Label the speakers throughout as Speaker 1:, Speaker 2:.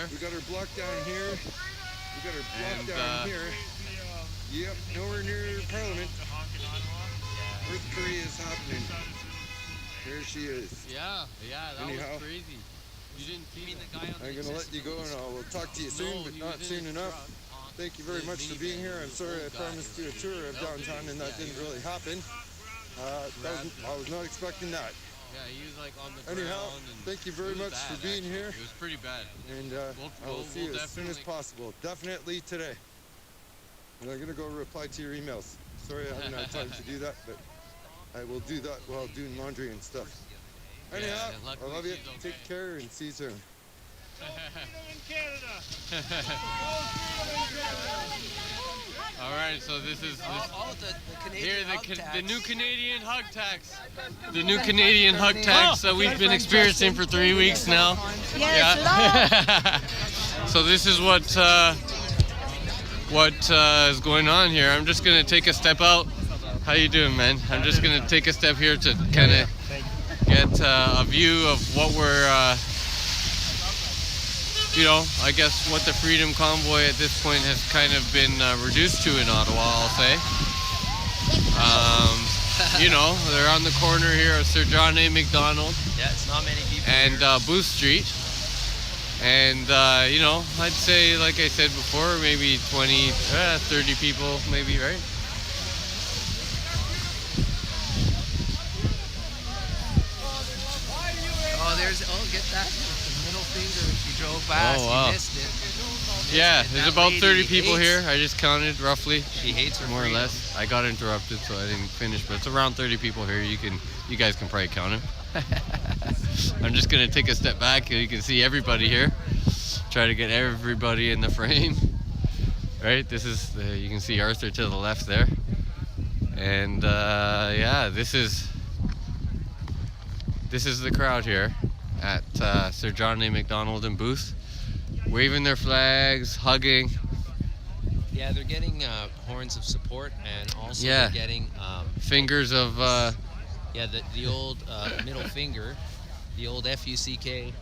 Speaker 1: there.
Speaker 2: We got her block down here. We got her block down here. Yep, nowhere near Parliament. North Korea is happening. There she is.
Speaker 1: Yeah, that was crazy. You didn't see the guy on the
Speaker 2: I'm going to let you go and I will talk to you soon, but not soon enough. Thank you very much for being here. I'm sorry I promised you a tour of downtown and that didn't really happen. I was not expecting that.
Speaker 1: Yeah, he was like on the
Speaker 2: Anyhow,
Speaker 1: ground.
Speaker 2: thank you very much for being here.
Speaker 1: It was pretty bad.
Speaker 2: And I will see you as soon as possible. Definitely today. And I'm going to go reply to your emails. Sorry I haven't had time to do that, but I will do that while doing laundry and stuff. Anyhow, I love you. Take care and see you soon.
Speaker 1: All right, so this is the new Canadian hug tax. The new Canadian hug tax that we've been experiencing for 3 weeks now.
Speaker 3: Yes,
Speaker 1: yeah. So this is what is going on here. I'm just gonna take a step out. How you doing, man? I'm just gonna take a step here to kind of get a view of what we're. You know, I guess what the Freedom Convoy at this point has kind of been reduced to in Ottawa, I'll say. You know, they're on the corner here of Sir John A. Macdonald.
Speaker 4: Yeah, it's not many people
Speaker 1: and
Speaker 4: here.
Speaker 1: Booth Street. And, you know, I'd say, like I said before, maybe 20, 30 people, maybe, right?
Speaker 4: Get that. Middle finger if you drove past, you missed it.
Speaker 1: Yeah, there's about 30 people here. I just counted roughly.
Speaker 4: She hates her
Speaker 1: more
Speaker 4: freedom.
Speaker 1: or less. I got interrupted, so I didn't finish, but it's around 30 people here. You guys can probably count them. I'm just gonna take a step back so you can see everybody here. Try to get everybody in the frame. Right, this is you can see Arthur to the left there, and yeah, this is the crowd here at Sir John A. Macdonald and Booth, waving their flags, hugging.
Speaker 4: Yeah, they're getting horns of support, and also they're getting
Speaker 1: fingers of
Speaker 4: the old middle finger, the old FUCK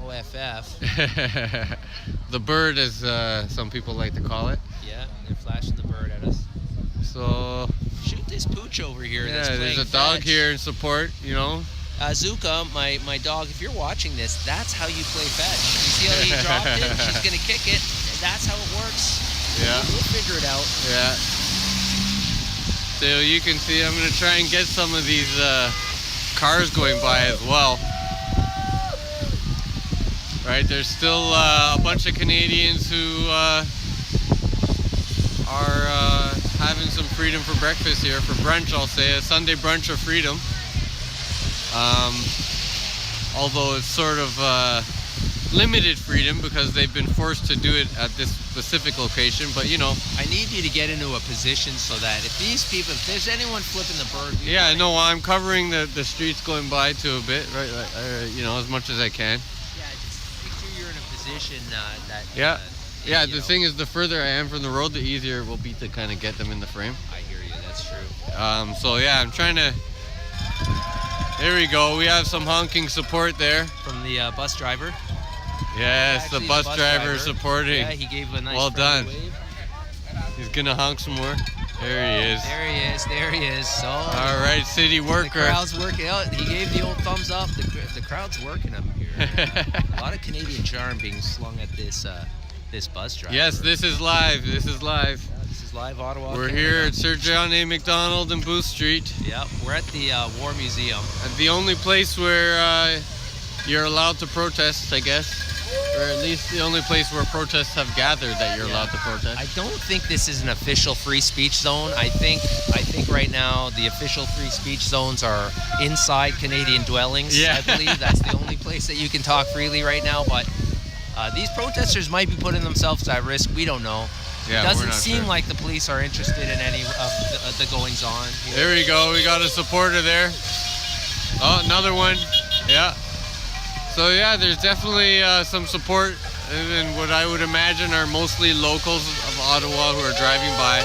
Speaker 4: OFF.
Speaker 1: The bird, as some people like to call it.
Speaker 4: Yeah, they're flashing the bird at us.
Speaker 1: So
Speaker 4: shoot this pooch over here.
Speaker 1: Yeah,
Speaker 4: that's
Speaker 1: there's a
Speaker 4: fetch.
Speaker 1: dog here in support, you know.
Speaker 4: Zuka, my dog, if you're watching this, that's how you play fetch. You see how he dropped it? She's going to kick it. That's how it works.
Speaker 1: Yeah.
Speaker 4: We'll figure it out.
Speaker 1: Yeah. So you can see I'm going to try and get some of these cars going by as well. Right, there's still a bunch of Canadians who are having some freedom for breakfast here, for brunch, I'll say, a Sunday brunch of freedom. Although it's sort of limited freedom because they've been forced to do it at this specific location, but you know.
Speaker 4: I need you to get into a position so that if there's anyone flipping the bird.
Speaker 1: Yeah, no, I'm covering the streets going by to a bit, right, you know, as much as I can.
Speaker 4: Yeah, just make sure you're in a position that.
Speaker 1: Yeah, the thing is, the further I am from the road, the easier it will be to kind of get them in the frame.
Speaker 4: I hear you, that's true.
Speaker 1: So yeah, I'm trying to. There we go. We have some honking support there.
Speaker 4: From the bus driver.
Speaker 1: Yes, the bus driver supporting.
Speaker 4: Yeah, he gave a nice
Speaker 1: well done.
Speaker 4: wave.
Speaker 1: He's going to honk some more. There he is.
Speaker 4: There he is. So,
Speaker 1: all right, city worker.
Speaker 4: The crowd's working out. He gave the old thumbs up. The crowd's working up here. A lot of Canadian charm being slung at this bus driver.
Speaker 1: Yes, this is live. This is live.
Speaker 4: This is live Ottawa.
Speaker 1: We're here at Sir John A. Macdonald and Booth Street.
Speaker 4: Yeah, we're at the War Museum.
Speaker 1: At the only place where you're allowed to protest, I guess. Or at least the only place where protests have gathered that you're allowed to protest.
Speaker 4: I don't think this is an official free speech zone. I think right now the official free speech zones are inside Canadian dwellings.
Speaker 1: Yeah.
Speaker 4: I believe that's the only place that you can talk freely right now. But these protesters might be putting themselves at risk. We don't know.
Speaker 1: Yeah,
Speaker 4: it doesn't
Speaker 1: seem
Speaker 4: seem like the police are interested in any of the goings on.
Speaker 1: There we go. We got a supporter there. Oh, another one. Yeah. So yeah, there's definitely some support, and what I would imagine are mostly locals of Ottawa who are driving by.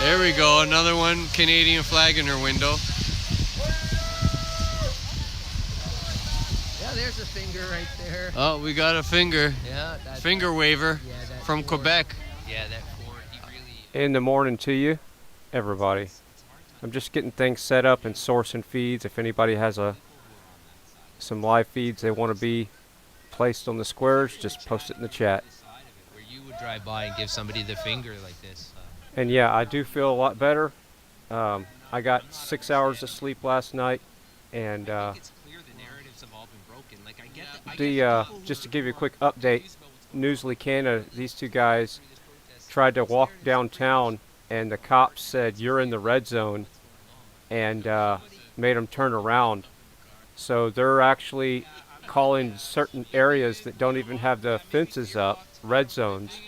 Speaker 1: There we go, another one, Canadian flag in her window.
Speaker 4: Yeah, there's a finger right there.
Speaker 1: Oh, we got a finger.
Speaker 4: Yeah.
Speaker 1: Finger waver from Quebec.
Speaker 4: Yeah, that Ford, he really...
Speaker 3: In the morning to you, everybody. I'm just getting things set up and sourcing feeds. If anybody has some live feeds they want to be placed on the squares, just post it in the chat.
Speaker 4: Where you would drive by and give somebody the finger like this.
Speaker 3: And yeah, I do feel a lot better. I got 6 hours of sleep last night, and
Speaker 4: It's clear the narratives have all been broken. Like I get
Speaker 3: just to give you a quick update, Newsly Canada, these two guys tried to walk downtown, and the cops said, "You're in the red zone," and made them turn around. So they're actually calling certain areas that don't even have the fences up red zones,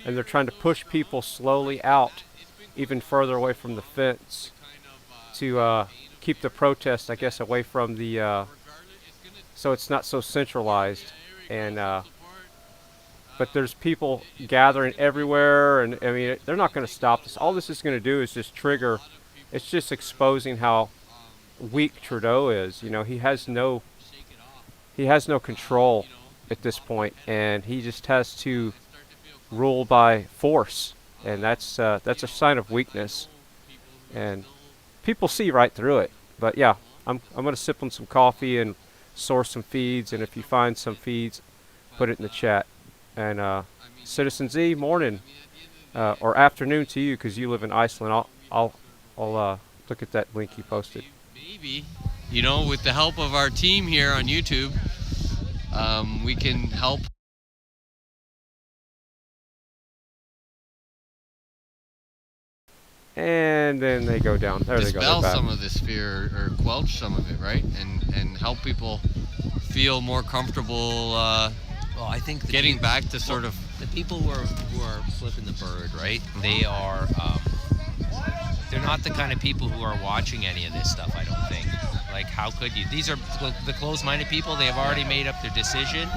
Speaker 3: and they're trying to push people slowly out even further away from the fence to keep the protest, I guess, away from the so it's not so centralized. And but there's people gathering everywhere, and I mean, they're not going to stop this. All this is going to do is just trigger. It's just exposing how weak Trudeau is. You know, he has no control at this point, and he just has to rule by force, and that's a sign of weakness. And people see right through it. But yeah, I'm going to sip on some coffee and source some feeds, and if you find some feeds, put it in the chat. And Citizen Z, morning or afternoon to you, because you live in Iceland. I'll look at that link you posted.
Speaker 1: Maybe, you know, with the help of our team here on YouTube, we can help.
Speaker 3: And then they go down. There they go.
Speaker 1: Dispel some of this fear, or quelch some of it, right? And help people feel more comfortable.
Speaker 4: Well, I think
Speaker 1: getting back to sort of
Speaker 4: the people who are flipping the bird, right? They are they're not the kind of people who are watching any of this stuff. I don't think. Like, how could you? These are the closed-minded people. They have already made up their decision,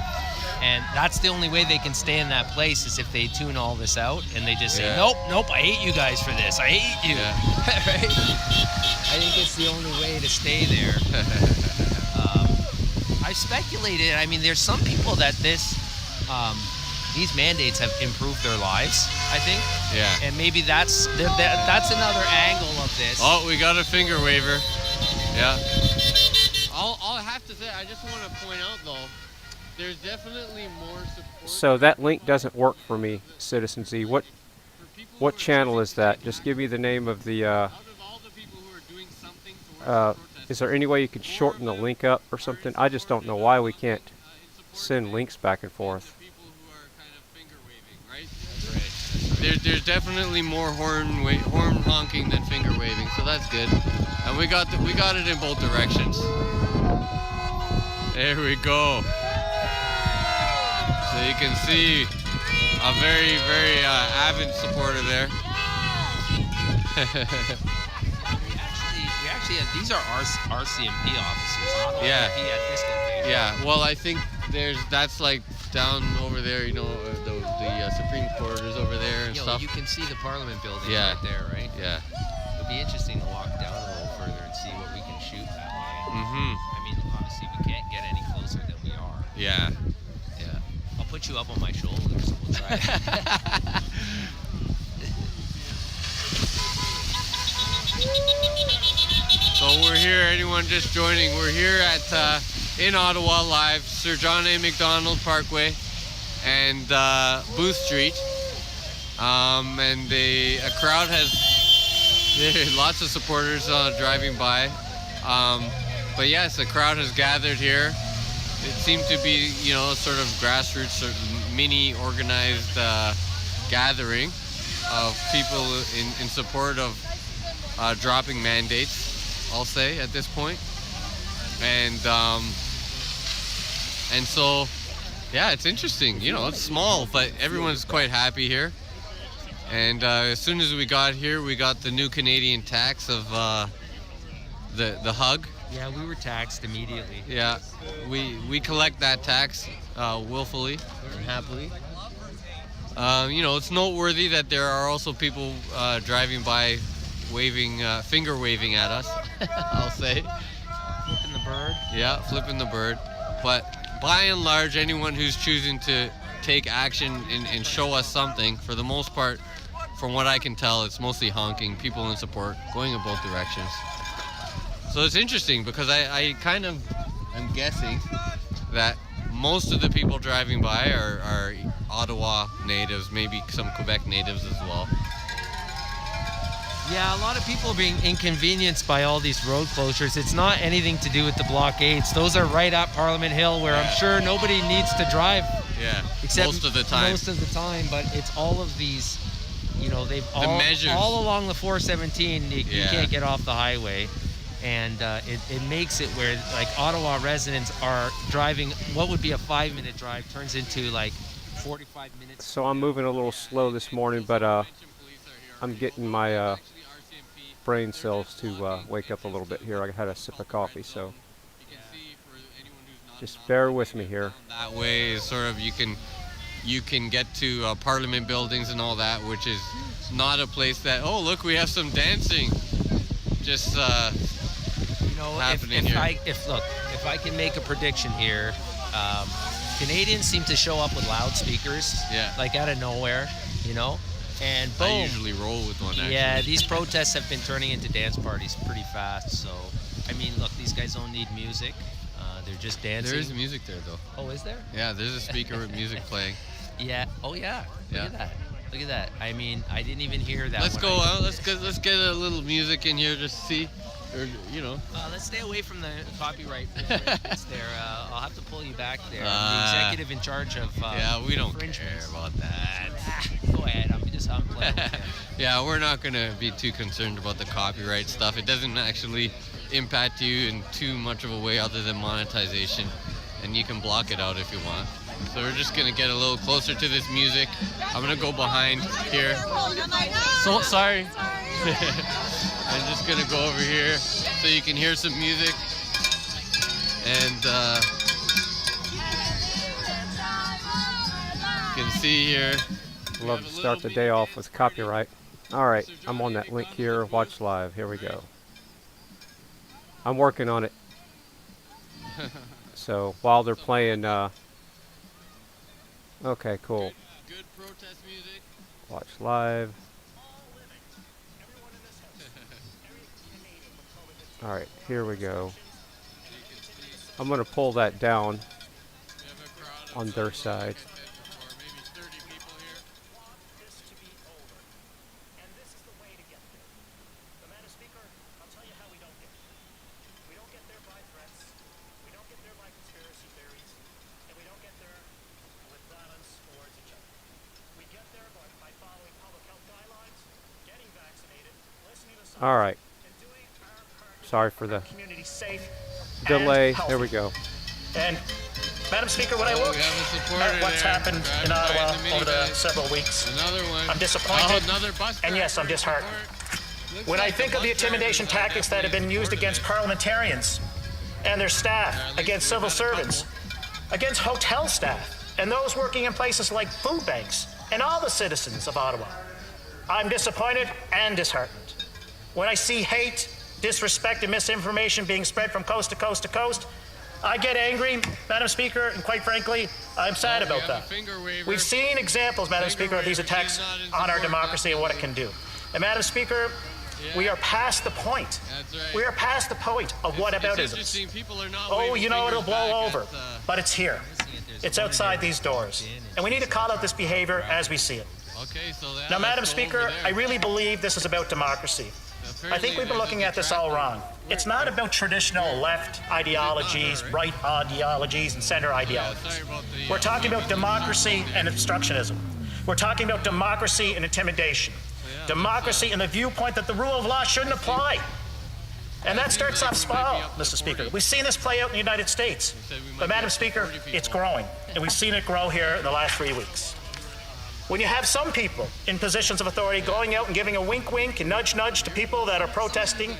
Speaker 4: and that's the only way they can stay in that place is if they tune all this out and they just say, nope, I hate you guys for this. I hate you. Right? I think it's the only way to stay there. I've speculated. I mean, there's some people that these mandates have improved their lives, I think.
Speaker 1: Yeah.
Speaker 4: And maybe that's another angle of this.
Speaker 1: Oh, we got a finger waver. Yeah. All I have to say, I just want to point out though, there's definitely more support.
Speaker 3: So that link doesn't work for me, Citizen Z. What channel is that? Just give me the name of the. Is there any way you could shorten the link up or something? I just don't know why we can't send links back and forth.
Speaker 1: There's definitely more horn honking than finger waving, so that's good. And we got it in both directions. There we go. So you can see a very, very avid supporter there.
Speaker 4: These are RCMP officers, not RCMP at this location.
Speaker 1: Yeah, well, I think that's like down over there, you know, the Supreme Court is over there and stuff.
Speaker 4: You can see the Parliament building
Speaker 1: right
Speaker 4: there, right?
Speaker 1: Yeah.
Speaker 4: It'll be interesting to walk down a little further and see what we can shoot that way.
Speaker 1: Mm-hmm.
Speaker 4: I mean, obviously we can't get any closer than we are.
Speaker 1: Yeah.
Speaker 4: Yeah. I'll put you up on my shoulders and we'll try it.
Speaker 1: So we're here, anyone just joining, we're here at in Ottawa live, Sir John A. Macdonald Parkway and Booth Street. And a crowd has, lots of supporters driving by. But yes, a crowd has gathered here. It seemed to be, you know, sort of grassroots, sort of mini organized gathering of people in support of dropping mandates, I'll say, at this point. And so, yeah, it's interesting. You know, it's small, but everyone's quite happy here. And as soon as we got here, we got the new Canadian tax of the hug.
Speaker 4: Yeah, we were taxed immediately.
Speaker 1: Yeah, we collect that tax willfully and happily. You know, it's noteworthy that there are also people driving by waving, finger waving at us, I'll say.
Speaker 4: Flipping the bird.
Speaker 1: Yeah, flipping the bird. But by and large, anyone who's choosing to take action and show us something, for the most part, from what I can tell, it's mostly honking, people in support, going in both directions. So it's interesting because I kind of am guessing that most of the people driving by are Ottawa natives, maybe some Quebec natives as well.
Speaker 4: Yeah, a lot of people are being inconvenienced by all these road closures. It's not anything to do with the blockades. Those are right up Parliament Hill, where I'm sure nobody needs to drive.
Speaker 1: Yeah,
Speaker 4: except
Speaker 1: most of the time.
Speaker 4: Most of the time, but it's all of these, you know, they've all along the 417. You can't get off the highway, and it makes it where like Ottawa residents are driving. What would be a 5-minute drive turns into like 45 minutes.
Speaker 3: So I'm moving a little slow this morning, but I'm getting my brain cells to wake up a little bit here. I had a sip of coffee, so just bear with me here.
Speaker 1: That way is sort of you can get to Parliament buildings and all that, which is not a place that, oh look, we have some dancing just happening here.
Speaker 4: If I can make a prediction here, Canadians seem to show up with loudspeakers, like out of nowhere, you know. And boom.
Speaker 1: I usually roll with one, actually.
Speaker 4: Yeah, these protests have been turning into dance parties pretty fast. So, I mean, look, these guys don't need music. They're just dancing.
Speaker 1: There is music there, though.
Speaker 4: Oh, is there?
Speaker 1: Yeah, there's a speaker with music playing.
Speaker 4: Yeah. Oh, yeah. Look at that. Look at that. I mean, I didn't even hear that.
Speaker 1: Let's go out. Let's get a little music in here just to see. Or, you know.
Speaker 4: Let's stay away from the copyright infringements there. I'll have to pull you back there. I'm the executive in charge of
Speaker 1: yeah, we don't care about that.
Speaker 4: Go ahead. I'm playing with it.
Speaker 1: Yeah, we're not going to be too concerned about the copyright stuff. It doesn't actually impact you in too much of a way other than monetization. And you can block it out if you want. So we're just going to get a little closer to this music. I'm going to go behind here. So sorry. I'm just going to go over here so you can hear some music. And you can see here.
Speaker 3: Love to start the day off with copyright. All right, I'm on that link here. Watch live. Here we go. I'm working on it. So while they're playing, okay, cool.
Speaker 1: Good protest music.
Speaker 3: Watch live. All right, here we go. I'm going to pull that down on their side. All right. Sorry for the delay. There we go.
Speaker 5: And Madam Speaker, when I look at what's happened in Ottawa over the several weeks, I'm disappointed, and yes, I'm disheartened. When I think of the intimidation tactics that have been used against parliamentarians and their staff, against civil servants, against hotel staff, and those working in places like food banks, and all the citizens of Ottawa, I'm disappointed and disheartened. When I see hate, disrespect, and misinformation being spread from coast to coast to coast, I get angry, Madam Speaker, and quite frankly, I'm sad about that. We've seen examples, Madam Speaker, of these attacks on our democracy and what it can do. And Madam Speaker, we are past the point. We are past the point of whataboutism. Oh, you know, it'll blow over, but it's here. It's outside these doors. And we need to call out this behavior as we see it. Now, Madam Speaker, I really believe this is about democracy. I think we've been looking at this all wrong. It's not about traditional left ideologies, right ideologies, and center ideologies. We're talking about democracy and obstructionism. We're talking about democracy and intimidation. Democracy and the viewpoint that the rule of law shouldn't apply. And that starts off small, Mr. Speaker. We've seen this play out in the United States. But, Madam Speaker, it's growing. And we've seen it grow here in the last 3 weeks. When you have some people in positions of authority going out and giving a wink-wink and nudge-nudge to people that are protesting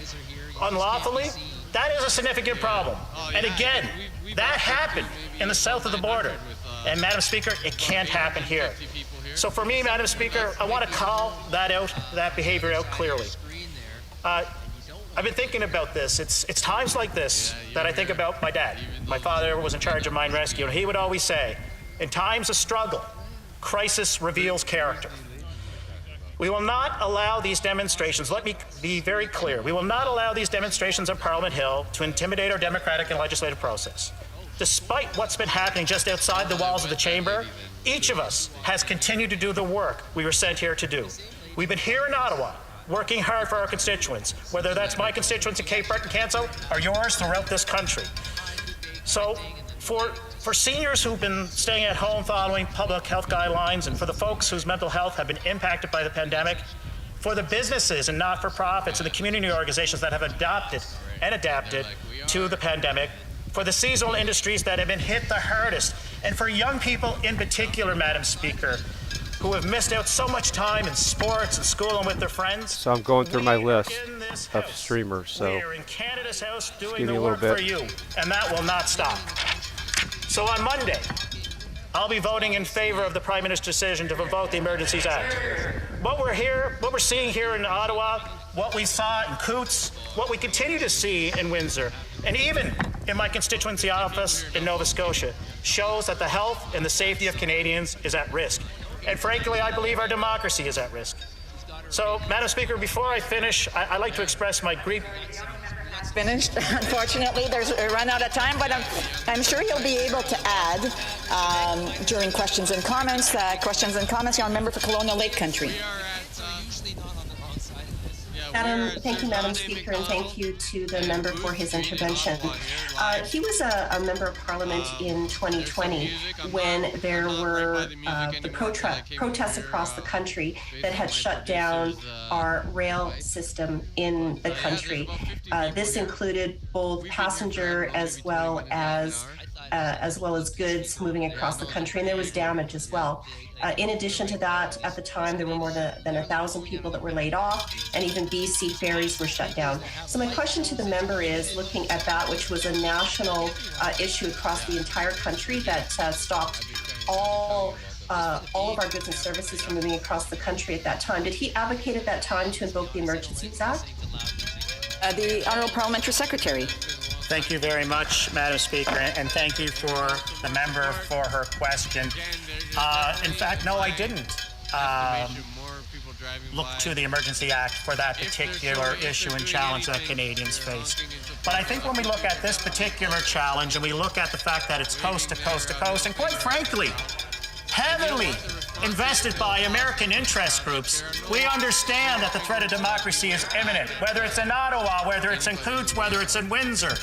Speaker 5: unlawfully, that is a significant problem. And again, that happened in the south of the border. And, Madam Speaker, it can't happen here. So for me, Madam Speaker, I want to call that out, that behavior out clearly. I've been thinking about this. It's times like this that I think about my dad. My father was in charge of mine rescue, and he would always say, in times of struggle, crisis reveals character. We will not allow these demonstrations, let me be very clear, we will not allow these demonstrations on Parliament Hill to intimidate our democratic and legislative process. Despite what's been happening just outside the walls of the chamber, each of us has continued to do the work we were sent here to do. We've been here in Ottawa, working hard for our constituents, whether that's my constituents in Cape Breton Council or yours throughout this country. So for seniors who've been staying at home following public health guidelines, and for the folks whose mental health have been impacted by the pandemic, for the businesses and not-for-profits and the community organizations that have adapted to the pandemic, for the seasonal industries that have been hit the hardest, and for young people in particular, Madam Speaker, who have missed out so much time in sports and school and with their friends.
Speaker 3: So I'm going through my list of streamers. So
Speaker 5: we're in Canada's House doing
Speaker 3: give me
Speaker 5: the
Speaker 3: a little
Speaker 5: work
Speaker 3: bit.
Speaker 5: for you, and that will not stop. So on Monday, I'll be voting in favor of the Prime Minister's decision to revoke the Emergencies Act. What we're seeing here in Ottawa, what we saw in Coots, what we continue to see in Windsor, and even in my constituency office in Nova Scotia, shows that the health and the safety of Canadians is at risk. And frankly, I believe our democracy is at risk. So, Madam Speaker, before I finish, I'd like to express my grief.
Speaker 6: Finished. Unfortunately, there's a run out of time, but I'm sure he'll be able to add during questions and comments. You're a member for Colonial Lake Country.
Speaker 7: Thank you, Madam Speaker, and thank you to the member for his intervention. He was a member of Parliament in 2020 when there were the protests across the country that had shut down our rail system in the country. This included both passenger as well as goods moving across the country, and there was damage as well. In addition to that, at the time, there were more than 1,000 people that were laid off, and even BC ferries were shut down. So my question to the member is, looking at that, which was a national issue across the entire country that stopped all of our goods and services from moving across the country at that time, did he advocate at that time to invoke the Emergencies Act?
Speaker 6: The Honourable Parliamentary Secretary.
Speaker 5: Thank you very much, Madam Speaker, and thank you for the member for her question. In fact, no, I didn't look to the Emergency Act for that particular issue and challenge that Canadians faced. But I think when we look at this particular challenge and we look at the fact that it's coast to coast to coast, and quite frankly, heavily invested by American interest groups, we understand that the threat of democracy is imminent, whether it's in Ottawa, whether it's in Coots, whether it's in Windsor.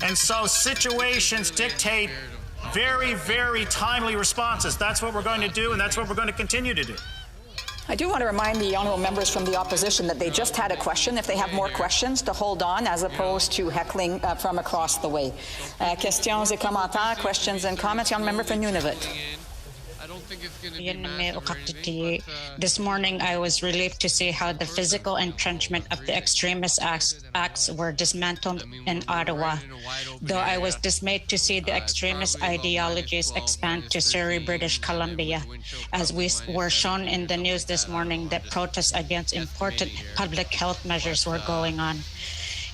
Speaker 5: And so situations dictate very, very timely responses. That's what we're going to do, and that's what we're going to continue to do.
Speaker 6: I do want to remind the honourable members from the opposition that they just had a question. If they have more questions, to hold on as opposed to heckling from across the way. Questions et commentaires, questions and comments. Young member for Nunavut.
Speaker 8: This morning, I was relieved to see how the physical entrenchment of the extremist acts were dismantled in Ottawa, though I was dismayed to see the extremist ideologies expand to Surrey, British Columbia, as we were shown in the news this morning that protests against important public health measures were going on.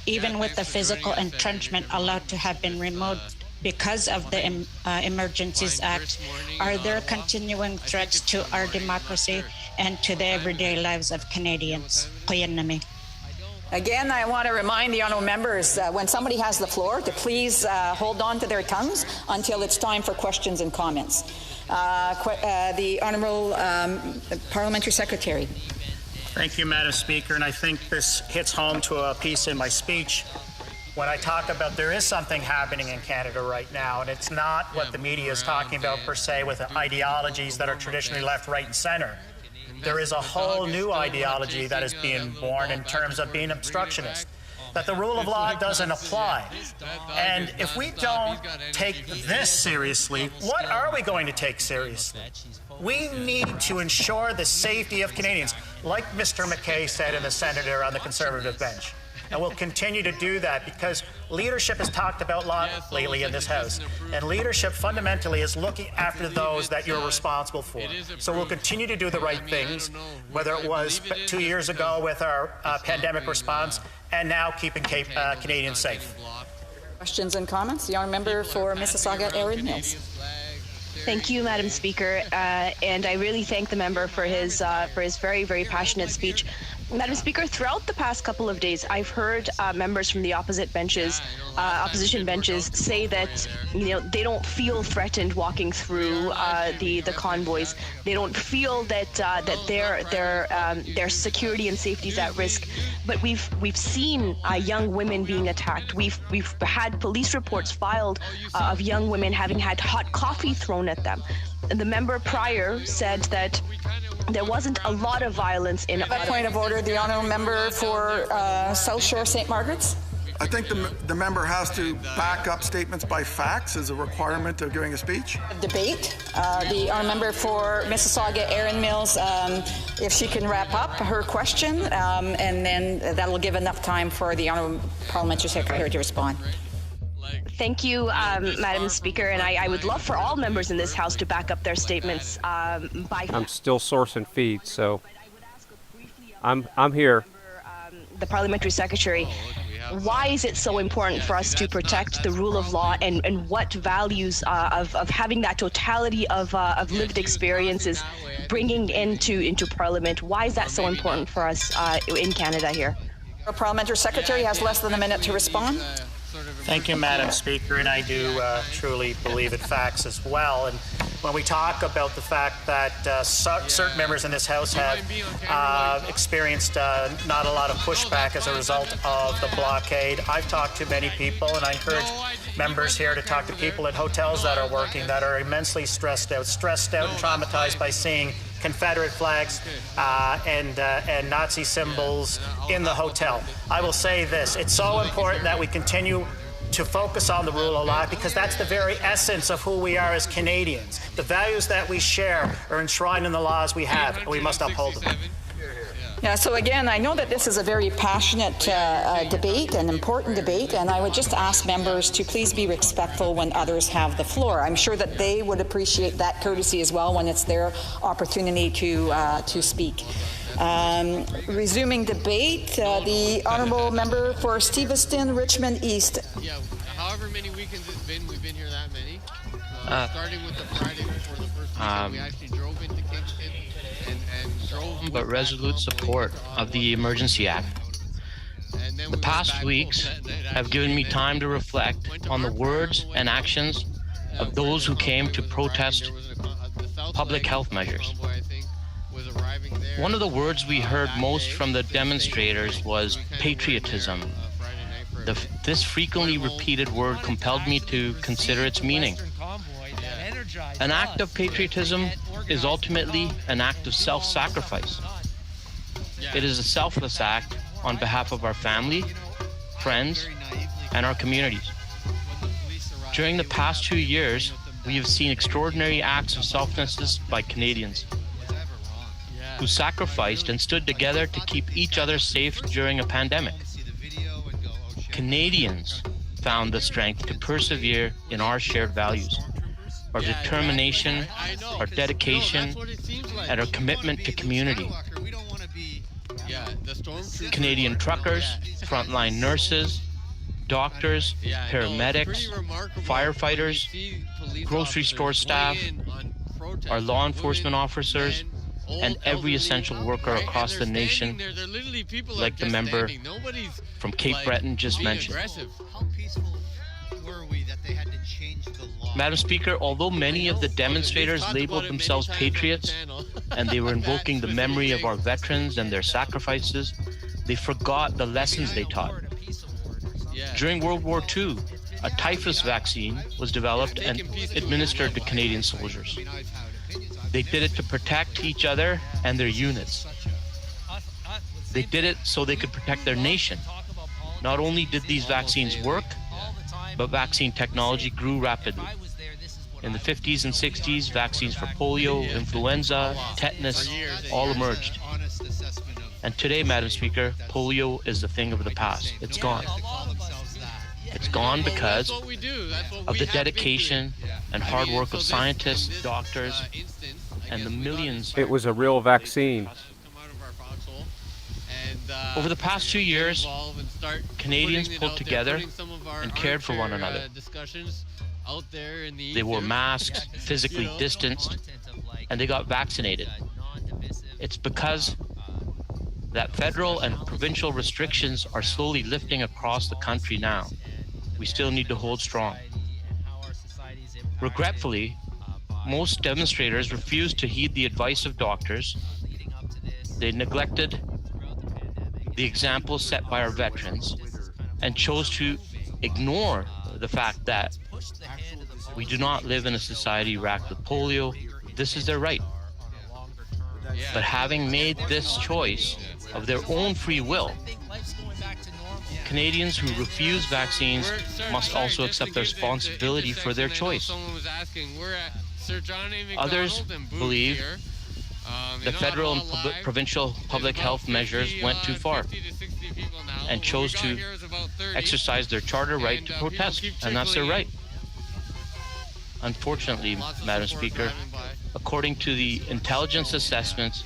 Speaker 8: Even with the physical entrenchment allowed to have been removed because of the Emergencies Act, are there continuing threats to our democracy and to the everyday lives of Canadians?
Speaker 6: Again, I want to remind the honourable members, when somebody has the floor, to please hold on to their tongues until it's time for questions and comments. The Honourable Parliamentary Secretary.
Speaker 5: Thank you, Madam Speaker, and I think this hits home to a piece in my speech when I talk about there is something happening in Canada right now, and it's not what the media is talking about per se with the ideologies that are traditionally left, right, and center. There is a whole new ideology that is being born in terms of being obstructionist, that the rule of law doesn't apply. And if we don't take this seriously, what are we going to take seriously? We need to ensure the safety of Canadians, like Mr. McKay said and the senator on the Conservative bench. And we'll continue to do that because leadership is talked about a lot lately in this House. And leadership fundamentally is looking after those that you're responsible for. So we'll continue to do the right things, whether it was 2 years ago with our pandemic response and now keeping Canadians safe.
Speaker 6: Questions and comments? The honourable member for Mississauga, Erin Mills.
Speaker 9: Thank you, Madam Speaker, and I really thank the member for his very, very passionate speech. Madam Speaker, throughout the past couple of days, I've heard members from the opposition benches say that they don't feel threatened walking through the convoys. They don't feel that their security and safety is at risk. But we've seen young women being attacked. We've had police reports filed of young women having had hot coffee thrown at them. And the member prior said that there wasn't a lot of violence in Ottawa.
Speaker 6: Point of order, the honourable member for South Shore St. Margaret's.
Speaker 10: I think the member has to back up statements by facts as a requirement of giving a speech.
Speaker 6: Debate. The honourable member for Mississauga, Erin Mills, if she can wrap up her question, and then that'll give enough time for the honourable parliamentary secretary to respond.
Speaker 9: Thank you, Madam Speaker, and I would love for all members in this House to back up their statements by.
Speaker 3: I'm still sourcing feeds, so I'm here.
Speaker 9: The Parliamentary Secretary, why is it so important for us to protect the rule of law, and what values of having that totality of lived experiences bringing into Parliament? Why is that so important for us in Canada here?
Speaker 6: The Parliamentary Secretary has less than a minute to respond.
Speaker 5: Thank you, Madam Speaker, and I do truly believe in facts as well. And when we talk about the fact that certain members in this House have experienced not a lot of pushback as a result of the blockade, I've talked to many people, and I encourage members here to talk to people at hotels that are working, that are immensely stressed out and traumatized by seeing Confederate flags and Nazi symbols in the hotel. I will say this, it's so important that we continue to focus on the rule of law, because that's the very essence of who we are as Canadians. The values that we share are enshrined in the laws we have, and we must uphold them.
Speaker 6: Yeah, so again, I know that this is a very passionate debate, an important debate, and I would just ask members to please be respectful when others have the floor. I'm sure that they would appreciate that courtesy as well when it's their opportunity to speak. Resuming debate, the honourable member for Steveston, Richmond East.
Speaker 1: Yeah, however many weekends it's been, we've been here that many. Starting with the Friday before the first weekend, we actually drove into Kingston and drove.
Speaker 11: But resolute support of the Emergency Act. The past weeks have given me time to reflect on the words and actions of those who came to protest public health measures. One of the words we heard most from the demonstrators was patriotism. This frequently repeated word compelled me to consider its meaning. An act of patriotism is ultimately an act of self-sacrifice. It is a selfless act on behalf of our family, friends, and our communities. During the past 2 years, we have seen extraordinary acts of selflessness by Canadians who sacrificed and stood together to keep each other safe during a pandemic. Canadians found the strength to persevere in our shared values, our determination, our dedication, and our commitment to community. Canadian truckers, frontline nurses, doctors, paramedics, firefighters, grocery store staff, our law enforcement officers, and every essential worker across the nation, like the member from Cape Breton just mentioned. Madam Speaker, although many of the demonstrators labeled themselves patriots and they were invoking the memory of our veterans and their sacrifices, they forgot the lessons they taught. During World War II, a typhus vaccine was developed and administered to Canadian soldiers. They did it to protect each other and their units. They did it so they could protect their nation. Not only did these vaccines work, but vaccine technology grew rapidly. In the 50s and 60s, vaccines for polio, influenza, tetanus all emerged. And today, Madam Speaker, polio is a thing of the past. It's gone. It's gone because of the dedication and hard work of scientists, doctors, and the millions.
Speaker 3: It was a real vaccine.
Speaker 1: And
Speaker 11: Over the past 2 years, Canadians pulled together and cared for one another. They wore masks, physically distanced, and they got vaccinated. It's because that federal and provincial restrictions are slowly lifting across the country now. We still need to hold strong. Regretfully, most demonstrators refused to heed the advice of doctors. They neglected the example set by our veterans and chose to ignore the fact that we do not live in a society racked with polio. This is their right. But having made this choice of their own free will, Canadians who refuse vaccines must also accept the responsibility for their choice. Others believe the federal and provincial public health measures went too far and chose to exercise their charter right to protest, and that's their right. Unfortunately, Madam Speaker, according to the intelligence assessments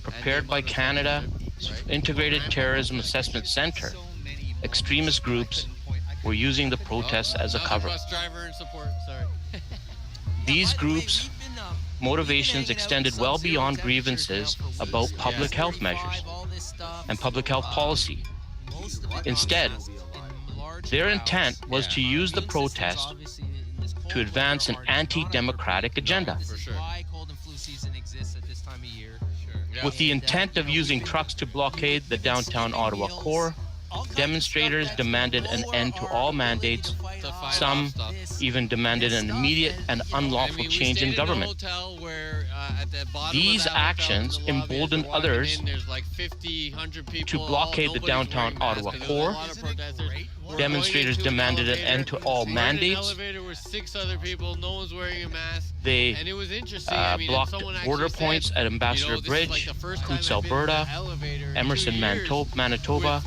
Speaker 11: prepared by Canada's Integrated Terrorism Assessment Center, extremist groups were using the protests as a cover. These groups' motivations extended well beyond grievances about public health measures and public health policy. Instead, their intent was to use the protest to advance an anti-democratic agenda. With the intent of using trucks to blockade the downtown Ottawa core, demonstrators demanded an end to all mandates. Some even demanded an immediate and unlawful change in government. These actions emboldened others to blockade the downtown Ottawa core. Demonstrators demanded an end to all mandates. They blocked border points at Ambassador Bridge, Coutts, Alberta, Emerson, Manitoba,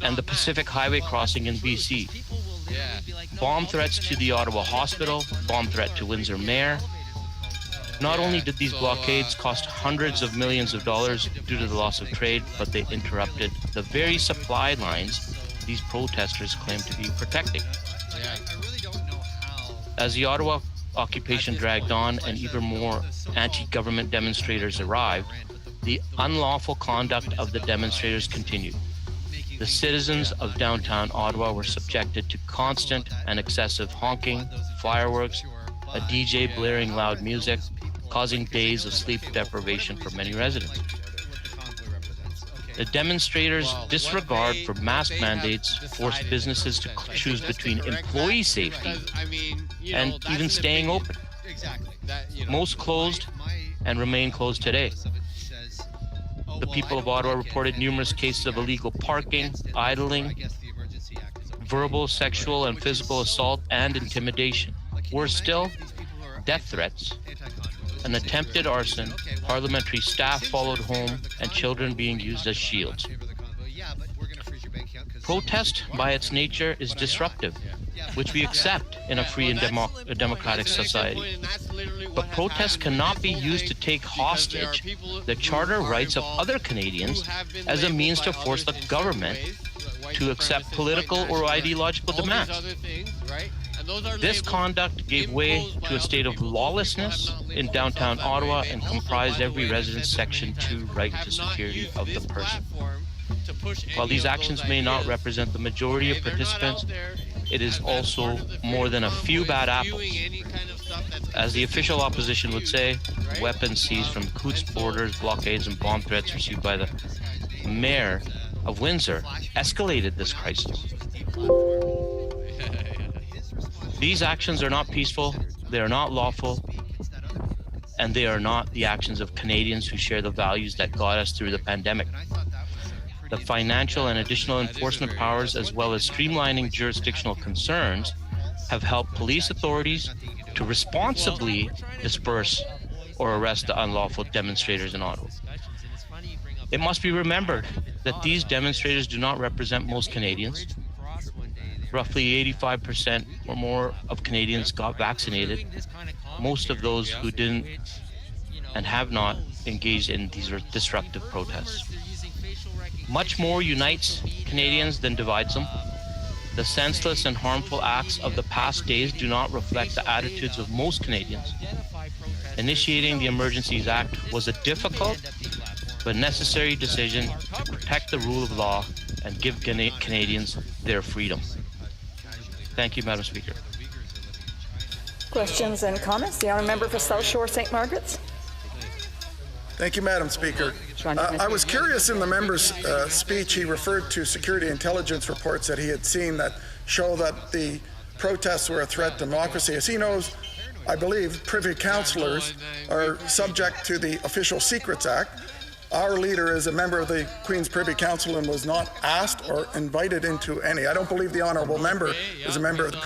Speaker 11: and the Pacific Highway crossing in BC. Bomb threats to the Ottawa Hospital, bomb threat to Windsor Mayor. Not only did these blockades cost hundreds of millions of dollars due to the loss of trade, but they interrupted the very supply lines these protesters claim to be protecting. As the Ottawa occupation dragged on and even more anti-government demonstrators arrived, the unlawful conduct of the demonstrators continued. The citizens of downtown Ottawa were subjected to constant and excessive honking, fireworks, a DJ blaring loud music, causing days of sleep deprivation for many residents. The demonstrators' disregard for mask mandates forced businesses to choose between employee safety and even staying open. Most closed and remain closed today. The people of Ottawa reported numerous cases of illegal parking, idling, verbal, sexual, and physical assault, and intimidation. Worse still, death threats, an attempted arson, parliamentary staff followed home, and children being used as shields. Protest, by its nature, is disruptive, which we accept in a free and democratic society. But protests cannot be used to take hostage the charter rights of other Canadians as a means to force the government to accept political or ideological demands. This conduct gave way to a state of lawlessness in downtown Ottawa and comprised every resident's Section 2 right to security of the person. While these actions may not represent the majority of participants, it is also more than a few bad apples. As the official opposition would say, weapons seized from Coutts borders, blockades, and bomb threats received by the mayor of Windsor escalated this crisis. These actions are not peaceful, they are not lawful, and they are not the actions of Canadians who share the values that got us through the pandemic. The financial and additional enforcement powers, as well as streamlining jurisdictional concerns, have helped police authorities to responsibly disperse or arrest the unlawful demonstrators in Ottawa. It must be remembered that these demonstrators do not represent most Canadians. Roughly 85% or more of Canadians got vaccinated. Most of those who didn't and have not engaged in these disruptive protests. Much more unites Canadians than divides them. The senseless and harmful acts of the past days do not reflect the attitudes of most Canadians. Initiating the Emergencies Act was a difficult but necessary decision to protect the rule of law and give Canadians their freedom. Thank you, Madam Speaker.
Speaker 6: Questions and comments? The honourable member for South Shore St. Margaret's.
Speaker 10: Thank you, Madam Speaker. I was curious in the member's speech, he referred to security intelligence reports that he had seen that show that the protests were a threat to democracy. As he knows, I believe privy councillors are subject to the Official Secrets Act. Our leader is a member of the Queen's Privy Council and was not asked or invited into any. I don't believe the honourable member is a member of the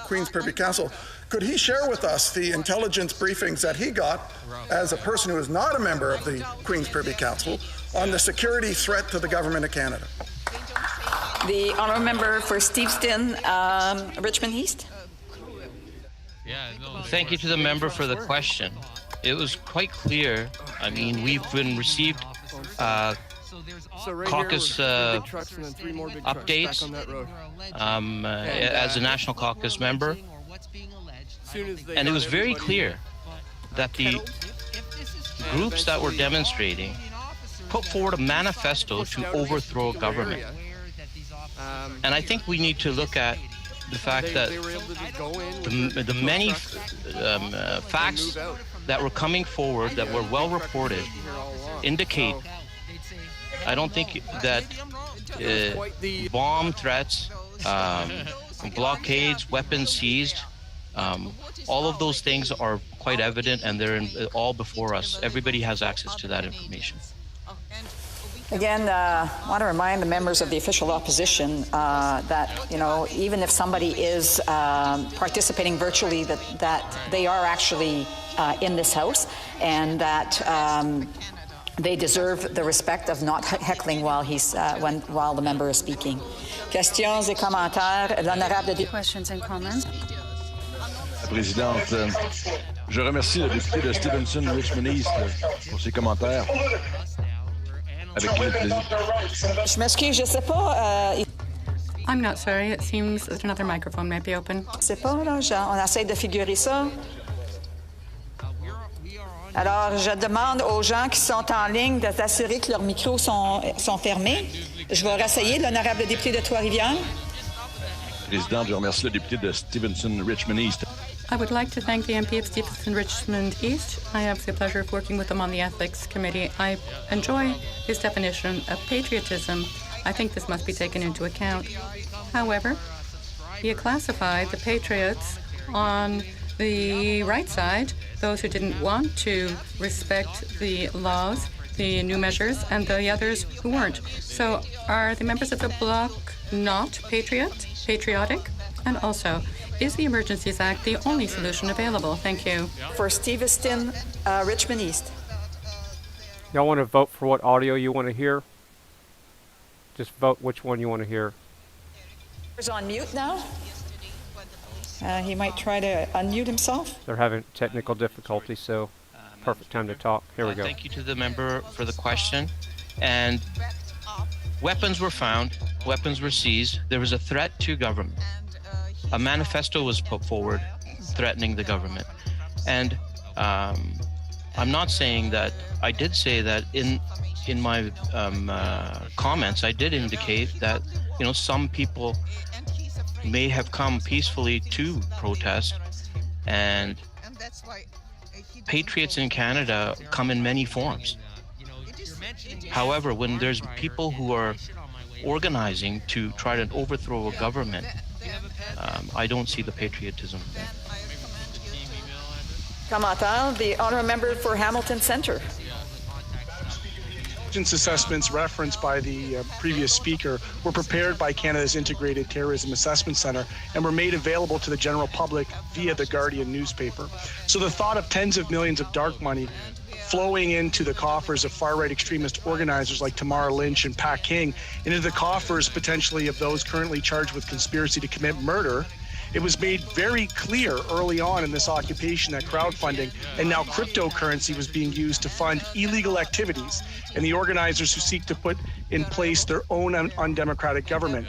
Speaker 10: Queen's Privy Council. Could he share with us the intelligence briefings that he got as a person who is not a member of the Queen's Privy Council on the security threat to the Government of Canada?
Speaker 6: The honourable member for Steveston, Richmond East.
Speaker 11: Thank you to the member for the question. It was quite clear. I mean, we've been received caucus updates as a National Caucus member. And it was very clear that the groups that were demonstrating put forward a manifesto to overthrow government. And I think we need to look at the fact that the many facts that were coming forward that were well reported indicate, I don't think that bomb threats, blockades, weapons seized, all of those things are quite evident, and they're all before us. Everybody has access to that information.
Speaker 6: Again, I want to remind the members of the official opposition that, you know, even if somebody is participating virtually, that they are actually in this House, and that they deserve the respect of not heckling while the member is speaking. Questions et commentaires. L'honorable député.
Speaker 12: Questions and comments.
Speaker 13: Présidente, je remercie le député de Stevenson Richmond East pour ses commentaires. Avec grand plaisir.
Speaker 6: Je m'excuse, je sais pas.
Speaker 12: I'm not sorry. It seems that another microphone might be open.
Speaker 6: Je sais pas, là, on essaie de figurer ça. Alors, je demande aux gens qui sont en ligne de s'assurer que leurs micros sont fermés. Je vais réessayer, l'honorable député de Trois-Rivières.
Speaker 13: Présidente, je remercie le député de Stevenson Richmond East.
Speaker 12: I would like to thank the MP of Stevenson Richmond East. I have the pleasure of working with him on the Ethics Committee. I enjoy his definition of patriotism. I think this must be taken into account. However, he classified the patriots on the right side, those who didn't want to respect the laws, the new measures, and the others who weren't. So are the members of the bloc not patriotic? And also, is the Emergencies Act the only solution available? Thank you.
Speaker 6: For Steveston, Richmond East.
Speaker 3: Y'all want to vote for what audio you want to hear? Just vote which one you want to hear.
Speaker 6: He's on mute now. He might try to unmute himself.
Speaker 3: They're having technical difficulties, so perfect time to talk. Here we go.
Speaker 11: Thank you to the member for the question. And weapons were found, weapons were seized. There was a threat to government. A manifesto was put forward threatening the government. And I'm not saying that, I did say that in my comments, I did indicate that, you know, some people may have come peacefully to protest, and patriots in Canada come in many forms. However, when there's people who are organizing to try to overthrow a government, I don't see the patriotism there.
Speaker 6: Commentaire, the honourable member for Hamilton Centre.
Speaker 14: Assessments referenced by the previous speaker were prepared by Canada's Integrated Terrorism Assessment Centre and were made available to the general public via the Guardian newspaper. So the thought of tens of millions of dark money flowing into the coffers of far-right extremist organizers like Tamara Lynch and Pat King, into the coffers potentially of those currently charged with conspiracy to commit murder, It was made very clear early on in this occupation that crowdfunding and now cryptocurrency was being used to fund illegal activities and the organizers who seek to put in place their own undemocratic government.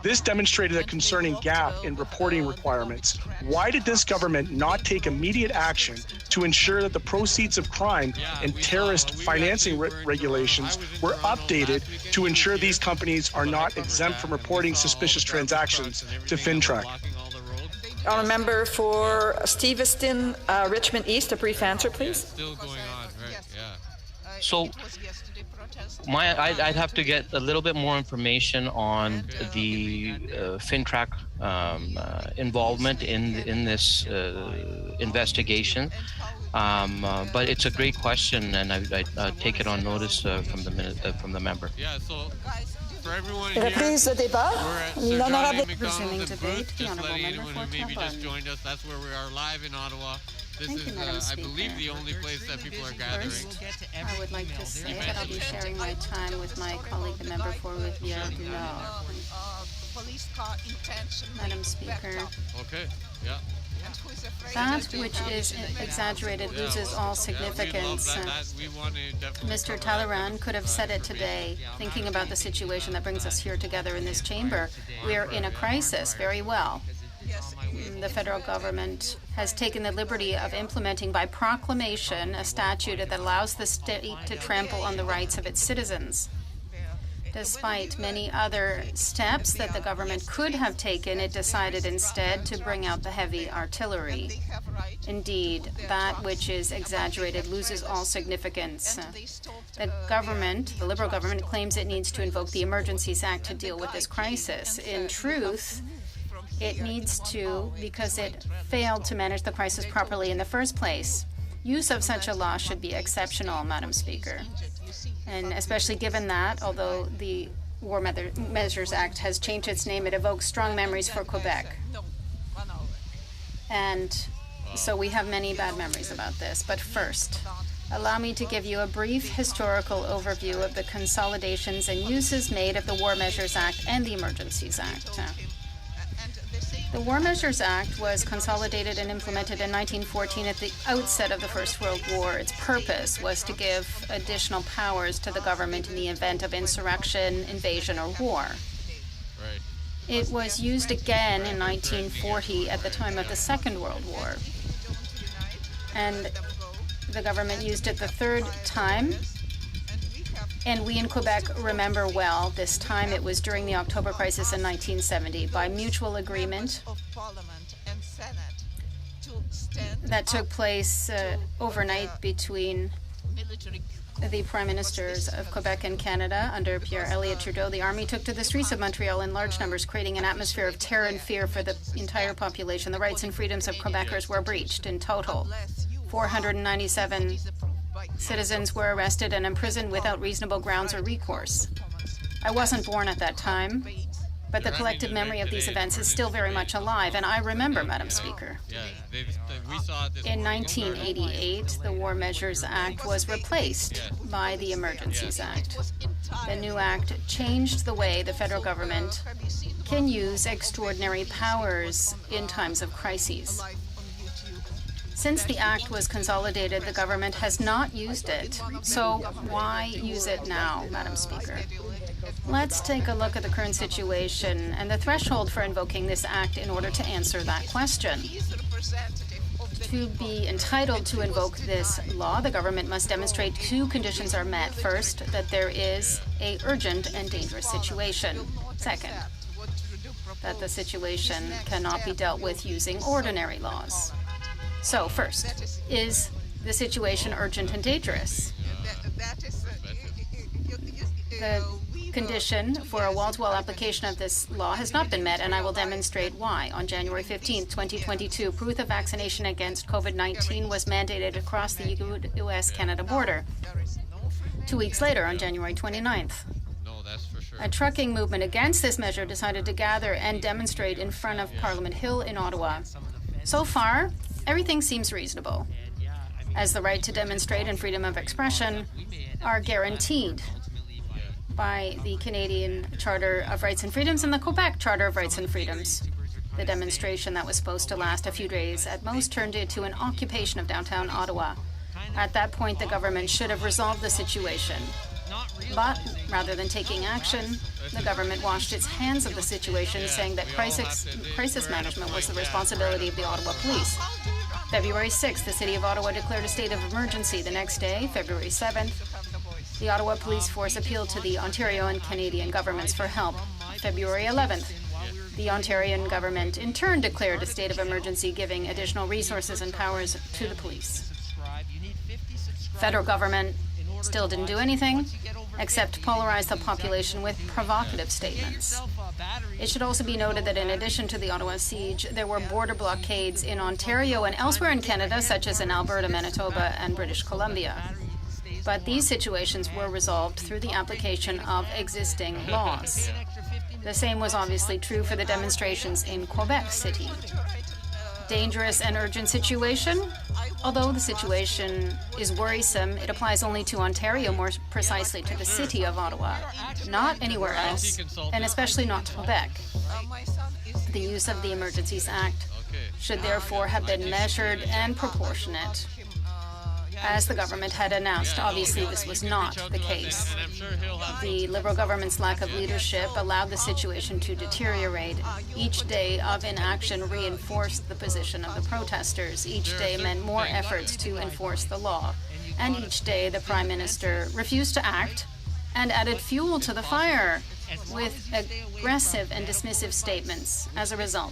Speaker 14: This demonstrated a concerning gap in reporting requirements. Why did this government not take immediate action to ensure that the proceeds of crime and terrorist financing regulations were updated to ensure these companies are not exempt from reporting suspicious transactions to FinTrack?
Speaker 6: Honourable Member for Steveston, Richmond East, a brief answer, please.
Speaker 1: Still going on, right? Yeah.
Speaker 11: So, I'd have to get a little bit more information on the FinTrack involvement in this investigation. But it's a great question, and I take it on notice from the member.
Speaker 1: Yeah. So for everyone here,
Speaker 6: Reprise de débat.
Speaker 1: we're at
Speaker 6: L'honorable.
Speaker 12: Resuming
Speaker 1: McDonald's
Speaker 12: debate,
Speaker 1: booth.
Speaker 12: the
Speaker 1: Just
Speaker 12: Honourable
Speaker 1: letting
Speaker 12: Member
Speaker 1: anyone
Speaker 12: for
Speaker 1: who maybe just
Speaker 12: Convoy.
Speaker 1: joined us. That's where we are live in Ottawa. This
Speaker 12: Thank you, Madam
Speaker 1: is, I believe, the only place that people are gathering.
Speaker 12: First, I would like to say that I'll be sharing my time with my colleague, the member for Rivière du Nord. Madam Speaker,
Speaker 1: Okay. Yeah.
Speaker 12: that which is exaggerated loses all significance. Mr. Talleyrand could have said it today, thinking about the situation that brings us here together in this chamber. We are in a crisis, very well. The federal government has taken the liberty of implementing by proclamation a statute that allows the state to trample on the rights of its citizens. Despite many other steps that the government could have taken, it decided instead to bring out the heavy artillery. Indeed, that which is exaggerated loses all significance. The government, the Liberal government, claims it needs to invoke the Emergencies Act to deal with this crisis. In truth, it needs to because it failed to manage the crisis properly in the first place. Use of such a law should be exceptional, Madam Speaker. And especially given that, although the War Measures Act has changed its name, it evokes strong memories for Quebec. And so we have many bad memories about this. But first, allow me to give you a brief historical overview of the consolidations and uses made of the War Measures Act and the Emergencies Act. The War Measures Act was consolidated and implemented in 1914 at the outset of the First World War. Its purpose was to give additional powers to the government in the event of insurrection, invasion, or war.
Speaker 1: Right.
Speaker 12: It was used again in 1940 at the time of the Second World War. And the government used it the third time. And we in Quebec remember well this time. It was during the October crisis in 1970. By mutual agreement that took place overnight between the Prime Ministers of Quebec and Canada under Pierre Elliott Trudeau, the Army took to the streets of Montreal in large numbers, creating an atmosphere of terror and fear for the entire population. The rights and freedoms of Quebecers were breached in total. 497 citizens were arrested and imprisoned without reasonable grounds or recourse. I wasn't born at that time, but the collective memory of these events is still very much alive, and I remember, Madam Speaker. In 1988, the War Measures Act was replaced by the Emergencies Act. The new act changed the way the federal government can use extraordinary powers in times of crises. Since the act was consolidated, the government has not used it. So why use it now, Madam Speaker? Let's take a look at the current situation and the threshold for invoking this act in order to answer that question. To be entitled to invoke this law, the government must demonstrate two conditions are met. First, that there is an urgent and dangerous situation. Second, that the situation cannot be dealt with using ordinary laws. So first, is the situation urgent and dangerous? The condition for a wall-to-wall application of this law has not been met, and I will demonstrate why. On January 15, 2022, proof of vaccination against COVID-19 was mandated across the U.S.-Canada border. 2 weeks later, on January 29th, a trucking movement against this measure decided to gather and demonstrate in front of Parliament Hill in Ottawa. So far, everything seems reasonable, as the right to demonstrate and freedom of expression are guaranteed by the Canadian Charter of Rights and Freedoms and the Quebec Charter of Rights and Freedoms.
Speaker 15: The demonstration that was supposed to last a few days at most turned into an occupation of downtown Ottawa. At that point, the government should have resolved the situation. But rather than taking action, the government washed its hands of the situation, saying that crisis management was the responsibility of the Ottawa Police. February 6th, the City of Ottawa declared a state of emergency. The next day, February 7th, the Ottawa Police Force appealed to the Ontario and Canadian governments for help. February 11th, the Ontarian government in turn declared a state of emergency, giving additional resources and powers to the police. Federal government still didn't do anything except polarize the population with provocative statements. It should also be noted that in addition to the Ottawa siege, there were border blockades in Ontario and elsewhere in Canada, such as in Alberta, Manitoba, and British Columbia. But these situations were resolved through the application of existing laws. The same was obviously true for the demonstrations in Quebec City. Dangerous and urgent situation? Although the situation is worrisome, it applies only to Ontario, more precisely to the City of Ottawa, not anywhere else, and especially not to Quebec. The use of the Emergencies Act should therefore have been measured and proportionate, as the government had announced. Obviously, this was not the case. The Liberal government's lack of leadership allowed the situation to deteriorate. Each day of inaction reinforced the position of the protesters. Each day meant more efforts to enforce the law. And each day, the Prime Minister refused to act and added fuel to the fire with aggressive and dismissive statements as a result.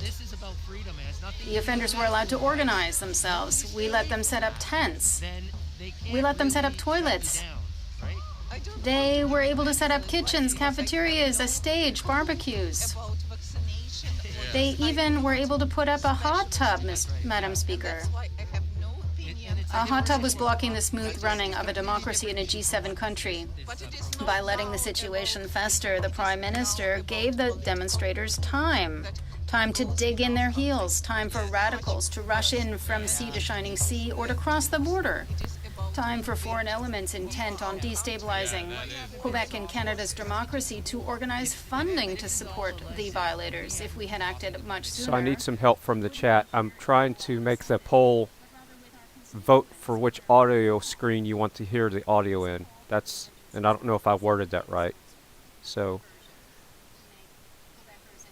Speaker 15: The offenders were allowed to organize themselves. We let them set up tents. We let them set up toilets. They were able to set up kitchens, cafeterias, a stage, barbecues. They even were able to put up a hot tub, Madam Speaker. A hot tub was blocking the smooth running of a democracy in a G7 country. By letting the situation fester, the Prime Minister gave the demonstrators time to dig in their heels, time for radicals to rush in from sea to shining sea or to cross the border, time for foreign elements intent on destabilizing Quebec and Canada's democracy to organize funding to support the violators. If we had acted much sooner...
Speaker 3: So I need some help from the chat. I'm trying to make the poll vote for which audio screen you want to hear the audio in. And I don't know if I worded that right. So...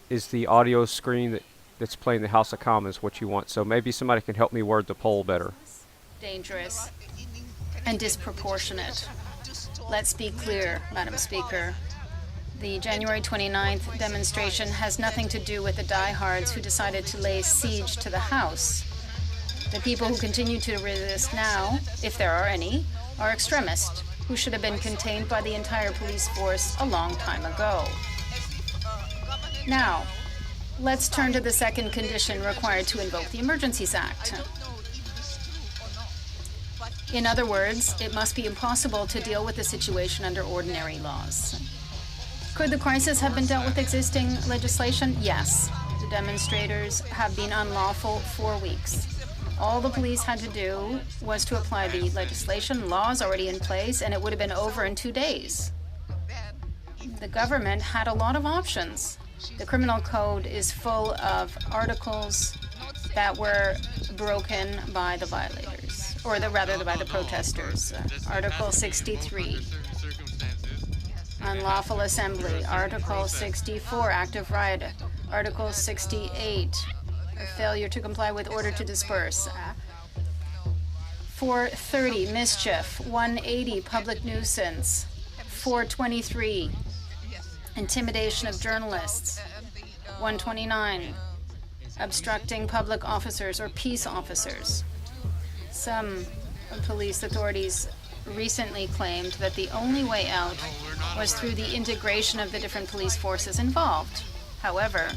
Speaker 3: is the audio screen that's playing the House of Commons what you want? So maybe somebody can help me word the poll better.
Speaker 15: Dangerous and disproportionate. Let's be clear, Madam Speaker. The January 29th demonstration has nothing to do with the diehards who decided to lay siege to the House. The people who continue to resist now, if there are any, are extremists who should have been contained by the entire police force a long time ago. Now, let's turn to the second condition required to invoke the Emergencies Act. In other words, it must be impossible to deal with the situation under ordinary laws. Could the crisis have been dealt with existing legislation? Yes. The demonstrators have been unlawful for weeks. All the police had to do was to apply the legislation, laws already in place, and it would have been over in 2 days. The government had a lot of options. The criminal code is full of articles that were broken by the violators, or by the protesters. Article 63, unlawful assembly. Article 64, active riot. Article 68, failure to comply with order to disperse. 430, mischief. 180, public nuisance. 423, intimidation of journalists. 129, obstructing public officers or peace officers. Some police authorities recently claimed that the only way out was through the integration of the different police forces involved. However,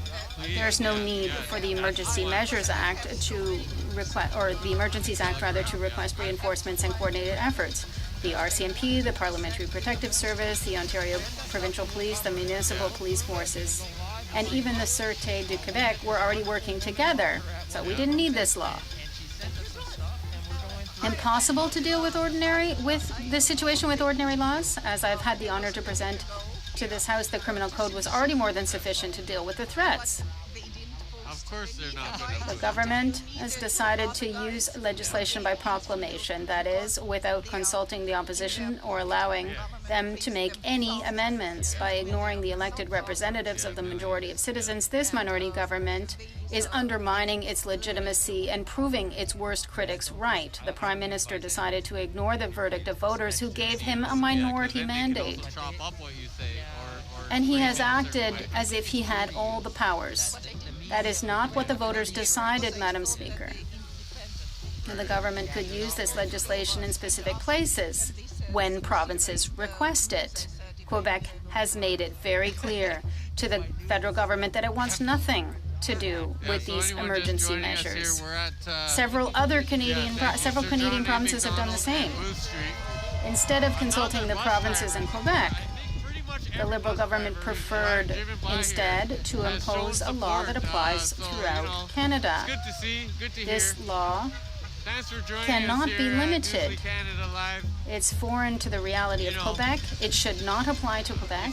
Speaker 15: there's no need for the Emergency Measures Act to request, or the Emergencies Act rather, to request reinforcements and coordinated efforts. The RCMP, the Parliamentary Protective Service, the Ontario Provincial Police, the municipal police forces, and even the Sûreté du Québec were already working together, so we didn't need this law. Impossible to deal with this situation with ordinary laws? As I've had the honor to present to this House, the criminal code was already more than sufficient to deal with the threats.
Speaker 1: course they're not going to.
Speaker 15: The government has decided to use legislation by proclamation, that is, without consulting the opposition or allowing them to make any amendments. By ignoring the elected representatives of the majority of citizens, this minority government is undermining its legitimacy and proving its worst critics right. The Prime Minister decided to ignore the verdict of voters who gave him a minority mandate. And he has acted as if he had all the powers. That is not what the voters decided, Madam Speaker. And the government could use this legislation in specific places when provinces request it. Quebec has made it very clear to the federal government that it wants nothing to do with these emergency measures. Several Canadian provinces have done the same. Instead of consulting the provinces in Quebec, the Liberal government preferred instead to impose a law that applies throughout Canada. This law cannot be limited. It's foreign to the reality of Quebec. It should not apply to Quebec.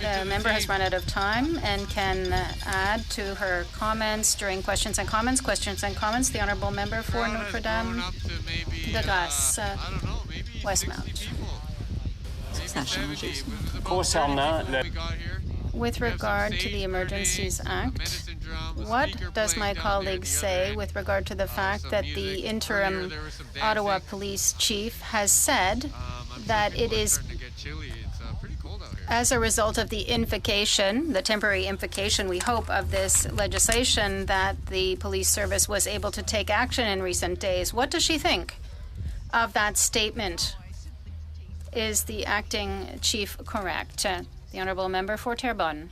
Speaker 15: The member has run out of time and can add to her comments during questions and comments. The Honourable Member for Notre Dame de Grasse, Westmount. With regard to the Emergencies Act, what does my colleague say with regard to the fact that the interim Ottawa Police chief has said that it is as a result of the invocation, the temporary invocation, we hope, of this legislation, that the police service was able to take action in recent days? What does she think of that statement? Is the acting chief correct? The Honourable Member for Terrebonne.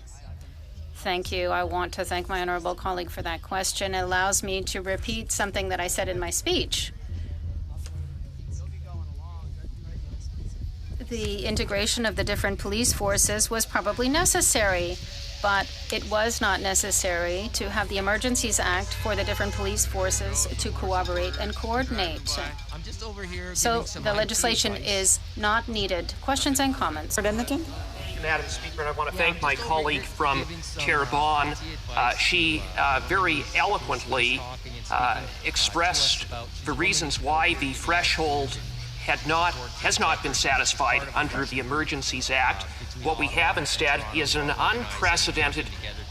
Speaker 15: Thank you. I want to thank my honourable colleague for that question. It allows me to repeat something that I said in my speech. The integration of the different police forces was probably necessary, but it was not necessary to have the Emergencies Act for the different police forces to cooperate and coordinate. So the legislation is not needed. Questions and comments.
Speaker 16: Madam Speaker, and I want to thank my colleague from Terrebonne. She very eloquently expressed the reasons why the threshold has not been satisfied under the Emergencies Act. What we have instead is an unprecedented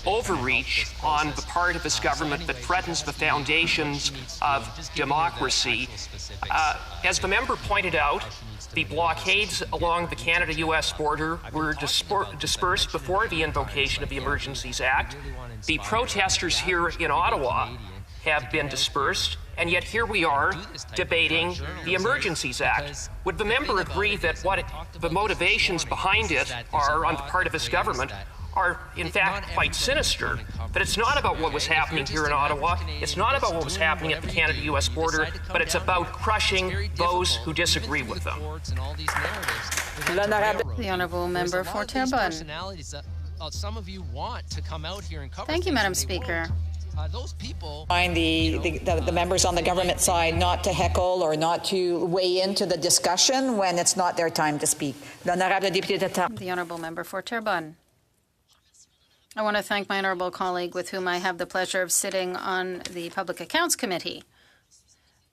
Speaker 16: overreach on the part of this government that threatens the foundations of democracy. As the member pointed out, the blockades along the Canada-U.S. border were dispersed before the invocation of the Emergencies Act. The protesters here in Ottawa have been dispersed, and yet here we are debating the Emergencies Act. Would the member agree that what the motivations behind it are on the part of this government are in fact quite sinister, that it's not about what was happening here in Ottawa, it's not about what was happening at the Canada-U.S. border, but it's about crushing those who disagree with them?
Speaker 15: The Honourable Member for Terrebonne. Thank you, Madam Speaker.
Speaker 6: Those people find the members on the government side not to heckle or not to weigh into the discussion when it's not their time to speak.
Speaker 15: The Honourable Member for Terrebonne. I want to thank my honourable colleague with whom I have the pleasure of sitting on the Public Accounts Committee.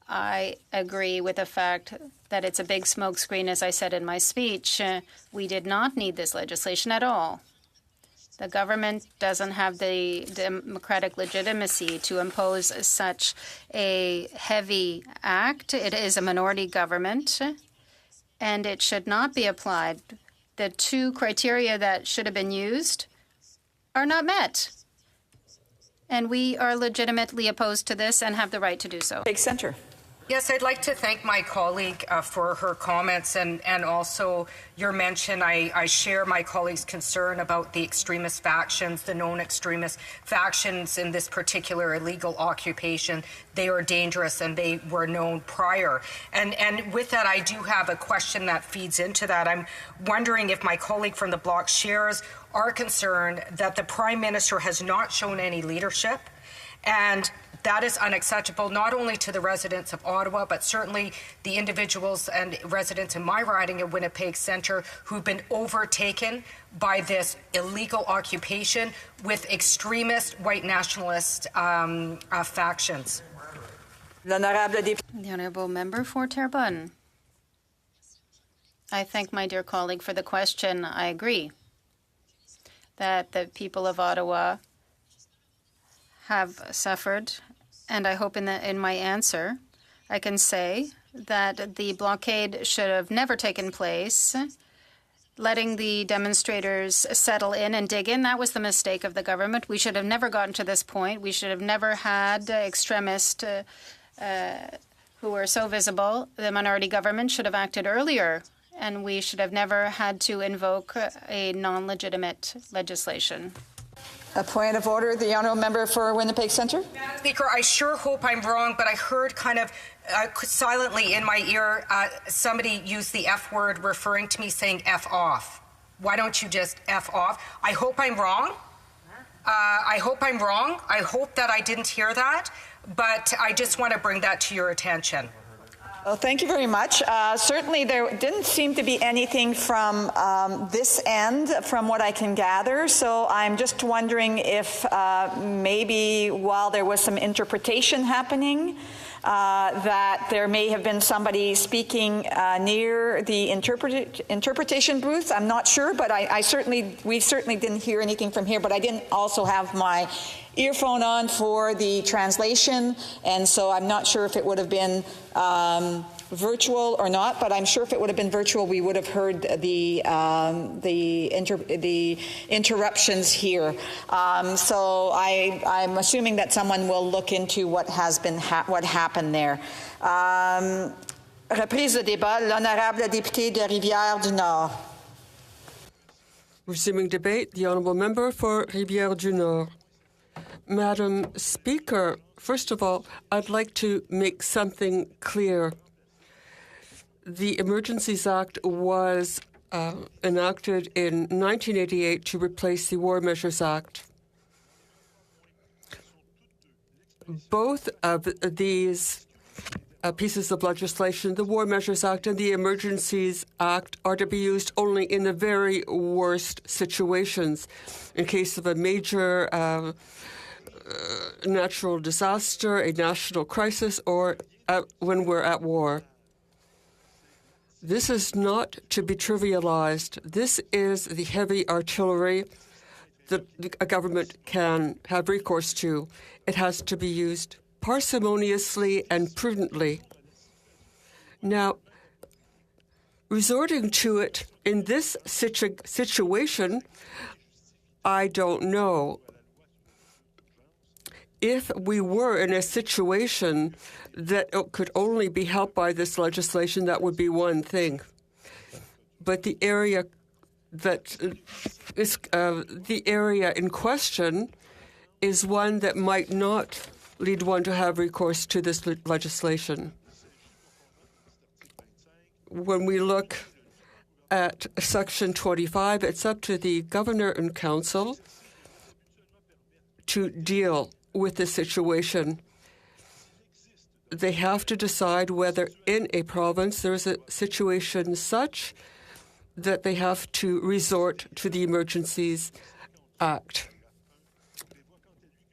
Speaker 15: I agree with the fact that it's a big smokescreen, as I said in my speech. We did not need this legislation at all. The government doesn't have the democratic legitimacy to impose such a heavy act. It is a minority government, and it should not be applied. The two criteria that should have been used are not met. And we are legitimately opposed to this and have the right to do so.
Speaker 6: Big Centre.
Speaker 17: Yes, I'd like to thank my colleague for her comments and also your mention. I share my colleague's concern about the extremist factions, the known extremist factions in this particular illegal occupation. They are dangerous and they were known prior. And with that, I do have a question that feeds into that. I'm wondering if my colleague from the Bloc shares our concern that the Prime Minister has not shown any leadership And that is unacceptable not only to the residents of Ottawa, but certainly the individuals and residents in my riding of Winnipeg Centre who've been overtaken by this illegal occupation with extremist white nationalist factions.
Speaker 15: The Honourable Member for Terrebonne. I thank my dear colleague for the question. I agree that the people of Ottawa have suffered, and I hope in my answer I can say that the blockade should have never taken place. Letting the demonstrators settle in and dig in, that was the mistake of the government. We should have never gotten to this point. We should have never had extremists who were so visible. The minority government should have acted earlier, and we should have never had to invoke a non-legitimate legislation.
Speaker 6: A point of order, the honourable member for Winnipeg Centre.
Speaker 17: Speaker, I sure hope I'm wrong, but I heard kind of silently in my ear somebody use the F word referring to me saying F off. Why don't you just F off? I hope I'm wrong. I hope I'm wrong. I hope that I didn't hear that, but I just want to bring that to your attention.
Speaker 6: Well, thank you very much. Certainly there didn't seem to be anything from this end, from what I can gather, so I'm just wondering if maybe while there was some interpretation happening, that there may have been somebody speaking near the interpretation booth. I'm not sure, but we certainly didn't hear anything from here, but I didn't also have my earphone on for the translation, and so I'm not sure if it would have been virtual or not, but I'm sure if it would have been virtual, we would have heard the interruptions here. So I'm assuming that someone will look into what has been what happened there. Reprise de débat, l'honorable député de Rivière-du-Nord.
Speaker 18: Resuming debate, the honourable member for Rivière-du-Nord. Madam Speaker, first of all, I'd like to make something clear. The Emergencies Act was enacted in 1988 to replace the War Measures Act. Both of these pieces of legislation, the War Measures Act and the Emergencies Act, are to be used only in the very worst situations, in case of a major natural disaster, a national crisis, or when we're at war. This is not to be trivialized. This is the heavy artillery that a government can have recourse to. It has to be used parsimoniously and prudently. Now, resorting to it in this situation, I don't know. If we were in a situation that could only be helped by this legislation, that would be one thing. But the area that is the area in question is one that might not lead one to have recourse to this legislation. When we look at Section 25, it's up to the Governor and Council to deal with the situation. They have to decide whether in a province there is a situation such that they have to resort to the Emergencies Act.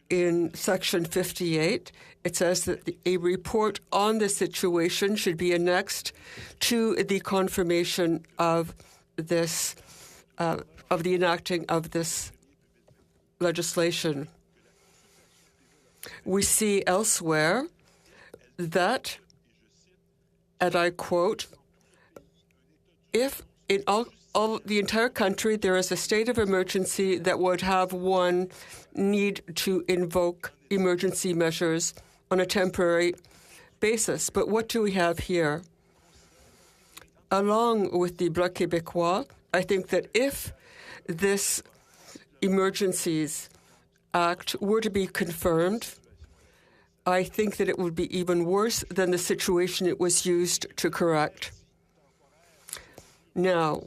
Speaker 18: In Section 58, it says that a report on the situation should be annexed to the confirmation of this, of the enacting of this legislation. We see elsewhere that, and I quote, if in all the entire country there is a state of emergency that would have one need to invoke emergency measures on a temporary basis. But what do we have here? Along with the Bloc Québécois, I think that if this Emergencies Act were to be confirmed, I think that it would be even worse than the situation it was used to correct. Now,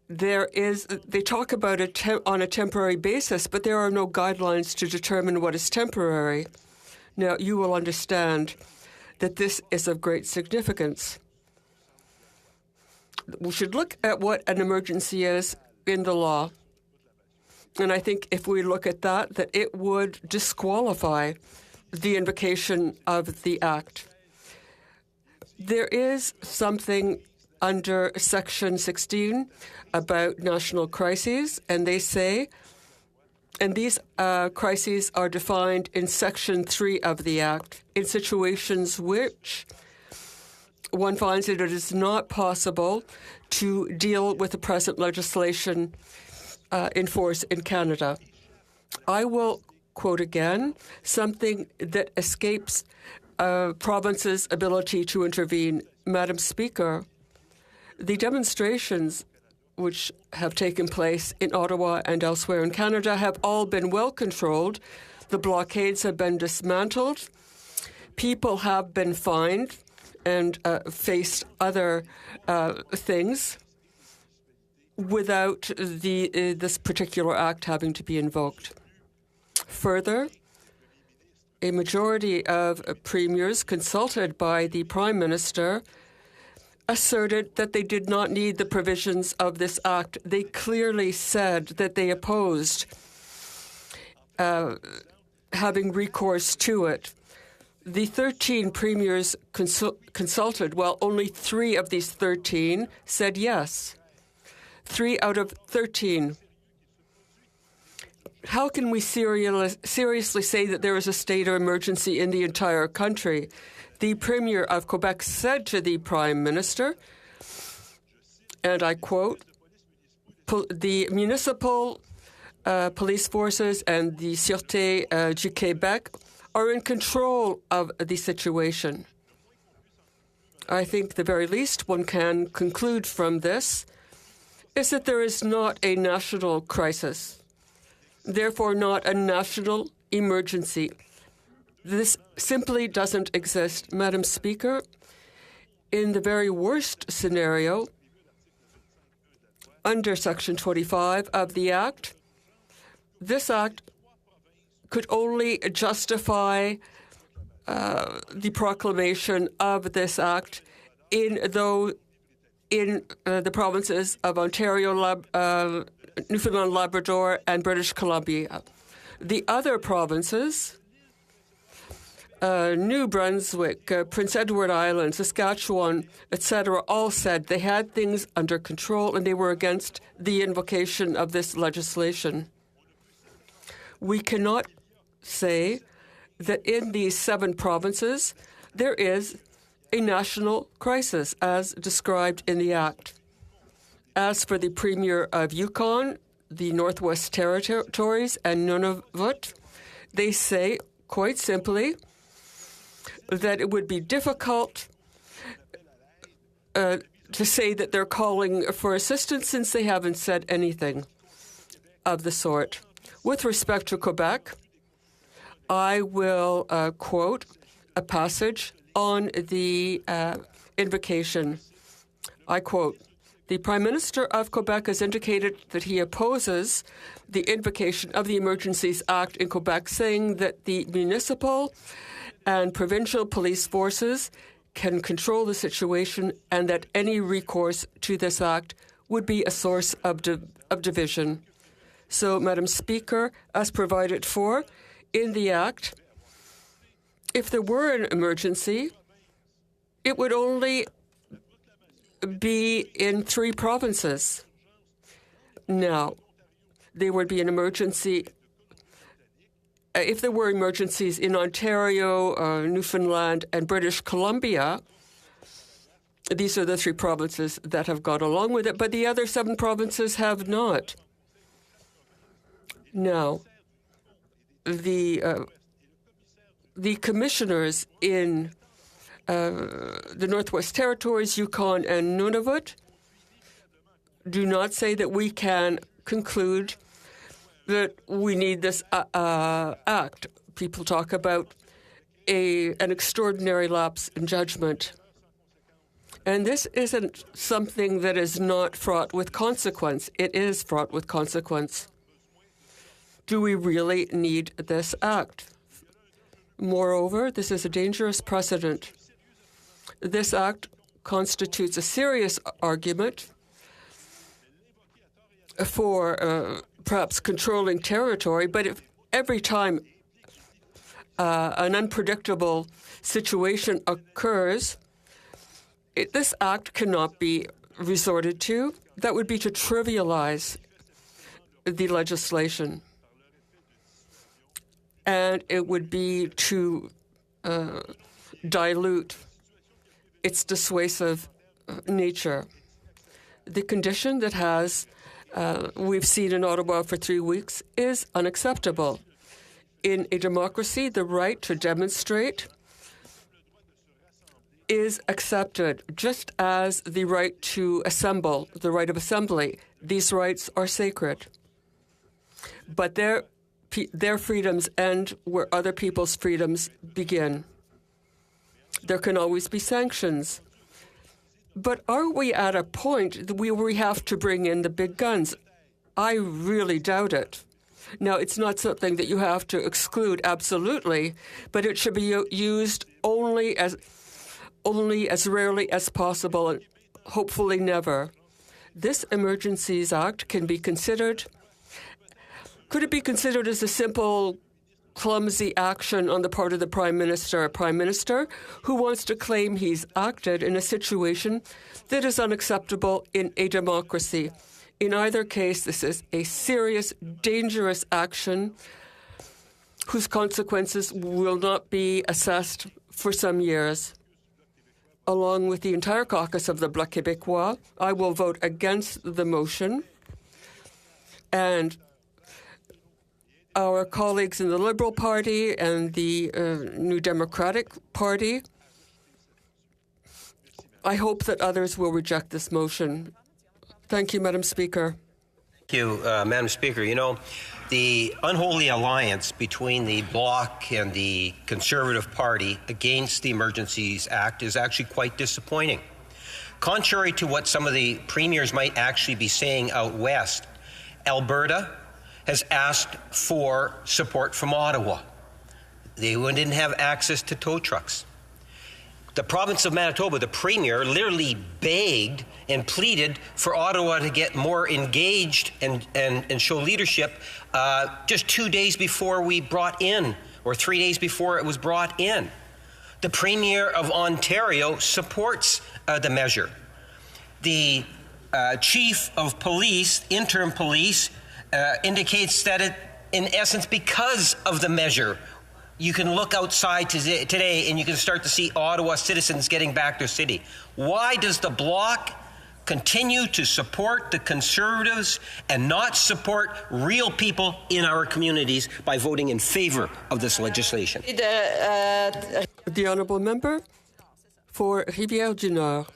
Speaker 18: they talk about it on a temporary basis, but there are no guidelines to determine what is temporary. Now, you will understand that this is of great significance. We should look at what an emergency is in the law. And I think if we look at that it would disqualify the invocation of the Act. There is something under Section 16 about national crises, and they say, and these crises are defined in Section 3 of the Act, in situations which one finds that it is not possible to deal with the present legislation in force in Canada. I will quote again something that escapes province's ability to intervene. Madam Speaker, the demonstrations which have taken place in Ottawa and elsewhere in Canada have all been well controlled. The blockades have been dismantled. People have been fined and faced other things without this particular act having to be invoked. Further, a majority of premiers consulted by the Prime Minister asserted that they did not need the provisions of this act. They clearly said that they opposed having recourse to it. The 13 premiers consulted, well, only 3 of these 13 said yes. 3 out of 13. How can we seriously say that there is a state of emergency in the entire country? The Premier of Quebec said to the Prime Minister, and I quote, the municipal police forces and the Sûreté du Québec are in control of the situation. I think the very least one can conclude from this is that there is not a national crisis, therefore not a national emergency. This simply doesn't exist. Madam Speaker, in the very worst scenario, under Section 25 of the Act, this Act could only justify the proclamation of this Act in the provinces of Ontario, Newfoundland, Labrador, and British Columbia. The other provinces, New Brunswick, Prince Edward Island, Saskatchewan, etc., all said they had things under control and they were against the invocation of this legislation. We cannot say that in these 7 provinces there is a national crisis as described in the Act. As for the Premier of Yukon, the Northwest Territories, and Nunavut, they say quite simply that it would be difficult to say that they're calling for assistance since they haven't said anything of the sort. With respect to Quebec, I will quote a passage on the invocation. I quote, the Prime Minister of Quebec has indicated that he opposes the invocation of the Emergencies Act in Quebec, saying that the municipal and provincial police forces can control the situation and that any recourse to this act would be a source of division. So, Madam Speaker, as provided for in the Act, if there were an emergency, it would only be in 3 provinces. Now, there would be an emergency. If there were emergencies in Ontario, Newfoundland, and British Columbia, these are the 3 provinces that have gone along with it, but the other 7 provinces have not. Now, the commissioners in the Northwest Territories, Yukon, and Nunavut do not say that we can conclude that we need this act. People talk about an extraordinary lapse in judgment. And this isn't something that is not fraught with consequence. It is fraught with consequence. Do we really need this act? Moreover, this is a dangerous precedent. This act constitutes a serious argument for perhaps controlling territory, but if every time an unpredictable situation occurs, this act cannot be resorted to. That would be to trivialize the legislation. And it would be to dilute its dissuasive nature. The condition that we've seen in Ottawa for 3 weeks is unacceptable. In a democracy, the right to demonstrate is accepted, just as the right to assemble, the right of assembly. These rights are sacred. But their freedoms end where other people's freedoms begin. There can always be sanctions. But are we at a point where we have to bring in the big guns? I really doubt it. Now, it's not something that you have to exclude absolutely, but it should be used only as rarely as possible, and hopefully never. This Emergencies Act can be considered. Could it be considered as a simple, clumsy action on the part of the Prime Minister, a Prime Minister who wants to claim he's acted in a situation that is unacceptable in a democracy? In either case, this is a serious, dangerous action whose consequences will not be assessed for some years. Along with the entire caucus of the Bloc Québécois, I will vote against the motion. And our colleagues in the Liberal Party and the New Democratic Party, I hope that others will reject this motion. Thank you, Madam Speaker.
Speaker 19: Thank you, Madam Speaker. You know, the unholy alliance between the Bloc and the Conservative Party against the Emergencies Act is actually quite disappointing. Contrary to what some of the premiers might actually be saying out west, Alberta has asked for support from Ottawa. They didn't have access to tow trucks. The province of Manitoba, the premier, literally begged and pleaded for Ottawa to get more engaged and show leadership just 2 days before we brought in, or 3 days before it was brought in. The Premier of Ontario supports the measure. The Chief of Police, interim police, indicates that it, in essence, because of the measure, you can look outside today and you can start to see Ottawa citizens getting back their city. Why does the Bloc continue to support the Conservatives and not support real people in our communities by voting in favour of this legislation?
Speaker 18: The Honourable Member for Rivière-du-Nord.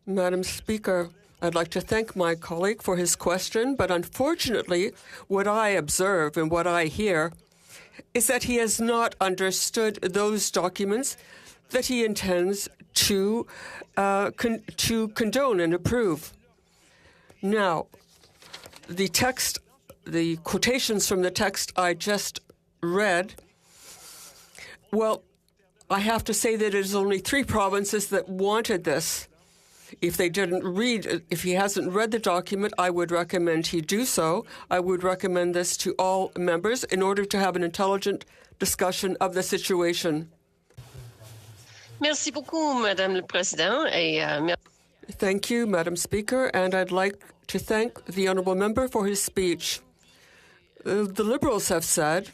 Speaker 18: Madam Speaker, I'd like to thank my colleague for his question, but unfortunately, what I observe and what I hear is that he has not understood those documents that he intends to condone and approve. Now, the text, the quotations from the text I just read, well, I have to say that it is only 3 provinces that wanted this. If he hasn't read the document, I would recommend he do so. I would recommend this to all members in order to have an intelligent discussion of the situation.
Speaker 20: Merci beaucoup, Madame le Président.
Speaker 18: Thank you, Madam Speaker, and I'd like to thank the Honourable Member for his speech. The Liberals have said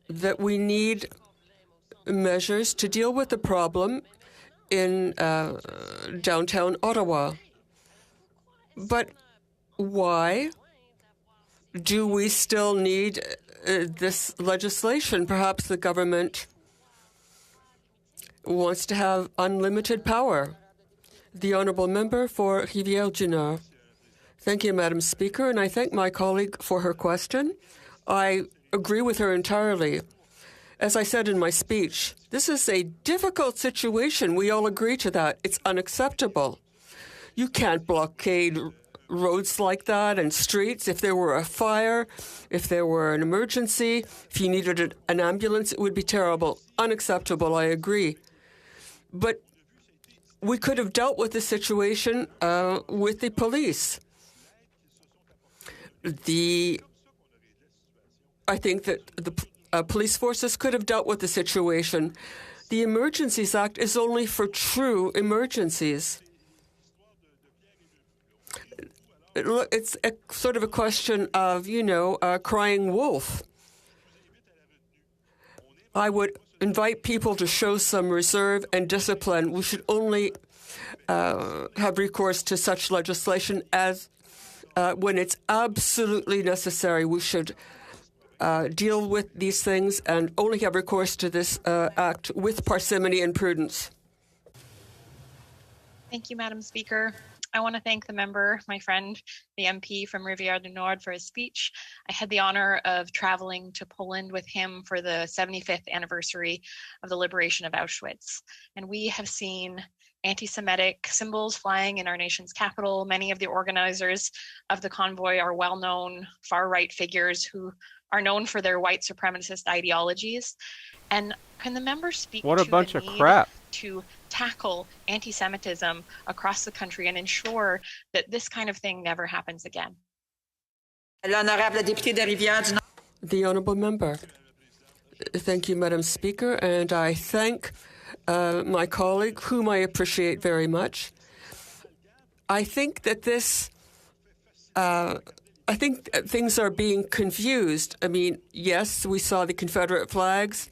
Speaker 18: that we need measures to deal with the problem in downtown Ottawa. But why do we still need this legislation? Perhaps the government wants to have unlimited power. The Honourable Member for Rivière-du-Nord. Thank you, Madam Speaker, and I thank my colleague for her question. I agree with her entirely. As I said in my speech, this is a difficult situation. We all agree to that. It's unacceptable. You can't blockade roads like that and streets. If there were a fire, if there were an emergency, if you needed an ambulance, it would be terrible. Unacceptable, I agree. But we could have dealt with the situation with the police. I think that the police forces could have dealt with the situation. The Emergencies Act is only for true emergencies. It's sort of a question of, crying wolf. I would invite people to show some reserve and discipline. We should only have recourse to such legislation as when it's absolutely necessary. We should deal with these things and only have recourse to this act with parsimony and prudence.
Speaker 21: Thank you, Madam Speaker. I want to thank the member, my friend, the MP from Rivière du Nord, for his speech. I had the honor of traveling to Poland with him for the 75th anniversary of the liberation of Auschwitz. And we have seen anti-Semitic symbols flying in our nation's capital. Many of the organizers of the convoy are well-known far-right figures who are known for their white supremacist ideologies. And can the member speak
Speaker 3: what a
Speaker 21: to
Speaker 3: bunch
Speaker 21: the
Speaker 3: of
Speaker 21: need
Speaker 3: crap.
Speaker 21: to tackle anti-Semitism across the country and ensure that this kind of thing never happens again?
Speaker 18: The Honourable Member. Thank you, Madam Speaker, and I thank my colleague, whom I appreciate very much. I think that things are being confused. I mean, yes, we saw the Confederate flags,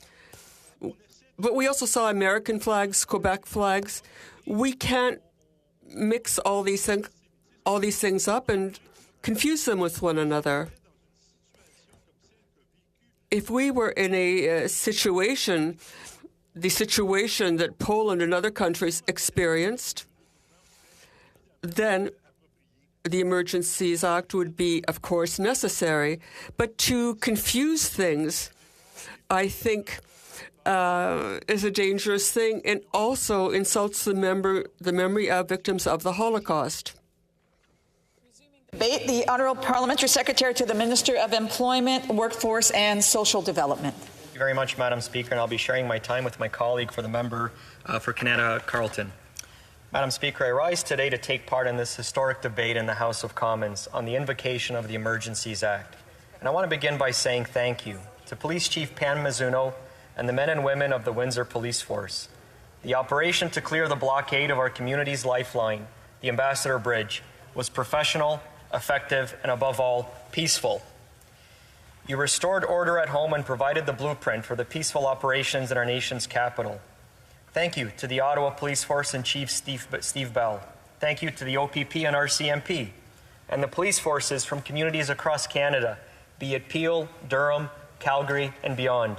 Speaker 18: but we also saw American flags, Quebec flags. We can't mix all these things up and confuse them with one another. If we were in a situation, the situation that Poland and other countries experienced, then the Emergencies Act would be, of course, necessary. But to confuse things, I think, is a dangerous thing and also insults the memory of victims of the Holocaust.
Speaker 6: Debate, the Honourable Parliamentary Secretary to the Minister of Employment, Workforce and Social Development.
Speaker 22: Thank you very much, Madam Speaker, and I'll be sharing my time with my colleague for the member for Canada, Carleton. Madam Speaker, I rise today to take part in this historic debate in the House of Commons on the invocation of the Emergencies Act. And I want to begin by saying thank you to Police Chief Pam Mizuno and the men and women of the Windsor Police Force. The operation to clear the blockade of our community's lifeline, the Ambassador Bridge, was professional, effective, and above all, peaceful. You restored order at home and provided the blueprint for the peaceful operations in our nation's capital. Thank you to the Ottawa Police Force and Chief Steve Bell. Thank you to the OPP and RCMP and the police forces from communities across Canada, be it Peel, Durham, Calgary, and beyond.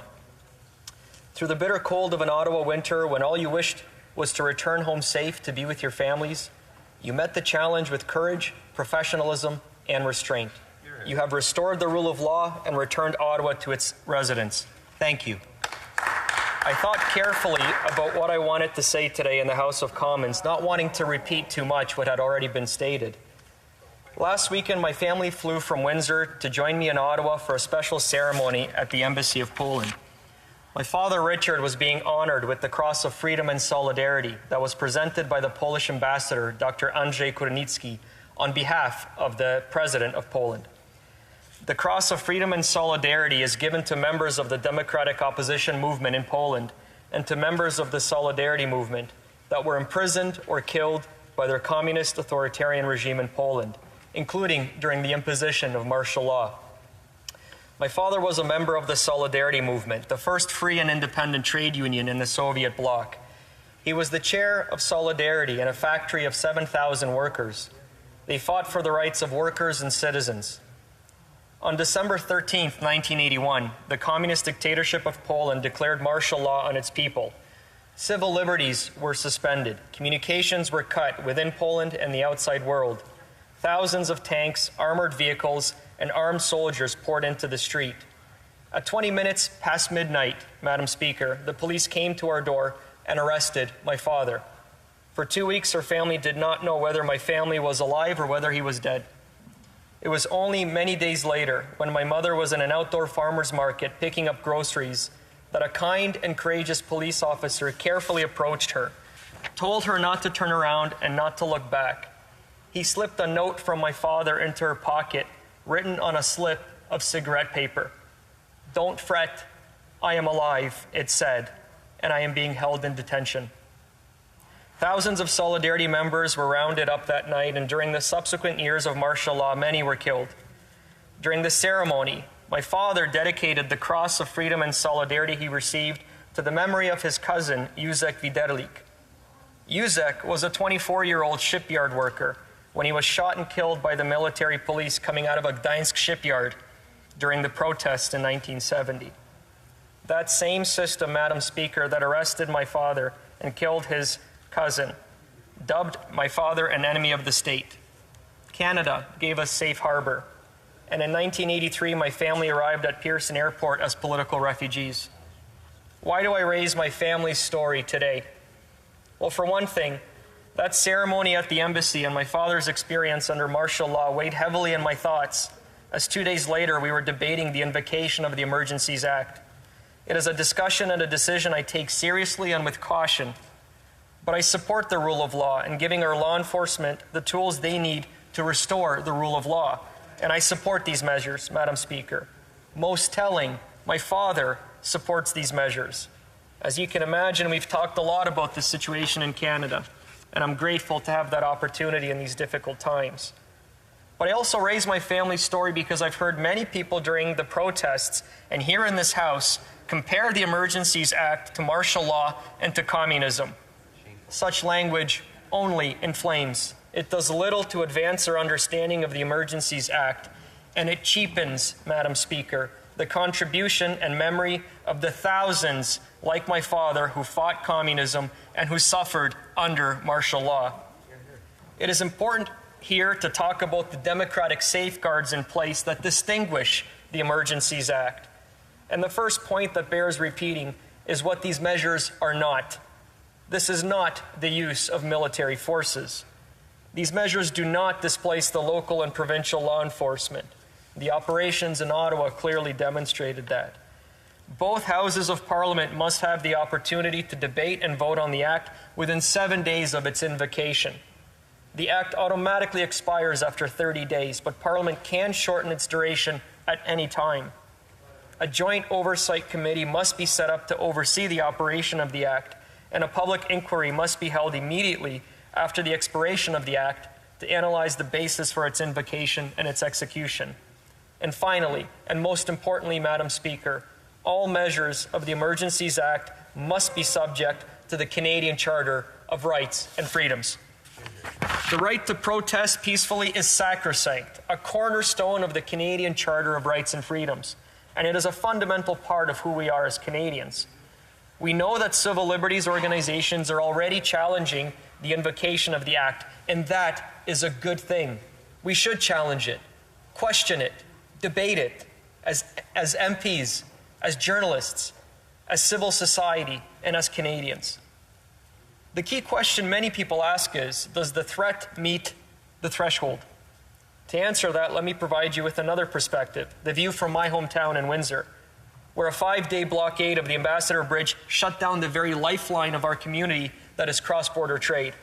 Speaker 22: Through the bitter cold of an Ottawa winter, when all you wished was to return home safe to be with your families, you met the challenge with courage, professionalism, and restraint. You have restored the rule of law and returned Ottawa to its residents. Thank you. I thought carefully about what I wanted to say today in the House of Commons, not wanting to repeat too much what had already been stated. Last weekend, my family flew from Windsor to join me in Ottawa for a special ceremony at the Embassy of Poland. My father, Richard, was being honored with the Cross of Freedom and Solidarity that was presented by the Polish ambassador, Dr. Andrzej Kurnicki, on behalf of the President of Poland. The Cross of Freedom and Solidarity is given to members of the democratic opposition movement in Poland and to members of the Solidarity movement that were imprisoned or killed by their communist authoritarian regime in Poland, including during the imposition of martial law. My father was a member of the Solidarity movement, the first free and independent trade union in the Soviet bloc. He was the chair of Solidarity in a factory of 7,000 workers. They fought for the rights of workers and citizens. On December 13, 1981, the communist dictatorship of Poland declared martial law on its people. Civil liberties were suspended. Communications were cut within Poland and the outside world. Thousands of tanks, armored vehicles, and armed soldiers poured into the street. At 20 minutes past midnight, Madam Speaker, the police came to our door and arrested my father. For 2 weeks, her family did not know whether my family was alive or whether he was dead. It was only many days later, when my mother was in an outdoor farmer's market picking up groceries, that a kind and courageous police officer carefully approached her, told her not to turn around and not to look back. He slipped a note from my father into her pocket, written on a slip of cigarette paper. "Don't fret, I am alive," it said, "and I am being held in detention." Thousands of Solidarity members were rounded up that night, and during the subsequent years of martial law, many were killed. During the ceremony, my father dedicated the Cross of Freedom and Solidarity he received to the memory of his cousin, József Widerlik. József was a 24-year-old shipyard worker when he was shot and killed by the military police coming out of a Gdańsk shipyard during the protests in 1970. That same system, Madam Speaker, that arrested my father and killed his cousin, dubbed my father an enemy of the state. Canada gave us safe harbor, and in 1983 my family arrived at Pearson Airport as political refugees. Why do I raise my family's story today? Well, for one thing, that ceremony at the embassy and my father's experience under martial law weighed heavily in my thoughts, as 2 days later we were debating the invocation of the Emergencies Act. It is a discussion and a decision I take seriously and with caution, but I support the rule of law and giving our law enforcement the tools they need to restore the rule of law. And I support these measures, Madam Speaker. Most telling, my father supports these measures. As you can imagine, we've talked a lot about this situation in Canada, and I'm grateful to have that opportunity in these difficult times. But I also raise my family's story because I've heard many people during the protests and here in this House compare the Emergencies Act to martial law and to communism. Such language only inflames. It does little to advance our understanding of the Emergencies Act, and it cheapens, Madam Speaker, the contribution and memory of the thousands like my father who fought communism and who suffered under martial law. It is important here to talk about the democratic safeguards in place that distinguish the Emergencies Act. And the first point that bears repeating is what these measures are not. This is not the use of military forces. These measures do not displace the local and provincial law enforcement. The operations in Ottawa clearly demonstrated that. Both houses of Parliament must have the opportunity to debate and vote on the Act within 7 days of its invocation. The Act automatically expires after 30 days, but Parliament can shorten its duration at any time. A joint oversight committee must be set up to oversee the operation of the Act, and a public inquiry must be held immediately after the expiration of the Act to analyze the basis for its invocation and its execution. And finally, and most importantly, Madam Speaker, all measures of the Emergencies Act must be subject to the Canadian Charter of Rights and Freedoms. The right to protest peacefully is sacrosanct, a cornerstone of the Canadian Charter of Rights and Freedoms, and it is a fundamental part of who we are as Canadians. We know that civil liberties organizations are already challenging the invocation of the Act, and that is a good thing. We should challenge it, question it, debate it as MPs, as journalists, as civil society, and as Canadians. The key question many people ask is, does the threat meet the threshold? To answer that, let me provide you with another perspective, the view from my hometown in Windsor, where a 5-day blockade of the Ambassador Bridge shut down the very lifeline of our community that is cross-border trade.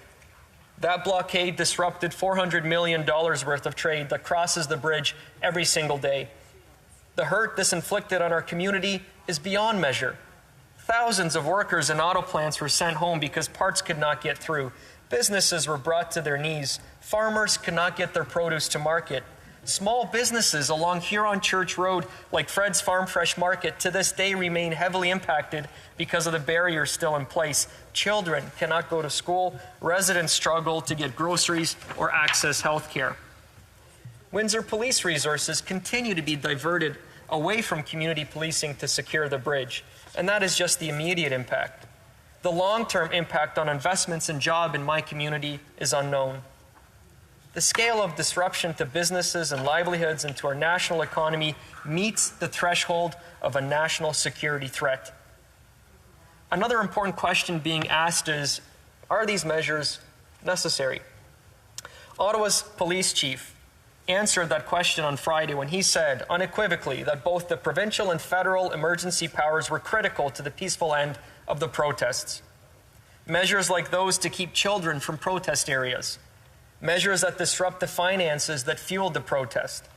Speaker 22: That blockade disrupted $400 million worth of trade that crosses the bridge every single day. The hurt this inflicted on our community is beyond measure. Thousands of workers in auto plants were sent home because parts could not get through. Businesses were brought to their knees. Farmers could not get their produce to market. Small businesses along Huron Church Road, like Fred's Farm Fresh Market, to this day remain heavily impacted because of the barriers still in place. Children cannot go to school. Residents struggle to get groceries or access health care. Windsor police resources continue to be diverted away from community policing to secure the bridge, and that is just the immediate impact. The long-term impact on investments and jobs in my community is unknown. The scale of disruption to businesses and livelihoods and to our national economy meets the threshold of a national security threat. Another important question being asked is, are these measures necessary? Ottawa's police chief answered that question on Friday when he said unequivocally that both the provincial and federal emergency powers were critical to the peaceful end of the protests. Measures like those to keep children from protest areas, measures that disrupt the finances that fueled the protest,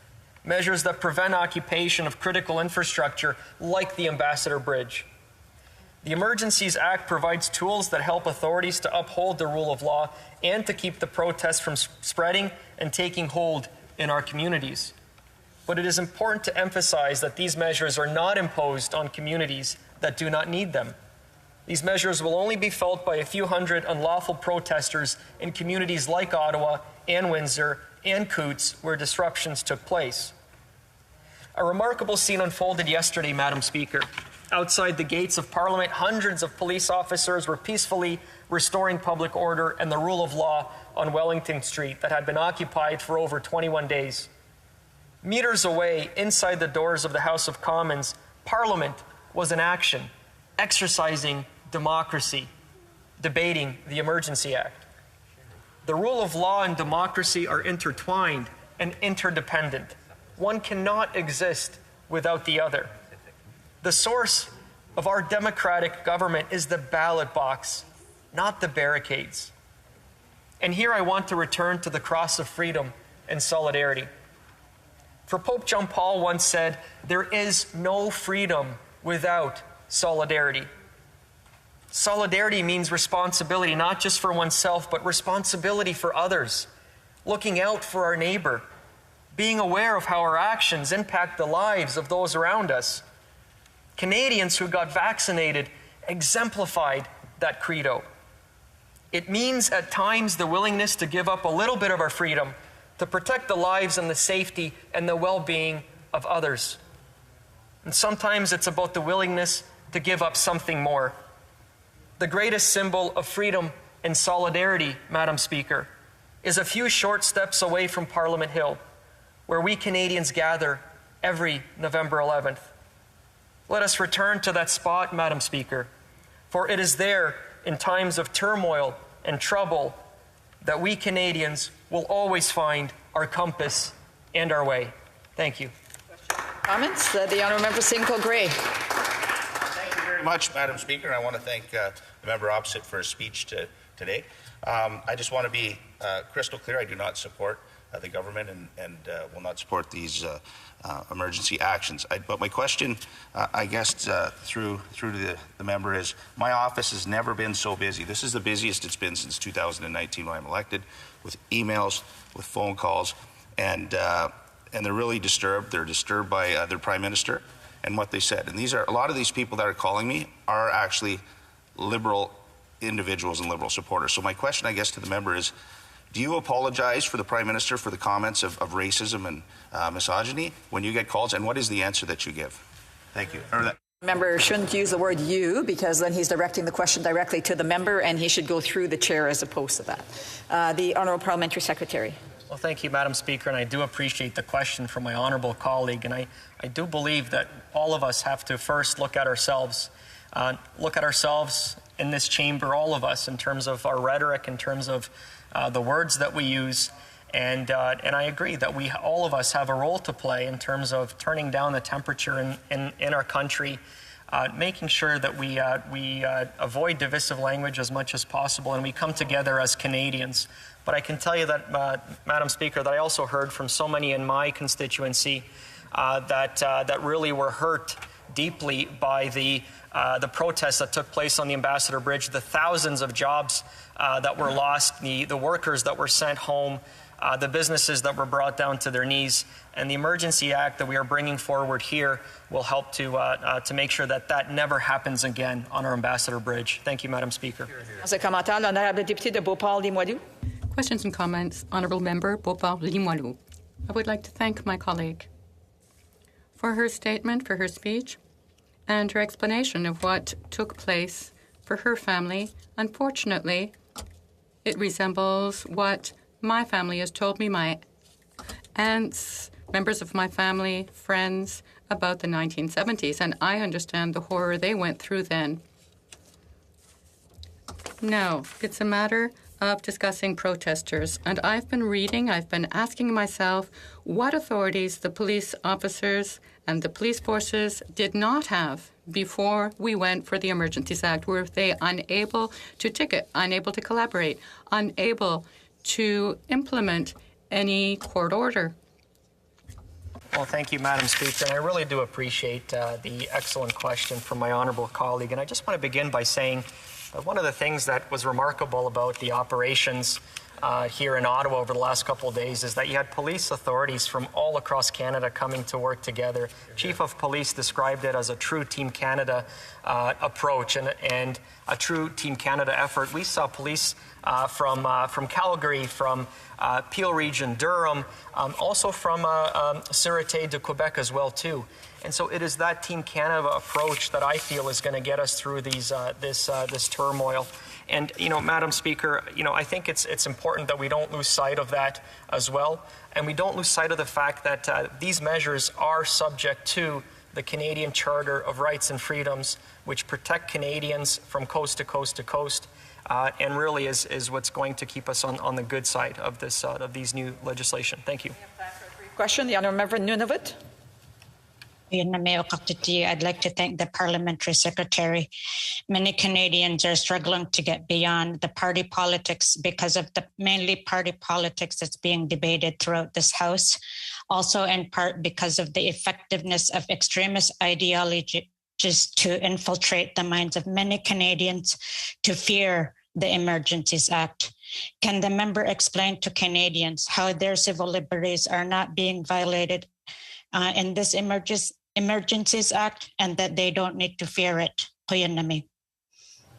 Speaker 22: measures that prevent occupation of critical infrastructure like the Ambassador Bridge. The Emergencies Act provides tools that help authorities to uphold the rule of law and to keep the protests from spreading and taking hold in our communities. But it is important to emphasize that these measures are not imposed on communities that do not need them. These measures will only be felt by a few hundred unlawful protesters in communities like Ottawa and Windsor and Coots where disruptions took place. A remarkable scene unfolded yesterday, Madam Speaker. Outside the gates of Parliament, hundreds of police officers were peacefully restoring public order and the rule of law on Wellington Street that had been occupied for over 21 days. Meters away, inside the doors of the House of Commons, Parliament was in action, exercising democracy, debating the Emergency Act. The rule of law and democracy are intertwined and interdependent. One cannot exist without the other. The source of our democratic government is the ballot box, not the barricades. And here I want to return to the cross of freedom and solidarity. For Pope John Paul once said, "There is no freedom without solidarity." Solidarity means responsibility, not just for oneself, but responsibility for others, looking out for our neighbor, being aware of how our actions impact the lives of those around us. Canadians who got vaccinated exemplified that credo. It means at times the willingness to give up a little bit of our freedom to protect the lives and the safety and the well-being of others. And sometimes it's about the willingness to give up something more. The greatest symbol of freedom and solidarity, Madam Speaker, is a few short steps away from Parliament Hill, where we Canadians gather every November 11th. Let us return to that spot, Madam Speaker, for it is there in times of turmoil and trouble that we Canadians will always find our compass and our way. Thank you.
Speaker 6: Comments? The Honourable Member Simcoe Gray.
Speaker 2: Thank you very much, Madam Speaker. I want to thank the member opposite for his speech today. I just want to be crystal clear. I do not support the government and will not support these emergency actions. But my question, I guess, through to the member is, my office has never been so busy. This is the busiest it's been since 2019 when I'm elected, with emails, with phone calls, and they're really disturbed. They're disturbed by their Prime Minister and what they said. And a lot of these people that are calling me are actually Liberal individuals and Liberal supporters. So my question, I guess, to the member is, do you apologize for the Prime Minister for the comments of racism and misogyny when you get calls, and what is the answer that you give? Thank you.
Speaker 6: Member shouldn't use the word "you" because then he's directing the question directly to the member, and he should go through the chair as opposed to that. The Honourable Parliamentary Secretary.
Speaker 22: Well, thank you, Madam Speaker, and I do appreciate the question from my honourable colleague, and I do believe that all of us have to first look at ourselves in this chamber, all of us, in terms of our rhetoric, in terms of the words that we use, and I agree that all of us have a role to play in terms of turning down the temperature in our country, making sure that we avoid divisive language as much as possible, and we come together as Canadians. But I can tell you that, Madam Speaker, that I also heard from so many in my constituency that really were hurt deeply by the protests that took place on the Ambassador Bridge, the thousands of jobs that were lost, the workers that were sent home, the businesses that were brought down to their knees. And the Emergency Act that we are bringing forward here will help to make sure that that never happens again on our Ambassador Bridge. Thank you, Madam Speaker.
Speaker 12: Questions and comments. Honourable Member Beauport-Limoilou. I would like to thank my colleague for her statement, for her speech, and her explanation of what took place for her family. Unfortunately, it resembles what my family has told me, my aunts, members of my family, friends, about the 1970s, and I understand the horror they went through then. No, it's a matter of discussing protesters, and I've been asking myself what authorities the police officers and the police forces did not have before we went for the Emergencies Act. Were they unable to ticket, unable to collaborate, unable to implement any court order?
Speaker 22: Well, thank you, Madam Speaker, and I really do appreciate the excellent question from my honourable colleague. And I just want to begin by saying that one of the things that was remarkable about the operations here in Ottawa over the last couple of days is that you had police authorities from all across Canada coming to work together. Chief of Police described it as a true Team Canada approach and a true Team Canada effort. We saw police from Calgary, from Peel Region, Durham, also from Sûreté de Quebec as well too. And so it is that Team Canada approach that I feel is going to get us through this turmoil. And, Madam Speaker, I think it's important that we don't lose sight of that as well. And we don't lose sight of the fact that these measures are subject to the Canadian Charter of Rights and Freedoms, which protect Canadians from coast to coast to coast, and really is what's going to keep us on the good side of this of these new legislation. Thank you.
Speaker 6: Question, the Honourable Member Nunavut.
Speaker 8: I'd like to thank the Parliamentary Secretary. Many Canadians are struggling to get beyond the party politics because of the mainly party politics that's being debated throughout this House. Also in part because of the effectiveness of extremist ideology just to infiltrate the minds of many Canadians to fear the Emergencies Act. Can the member explain to Canadians how their civil liberties are not being violated in this Emergencies Act and that they don't need to fear it?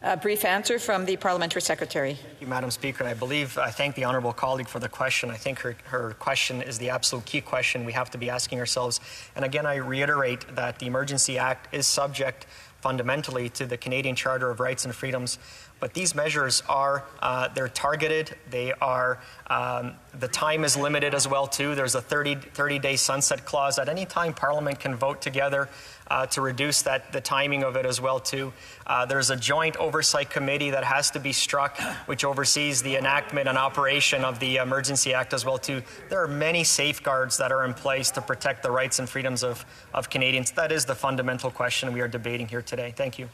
Speaker 6: A brief answer from the Parliamentary Secretary.
Speaker 22: Thank you, Madam Speaker. And I thank the honourable colleague for the question. I think her question is the absolute key question we have to be asking ourselves. And again, I reiterate that the Emergency Act is subject fundamentally to the Canadian Charter of Rights and Freedoms. But these measures are, they're targeted. They are, the time is limited as well, too. There's a 30-day sunset clause. At any time, Parliament can vote together to reduce the timing of it as well, too. There's a joint oversight committee that has to be struck, which oversees the enactment and operation of the Emergency Act as well, too. There are many safeguards that are in place to protect the rights and freedoms of Canadians. That is the fundamental question we are debating here today. Thank you.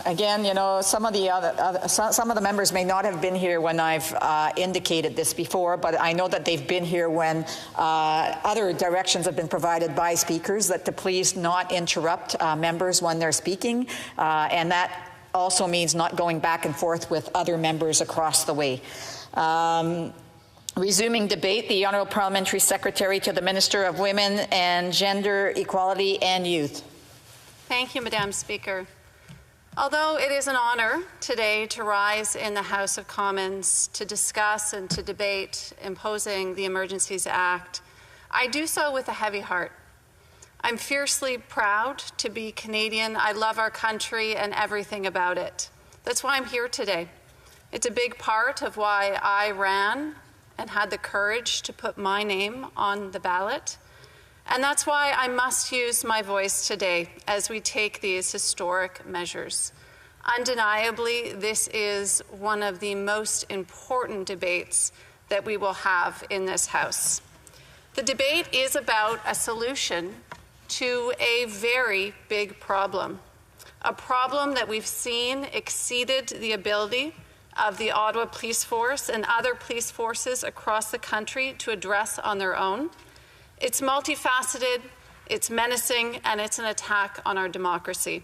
Speaker 6: Again, some of the members may not have been here when I've indicated this before, but I know that they've been here when other directions have been provided by speakers that to please not interrupt members when they're speaking, and that also means not going back and forth with other members across the way. Resuming debate, the Honourable Parliamentary Secretary to the Minister of Women and Gender Equality and Youth.
Speaker 4: Thank you, Madam Speaker. Although it is an honour today to rise in the House of Commons to discuss and to debate imposing the Emergencies Act, I do so with a heavy heart. I'm fiercely proud to be Canadian. I love our country and everything about it. That's why I'm here today. It's a big part of why I ran and had the courage to put my name on the ballot. And that's why I must use my voice today as we take these historic measures. Undeniably, this is one of the most important debates that we will have in this House. The debate is about a solution to a very big problem, a problem that we've seen exceeded the ability of the Ottawa Police Force and other police forces across the country to address on their own. It's multifaceted, it's menacing, and it's an attack on our democracy.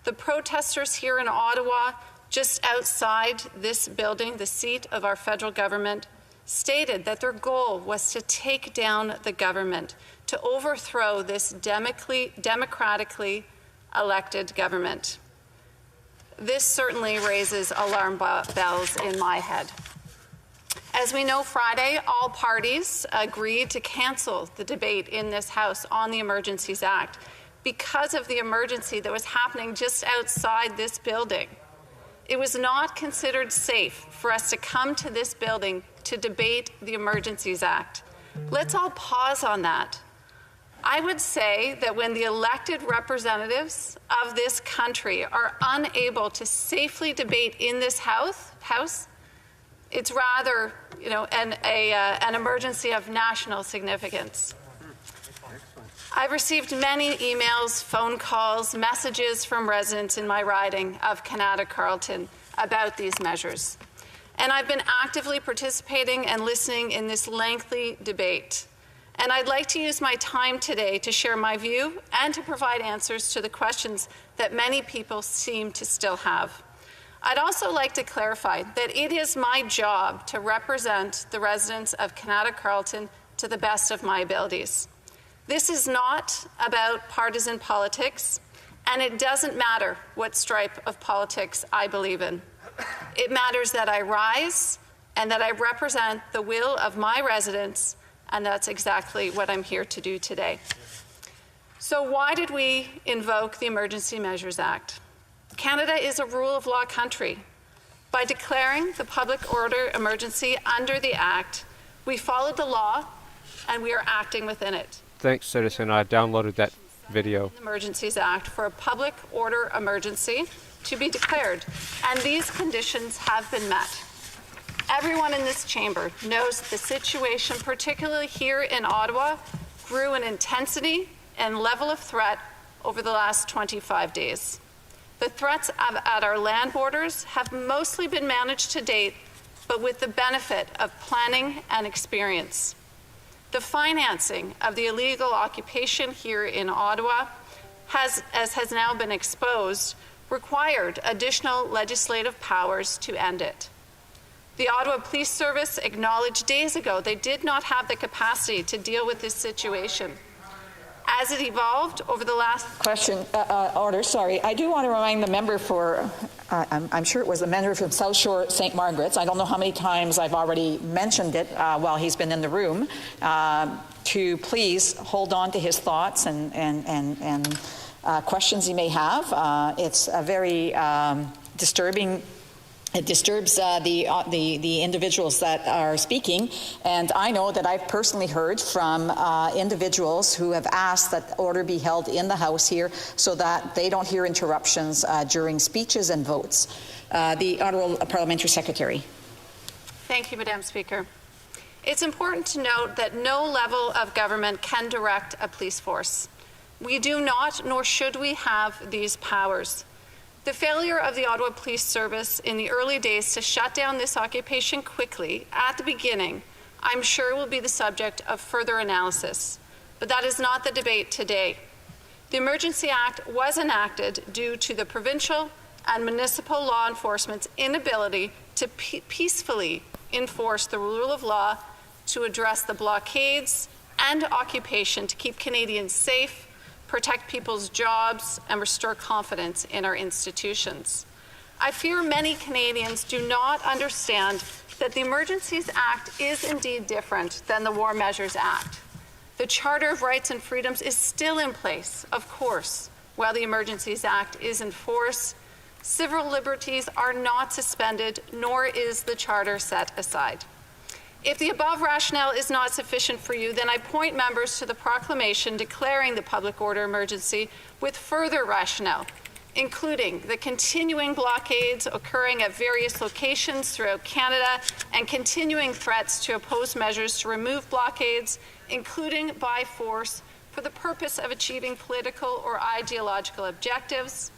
Speaker 4: The protesters here in Ottawa, just outside this building, the seat of our federal government, stated that their goal was to take down the government, to overthrow this democratically elected government. This certainly raises alarm bells in my head. As we know, Friday, all parties agreed to cancel the debate in this House on the Emergencies Act because of the emergency that was happening just outside this building. It was not considered safe for us to come to this building to debate the Emergencies Act. Let's all pause on that. I would say that when the elected representatives of this country are unable to safely debate in this house, it's rather, an emergency of national significance. I've received many emails, phone calls, messages from residents in my riding of Canada Carleton about these measures. And I've been actively participating and listening in this lengthy debate. And I'd like to use my time today to share my view and to provide answers to the questions that many people seem to still have. I'd also like to clarify that it is my job to represent the residents of Canada Carleton to the best of my abilities. This is not about partisan politics, and it doesn't matter what stripe of politics I believe in. It matters that I rise and that I represent the will of my residents, and that's exactly what I'm here to do today. So why did we invoke the Emergency Measures Act? Canada is a rule of law country. By declaring the public order emergency under the Act, we followed the law and we are acting within it.
Speaker 3: Thanks, citizen. I downloaded that video.
Speaker 4: The Emergencies Act for a public order emergency to be declared, and these conditions have been met. Everyone in this chamber knows the situation, particularly here in Ottawa, grew in intensity and level of threat over the last 25 days. The threats at our land borders have mostly been managed to date, but with the benefit of planning and experience. The financing of the illegal occupation here in Ottawa as has now been exposed, required additional legislative powers to end it. The Ottawa Police Service acknowledged days ago they did not have the capacity to deal with this situation. As it evolved over the last...
Speaker 6: Order, sorry. I do want to remind the member for, I'm sure it was the member from South Shore St. Margaret's, I don't know how many times I've already mentioned it while he's been in the room, to please hold on to his thoughts and questions he may have. It's a very disturbing. It disturbs the individuals that are speaking, and I know that I've personally heard from individuals who have asked that order be held in the House here so that they don't hear interruptions during speeches and votes. The Ottawa Parliamentary Secretary.
Speaker 4: Thank you, Madam Speaker. It's important to note that no level of government can direct a police force. We do not, nor should we, have these powers. The failure of the Ottawa Police Service in the early days to shut down this occupation quickly at the beginning, I'm sure will be the subject of further analysis. But that is not the debate today. The Emergency Act was enacted due to the provincial and municipal law enforcement's inability to peacefully enforce the rule of law to address the blockades and occupation to keep Canadians safe, protect people's jobs, and restore confidence in our institutions. I fear many Canadians do not understand that the Emergencies Act is indeed different than the War Measures Act. The Charter of Rights and Freedoms is still in place, of course, while the Emergencies Act is in force. Civil liberties are not suspended, nor is the Charter set aside. If the above rationale is not sufficient for you, then I point members to the proclamation declaring the public order emergency with further rationale, including the continuing blockades occurring at various locations throughout Canada and continuing threats to oppose measures to remove blockades, including by force, for the purpose of achieving political or ideological objectives,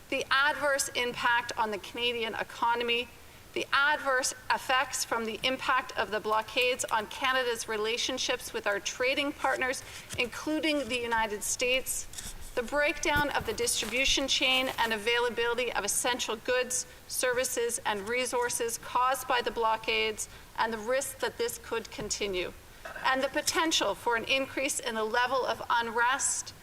Speaker 4: the adverse impact on the Canadian economy, the adverse effects from the impact of the blockades on Canada's relationships with our trading partners, including the United States, the breakdown of the distribution chain and availability of essential goods, services, and resources caused by the blockades, and the risk that this could continue, and the potential for an increase in the level of unrest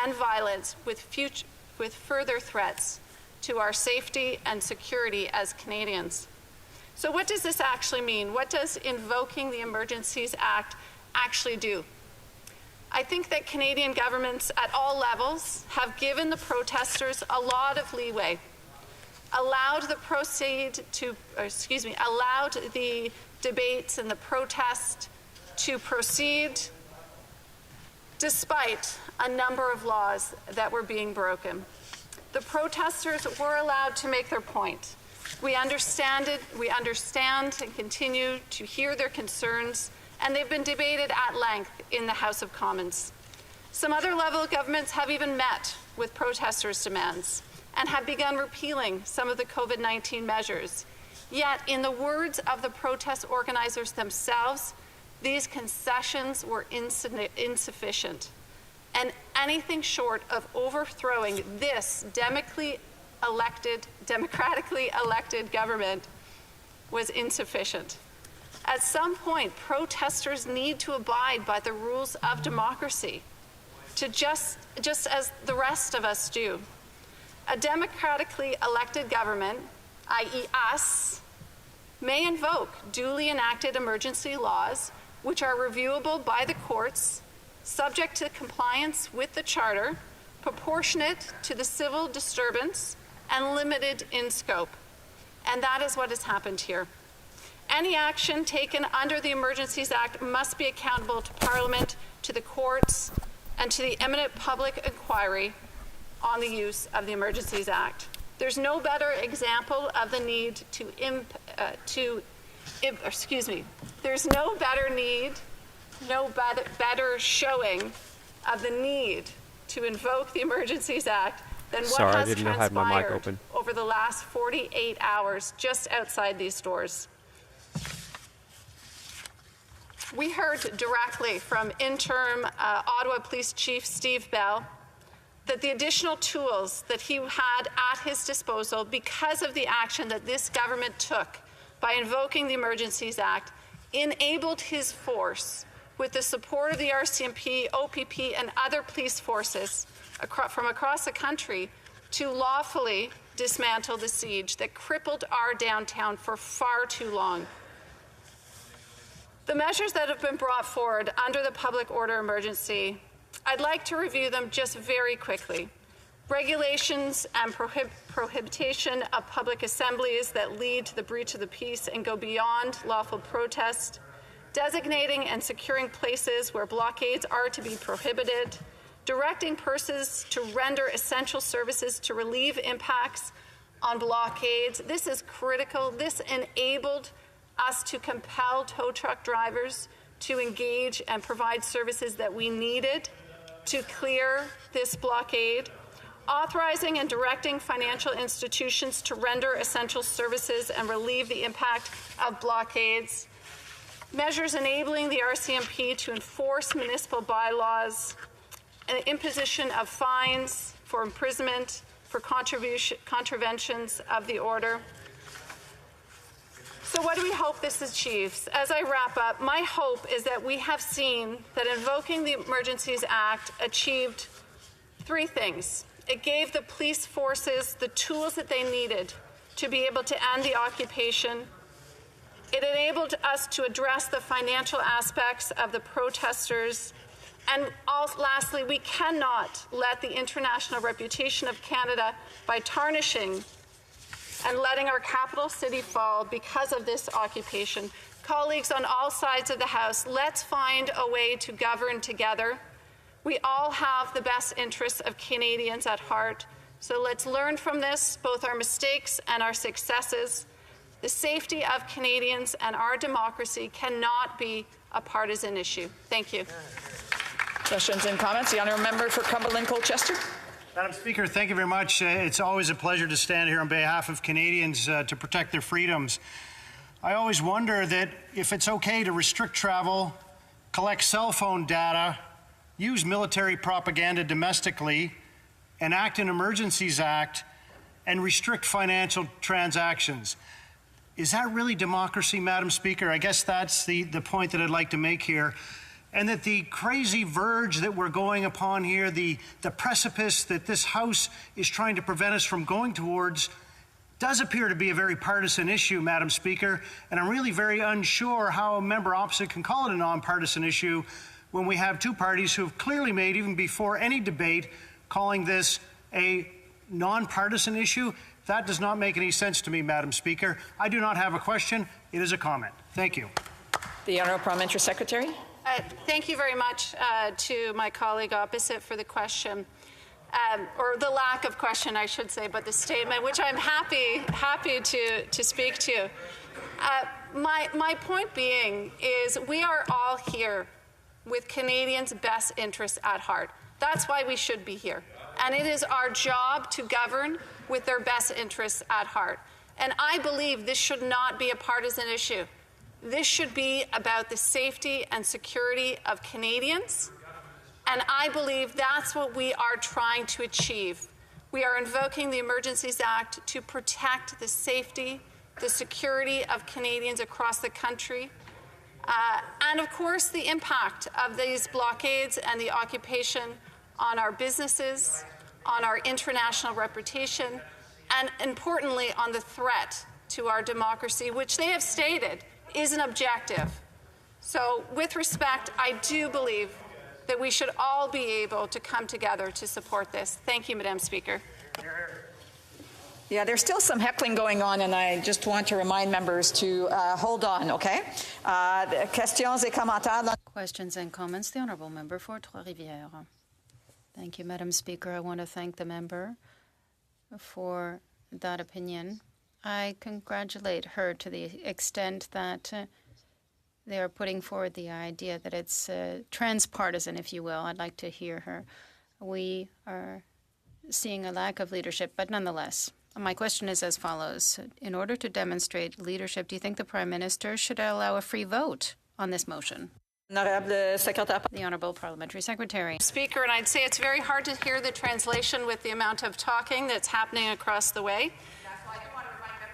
Speaker 4: and violence with further threats to our safety and security as Canadians. So what does this actually mean? What does invoking the Emergencies Act actually do? I think that Canadian governments at all levels have given the protesters a lot of leeway. allowed the debates and the protest to proceed despite a number of laws that were being broken. The protesters were allowed to make their point. We understand and continue to hear their concerns, and they've been debated at length in the House of Commons. Some other level governments have even met with protesters' demands and have begun repealing some of the COVID-19 measures. Yet, in the words of the protest organizers themselves, these concessions were insufficient. And anything short of overthrowing this democratically elected government was insufficient. At some point, protesters need to abide by the rules of democracy, just as the rest of us do. A democratically elected government, i.e. us, may invoke duly enacted emergency laws which are reviewable by the courts, subject to compliance with the Charter, proportionate to the civil disturbance, and limited in scope. And that is what has happened here. Any action taken under the Emergencies Act must be accountable to Parliament, to the courts, and to the imminent public inquiry on the use of the Emergencies Act. There's no better example of the need there's no better showing of the need to invoke the Emergencies Act than what has transpired over the last 48 hours just outside these doors. We heard directly from interim Ottawa Police Chief Steve Bell that the additional tools that he had at his disposal because of the action that this government took by invoking the Emergencies Act enabled his force, with the support of the RCMP, OPP, and other police forces from across the country, to lawfully dismantle the siege that crippled our downtown for far too long. The measures that have been brought forward under the public order emergency, I'd like to review them just very quickly. Regulations and prohibition of public assemblies that lead to the breach of the peace and go beyond lawful protest, designating and securing places where blockades are to be prohibited, directing persons to render essential services to relieve impacts on blockades. This is critical. This enabled us to compel tow truck drivers to engage and provide services that we needed to clear this blockade. Authorizing and directing financial institutions to render essential services and relieve the impact of blockades. Measures enabling the RCMP to enforce municipal bylaws, and the imposition of fines for imprisonment for contraventions of the order. So what do we hope this achieves? As I wrap up, my hope is that we have seen that invoking the Emergencies Act achieved three things. It gave the police forces the tools that they needed to be able to end the occupation. It enabled us to address the financial aspects of the protesters. And lastly, we cannot let the international reputation of Canada by tarnishing and letting our capital city fall because of this occupation. Colleagues on all sides of the House, let's find a way to govern together. We all have the best interests of Canadians at heart. So let's learn from this, both our mistakes and our successes. The safety of Canadians and our democracy cannot be a partisan issue. Thank you.
Speaker 6: Questions and comments? The honourable member for Cumberland-Colchester.
Speaker 7: Madam Speaker, thank you very much. It's always a pleasure to stand here on behalf of Canadians to protect their freedoms. I always wonder that if it's okay to restrict travel, collect cell phone data, use military propaganda domestically, enact an Emergencies Act, and restrict financial transactions. Is that really democracy, Madam Speaker? I guess that's the point that I'd like to make here. And that the crazy verge that we're going upon here, the precipice that this House is trying to prevent us from going towards, does appear to be a very partisan issue, Madam Speaker. And I'm really very unsure how a member opposite can call it a nonpartisan issue when we have two parties who have clearly made, even before any debate, calling this a nonpartisan issue. That does not make any sense to me, Madam Speaker. I do not have a question. It is a comment. Thank you.
Speaker 6: The Honourable Parliamentary Secretary.
Speaker 4: Thank you very much to my colleague opposite for the question, or the lack of question, I should say, but the statement, which I'm happy to speak to. My point being is we are all here with Canadians' best interests at heart. That's why we should be here. And it is our job to govern with their best interests at heart. And I believe this should not be a partisan issue. This should be about the safety and security of Canadians. And I believe that's what we are trying to achieve. We are invoking the Emergencies Act to protect the safety, the security of Canadians across the country. And of course, the impact of these blockades and the occupation on our businesses, on our international reputation, and importantly, on the threat to our democracy, which they have stated is an objective. So with respect, I do believe that we should all be able to come together to support this. Thank you, Madam Speaker.
Speaker 6: Yeah, there's still some heckling going on, and I just want to remind members to hold on, okay? Questions et commentaires.
Speaker 15: Questions and comments. The Honourable Member for Trois-Rivières. Thank you, Madam Speaker. I want to thank the member for that opinion. I congratulate her to the extent that they are putting forward the idea that it's transpartisan, if you will. I'd like to hear her. We are seeing a lack of leadership, but nonetheless, my question is as follows. In order to demonstrate leadership, do you think the Prime Minister should allow a free vote on this motion? The Honourable Parliamentary Secretary.
Speaker 4: Speaker, and I'd say it's very hard to hear the translation with the amount of talking that's happening across the way.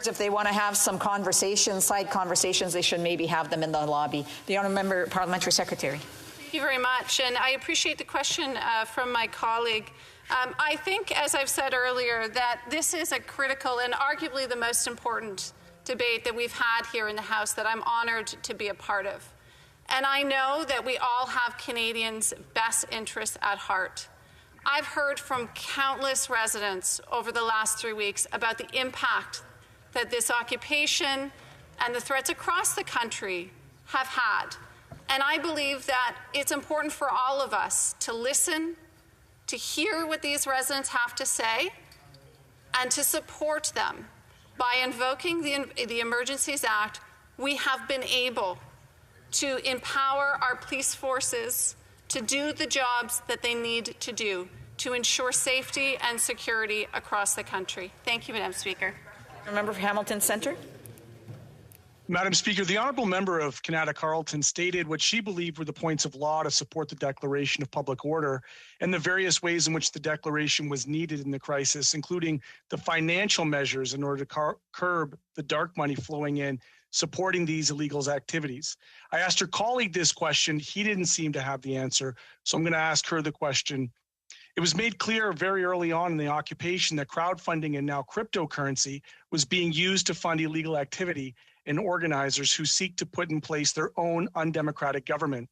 Speaker 6: If they want to have some conversations, side conversations, they should maybe have them in the lobby. The Honourable Member, Parliamentary Secretary.
Speaker 4: Thank you very much, and I appreciate the question from my colleague. I think, as I've said earlier, that this is a critical and arguably the most important debate that we've had here in the House that I'm honoured to be a part of. And I know that we all have Canadians' best interests at heart. I've heard from countless residents over the last 3 weeks about the impact that this occupation and the threats across the country have had. And I believe that it's important for all of us to listen, to hear what these residents have to say, and to support them. By invoking the Emergencies Act, we have been able to empower our police forces to do the jobs that they need to do to ensure safety and security across the country. Thank you, Madam Speaker.
Speaker 6: Member for Hamilton Centre.
Speaker 14: Madam Speaker, the honourable member of Canada Carleton stated what she believed were the points of law to support the declaration of public order and the various ways in which the declaration was needed in the crisis, including the financial measures in order to curb the dark money flowing in, supporting these illegal activities. I asked her colleague this question. He didn't seem to have the answer, so I'm going to ask her the question. It was made clear very early on in the occupation that crowdfunding and now cryptocurrency was being used to fund illegal activity and organizers who seek to put in place their own undemocratic government.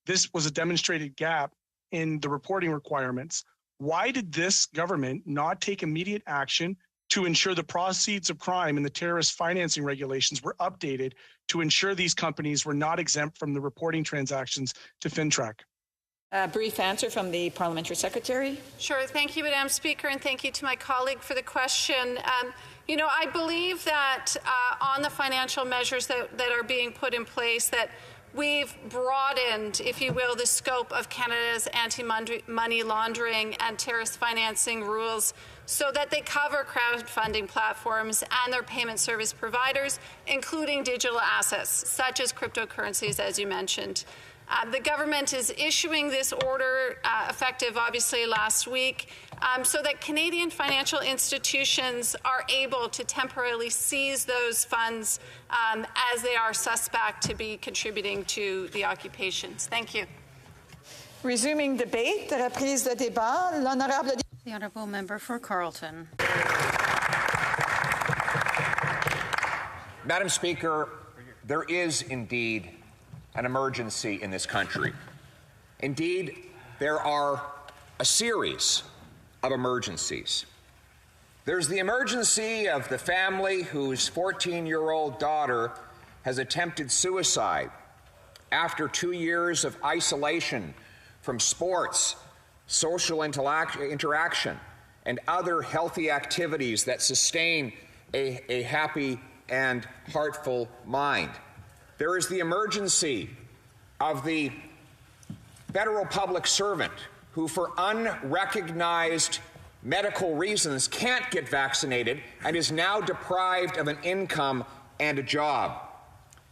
Speaker 14: This was a demonstrated gap in the reporting requirements. Why did this government not take immediate action to ensure the proceeds of crime and the terrorist financing regulations were updated to ensure these companies were not exempt from the reporting transactions to FinTrack?
Speaker 6: A brief answer from the Parliamentary Secretary.
Speaker 4: Sure. Thank you, Madam Speaker, and thank you to my colleague for the question. You know, I believe that on the financial measures that are being put in place, that we've broadened, if you will, the scope of Canada's anti-money laundering and terrorist financing rules so that they cover crowdfunding platforms and their payment service providers, including digital assets, such as cryptocurrencies, as you mentioned. The government is issuing this order, effective obviously last week, so that Canadian financial institutions are able to temporarily seize those funds as they are suspect to be contributing to the occupations. Thank you.
Speaker 6: Resuming debate, reprise de débat, l'honorable.
Speaker 15: The honourable member for Carleton.
Speaker 5: Madam Speaker, there is indeed an emergency in this country. Indeed, there are a series of emergencies. There's the emergency of the family whose 14-year-old daughter has attempted suicide after 2 years of isolation from sports, social interaction, and other healthy activities that sustain a happy and heartful mind. There is the emergency of the federal public servant who, for unrecognized medical reasons, can't get vaccinated and is now deprived of an income and a job.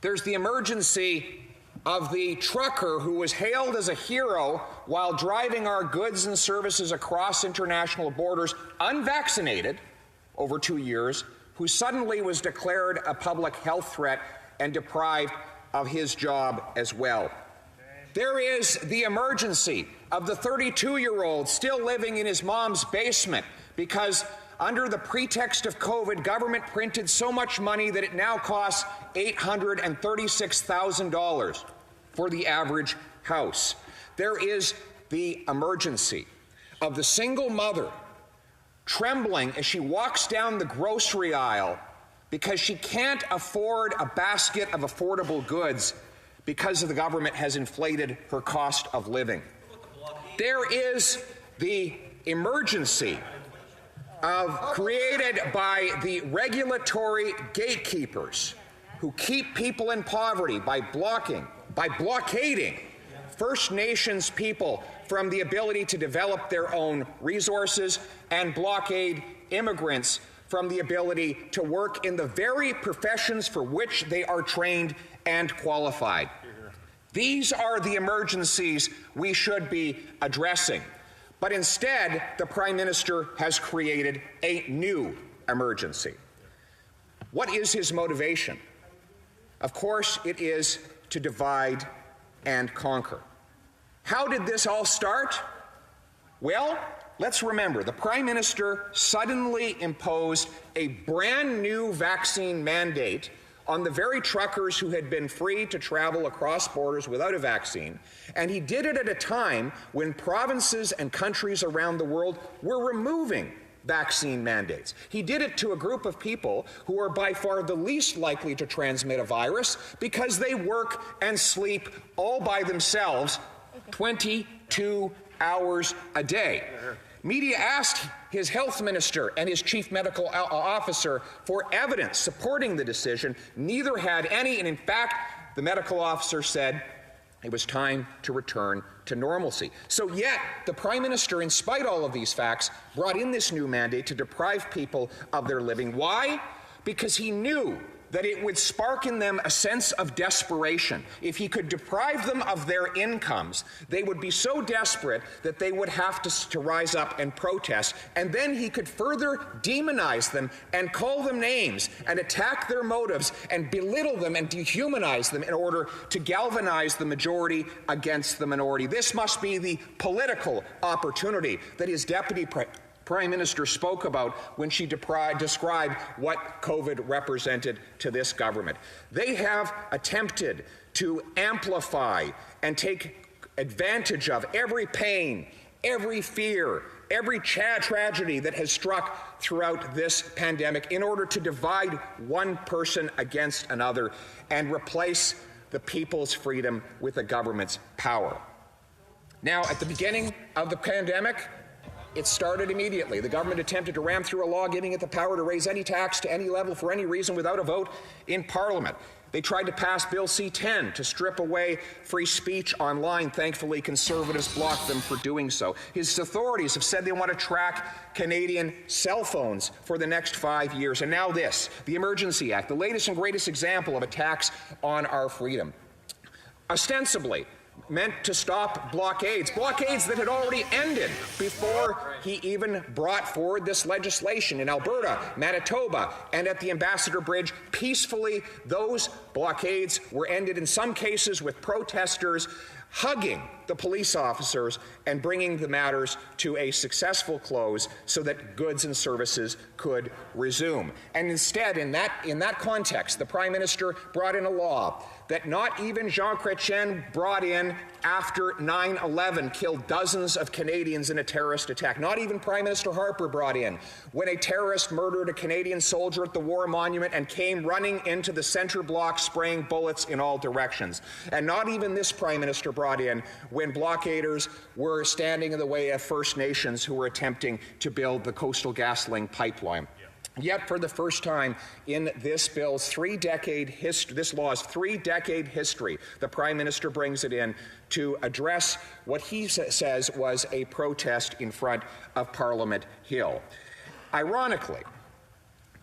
Speaker 5: There's the emergency of the trucker who was hailed as a hero while driving our goods and services across international borders, unvaccinated, over 2 years, who suddenly was declared a public health threat and deprived of his job as well. There is the emergency of the 32-year-old still living in his mom's basement because, under the pretext of COVID, government printed so much money that it now costs $836,000 for the average house. There is the emergency of the single mother trembling as she walks down the grocery aisle because she can't afford a basket of affordable goods because the government has inflated her cost of living. There is the emergency created by the regulatory gatekeepers who keep people in poverty by blockading First Nations people from the ability to develop their own resources and blockade immigrants from the ability to work in the very professions for which they are trained and qualified. These are the emergencies we should be addressing. But instead, the Prime Minister has created a new emergency. What is his motivation? Of course, it is to divide and conquer. How did this all start? Well, let's remember, the Prime Minister suddenly imposed a brand new vaccine mandate on the very truckers who had been free to travel across borders without a vaccine, and he did it at a time when provinces and countries around the world were removing vaccine mandates. He did it to a group of people who are by far the least likely to transmit a virus because they work and sleep all by themselves 22 hours a day. Media asked his health minister and his chief medical officer for evidence supporting the decision. Neither had any, and in fact, the medical officer said it was time to return to normalcy. So yet, the Prime Minister, in spite of all of these facts, brought in this new mandate to deprive people of their living. Why? Because he knew that it would spark in them a sense of desperation. If he could deprive them of their incomes, they would be so desperate that they would have to rise up and protest, and then he could further demonize them and call them names and attack their motives and belittle them and dehumanize them in order to galvanize the majority against the minority. This must be the political opportunity that his Deputy Prime Minister spoke about when she described what COVID represented to this government. They have attempted to amplify and take advantage of every pain, every fear, every tragedy that has struck throughout this pandemic in order to divide one person against another and replace the people's freedom with the government's power. Now, at the beginning of the pandemic, it started immediately. The government attempted to ram through a law giving it the power to raise any tax to any level for any reason without a vote in Parliament. They tried to pass Bill C-10 to strip away free speech online. Thankfully, Conservatives blocked them for doing so. His authorities have said they want to track Canadian cell phones for the next 5 years. And now this, the Emergencies Act, the latest and greatest example of attacks on our freedom. Ostensibly meant to stop blockades that had already ended before he even brought forward this legislation in Alberta, Manitoba, and at the Ambassador Bridge. Peacefully, those blockades were ended in some cases with protesters hugging the police officers and bringing the matters to a successful close so that goods and services could resume. And instead, in that context, the Prime Minister brought in a law that not even Jean Chrétien brought in after 9/11 killed dozens of Canadians in a terrorist attack. Not even Prime Minister Harper brought in when a terrorist murdered a Canadian soldier at the War Monument and came running into the center block spraying bullets in all directions. And not even this Prime Minister brought in when blockaders were standing in the way of First Nations who were attempting to build the Coastal GasLink pipeline. Yet, for the first time in this bill's this law's three-decade history, the Prime Minister brings it in to address what he says was a protest in front of Parliament Hill. Ironically,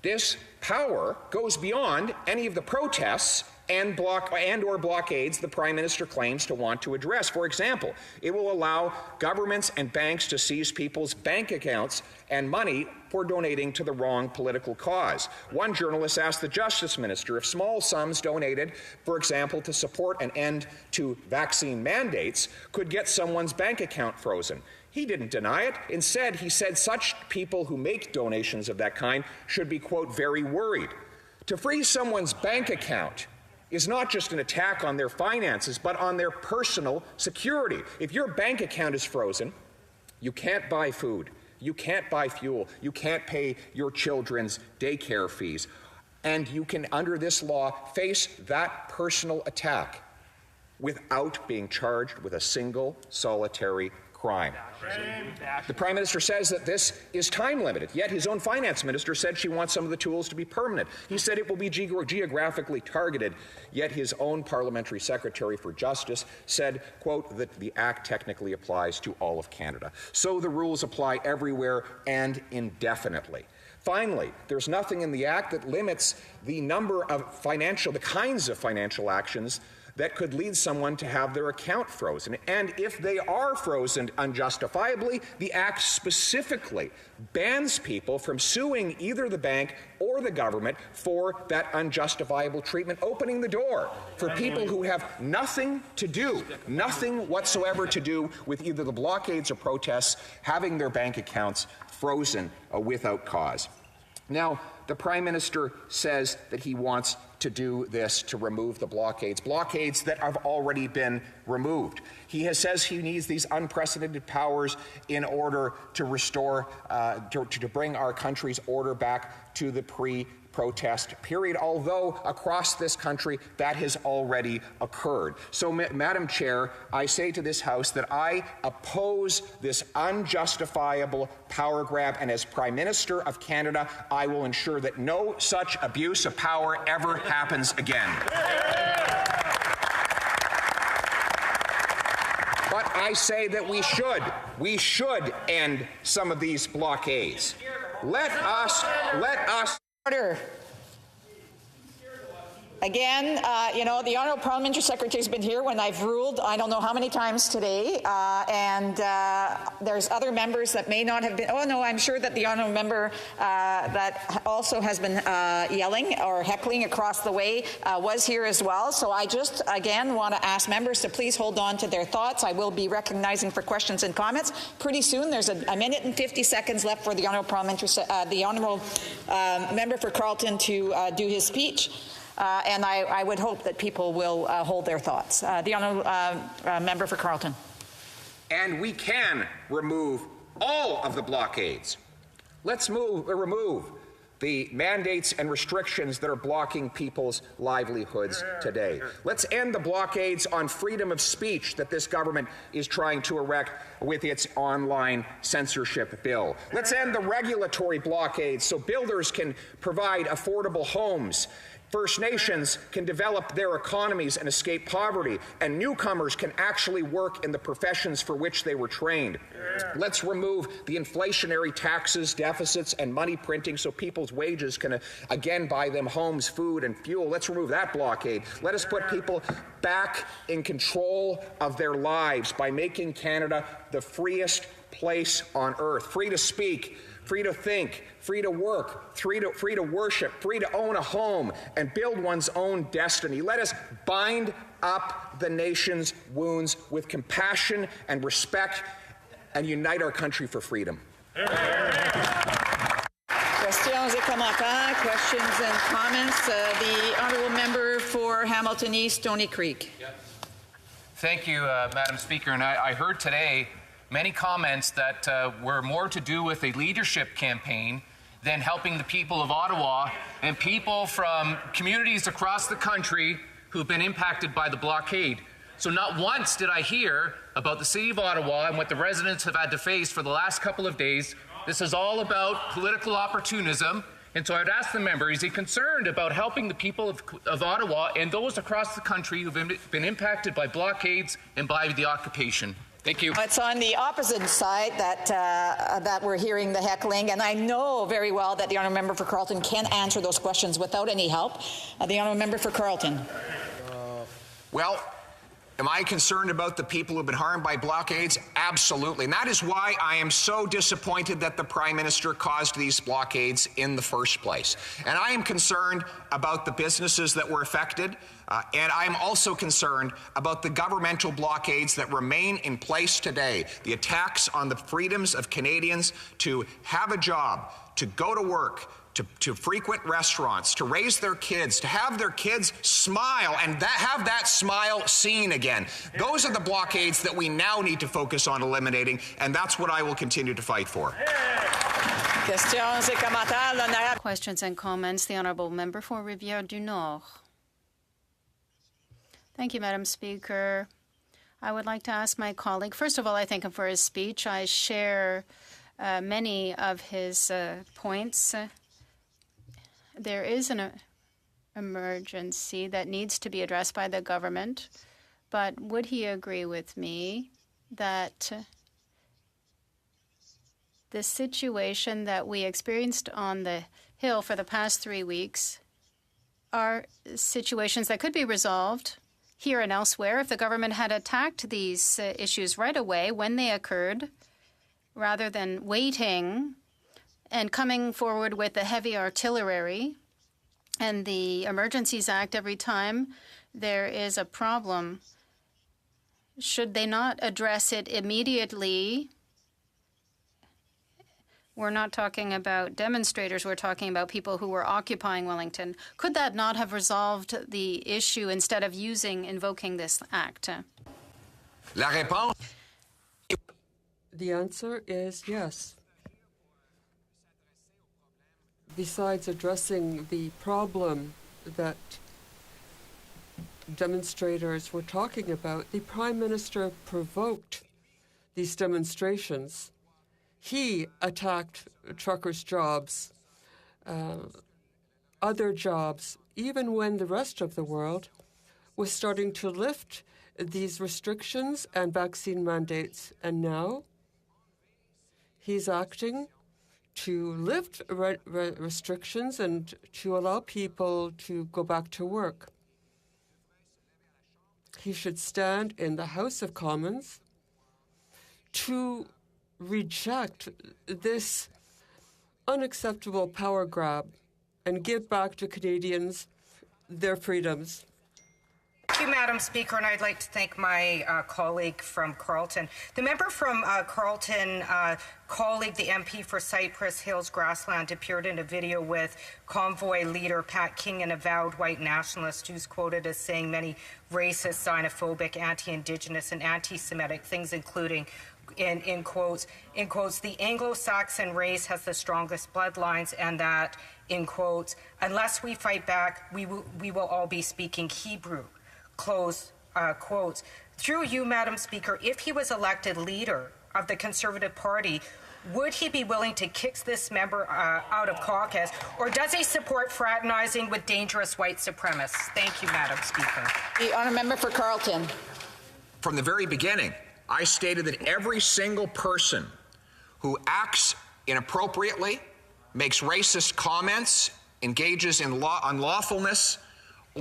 Speaker 5: this power goes beyond any of the protests and or blockades the Prime Minister claims to want to address. For example, it will allow governments and banks to seize people's bank accounts and money for donating to the wrong political cause. One journalist asked the Justice Minister if small sums donated, for example, to support an end to vaccine mandates, could get someone's bank account frozen. He didn't deny it. Instead, he said such people who make donations of that kind should be, quote, very worried. To freeze someone's bank account is not just an attack on their finances, but on their personal security. If your bank account is frozen, you can't buy food, you can't buy fuel, you can't pay your children's daycare fees, and you can, under this law, face that personal attack without being charged with a single solitary crime. The Prime Minister says that this is time limited, yet his own finance minister said she wants some of the tools to be permanent. He said it will be geographically targeted, yet his own parliamentary secretary for justice said, quote, that the act technically applies to all of Canada. So the rules apply everywhere and indefinitely. Finally, there's nothing in the act that limits the number of the kinds of financial actions that could lead someone to have their account frozen. And if they are frozen unjustifiably, the Act specifically bans people from suing either the bank or the government for that unjustifiable treatment, opening the door for people who have nothing whatsoever to do with either the blockades or protests having their bank accounts frozen without cause. Now, the Prime Minister says that he wants to do this to remove the blockades that have already been removed. He says he needs these unprecedented powers in order to restore, to bring our country's order back to the pre-protest period, although across this country that has already occurred. So, Madam Chair, I say to this House that I oppose this unjustifiable power grab, and as Prime Minister of Canada, I will ensure that no such abuse of power ever happens again. But I say that we should end some of these blockades. Let us.
Speaker 6: Order. Again, the Honourable Parliamentary Secretary has been here when I've ruled I don't know how many times today, and there's other members that may not have been. Oh, no, I'm sure that the Honourable member that also has been yelling or heckling across the way was here as well. So I just, again, want to ask members to please hold on to their thoughts. I will be recognizing for questions and comments pretty soon. There's a minute and 50 seconds left for the Honourable member for Carleton to do his speech. And I would hope that people will hold their thoughts. The Honourable member for Carleton.
Speaker 5: And we can remove all of the blockades. Let's remove the mandates and restrictions that are blocking people's livelihoods today. Let's end the blockades on freedom of speech that this government is trying to erect with its online censorship bill. Let's end the regulatory blockades so builders can provide affordable homes. First Nations can develop their economies and escape poverty, and newcomers can actually work in the professions for which they were trained. Let's remove the inflationary taxes, deficits, and money printing so people's wages can again buy them homes, food, and fuel. Let's remove that blockade. Let us put people back in control of their lives by making Canada the freest place on earth, free to speak, free to think, free to work, free to worship, free to own a home and build one's own destiny. Let us bind up the nation's wounds with compassion and respect and unite our country for freedom.
Speaker 6: Questions et commentaires, questions and comments. The honourable member for Hamilton East, Stony Creek.
Speaker 9: Thank you, Madam Speaker. And I heard today many comments that were more to do with a leadership campaign than helping the people of Ottawa and people from communities across the country who've been impacted by the blockade. So not once did I hear about the City of Ottawa and what the residents have had to face for the last couple of days. This is all about political opportunism. And so I'd ask the member, is he concerned about helping the people of Ottawa and those across the country who've been impacted by blockades and by the occupation? Thank you.
Speaker 6: It's on the opposite side that we're hearing the heckling, and I know very well that the honourable member for Carleton can answer those questions without any help. The honourable member for Carleton.
Speaker 5: Well, am I concerned about the people who have been harmed by blockades? Absolutely. And that is why I am so disappointed that the Prime Minister caused these blockades in the first place. And I am concerned about the businesses that were affected. And I'm also concerned about the governmental blockades that remain in place today. The attacks on the freedoms of Canadians to have a job, to go to work, to frequent restaurants, to raise their kids, to have their kids smile and have that smile seen again. Those are the blockades that we now need to focus on eliminating, and that's what I will continue to fight for.
Speaker 15: Questions and comments. The honourable member for Rivière-du-Nord. Thank you, Madam Speaker. I would like to ask my colleague, first of all, I thank him for his speech. I share many of his points. There is an emergency that needs to be addressed by the government, but would he agree with me that the situation that we experienced on the Hill for the past 3 weeks are situations that could be resolved here and elsewhere if the government had attacked these issues right away when they occurred, rather than waiting and coming forward with the heavy artillery and the Emergencies Act every time there is a problem? Should they not address it immediately? We're not talking about demonstrators. We're talking about people who were occupying Wellington. Could that not have resolved the issue instead of invoking this act?
Speaker 5: La réponse.
Speaker 18: The answer is yes. Besides addressing the problem that demonstrators were talking about, the Prime Minister provoked these demonstrations. He attacked truckers' jobs, other jobs, even when the rest of the world was starting to lift these restrictions and vaccine mandates. And now he's acting to lift restrictions and to allow people to go back to work. He should stand in the House of Commons to reject this unacceptable power grab and give back to Canadians their freedoms.
Speaker 17: Thank you, Madam Speaker, and I'd like to thank my colleague from Carleton. The member from Carleton, colleague, the MP for Cypress Hills Grassland, appeared in a video with Convoy leader Pat King, an avowed white nationalist who's quoted as saying many racist, xenophobic, anti-Indigenous, and anti-Semitic things, including, in quotes, the Anglo-Saxon race has the strongest bloodlines, and that, in quotes, unless we fight back, we will all be speaking Hebrew. Close quotes. Through you, Madam Speaker, if he was elected leader of the Conservative Party, would he be willing to kick this member out of caucus, or does he support fraternizing with dangerous white supremacists? Thank you, Madam Speaker.
Speaker 6: The honourable member for Carleton.
Speaker 5: From the very beginning, I stated that every single person who acts inappropriately, makes racist comments, engages in unlawfulness,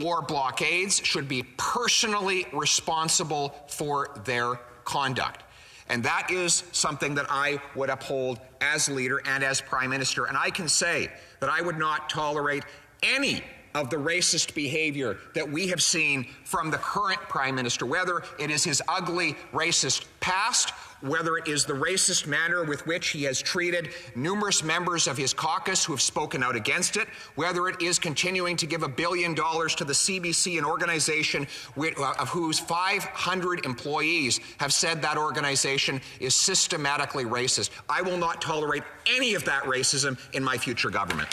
Speaker 5: or blockades should be personally responsible for their conduct. And that is something that I would uphold as leader and as Prime Minister. And I can say that I would not tolerate any of the racist behavior that we have seen from the current Prime Minister, whether it is his ugly racist past, whether it is the racist manner with which he has treated numerous members of his caucus who have spoken out against it, whether it is continuing to give $1 billion to the CBC, an organization of whose 500 employees have said that organization is systematically racist. I will not tolerate any of that racism in my future government.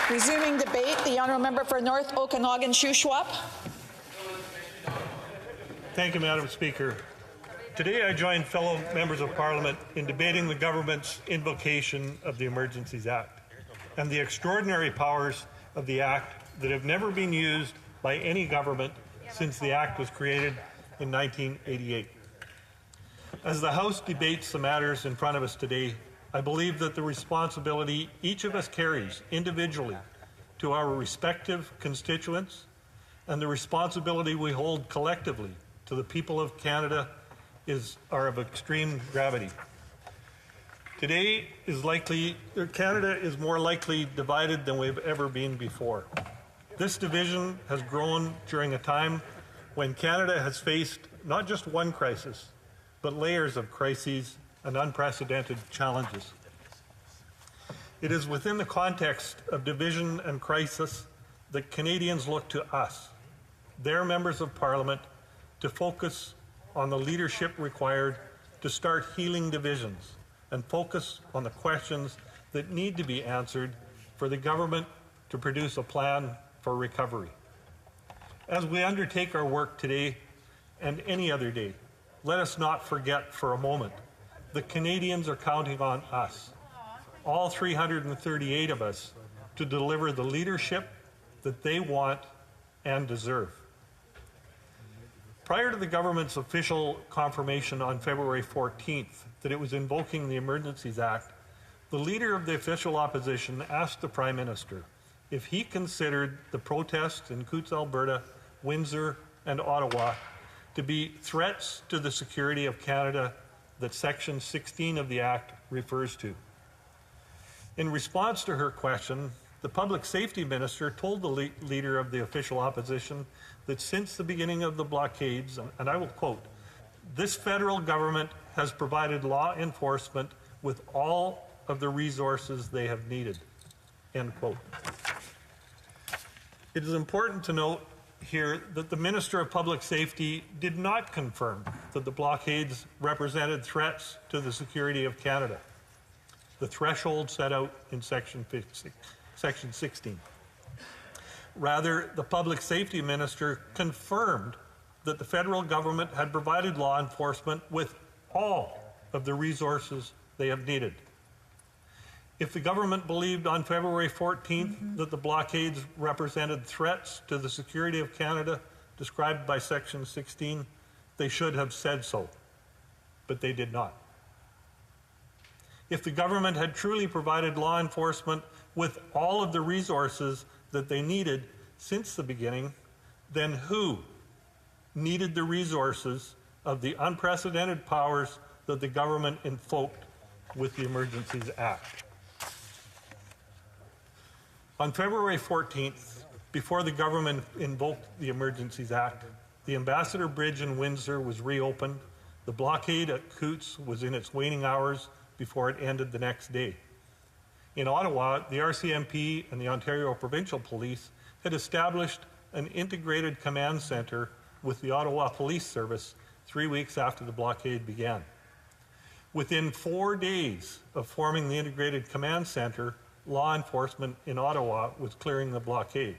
Speaker 6: Resuming debate, the honourable member for North Okanagan, Shuswap.
Speaker 10: Thank you, Madam Speaker. Today I join fellow members of Parliament in debating the government's invocation of the Emergencies Act and the extraordinary powers of the Act that have never been used by any government since the Act was created in 1988. As the House debates the matters in front of us today, I believe that the responsibility each of us carries individually to our respective constituents and the responsibility we hold collectively to the people of Canada are of extreme gravity. Today Canada is more likely divided than we've ever been before. This division has grown during a time when Canada has faced not just one crisis, but layers of crises and unprecedented challenges. It is within the context of division and crisis that Canadians look to us, their members of Parliament, to focus on the leadership required to start healing divisions and focus on the questions that need to be answered for the government to produce a plan for recovery. As we undertake our work today and any other day, let us not forget for a moment the Canadians are counting on us, all 338 of us, to deliver the leadership that they want and deserve. Prior to the government's official confirmation on February 14th that it was invoking the Emergencies Act, the leader of the official opposition asked the Prime Minister if he considered the protests in Coutts, Alberta, Windsor, and Ottawa to be threats to the security of Canada that Section 16 of the Act refers to. In response to her question, the Public Safety Minister told the leader of the official opposition that since the beginning of the blockades, and I will quote, "This federal government has provided law enforcement with all of the resources they have needed," end quote. It is important to note here that the Minister of Public Safety did not confirm that the blockades represented threats to the security of Canada, the threshold set out in Section 16. Rather, the Public Safety Minister confirmed that the federal government had provided law enforcement with all of the resources they have needed. If the government believed on February 14th that the blockades represented threats to the security of Canada described by Section 16, they should have said so, but they did not. If the government had truly provided law enforcement with all of the resources that they needed since the beginning, then who needed the resources of the unprecedented powers that the government invoked with the Emergencies Act? On February 14th, before the government invoked the Emergencies Act, the Ambassador Bridge in Windsor was reopened. The blockade at Coutts was in its waning hours before it ended the next day. In Ottawa, the RCMP and the Ontario Provincial Police had established an integrated command centre with the Ottawa Police Service 3 weeks after the blockade began. Within 4 days of forming the integrated command centre, law enforcement in Ottawa was clearing the blockade.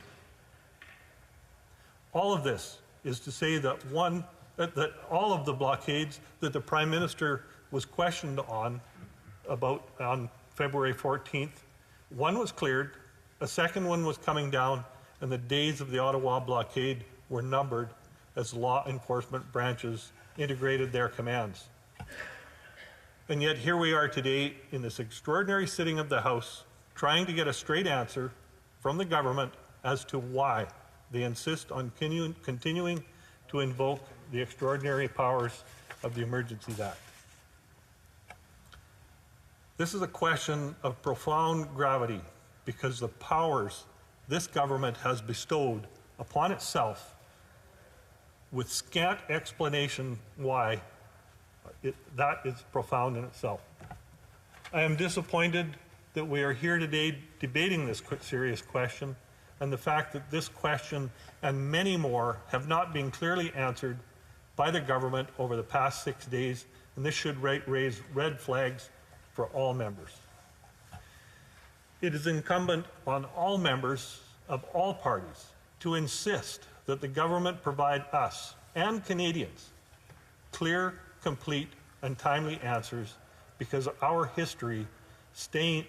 Speaker 10: All of this is to say that all of the blockades that the Prime Minister was questioned on February 14th, one was cleared, a second one was coming down, and the days of the Ottawa blockade were numbered as law enforcement branches integrated their commands. And yet here we are today in this extraordinary sitting of the House, trying to get a straight answer from the government as to why they insist on continuing to invoke the extraordinary powers of the Emergencies Act. This is a question of profound gravity because the powers this government has bestowed upon itself with scant explanation why, that is profound in itself. I am disappointed that we are here today debating this serious question and the fact that this question and many more have not been clearly answered by the government over the past 6 days, and this should raise red flags for all members. It is incumbent on all members of all parties to insist that the government provide us and Canadians clear, complete, and timely answers because our history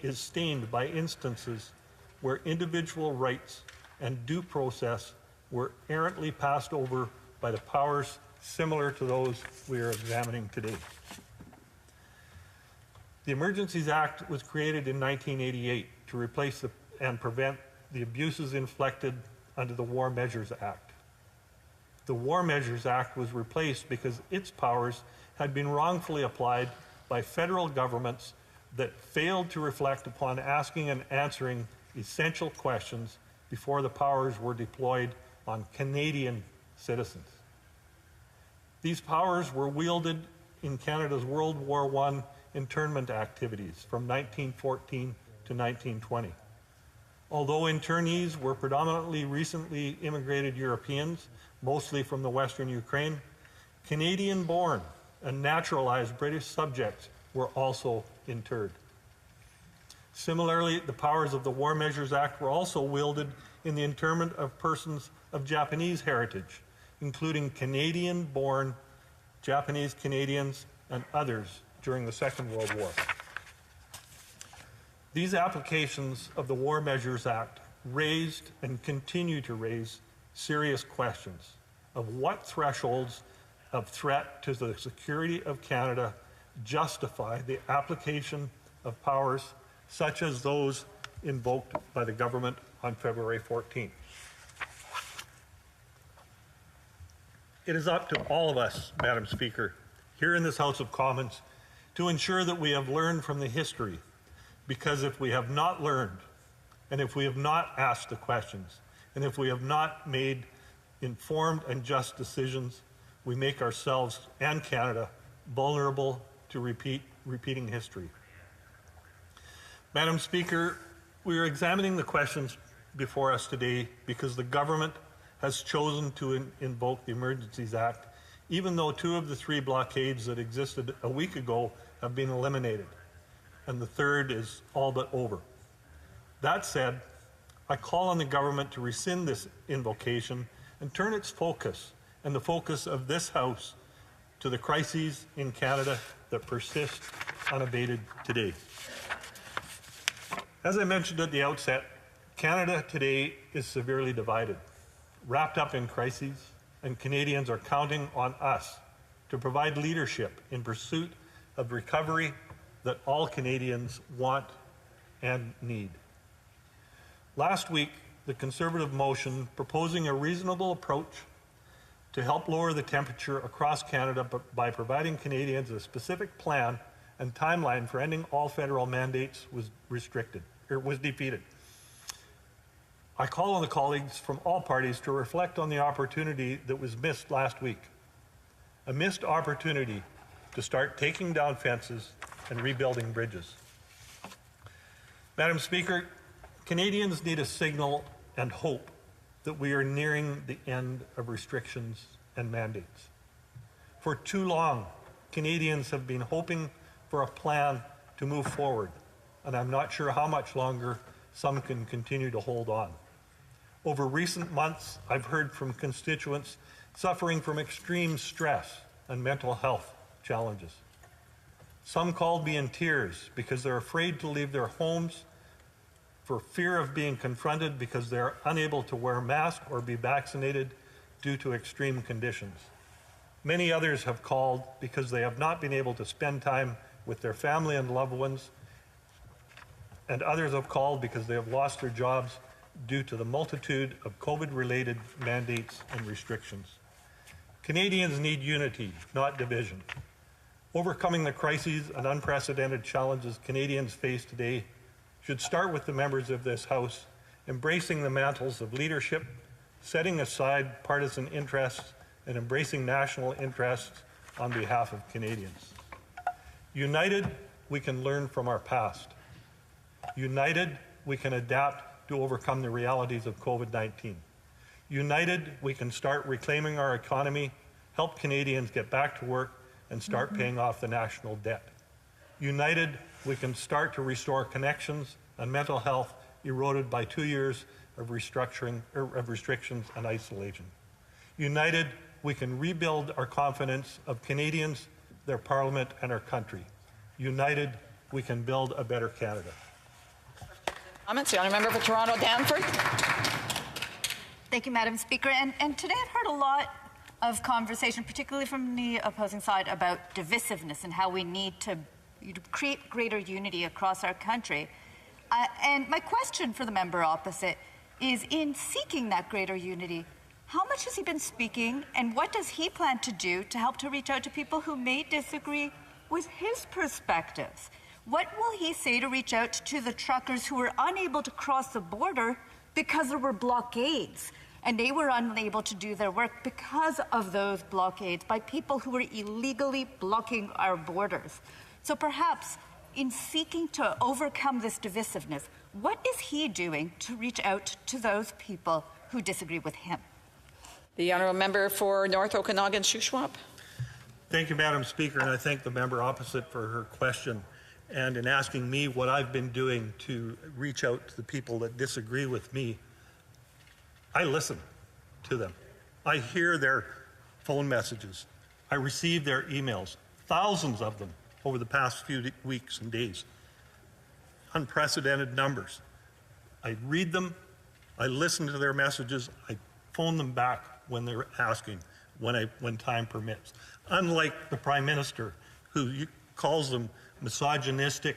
Speaker 10: is stained by instances where individual rights and due process were errantly passed over by the powers similar to those we are examining today. The Emergencies Act was created in 1988 to replace and prevent the abuses inflicted under the War Measures Act. The War Measures Act was replaced because its powers had been wrongfully applied by federal governments that failed to reflect upon asking and answering essential questions before the powers were deployed on Canadian citizens. These powers were wielded in Canada's World War I internment activities from 1914 to 1920. Although internees were predominantly recently immigrated Europeans, mostly from the Western Ukraine, Canadian-born and naturalized British subjects were also interred. Similarly, the powers of the War Measures Act were also wielded in the internment of persons of Japanese heritage, including Canadian-born Japanese Canadians and others during the Second World War. These applications of the War Measures Act raised and continue to raise serious questions of what thresholds of threat to the security of Canada justify the application of powers such as those invoked by the government on February 14th. It is up to all of us, Madam Speaker, here in this House of Commons, to ensure that we have learned from the history, because if we have not learned, and if we have not asked the questions, and if we have not made informed and just decisions, we make ourselves and Canada vulnerable to repeating history. Madam Speaker, we are examining the questions before us today because the government has chosen to invoke the Emergencies Act, even though 2 of the 3 blockades that existed a week ago have been eliminated, and the 3rd is all but over. That said, I call on the government to rescind this invocation and turn its focus and the focus of this House to the crises in Canada that persist unabated today. As I mentioned at the outset, Canada today is severely divided, wrapped up in crises, and Canadians are counting on us to provide leadership in pursuit of recovery that all Canadians want and need. Last week, the Conservative motion proposing a reasonable approach to help lower the temperature across Canada by providing Canadians a specific plan and timeline for ending all federal mandates was defeated. I call on the colleagues from all parties to reflect on the opportunity that was missed last week. A missed opportunity to start taking down fences and rebuilding bridges. Madam Speaker, Canadians need a signal and hope that we are nearing the end of restrictions and mandates. For too long, Canadians have been hoping for a plan to move forward, and I'm not sure how much longer some can continue to hold on. Over recent months, I've heard from constituents suffering from extreme stress and mental health challenges. Some called me in tears because they're afraid to leave their homes for fear of being confronted because they're unable to wear masks or be vaccinated due to extreme conditions. Many others have called because they have not been able to spend time with their family and loved ones, and others have called because they have lost their jobs due to the multitude of COVID-related mandates and restrictions. Canadians need unity, not division. Overcoming the crises and unprecedented challenges Canadians face today should start with the members of this House embracing the mantles of leadership, setting aside partisan interests, and embracing national interests on behalf of Canadians. United, we can learn from our past. United, we can adapt to overcome the realities of COVID-19. United, we can start reclaiming our economy, help Canadians get back to work, and start paying off the national debt. United, we can start to restore connections and mental health eroded by 2 years of restrictions and isolation. United, we can rebuild our confidence of Canadians, their Parliament, and our country. United, we can build a better Canada.
Speaker 6: Comments? The honourable member for Toronto Danforth.
Speaker 11: Thank you, Madam Speaker. And today I've heard a lot of conversation, particularly from the opposing side, about divisiveness and how we need to create greater unity across our country. And my question for the member opposite is, in seeking that greater unity, how much has he been speaking, and what does he plan to do to help to reach out to people who may disagree with his perspectives? What will he say to reach out to the truckers who were unable to cross the border because there were blockades, and they were unable to do their work because of those blockades by people who were illegally blocking our borders? So perhaps in seeking to overcome this divisiveness, what is he doing to reach out to those people who disagree with him?
Speaker 6: The honourable member for North Okanagan, Shuswap.
Speaker 10: Thank you, Madam Speaker, and I thank the member opposite for her question and in asking me what I've been doing to reach out to the people that disagree with me. I listen to them. I hear their phone messages. I receive their emails, thousands of them over the past few weeks and days. Unprecedented numbers. I read them, I listen to their messages, I phone them back when they're asking, when time permits. Unlike the Prime Minister, who calls them misogynistic,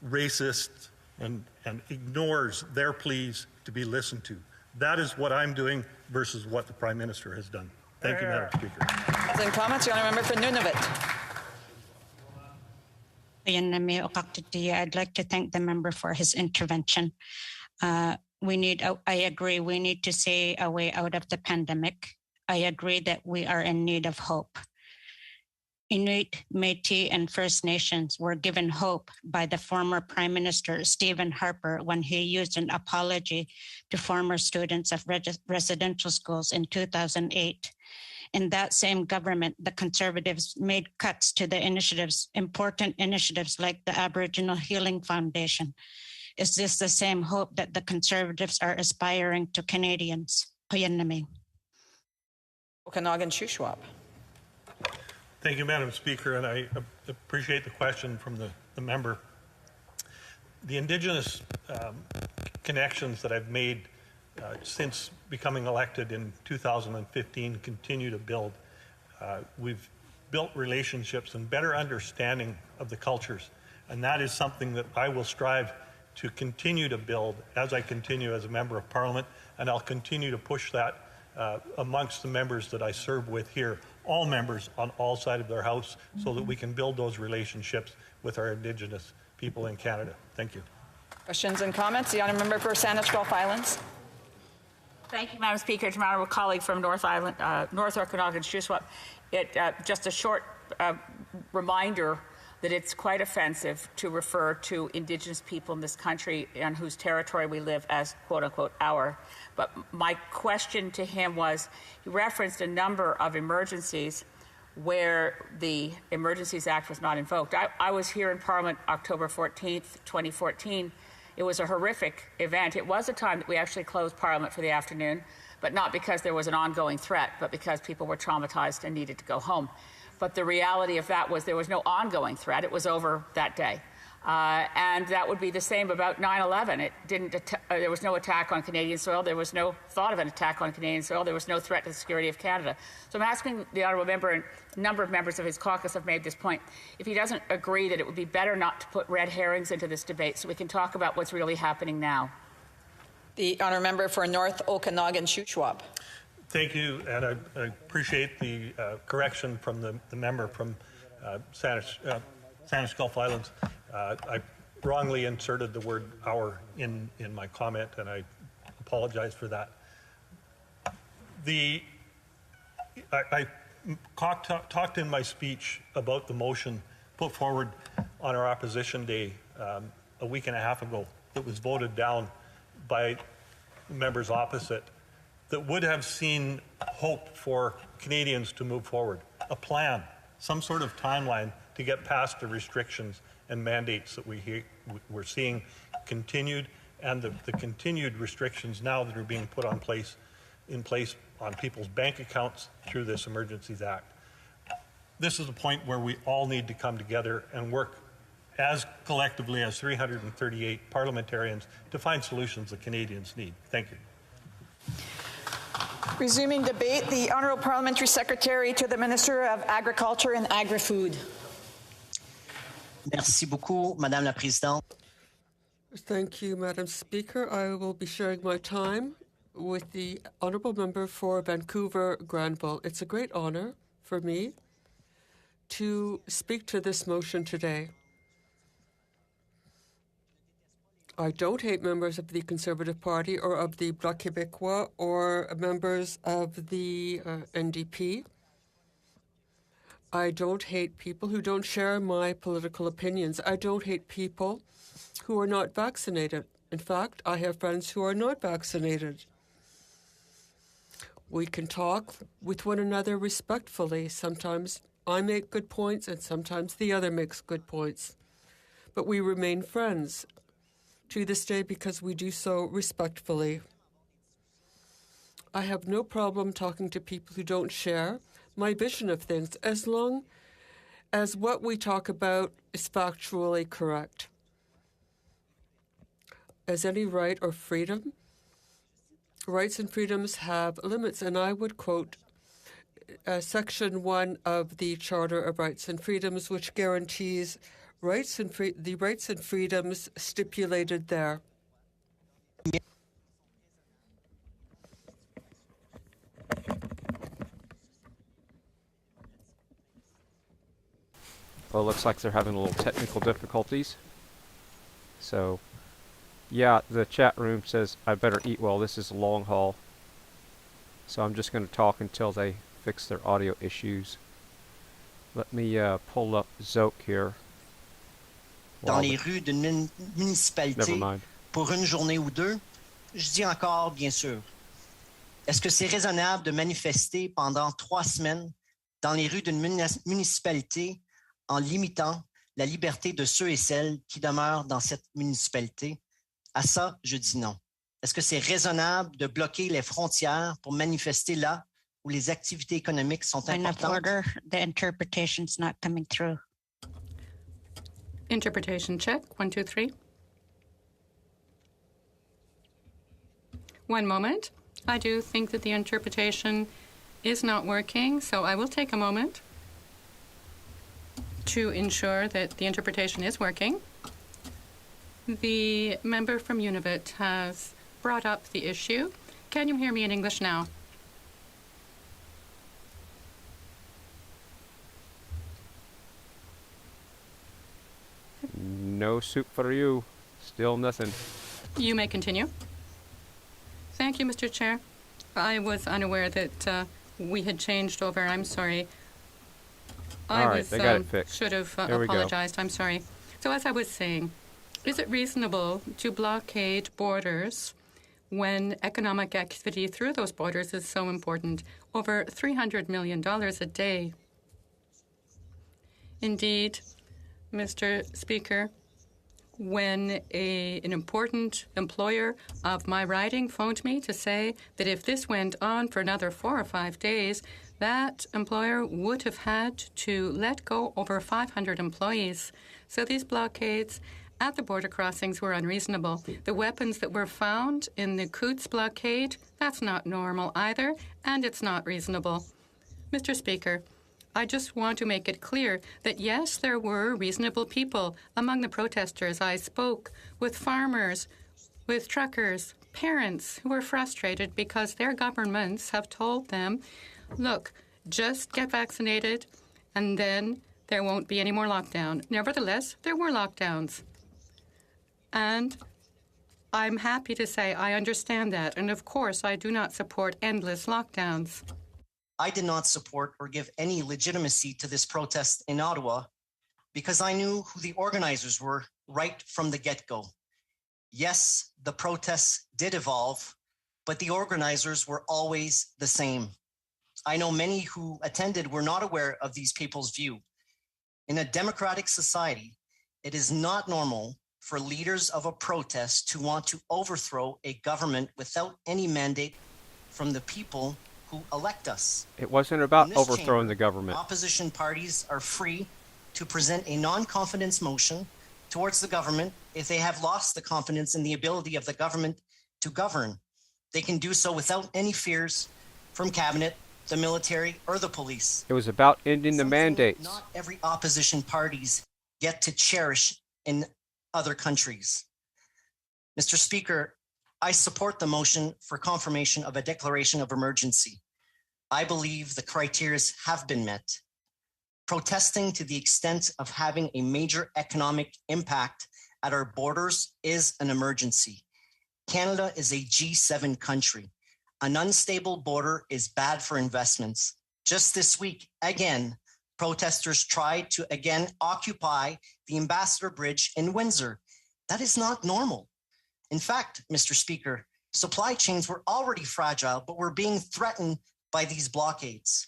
Speaker 10: racist, and ignores their pleas to be listened to. That is what I'm doing versus what the Prime Minister has done. Thank you, Madam Speaker.
Speaker 6: Closing comments, the honourable member for Nunavut.
Speaker 8: I'd like to thank the member for his intervention. I agree, we need to see a way out of the pandemic. I agree that we are in need of hope. Inuit, Métis, and First Nations were given hope by the former Prime Minister Stephen Harper when he used an apology to former students of residential schools in 2008. In that same government, the Conservatives made cuts to the initiatives, important initiatives like the Aboriginal Healing Foundation. Is this the same hope that the Conservatives are aspiring to Canadians? Okanagan
Speaker 6: Shuswap.
Speaker 10: Thank you, Madam Speaker, and I appreciate the question from the member. The Indigenous connections that I've made since becoming elected in 2015 continue to build. We've built relationships and better understanding of the cultures, and that is something that I will strive to continue to build as I continue as a member of Parliament, and I'll continue to push that amongst the members that I serve with here, all members on all sides of their House, so that we can build those relationships with our Indigenous people in Canada. Thank you.
Speaker 6: Questions and comments? The honourable member for Saanich Gulf Islands.
Speaker 13: Thank you, Madam Speaker. To my honourable colleague from North Okanagan, Shuswap. Just a short reminder that it's quite offensive to refer to Indigenous people in this country on whose territory we live as, quote unquote, our. But my question to him was, he referenced a number of emergencies where the Emergencies Act was not invoked. I was here in Parliament October 14th, 2014. It was a horrific event. It was a time that we actually closed Parliament for the afternoon, but not because there was an ongoing threat, but because people were traumatized and needed to go home. But the reality of that was there was no ongoing threat. It was over that day. And that would be the same about 9/11. There was no attack on Canadian soil. There was no thought of an attack on Canadian soil. There was no threat to the security of Canada. So I'm asking the honourable member, and a number of members of his caucus have made this point, if he doesn't agree that it would be better not to put red herrings into this debate so we can talk about what's really happening now.
Speaker 6: The honourable member for North Okanagan Shuswap.
Speaker 10: Thank you, and I appreciate the correction from the member from Spanish Gulf Islands. I wrongly inserted the word "our" in my comment, and I apologize for that. I talked in my speech about the motion put forward on our opposition day a week and a half ago that was voted down by members opposite, that would have seen hope for Canadians to move forward, a plan, some sort of timeline to get past the restrictions and mandates that we're seeing continued, and the continued restrictions now that are being put in place on people's bank accounts through this Emergencies Act. This is a point where we all need to come together and work as collectively as 338 parliamentarians to find solutions that Canadians need. Thank you.
Speaker 6: Resuming debate, the Honourable Parliamentary Secretary to the Minister of Agriculture and Agri-Food.
Speaker 1: Merci beaucoup, Madame la Présidente.
Speaker 18: Thank you, Madam Speaker. I will be sharing my time with the Honourable Member for Vancouver Granville. It's a great honour for me to speak to this motion today. I don't hate members of the Conservative Party or of the Bloc Québécois or members of the NDP. I don't hate people who don't share my political opinions. I don't hate people who are not vaccinated. In fact, I have friends who are not vaccinated. We can talk with one another respectfully. Sometimes I make good points and sometimes the other makes good points. But we remain friends to this day because we do so respectfully. I have no problem talking to people who don't share my vision of things as long as what we talk about is factually correct. As any right or freedom, rights and freedoms have limits, and I would quote Section 1 of the Charter of Rights and Freedoms, which guarantees the rights and freedoms stipulated there.
Speaker 3: Well, it looks like they're having a little technical difficulties. So, yeah, the chat room says I better eat well. This is a long haul. So I'm just going to talk until they fix their audio issues. Let me pull up Zoke here.
Speaker 1: Dans les rues d'une municipalité pour une journée ou deux, je dis encore, bien sûr. Est-ce que c'est raisonnable de manifester pendant 3 semaines dans les rues d'une municipalité en limitant la liberté de ceux et celles qui demeurent dans cette municipalité? À ça, je dis non. Est-ce que c'est raisonnable de bloquer les frontières pour manifester là où les activités économiques sont importantes?
Speaker 8: Order, the interpretation's not coming through.
Speaker 12: Interpretation check. 1, 2, 3. One moment. I do think that the interpretation is not working, so I will take a moment to ensure that the interpretation is working. The member from Univit has brought up the issue. Can you hear me in English now?
Speaker 3: No soup for you. Still nothing.
Speaker 12: You may continue. Thank you, Mr. Chair. I was unaware that we had changed over. I'm sorry.
Speaker 3: All right, they got it fixed.
Speaker 12: Should have
Speaker 3: There we go.
Speaker 12: apologized. I'm sorry. So as I was saying, is it reasonable to blockade borders when economic activity through those borders is so important? Over $300 million a day. Indeed, Mr. Speaker, when an important employer of my riding phoned me to say that if this went on for another 4 or 5 days, that employer would have had to let go over 500 employees. So these blockades at the border crossings were unreasonable. The weapons that were found in the Coutts blockade, that's not normal either, and it's not reasonable. Mr. Speaker, I just want to make it clear that, yes, there were reasonable people among the protesters. I spoke with farmers, with truckers, parents who are frustrated because their governments have told them, look, just get vaccinated and then there won't be any more lockdown. Nevertheless, there were lockdowns. And I'm happy to say I understand that. And of course, I do not support endless lockdowns.
Speaker 1: I did not support or give any legitimacy to this protest in Ottawa because I knew who the organizers were right from the get-go. Yes, the protests did evolve, but the organizers were always the same. I know many who attended were not aware of these people's view. In a democratic society, it is not normal for leaders of a protest to want to overthrow a government without any mandate from the people who elect us.
Speaker 3: It wasn't about overthrowing
Speaker 1: chamber,
Speaker 3: the government.
Speaker 1: Opposition parties are free to present a non-confidence motion towards the government if they have lost the confidence in the ability of the government to govern. They can do so without any fears from cabinet, the military, or the police.
Speaker 3: It was about ending the mandates.
Speaker 1: Not every opposition parties get to cherish in other countries. Mr. Speaker, I support the motion for confirmation of a declaration of emergency. I believe the criteria have been met. Protesting to the extent of having a major economic impact at our borders is an emergency. Canada is a G7 country. An unstable border is bad for investments. Just this week, again, protesters tried to again occupy the Ambassador Bridge in Windsor. That is not normal. In fact, Mr. Speaker, supply chains were already fragile, but were being threatened by these blockades.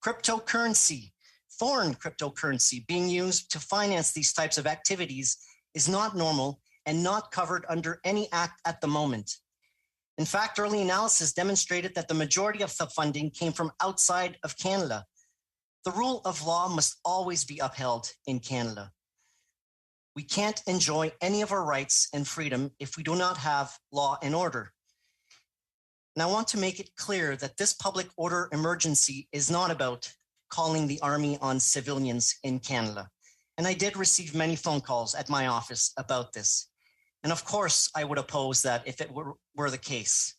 Speaker 1: Cryptocurrency, foreign cryptocurrency being used to finance these types of activities is not normal and not covered under any act at the moment. In fact, early analysis demonstrated that the majority of the funding came from outside of Canada. The rule of law must always be upheld in Canada. We can't enjoy any of our rights and freedom if we do not have law and order. And I want to make it clear that this public order emergency is not about calling the army on civilians in Canada. And I did receive many phone calls at my office about this. And of course, I would oppose that if it were the case.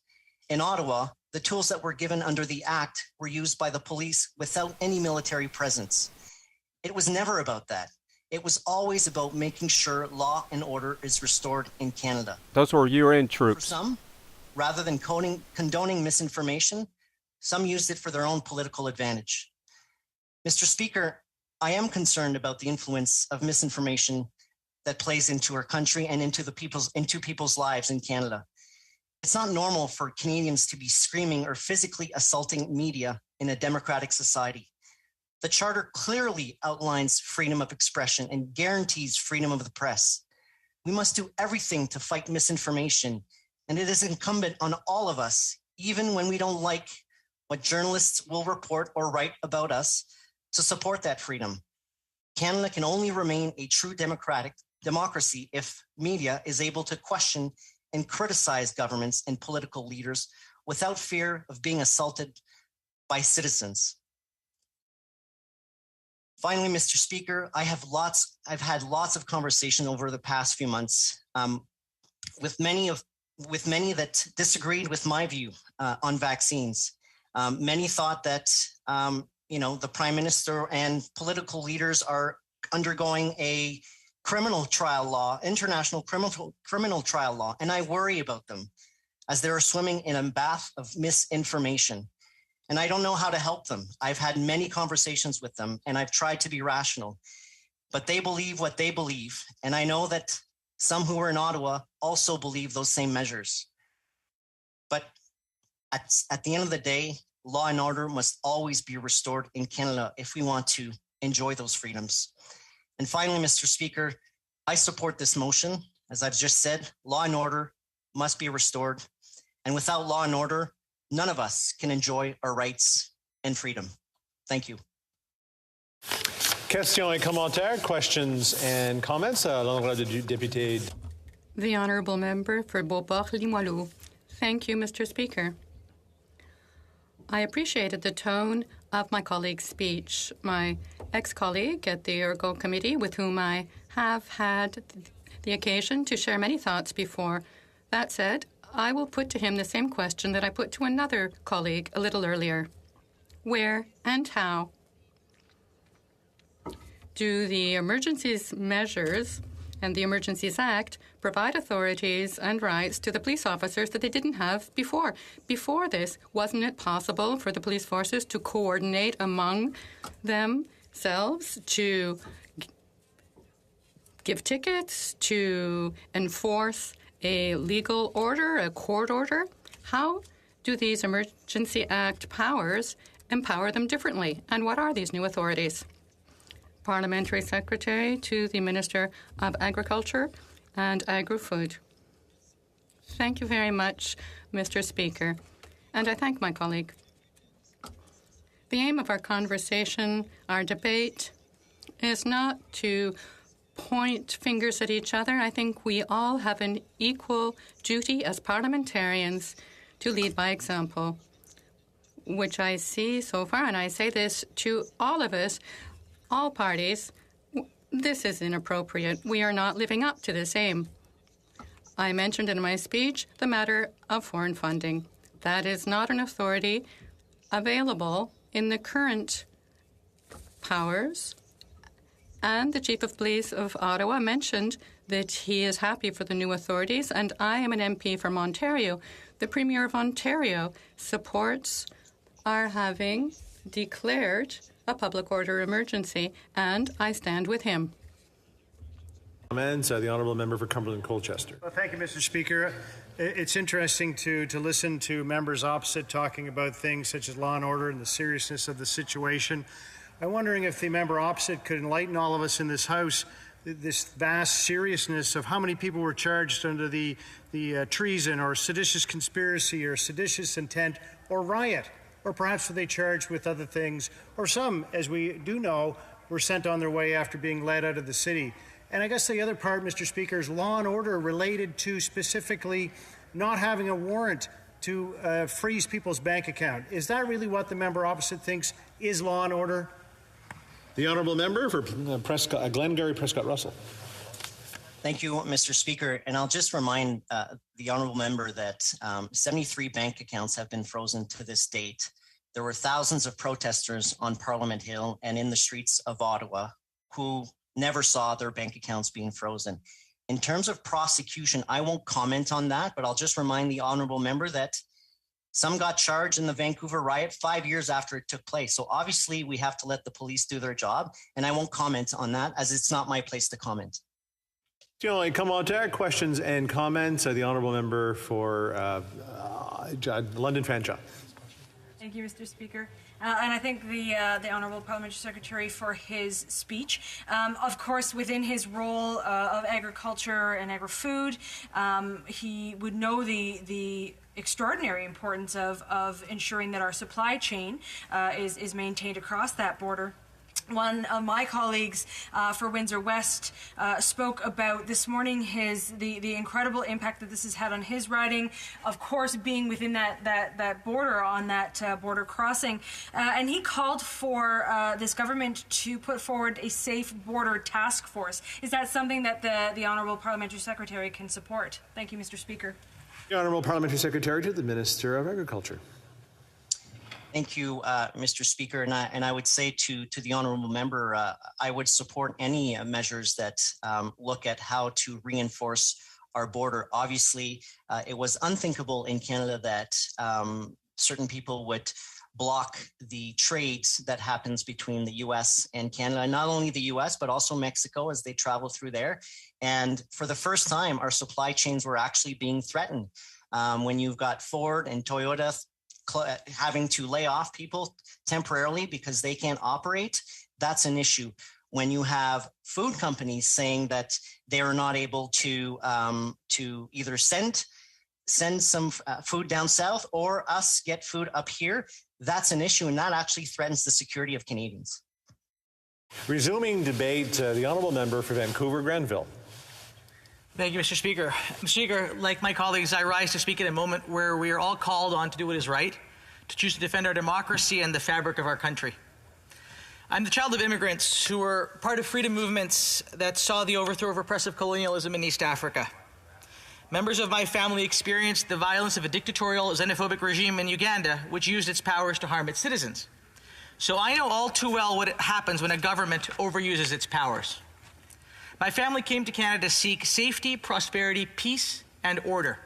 Speaker 1: In Ottawa, the tools that were given under the Act were used by the police without any military presence. It was never about that. It was always about making sure law and order is restored in Canada.
Speaker 3: Those were UN troops.
Speaker 1: For some, rather than condoning misinformation, some used it for their own political advantage. Mr. Speaker, I am concerned about the influence of misinformation that plays into our country and into people's lives in Canada. It's not normal for Canadians to be screaming or physically assaulting media in a democratic society. The Charter clearly outlines freedom of expression and guarantees freedom of the press. We must do everything to fight misinformation, and it is incumbent on all of us, even when we don't like what journalists will report or write about us, to support that freedom. Canada can only remain a true democracy if media is able to question and criticize governments and political leaders without fear of being assaulted by citizens. Finally, Mr. Speaker, I've had lots of conversation over the past few months with many that disagreed with my view on vaccines. Many thought that the Prime Minister and political leaders are undergoing a criminal trial law, international criminal trial law, and I worry about them as they are swimming in a bath of misinformation. And I don't know how to help them. I've had many conversations with them, and I've tried to be rational, but they believe what they believe. And I know that some who are in Ottawa also believe those same measures. But at the end of the day, law and order must always be restored in Canada if we want to enjoy those freedoms. And finally, Mr. Speaker, I support this motion. As I've just said, law and order must be restored. And without law and order, none of us can enjoy our rights and freedom. Thank you.
Speaker 16: Questions et commentaires, questions and comments à l'endroit du député.
Speaker 12: The Honourable Member for Beauport-Limoilou. Thank you, Mr. Speaker. I appreciated the tone of my colleague's speech. My ex-colleague at the Ergo Committee, with whom I have had the occasion to share many thoughts before. That said, I will put to him the same question that I put to another colleague a little earlier. Where and how do the emergencies measures and the Emergencies Act provide authorities and rights to the police officers that they didn't have before? Before this, wasn't it possible for the police forces to coordinate among themselves, to give tickets, to enforce a legal order, a court order? How do these Emergency Act powers empower them differently? And what are these new authorities? Parliamentary Secretary to the Minister of Agriculture and Agri-Food. Thank you very much, Mr. Speaker, and I thank my colleague. The aim of our conversation, our debate, is not to point fingers at each other. I think we all have an equal duty as parliamentarians to lead by example, which I see so far, and I say this to all of us, all parties. This is inappropriate. We are not living up to this aim. I mentioned in my speech the matter of foreign funding. That is not an authority available in the current powers. And the Chief of Police of Ottawa mentioned that he is happy for the new authorities, and I am an MP from Ontario. The Premier of Ontario supports our having declared a public order emergency, and I stand with him.
Speaker 16: Comments, the Honourable Member for Cumberland-Colchester.
Speaker 7: Well, thank you, Mr. Speaker. It's interesting to listen to members opposite talking about things such as law and order and the seriousness of the situation. I'm wondering if the member opposite could enlighten all of us in this House this vast seriousness of how many people were charged under the treason or seditious conspiracy or seditious intent or riot. Or perhaps were they charged with other things, or some, as we do know, were sent on their way after being led out of the city. And I guess the other part, Mr. Speaker, is law and order related to specifically not having a warrant to freeze people's bank account. Is that really what the member opposite thinks is law and order?
Speaker 16: The Honourable Member for Glengarry Prescott Russell.
Speaker 1: Thank you, Mr. Speaker. And I'll just remind the Honourable Member that 73 bank accounts have been frozen to this date. There were thousands of protesters on Parliament Hill and in the streets of Ottawa who never saw their bank accounts being frozen. In terms of prosecution, I won't comment on that, but I'll just remind the Honourable Member that some got charged in the Vancouver riot 5 years after it took place. So obviously we have to let the police do their job, and I won't comment on that as it's not my place to comment.
Speaker 16: Commentaire, questions and comments. The Honourable Member for London Fanshawe.
Speaker 19: Thank you, Mr. Speaker. And I thank the Honourable Parliamentary Secretary for his speech. Of course, within his role of agriculture and agri-food, he would know the extraordinary importance of ensuring that our supply chain is maintained across that border. One of my colleagues for Windsor West spoke about this morning the incredible impact that this has had on his riding, of course being within that border on that border crossing, and he called for this government to put forward a safe border task force. Is that something that the Honourable Parliamentary Secretary can support? Thank you, Mr. Speaker.
Speaker 16: The Honourable Parliamentary Secretary to the Minister of Agriculture.
Speaker 1: Thank you, Mr. Speaker. And I would say to the Honourable Member, I would support any measures that look at how to reinforce our border. Obviously, it was unthinkable in Canada that certain people would block the trade that happens between the U.S. and Canada, not only the U.S., but also Mexico as they travel through there. And for the first time, our supply chains were actually being threatened. When you've got Ford and Toyota having to lay off people temporarily because they can't operate, that's an issue. When you have food companies saying that they are not able to either send some food down south or us get food up here, that's an issue, and that actually threatens the security of Canadians.
Speaker 16: Resuming debate, the Honourable Member for Vancouver-Granville.
Speaker 20: Thank you, Mr. Speaker. Mr. Speaker, like my colleagues, I rise to speak at a moment where we are all called on to do what is right, to choose to defend our democracy and the fabric of our country. I'm the child of immigrants who were part of freedom movements that saw the overthrow of oppressive colonialism in East Africa. members of my family experienced the violence of a dictatorial, xenophobic regime in Uganda, which used its powers to harm its citizens. So I know all too well what happens when a government overuses its powers. My family came to Canada to seek safety, prosperity, peace, and order.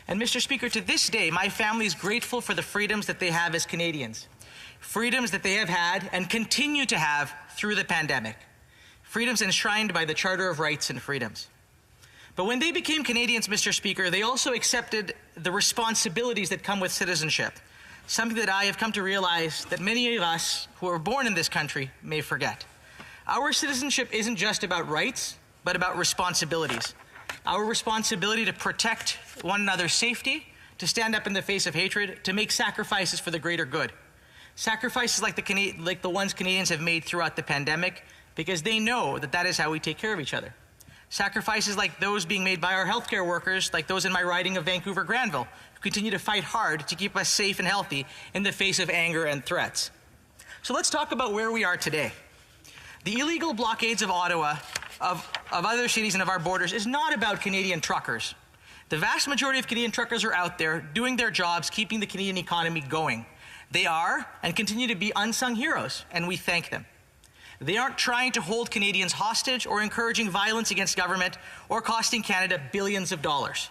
Speaker 20: And Mr. Speaker, to this day, my family is grateful for the freedoms that they have as Canadians. Freedoms that they have had and continue to have through the pandemic. Freedoms enshrined by the Charter of Rights and Freedoms. But when they became Canadians, Mr. Speaker, they also accepted the responsibilities that come with citizenship, something that I have come to realize that many of us who are born in this country may forget. Our citizenship isn't just about rights, but about responsibilities. Our responsibility to protect one another's safety, to stand up in the face of hatred, to make sacrifices for the greater good. Sacrifices like the ones Canadians have made throughout the pandemic, because they know that that is how we take care of each other. Sacrifices like those being made by our healthcare workers, like those in my riding of Vancouver-Granville, who continue to fight hard to keep us safe and healthy in the face of anger and threats. So let's talk about where we are today. The illegal blockades of Ottawa, of other cities and of our borders, is not about Canadian truckers. The vast majority of Canadian truckers are out there doing their jobs, keeping the Canadian economy going. They are and continue to be unsung heroes, and we thank them. They aren't trying to hold Canadians hostage or encouraging violence against government or costing Canada billions of dollars.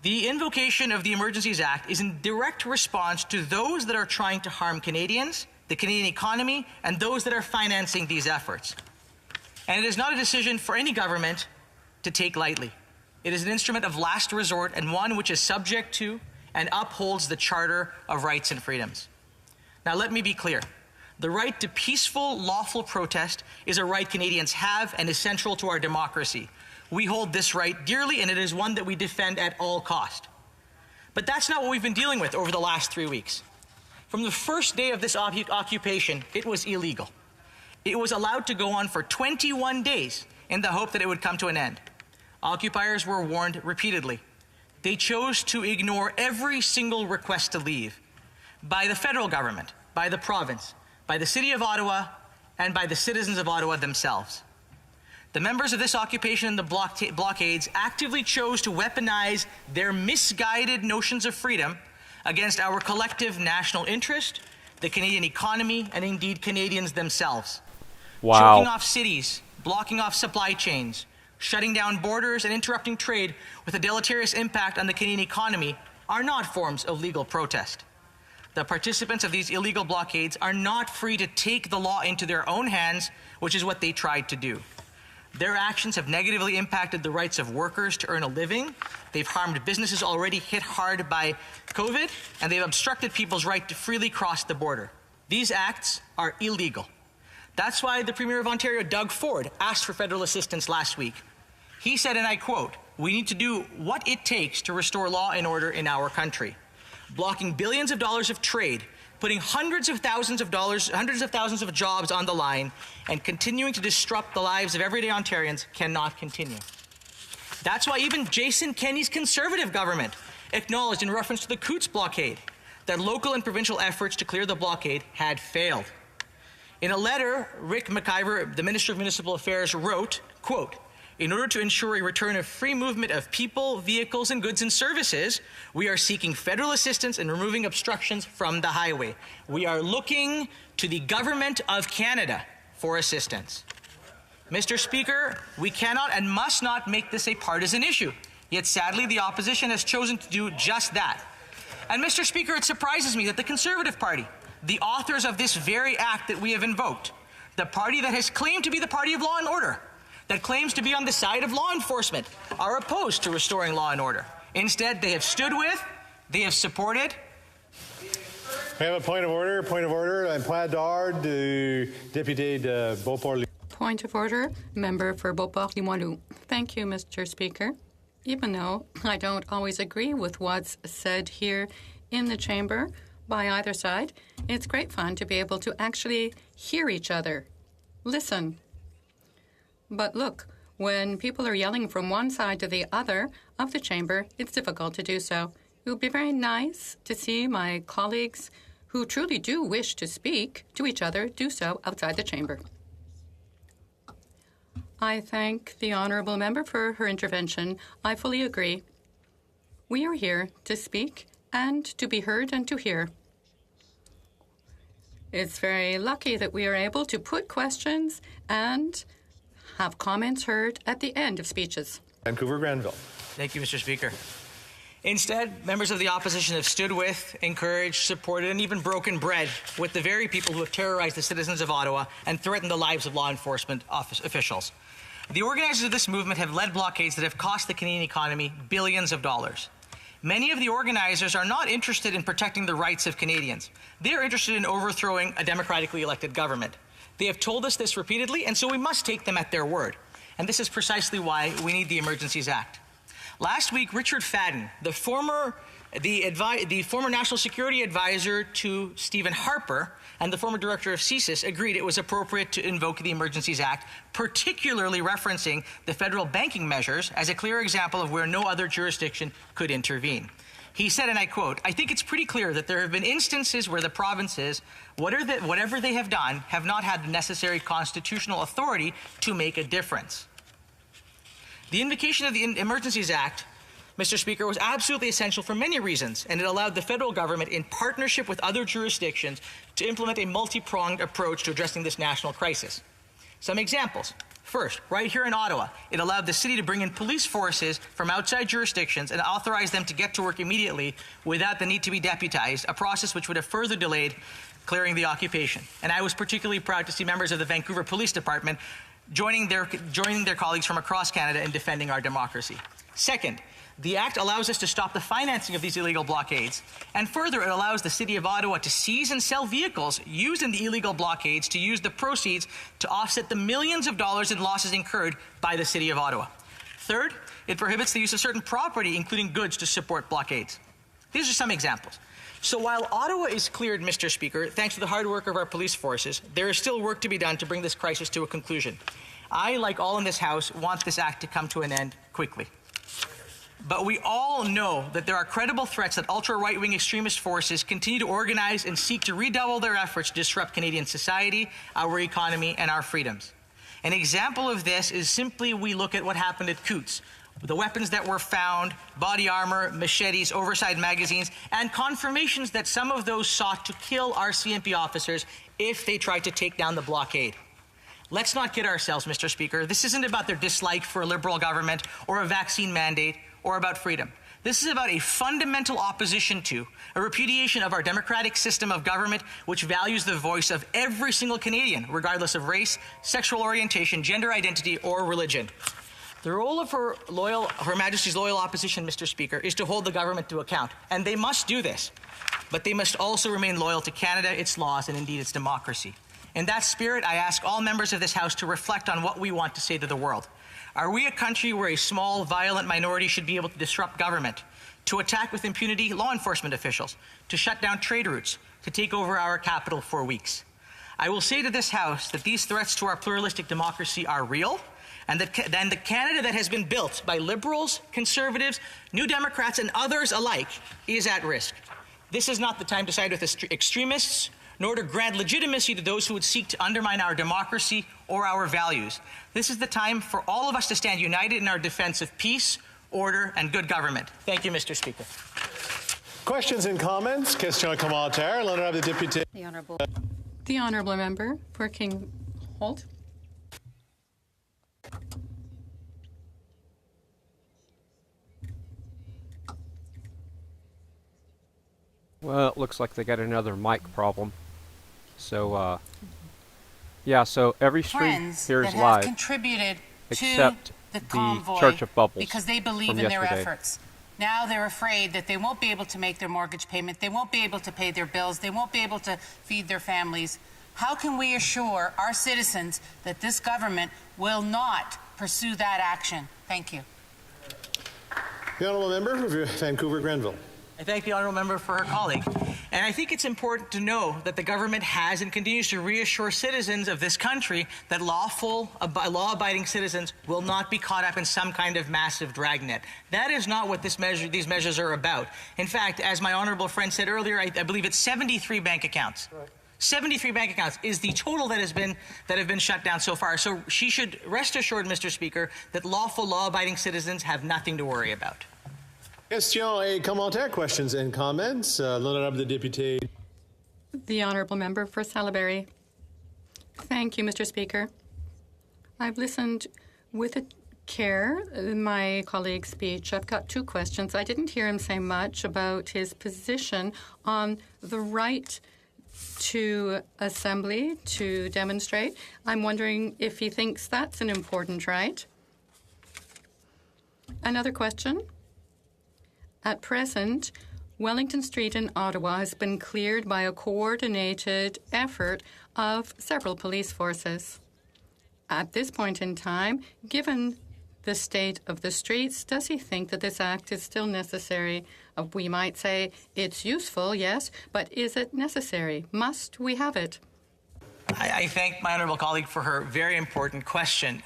Speaker 20: The invocation of the Emergencies Act is in direct response to those that are trying to harm Canadians, the Canadian economy, and those that are financing these efforts. And it is not a decision for any government to take lightly. It is an instrument of last resort and one which is subject to and upholds the Charter of Rights and Freedoms. Now let me be clear. The right to peaceful, lawful protest is a right Canadians have and is central to our democracy. We hold this right dearly, and it is one that we defend at all cost. But that's not what we've been dealing with over the last 3 weeks. From the first day of this occupation, it was illegal. It was allowed to go on for 21 days in the hope that it would come to an end. Occupiers were warned repeatedly. They chose to ignore every single request to leave by the federal government, by the province, by the City of Ottawa, and by the citizens of Ottawa themselves. The members of this occupation and the blockades actively chose to weaponize their misguided notions of freedom against our collective national interest, the Canadian economy, and indeed Canadians themselves.
Speaker 3: Wow.
Speaker 20: Choking off cities, blocking off supply chains, shutting down borders, and interrupting trade with a deleterious impact on the Canadian economy are not forms of legal protest. The participants of these illegal blockades are not free to take the law into their own hands, which is what they tried to do. Their actions have negatively impacted the rights of workers to earn a living. They've harmed businesses already hit hard by COVID, and they've obstructed people's right to freely cross the border. These acts are illegal. That's why the Premier of Ontario, Doug Ford, asked for federal assistance last week. He said, and I quote, "We need to do what it takes to restore law and order in our country." Blocking billions of dollars of trade, putting hundreds of thousands of jobs on the line, and continuing to disrupt the lives of everyday Ontarians cannot continue. That's why even Jason Kenney's Conservative government acknowledged in reference to the Coots blockade that local and provincial efforts to clear the blockade had failed. In a letter, Rick McIver, the Minister of Municipal Affairs, wrote, quote, "In order to ensure a return of free movement of people, vehicles, and goods and services, we are seeking federal assistance in removing obstructions from the highway. We are looking to the Government of Canada for assistance." Mr. Speaker, we cannot and must not make this a partisan issue. Yet sadly, the opposition has chosen to do just that. And Mr. Speaker, it surprises me that the Conservative Party, the authors of this very act that we have invoked, the party that has claimed to be the party of law and order, that claims to be on the side of law enforcement, are opposed to restoring law and order. Instead, they have stood with, they have supported.
Speaker 16: We have a point of order. I'm Plaid Dard, Deputy de Beauport.
Speaker 12: Point of order, member for Beauport-Limoilou. Thank you, Mr. Speaker. Even though I don't always agree with what's said here in the chamber by either side, it's great fun to be able to actually hear each other, listen. But look, when people are yelling from one side to the other of the chamber, it's difficult to do so. It would be very nice to see my colleagues who truly do wish to speak to each other do so outside the chamber. I thank the honourable member for her intervention. I fully agree. We are here to speak and to be heard and to hear. It's very lucky that we are able to put questions and have comments heard at the end of speeches.
Speaker 16: Vancouver Granville.
Speaker 20: Thank you, Mr. Speaker. Instead, members of the opposition have stood with, encouraged, supported, and even broken bread with the very people who have terrorized the citizens of Ottawa and threatened the lives of law enforcement officials. The organizers of this movement have led blockades that have cost the Canadian economy billions of dollars. Many of the organizers are not interested in protecting the rights of Canadians. They are interested in overthrowing a democratically elected government. They have told us this repeatedly, and so we must take them at their word. And this is precisely why we need the Emergencies Act. Last week, Richard Fadden, the former National Security Advisor to Stephen Harper and the former director of CSIS, agreed it was appropriate to invoke the Emergencies Act, particularly referencing the federal banking measures as a clear example of where no other jurisdiction could intervene. He said, and I quote, "I think it's pretty clear that there have been instances where the provinces, whatever they have done, have not had the necessary constitutional authority to make a difference." The invocation of the Emergencies Act, Mr. Speaker, was absolutely essential for many reasons, and it allowed the federal government, in partnership with other jurisdictions, to implement a multi-pronged approach to addressing this national crisis. Some examples. First, right here in Ottawa, it allowed the city to bring in police forces from outside jurisdictions and authorize them to get to work immediately without the need to be deputized, a process which would have further delayed clearing the occupation. And I was particularly proud to see members of the Vancouver Police Department joining their colleagues from across Canada in defending our democracy. Second, the Act allows us to stop the financing of these illegal blockades, and further, it allows the City of Ottawa to seize and sell vehicles used in the illegal blockades to use the proceeds to offset the millions of dollars in losses incurred by the City of Ottawa. Third, it prohibits the use of certain property, including goods, to support blockades. These are some examples. So while Ottawa is cleared, Mr. Speaker, thanks to the hard work of our police forces, there is still work to be done to bring this crisis to a conclusion. I, like all in this House, want this act to come to an end quickly. But we all know that there are credible threats that ultra-right-wing extremist forces continue to organize and seek to redouble their efforts to disrupt Canadian society, our economy, and our freedoms. An example of this is simply we look at what happened at Coots. The weapons that were found, body armor, machetes, oversight magazines, and confirmations that some of those sought to kill our CMP officers if they tried to take down the blockade. Let's not kid ourselves, Mr. Speaker. This isn't about their dislike for a Liberal government or a vaccine mandate or about freedom. This is about a fundamental opposition to, a repudiation of our democratic system of government, which values the voice of every single Canadian, regardless of race, sexual orientation, gender identity, or religion. The role of Her Majesty's loyal opposition, Mr. Speaker, is to hold the government to account, and they must do this. But they must also remain loyal to Canada, its laws, and indeed its democracy. In that spirit, I ask all members of this House to reflect on what we want to say to the world. Are we a country where a small, violent minority should be able to disrupt government, to attack with impunity law enforcement officials, to shut down trade routes, to take over our capital for weeks? I will say to this House that these threats to our pluralistic democracy are real, and that the Canada that has been built by Liberals, Conservatives, New Democrats, and others alike is at risk. This is not the time to side with extremists, nor to grant legitimacy to those who would seek to undermine our democracy or our values. This is the time for all of us to stand united in our defense of peace, order, and good government. Thank you, Mr. Speaker.
Speaker 16: Questions and comments? Question commentaire. L'honneur de député.
Speaker 12: The honourable member for King Holt.
Speaker 3: Well, it looks like they got another mic problem. So, yeah, so every stream here is live,
Speaker 2: contributed
Speaker 3: except
Speaker 2: to the Convoy
Speaker 3: Church of Bubbles
Speaker 2: because they believe in their efforts. Now they're afraid that they won't be able to make their mortgage payment, they won't be able to pay their bills, they won't be able to feed their families. How can we assure our citizens that this government will not pursue that action? Thank you.
Speaker 16: The honourable member for Vancouver Grenville.
Speaker 20: I thank the honourable member for her colleague. And I think it's important to know that the government has and continues to reassure citizens of this country that law-abiding citizens will not be caught up in some kind of massive dragnet. That is not what these measures are about. In fact, as my honourable friend said earlier, I believe it's 73 bank accounts. Right. 73 bank accounts is the total that have been shut down so far. So she should rest assured, Mr. Speaker, that lawful, law-abiding citizens have nothing to worry about.
Speaker 16: Question et commentaires, questions and comments. L'honorable député.
Speaker 12: The honourable member for Salaberry. Thank you, Mr. Speaker. I've listened with care my colleague's speech. I've got two questions. I didn't hear him say much about his position on the right to assembly, to demonstrate. I'm wondering if he thinks that's an important right. Another question. At present, Wellington Street in Ottawa has been cleared by a coordinated effort of several police forces. At this point in time, given the state of the streets, does he think that this act is still necessary? We might say it's useful, yes, but is it necessary? Must we have it?
Speaker 20: I thank my honourable colleague for her very important question.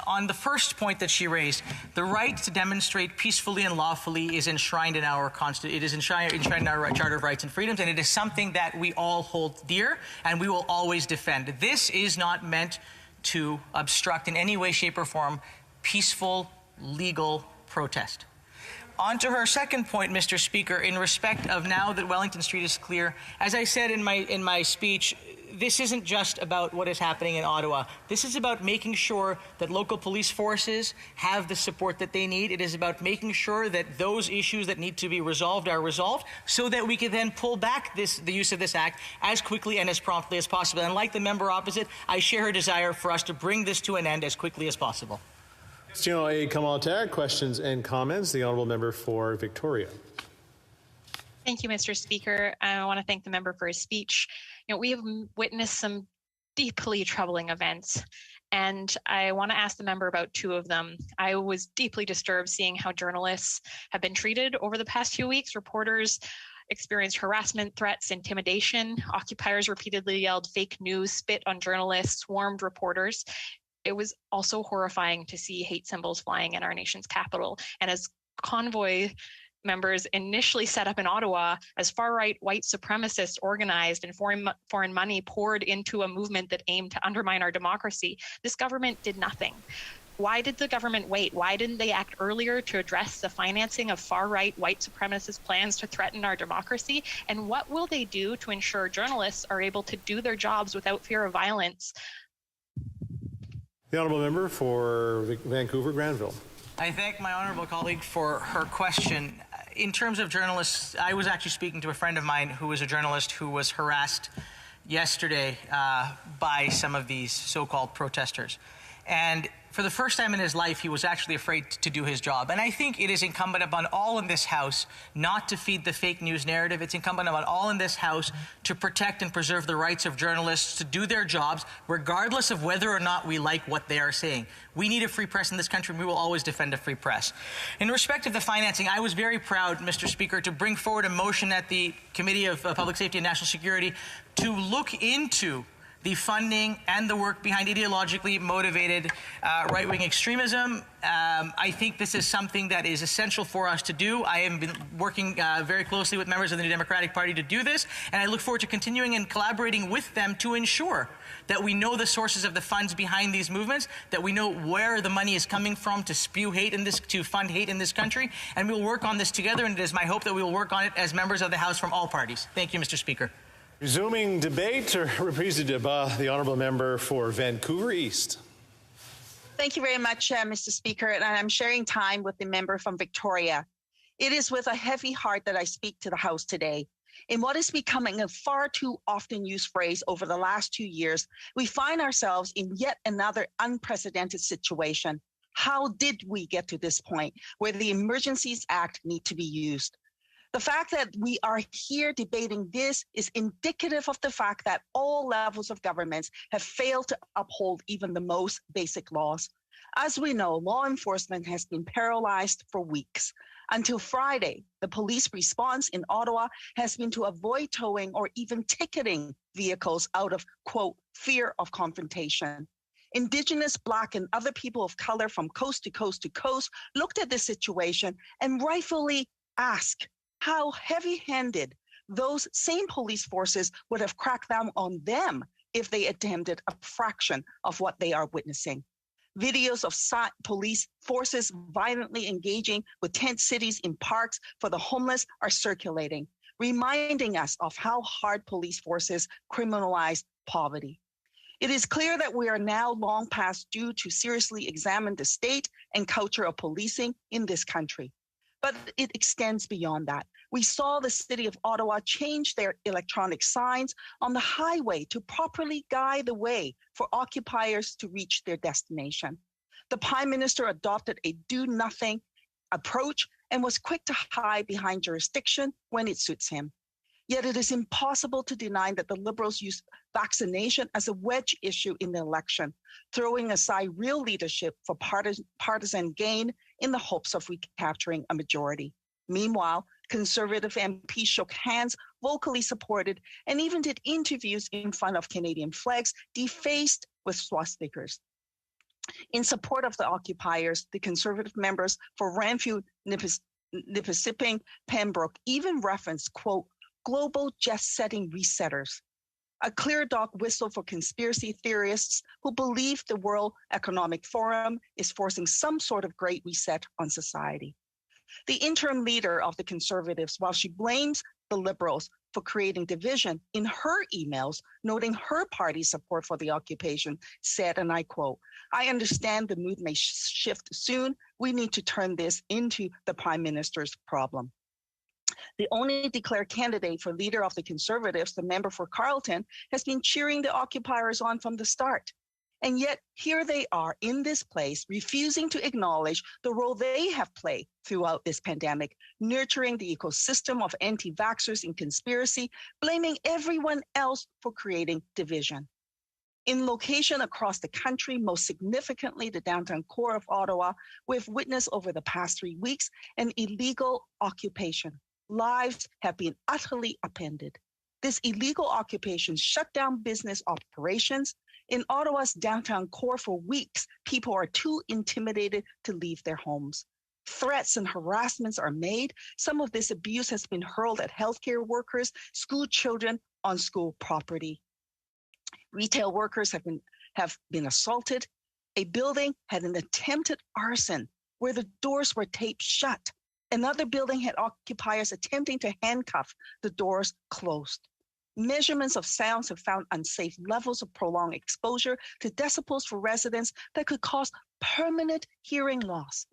Speaker 20: On the first point that she raised, the right to demonstrate peacefully and lawfully is enshrined in our Constitution. It is enshrined in our Charter of Rights and Freedoms, and it is something that we all hold dear and we will always defend. This is not meant to obstruct in any way, shape, or form peaceful, legal protest. On to her second point, Mr. Speaker, in respect of now that Wellington Street is clear, as I said in my speech, this isn't just about what is happening in Ottawa. This is about making sure that local police forces have the support that they need. It is about making sure that those issues that need to be resolved are resolved so that we can then pull back the use of this act as quickly and as promptly as possible. And like the member opposite, I share her desire for us to bring this to an end as quickly as possible.
Speaker 16: Question et commentaires, questions and comments. The honourable member for Victoria.
Speaker 21: Thank you, Mr. Speaker. I want to thank the member for his speech. We have witnessed some deeply troubling events, and I want to ask the member about two of them. I was deeply disturbed seeing how journalists have been treated over the past few weeks. Reporters experienced harassment, threats, intimidation. Occupiers repeatedly yelled fake news, spit on journalists, swarmed reporters. It was also horrifying to see hate symbols flying in our nation's capital. And as Convoy members initially set up in Ottawa, as far-right white supremacists organized and foreign money poured into a movement that aimed to undermine our democracy, this government did nothing. Why did the government wait? Why didn't they act earlier to address the financing of far-right white supremacist plans to threaten our democracy? And what will they do to ensure journalists are able to do their jobs without fear of violence?
Speaker 16: The honourable member for Vancouver Granville.
Speaker 20: I thank my honourable colleague for her question. In terms of journalists, I was actually speaking to a friend of mine who was a journalist who was harassed yesterday by some of these so-called protesters. And for the first time in his life, he was actually afraid to do his job. And I think it is incumbent upon all in this House not to feed the fake news narrative. It's incumbent upon all in this House to protect and preserve the rights of journalists to do their jobs, regardless of whether or not we like what they are saying. We need a free press in this country, and we will always defend a free press. In respect of the financing, I was very proud, Mr. Speaker, to bring forward a motion at the Committee of Public Safety and National Security to look into the funding and the work behind ideologically motivated right-wing extremism. I think this is something that is essential for us to do. I have been working very closely with members of the New Democratic Party to do this, and I look forward to continuing and collaborating with them to ensure that we know the sources of the funds behind these movements, that we know where the money is coming from to spew hate in this, to fund hate in this country, and we will work on this together, and it is my hope that we will work on it as members of the House from all parties. Thank you, Mr. Speaker.
Speaker 16: Resuming debate, or reprise de débat, the honourable member for Vancouver East.
Speaker 22: Thank you very much, Mr. Speaker, and I'm sharing time with the member from Victoria. It is with a heavy heart that I speak to the House today. In what is becoming a far too often used phrase over the last 2 years, we find ourselves in yet another unprecedented situation. How did we get to this point where the Emergencies Act need to be used? The fact that we are here debating this is indicative of the fact that all levels of governments have failed to uphold even the most basic laws. As we know, law enforcement has been paralyzed for weeks. Until Friday, the police response in Ottawa has been to avoid towing or even ticketing vehicles out of, quote, fear of confrontation. Indigenous, Black, and other people of color from coast to coast to coast looked at this situation and rightfully asked, how heavy-handed those same police forces would have cracked down on them if they attempted a fraction of what they are witnessing. Videos of police forces violently engaging with tent cities in parks for the homeless are circulating, reminding us of how hard police forces criminalize poverty. It is clear that we are now long past due to seriously examine the state and culture of policing in this country. But it extends beyond that. We saw the city of Ottawa change their electronic signs on the highway to properly guide the way for occupiers to reach their destination. The Prime Minister adopted a do-nothing approach and was quick to hide behind jurisdiction when it suits him. Yet it is impossible to deny that the Liberals use vaccination as a wedge issue in the election, throwing aside real leadership for partisan gain in the hopes of recapturing a majority. Meanwhile, Conservative MPs shook hands, vocally supported, and even did interviews in front of Canadian flags defaced with swastikas. In support of the occupiers, the Conservative members for Renfrew, Nipissing, Pembroke even referenced, quote, global jet-setting resetters, a clear dog whistle for conspiracy theorists who believe the World Economic Forum is forcing some sort of great reset on society. The interim leader of the Conservatives, while she blames the Liberals for creating division, in her emails, noting her party's support for the occupation, said, and I quote, I understand the mood may shift soon. We need to turn this into the Prime Minister's problem. The only declared candidate for leader of the Conservatives, the member for Carleton, has been cheering the occupiers on from the start. And yet here they are in this place, refusing to acknowledge the role they have played throughout this pandemic, nurturing the ecosystem of anti-vaxxers in conspiracy, blaming everyone else for creating division. In location across the country, most significantly the downtown core of Ottawa, we've witnessed over the past 3 weeks an illegal occupation. Lives have been utterly upended. This illegal occupation shut down business operations. In Ottawa's downtown core for weeks, people are too intimidated to leave their homes. Threats and harassments are made. Some of this abuse has been hurled at healthcare workers, school children on school property. Retail workers have been assaulted. A building had an attempted arson where the doors were taped shut. Another building had occupiers attempting to handcuff the doors closed. Measurements of sounds have found unsafe levels of prolonged exposure to decibels for residents that could cause permanent hearing loss.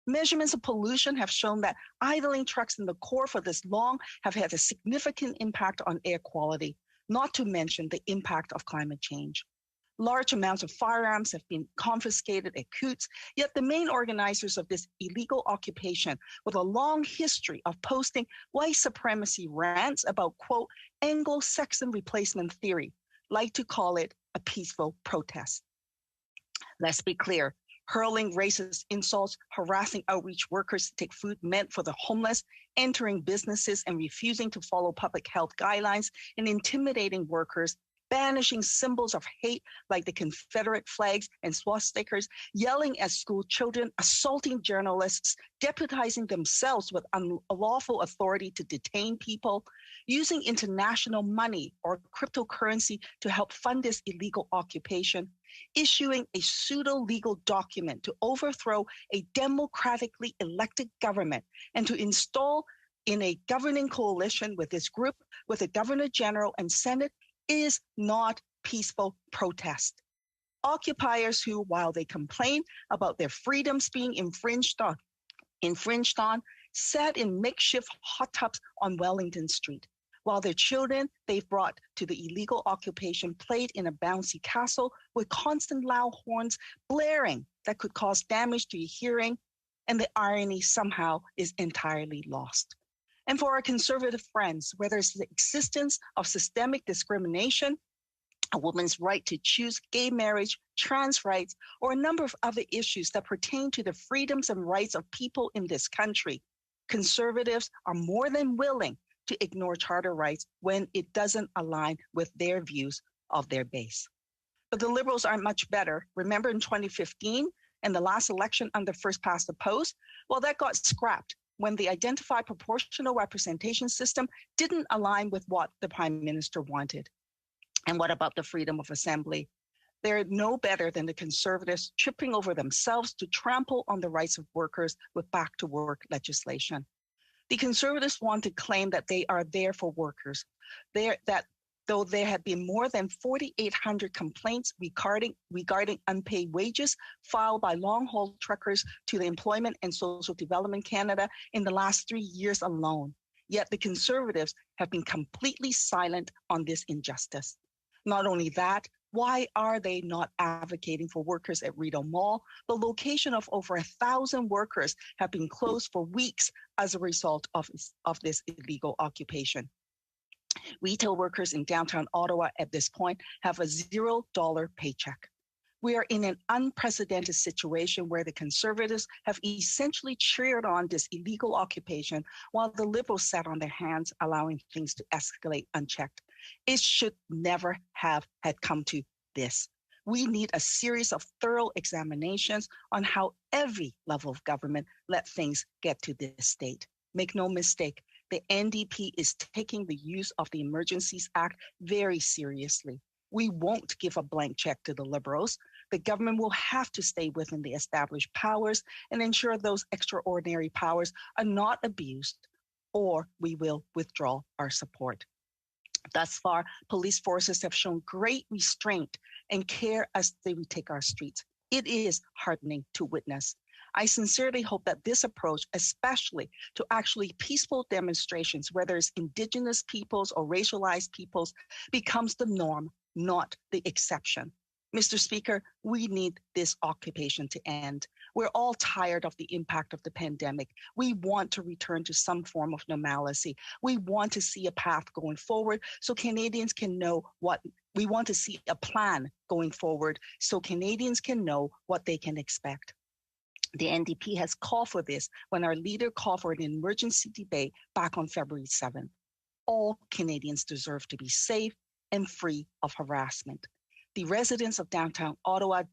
Speaker 22: Measurements of pollution have shown that idling trucks in the core for this long have had a significant impact on air quality, not to mention the impact of climate change. Large amounts of firearms have been confiscated at Coots, yet the main organizers of this illegal occupation, with a long history of posting white supremacy rants about, quote, Anglo-Saxon replacement theory, like to call it a peaceful protest. Let's be clear, hurling racist insults, harassing outreach workers to take food meant for the homeless, entering businesses and refusing to follow public health guidelines, and intimidating workers, banishing symbols of hate like the Confederate flags and swastikas, yelling at school children, assaulting journalists, deputizing themselves with unlawful authority to detain people, using international money or cryptocurrency to help fund this illegal occupation, issuing a pseudo-legal document to overthrow a democratically elected government and to install in a governing coalition with this group, with the Governor General and Senate, is not peaceful protest. Occupiers who, while they complain about their freedoms being infringed on, sat in makeshift hot tubs on Wellington Street, while their children they've brought to the illegal occupation played in a bouncy castle with constant loud horns blaring that could cause damage to your hearing, and the irony somehow is entirely lost. And for our conservative friends, whether it's the existence of systemic discrimination, a woman's right to choose gay marriage, trans rights, or a number of other issues that pertain to the freedoms and rights of people in this country, conservatives are more than willing to ignore charter rights when it doesn't align with their views of their base. But the Liberals aren't much better. Remember in 2015 and the last election under first past the post? Well, that got scrapped when the identified proportional representation system didn't align with what the Prime Minister wanted. And what about the freedom of assembly? They're no better than the Conservatives tripping over themselves to trample on the rights of workers with back-to-work legislation. The Conservatives want to claim that they are there for workers, that though there have been more than 4,800 complaints regarding unpaid wages filed by long-haul truckers to the Employment and Social Development Canada in the last 3 years alone. Yet the Conservatives have been completely silent on this injustice. Not only that, why are they not advocating for workers at Rideau Mall? The location of over 1,000 workers have been closed for weeks as a result of this illegal occupation. Retail workers in downtown Ottawa at this point have a $0 paycheck. We are in an unprecedented situation where the Conservatives have essentially cheered on this illegal occupation while the Liberals sat on their hands, allowing things to escalate unchecked. It should never have had come to this. We need a series of thorough examinations on how every level of government let things get to this state. Make no mistake, the NDP is taking the use of the Emergencies Act very seriously. We won't give a blank check to the Liberals. The government will have to stay within the established powers and ensure those extraordinary powers are not abused, or we will withdraw our support. Thus far, police forces have shown great restraint and care as they retake our streets. It is heartening to witness. I sincerely hope that this approach, especially to actually peaceful demonstrations, whether it's Indigenous peoples or racialized peoples, becomes the norm, not the exception. Mr. Speaker, we need this occupation to end. We're all tired of the impact of the pandemic. We want to return to some form of normalcy. We want to see a path going forward so Canadians can know we want to see a plan going forward so Canadians can know what they can expect. The NDP has called for this when our leader called for an emergency debate back on February 7th. All Canadians deserve to be safe and free of harassment. The residents of downtown Ottawa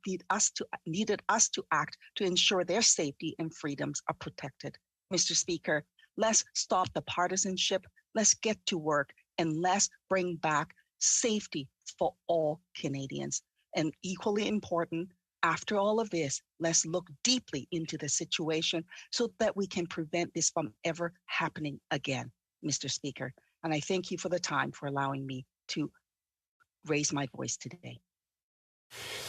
Speaker 22: needed us to act to ensure their safety and freedoms are protected. Mr. Speaker, let's stop the partisanship, let's get to work, and let's bring back safety for all Canadians. And equally important, after all of this, let's look deeply into the situation so that we can prevent this from ever happening again, Mr. Speaker. And I thank you for the time for allowing me to raise my voice today.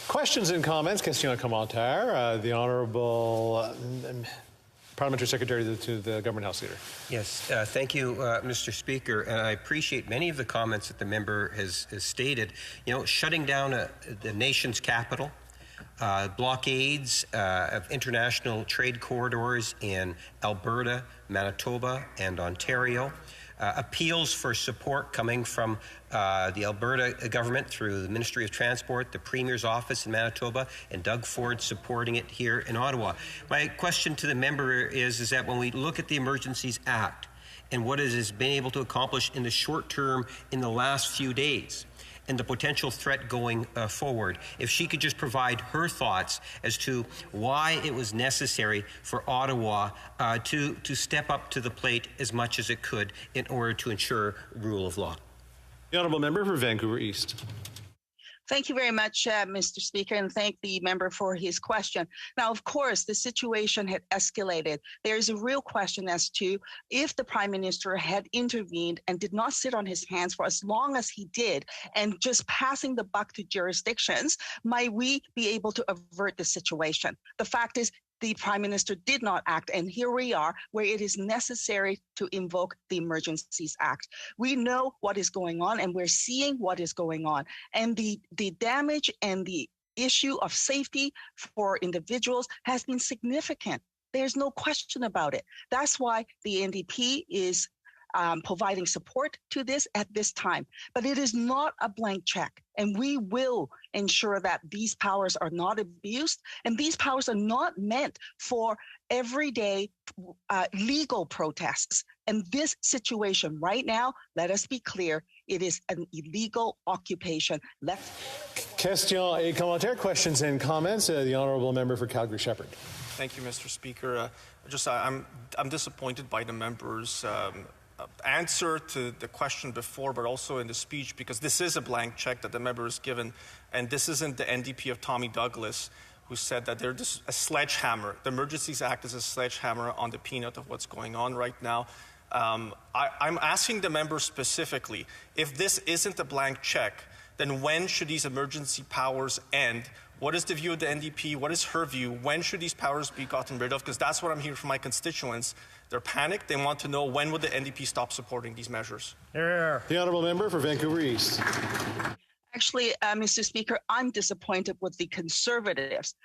Speaker 16: Questions and comments, questions and commentaires. The Honourable Parliamentary Secretary to the Government House Leader.
Speaker 4: Yes, thank you, Mr. Speaker. And I appreciate many of the comments that the member has stated. You know, shutting down the nation's capital, blockades of international trade corridors in Alberta, Manitoba, and Ontario. Appeals for support coming from the Alberta government through the Ministry of Transport, the Premier's office in Manitoba, and Doug Ford supporting it here in Ottawa. My question to the member is that when we look at the Emergencies Act and what it has been able to accomplish in the short term in the last few days, and the potential threat going forward, if she could just provide her thoughts as to why it was necessary for Ottawa to step up to the plate as much as it could in order to ensure rule of law.
Speaker 16: The Honourable Member for Vancouver East.
Speaker 22: Thank you very much, Mr. Speaker, and thank the member for his question. Now, of course, the situation had escalated. There is a real question as to if the Prime Minister had intervened and did not sit on his hands for as long as he did and just passing the buck to jurisdictions, might we be able to avert the situation? The fact is, the Prime Minister did not act, and here we are where it is necessary to invoke the Emergencies Act. We know what is going on, and we're seeing what is going on. And the damage and the issue of safety for individuals has been significant. There's no question about it. That's why the NDP is providing support to this at this time. But it is not a blank check, and we will ensure that these powers are not abused, and these powers are not meant for everyday legal protests. And this situation right now, let us be clear, it is an illegal occupation.
Speaker 16: Questions et commentaires, questions and comments. The Honourable Member for Calgary-Shepherd.
Speaker 9: Thank you, Mr. Speaker. I'm disappointed by the member's answer to the question before, but also in the speech, because this is a blank check that the member is given, and this isn't the NDP of Tommy Douglas, who said that they're just a sledgehammer. The Emergencies Act is a sledgehammer on the peanut of what's going on right now. I'm asking the member specifically, if this isn't a blank check, then when should these emergency powers end? What is the view of the NDP? What is her view? When should these powers be gotten rid of? Because that's what I'm hearing from my constituents. They're panicked. They want to know, when will the NDP stop supporting these measures?
Speaker 16: The honourable member for Vancouver East.
Speaker 22: Actually, Mr. Speaker, I'm disappointed with the Conservatives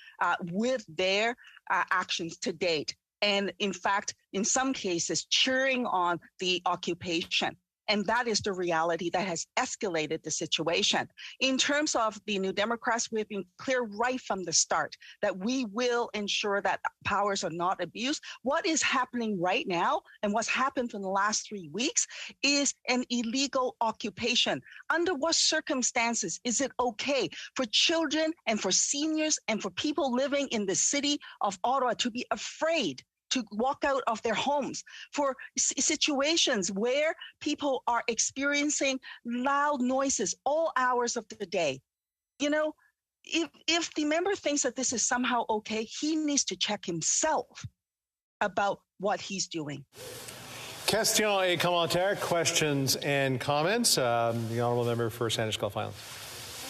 Speaker 22: with their actions to date. And in fact, in some cases, cheering on the occupation. And that is the reality that has escalated the situation. In terms of the New Democrats, we have been clear right from the start that we will ensure that powers are not abused. What is happening right now and what's happened for the last 3 weeks is an illegal occupation. Under what circumstances is it okay for children and for seniors and for people living in the city of Ottawa to be afraid to walk out of their homes, for situations where people are experiencing loud noises all hours of the day? You know, if the member thinks that this is somehow okay, he needs to check himself about what he's doing.
Speaker 16: Question et commentaire, questions and comments. The honourable member for Sandwich Gulf Islands.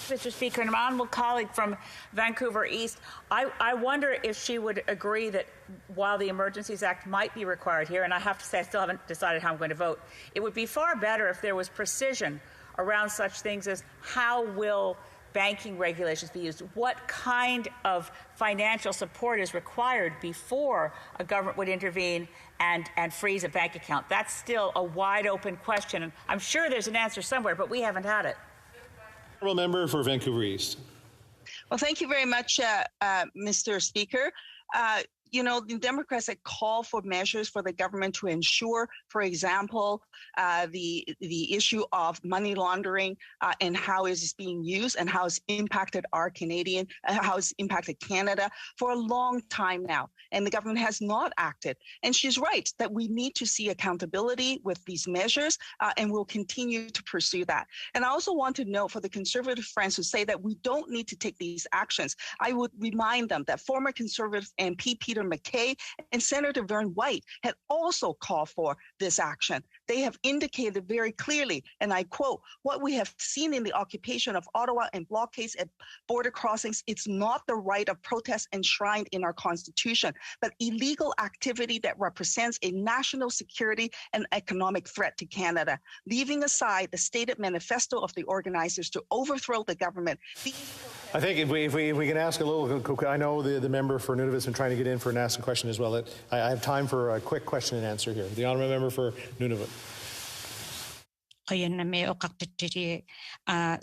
Speaker 13: Mr. Speaker, and my honourable colleague from Vancouver East, I wonder if she would agree that while the Emergencies Act might be required here, and I have to say I still haven't decided how I'm going to vote, it would be far better if there was precision around such things as how will banking regulations be used? What kind of financial support is required before a government would intervene and freeze a bank account? That's still a wide open question, and I'm sure there's an answer somewhere, but we haven't had it.
Speaker 16: Member for Vancouver East.
Speaker 22: Well, thank you very much, Mr. Speaker. You know, the Democrats that call for measures for the government to ensure, for example, the issue of money laundering and how it is being used and how it's impacted our Canadian, how it's impacted Canada for a long time now. And the government has not acted. And she's right that we need to see accountability with these measures, and we'll continue to pursue that. And I also want to note for the Conservative friends who say that we don't need to take these actions, I would remind them that former Conservative MP Peter MacKay and Senator Vern White had also called for this action. They have indicated very clearly, and I quote, "What we have seen in the occupation of Ottawa and blockades at border crossings, it's not the right of protest enshrined in our Constitution, but illegal activity that represents a national security and economic threat to Canada. Leaving aside the stated manifesto of the organizers to overthrow the government."
Speaker 16: I think if we can ask a little, I know the member for Nunavut has been trying to get in for an ask a question as well. I have time for a quick question and answer here. The honourable member for Nunavut.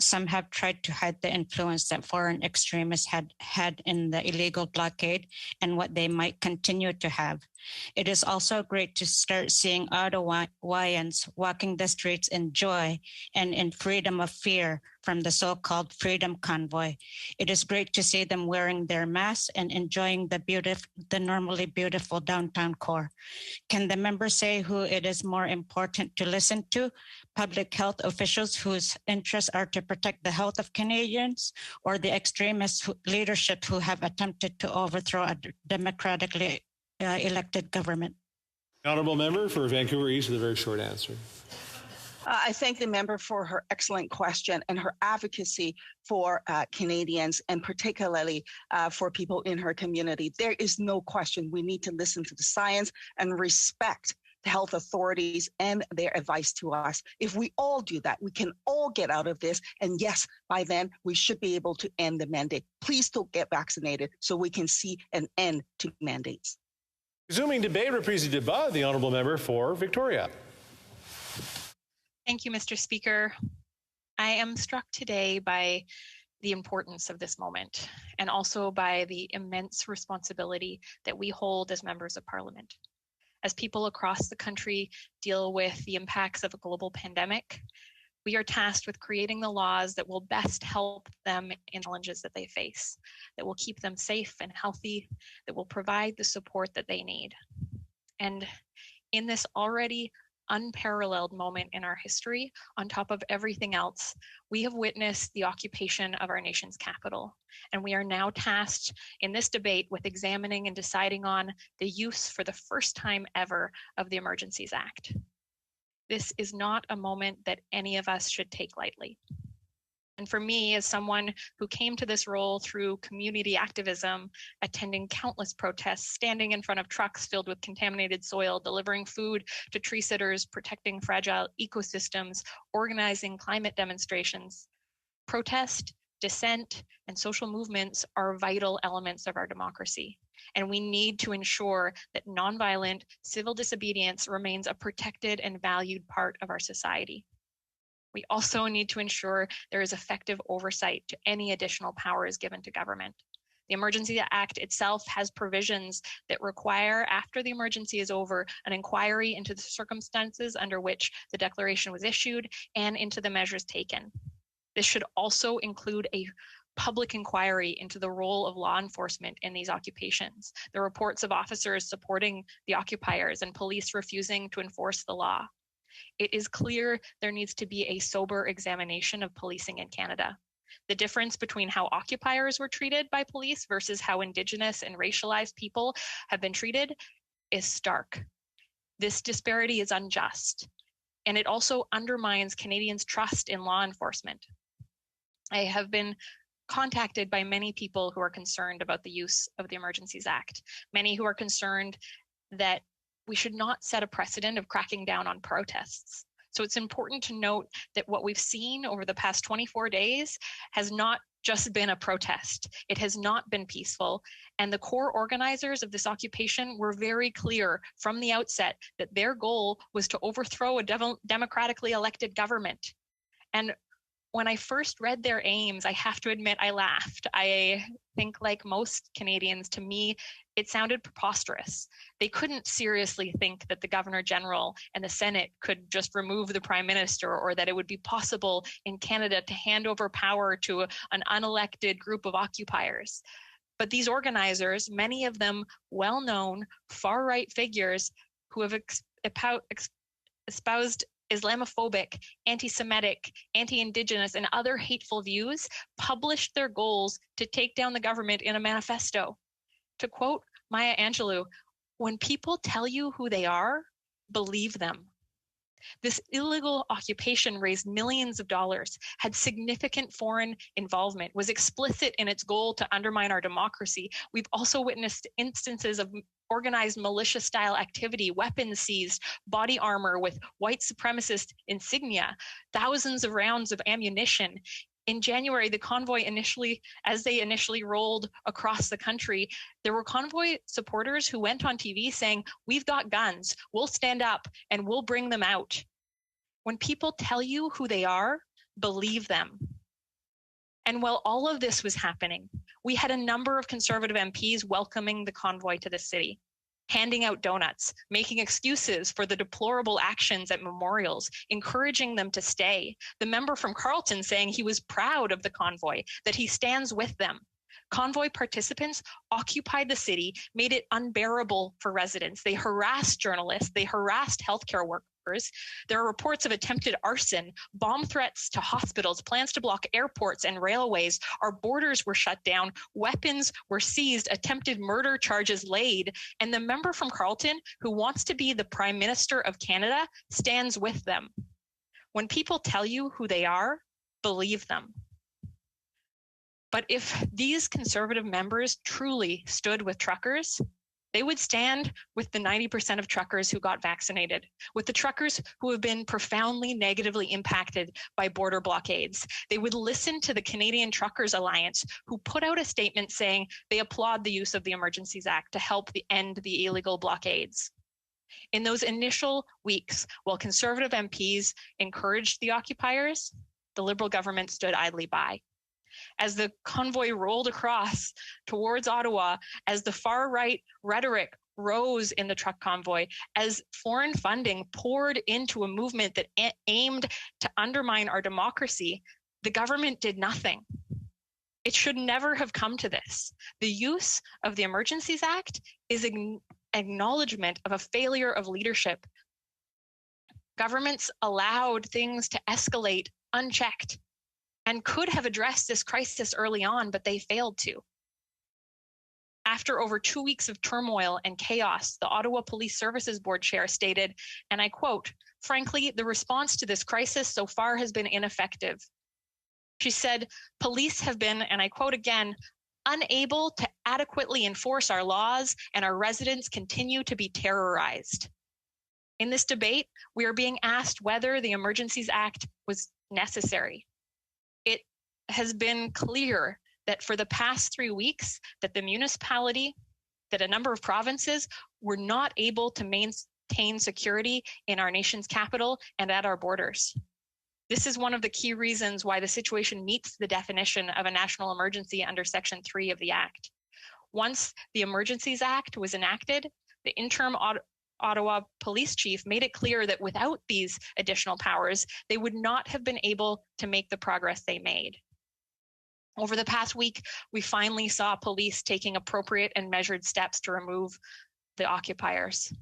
Speaker 8: Some have tried to hide the influence that foreign extremists had in the illegal blockade and what they might continue to have. It is also great to start seeing Ottawaians walking the streets in joy and in freedom of fear from the so-called Freedom Convoy. It is great to see them wearing their masks and enjoying the normally beautiful downtown core. Can the member say who it is more important to listen to? Public health officials whose interests are to protect the health of Canadians, or the extremist leadership who have attempted to overthrow a democratically elected government?
Speaker 16: Honourable member for Vancouver East with a very short answer.
Speaker 22: I thank the member for her excellent question and her advocacy for Canadians, and particularly for people in her community. There is no question we need to listen to the science and respect the health authorities and their advice to us. If we all do that, we can all get out of this. And yes, by then, we should be able to end the mandate. Please don't get vaccinated so we can see an end to mandates.
Speaker 16: Resuming debate, reprise du débat, the honourable member for Victoria.
Speaker 21: Thank you, Mr. Speaker. I am struck today by the importance of this moment and also by the immense responsibility that we hold as members of Parliament. As people across the country deal with the impacts of a global pandemic, We are tasked with creating the laws that will best help them in challenges that they face, that will keep them safe and healthy, that will provide the support that they need. And in this already unparalleled moment in our history, on top of everything else, we have witnessed the occupation of our nation's capital. And we are now tasked in this debate with examining and deciding on the use for the first time ever of the Emergencies Act. This is not a moment that any of us should take lightly. And for me, as someone who came to this role through community activism, attending countless protests, standing in front of trucks filled with contaminated soil, delivering food to tree sitters, protecting fragile ecosystems, organizing climate demonstrations, protest, dissent, and social movements are vital elements of our democracy. And we need to ensure that nonviolent civil disobedience remains a protected and valued part of our society. We also need to ensure there is effective oversight to any additional powers given to government. The Emergency Act itself has provisions that require, after the emergency is over, an inquiry into the circumstances under which the declaration was issued and into the measures taken. This should also include a public inquiry into the role of law enforcement in these occupations, the reports of officers supporting the occupiers and police refusing to enforce the law. It is clear there needs to be a sober examination of policing in Canada. The difference between how occupiers were treated by police versus how Indigenous and racialized people have been treated is stark. This disparity is unjust, and it also undermines Canadians' trust in law enforcement. I have been contacted by many people who are concerned about the use of the Emergencies Act, many who are concerned that we should not set a precedent of cracking down on protests. So it's important to note that what we've seen over the past 24 days has not just been a protest. It has not been peaceful. And the core organizers of this occupation were very clear from the outset that their goal was to overthrow a democratically elected government. And when I first read their aims, I have to admit I laughed. I think, like most Canadians, to me, it sounded preposterous. They couldn't seriously think that the Governor General and the Senate could just remove the Prime Minister, or that it would be possible in Canada to hand over power to an unelected group of occupiers. But these organizers, many of them well-known far-right figures who have espoused Islamophobic, anti-Semitic, anti-Indigenous, and other hateful views, published their goals to take down the government in a manifesto. To quote Maya Angelou, "When people tell you who they are, believe them." This illegal occupation raised millions of dollars, had significant foreign involvement, was explicit in its goal to undermine our democracy. We've also witnessed instances of organized militia-style activity, weapons seized, body armor with white supremacist insignia, thousands of rounds of ammunition. In January, the Convoy as they initially rolled across the country, there were Convoy supporters who went on TV saying, "We've got guns, we'll stand up and we'll bring them out." When people tell you who they are, believe them. And while all of this was happening, we had a number of Conservative MPs welcoming the convoy to the city, handing out donuts, making excuses for the deplorable actions at memorials, encouraging them to stay. The member from Carleton saying he was proud of the convoy, that he stands with them. Convoy participants occupied the city, made it unbearable for residents. They harassed journalists, they harassed healthcare workers. There are reports of attempted arson, bomb threats to hospitals, plans to block airports and railways. Our borders were shut down, weapons were seized, attempted murder charges laid, and the member from Carleton, who wants to be the Prime Minister of Canada, stands with them. When people tell you who they are, believe them. But if these Conservative members truly stood with truckers, they would stand with the 90% of truckers who got vaccinated, with the truckers who have been profoundly negatively impacted by border blockades. They would listen to the Canadian Truckers Alliance, who put out a statement saying they applaud the use of the Emergencies Act to help end the illegal blockades. In those initial weeks, while Conservative MPs encouraged the occupiers, the Liberal government stood idly by. As the convoy rolled across towards Ottawa, as the far-right rhetoric rose in the truck convoy, as foreign funding poured into a movement that aimed to undermine our democracy, the government did nothing. It should never have come to this. The use of the Emergencies Act is an acknowledgement of a failure of leadership. Governments allowed things to escalate unchecked and could have addressed this crisis early on, but they failed to. After over 2 weeks of turmoil and chaos, the Ottawa Police Services Board chair stated, and I quote, "Frankly, the response to this crisis so far has been ineffective." She said, "Police have been," and I quote again, "unable to adequately enforce our laws, and our residents continue to be terrorized." In this debate, we are being asked whether the Emergencies Act was necessary. It has been clear that for the past 3 weeks, that the municipality, that a number of provinces were not able to maintain security in our nation's capital and at our borders. This is one of the key reasons why the situation meets the definition of a national emergency under Section 3 of the Act. Once the Emergencies Act was enacted, the interim Ottawa Police Chief made it clear that without these additional powers, they would not have been able to make the progress they made. Over the past week, we finally saw police taking appropriate and measured steps to remove the occupiers.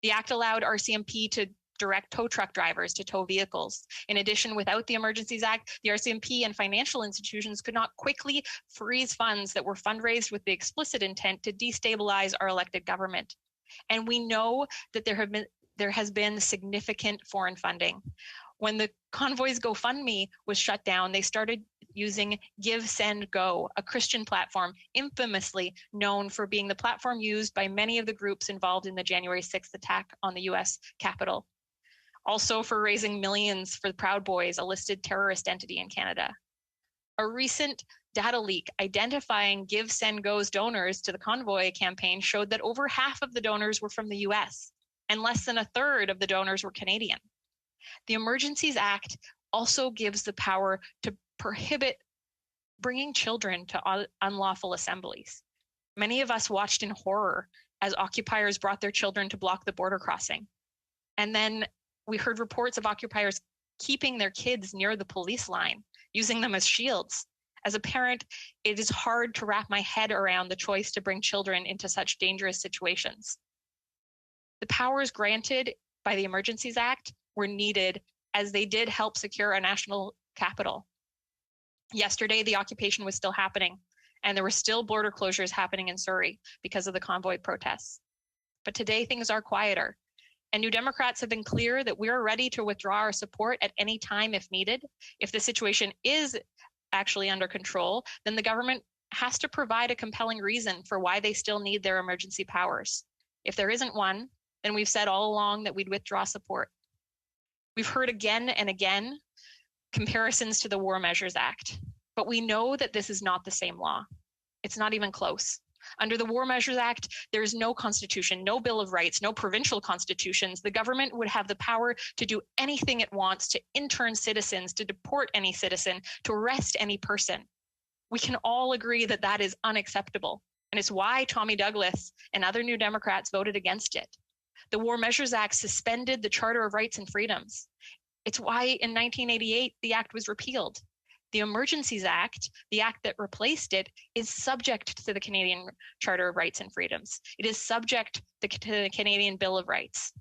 Speaker 21: The Act allowed RCMP to direct tow truck drivers to tow vehicles. In addition, without the Emergencies Act, the RCMP and financial institutions could not quickly freeze funds that were fundraised with the explicit intent to destabilize our elected government. And we know that there has been significant foreign funding. When the Convoy's GoFundMe was shut down, they started using Give, Send, Go, a Christian platform infamously known for being the platform used by many of the groups involved in the January 6th attack on the US Capitol. Also for raising millions for the Proud Boys, a listed terrorist entity in Canada. A recent data leak identifying Give, Send, Go's donors to the Convoy campaign showed that over half of the donors were from the US and less than a third of the donors were Canadian. The Emergencies Act also gives the power to prohibit bringing children to unlawful assemblies. Many of us watched in horror as occupiers brought their children to block the border crossing. And then we heard reports of occupiers keeping their kids near the police line, using them as shields. As a parent, it is hard to wrap my head around the choice to bring children into such dangerous situations. The powers granted by the Emergencies Act were needed as they did help secure a national capital. Yesterday, the occupation was still happening, and there were still border closures happening in Surrey because of the convoy protests. But today, things are quieter, and New Democrats have been clear that we are ready to withdraw our support at any time if needed. If the situation is actually under control, then the government has to provide a compelling reason for why they still need their emergency powers. If there isn't one, then we've said all along that we'd withdraw support. We've heard again and again comparisons to the War Measures Act, but we know that this is not the same law. It's not even close. Under the War Measures Act, there is no constitution, no Bill of Rights, no provincial constitutions. The government would have the power to do anything it wants, to intern citizens, to deport any citizen, to arrest any person. We can all agree that that is unacceptable, and it's why Tommy Douglas and other New Democrats voted against it. The War Measures Act suspended the Charter of Rights and Freedoms. It's why in 1988, the act was repealed. The Emergencies Act, the act that replaced it, is subject to the Canadian Charter of Rights and Freedoms. It is subject to the Canadian Bill of Rights.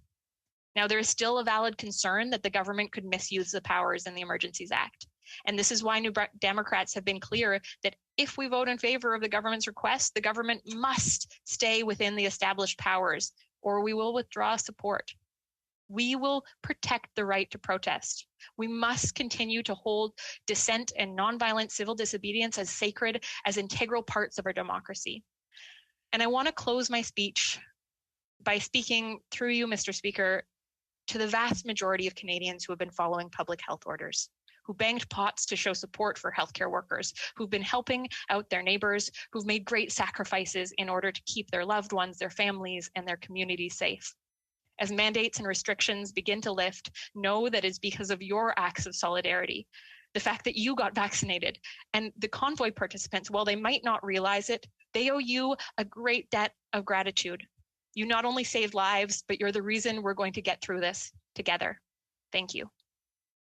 Speaker 21: Now, there is still a valid concern that the government could misuse the powers in the Emergencies Act. And this is why New Democrats have been clear that if we vote in favor of the government's request, the government must stay within the established powers, or we will withdraw support. We will protect the right to protest. We must continue to hold dissent and nonviolent civil disobedience as sacred, as integral parts of our democracy. And I want to close my speech by speaking through you, Mr. Speaker, to the vast majority of Canadians who have been following public health orders, who banged pots to show support for healthcare workers, who've been helping out their neighbors, who've made great sacrifices in order to keep their loved ones, their families, and their communities safe. As mandates and restrictions begin to lift, know that it's because of your acts of solidarity. The fact that you got vaccinated and the convoy participants, while they might not realize it, they owe you a great debt of gratitude. You not only saved lives, but you're the reason we're going to get through this together. Thank you.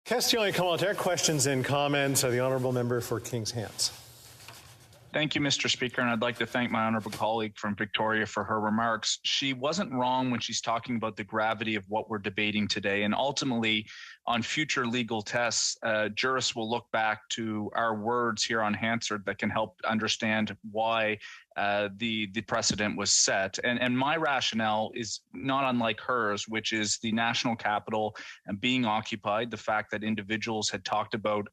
Speaker 16: Question et commentaire, questions and comments. The honourable member for Kings Hants.
Speaker 14: Thank you, Mr. Speaker, and I'd like to thank my honourable colleague from Victoria for her remarks. She wasn't wrong when she's talking about the gravity of what we're debating today, and ultimately, on future legal tests, jurists will look back to our words here on Hansard that can help understand why the precedent was set. And my rationale is not unlike hers, which is the national capital being occupied, the fact that individuals had talked about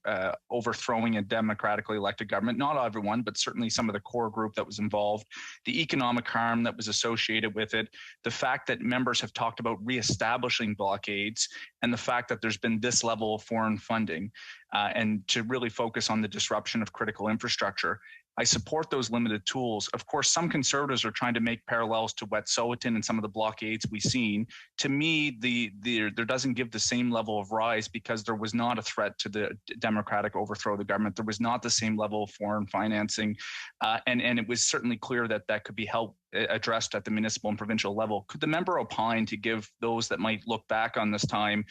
Speaker 14: overthrowing a democratically elected government, not everyone, but certainly some of the core group that was involved, the economic harm that was associated with it, the fact that members have talked about reestablishing blockades, and the fact that there's been this level of foreign funding, and to really focus on the disruption of critical infrastructure. I support those limited tools. Of course, some conservatives are trying to make parallels to Wet'suwet'en and some of the blockades we've seen. To me, there doesn't give the same level of rise because there was not a threat to the democratic overthrow of the government. There was not the same level of foreign financing. And it was certainly clear that that could be addressed at the municipal and provincial level. Could the member opine to give those that might look back on this time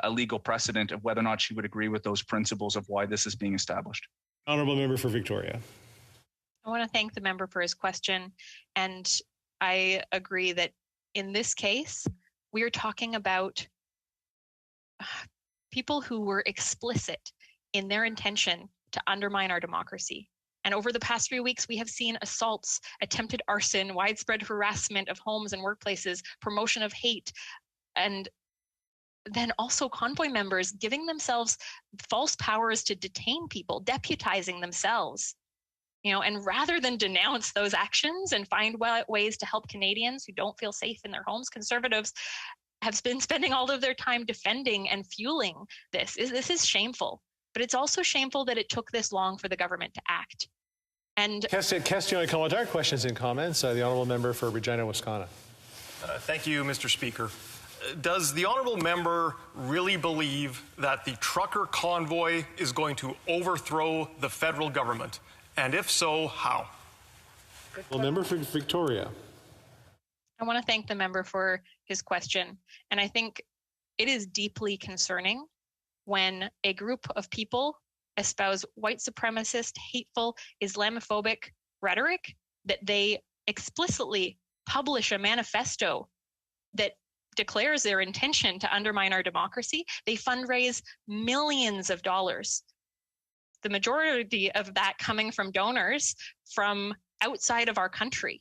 Speaker 14: a legal precedent of whether or not she would agree with those principles of why this is being established?
Speaker 16: Honourable member for Victoria.
Speaker 21: I want to thank the member for his question, and I agree that in this case, we are talking about people who were explicit in their intention to undermine our democracy. And over the past 3 weeks, we have seen assaults, attempted arson, widespread harassment of homes and workplaces, promotion of hate, and then also convoy members giving themselves false powers to detain people, deputizing themselves. And rather than denounce those actions and find ways to help Canadians who don't feel safe in their homes, Conservatives have been spending all of their time defending and fueling this. This is shameful, but it's also shameful that it took this long for the government to act. And
Speaker 16: question et commentaire, questions and comments. The honourable member for Regina, Wascana.
Speaker 15: Thank you, Mr. Speaker. Does the honourable member really believe that the trucker convoy is going to overthrow the federal government? And if so, how?
Speaker 16: Well, member for Victoria.
Speaker 21: I want to thank the member for his question. And I think it is deeply concerning when a group of people espouse white supremacist, hateful, Islamophobic rhetoric, that they explicitly publish a manifesto that declares their intention to undermine our democracy. They fundraise millions of dollars. The majority of that coming from donors from outside of our country.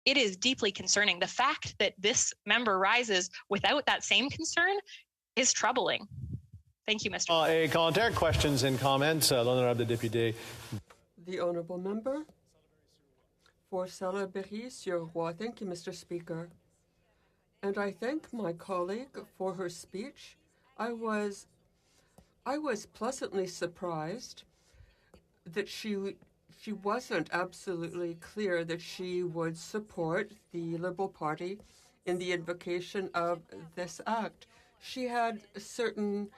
Speaker 21: It is deeply concerning. The fact that this member rises without that same concern is troubling. Thank you, Mr.
Speaker 16: A commentaire, questions and comments. L'honorable député.
Speaker 18: The honourable member for Salaberry-sur-Roi. Thank you, Mr. Speaker. And I thank my colleague for her speech. I was pleasantly surprised that she wasn't absolutely clear that she would support the Liberal Party in the invocation of this act. She had certain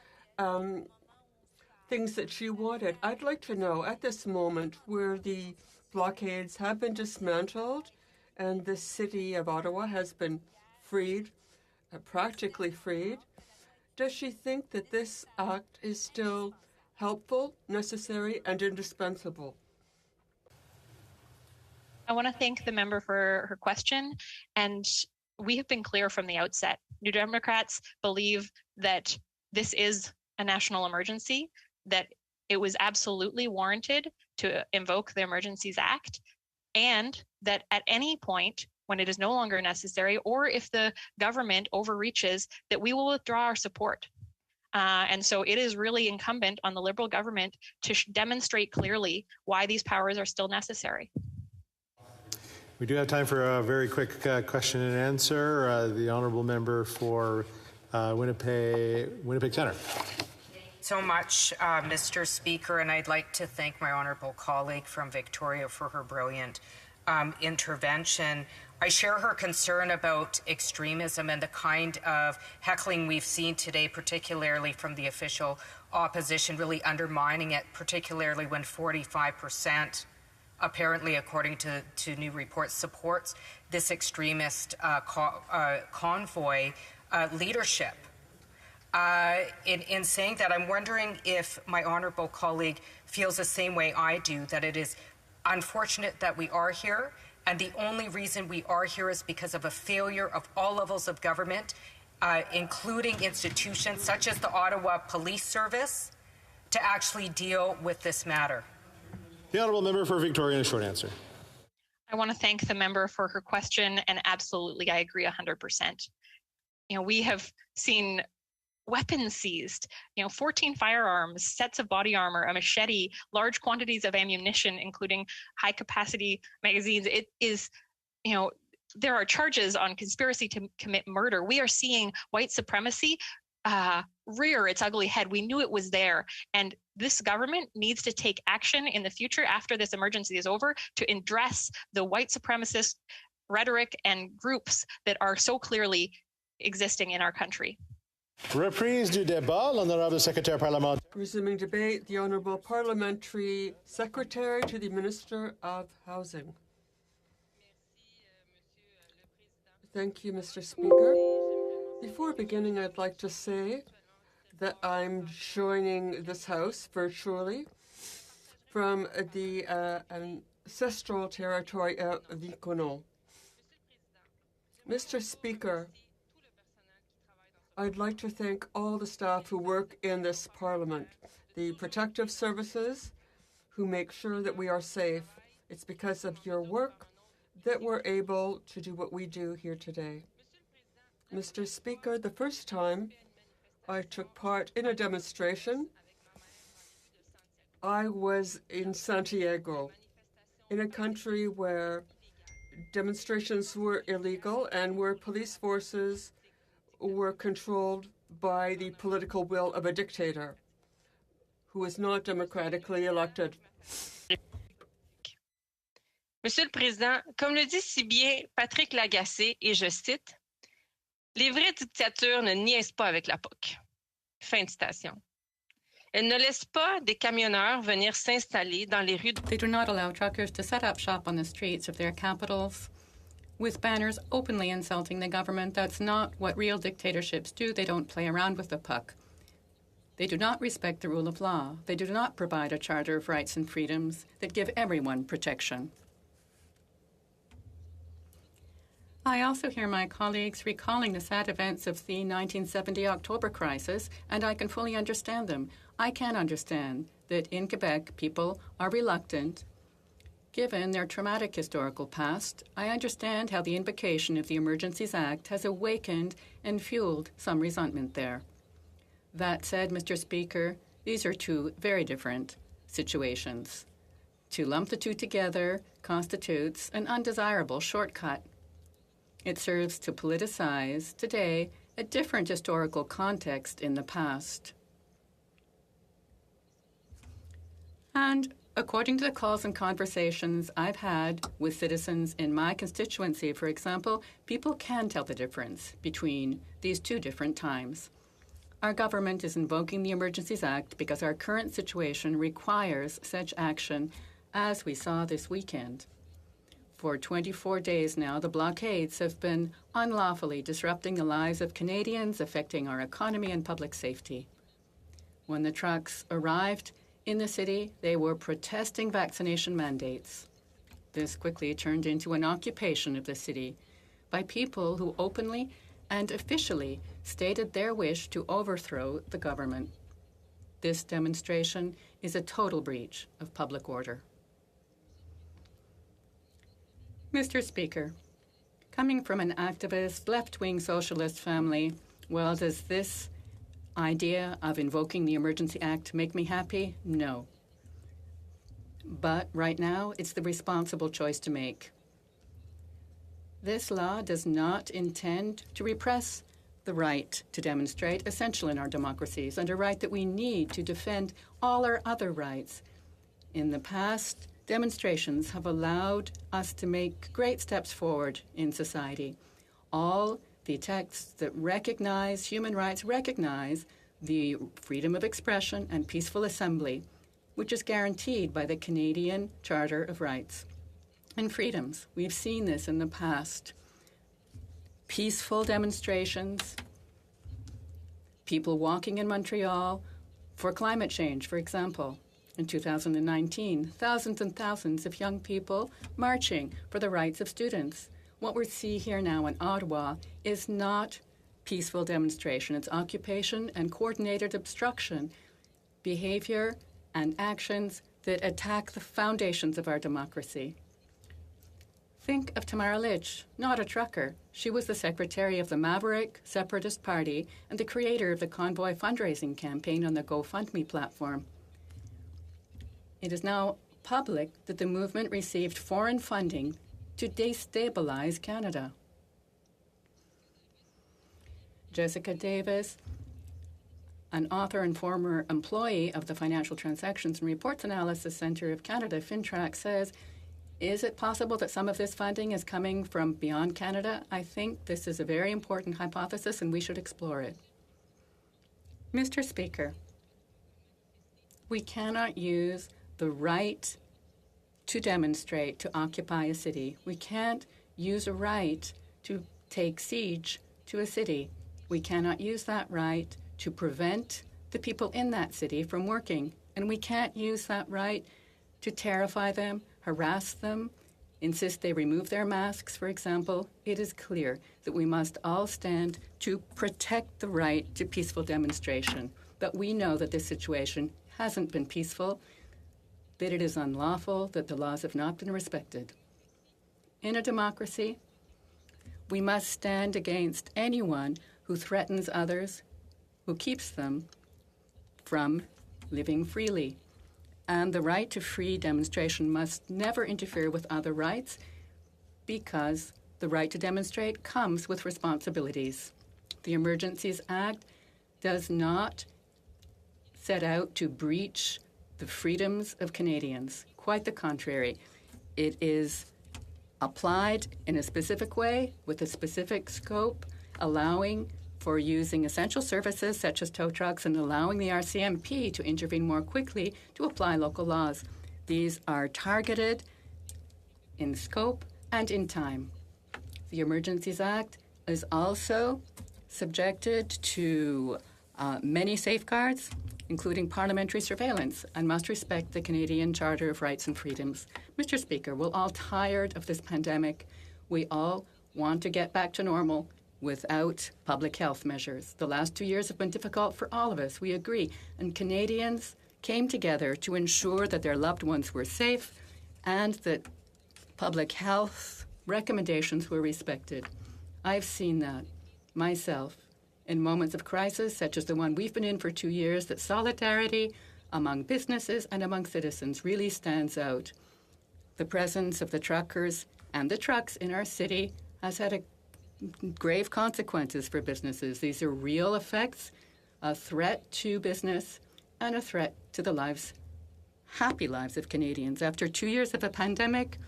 Speaker 18: things that she wanted. I'd like to know, at this moment where the blockades have been dismantled and the city of Ottawa has been freed, practically freed, does she think that this act is still helpful, necessary, and indispensable?
Speaker 21: I want to thank the member for her question. And we have been clear from the outset. New Democrats believe that this is a national emergency, that it was absolutely warranted to invoke the Emergencies Act, and that at any point when it is no longer necessary, or if the government overreaches, that we will withdraw our support. And so it is really incumbent on the Liberal government to demonstrate clearly why these powers are still necessary.
Speaker 16: We do have time for a very quick question and answer. The honourable member for Winnipeg Centre.
Speaker 17: So much, Mr. Speaker, and I'd like to thank my honourable colleague from Victoria for her brilliant intervention. I share her concern about extremism and the kind of heckling we've seen today, particularly from the official opposition, really undermining it, particularly when 45% apparently, according to new reports, supports this extremist convoy leadership. In saying that, I'm wondering if my honourable colleague feels the same way I do, that it is unfortunate that we are here, and the only reason we are here is because of a failure of all levels of government, including institutions such as the Ottawa Police Service, to actually deal with this matter.
Speaker 16: The honourable member for Victoria, in a short answer.
Speaker 21: I want to thank the member for her question, and absolutely, I agree 100%. We have seen weapons seized, 14 firearms, sets of body armor, a machete, large quantities of ammunition, including high-capacity magazines. It is, there are charges on conspiracy to commit murder. We are seeing white supremacy rear its ugly head. We knew it was there. And this government needs to take action in the future after this emergency is over to address the white supremacist rhetoric and groups that are so clearly existing in our country.
Speaker 16: Reprise du débat, l'honorable secrétaire parlementaire.
Speaker 18: Resuming debate, the Honourable Parliamentary Secretary to the Minister of Housing. Thank you, Mr. Speaker. Before beginning, I'd like to say that I'm joining this House virtually from the ancestral territory of Vicono. Mr. Speaker, I'd like to thank all the staff who work in this Parliament, the protective services who make sure that we are safe. It's because of your work that we're able to do what we do here today. Mr. Speaker, the first time I took part in a demonstration, I was in Santiago, in a country where demonstrations were illegal and where police forces were controlled by the political will of a dictator who is not democratically elected.
Speaker 5: Monsieur le Président, comme le dit si bien Patrick Lagacé, et je cite, « Les vraies dictatures ne niaisent pas avec la POC. » Fin de citation. Elles ne laissent pas des camionneurs venir s'installer dans les rues.
Speaker 12: They do not allow truckers to set up shop on the streets of their capitals with banners openly insulting the government. That's not what real dictatorships do. They don't play around with the puck. They do not respect the rule of law. They do not provide a charter of rights and freedoms that give everyone protection. I also hear my colleagues recalling the sad events of the 1970 October crisis, and I can fully understand them. I can understand that in Quebec, people are reluctant. Given their traumatic historical past, I understand how the invocation of the Emergencies Act has awakened and fueled some resentment there. That said, Mr. Speaker, these are two very different situations. To lump the two together constitutes an undesirable shortcut. It serves to politicize, today, a different historical context in the past. And according to the calls and conversations I've had with citizens in my constituency, for example, people can tell the difference between these two different times. Our government is invoking the Emergencies Act because our current situation requires such action, as we saw this weekend. For 24 days now, the blockades have been unlawfully disrupting the lives of Canadians, affecting our economy and public safety. When the trucks arrived in the city, they were protesting vaccination mandates. This quickly turned into an occupation of the city by people who openly and officially stated their wish to overthrow the government. This demonstration is a total breach of public order. Mr. Speaker, coming from an activist, left-wing socialist family, well, does this idea of invoking the Emergency Act make me happy? No. But right now, it's the responsible choice to make. This law does not intend to repress the right to demonstrate, essential in our democracies, and a right that we need to defend all our other rights. In the past, demonstrations have allowed us to make great steps forward in society. All the texts that recognize human rights recognize the freedom of expression and peaceful assembly. which is guaranteed by the Canadian Charter of Rights and Freedoms. We've seen this in the past. Peaceful demonstrations, people walking in Montreal for climate change, for example. In 2019, thousands and thousands of young people marching for the rights of students. What we see here now in Ottawa is not peaceful demonstration. It's occupation and coordinated obstruction, behavior and actions that attack the foundations of our democracy. Think of Tamara Lich, not a trucker. She was the secretary of the Maverick Separatist Party and the creator of the Convoy fundraising campaign on the GoFundMe platform. It is now public that the movement received foreign funding to destabilize Canada. Jessica Davis, an author and former employee of the Financial Transactions and Reports Analysis Centre of Canada, FinTrack, says, is it possible that some of this funding is coming from beyond Canada? I think this is a very important hypothesis and we should explore it. Mr. Speaker, we cannot use the right to demonstrate to occupy a city. We can't use a right to take siege to a city. We cannot use that right to prevent the people in that city from working. And we can't use that right to terrify them, harass them, insist they remove their masks, for example. It is clear that we must all stand to protect the right to peaceful demonstration. But we know that this situation hasn't been peaceful, that it is unlawful, that the laws have not been respected. In a democracy, we must stand against anyone who threatens others, who keeps them from living freely. And the right to free demonstration must never interfere with other rights because the right to demonstrate comes with responsibilities. The Emergencies Act does not set out to breach the freedoms of Canadians. Quite the contrary. It is applied in a specific way with a specific scope, allowing for using essential services such as tow trucks and allowing the RCMP to intervene more quickly to apply local laws. These are targeted in scope and in time. The Emergencies Act is also subjected to many safeguards, including parliamentary surveillance, and must respect the Canadian Charter of Rights and Freedoms. Mr. Speaker, we're all tired of this pandemic. We all want to get back to normal without public health measures. The last 2 years have been difficult for all of us, we agree, and Canadians came together to ensure that their loved ones were safe and that public health recommendations were respected. I've seen that myself in moments of crisis, such as the one we've been in for 2 years, that solidarity among businesses and among citizens really stands out. The presence of the truckers and the trucks in our city has had grave consequences for businesses. These are real effects, a threat to business and a threat to the lives, happy lives of Canadians. After 2 years of a pandemic,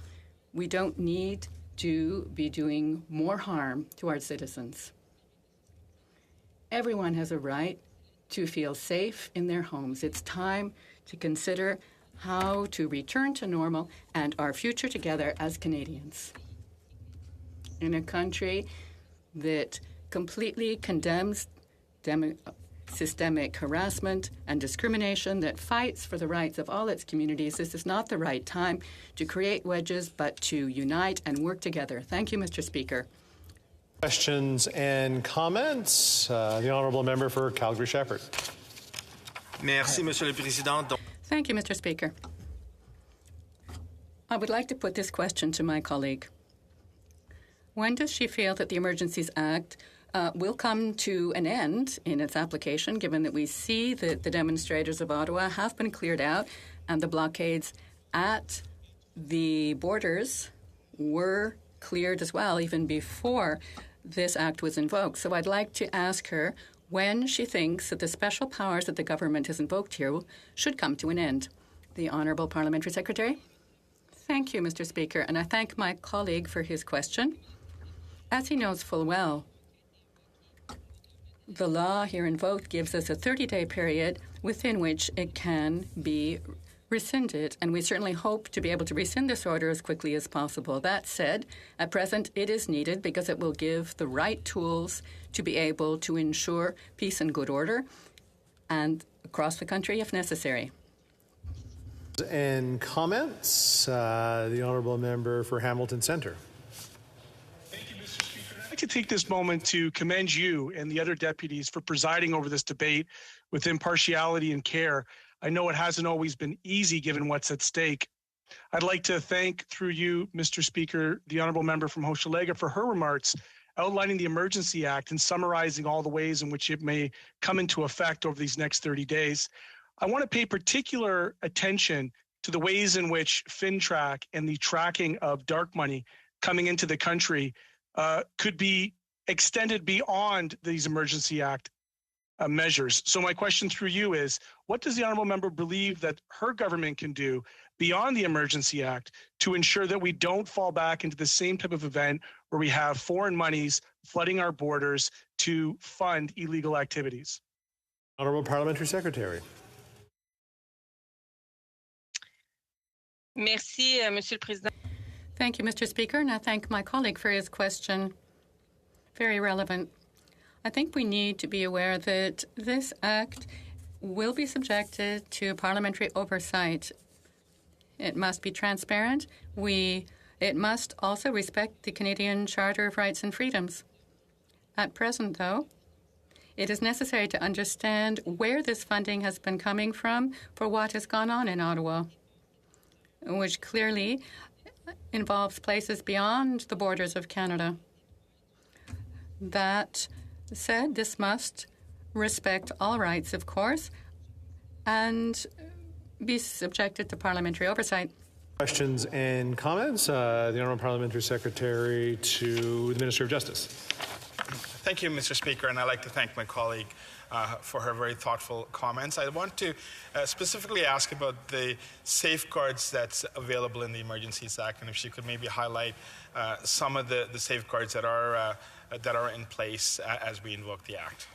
Speaker 12: we don't need to be doing more harm to our citizens. Everyone has a right to feel safe in their homes. It's time to consider how to return to normal and our future together as Canadians. In a country that completely condemns systemic harassment and discrimination, that fights for the rights of all its communities, this is not the right time to create wedges, but to unite and work together. Thank you, Mr. Speaker.
Speaker 16: Questions and comments? The Honourable Member for Calgary-Shepherd.
Speaker 9: Merci, Monsieur le Président.
Speaker 12: Thank you, Mr. Speaker. I would like to put this question to my colleague. When does she feel that the Emergencies Act will come to an end in its application, given that we see that the demonstrators of Ottawa have been cleared out and the blockades at the borders were cleared as well, even before this act was invoked? So I'd like to ask her when she thinks that the special powers that the government has invoked here should come to an end. The Honourable Parliamentary Secretary. Thank you, Mr. Speaker, and I thank my colleague for his question. As he knows full well, the law here invoked gives us a 30-day period within which it can be rescind it, and we certainly hope to be able to rescind this order as quickly as possible. That said, at present it is needed because it will give the right tools to be able to ensure peace and good order and across the country if necessary.
Speaker 16: And comments? The Honourable Member for Hamilton Centre.
Speaker 10: Thank you, Mr. Speaker. I'd like to take this moment to commend you and the other deputies for presiding over this debate with impartiality and care. I know it hasn't always been easy given what's at stake. I'd like to thank, through you, Mr. Speaker, the Honourable Member from Hochelaga for her remarks outlining the Emergency Act and summarizing all the ways in which it may come into effect over these next 30 days. I want to pay particular attention to the ways in which FinTrack and the tracking of dark money coming into the country could be extended beyond these Emergency Act measures. So my question through you is, what does the Honourable Member believe that her government can do beyond the Emergency Act to ensure that we don't fall back into the same type of event where we have foreign monies flooding our borders to fund illegal activities?
Speaker 16: Honourable Parliamentary Secretary.
Speaker 5: Merci, Monsieur le Président.
Speaker 12: Thank you, Mr. Speaker, and I thank my colleague for his question. Very relevant. I think we need to be aware that this Act will be subjected to parliamentary oversight. It must be transparent. It must also respect the Canadian Charter of Rights and Freedoms. At present, though, it is necessary to understand where this funding has been coming from for what has gone on in Ottawa, which clearly involves places beyond the borders of Canada. That said, this must respect all rights, of course, and be subjected to parliamentary oversight.
Speaker 16: Questions and comments? The Honourable Parliamentary Secretary to the Minister of Justice.
Speaker 11: Thank you, Mr. Speaker, and I'd like to thank my colleague for her very thoughtful comments. I want to specifically ask about the safeguards that's available in the Emergencies Act, and if she could maybe highlight some of the safeguards that are in place as we invoke the Act.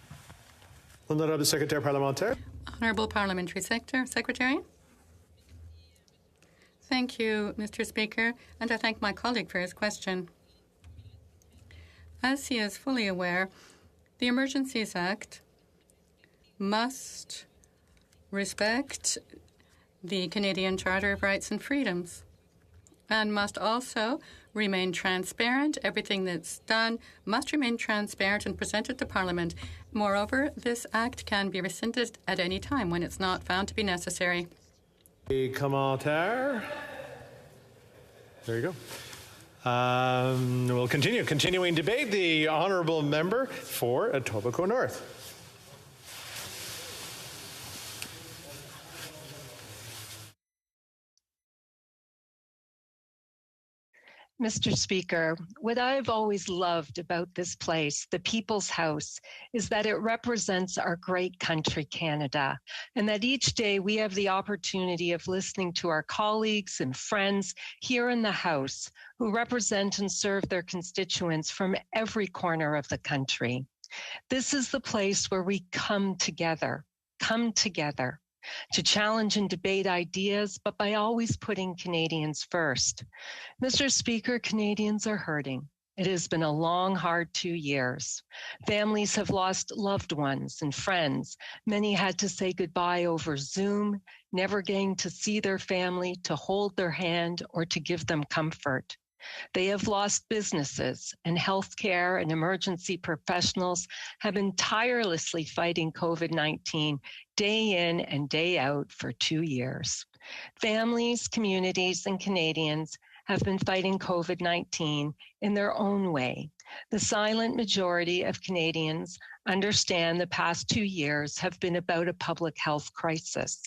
Speaker 16: Honourable Secretary Parlementaire.
Speaker 12: Honourable Parliamentary Secretary. Thank you, Mr. Speaker, and I thank my colleague for his question. As he is fully aware, the Emergencies Act must respect the Canadian Charter of Rights and Freedoms and must also remain transparent. Everything that's done must remain transparent and presented to Parliament. Moreover, this Act can be rescinded at any time when it's not found to be necessary.
Speaker 16: A commentaire. There you go. We'll continue. Continuing debate, the Honourable Member for Etobicoke North.
Speaker 23: Mr. Speaker, what I've always loved about this place, the People's House, is that it represents our great country, Canada, and that each day we have the opportunity of listening to our colleagues and friends here in the House who represent and serve their constituents from every corner of the country. This is the place where we come together to challenge and debate ideas, but by always putting Canadians first. Mr. Speaker, Canadians are hurting. It has been a long, hard 2 years. Families have lost loved ones and friends. Many had to say goodbye over Zoom, never getting to see their family, to hold their hand, or to give them comfort. They have lost businesses, and healthcare and emergency professionals have been tirelessly fighting COVID-19 day in and day out for 2 years. Families, communities, and Canadians have been fighting COVID-19 in their own way. The silent majority of Canadians understand the past 2 years have been about a public health crisis.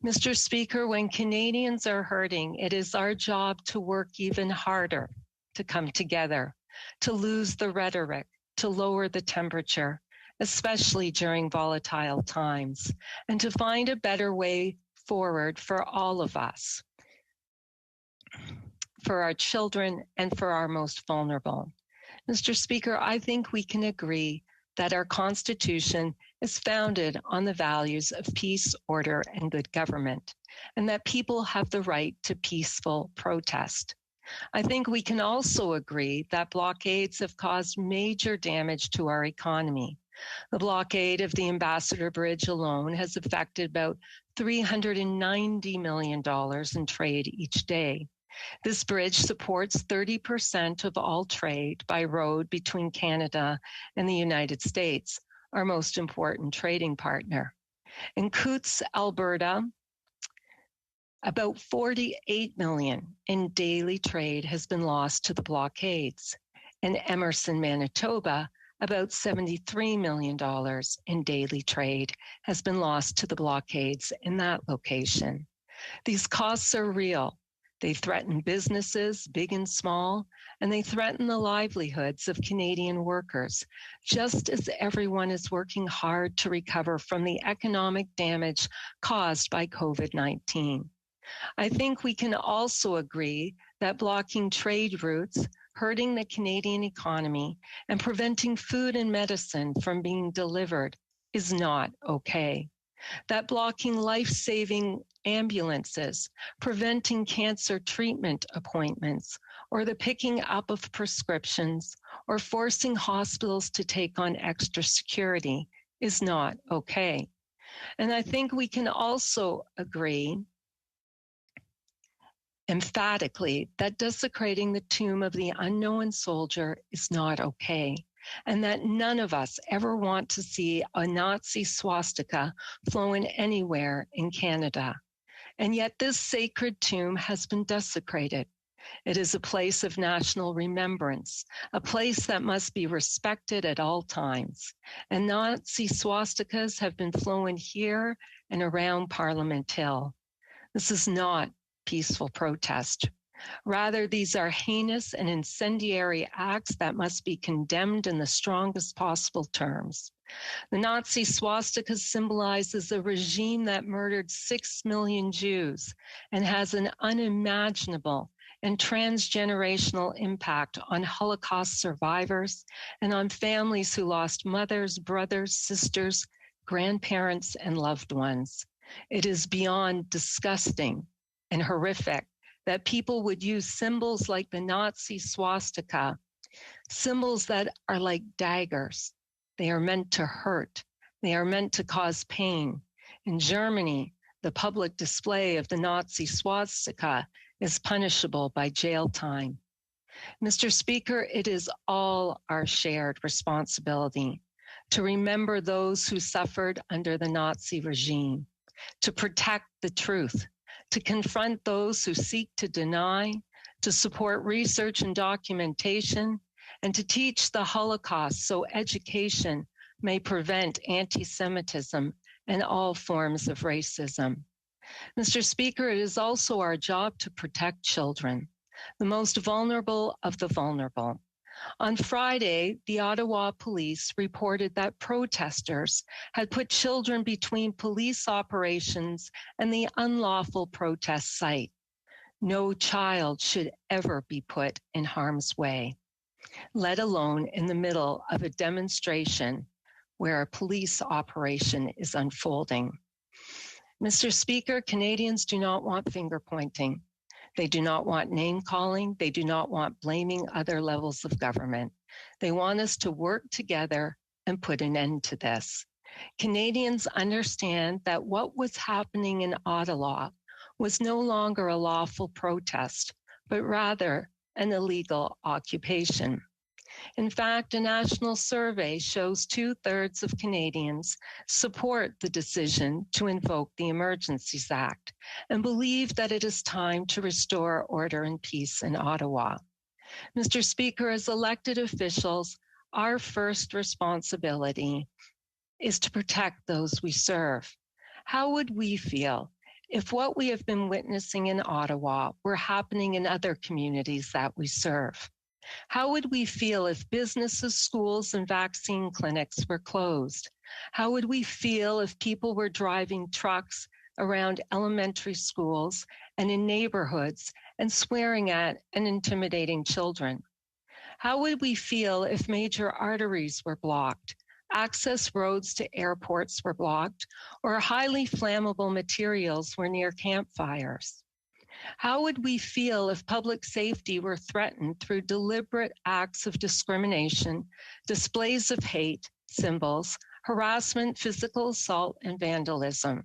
Speaker 23: Mr. Speaker, when Canadians are hurting, it is our job to work even harder to come together, to lose the rhetoric, to lower the temperature, especially during volatile times, and to find a better way forward for all of us, for our children and for our most vulnerable. Mr. Speaker, I think we can agree that our Constitution is founded on the values of peace, order, and good government, and that people have the right to peaceful protest. I think we can also agree that blockades have caused major damage to our economy. The blockade of the Ambassador Bridge alone has affected about $390 million in trade each day. This bridge supports 30% of all trade by road between Canada and the United States, our most important trading partner. In Coutts, Alberta, about $48 million in daily trade has been lost to the blockades. In Emerson, Manitoba, about $73 million in daily trade has been lost to the blockades in that location. These costs are real. They threaten businesses, big and small, and they threaten the livelihoods of Canadian workers, just as everyone is working hard to recover from the economic damage caused by COVID-19. I think we can also agree that blocking trade routes, hurting the Canadian economy, and preventing food and medicine from being delivered is not okay. That blocking life-saving ambulances, preventing cancer treatment appointments, or the picking up of prescriptions, or forcing hospitals to take on extra security is not okay. And I think we can also agree emphatically that desecrating the tomb of the unknown soldier is not okay, and that none of us ever want to see a Nazi swastika flown anywhere in Canada. And yet this sacred tomb has been desecrated. It is a place of national remembrance, a place that must be respected at all times. And Nazi swastikas have been flown here and around Parliament Hill. This is not peaceful protest. Rather, these are heinous and incendiary acts that must be condemned in the strongest possible terms. The Nazi swastika symbolizes a regime that murdered 6 million Jews and has an unimaginable and transgenerational impact on Holocaust survivors and on families who lost mothers, brothers, sisters, grandparents, and loved ones. It is beyond disgusting and horrific that people would use symbols like the Nazi swastika, symbols that are like daggers. They are meant to hurt. They are meant to cause pain. In Germany, the public display of the Nazi swastika is punishable by jail time. Mr. Speaker, it is all our shared responsibility to remember those who suffered under the Nazi regime, to protect the truth, to confront those who seek to deny, to support research and documentation, and to teach the Holocaust so education may prevent anti-Semitism and all forms of racism. Mr. Speaker, it is also our job to protect children, the most vulnerable of the vulnerable. On Friday, the Ottawa Police reported that protesters had put children between police operations and the unlawful protest site. No child should ever be put in harm's way, let alone in the middle of a demonstration where a police operation is unfolding. Mr. Speaker, Canadians do not want finger pointing. They do not want name calling. They do not want blaming other levels of government. They want us to work together and put an end to this. Canadians understand that what was happening in Ottawa was no longer a lawful protest, but rather an illegal occupation. In fact, a national survey shows 2/3 of Canadians support the decision to invoke the Emergencies Act and believe that it is time to restore order and peace in Ottawa. Mr. Speaker, as elected officials, our first responsibility is to protect those we serve. How would we feel if what we have been witnessing in Ottawa were happening in other communities that we serve? How would we feel if businesses, schools, and vaccine clinics were closed? How would we feel if people were driving trucks around elementary schools and in neighborhoods and swearing at and intimidating children? How would we feel if major arteries were blocked, access roads to airports were blocked, or highly flammable materials were near campfires? How would we feel if public safety were threatened through deliberate acts of discrimination, displays of hate, symbols, harassment, physical assault, and vandalism?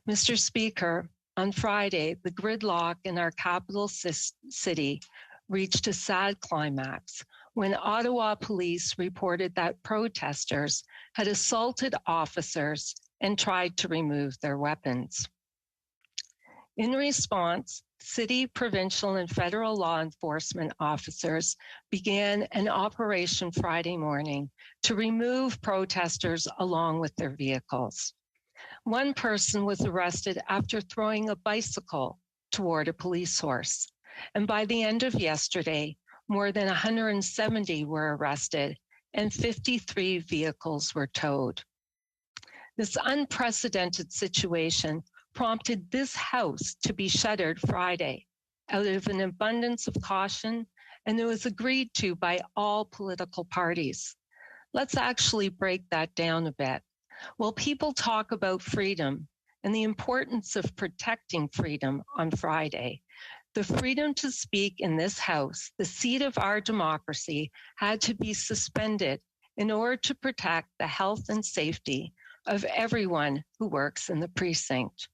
Speaker 23: Mr. Speaker, on Friday, the gridlock in our capital city reached a sad climax when Ottawa Police reported that protesters had assaulted officers and tried to remove their weapons. In response, city, provincial, and federal law enforcement officers began an operation Friday morning to remove protesters along with their vehicles. One person was arrested after throwing a bicycle toward a police horse. And by the end of yesterday, more than 170 were arrested and 53 vehicles were towed. This unprecedented situation prompted this House to be shuttered Friday out of an abundance of caution, and it was agreed to by all political parties. Let's actually break that down a bit. While people talk about freedom and the importance of protecting freedom on Friday, the freedom to speak in this House, the seat of our democracy, had to be suspended in order to protect the health and safety of everyone who works in the precinct.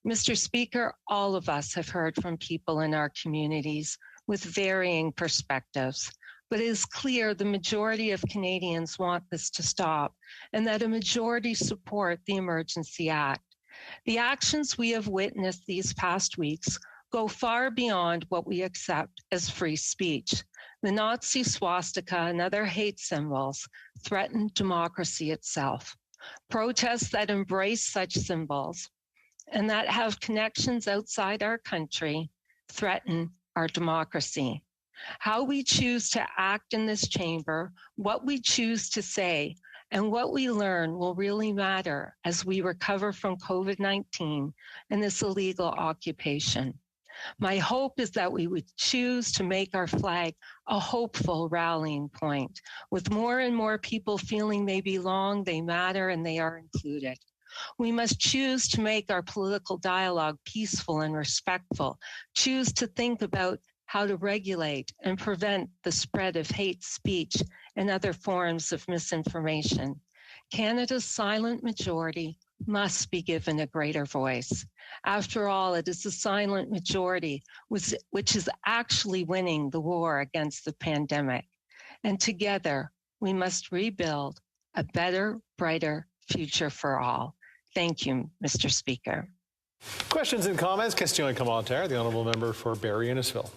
Speaker 23: Mr. Speaker, all of us have heard from people in our communities with varying perspectives, but it is clear the majority of Canadians want this to stop and that a majority support the Emergency Act. The actions we have witnessed these past weeks go far beyond what we accept as free speech. The Nazi swastika and other hate symbols threaten democracy itself. Protests that embrace such symbols and that have connections outside our country threaten our democracy. How we choose to act in this chamber, what we choose to say, and what we learn will really matter as we recover from COVID-19 and this illegal occupation. My hope is that we would choose to make our flag a hopeful rallying point, with more and more people feeling they belong, they matter, and they are included. We must choose to make our political dialogue peaceful and respectful, choose to think about how to regulate and prevent the spread of hate speech and other forms of misinformation. Canada's silent majority must be given a greater voice. After all, it is the silent majority which is actually winning the war against the pandemic. And together, we must rebuild a better, brighter future for all. Thank you, Mr. Speaker.
Speaker 16: Questions and comments? Question and commentaire. The Honourable Member for Barrie Innisfil.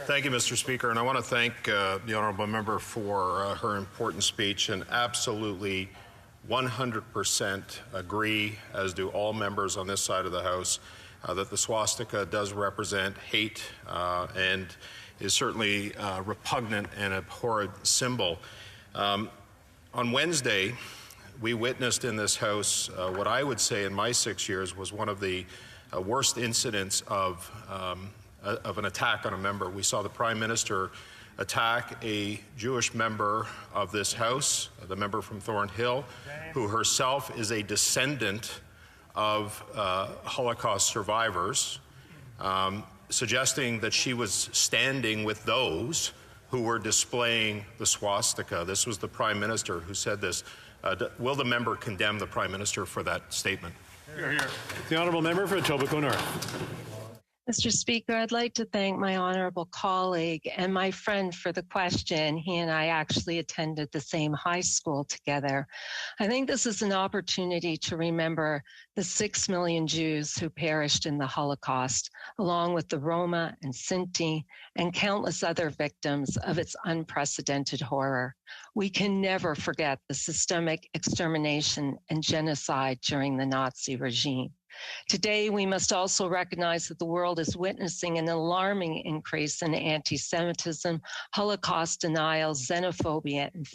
Speaker 6: Thank you, Mr. Speaker, and I want to thank the Honourable Member for her important speech, and absolutely 100% agree, as do all members on this side of the House, that the swastika does represent hate and is certainly repugnant and abhorrent symbol. On Wednesday, we witnessed in this House what I would say in my 6 years was one of the worst incidents of an attack on a member. We saw the Prime Minister attack a Jewish member of this House, the member from Thornhill, who herself is a descendant of Holocaust survivors, suggesting that she was standing with those who were displaying the swastika. This was the Prime Minister who said this. Will the member condemn the Prime Minister for that statement?
Speaker 16: Hear, hear. The Honourable Member for Etobicoke North.
Speaker 23: Mr. Speaker, I'd like to thank my honorable colleague and my friend for the question. He and I actually attended the same high school together. I think this is an opportunity to remember the 6 million Jews who perished in the Holocaust, along with the Roma and Sinti and countless other victims of its unprecedented horror. We can never forget the systemic extermination and genocide during the Nazi regime. Today, we must also recognize that the world is witnessing an alarming increase in anti-Semitism, Holocaust denial, xenophobia, and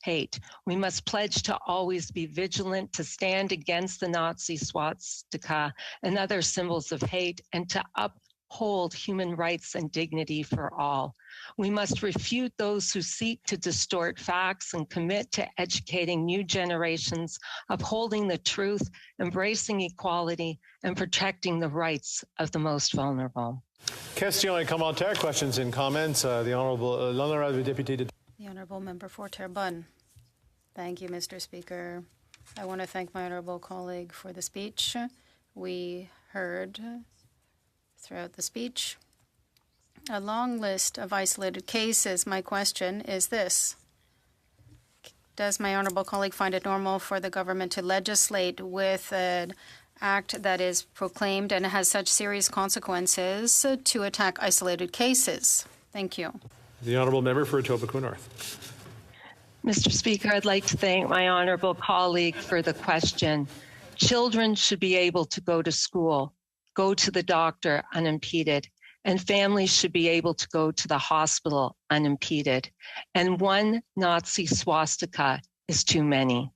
Speaker 23: hate. We must pledge to always be vigilant, to stand against the Nazi swastika and other symbols of hate, and to uphold human rights and dignity for all. We must refute those who seek to distort facts and commit to educating new generations, upholding the truth, embracing equality, and protecting the rights of the most vulnerable.
Speaker 16: Question et commentaire, questions and comments. The Honourable Deputy.
Speaker 1: The Honourable Member for Terrebonne. Thank you, Mr. Speaker. I want to thank my honourable colleague for the speech. We heard throughout the speech a long list of isolated cases. My question is this. Does my honourable colleague find it normal for the government to legislate with an act that is proclaimed and has such serious consequences to attack isolated cases? Thank you.
Speaker 16: The Honourable Member for Etobicoke North.
Speaker 23: Mr. Speaker, I'd like to thank my honourable colleague for the question. Children should be able to go to school, go to the doctor unimpeded, and families should be able to go to the hospital unimpeded. And one Nazi swastika is too many.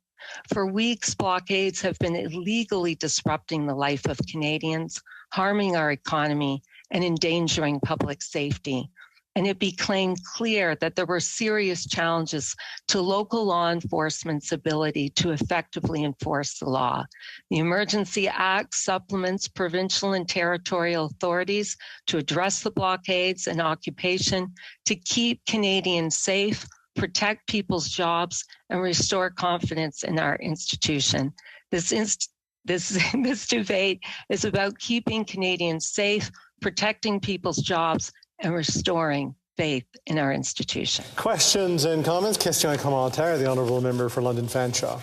Speaker 23: For weeks, blockades have been illegally disrupting the life of Canadians, harming our economy, and endangering public safety. And it became clear that there were serious challenges to local law enforcement's ability to effectively enforce the law. The Emergency Act supplements provincial and territorial authorities to address the blockades and occupation, to keep Canadians safe, protect people's jobs, and restore confidence in our institution. This debate is about keeping Canadians safe, protecting people's jobs, and restoring faith in our institution.
Speaker 16: Questions and comments? Question et commentaire. The Honourable Member for London Fanshawe.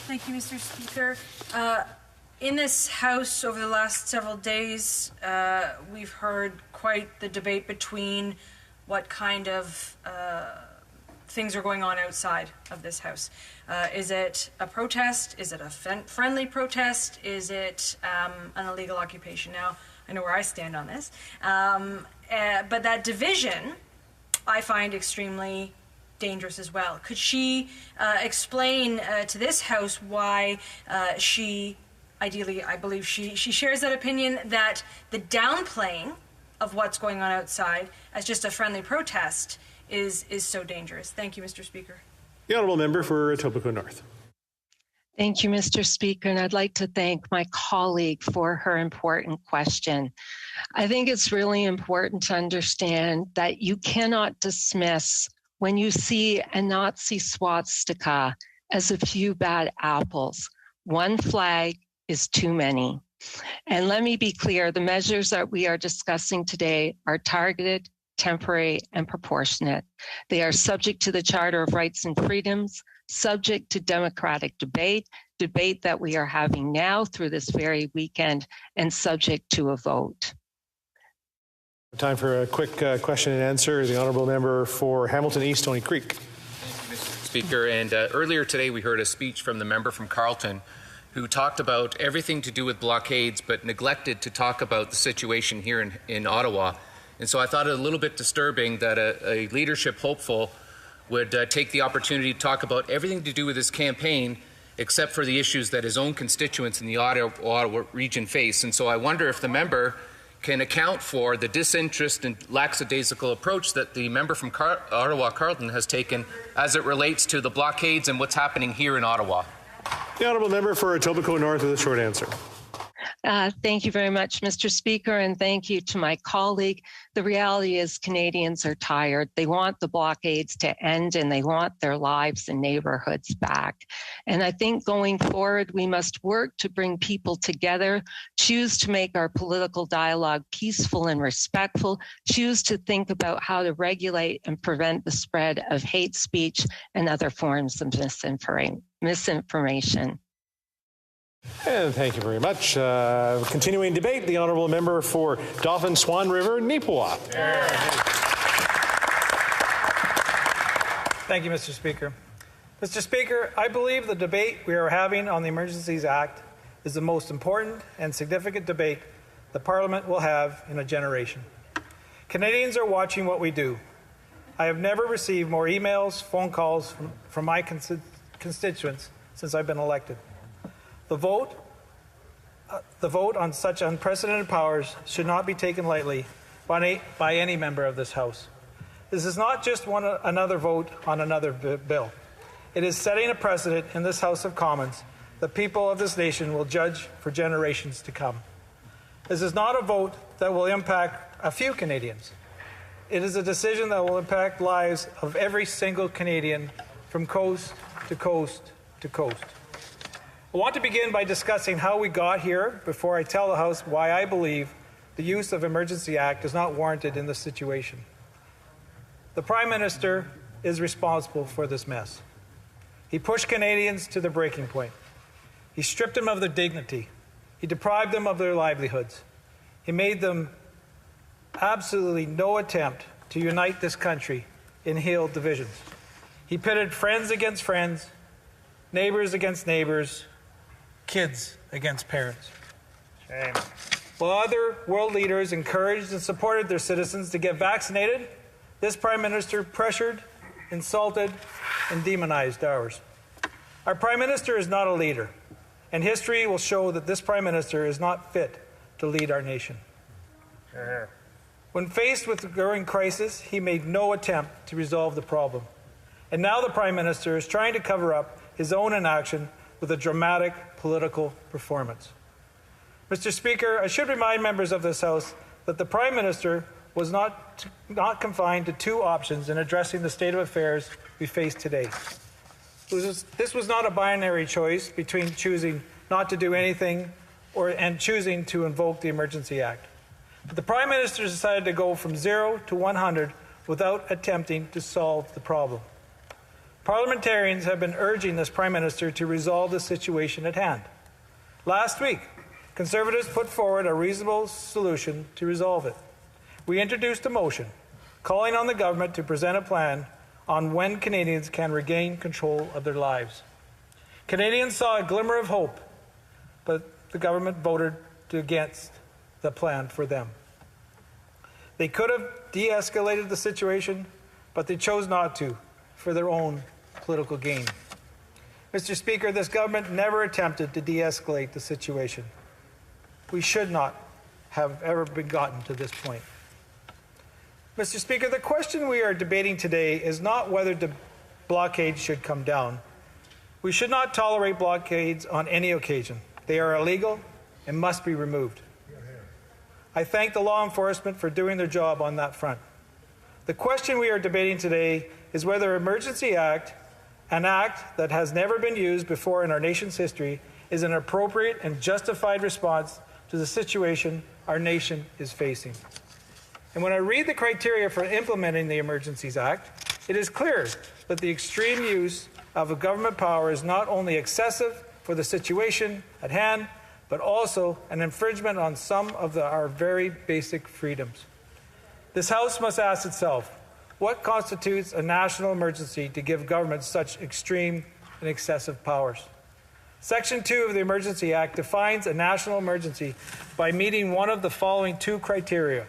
Speaker 7: Thank you, Mr. Speaker. In this House over the last several days, we've heard quite the debate between what kind of things are going on outside of this House. Is it a protest? Is it a friendly protest? Is it an illegal occupation? Now, I know where I stand on this. But that division, I find extremely dangerous as well. Could she explain to this House why she, ideally, I believe she shares that opinion that the downplaying of what's going on outside as just a friendly protest is so dangerous? Thank you, Mr. Speaker.
Speaker 16: The Honourable Member for Etobicoke North.
Speaker 23: Thank you, Mr. Speaker, and I'd like to thank my colleague for her important question. I think it's really important to understand that you cannot dismiss when you see a Nazi swastika as a few bad apples. One flag is too many. And let me be clear, the measures that we are discussing today are targeted, temporary, and proportionate. They are subject to the Charter of Rights and Freedoms, subject to democratic debate that we are having now through this very weekend, and subject to a vote.
Speaker 16: Time for a quick question and answer. The Honourable Member for Hamilton East, Stony Creek.
Speaker 19: Thank you, Mr. Speaker. And earlier today we heard a speech from the member from Carleton who talked about everything to do with blockades but neglected to talk about the situation here in Ottawa. And so I thought it a little bit disturbing that a leadership hopeful would take the opportunity to talk about everything to do with his campaign except for the issues that his own constituents in the Ottawa region face. And so I wonder if the member can account for the disinterest and lackadaisical approach that the member from Ottawa Carleton has taken as it relates to the blockades and what's happening here in Ottawa.
Speaker 16: The Honourable Member for Etobicoke North with a short answer.
Speaker 23: Thank you very much, Mr. Speaker, and thank you to my colleague. The reality is Canadians are tired. They want the blockades to end and they want their lives and neighborhoods back. And I think going forward, we must work to bring people together, choose to make our political dialogue peaceful and respectful, choose to think about how to regulate and prevent the spread of hate speech and other forms of misinformation.
Speaker 16: And thank you very much. Continuing debate, the Honourable Member for Dauphin Swan River, Neepawa.
Speaker 24: Thank you, Mr. Speaker. Mr. Speaker, I believe the debate we are having on the Emergencies Act is the most important and significant debate the Parliament will have in a generation. Canadians are watching what we do. I have never received more emails, phone calls from my constituents since I've been elected. The vote the vote on such unprecedented powers should not be taken lightly by any member of this House. This is not just another vote on another bill. It is setting a precedent in this House of Commons the people of this nation will judge for generations to come. This is not a vote that will impact a few Canadians. It is a decision that will impact lives of every single Canadian from coast to coast to coast. I want to begin by discussing how we got here before I tell the House why I believe the use of Emergency Act is not warranted in this situation. The Prime Minister is responsible for this mess. He pushed Canadians to the breaking point. He stripped them of their dignity. He deprived them of their livelihoods. He made them absolutely no attempt to unite this country in healed divisions. He pitted friends against friends, neighbors against neighbors, kids against parents. Shame. While other world leaders encouraged and supported their citizens to get vaccinated, this Prime Minister pressured, insulted, and demonized ours. Our Prime Minister is not a leader, and history will show that this Prime Minister is not fit to lead our nation. When faced with the growing crisis, he made no attempt to resolve the problem. And now the Prime Minister is trying to cover up his own inaction with a dramatic political performance. Mr. Speaker, I should remind members of this House that the Prime Minister was not confined to two options in addressing the state of affairs we face today. This was not a binary choice between choosing not to do anything and choosing to invoke the Emergency Act. But the Prime Minister decided to go from 0 to 100 without attempting to solve the problem. Parliamentarians have been urging this Prime Minister to resolve the situation at hand. Last week, Conservatives put forward a reasonable solution to resolve it. We introduced a motion calling on the government to present a plan on when Canadians can regain control of their lives. Canadians saw a glimmer of hope, but the government voted against the plan for them. They could have de-escalated the situation, but they chose not to for their own political gain. Mr. Speaker, this government never attempted to de-escalate the situation. We should not have ever been gotten to this point. Mr. Speaker, the question we are debating today is not whether the blockade should come down. We should not tolerate blockades on any occasion. They are illegal and must be removed. I thank the law enforcement for doing their job on that front. The question we are debating today is whether Emergency Act, an act that has never been used before in our nation's history, is an appropriate and justified response to the situation our nation is facing. And when I read the criteria for implementing the Emergencies Act, it is clear that the extreme use of a government power is not only excessive for the situation at hand, but also an infringement on some of our very basic freedoms. This House must ask itself, what constitutes a national emergency to give government such extreme and excessive powers? Section 2 of the Emergency Act defines a national emergency by meeting one of the following two criteria.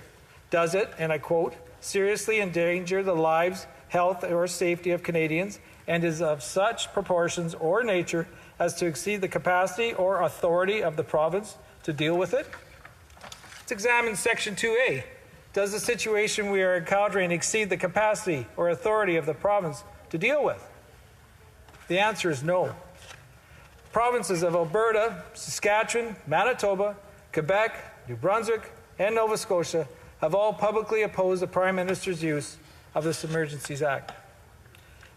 Speaker 24: Does it, and I quote, seriously endanger the lives, health, or safety of Canadians and is of such proportions or nature as to exceed the capacity or authority of the province to deal with it? Let's examine Section 2A. Does the situation we are encountering exceed the capacity or authority of the province to deal with? The answer is no. Provinces of Alberta, Saskatchewan, Manitoba, Quebec, New Brunswick, and Nova Scotia have all publicly opposed the Prime Minister's use of this Emergencies Act.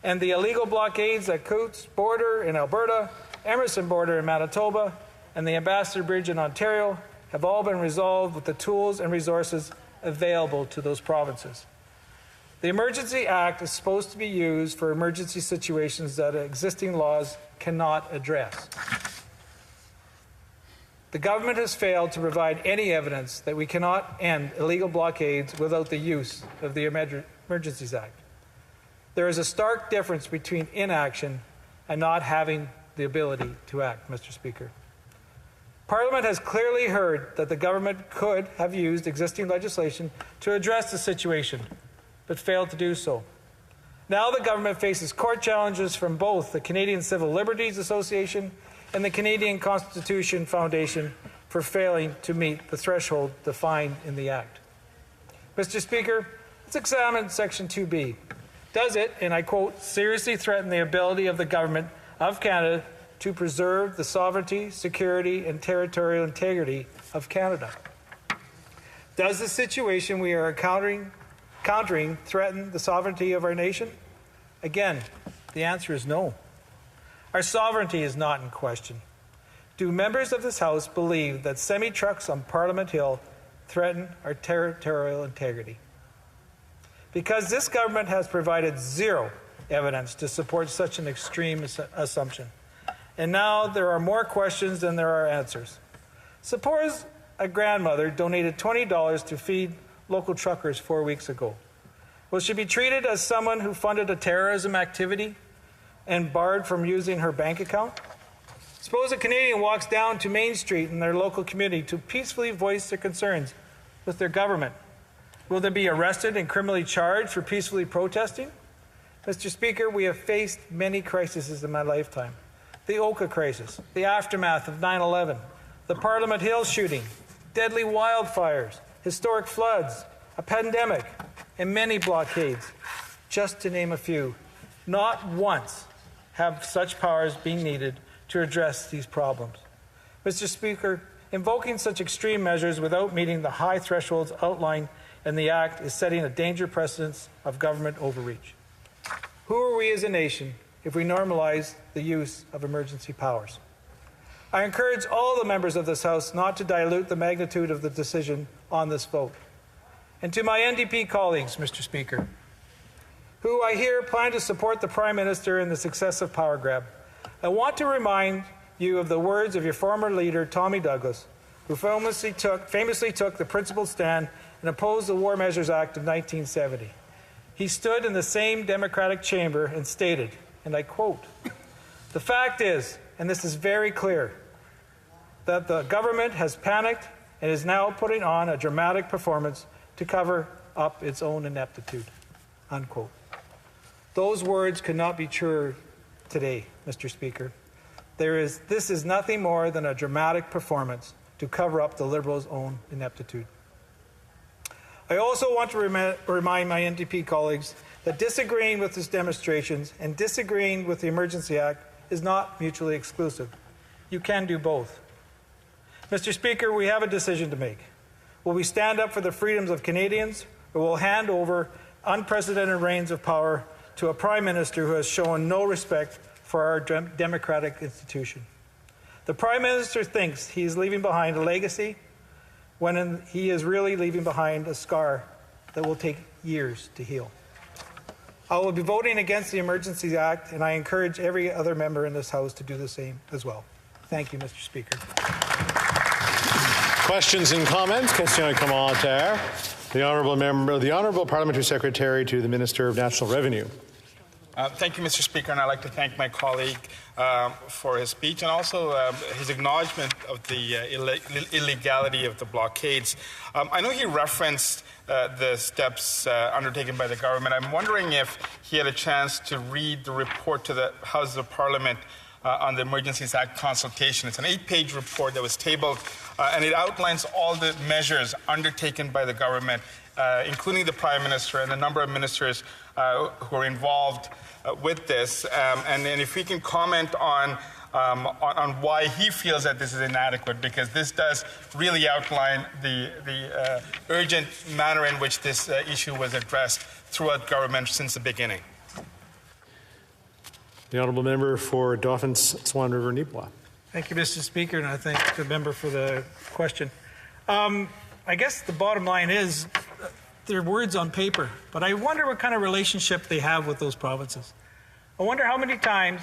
Speaker 24: And the illegal blockades at Coutts border in Alberta, Emerson border in Manitoba, and the Ambassador Bridge in Ontario have all been resolved with the tools and resources available to those provinces. The Emergency Act is supposed to be used for emergency situations that existing laws cannot address. The government has failed to provide any evidence that we cannot end illegal blockades without the use of the Emergencies Act. There is a stark difference between inaction and not having the ability to act, Mr. Speaker. Parliament has clearly heard that the government could have used existing legislation to address the situation, but failed to do so. Now the government faces court challenges from both the Canadian Civil Liberties Association and the Canadian Constitution Foundation for failing to meet the threshold defined in the Act. Mr. Speaker, let's examine Section 2B. Does it, and I quote, seriously threaten the ability of the Government of Canada to preserve the sovereignty, security, and territorial integrity of Canada? Does the situation we are countering threaten the sovereignty of our nation? Again, the answer is no. Our sovereignty is not in question. Do members of this House believe that semi-trucks on Parliament Hill threaten our territorial integrity? Because this government has provided zero evidence to support such an extreme assumption. And now there are more questions than there are answers. Suppose a grandmother donated $20 to feed local truckers 4 weeks ago. Will she be treated as someone who funded a terrorism activity and barred from using her bank account? Suppose a Canadian walks down to Main Street in their local community to peacefully voice their concerns with their government. Will they be arrested and criminally charged for peacefully protesting? Mr. Speaker, we have faced many crises in my lifetime. The Oka crisis, the aftermath of 9/11, the Parliament Hill shooting, deadly wildfires, historic floods, a pandemic, and many blockades, just to name a few. Not once have such powers been needed to address these problems. Mr. Speaker, invoking such extreme measures without meeting the high thresholds outlined in the Act is setting a dangerous precedent of government overreach. Who are we as a nation if we normalize the use of emergency powers? I encourage all the members of this House not to dilute the magnitude of the decision on this vote. And to my NDP colleagues, Mr. Speaker, who I hear plan to support the Prime Minister in the successive power grab, I want to remind you of the words of your former leader, Tommy Douglas, who famously took the principled stand and opposed the War Measures Act of 1970. He stood in the same Democratic chamber and stated, and I quote, "The fact is, and this is very clear, that the government has panicked and is now putting on a dramatic performance to cover up its own ineptitude," unquote. Those words could not be truer today, Mr. Speaker. This is nothing more than a dramatic performance to cover up the Liberals' own ineptitude. I also want to remind my NDP colleagues that disagreeing with these demonstrations and disagreeing with the Emergency Act is not mutually exclusive. You can do both. Mr. Speaker, we have a decision to make. Will we stand up for the freedoms of Canadians, or will hand over unprecedented reins of power to a Prime Minister who has shown no respect for our democratic institution? The Prime Minister thinks he is leaving behind a legacy when he is really leaving behind a scar that will take years to heal. I will be voting against the Emergencies Act, and I encourage every other member in this House to do the same as well. Thank you, Mr. Speaker.
Speaker 16: Questions and comments? Question commentaire. The Honourable Parliamentary Secretary to the Minister of National Revenue.
Speaker 11: Thank you, Mr. Speaker, and I'd like to thank my colleague for his speech and also his acknowledgement of the illegality of the blockades. I know he referenced the steps undertaken by the government. I'm wondering if he had a chance to read the report to the House of Parliament on the Emergencies Act consultation. It's an 8-page report that was tabled, and it outlines all the measures undertaken by the government, including the Prime Minister and a number of ministers who are involved with this. And if we can comment on why he feels that this is inadequate, because this does really outline the urgent manner in which this issue was addressed throughout government since the beginning.
Speaker 16: The Honourable Member for Dauphin's Swan River Neepawa.
Speaker 24: Thank you, Mr. Speaker, and I thank the member for the question. I guess the bottom line is they're words on paper, but I wonder what kind of relationship they have with those provinces. I wonder how many times,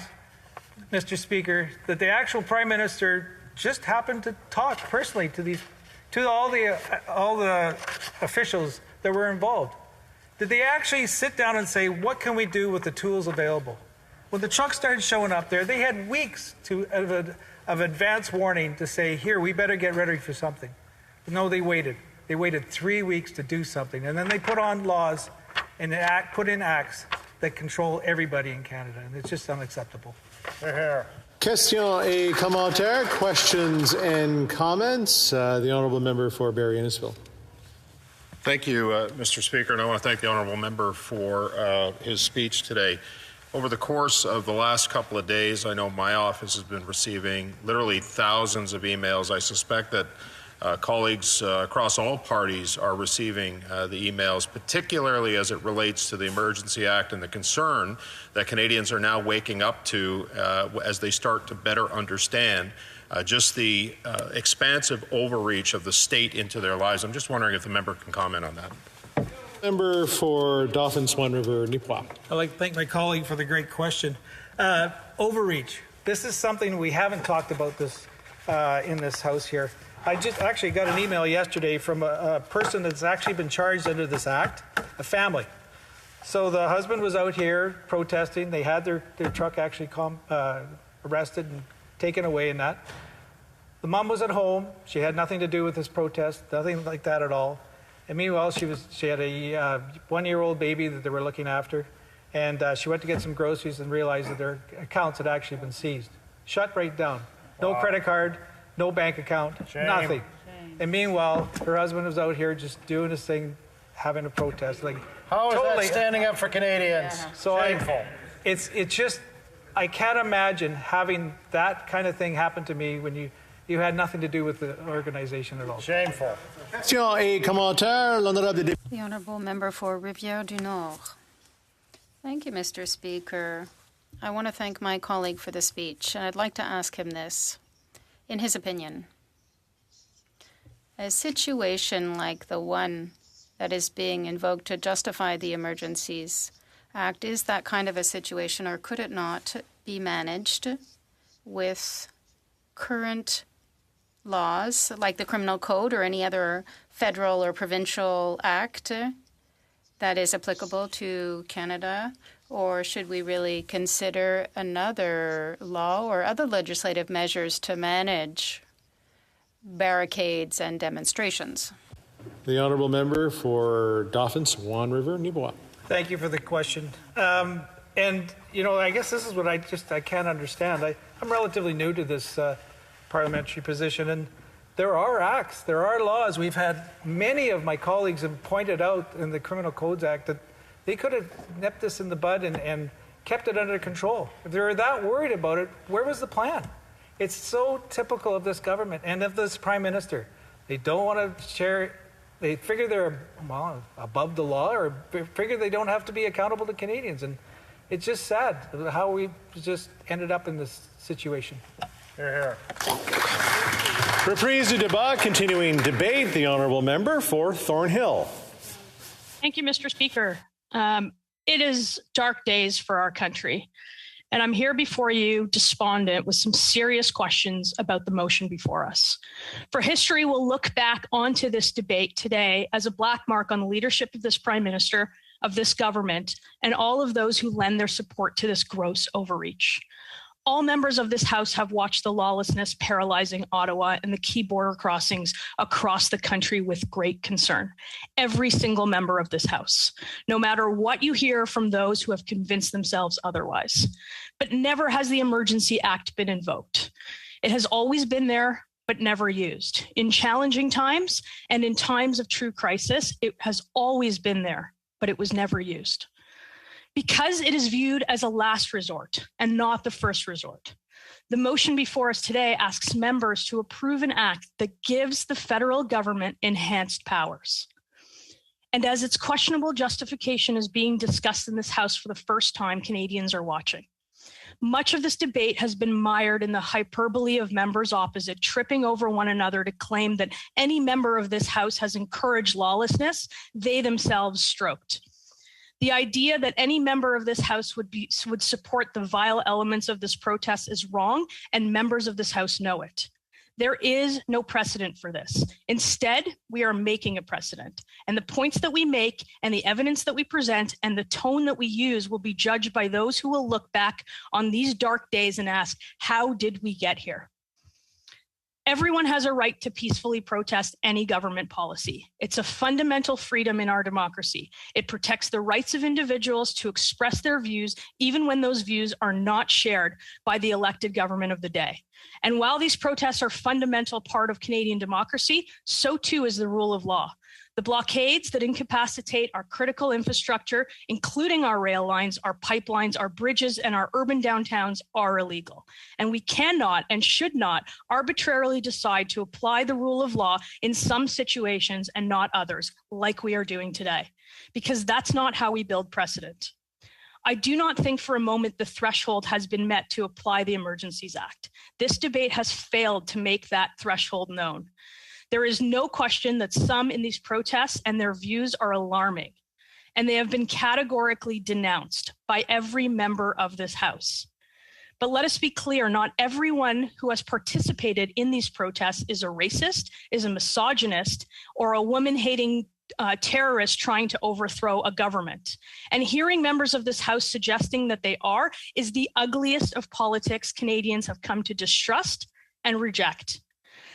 Speaker 24: Mr. Speaker, that the actual Prime Minister just happened to talk personally to all the officials that were involved. Did they actually sit down and say, what can we do with the tools available? When the trucks started showing up there, they had weeks of advance warning to say, here, we better get ready for something. But no, they waited. They waited 3 weeks to do something. And then they put on laws and put in acts that control everybody in Canada. And it's just unacceptable.
Speaker 16: Here. Questions et commentaires, questions and comments. The Honourable Member for Barrie-Innisfil.
Speaker 6: Thank you, Mr. Speaker, and I want to thank the Honourable Member for his speech today. Over the course of the last couple of days, I know my office has been receiving literally thousands of emails. I suspect that colleagues across all parties are receiving the emails, particularly as it relates to the Emergency Act and the concern that Canadians are now waking up to as they start to better understand just the expansive overreach of the state into their lives. I'm just wondering if the member can comment on that.
Speaker 16: Member for Dauphin, Swan River, Nipawin.
Speaker 24: I'd like to thank my colleague for the great question. Overreach. This is something we haven't talked about this in this House here. I just actually got an email yesterday from a person that's actually been charged under this act, a family. So the husband was out here protesting. They had their truck actually arrested and taken away and that. The mom was at home. She had nothing to do with this protest, nothing like that at all. And meanwhile, she had a one-year-old baby that they were looking after. And she went to get some groceries and realized that their accounts had actually been seized. Shut right down. No credit card, no bank account, nothing. Shame. And meanwhile, her husband was out here just doing his thing, having a protest. Like,
Speaker 2: how is that standing up for Canadians?
Speaker 24: Yeah. So
Speaker 2: shameful.
Speaker 24: It's just, I can't imagine having that kind of thing happen to me when you had nothing to do with the organization at all.
Speaker 2: Shameful.
Speaker 16: Questions et commentaires.
Speaker 1: The Honourable Member for Rivière-du-Nord. Thank you, Mr. Speaker. I want to thank my colleague for the speech, and I'd like to ask him this. In his opinion, a situation like the one that is being invoked to justify the Emergencies Act, is that kind of a situation, or could it not be managed with current laws, like the Criminal Code or any other federal or provincial act that is applicable to Canada? Or should we really consider another law or other legislative measures to manage barricades and demonstrations?
Speaker 16: The Honourable Member for Dauphin, Swan River, Nipawin.
Speaker 24: Thank you for the question. And, you know, I guess this is what I can't understand. I'm relatively new to this parliamentary position, and there are acts, there are laws. We've had many of my colleagues have pointed out in the Criminal Codes Act that they could have nipped this in the bud and kept it under control. If they were that worried about it, where was the plan? It's so typical of this government and of this Prime Minister. They don't want to share. They figure they're, well, above the law, or figure they don't have to be accountable to Canadians. And it's just sad how we just ended up in this situation.
Speaker 2: Hear, hear.
Speaker 16: Reprise du débat, continuing debate. The Honourable Member for Thornhill.
Speaker 3: Thank you, Mr. Speaker. It is dark days for our country, and I'm here before you despondent with some serious questions about the motion before us. For history will look back onto this debate today as a black mark on the leadership of this Prime Minister, of this government, and all of those who lend their support to this gross overreach. All members of this House have watched the lawlessness paralyzing Ottawa and the key border crossings across the country with great concern. Every single member of this House, no matter what you hear from those who have convinced themselves otherwise. But never has the Emergency Act been invoked. It has always been there, but never used. In challenging times and in times of true crisis, it has always been there, but it was never used. Because it is viewed as a last resort and not the first resort. The motion before us today asks members to approve an act that gives the federal government enhanced powers. And as its questionable justification is being discussed in this House for the first time, Canadians are watching. Much of this debate has been mired in the hyperbole of members opposite, tripping over one another to claim that any member of this House has encouraged lawlessness they themselves stroked. The idea that any member of this House would support the vile elements of this protest is wrong, and members of this House know it. There is no precedent for this. Instead, we are making a precedent, and the points that we make and the evidence that we present and the tone that we use will be judged by those who will look back on these dark days and ask, how did we get here? Everyone has a right to peacefully protest any government policy. It's a fundamental freedom in our democracy. It protects the rights of individuals to express their views, even when those views are not shared by the elected government of the day. And while these protests are a fundamental part of Canadian democracy, so too is the rule of law. The blockades that incapacitate our critical infrastructure, including our rail lines, our pipelines, our bridges, and our urban downtowns, are illegal. And we cannot and should not arbitrarily decide to apply the rule of law in some situations and not others, like we are doing today, because that's not how we build precedent. I do not think for a moment the threshold has been met to apply the Emergencies Act. This debate has failed to make that threshold known. There is no question that some in these protests and their views are alarming, and they have been categorically denounced by every member of this House. But let us be clear, not everyone who has participated in these protests is a racist, is a misogynist, or a woman-hating terrorist trying to overthrow a government. And hearing members of this House suggesting that they are is the ugliest of politics Canadians have come to distrust and reject.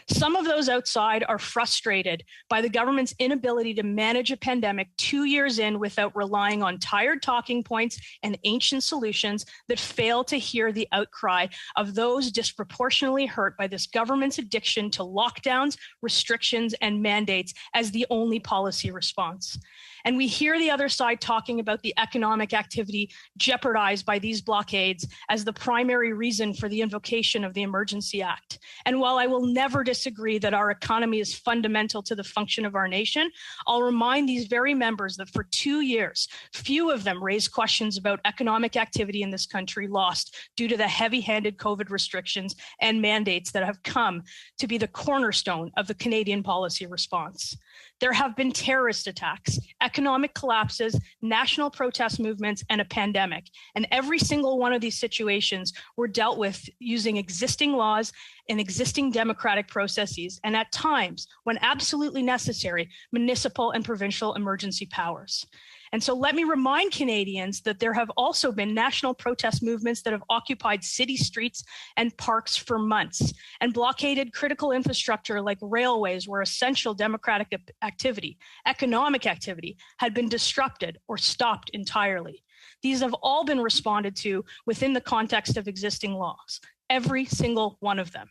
Speaker 3: Some of those outside are frustrated by the government's inability to manage a pandemic 2 years in without relying on tired talking points and ancient solutions that fail to hear the outcry of those disproportionately hurt by this government's addiction to lockdowns, restrictions, and mandates as the only policy response. And we hear the other side talking about the economic activity jeopardized by these blockades as the primary reason for the invocation of the Emergency Act. And while I will never disagree that our economy is fundamental to the function of our nation, I'll remind these very members that for 2 years, few of them raised questions about economic activity in this country lost due to the heavy-handed COVID restrictions and mandates that have come to be the cornerstone of the Canadian policy response. There have been terrorist attacks, economic collapses, national protest movements, and a pandemic. And every single one of these situations were dealt with using existing laws and existing democratic processes, and at times, when absolutely necessary, municipal and provincial emergency powers. And so let me remind Canadians that there have also been national protest movements that have occupied city streets and parks for months and blockaded critical infrastructure like railways where essential democratic activity, economic activity, had been disrupted or stopped entirely. These have all been responded to within the context of existing laws, every single one of them.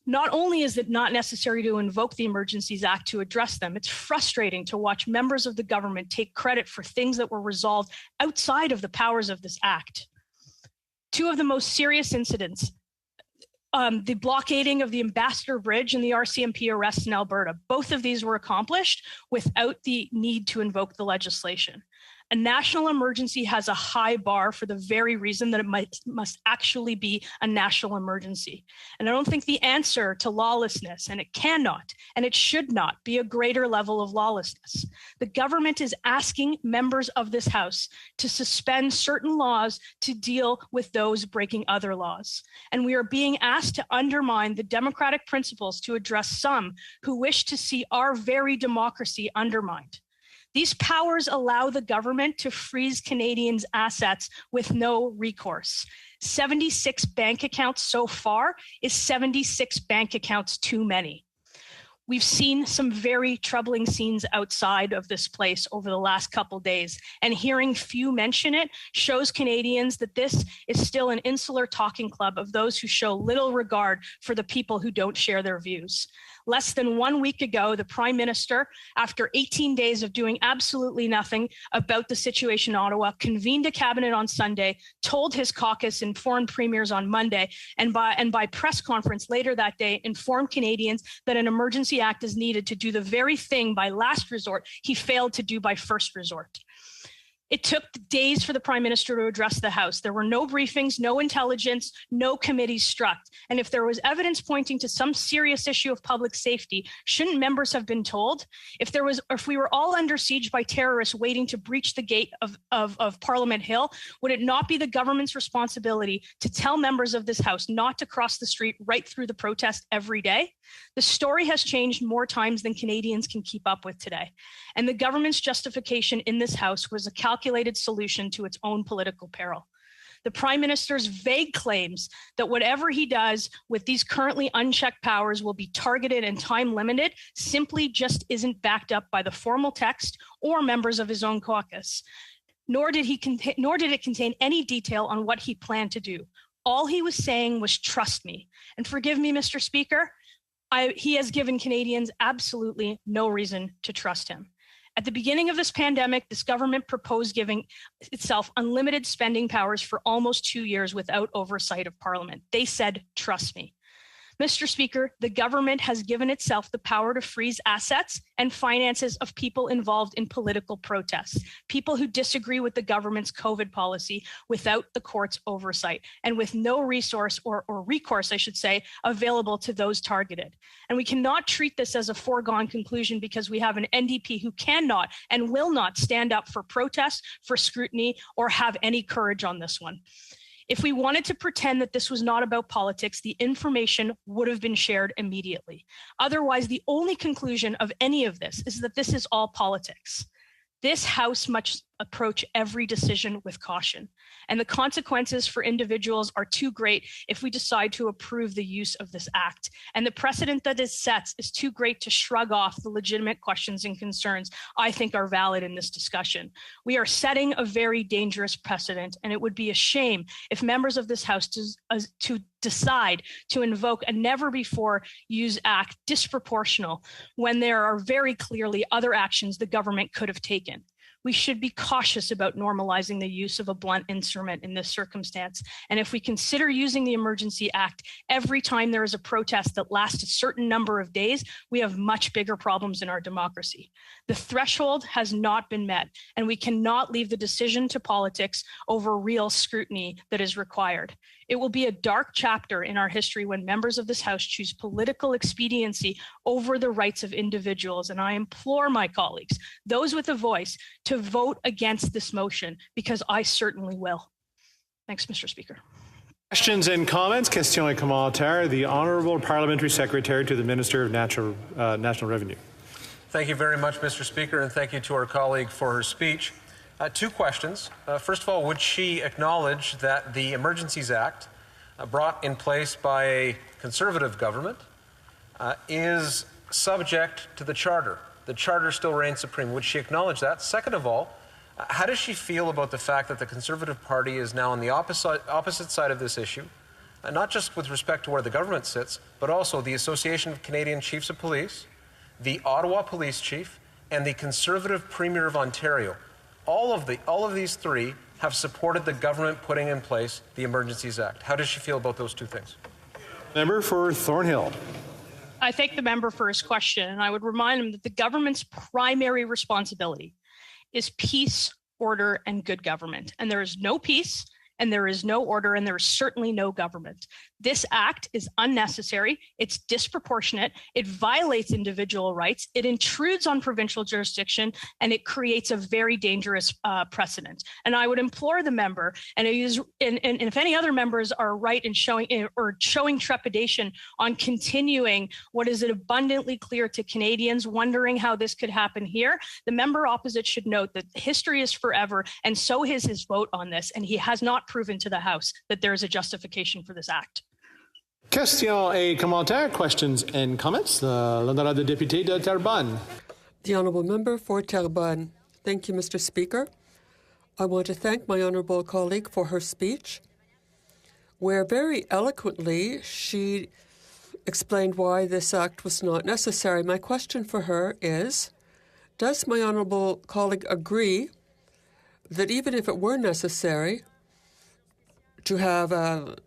Speaker 3: Not only is it not necessary to invoke the Emergencies Act to address them, it's frustrating to watch members of the government take credit for things that were resolved outside of the powers of this act. Two of the most serious incidents, the blockading of the Ambassador Bridge and the RCMP arrests in Alberta. Both of these were accomplished without the need to invoke the legislation. A national emergency has a high bar for the very reason that it must actually be a national emergency. And I don't think the answer to lawlessness, and it cannot, and it should not be a greater level of lawlessness. The government is asking members of this House to suspend certain laws to deal with those breaking other laws. And we are being asked to undermine the democratic principles to address some who wish to see our very democracy undermined. These powers allow the government to freeze Canadians' assets with no recourse. 76 bank accounts so far is 76 bank accounts too many. We've seen some very troubling scenes outside of this place over the last couple days, and hearing few mention it shows Canadians that this is still an insular talking club of those who show little regard for the people who don't share their views. Less than 1 week ago, the Prime Minister, after 18 days of doing absolutely nothing about the situation in Ottawa, convened a cabinet on Sunday, told his caucus, informed premiers on Monday, and by press conference later that day, informed Canadians that an emergency act is needed to do the very thing by last resort he failed to do by first resort. It took days for the Prime Minister to address the House. There were no briefings, no intelligence, no committees struck. And if there was evidence pointing to some serious issue of public safety, shouldn't members have been told? If we were all under siege by terrorists waiting to breach the gate of Parliament Hill, would it not be the government's responsibility to tell members of this House not to cross the street right through the protest every day? The story has changed more times than Canadians can keep up with today. And the government's justification in this House was a calculated solution to its own political peril. The Prime Minister's vague claims that whatever he does with these currently unchecked powers will be targeted and time limited simply just isn't backed up by the formal text or members of his own caucus. Nor did it contain any detail on what he planned to do. All he was saying was, trust me. And forgive me, Mr. Speaker, he has given Canadians absolutely no reason to trust him. At the beginning of this pandemic, this government proposed giving itself unlimited spending powers for almost 2 years without oversight of Parliament. They said, trust me. Mr. Speaker, the government has given itself the power to freeze assets and finances of people involved in political protests, people who disagree with the government's COVID policy without the court's oversight and with no resource or recourse, I should say, available to those targeted. And we cannot treat this as a foregone conclusion because we have an NDP who cannot and will not stand up for protest, for scrutiny, or have any courage on this one. If we wanted to pretend that this was not about politics, the information would have been shared immediately. Otherwise, the only conclusion of any of this is that this is all politics. This House must approach every decision with caution, and the consequences for individuals are too great if we decide to approve the use of this act. And the precedent that it sets is too great to shrug off the legitimate questions and concerns I think are valid in this discussion. We are setting a very dangerous precedent, and it would be a shame if members of this House to decide to invoke a never-before-used act disproportional when there are very clearly other actions the government could have taken. We should be cautious about normalizing the use of a blunt instrument in this circumstance. And if we consider using the Emergency Act every time there is a protest that lasts a certain number of days, we have much bigger problems in our democracy. The threshold has not been met, and we cannot leave the decision to politics over real scrutiny that is required. It will be a dark chapter in our history when members of this House choose political expediency over the rights of individuals. And I implore my colleagues, those with a voice, to vote against this motion, because I certainly will. Thanks, Mr. Speaker.
Speaker 16: Questions and comments? Questions et commentaires. The Honourable Parliamentary Secretary to the Minister of National Revenue.
Speaker 4: Thank you very much, Mr. Speaker, and thank you to our colleague for her speech. Two questions. First of all, would she acknowledge that the Emergencies Act, brought in place by a Conservative government, is subject to the Charter? The Charter still reigns supreme. Would she acknowledge that? Second of all, how does she feel about the fact that the Conservative Party is now on the opposite side of this issue, not just with respect to where the government sits, but also the Association of Canadian Chiefs of Police, the Ottawa Police Chief, and the Conservative Premier of Ontario? All of these three have supported the government putting in place the Emergencies Act. How does she feel about those two things?
Speaker 16: Member for Thornhill.
Speaker 3: I thank the member for his question, and I would remind him that the government's primary responsibility is peace, order, and good government. And there is no peace, and there is no order, and there is certainly no government. This act is unnecessary, it's disproportionate, it violates individual rights, it intrudes on provincial jurisdiction, and it creates a very dangerous precedent. And I would implore the member, and if any other members are right in showing trepidation on continuing what is abundantly clear to Canadians wondering how this could happen here, the member opposite should note that history is forever, and so is his vote on this, and he has not proven to the House that there is a justification for this act.
Speaker 16: Questions et commentaires, questions and comments. L'honorable député de Terrebonne.
Speaker 18: The Honourable Member for Terrebonne. Thank you, Mr. Speaker. I want to thank my honourable colleague for her speech, where very eloquently she explained why this act was not necessary. My question for her is, does my honourable colleague agree that even if it were necessary to have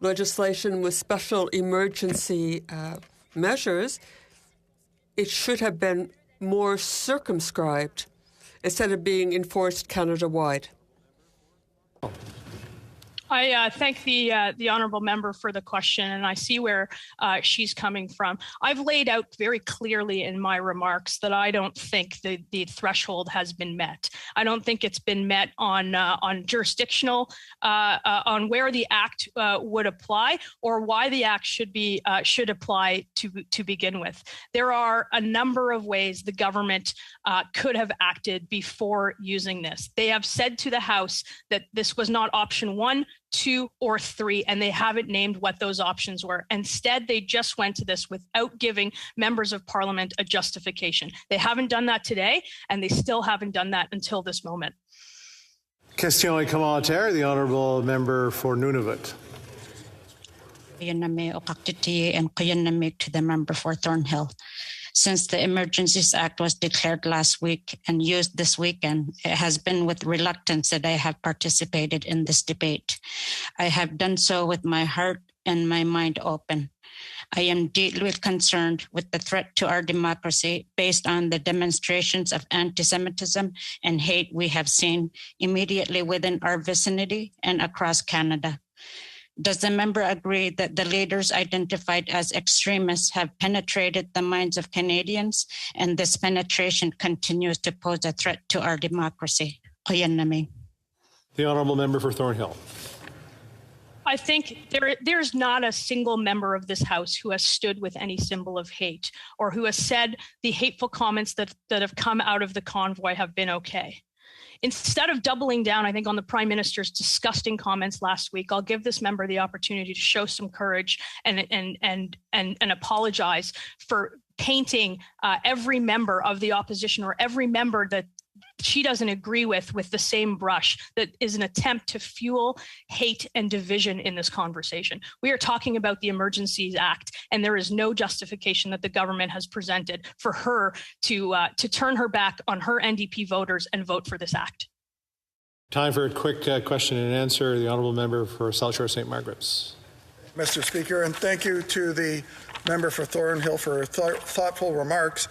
Speaker 18: legislation with special emergency measures, it should have been more circumscribed instead of being enforced Canada-wide?
Speaker 3: I thank the honourable member for the question, and I see where she's coming from. I've laid out very clearly in my remarks that I don't think the threshold has been met. I don't think it's been met on jurisdictional, on where the Act would apply, or why the Act should apply to begin with. There are a number of ways the government could have acted before using this. They have said to the House that this was not option 1, 2, or 3, and they haven't named what those options were. Instead, they just went to this without giving members of Parliament a justification. They haven't done that today, and they still haven't done that until this moment.
Speaker 16: Question et commentaire, the honourable member for Nunavut.
Speaker 8: And to the member for Thornhill. Since the Emergencies Act was declared last week and used this weekend, it has been with reluctance that I have participated in this debate. I have done so with my heart and my mind open. I am deeply concerned with the threat to our democracy based on the demonstrations of anti-Semitism and hate we have seen immediately within our vicinity and across Canada. Does the member agree that the leaders identified as extremists have penetrated the minds of Canadians, and this penetration continues to pose a threat to our democracy? The
Speaker 16: honourable member for Thornhill.
Speaker 3: I think there's not a single member of this House who has stood with any symbol of hate or who has said the hateful comments that have come out of the convoy have been okay. Instead of doubling down, I think, on the Prime Minister's disgusting comments last week, I'll give this member the opportunity to show some courage and apologize for painting every member of the opposition or every member that she doesn't agree with the same brush that is an attempt to fuel hate and division in this conversation. We are talking about the Emergencies Act, and there is no justification that the government has presented for her to turn her back on her NDP voters and vote for this act.
Speaker 16: Time for a quick question and answer. The honourable member for South Shore St. Margaret's.
Speaker 13: Mr. Speaker, and thank you to the member for Thornhill for thoughtful remarks.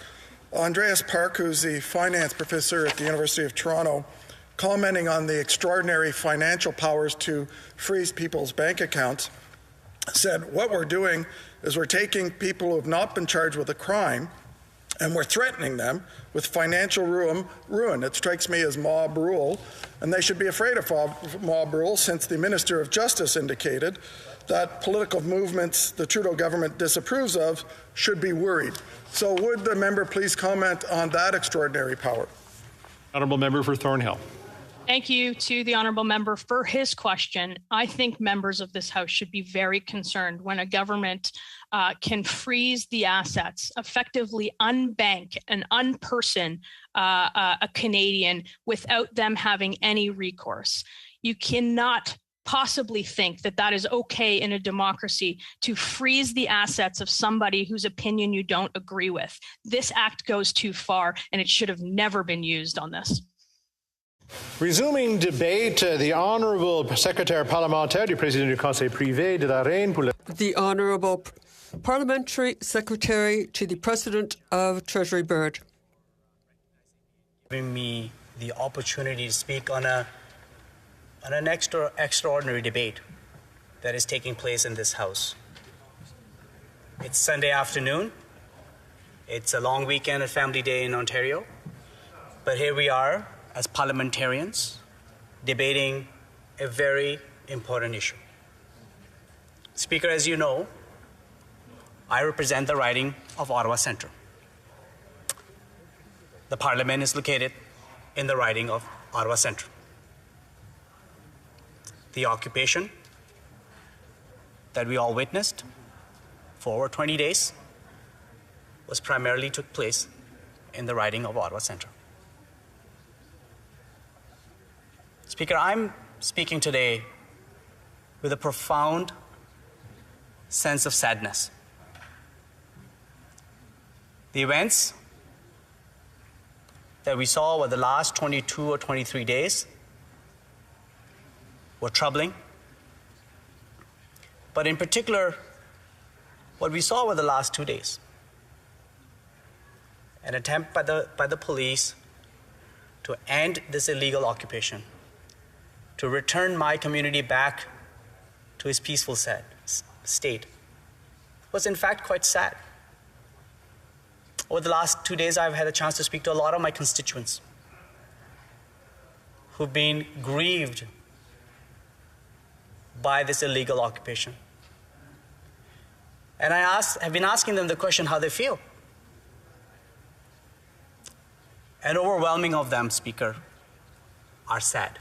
Speaker 13: Andreas Park, who's the finance professor at the University of Toronto, commenting on the extraordinary financial powers to freeze people's bank accounts, said what we're doing is we're taking people who have not been charged with a crime and we're threatening them with financial ruin. It strikes me as mob rule, and they should be afraid of mob rule since the Minister of Justice indicated that political movements the Trudeau government disapproves of should be worried. So would the member please comment on that extraordinary power?
Speaker 16: Honourable member for Thornhill.
Speaker 3: Thank you to the honourable member for his question. I think members of this House should be very concerned when a government can freeze the assets, effectively unbank and unperson a Canadian without them having any recourse. You cannot possibly think that that is okay in a democracy to freeze the assets of somebody whose opinion you don't agree with. This act goes too far, and it should have never been used on this.
Speaker 16: Resuming debate, the Honourable Secrétaire Parlementaire du Président du Conseil privé de la Reine pour
Speaker 18: the Honourable Parliamentary Secretary to the President of Treasury Board.
Speaker 20: Giving me the opportunity to speak on an extraordinary debate that is taking place in this House. It's Sunday afternoon. It's a long weekend at Family Day in Ontario. But here we are as parliamentarians debating a very important issue. Speaker, as you know, I represent the riding of Ottawa Centre. The Parliament is located in the riding of Ottawa Centre. The occupation that we all witnessed for over 20 days was primarily took place in the riding of Ottawa Centre. Speaker, I'm speaking today with a profound sense of sadness. The events that we saw over the last 22 or 23 days were troubling. But in particular, what we saw over the last 2 days, an attempt by the police to end this illegal occupation, to return my community back to his peaceful state was in fact quite sad. Over the last 2 days, I've had a chance to speak to a lot of my constituents who've been grieved by this illegal occupation. And have been asking them the question how they feel. An overwhelming of them, Speaker, are sad.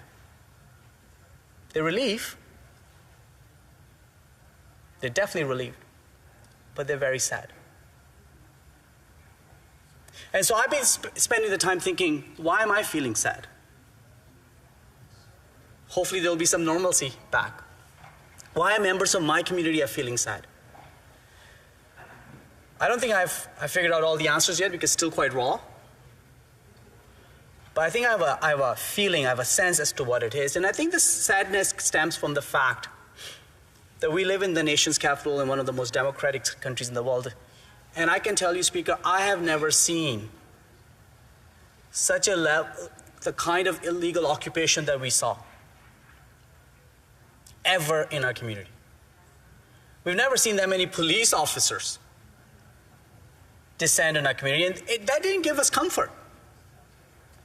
Speaker 20: They're relieved. They're definitely relieved, but they're very sad. And so I've been spending the time thinking, why am I feeling sad? Hopefully there'll be some normalcy back. Why are members of my community are feeling sad? I don't think I've figured out all the answers yet because it's still quite raw. But I think I have a feeling, I have a sense as to what it is. And I think this sadness stems from the fact that we live in the nation's capital in one of the most democratic countries in the world. And I can tell you, Speaker, I have never seen such the kind of illegal occupation that we saw ever in our community. We've never seen that many police officers descend in our community, and that didn't give us comfort.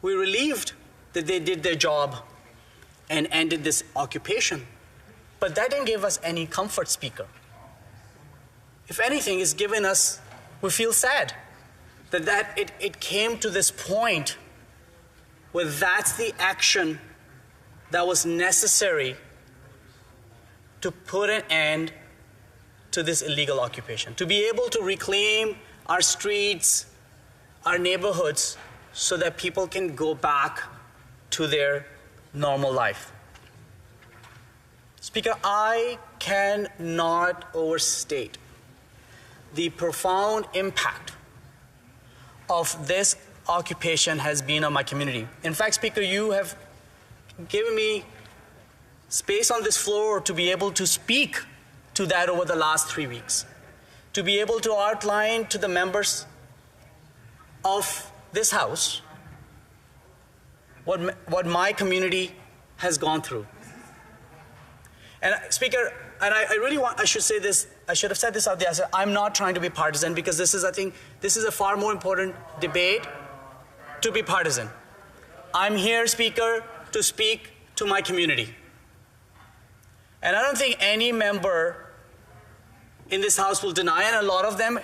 Speaker 20: We're relieved that they did their job and ended this occupation, but that didn't give us any comfort, Speaker. If anything, it's given us, we feel sad that it came to this point where that's the action that was necessary to put an end to this illegal occupation, to be able to reclaim our streets, our neighborhoods, so that people can go back to their normal life. Speaker, I cannot overstate the profound impact of this occupation has been on my community. In fact, Speaker, you have given me space on this floor to be able to speak to that over the last 3 weeks, to be able to outline to the members of this House what my community has gone through. And Speaker, and I should say this, I should have said this out there, I'm not trying to be partisan because I think this is a far more important debate to be partisan. I'm here, Speaker, to speak to my community. And I don't think any member in this House will deny, and a lot of them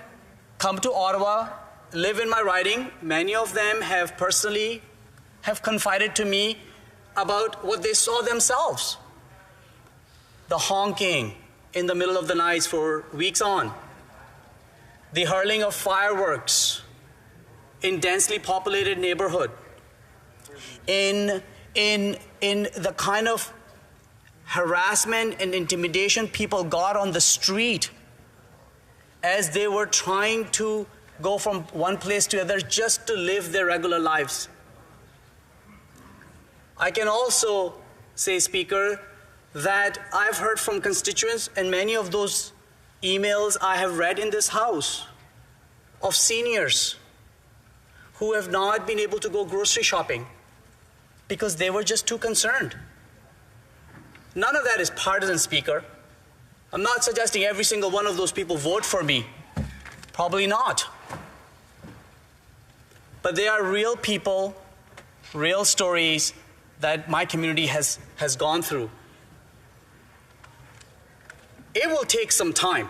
Speaker 20: come to Ottawa, live in my riding. Many of them have personally confided to me about what they saw themselves. The honking in the middle of the night for weeks on. The hurling of fireworks in densely populated neighborhood. In the kind of harassment and intimidation people got on the street as they were trying to go from one place to another just to live their regular lives. I can also say, Speaker, that I've heard from constituents, and many of those emails I have read in this House, of seniors who have not been able to go grocery shopping because they were just too concerned. None of that is partisan, Speaker. I'm not suggesting every single one of those people vote for me. Probably not. But they are real people, real stories that my community has gone through. It will take some time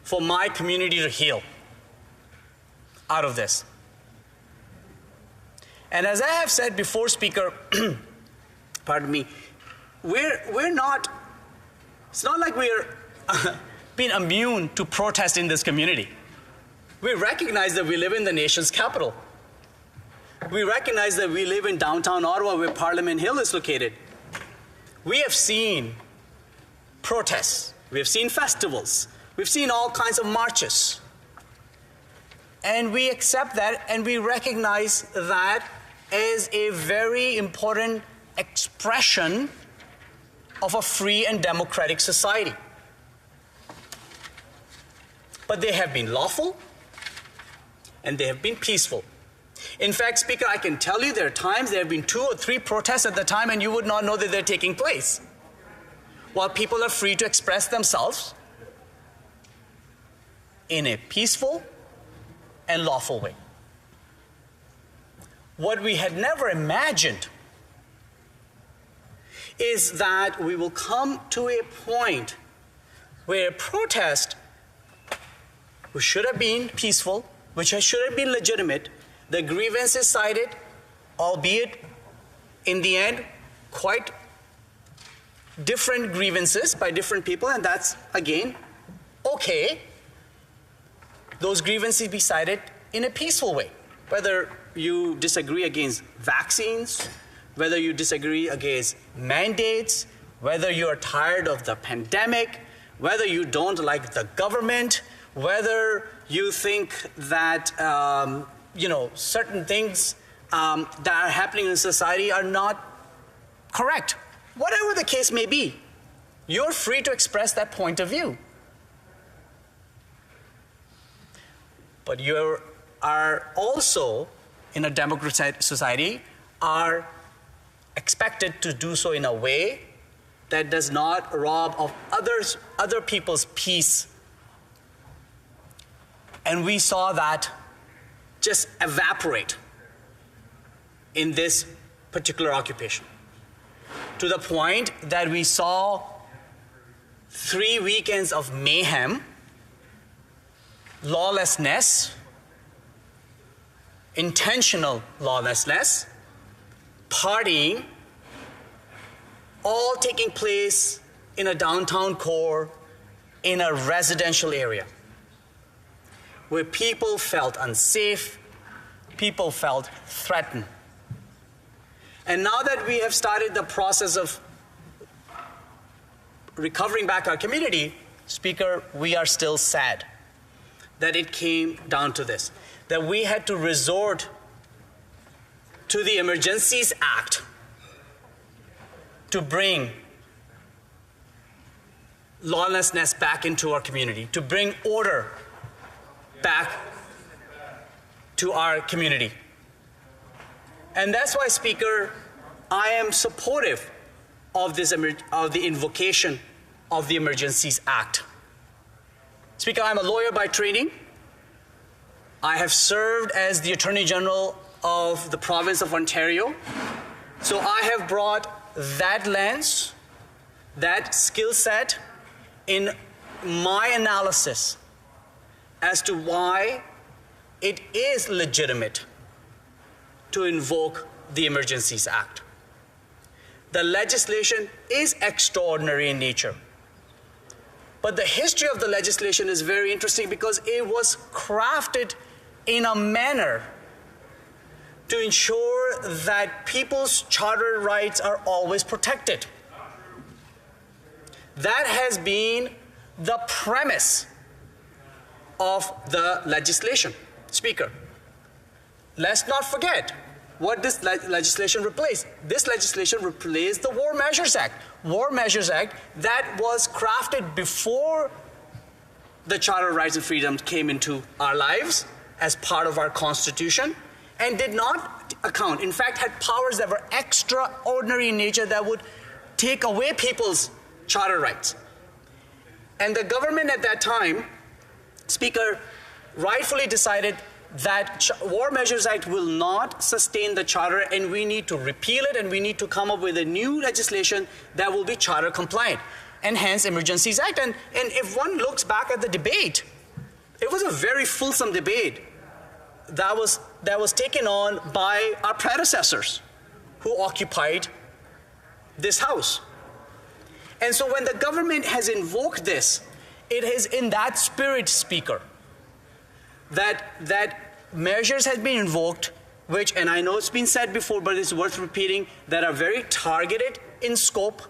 Speaker 20: for my community to heal out of this. And as I have said before, Speaker, pardon me, we're not, it's not like we're being immune to protest in this community. We recognize that we live in the nation's capital. We recognize that we live in downtown Ottawa where Parliament Hill is located. We have seen protests. We have seen festivals. We've seen all kinds of marches. And we accept that and we recognize that as a very important expression of a free and democratic society. But they have been lawful and they have been peaceful. In fact, Speaker, I can tell you there are times there have been 2 or 3 protests at the time and you would not know that they're taking place.
Speaker 14: while people are free to express themselves in a peaceful and lawful way. What we had never imagined is that we will come to a point where protest, which should have been peaceful, which should have been legitimate, the grievances cited, albeit in the end quite different grievances by different people, and that's, again, okay. Those grievances be cited in a peaceful way, whether you disagree against vaccines, whether you disagree against mandates, whether you are tired of the pandemic, whether you don't like the government, whether you think that certain things that are happening in society are not correct. Whatever the case may be, you're free to express that point of view. But you are also, in a democratic society, are expected to do so in a way that does not rob of other people's peace. And we saw that just evaporate in this particular occupation, to the point that we saw 3 weekends of mayhem, lawlessness, intentional lawlessness, partying, all taking place in a downtown core, in a residential area, where people felt unsafe, people felt threatened. And now that we have started the process of recovering back our community, Speaker, we are still sad that it came down to this, that we had to resort to the Emergencies Act to bring lawlessness back into our community, to bring order back to our community. And that's why, Speaker, I am supportive of the invocation of the Emergencies Act. Speaker, I'm a lawyer by training. I have served as the Attorney General of the province of Ontario. So I have brought that lens, that skill set in my analysis as to why it is legitimate to invoke the Emergencies Act. The legislation is extraordinary in nature. But the history of the legislation is very interesting because it was crafted in a manner to ensure that people's charter rights are always protected. That has been the premise of the legislation. Speaker, let's not forget what this legislation replaced. This legislation replaced the War Measures Act. War Measures Act that was crafted before the Charter of Rights and Freedoms came into our lives as part of our Constitution, and did not account, in fact, had powers that were extraordinary in nature that would take away people's charter rights. And the government at that time, Speaker, rightfully decided that War Measures Act will not sustain the charter, and we need to repeal it, and we need to come up with a new legislation that will be charter compliant, and hence Emergencies Act. And if one looks back at the debate, it was a very fulsome debate that was taken on by our predecessors who occupied this House. And so when the government has invoked this, it is in that spirit, Speaker, that measures have been invoked, which, and I know it's been said before, but it's worth repeating, that are very targeted in scope,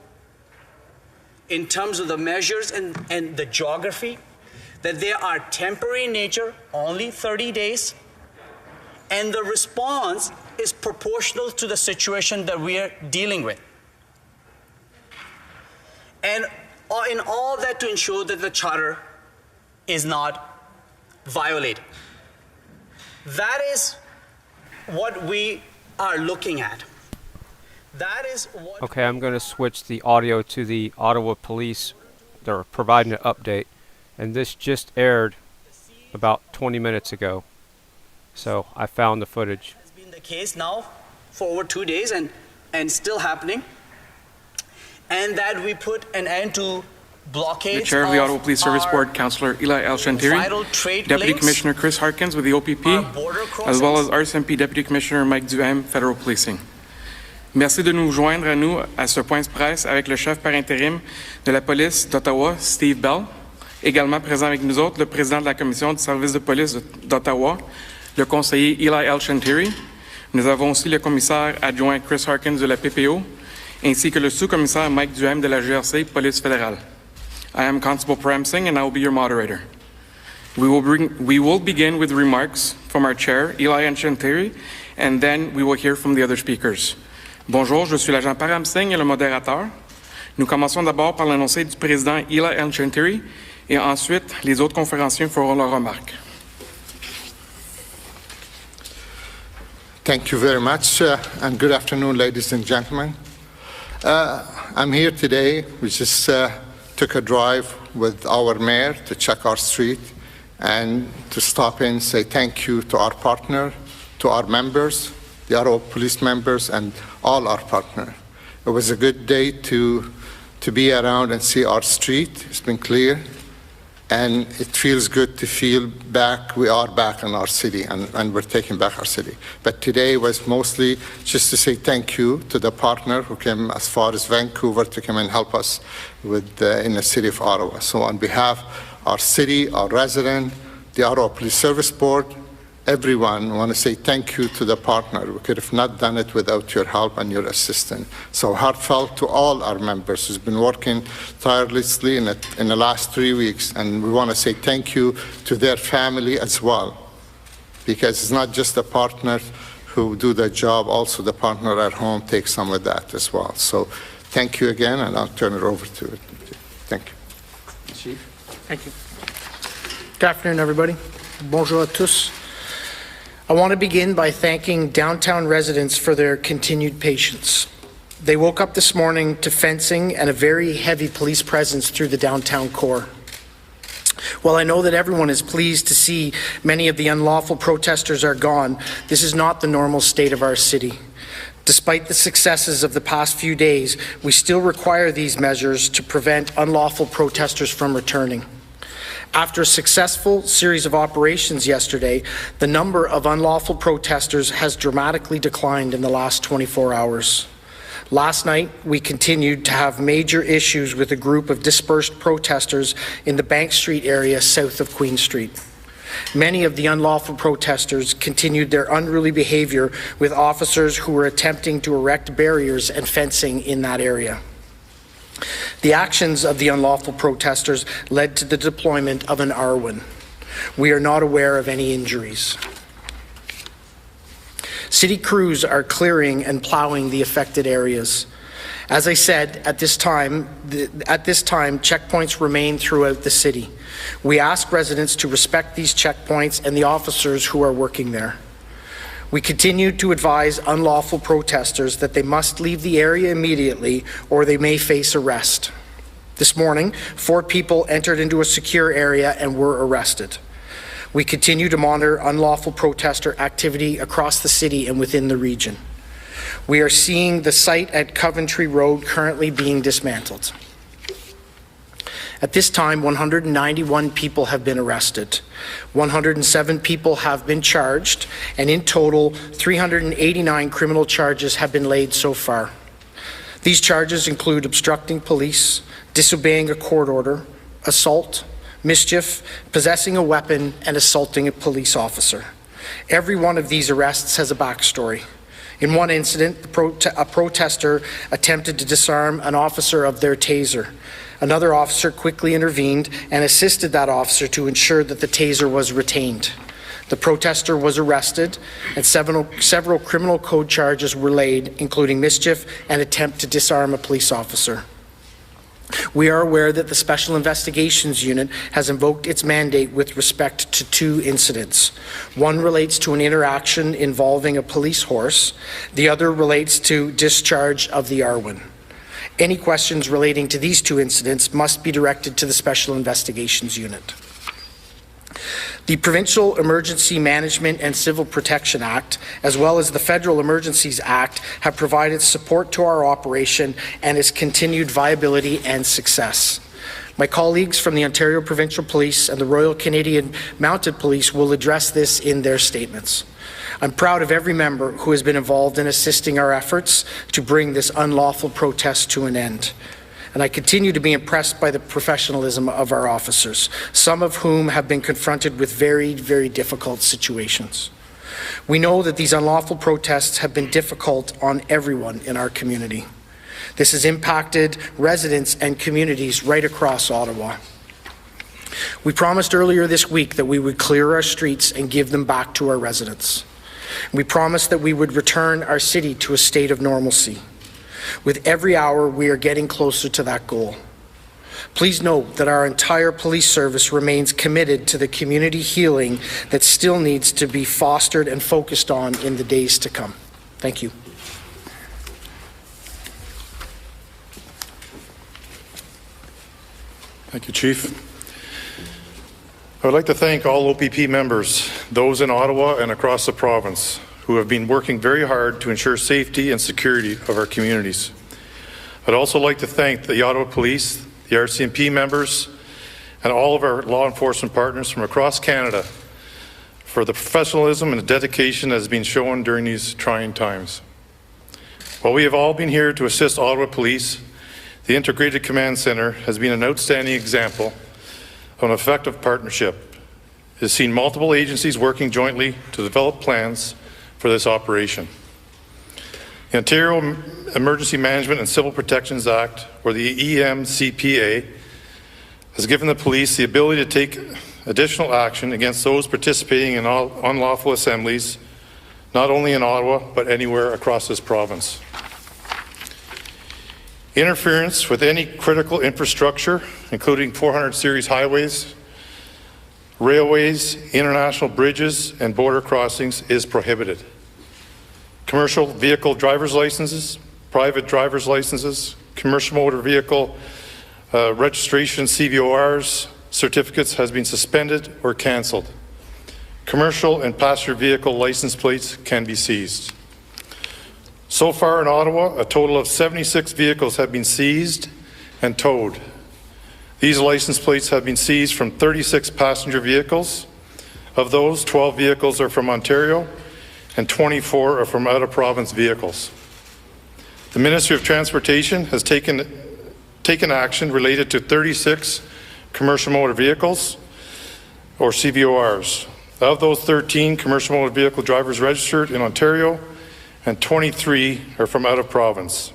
Speaker 14: in terms of the measures and the geography, that they are temporary in nature, only 30 days, and the response is proportional to the situation that we are dealing with. And in all that, to ensure that the charter is not violated. That is what we are looking at. That is what...
Speaker 15: Okay, I'm going to switch the audio to the Ottawa Police. They're providing an update. And this just aired about 20 minutes ago. So I found the footage.
Speaker 14: It's been the case now for over 2 days and still happening. And that we put an end to blockades.
Speaker 17: The Chair of the Ottawa Police Service Board, Councillor Eli Elshantiri, Deputy Commissioner Chris Harkins with the OPP, as well as RCMP Deputy Commissioner Mike Duhem, Federal Policing. Merci de nous joindre à nous à ce point de presse avec le chef par intérim de la police d'Ottawa, Steve Bell. Également présent avec nous autres, le président de la commission du service de police d'Ottawa, le conseiller Eli Elshantiri. Nous avons aussi le commissaire adjoint Chris Harkins de la PPO, ainsi que le sous-commissaire Mike Duhem de la GRC, Police fédérale. I am Constable Prem Singh, and I will be your moderator. We will begin with remarks from our chair, Eli Elshantiri, and then we will hear from the other speakers. Bonjour, je suis l'agent Param Singh et le modérateur. Nous commençons d'abord par l'énoncé du président Eli Elshantiri et ensuite les autres conférenciers feront leurs remarques.
Speaker 21: Thank you very much, and good afternoon, ladies and gentlemen. I'm here today. We just took a drive with our mayor to check our street and to stop in and say thank you to our partner, to our members, the Ottawa Police members, and all our partners. It was a good day to be around and see our street. It's been clear, and it feels good to feel back. We are back in our city, and we're taking back our city. But today was mostly just to say thank you to the partner who came as far as Vancouver to come and help us with in the city of Ottawa. So on behalf of our city, our resident, the Ottawa Police Service Board, everyone, I want to say thank you to the partner. We could have not done it without your help and your assistance. So heartfelt to all our members who's been working tirelessly in the last 3 weeks, and we want to say thank you to their family as well, because it's not just the partner who do the job, also the partner at home takes some of that as well. So thank you again, and I'll turn it over to it. Thank you.
Speaker 22: Chief. Thank you. Good afternoon, everybody. Bonjour à tous. I want to begin by thanking downtown residents for their continued patience. They woke up this morning to fencing and a very heavy police presence through the downtown core. While I know that everyone is pleased to see many of the unlawful protesters are gone, this is not the normal state of our city. Despite the successes of the past few days, we still require these measures to prevent unlawful protesters from returning. After a successful series of operations yesterday, the number of unlawful protesters has dramatically declined in the last 24 hours. Last night, we continued to have major issues with a group of dispersed protesters in the Bank Street area south of Queen Street. Many of the unlawful protesters continued their unruly behavior with officers who were attempting to erect barriers and fencing in that area. The actions of the unlawful protesters led to the deployment of an R1. We are not aware of any injuries. City crews are clearing and plowing the affected areas. As I said, at this time, checkpoints remain throughout the city. We ask residents to respect these checkpoints and the officers who are working there. We continue to advise unlawful protesters that they must leave the area immediately or they may face arrest. This morning, 4 people entered into a secure area and were arrested. We continue to monitor unlawful protester activity across the city and within the region. We are seeing the site at Coventry Road currently being dismantled. At this time, 191 people have been arrested. 107 people have been charged, and in total, 389 criminal charges have been laid so far. These charges include obstructing police, disobeying a court order, assault, mischief, possessing a weapon, and assaulting a police officer. Every one of these arrests has a backstory. In one incident, a protester attempted to disarm an officer of their taser. Another officer quickly intervened and assisted that officer to ensure that the taser was retained. The protester was arrested and several criminal code charges were laid, including mischief and attempt to disarm a police officer. We are aware that the Special Investigations Unit has invoked its mandate with respect to 2 incidents. One relates to an interaction involving a police horse. The other relates to discharge of the Arwin. Any questions relating to these 2 incidents must be directed to the Special Investigations Unit. The Provincial Emergency Management and Civil Protection Act, as well as the Federal Emergencies Act, have provided support to our operation and its continued viability and success. My colleagues from the Ontario Provincial Police and the Royal Canadian Mounted Police will address this in their statements. I'm proud of every member who has been involved in assisting our efforts to bring this unlawful protest to an end. And I continue to be impressed by the professionalism of our officers, some of whom have been confronted with very, very difficult situations. We know that these unlawful protests have been difficult on everyone in our community. This has impacted residents and communities right across Ottawa. We promised earlier this week that we would clear our streets and give them back to our residents. We promised that we would return our city to a state of normalcy. With every hour, we are getting closer to that goal. Please note that our entire police service remains committed to the community healing that still needs to be fostered and focused on in the days to come. Thank you.
Speaker 5: Thank you, Chief. I would like to thank all OPP members, those in Ottawa and across the province, who have been working very hard to ensure safety and security of our communities. I'd also like to thank the Ottawa Police, the RCMP members, and all of our law enforcement partners from across Canada for the professionalism and the dedication that has been shown during these trying times. While we have all been here to assist Ottawa Police, the Integrated Command Centre has been an outstanding example of an effective partnership. It has seen multiple agencies working jointly to develop plans for this operation. The Ontario Emergency Management and Civil Protections Act, or the EMCPA, has given the police the ability to take additional action against those participating in unlawful assemblies, not only in Ottawa, but anywhere across this province. Interference with any critical infrastructure, including 400 series highways, railways, international bridges, and border crossings, is prohibited. Commercial vehicle driver's licenses, private driver's licenses, commercial motor vehicle registration CVORs certificates has been suspended or cancelled. Commercial and passenger vehicle license plates can be seized. So far in Ottawa, a total of 76 vehicles have been seized and towed. These license plates have been seized from 36 passenger vehicles. Of those, 12 vehicles are from Ontario and 24 are from out-of-province vehicles. The Ministry of Transportation has taken action related to 36 commercial motor vehicles, or CVORs. Of those, 13 commercial motor vehicle drivers registered in Ontario and 23 are from out-of-province.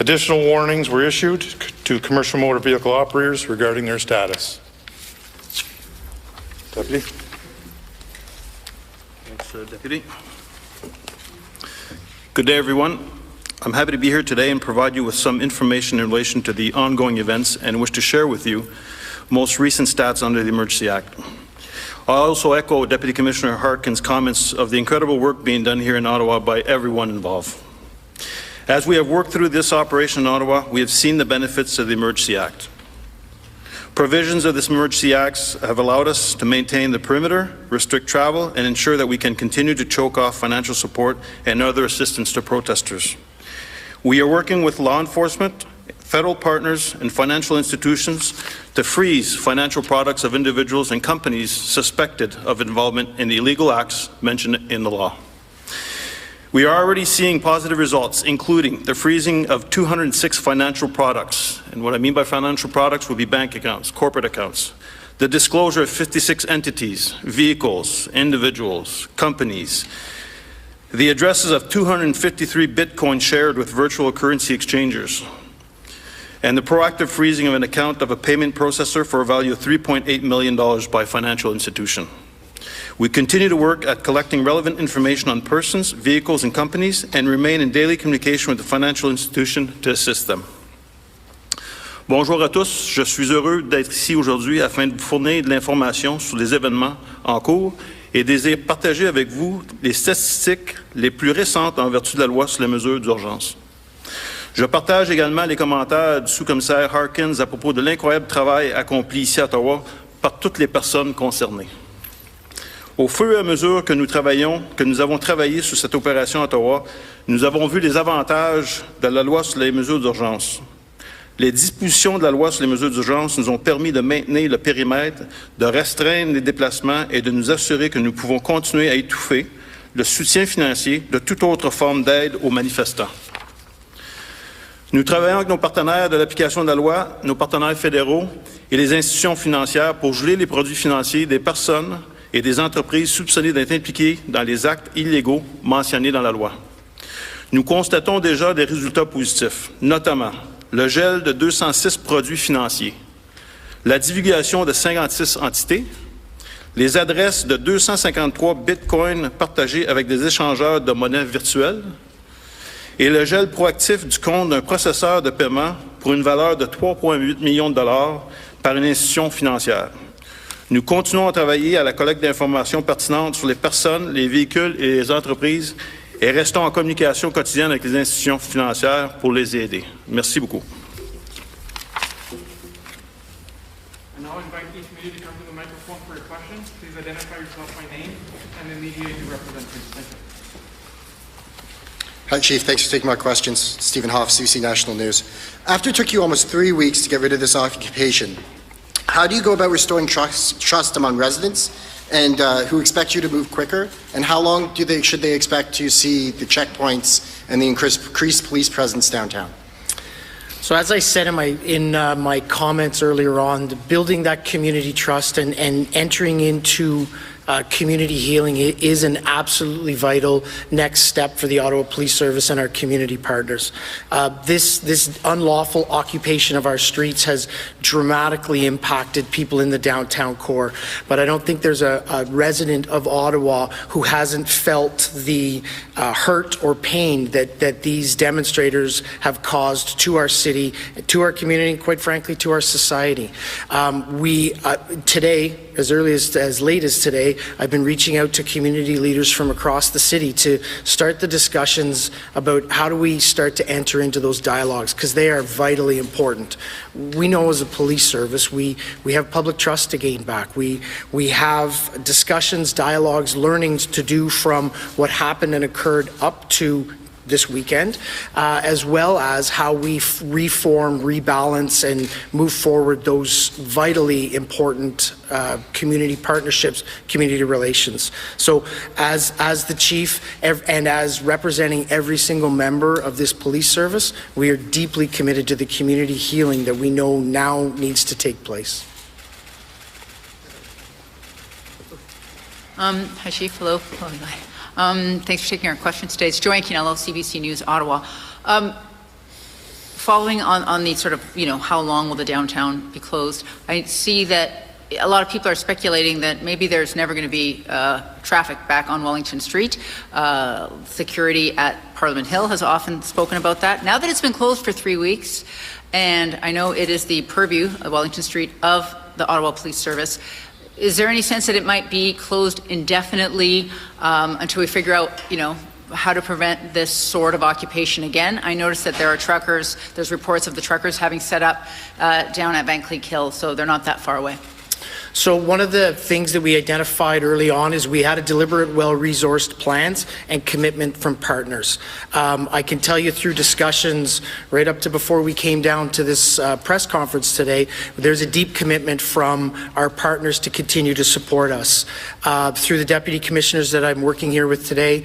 Speaker 5: Additional warnings were issued to commercial motor vehicle operators regarding their status. Deputy.
Speaker 9: Thanks, Deputy. Good day, everyone. I'm happy to be here today and provide you with some information in relation to the ongoing events and wish to share with you most recent stats under the Emergency Act. I also echo Deputy Commissioner Harkin's comments of the incredible work being done here in Ottawa by everyone involved. As we have worked through this operation in Ottawa, we have seen the benefits of the Emergency Act. Provisions of this Emergency Act have allowed us to maintain the perimeter, restrict travel, and ensure that we can continue to choke off financial support and other assistance to protesters. We are working with law enforcement, federal partners, and financial institutions to freeze financial products of individuals and companies suspected of involvement in the illegal acts mentioned in the law. We are already seeing positive results, including the freezing of 206 financial products. And what I mean by financial products would be bank accounts, corporate accounts. The disclosure of 56 entities, vehicles, individuals, companies. The addresses of 253 Bitcoin shared with virtual currency exchangers. And the proactive freezing of an account of a payment processor for a value of $3.8 million by a financial institution. We continue to work at collecting relevant information on persons, vehicles, and companies, and remain in daily communication with the financial institution to assist them. Bonjour à tous, je suis heureux d'être ici aujourd'hui afin de vous fournir de l'information sur les événements en cours et désire partager avec vous les statistiques les plus récentes en vertu de la loi sur les mesures d'urgence. Je partage également les commentaires du sous-commissaire Harkins à propos de l'incroyable travail accompli ici à Ottawa par toutes les personnes concernées. Au fur et à mesure que nous avons travaillé sur cette opération à Ottawa, nous avons vu les avantages de la loi sur les mesures d'urgence. Les dispositions de la loi sur les mesures d'urgence nous ont permis de maintenir le périmètre, de restreindre les déplacements et de nous assurer que nous pouvons continuer à étouffer le soutien financier de toute autre forme d'aide aux manifestants. Nous travaillons avec nos partenaires de l'application de la loi, nos partenaires fédéraux et les institutions financières pour geler les produits financiers des personnes et des entreprises soupçonnées d'être impliquées dans les actes illégaux mentionnés dans la loi. Nous constatons déjà des résultats positifs, notamment le gel de 206 produits financiers, la divulgation de 56 entités, les adresses de 253 bitcoins partagés avec des échangeurs de monnaie virtuelle, et le gel proactif du compte d'un processeur de paiement pour une valeur de 3,8 millions de dollars par une institution financière. Nous continuons à travailler à la collecte d'informations pertinentes sur les personnes, les véhicules et les entreprises et restons en communication quotidienne avec les institutions financières pour les aider. Merci beaucoup.
Speaker 7: Hi, Chief. Thanks for taking my questions. Stephen Hoff, CBC National News. After it took you almost 3 weeks to get rid of this occupation, how do you go about restoring trust among residents and who expect you to move quicker? And how long should they expect to see the checkpoints and the increased police presence downtown?
Speaker 22: So as I said in my comments earlier on, building that community trust and entering into community healing is an absolutely vital next step for the Ottawa Police Service and our community partners. This unlawful occupation of our streets has dramatically impacted people in the downtown core, but I don't think there's a resident of Ottawa who hasn't felt the hurt or pain that these demonstrators have caused to our city, to our community, and quite frankly to our society. Today, as late as today, I've been reaching out to community leaders from across the city to start the discussions about how do we start to enter into those dialogues, because they are vitally important. We know as a police service, we have public trust to gain back. We have discussions, dialogues, learnings to do from what happened and occurred up to this weekend, as well as how we reform, rebalance, and move forward those vitally important community partnerships, community relations. So as the chief and as representing every single member of this police service, we are deeply committed to the community healing that we know now needs to take place.
Speaker 10: Hi, Chief. Hello. Thanks for taking our questions today. It's Joanne Kinello, CBC News, Ottawa. Following on the sort of, how long will the downtown be closed? I see that a lot of people are speculating that maybe there's never going to be traffic back on Wellington Street. Security at Parliament Hill has often spoken about that. Now that it's been closed for 3 weeks, and I know it is the purview of Wellington Street of the Ottawa Police Service, is there any sense that it might be closed indefinitely until we figure out, how to prevent this sort of occupation again? I noticed that there are truckers, there's reports of the truckers having set up down at Van Cleek Hill, so they're not that far away.
Speaker 22: So one of the things that we identified early on is we had a deliberate, well-resourced plans and commitment from partners. I can tell you through discussions right up to before we came down to this press conference today, there's a deep commitment from our partners to continue to support us. Through the deputy commissioners that I'm working here with today,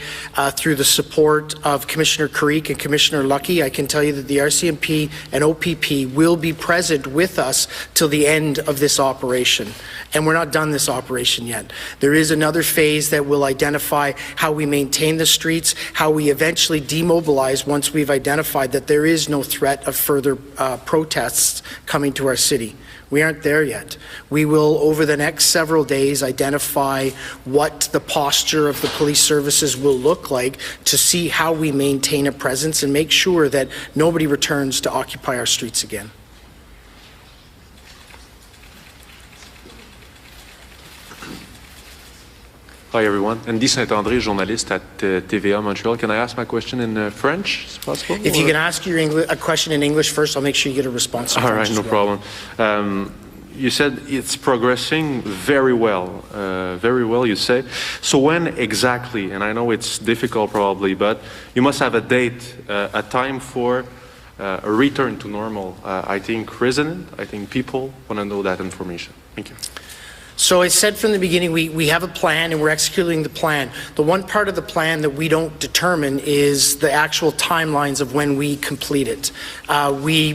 Speaker 22: through the support of Commissioner Carrick and Commissioner Lucky, I can tell you that the RCMP and OPP will be present with us till the end of this operation. And we're not done this operation yet. There is another phase that will identify how we maintain the streets, how we eventually demobilize once we've identified that there is no threat of further protests coming to our city. We aren't there yet. We will, over the next several days, identify what the posture of the police services will look like to see how we maintain a presence and make sure that nobody returns to occupy our streets again.
Speaker 11: Hi, everyone. Andy Saint-André, journaliste at TVA Montreal. Can I ask my question in French, is possible?
Speaker 22: If you can ask a question in English first, I'll make sure you get a response in
Speaker 11: All
Speaker 22: French
Speaker 11: right, no problem. You said it's progressing very well, you say. So when exactly, and I know it's difficult probably, but you must have a date, a time for a return to normal. I think people want to know that information. Thank you.
Speaker 22: So I said from the beginning, we have a plan and we're executing the plan. The one part of the plan that we don't determine is the actual timelines of when we complete it. We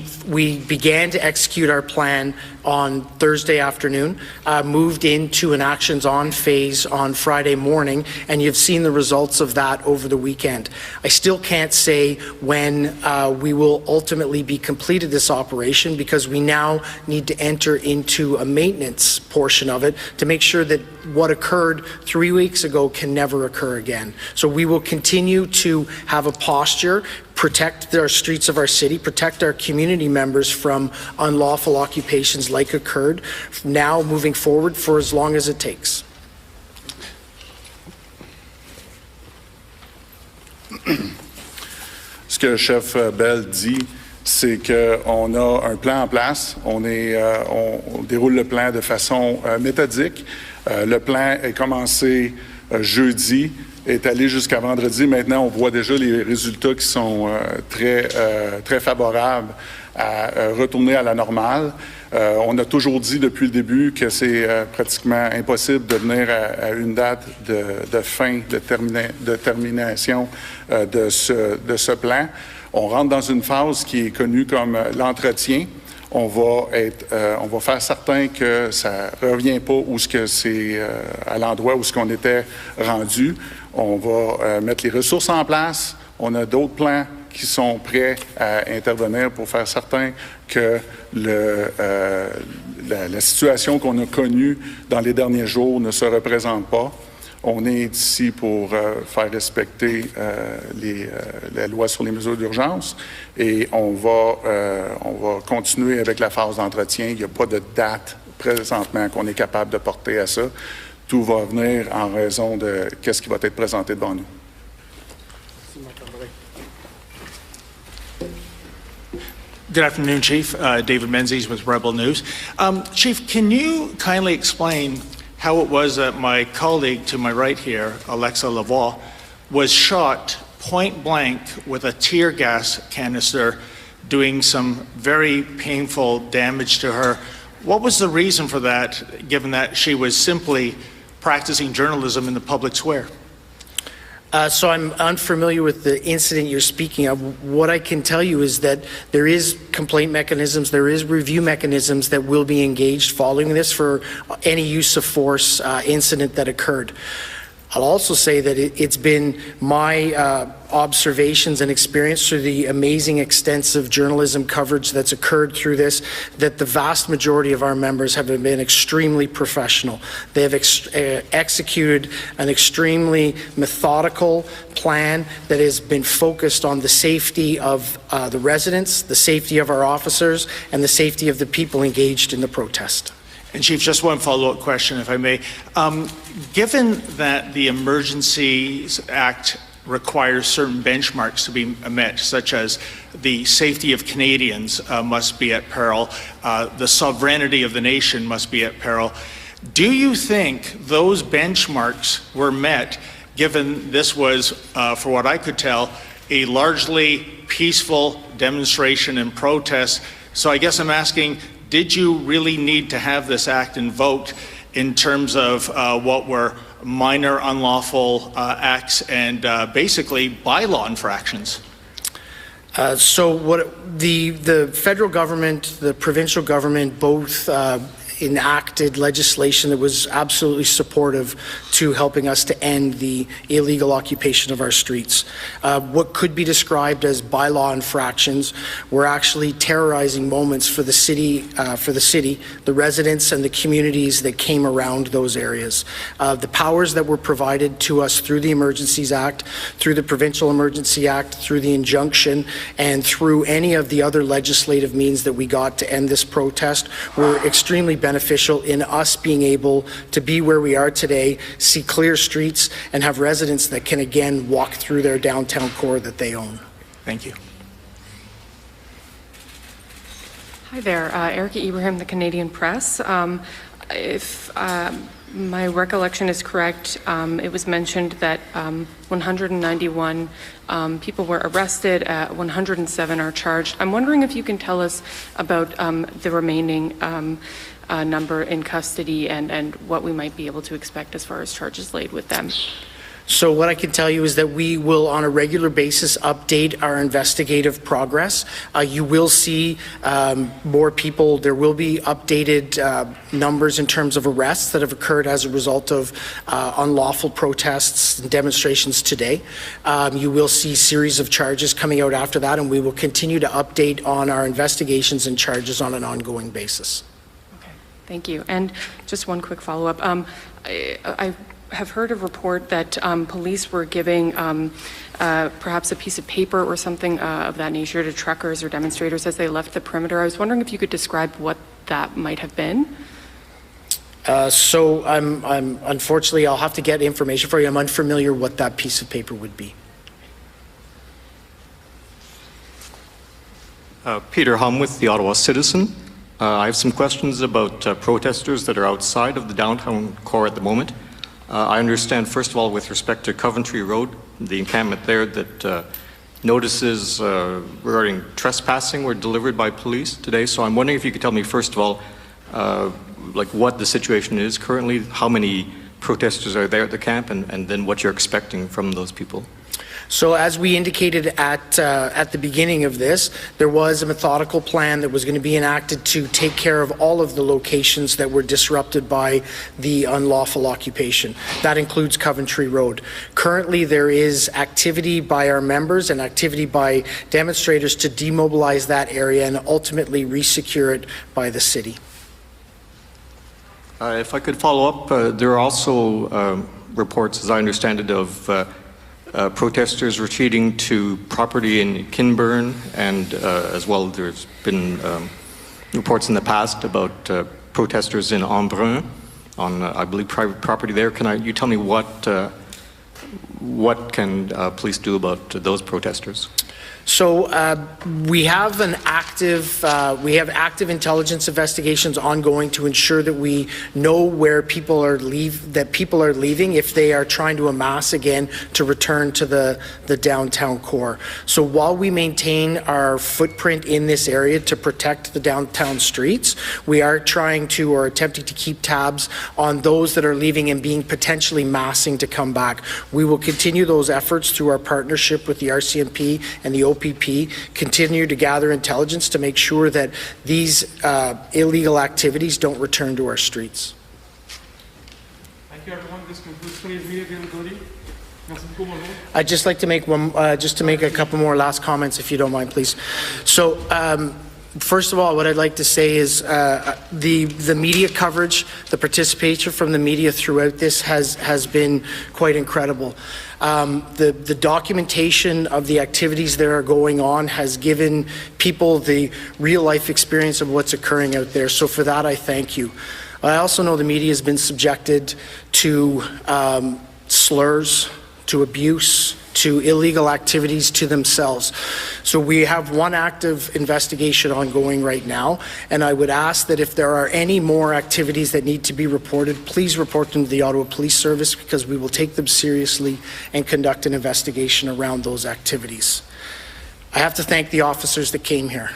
Speaker 22: began to execute our plan on Thursday afternoon, moved into an actions on phase on Friday morning, and you've seen the results of that over the weekend. I still can't say when we will ultimately be completed this operation, because we now need to enter into a maintenance portion of it to make sure that what occurred 3 weeks ago can never occur again. So we will continue to have a posture, protect our streets of our city, protect our community members from unlawful occupations like occurred, now moving forward for as long as it takes.
Speaker 12: Ce que le chef Bell dit, c'est qu'on a un plan en place. On déroule le plan de façon méthodique. Le plan est commencé jeudi, est allé jusqu'à vendredi. Maintenant, on voit déjà les résultats qui sont très favorables à retourner à la normale. On a toujours dit depuis le début que c'est pratiquement impossible de venir à une date de fin, de termination de ce plan. On rentre dans une phase qui est connue comme l'entretien. On va faire certain que ça ne revient pas où ce que c'est à l'endroit où ce qu'on était rendu. On va mettre les ressources en place. On a d'autres plans qui sont prêts à intervenir pour faire certain que la situation qu'on a connue dans les derniers jours ne se représente pas. On est ici pour faire respecter la loi sur les mesures d'urgence et on va continuer avec la phase d'entretien. Il n'y a pas de date présentement qu'on est capable de porter à ça. Tout va venir en raison de qu'est-ce qui va être présenté devant nous.
Speaker 19: Good afternoon, Chief. David Menzies with Rebel News. Chief, can you kindly explain how it was that my colleague to my right here, Alexa Lavoie, was shot point blank with a tear gas canister, doing some very painful damage to her? What was the reason for that, given that she was simply practicing journalism in the public square?
Speaker 22: So I'm unfamiliar with the incident you're speaking of. What I can tell you is that there is complaint mechanisms, there is review mechanisms that will be engaged following this for any use of force incident that occurred. I'll also say that it's been my observations and experience through the amazing extensive journalism coverage that's occurred through this, that the vast majority of our members have been extremely professional. They have executed an extremely methodical plan that has been focused on the safety of the residents, the safety of our officers, and the safety of the people engaged in the protest.
Speaker 19: And Chief, just one follow-up question, if I may. Given that the Emergencies Act requires certain benchmarks to be met, such as the safety of Canadians must be at peril, the sovereignty of the nation must be at peril, do you think those benchmarks were met, given this was, for what I could tell, a largely peaceful demonstration and protest? So I guess I'm asking, did you really need to have this act invoked in terms of what were minor unlawful acts and basically bylaw infractions?
Speaker 22: So what the federal government, the provincial government, both enacted legislation that was absolutely supportive to helping us to end the illegal occupation of our streets. What could be described as bylaw infractions were actually terrorizing moments for the city, the residents and the communities that came around those areas. The powers that were provided to us through the Emergencies Act, through the Provincial Emergency Act, through the injunction, and through any of the other legislative means that we got to end this protest were extremely beneficial in us being able to be where we are today, see clear streets, and have residents that can again walk through their downtown core that they own.
Speaker 19: Thank you.
Speaker 1: Hi there, Erica Ibrahim, the Canadian Press. If my recollection is correct, it was mentioned that 191 people were arrested, 107 are charged. I'm wondering if you can tell us about the remaining number in custody and what we might be able to expect as far as charges laid with them.
Speaker 22: So what I can tell you is that we will on a regular basis update our investigative progress. You will see more people. There will be updated numbers in terms of arrests that have occurred as a result of unlawful protests and demonstrations today. You will see series of charges coming out after that, and we will continue to update on our investigations and charges on an ongoing basis.
Speaker 1: Okay, thank you. And just one quick follow-up. I have heard a report that police were giving perhaps a piece of paper or something of that nature to truckers or demonstrators as they left the perimeter. I was wondering if you could describe what that might have been.
Speaker 22: So I'm unfortunately, I'll have to get information for you. I'm unfamiliar what that piece of paper would be.
Speaker 6: Peter Hum with the Ottawa Citizen. I have some questions about protesters that are outside of the downtown core at the moment. I understand, first of all, with respect to Coventry Road, the encampment there, that notices regarding trespassing were delivered by police today. So I'm wondering if you could tell me, first of all, like what the situation is currently, how many protesters are there at the camp, and then what you're expecting from those people.
Speaker 22: So as we indicated at the beginning of this, there was a methodical plan that was going to be enacted to take care of all of the locations that were disrupted by the unlawful occupation. That includes Coventry Road. Currently, there is activity by our members and activity by demonstrators to demobilize that area and ultimately resecure it by the city.
Speaker 6: If I could follow up, there are also reports, as I understand it, of protesters retreating to property in Kinburn, and as well there's been reports in the past about protesters in Embrun on, I believe, private property there. Can you tell me what can police do about those protesters?
Speaker 22: So we have active intelligence investigations ongoing to ensure that we know where people are leaving if they are trying to amass again to return to the downtown core. So while we maintain our footprint in this area to protect the downtown streets, we are trying to or attempting to keep tabs on those that are leaving and being potentially massing to come back. We will continue those efforts through our partnership with the RCMP and the OPP, continue to gather intelligence to make sure that these illegal activities don't return to our streets.
Speaker 17: Thank you, everyone. This concludes today's media availability.
Speaker 22: I'd just like to make a couple more last comments, if you don't mind, please. So, first of all, what I'd like to say is the media coverage, the participation from the media throughout this has been quite incredible. The documentation of the activities that are going on has given people the real life experience of what's occurring out there. So for that, I thank you. I also know the media has been subjected to slurs, to abuse, to illegal activities to themselves. So we have one active investigation ongoing right now, and I would ask that if there are any more activities that need to be reported, please report them to the Ottawa Police Service, because we will take them seriously and conduct an investigation around those activities. I have to thank the officers that came here.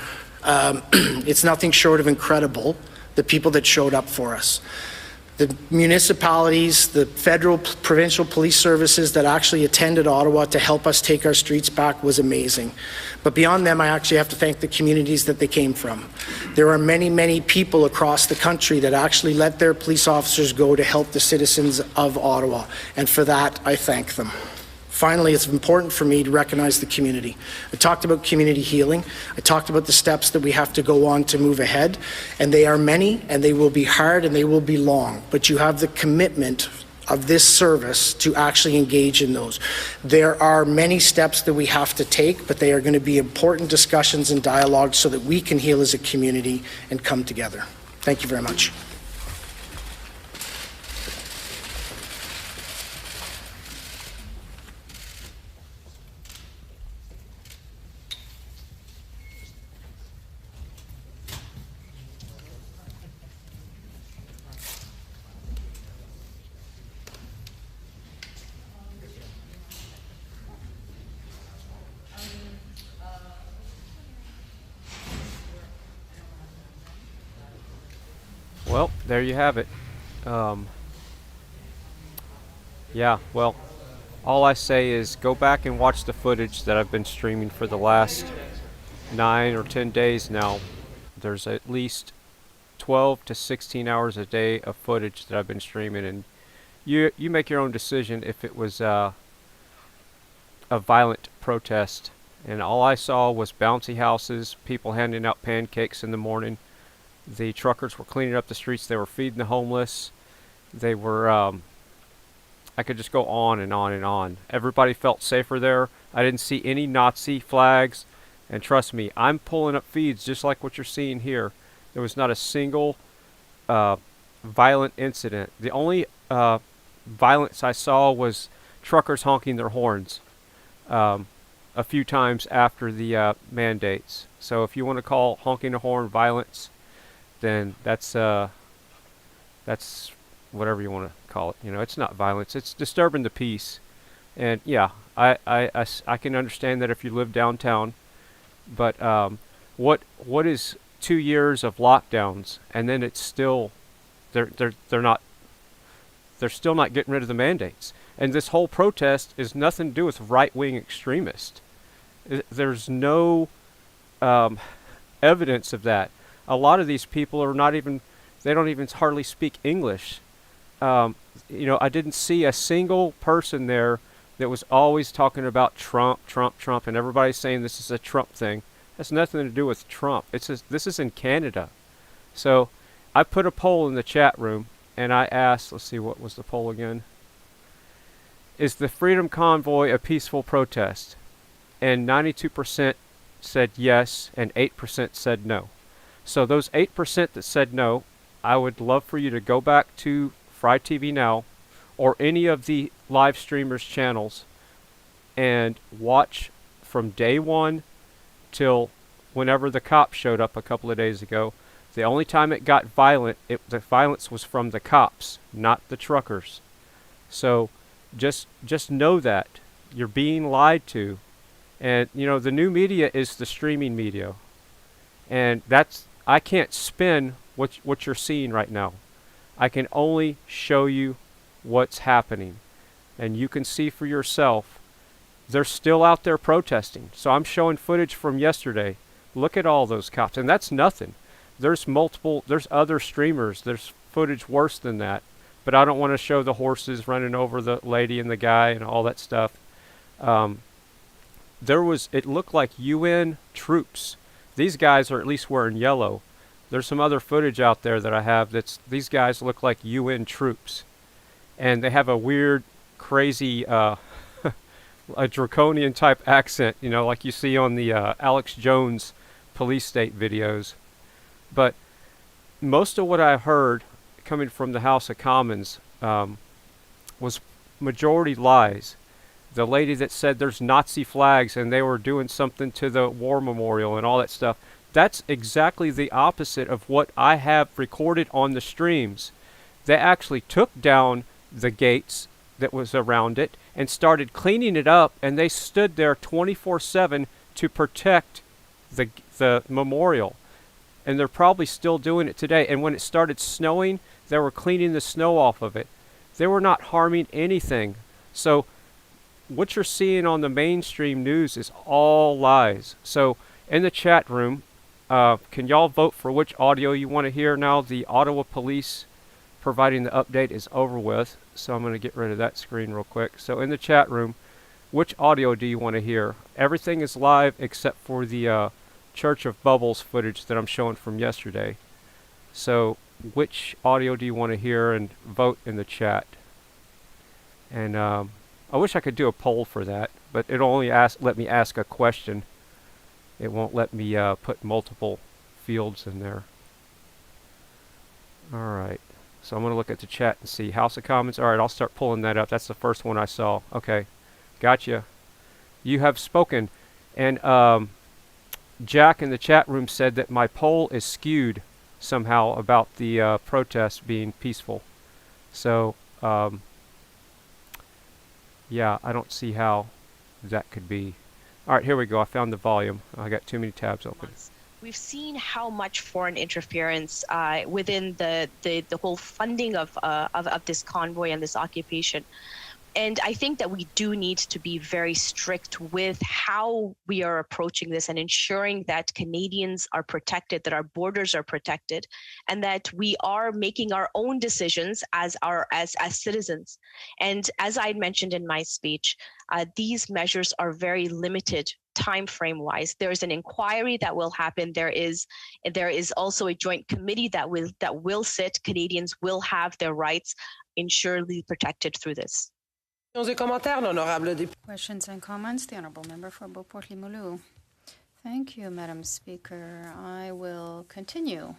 Speaker 22: It's nothing short of incredible, the people that showed up for us. The municipalities, the federal, provincial police services that actually attended Ottawa to help us take our streets back was amazing. But beyond them, I actually have to thank the communities that they came from. There are many, many people across the country that actually let their police officers go to help the citizens of Ottawa, and for that, I thank them. Finally, it's important for me to recognize the community. I talked about community healing. I talked about the steps that we have to go on to move ahead, and they are many, and they will be hard, and they will be long, but you have the commitment of this service to actually engage in those. There are many steps that we have to take, but they are going to be important discussions and dialogues so that we can heal as a community and come together. Thank you very much.
Speaker 15: Well, there you have it. Yeah, well, all I say is go back and watch the footage that I've been streaming for the last 9 or 10 days now. There's at least 12 to 16 hours a day of footage that I've been streaming, and you make your own decision if it was a violent protest. And all I saw was bouncy houses, people handing out pancakes in the morning. The truckers were cleaning up the streets. They were feeding the homeless. They were, I could just go on and on and on. Everybody felt safer there. I didn't see any Nazi flags. And trust me, I'm pulling up feeds just like what you're seeing here. There was not a single violent incident. The only violence I saw was truckers honking their horns a few times after the mandates. So if you want to call honking a horn violence, then that's whatever you want to call it. You know, it's not violence. It's disturbing the peace. And yeah, I can understand that if you live downtown, but what is 2 years of lockdowns, and then it's still they're still not getting rid of the mandates. And this whole protest is nothing to do with right-wing extremists. There's no evidence of that. A lot of these people are not even, they don't even hardly speak English. You know, I didn't see a single person there that was always talking about Trump, Trump, Trump, and everybody's saying this is a Trump thing. That's nothing to do with Trump. This is in Canada. So I put a poll in the chat room, and I asked, let's see, what was the poll again? Is the Freedom Convoy a peaceful protest? And 92% said yes, and 8% said no. So those 8% that said no, I would love for you to go back to Fry TV Now or any of the live streamers' channels and watch from day one till whenever the cops showed up a couple of days ago. The only time it got violent, the violence was from the cops, not the truckers. So just know that you're being lied to. And you know, the new media is the streaming media. And I can't spin what you're seeing right now. I can only show you what's happening. And you can see for yourself, they're still out there protesting. So I'm showing footage from yesterday. Look at all those cops. And that's nothing. There's other streamers. There's footage worse than that. But I don't want to show the horses running over the lady and the guy and all that stuff. It looked like UN troops. These guys are at least wearing yellow. There's some other footage out there that I have these guys look like UN troops. And they have a weird, crazy, a draconian type accent, you know, like you see on the Alex Jones police state videos. But most of what I heard coming from the House of Commons was majority lies. The lady that said there's Nazi flags and they were doing something to the war memorial and all that stuff, that's exactly the opposite of what I have recorded on the streams. They actually took down the gates that was around it and started cleaning it up, and they stood there 24/7 to protect the memorial. And they're probably still doing it today. And when it started snowing, they were cleaning the snow off of it. They were not harming anything. So what you're seeing on the mainstream news is all lies. So in the chat room, can y'all vote for which audio you want to hear now? The Ottawa Police providing the update is over with. So I'm going to get rid of that screen real quick. So in the chat room, which audio do you want to hear? Everything is live except for the Church of Bubbles footage that I'm showing from yesterday. So which audio do you want to hear, and vote in the chat. And I wish I could do a poll for that, but it'll only let me ask a question. It won't let me put multiple fields in there. Alright, so I'm going to look at the chat and see. House of Commons, alright, I'll start pulling that up. That's the first one I saw. Okay, gotcha. You have spoken. And Jack in the chat room said that my poll is skewed somehow about the protest being peaceful. So, yeah, I don't see how that could be. Alright, here we go. I found the volume. I got too many tabs open.
Speaker 2: we've seen how much foreign interference within the whole funding of this convoy and this occupation. And I think that we do need to be very strict with how we are approaching this and ensuring that Canadians are protected, that our borders are protected, and that we are making our own decisions as citizens. And as I mentioned in my speech, these measures are very limited time frame wise. There's an inquiry that will happen. There is also a joint committee that will sit. Canadians will have their rights ensuredly protected through this.
Speaker 4: Questions and comments? The Honourable Member for Beauport-Limoilou. Thank you, Madam Speaker. I will continue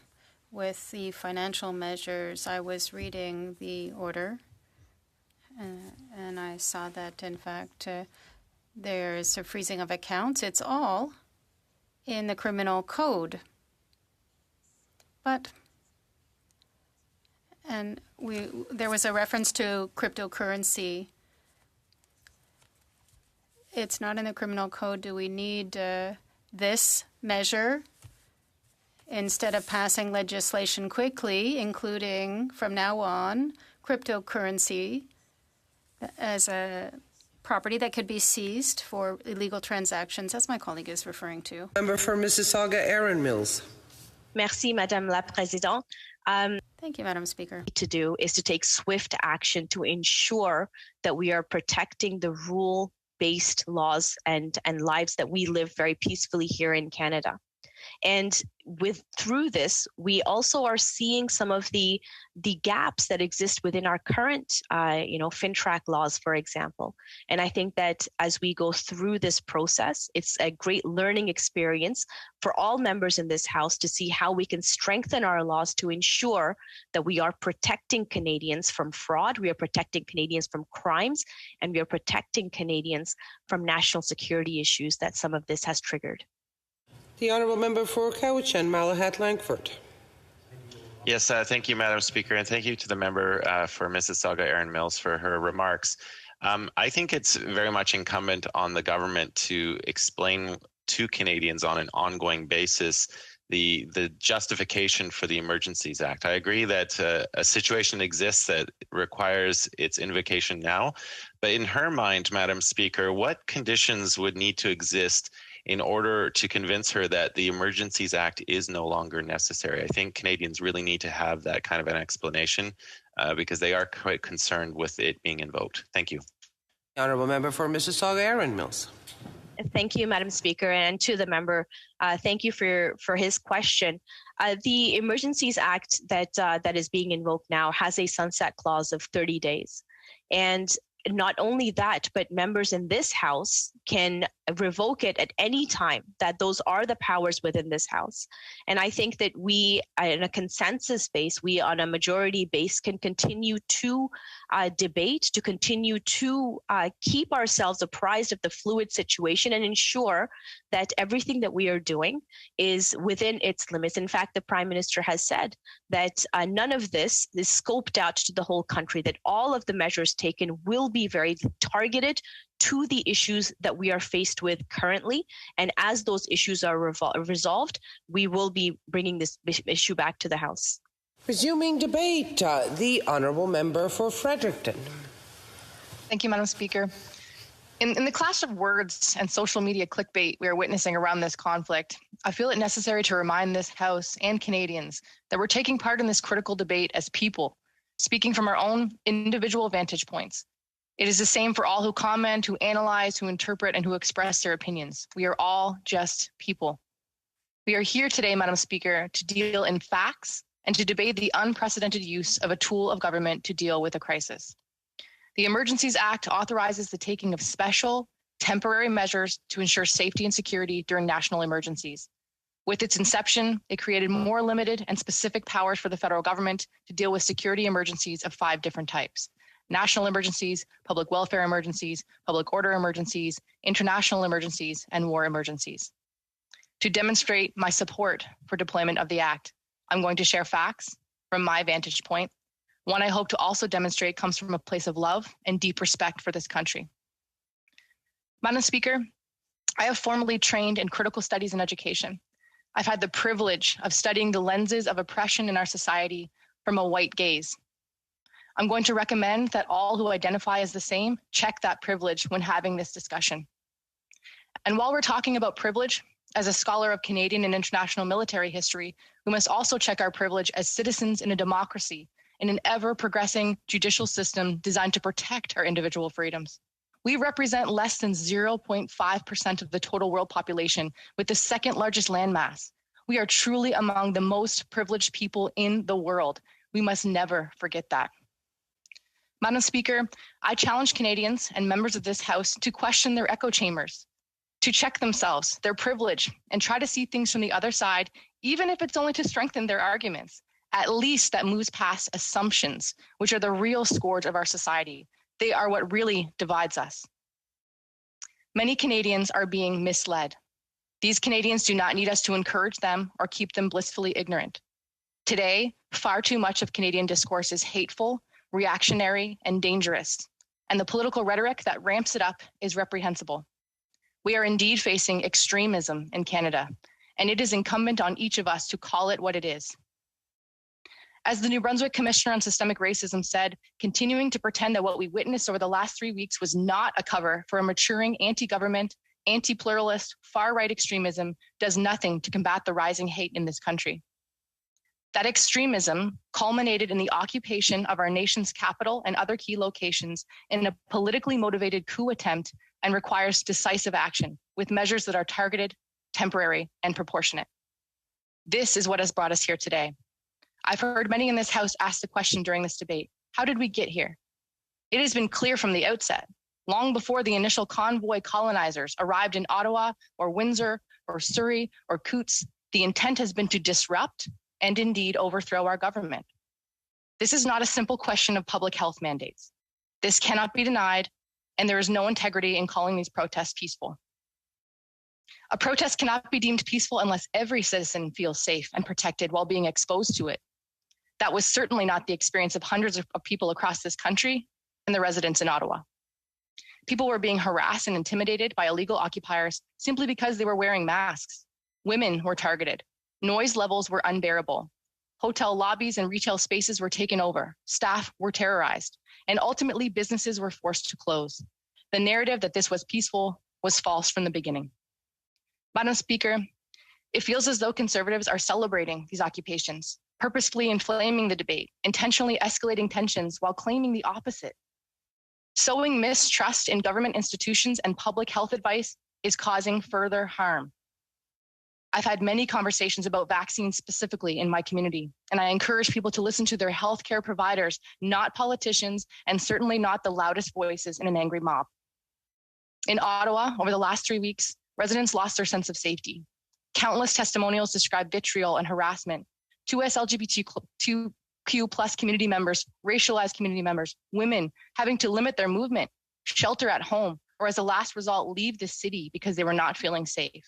Speaker 4: with the financial measures. I was reading the order, and I saw that, in fact, there's a freezing of accounts. It's all in the criminal code. There was a reference to cryptocurrency. It's not in the criminal code. Do we need this measure instead of passing legislation quickly, including from now on cryptocurrency as a property that could be seized for illegal transactions, as my colleague is referring to?
Speaker 23: Member for Mississauga, Aaron Mills.
Speaker 2: Merci, Madame la Présidente.
Speaker 4: Thank you, Madam Speaker.
Speaker 2: To do is to take swift action to ensure that we are protecting the rule-based laws and lives that we live very peacefully here in Canada. And through this, we also are seeing some of the gaps that exist within our current, FinTrack laws, for example. And I think that as we go through this process, it's a great learning experience for all members in this House to see how we can strengthen our laws to ensure that we are protecting Canadians from fraud, we are protecting Canadians from crimes, and we are protecting Canadians from national security issues that some of this has triggered.
Speaker 23: The Honourable Member for Cowichan, Malahat Langford.
Speaker 24: Yes, thank you, Madam Speaker, and thank you to the member for Mississauga, Erin Mills, for her remarks. I think it's very much incumbent on the government to explain to Canadians on an ongoing basis the justification for the Emergencies Act. I agree that a situation exists that requires its invocation now, but in her mind, Madam Speaker, what conditions would need to exist in order to convince her that the Emergencies Act is no longer necessary? I think Canadians really need to have that kind of an explanation because they are quite concerned with it being invoked. Thank you.
Speaker 23: The Honourable Member for Mississauga, Aaron Mills.
Speaker 2: Thank you, Madam Speaker, and to the member, thank you for his question. The Emergencies Act that is being invoked now has a sunset clause of 30 days. And not only that, but members in this House can revoke it at any time, that those are the powers within this House. And I think that we, in a consensus base, we on a majority base can continue to debate, to continue to keep ourselves apprised of the fluid situation and ensure that everything that we are doing is within its limits. In fact, the Prime Minister has said that none of this is scoped out to the whole country, that all of the measures taken will be very targeted to the issues that we are faced with currently. And as those issues are resolved, we will be bringing this issue back to the House.
Speaker 23: Resuming debate, the Honourable Member for Fredericton.
Speaker 25: Thank you, Madam Speaker. In the clash of words and social media clickbait we are witnessing around this conflict, I feel it necessary to remind this House and Canadians that we're taking part in this critical debate as people, speaking from our own individual vantage points. It is the same for all who comment, who analyze, who interpret, and who express their opinions. We are all just people. We are here today, Madam Speaker, to deal in facts and to debate the unprecedented use of a tool of government to deal with a crisis. The Emergencies Act authorizes the taking of special, temporary measures to ensure safety and security during national emergencies. With its inception, it created more limited and specific powers for the federal government to deal with security emergencies of 5 different types: national emergencies, public welfare emergencies, public order emergencies, international emergencies, and war emergencies. To demonstrate my support for deployment of the Act, I'm going to share facts from my vantage point. One I hope to also demonstrate comes from a place of love and deep respect for this country. Madam Speaker, I have formally trained in critical studies and education. I've had the privilege of studying the lenses of oppression in our society from a white gaze. I'm going to recommend that all who identify as the same check that privilege when having this discussion. And while we're talking about privilege, as a scholar of Canadian and international military history, we must also check our privilege as citizens in a democracy, in an ever-progressing judicial system designed to protect our individual freedoms. We represent less than 0.5% of the total world population with the second largest landmass. We are truly among the most privileged people in the world. We must never forget that. Madam Speaker, I challenge Canadians and members of this House to question their echo chambers, to check themselves, their privilege, and try to see things from the other side, even if it's only to strengthen their arguments. At least that moves past assumptions, which are the real scourge of our society. They are what really divides us. Many Canadians are being misled. These Canadians do not need us to encourage them or keep them blissfully ignorant. Today, far too much of Canadian discourse is hateful, reactionary, and dangerous, and the political rhetoric that ramps it up is reprehensible. We are indeed facing extremism in Canada, and it is incumbent on each of us to call it what it is. As the New Brunswick Commissioner on Systemic Racism said, continuing to pretend that what we witnessed over the last 3 weeks was not a cover for a maturing anti-government, anti-pluralist, far-right extremism does nothing to combat the rising hate in this country. That extremism culminated in the occupation of our nation's capital and other key locations in a politically motivated coup attempt and requires decisive action with measures that are targeted, temporary, and proportionate. This is what has brought us here today. I've heard many in this House ask the question during this debate, how did we get here? It has been clear from the outset, long before the initial convoy colonizers arrived in Ottawa or Windsor or Surrey or Coutts, the intent has been to disrupt and indeed overthrow our government. This is not a simple question of public health mandates. This cannot be denied, and there is no integrity in calling these protests peaceful. A protest cannot be deemed peaceful unless every citizen feels safe and protected while being exposed to it. That was certainly not the experience of hundreds of people across this country and the residents in Ottawa. People were being harassed and intimidated by illegal occupiers simply because they were wearing masks. Women were targeted. Noise levels were unbearable. Hotel lobbies and retail spaces were taken over. Staff were terrorized. And ultimately, businesses were forced to close. The narrative that this was peaceful was false from the beginning. Madam Speaker, it feels as though Conservatives are celebrating these occupations, purposefully inflaming the debate, intentionally escalating tensions while claiming the opposite. Sowing mistrust in government institutions and public health advice is causing further harm. I've had many conversations about vaccines specifically in my community, and I encourage people to listen to their healthcare providers, not politicians, and certainly not the loudest voices in an angry mob. In Ottawa, over the last 3 weeks, residents lost their sense of safety. Countless testimonials describe vitriol and harassment. 2 LGBTQ plus community members, racialized community members, women having to limit their movement, shelter at home, or as a last result, leave the city because they were not feeling safe.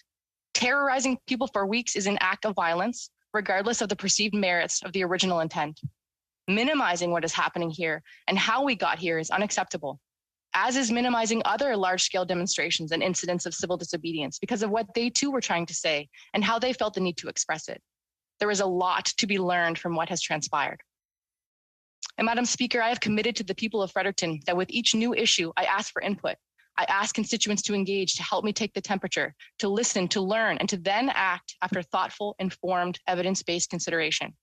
Speaker 25: Terrorizing people for weeks is an act of violence, regardless of the perceived merits of the original intent. Minimizing what is happening here and how we got here is unacceptable, as is minimizing other large-scale demonstrations and incidents of civil disobedience because of what they too were trying to say and how they felt the need to express it. There is a lot to be learned from what has transpired. And Madam Speaker, I have committed to the people of Fredericton that with each new issue, I ask for input. I ask constituents to engage, to help me take the temperature, to listen, to learn, and to then act after thoughtful, informed, evidence-based consideration.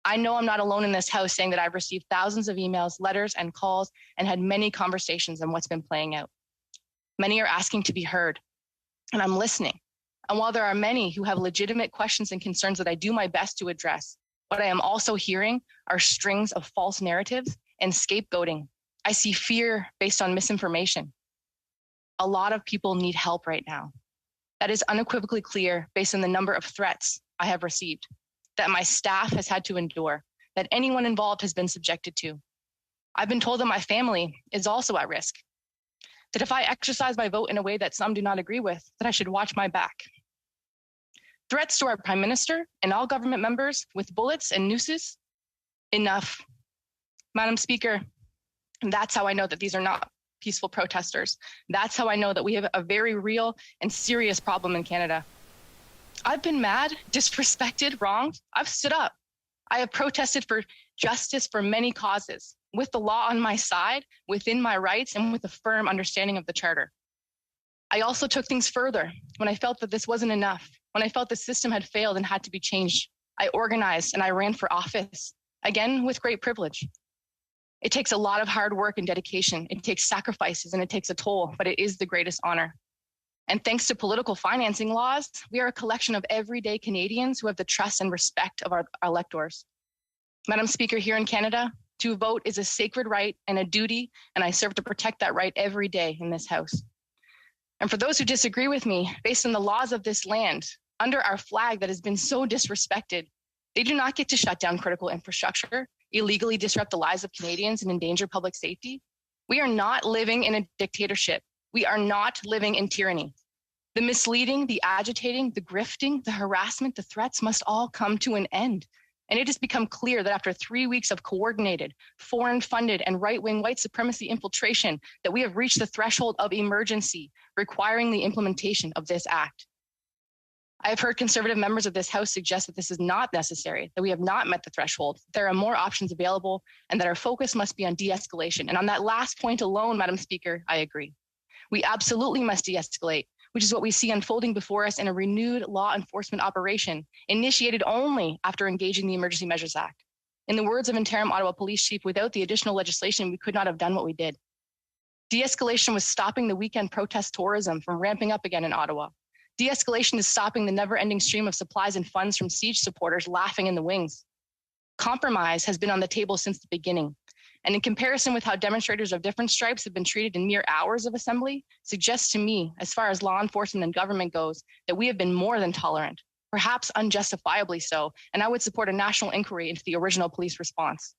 Speaker 25: I know I'm not alone in this House saying that I've received thousands of emails, letters, and calls, and had many conversations on what's been playing out. Many are asking to be heard, and I'm listening. And while there are many who have legitimate questions and concerns that I do my best to address, what I am also hearing are strings of false narratives and scapegoating. I see fear based on misinformation. A lot of people need help right now. That is unequivocally clear based on the number of threats I have received, that my staff has had to endure, that anyone involved has been subjected to. I've been told that my family is also at risk, that if I exercise my vote in a way that some do not agree with, that I should watch my back. Threats to our Prime Minister and all government members with bullets and nooses? Enough. Madam Speaker, that's how I know that these are not peaceful protesters. That's how I know that we have a very real and serious problem in Canada. I've been mad, disrespected, wronged. I've stood up. I have protested for justice for many causes, with the law on my side, within my rights, and with a firm understanding of the Charter. I also took things further when I felt that this wasn't enough, when I felt the system had failed and had to be changed. I organized and I ran for office, again with great privilege. It takes a lot of hard work and dedication. It takes sacrifices and it takes a toll, but it is the greatest honor. And thanks to political financing laws, we are a collection of everyday Canadians who have the trust and respect of our electors. Madam Speaker, here in Canada, to vote is a sacred right and a duty, and I serve to protect that right every day in this House. And for those who disagree with me, based on the laws of this land, under our flag that has been so disrespected, they do not get to shut down critical infrastructure, illegally disrupt the lives of Canadians, and endanger public safety. We are not living in a dictatorship. We are not living in tyranny. The misleading, the agitating, the grifting, the harassment, the threats must all come to an end. And it has become clear that after 3 weeks of coordinated, foreign-funded, and right-wing white supremacy infiltration, that we have reached the threshold of emergency, requiring the implementation of this act. I have heard Conservative members of this House suggest that this is not necessary, that we have not met the threshold, there are more options available, and that our focus must be on de-escalation. And on that last point alone, Madam Speaker, I agree. We absolutely must de-escalate, which is what we see unfolding before us in a renewed law enforcement operation, initiated only after engaging the Emergency Measures Act. In the words of interim Ottawa Police Chief, without the additional legislation, we could not have done what we did. De-escalation was stopping the weekend protest tourism from ramping up again in Ottawa. De-escalation is stopping the never-ending stream of supplies and funds from siege supporters laughing in the wings. Compromise has been on the table since the beginning. And in comparison with how demonstrators of different stripes have been treated in mere hours of assembly, suggests to me, as far as law enforcement and government goes, that we have been more than tolerant, perhaps unjustifiably so, and I would support a national inquiry into the original police response.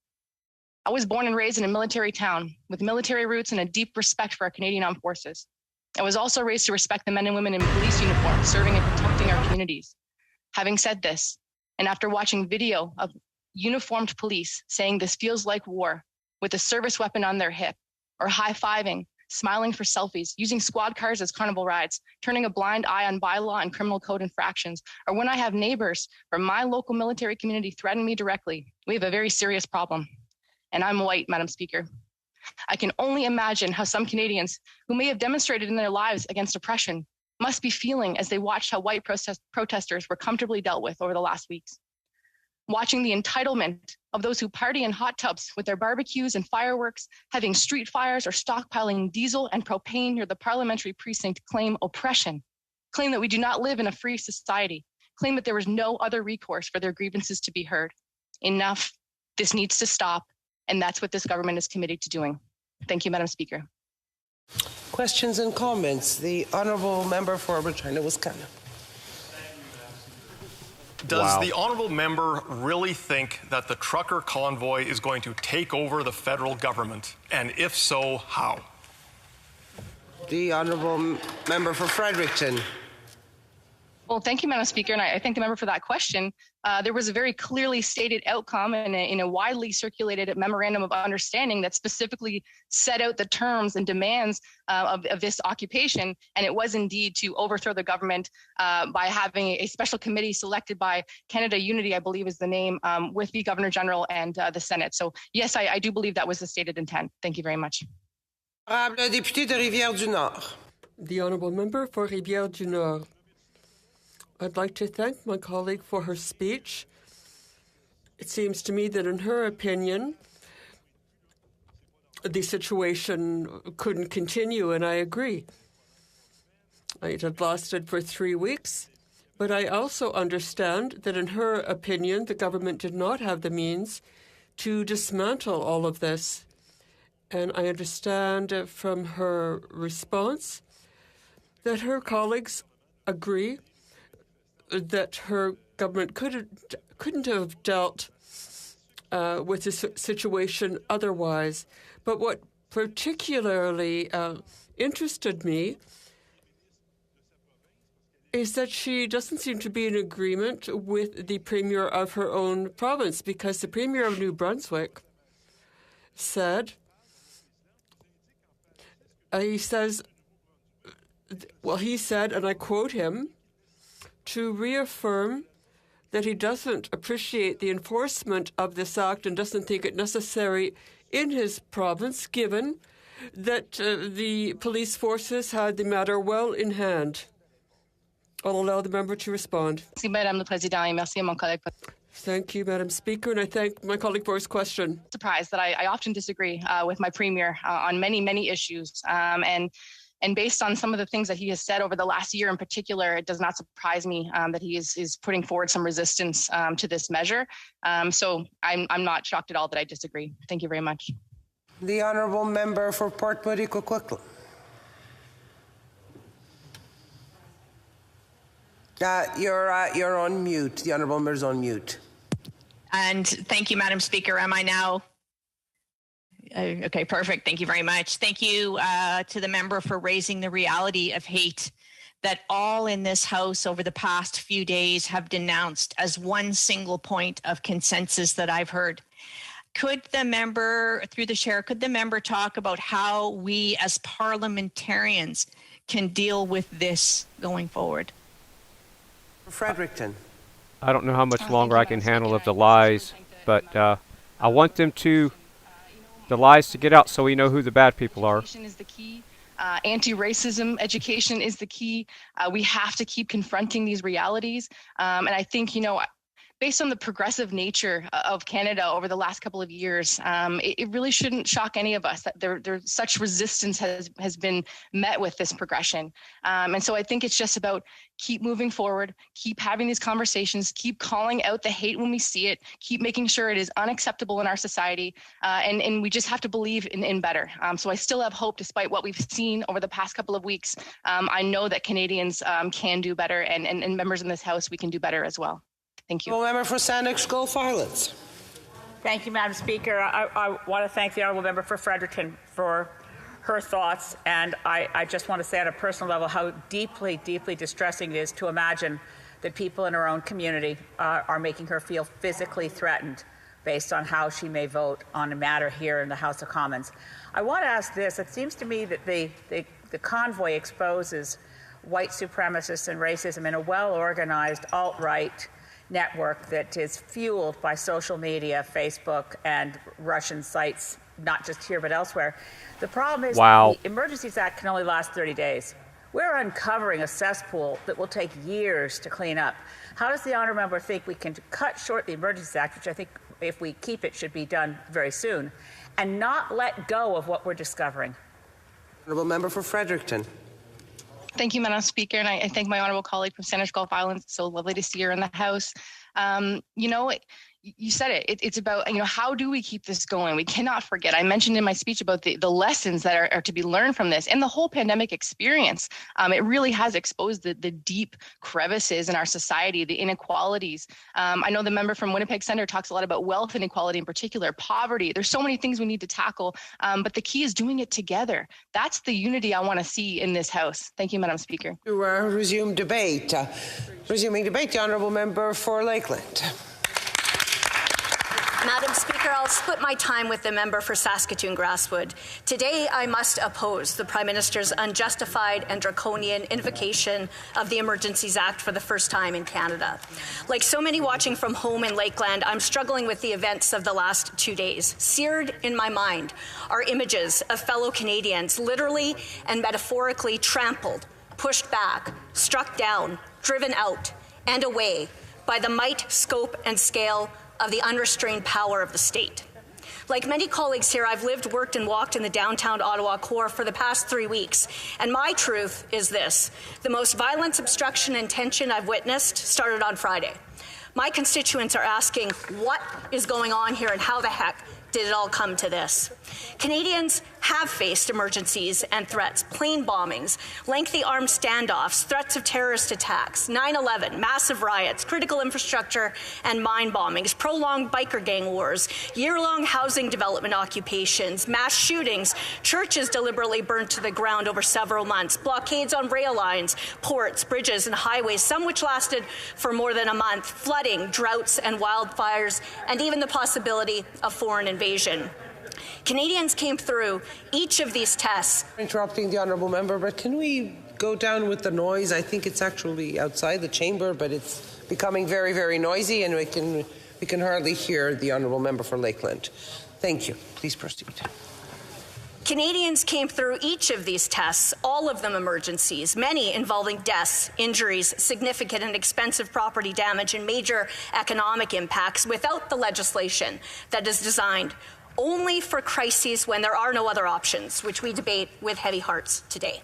Speaker 25: I was born and raised in a military town with military roots and a deep respect for our Canadian Armed Forces. I was also raised to respect the men and women in police uniform serving and protecting our communities. Having said this, and after watching video of uniformed police saying this feels like war, with a service weapon on their hip, or high-fiving, smiling for selfies, using squad cars as carnival rides, turning a blind eye on bylaw and criminal code infractions, or when I have neighbors from my local military community threaten me directly, we have a very serious problem. And I'm white, Madam Speaker. I can only imagine how some Canadians who may have demonstrated in their lives against oppression must be feeling as they watched how white protesters were comfortably dealt with over the last weeks. Watching the entitlement of those who party in hot tubs with their barbecues and fireworks, having street fires or stockpiling diesel and propane near the Parliamentary precinct claim oppression, claim that we do not live in a free society, claim that there is no other recourse for their grievances to be heard. Enough. This needs to stop, and that's what this government is committed to doing. Thank you, Madam Speaker.
Speaker 23: Questions and comments. The Honourable Member for Regina, Wisconsin.
Speaker 3: Does the honourable member really think that the trucker convoy is going to take over the federal government? And if so, how?
Speaker 23: The Honourable Member for Fredericton.
Speaker 25: Well, thank you, Madam Speaker, and I thank the member for that question. There was a very clearly stated outcome in a widely circulated memorandum of understanding that specifically set out the terms and demands of this occupation, and it was indeed to overthrow the government by having a special committee selected by Canada Unity, I believe is the name, with the Governor General and the Senate. So yes, I do believe that was the stated intent. Thank you very much.
Speaker 23: Député de Rivière-du-Nord.
Speaker 8: The Honourable Member for Rivière-du-Nord. I'd like to thank my colleague for her speech. It seems to me that in her opinion, the situation couldn't continue, and I agree. It had lasted for 3 weeks, but I also understand that in her opinion, the government did not have the means to dismantle all of this. And I understand from her response that her colleagues agree that her government couldn't have dealt with this situation otherwise. But what particularly interested me is that she doesn't seem to be in agreement with the Premier of her own province, because the Premier of New Brunswick said, he said, and I quote him, to reaffirm that he doesn't appreciate the enforcement of this act and doesn't think it necessary in his province, given that the police forces had the matter well in hand. I'll allow the member to respond. Thank you, Madam Speaker, and I thank my colleague for his question.
Speaker 25: Surprised that I often disagree with my Premier on many issues. And based on some of the things that he has said over the last year in particular, it does not surprise me that he is putting forward some resistance to this measure. So I'm not shocked at all that I disagree. Thank you very much.
Speaker 23: The honourable member for Portmore Coquitlam. You're on mute. The honourable member is on mute.
Speaker 13: And thank you, Madam Speaker. Am I now? Okay, perfect. Thank you very much. Thank you to the member for raising the reality of hate that all in this House over the past few days have denounced as one single point of consensus that I've heard. Could the member, through the chair, could the member talk about how we as parliamentarians can deal with this going forward?
Speaker 23: Fredericton.
Speaker 15: I don't know how much longer I can handle of the lies, but I want them to, the lies to get out so we know who the bad people are.
Speaker 25: Is the key. Anti-racism education is the key. We have to keep confronting these realities. And I think, based on the progressive nature of Canada over the last couple of years, it really shouldn't shock any of us that there's such resistance has been met with this progression. And so I think it's just about keep moving forward, keep having these conversations, keep calling out the hate when we see it, keep making sure it is unacceptable in our society, and we just have to believe in better. So I still have hope despite what we've seen over the past couple of weeks. I know that Canadians can do better, and members in this House, we can do better as well. Thank you.
Speaker 23: Member for Sandwich Gulf Highlands.
Speaker 14: Thank you, Madam Speaker. I want to thank the honourable member for Fredericton for her thoughts, and I just want to say on a personal level how deeply distressing it is to imagine that people in her own community are making her feel physically threatened based on how she may vote on a matter here in the House of Commons. I want to ask this. It seems to me that the convoy exposes white supremacists and racism in a well-organized alt-right network that is fueled by social media, Facebook, and Russian sites, not just here but elsewhere. The problem is the Emergencies Act can only last 30 days. We're uncovering a cesspool that will take years to clean up. How does the honourable member think we can cut short the Emergencies Act, which I think if we keep it should be done very soon, and not let go of what we're discovering?
Speaker 23: Honourable member for Fredericton.
Speaker 25: Thank you, Madam Speaker, and I thank my honourable colleague from Sandwich Gulf Islands. It's so lovely to see her in the House. You said it. It's about, how do we keep this going? We cannot forget. I mentioned in my speech about the lessons that are to be learned from this and the whole pandemic experience. It really has exposed the deep crevices in our society, the inequalities. I know the member from Winnipeg Centre talks a lot about wealth inequality in particular, poverty. There's so many things we need to tackle, but the key is doing it together. That's the unity I want to see in this House. Thank you, Madam Speaker.
Speaker 23: To resume debate. Resuming debate, the honourable member for Lakeland.
Speaker 16: Madam Speaker, I'll split my time with the member for Saskatoon-Grasswood. Today, I must oppose the Prime Minister's unjustified and draconian invocation of the Emergencies Act for the first time in Canada. Like so many watching from home in Lakeland, I'm struggling with the events of the last 2 days. Seared in my mind are images of fellow Canadians literally and metaphorically trampled, pushed back, struck down, driven out, and away by the might, scope, and scale of the unrestrained power of the state. Like many colleagues here, I've lived, worked, and walked in the downtown Ottawa core for the past 3 weeks, and my truth is this: the most violence, obstruction, and tension I've witnessed started on Friday. My constituents are asking what is going on here and how the heck did it all come to this? Canadians have faced emergencies and threats, plane bombings, lengthy armed standoffs, threats of terrorist attacks, 9/11, massive riots, critical infrastructure and mine bombings, prolonged biker gang wars, year-long housing development occupations, mass shootings, churches deliberately burned to the ground over several months, blockades on rail lines, ports, bridges and highways, some which lasted for more than a month, flooding, droughts and wildfires, and even the possibility of foreign invasion. Canadians came through each of these tests.
Speaker 23: Interrupting the honourable member, but can we go down with the noise. I think it's actually outside the chamber, but it's becoming very, very noisy, and we can hardly hear the honourable member for Lakeland. Thank you. Please proceed.
Speaker 16: Canadians came through each of these tests, all of them emergencies, many involving deaths, injuries, significant and expensive property damage, and major economic impacts without the legislation that is designed only for crises when there are no other options, which we debate with heavy hearts today.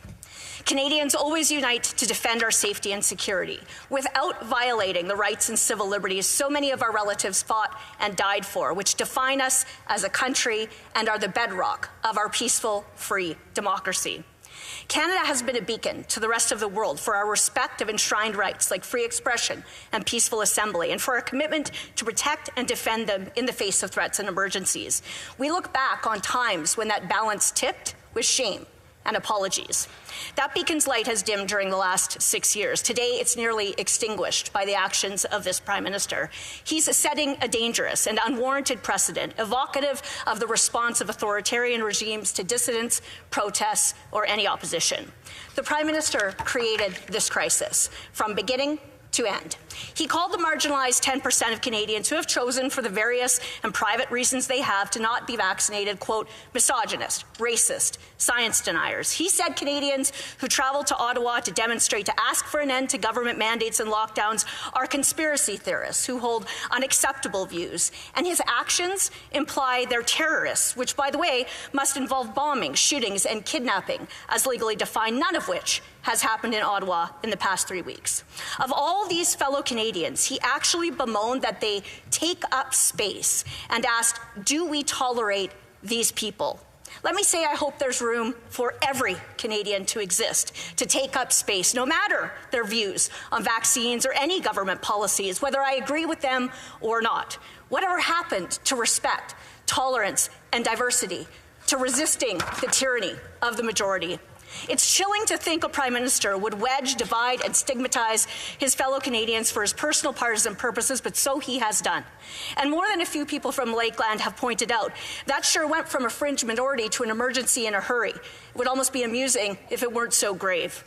Speaker 16: Canadians always unite to defend our safety and security without violating the rights and civil liberties so many of our relatives fought and died for, which define us as a country and are the bedrock of our peaceful, free democracy. Canada has been a beacon to the rest of the world for our respect of enshrined rights like free expression and peaceful assembly, and for our commitment to protect and defend them in the face of threats and emergencies. We look back on times when that balance tipped with shame and apologies. That beacon's light has dimmed during the last 6 years. Today, it's nearly extinguished by the actions of this Prime Minister. He's setting a dangerous and unwarranted precedent, evocative of the response of authoritarian regimes to dissidents, protests, or any opposition. The Prime Minister created this crisis from beginning to end. He called the marginalized 10% of Canadians who have chosen for the various and private reasons they have to not be vaccinated, quote, misogynist, racist, science deniers. He said Canadians who traveled to Ottawa to demonstrate to ask for an end to government mandates and lockdowns are conspiracy theorists who hold unacceptable views. And his actions imply they're terrorists, which, by the way, must involve bombing, shootings, and kidnapping, as legally defined, none of which has happened in Ottawa in the past 3 weeks. Of all these fellow Canadians, he actually bemoaned that they take up space and asked, do we tolerate these people? Let me say I hope there's room for every Canadian to exist, to take up space, no matter their views on vaccines or any government policies, whether I agree with them or not. Whatever happened to respect, tolerance, and diversity, to resisting the tyranny of the majority? It's chilling to think a Prime Minister would wedge, divide, and stigmatize his fellow Canadians for his personal partisan purposes, but so he has done. And more than a few people from Lakeland have pointed out, that sure went from a fringe minority to an emergency in a hurry. It would almost be amusing if it weren't so grave.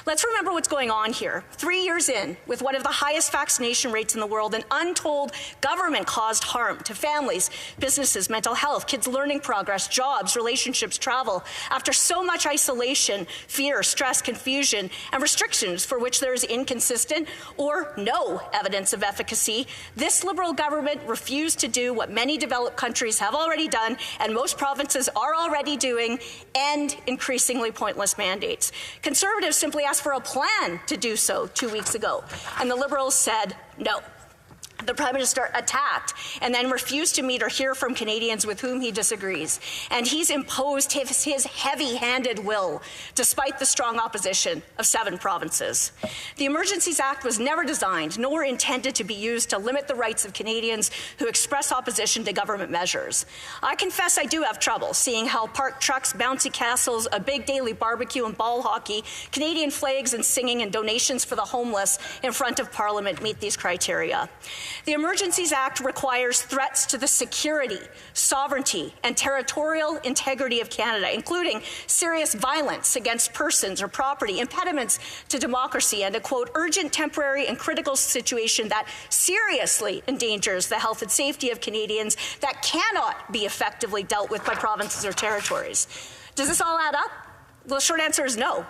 Speaker 16: Let's remember what's going on here. 3 years in, with one of the highest vaccination rates in the world, and untold government-caused harm to families, businesses, mental health, kids' learning progress, jobs, relationships, travel, after so much isolation, fear, stress, confusion, and restrictions for which there is inconsistent or no evidence of efficacy, this Liberal government refused to do what many developed countries have already done and most provinces are already doing, end increasingly pointless mandates. Conservatives simply asked for a plan to do so 2 weeks ago, and the Liberals said no. The Prime Minister attacked and then refused to meet or hear from Canadians with whom he disagrees. And he's imposed his heavy-handed will, despite the strong opposition of 7 provinces. The Emergencies Act was never designed nor intended to be used to limit the rights of Canadians who express opposition to government measures. I confess I do have trouble seeing how parked trucks, bouncy castles, a big daily barbecue and ball hockey, Canadian flags and singing, and donations for the homeless in front of Parliament meet these criteria. The Emergencies Act requires threats to the security, sovereignty, and territorial integrity of Canada, including serious violence against persons or property, impediments to democracy, and a, quote, urgent, temporary, and critical situation that seriously endangers the health and safety of Canadians that cannot be effectively dealt with by provinces or territories. Does this all add up? Well, the short answer is no.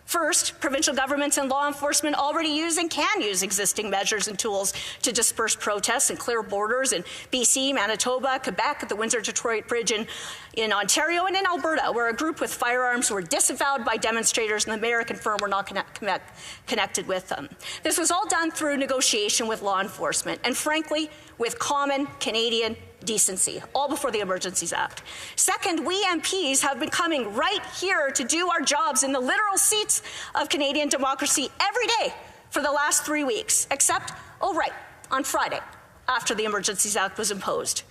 Speaker 16: First, provincial governments and law enforcement already use and can use existing measures and tools to disperse protests and clear borders in BC, Manitoba, Quebec, at the Windsor-Detroit Bridge in Ontario, and in Alberta, where a group with firearms were disavowed by demonstrators and the mayor confirmed were not connected with them. This was all done through negotiation with law enforcement and, frankly, with common Canadian decency, all before the Emergencies Act. Second, we MPs have been coming right here to do our jobs in the literal seats of Canadian democracy every day for the last 3 weeks, except, on Friday, after the Emergencies Act was imposed.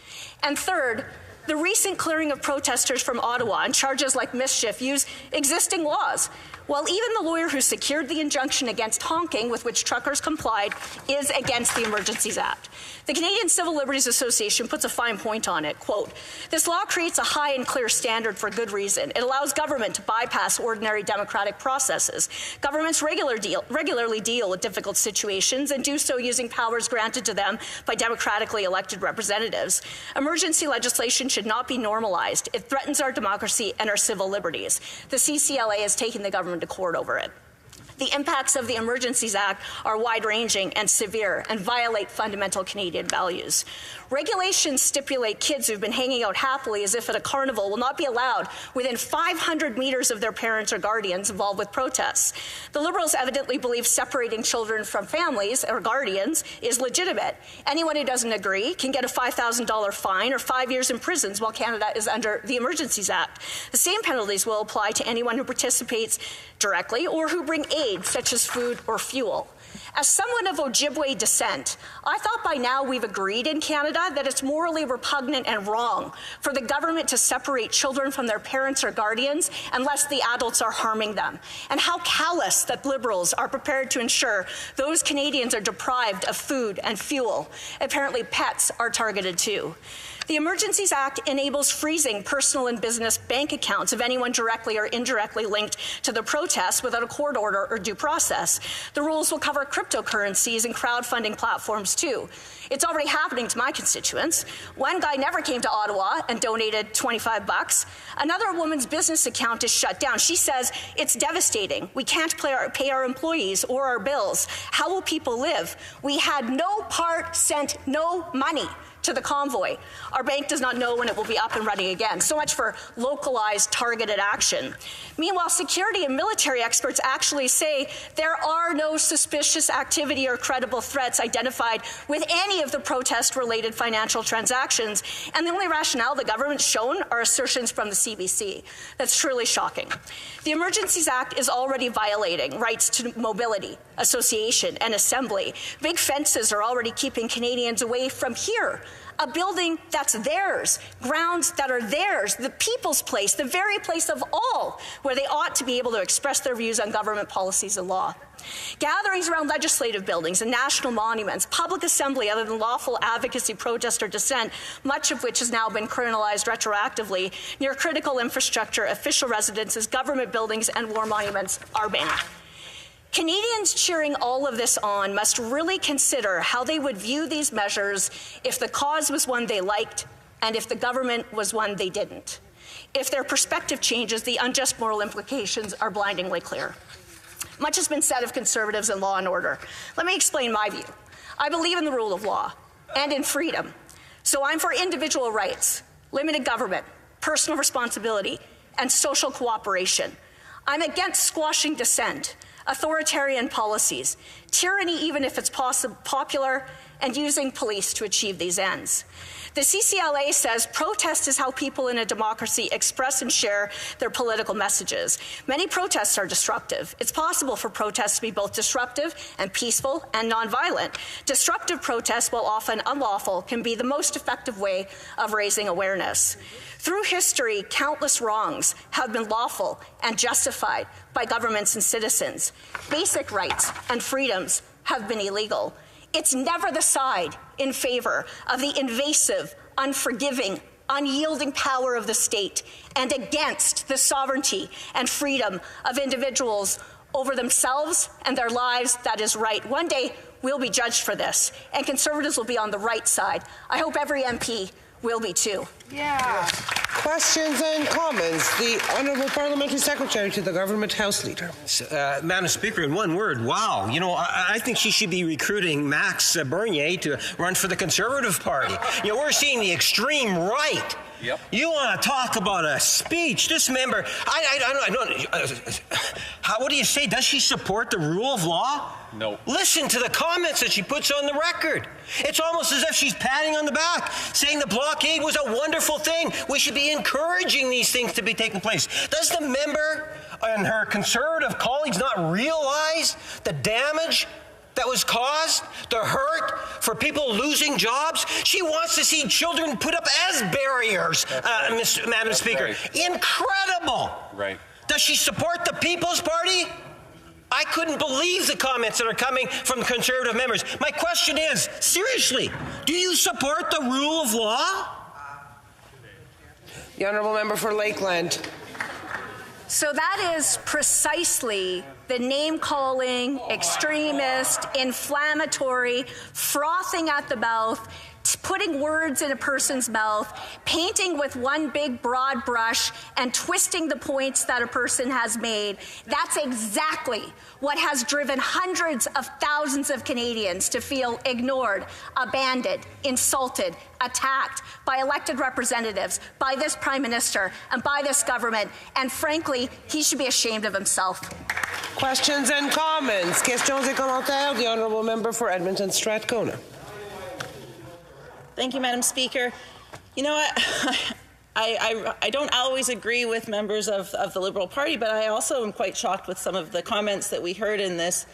Speaker 16: And third, the recent clearing of protesters from Ottawa on charges like mischief use existing laws. while even the lawyer who secured the injunction against honking with which truckers complied is against the Emergencies Act. The Canadian Civil Liberties Association puts a fine point on it. Quote, "This law creates a high and clear standard for good reason. It allows government to bypass ordinary democratic processes. Governments regularly deal with difficult situations and do so using powers granted to them by democratically elected representatives. Emergency legislation should not be normalized. It threatens our democracy and our civil liberties. The CCLA is taking the government to court over it. The impacts of the Emergencies Act are wide-ranging and severe and violate fundamental Canadian values. Regulations stipulate kids who've been hanging out happily as if at a carnival will not be allowed within 500 meters of their parents or guardians involved with protests. The Liberals evidently believe separating children from families or guardians is legitimate. Anyone who doesn't agree can get a $5,000 fine or 5 years in prison while Canada is under the Emergencies Act. The same penalties will apply to anyone who participates directly or who bring aid, such as food or fuel. As someone of Ojibwe descent, I thought by now we've agreed in Canada that it's morally repugnant and wrong for the government to separate children from their parents or guardians unless the adults are harming them, and how callous that Liberals are prepared to ensure those Canadians are deprived of food and fuel. Apparently pets are targeted too. The Emergencies Act enables freezing personal and business bank accounts of anyone directly or indirectly linked to the protests without a court order or due process. The rules will cover cryptocurrencies and crowdfunding platforms too. It's already happening to my constituents. One guy never came to Ottawa and donated $25. Another woman's business account is shut down. She says it's devastating. We can't pay our employees or our bills. How will people live? We had no part sent no money to the Convoy. Our bank does not know when it will be up and running again. So much for localized, targeted action. Meanwhile, security and military experts actually say there are no suspicious activity or credible threats identified with any of the protest-related financial transactions, and the only rationale the government's shown are assertions from the CBC. That's truly shocking. The Emergencies Act is already violating rights to mobility, association, and assembly. Big fences are already keeping Canadians away from here, a building that's theirs, grounds that are theirs, the people's place, the very place of all where they ought to be able to express their views on government policies and law. Gatherings around legislative buildings and national monuments, public assembly other than lawful advocacy, protest, or dissent, much of which has now been criminalized retroactively, near critical infrastructure, official residences, government buildings, and war monuments are banned. Canadians cheering all of this on must really consider how they would view these measures if the cause was one they liked and if the government was one they didn't. If their perspective changes, the unjust moral implications are blindingly clear. Much has been said of Conservatives and law and order. Let me explain my view. I believe in the rule of law and in freedom. So I'm for individual rights, limited government, personal responsibility, and social cooperation. I'm against squashing dissent, authoritarian policies, tyranny even if it's popular, and using police to achieve these ends. The CCLA says protest is how people in a democracy express and share their political messages. Many protests are destructive. It's possible for protests to be both disruptive and peaceful and nonviolent. Destructive protests, while often unlawful, can be the most effective way of raising awareness. Through history, countless wrongs have been lawful and justified by governments and citizens. Basic rights and freedoms have been illegal. It's never the side in favor of the invasive, unforgiving, unyielding power of the state and against the sovereignty and freedom of individuals over themselves and their lives that is right. One day, we'll be judged for this, and Conservatives will be on the right side. I hope every MP will be too.
Speaker 23: Yeah. Questions and comments. The Honourable Parliamentary Secretary to the Government House Leader.
Speaker 5: Madam Speaker, in one word, wow. You know, I think she should be recruiting Max Bernier to run for the Conservative Party. You know, we're seeing the extreme right. Yep. You want to talk about a speech? This member, I don't. What do you say? Does she support the rule of law? No. Listen to the comments that she puts on the record. It's almost as if she's patting on the back, saying the blockade was a wonderful thing. We should be encouraging these things to be taking place. Does the member and her Conservative colleagues not realize the damage that was caused, the hurt for people losing jobs? She wants to see children put up as barriers, Madam Speaker. Right. Incredible. Right. Does she support the People's Party? I couldn't believe the comments that are coming from the Conservative members. My question is, seriously, do you support the rule of law?
Speaker 23: The honourable member for Lakeland.
Speaker 16: So that is precisely the name-calling, extremist, inflammatory, frothing at the mouth, putting words in a person's mouth, painting with one big broad brush, and twisting the points that a person has made. That's exactly what has driven hundreds of thousands of Canadians to feel ignored, abandoned, insulted, attacked by elected representatives, by this Prime Minister, and by this government. And frankly, he should be ashamed of himself.
Speaker 23: Questions and comments. Questions et commentaires. The honourable member for Edmonton Strathcona.
Speaker 7: Thank you, Madam Speaker. You know what? I don't always agree with members of the Liberal Party, but I also am quite shocked with some of the comments that we heard in this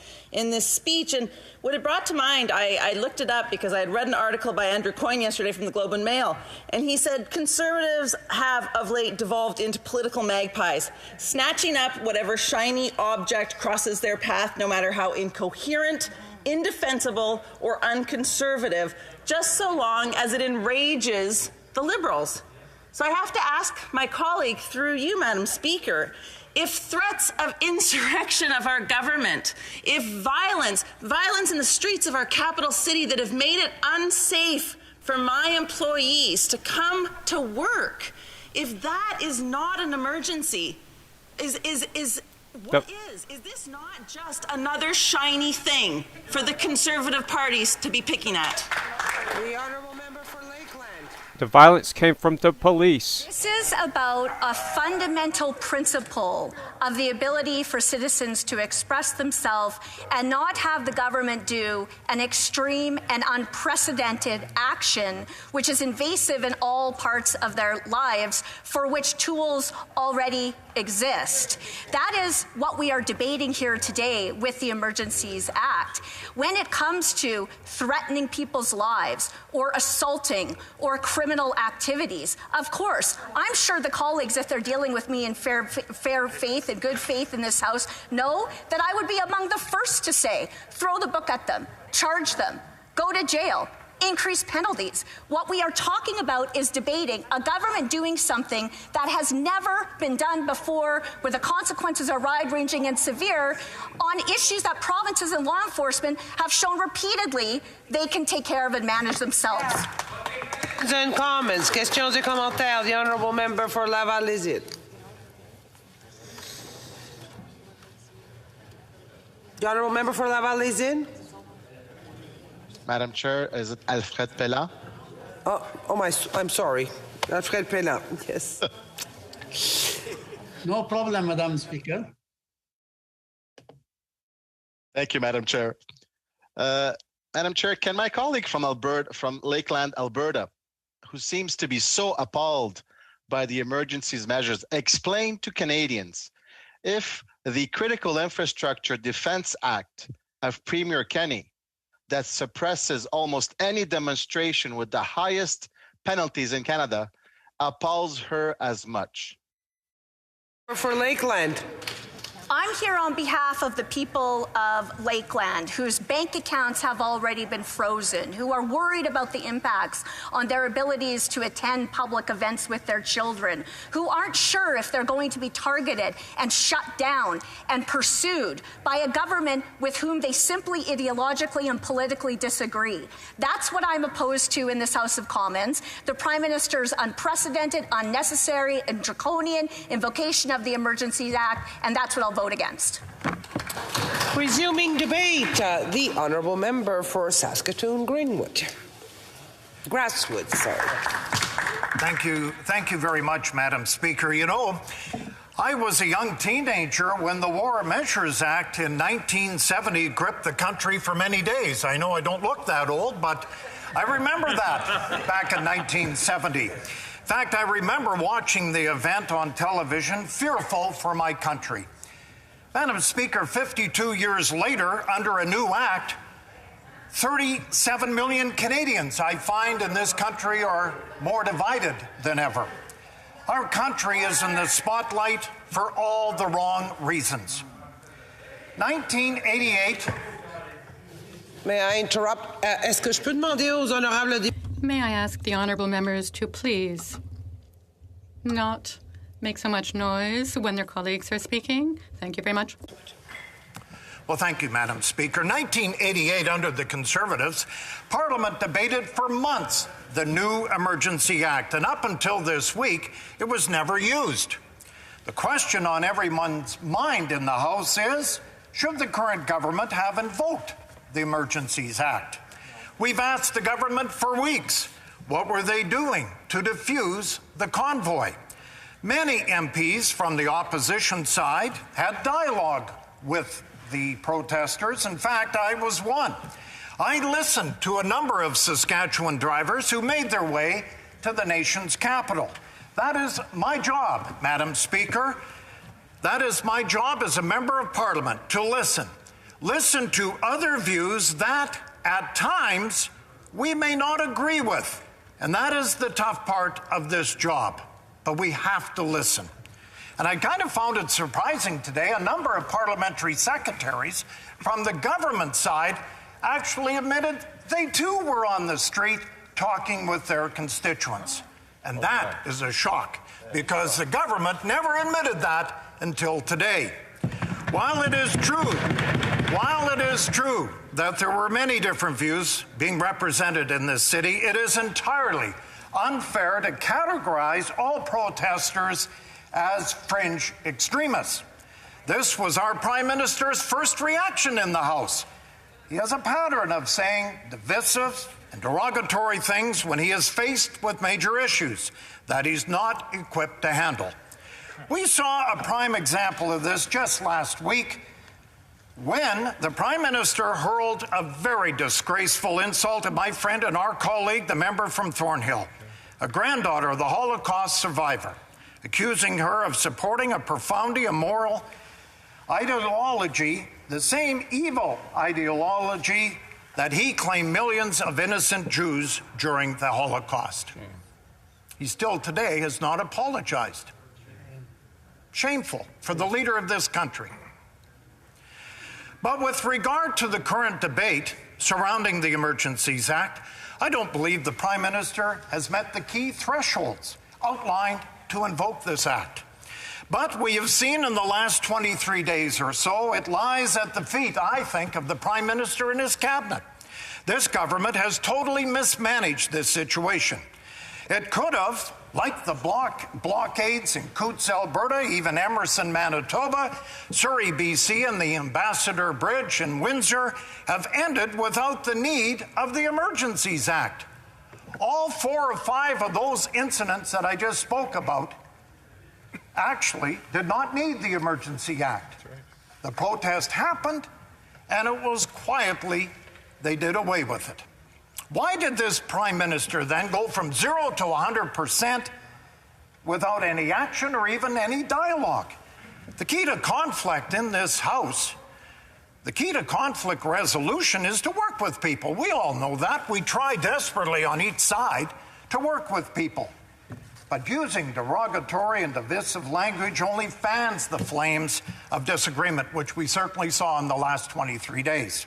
Speaker 7: speech. And what it brought to mind, I looked it up because I had read an article by Andrew Coyne yesterday from the Globe and Mail, and he said Conservatives have of late devolved into political magpies, snatching up whatever shiny object crosses their path, no matter how incoherent, indefensible, or unconservative, just so long as it enrages the Liberals. So I have to ask my colleague, through you, Madam Speaker, if threats of insurrection of our government, if violence in the streets of our capital city that have made it unsafe for my employees to come to work, if that is not an emergency, is this not just another shiny thing for the Conservative parties to be picking at?
Speaker 23: The honourable member for Lakeland.
Speaker 15: The violence came from the police.
Speaker 16: This is about a fundamental principle of the ability for citizens to express themselves and not have the government do an extreme and unprecedented action which is invasive in all parts of their lives, for which tools already exist. That is what we are debating here today with the Emergencies Act. When it comes to threatening people's lives or assaulting or criminal activities, of course, I'm sure the colleagues, if they're dealing with me in fair faith and good faith in this House, know that I would be among the first to say, throw the book at them, charge them, go to jail, increase penalties. What we are talking about is debating a government doing something that has never been done before, where the consequences are wide-ranging and severe, on issues that provinces and law enforcement have shown repeatedly they can take care of and manage themselves.
Speaker 23: Questions and comments. Questions et commentaires. The honourable member for Laval-les-Îles. The honourable member for Laval-les-Îles.
Speaker 9: Madam Chair, is it Alfred Pellat?
Speaker 23: I'm sorry. Alfred Pellat, yes.
Speaker 18: No problem, Madam Speaker.
Speaker 9: Thank you, Madam Chair. Madam Chair, can my colleague from Lakeland, Alberta, who seems to be so appalled by the emergencies measures, explain to Canadians if the Critical Infrastructure Defence Act of Premier Kenney, that suppresses almost any demonstration with the highest penalties in Canada, appalls her as much?
Speaker 23: For Lakeland.
Speaker 16: I'm here on behalf of the people of Lakeland, whose bank accounts have already been frozen, who are worried about the impacts on their abilities to attend public events with their children, who aren't sure if they're going to be targeted and shut down and pursued by a government with whom they simply ideologically and politically disagree. That's what I'm opposed to in this House of Commons, the Prime Minister's unprecedented, unnecessary, and draconian invocation of the Emergencies Act, and that's what I'll vote against.
Speaker 23: Resuming debate, the honourable member for Saskatoon Grasswood, sorry.
Speaker 20: Thank you very much, Madam Speaker. You know, I was a young teenager when the War Measures Act in 1970 gripped the country for many days. I know I don't look that old, but I remember that back in 1970. In fact, I remember watching the event on television, fearful for my country. Madam Speaker, 52 years later, under a new act, 37 million Canadians, I find, in this country are more divided than ever. Our country is in the spotlight for all the wrong reasons. 1988.
Speaker 23: May I interrupt? Est-ce que je peux demander aux honorables...
Speaker 10: May I ask the honourable members to please not make so much noise when their colleagues are speaking? Thank you very much.
Speaker 20: Well, thank you, Madam Speaker. 1988, under the Conservatives, Parliament debated for months the new Emergency Act, and up until this week, it was never used. The question on everyone's mind in the House is, should the current government have invoked the Emergencies Act? We've asked the government for weeks, what were they doing to defuse the convoy? Many MPs from the opposition side had dialogue with the protesters. In fact, I was one. I listened to a number of Saskatchewan drivers who made their way to the nation's capital. That is my job, Madam Speaker. That is my job as a member of Parliament, to listen. Listen to other views that, at times, we may not agree with. And that is the tough part of this job. But we have to listen. And I kind of found it surprising today, a number of parliamentary secretaries from the government side actually admitted they too were on the street talking with their constituents. And that is a shock, because the government never admitted that until today. While it is true that there were many different views being represented in this city, it is entirely unfair to categorize all protesters as fringe extremists. This was our Prime Minister's first reaction in the House. He has a pattern of saying divisive and derogatory things when he is faced with major issues that he's not equipped to handle. We saw a prime example of this just last week when the Prime Minister hurled a very disgraceful insult at my friend and our colleague, the member from Thornhill, a granddaughter of the Holocaust survivor, accusing her of supporting a profoundly immoral ideology, the same evil ideology that he claimed millions of innocent Jews during the Holocaust. He still today has not apologized. Shameful for the leader of this country. But with regard to the current debate surrounding the Emergencies Act, I don't believe the Prime Minister has met the key thresholds outlined to invoke this act. But we have seen in the last 23 days or so, it lies at the feet, I think, of the Prime Minister and his cabinet. This government has totally mismanaged this situation. It could have, like the blockades in Coutts, Alberta, even Emerson, Manitoba, Surrey, BC, and the Ambassador Bridge in Windsor, have ended without the need of the Emergencies Act. All 4 or 5 of those incidents that I just spoke about actually did not need the Emergency Act. The protest happened, and it was quietly, they did away with it. Why did this Prime Minister then go from 0 to 100% without any action or even any dialogue? The key to conflict in this House, the key to conflict resolution is to work with people. We all know that. We try desperately on each side to work with people. But using derogatory and divisive language only fans the flames of disagreement, which we certainly saw in the last 23 days.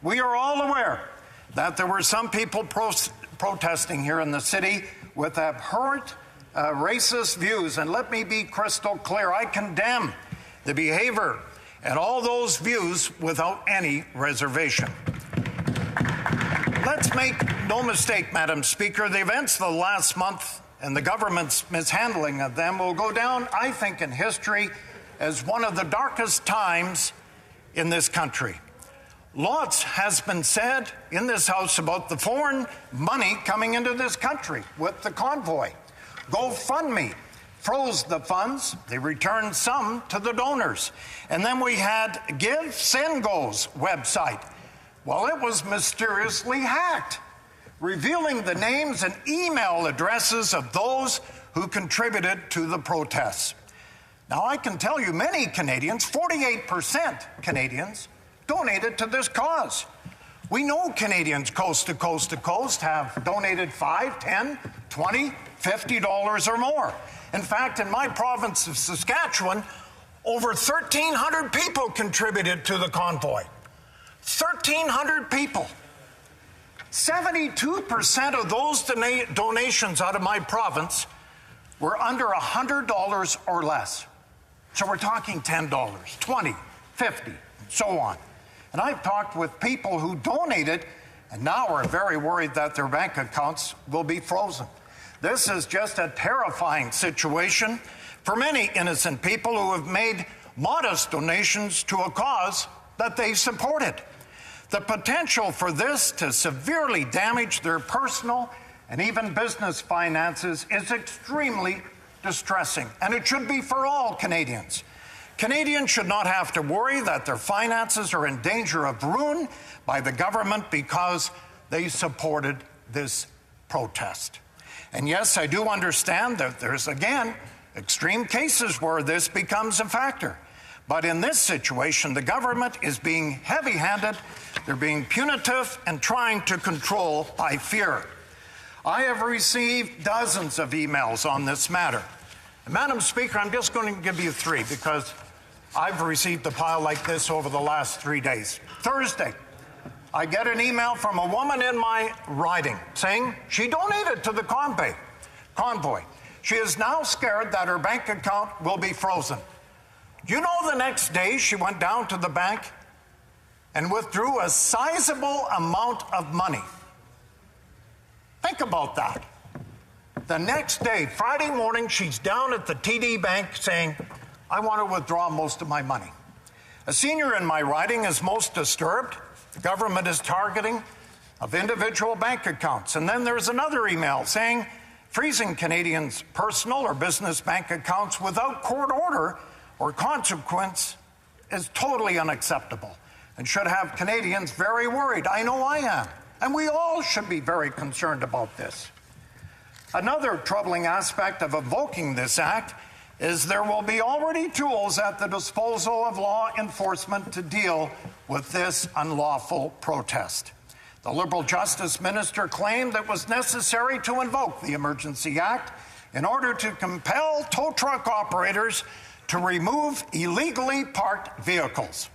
Speaker 20: We are all aware that there were some people protesting here in the city with abhorrent racist views. And let me be crystal clear, I condemn the behavior and all those views without any reservation. Let's make no mistake, Madam Speaker, the events of the last month and the government's mishandling of them will go down, I think, in history as one of the darkest times in this country. Lots has been said in this House about the foreign money coming into this country with the convoy. GoFundMe froze the funds. They returned some to the donors. And then we had GiveSendGo's website. Well, it was mysteriously hacked, revealing the names and email addresses of those who contributed to the protests. Now, I can tell you many Canadians, 48% Canadians, donated to this cause. We know Canadians coast to coast to coast have donated $5, $10, $20, $50 or more. In fact, in my province of Saskatchewan, over 1,300 people contributed to the convoy. 1,300 people. 72% of those donations out of my province were under $100 or less. So we're talking $10, $20, $50, and so on. And I've talked with people who donated and now are very worried that their bank accounts will be frozen. This is just a terrifying situation for many innocent people who have made modest donations to a cause that they supported. The potential for this to severely damage their personal and even business finances is extremely distressing, and it should be for all Canadians. Canadians should not have to worry that their finances are in danger of ruin by the government because they supported this protest. And yes, I do understand that there's, again, extreme cases where this becomes a factor. But in this situation, the government is being heavy-handed, they're being punitive, and trying to control by fear. I have received dozens of emails on this matter. And Madam Speaker, I'm just going to give you three because I've received a pile like this over the last 3 days. Thursday, I get an email from a woman in my riding saying she donated to the convoy. She is now scared that her bank account will be frozen. Do you know the next day she went down to the bank and withdrew a sizable amount of money? Think about that. The next day, Friday morning, she's down at the TD Bank saying, I want to withdraw most of my money. A senior in my riding is most disturbed. The government is targeting of individual bank accounts. And then there's another email saying freezing Canadians' personal or business bank accounts without court order or consequence is totally unacceptable and should have Canadians very worried. I know I am. And we all should be very concerned about this. Another troubling aspect of invoking this act is there will be already tools at the disposal of law enforcement to deal with this unlawful protest. The Liberal Justice Minister claimed it was necessary to invoke the Emergency Act in order to compel tow truck operators to remove illegally parked vehicles.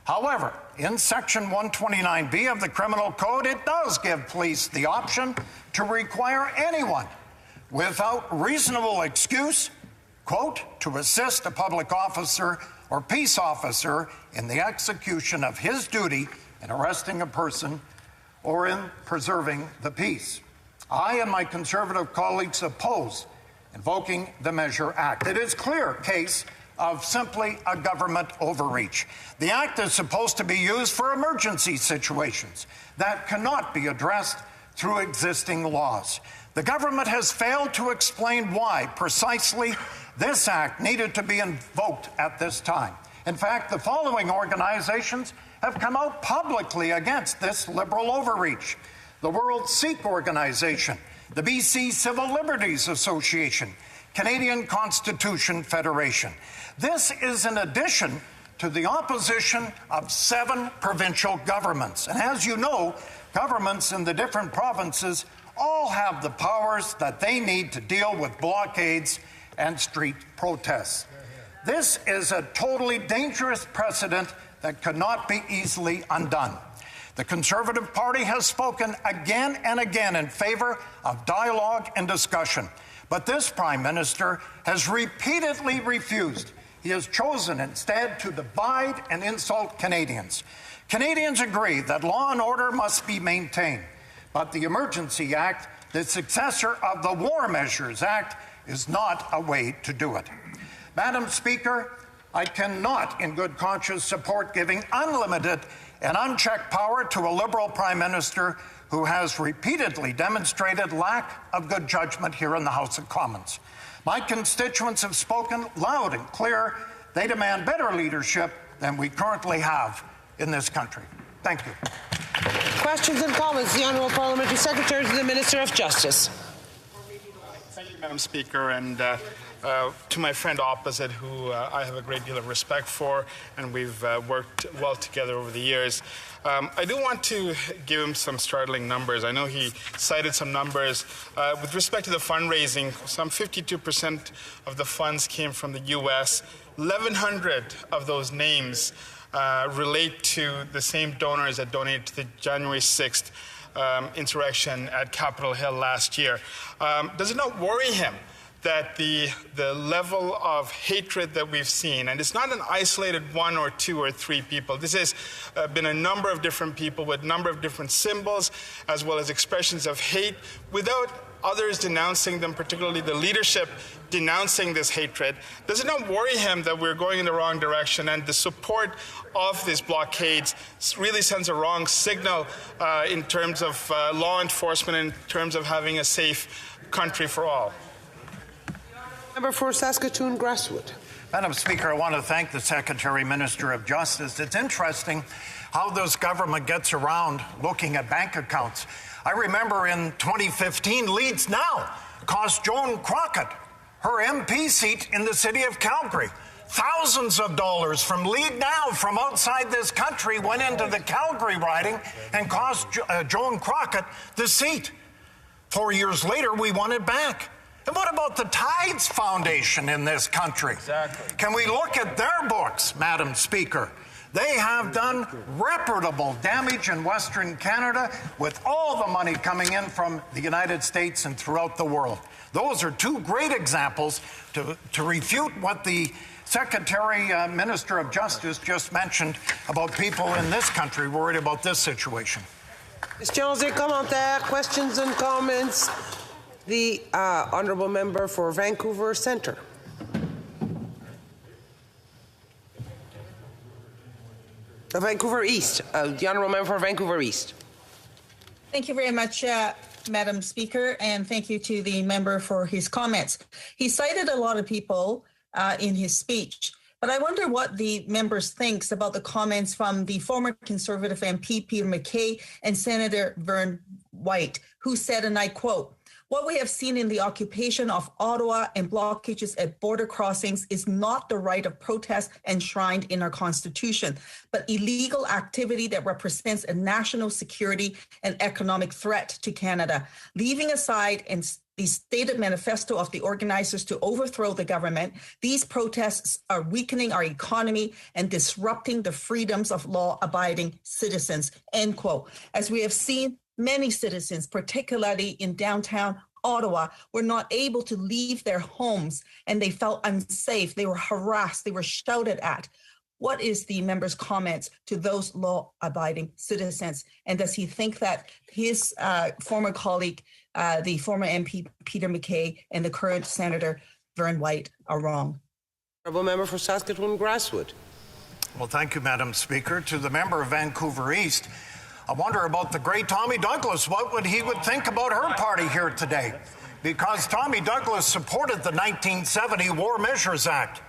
Speaker 20: However, in Section 129B of the Criminal Code, it does give police the option to require anyone without reasonable excuse, quote, to assist a public officer or peace officer in the execution of his duty in arresting a person or in preserving the peace. I and my Conservative colleagues oppose invoking the Measure Act. It is a clear case of simply a government overreach. The Act is supposed to be used for emergency situations that cannot be addressed through existing laws. The government has failed to explain why precisely this Act needed to be invoked at this time. In fact, the following organizations have come out publicly against this Liberal overreach: the World Sikh Organization, the BC Civil Liberties Association, Canadian Constitution Federation. This is in addition to the opposition of 7 provincial governments. And as you know, governments in the different provinces all have the powers that they need to deal with blockades and street protests. This is a totally dangerous precedent that cannot be easily undone. The Conservative Party has spoken again and again in favor of dialogue and discussion, but this Prime Minister has repeatedly refused. He has chosen instead to divide and insult Canadians. Canadians agree that law and order must be maintained, but the Emergency Act, the successor of the War Measures Act, is not a way to do it. Madam Speaker, I cannot in good conscience support giving unlimited and unchecked power to a Liberal Prime Minister who has repeatedly demonstrated lack of good judgment here in the House of Commons. My constituents have spoken loud and clear. They demand better leadership than we currently have in this country. Thank you.
Speaker 23: Questions and comments. The Honourable Parliamentary Secretary to the Minister of Justice.
Speaker 11: Thank you, Madam Speaker. And to my friend opposite, who I have a great deal of respect for, and we've worked well together over the years. I do want to give him some startling numbers. I know he cited some numbers. With respect to the fundraising, some 52% of the funds came from the U.S. 1,100 of those names relate to the same donors that donated to the January 6th insurrection at Capitol Hill last year. Does it not worry him that the level of hatred that we've seen, and it's not an isolated one or two or three people, this has been a number of different people with a number of different symbols, as well as expressions of hate, without others denouncing them, particularly the leadership denouncing this hatred? Does it not worry him that we're going in the wrong direction, and the support of these blockades really sends a wrong signal in terms of law enforcement, in terms of having a safe country for all?
Speaker 23: Member for Saskatoon Grasswood.
Speaker 20: Madam Speaker, I want to thank the Secretary Minister of Justice. It's interesting how this government gets around looking at bank accounts. I remember in 2015, Leeds Now cost Joan Crockett her MP seat in the city of Calgary. Thousands of dollars from Lead Now from outside this country went into the Calgary riding and cost Joan Crockett the seat. 4 years later, we won it back. And what about the Tides Foundation in this country? Exactly. Can we look at their books, Madam Speaker? They have done reputable damage in Western Canada with all the money coming in from the United States and throughout the world. Those are two great examples to refute what the Secretary Minister of Justice just mentioned about people in this country worried about this situation.
Speaker 23: Questions et commentaires, questions and comments. The honourable member for Vancouver Centre. Vancouver East. The honourable member for Vancouver East.
Speaker 12: Thank you very much, Madam Speaker, and thank you to the member for his comments. He cited a lot of people in his speech, but I wonder what the members thinks about the comments from the former Conservative MP Peter MacKay and Senator Vern White, who said, and I quote, "What we have seen in the occupation of Ottawa and blockages at border crossings is not the right of protest enshrined in our Constitution, but illegal activity that represents a national security and economic threat to Canada. Leaving aside the stated manifesto of the organizers to overthrow the government, these protests are weakening our economy and disrupting the freedoms of law-abiding citizens," end quote. As we have seen, many citizens, particularly in downtown Ottawa, were not able to leave their homes and they felt unsafe. They were harassed. They were shouted at. What is the member's comments to those law-abiding citizens? And does he think that his former colleague, the former MP Peter MacKay, and the current Senator Vern White are wrong?
Speaker 23: Honourable member for Saskatoon Grasswood.
Speaker 20: Well, thank you, Madam Speaker. To the member of Vancouver East, I wonder about the great Tommy Douglas. What would he think about her party here today? Because Tommy Douglas supported the 1970 War Measures Act.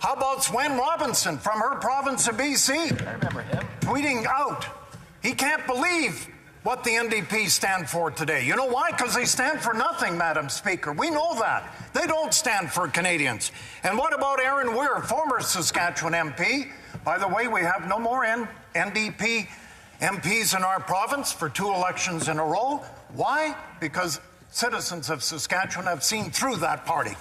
Speaker 20: How about Swen Robinson from her province of BC? I remember him. Tweeting out, he can't believe what the NDP stand for today. You know why? Because they stand for nothing, Madam Speaker. We know that. They don't stand for Canadians. And what about Aaron Weir, former Saskatchewan MP? By the way, we have no more NDP MPs in our province for 2 elections in a row. Why? Because citizens of Saskatchewan have seen through that party.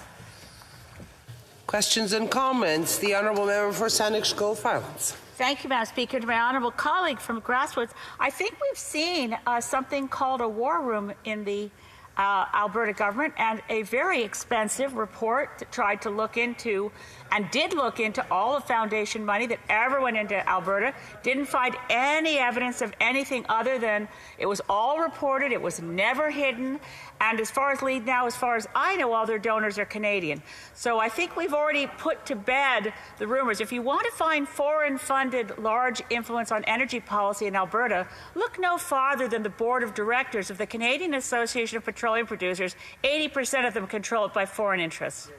Speaker 23: Questions and comments. The honourable member for Saanich Gulf Islands.
Speaker 18: Thank you, Madam Speaker. To my honourable colleague from Grasswoods, I think we've seen something called a war room in the Alberta government, and a very expensive report that tried to look into and did look into all the foundation money that ever went into Alberta, didn't find any evidence of anything other than it was all reported, it was never hidden, and as far as Lead Now, as far as I know, all their donors are Canadian. So I think we've already put to bed the rumors. If you want to find foreign-funded large influence on energy policy in Alberta, look no farther than the board of directors of the Canadian Association of Petroleum Producers. 80% of them controlled by foreign interests.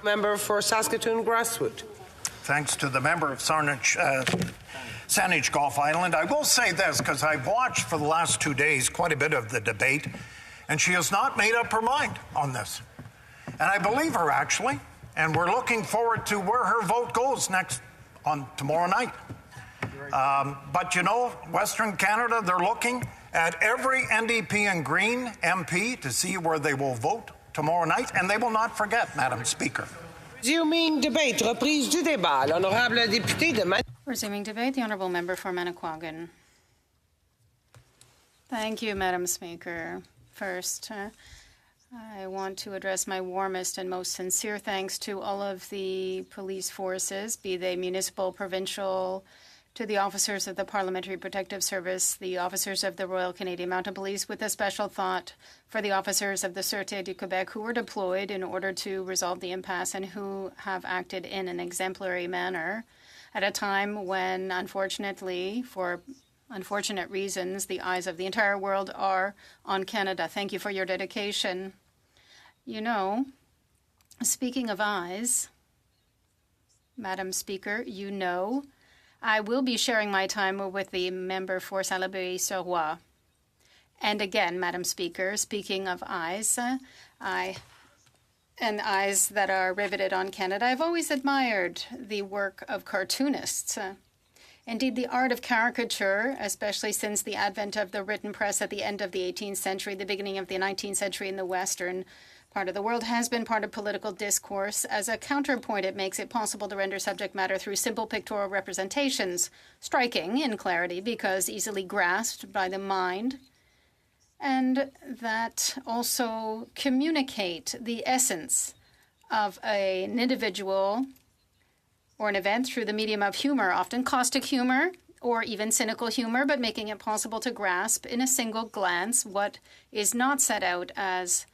Speaker 23: Member for Saskatoon Grasswood.
Speaker 20: Thanks to the member of Saanich Gulf Island. I will say this, because I've watched for the last 2 days quite a bit of the debate, and she has not made up her mind on this. And I believe her, actually. And we're looking forward to where her vote goes tomorrow night. But you know, Western Canada, they're looking at every NDP and Green MP to see where they will vote tomorrow night, and they will not forget, Madam Speaker.
Speaker 23: Resuming debate. Reprise du débat. L'honorable député de
Speaker 4: Resuming debate, the honourable member for Manicouagan. Thank you, Madam Speaker. First, I want to address my warmest and most sincere thanks to all of the police forces, be they municipal, provincial, to the officers of the Parliamentary Protective Service, the officers of the Royal Canadian Mounted Police, with a special thought for the officers of the Sûreté du Québec who were deployed in order to resolve the impasse and who have acted in an exemplary manner at a time when, unfortunately, for unfortunate reasons, the eyes of the entire world are on Canada. Thank you for your dedication. You know, speaking of eyes, Madam Speaker, you know, I will be sharing my time with the member for Salaberry-sur-Roi. And again, Madam Speaker, speaking of eyes, and eyes that are riveted on Canada, I've always admired the work of cartoonists. Indeed, the art of caricature, especially since the advent of the written press at the end of the 18th century, the beginning of the 19th century in the Western part of the world, has been part of political discourse. As a counterpoint, it makes it possible to render subject matter through simple pictorial representations, striking in clarity because easily grasped by the mind, and that also communicate the essence of an individual or an event through the medium of humor, often caustic humor or even cynical humor, but making it possible to grasp in a single glance what is not set out as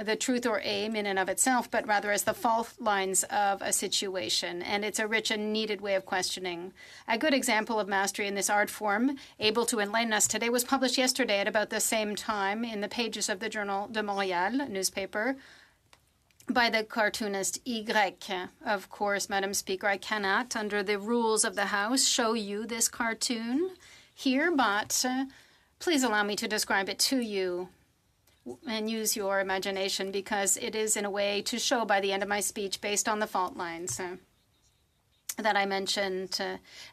Speaker 4: the truth or aim in and of itself, but rather as the fault lines of a situation. And it's a rich and needed way of questioning. A good example of mastery in this art form, able to enlighten us today, was published yesterday at about the same time in the pages of the Journal de Montréal newspaper by the cartoonist Y. Of course, Madam Speaker, I cannot, under the rules of the House, show you this cartoon here, but please allow me to describe it to you and use your imagination, because it is in a way to show by the end of my speech based on the fault lines that I mentioned.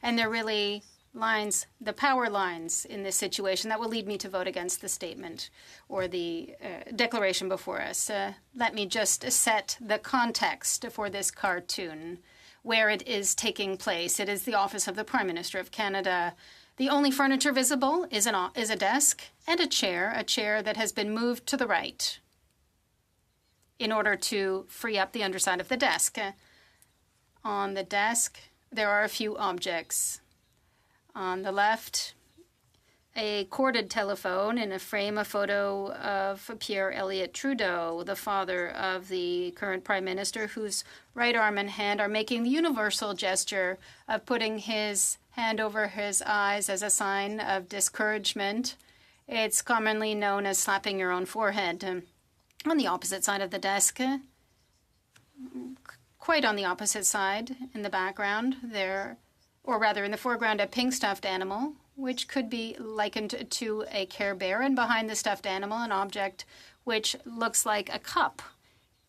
Speaker 4: And they're really lines, the power lines in this situation that will lead me to vote against the statement or the declaration before us. Let me just set the context for this cartoon, where it is taking place. It is the office of the Prime Minister of Canada. The only furniture visible is a desk and a chair that has been moved to the right in order to free up the underside of the desk. On the desk, there are a few objects. On the left, a corded telephone, in a frame, a photo of Pierre Elliott Trudeau, the father of the current Prime Minister, whose right arm and hand are making the universal gesture of putting his hand over his eyes as a sign of discouragement. It's commonly known as slapping your own forehead. On the opposite side of the desk, quite on the opposite side, in the background, or rather in the foreground, a pink stuffed animal, which could be likened to a Care Bear, and behind the stuffed animal, an object which looks like a cup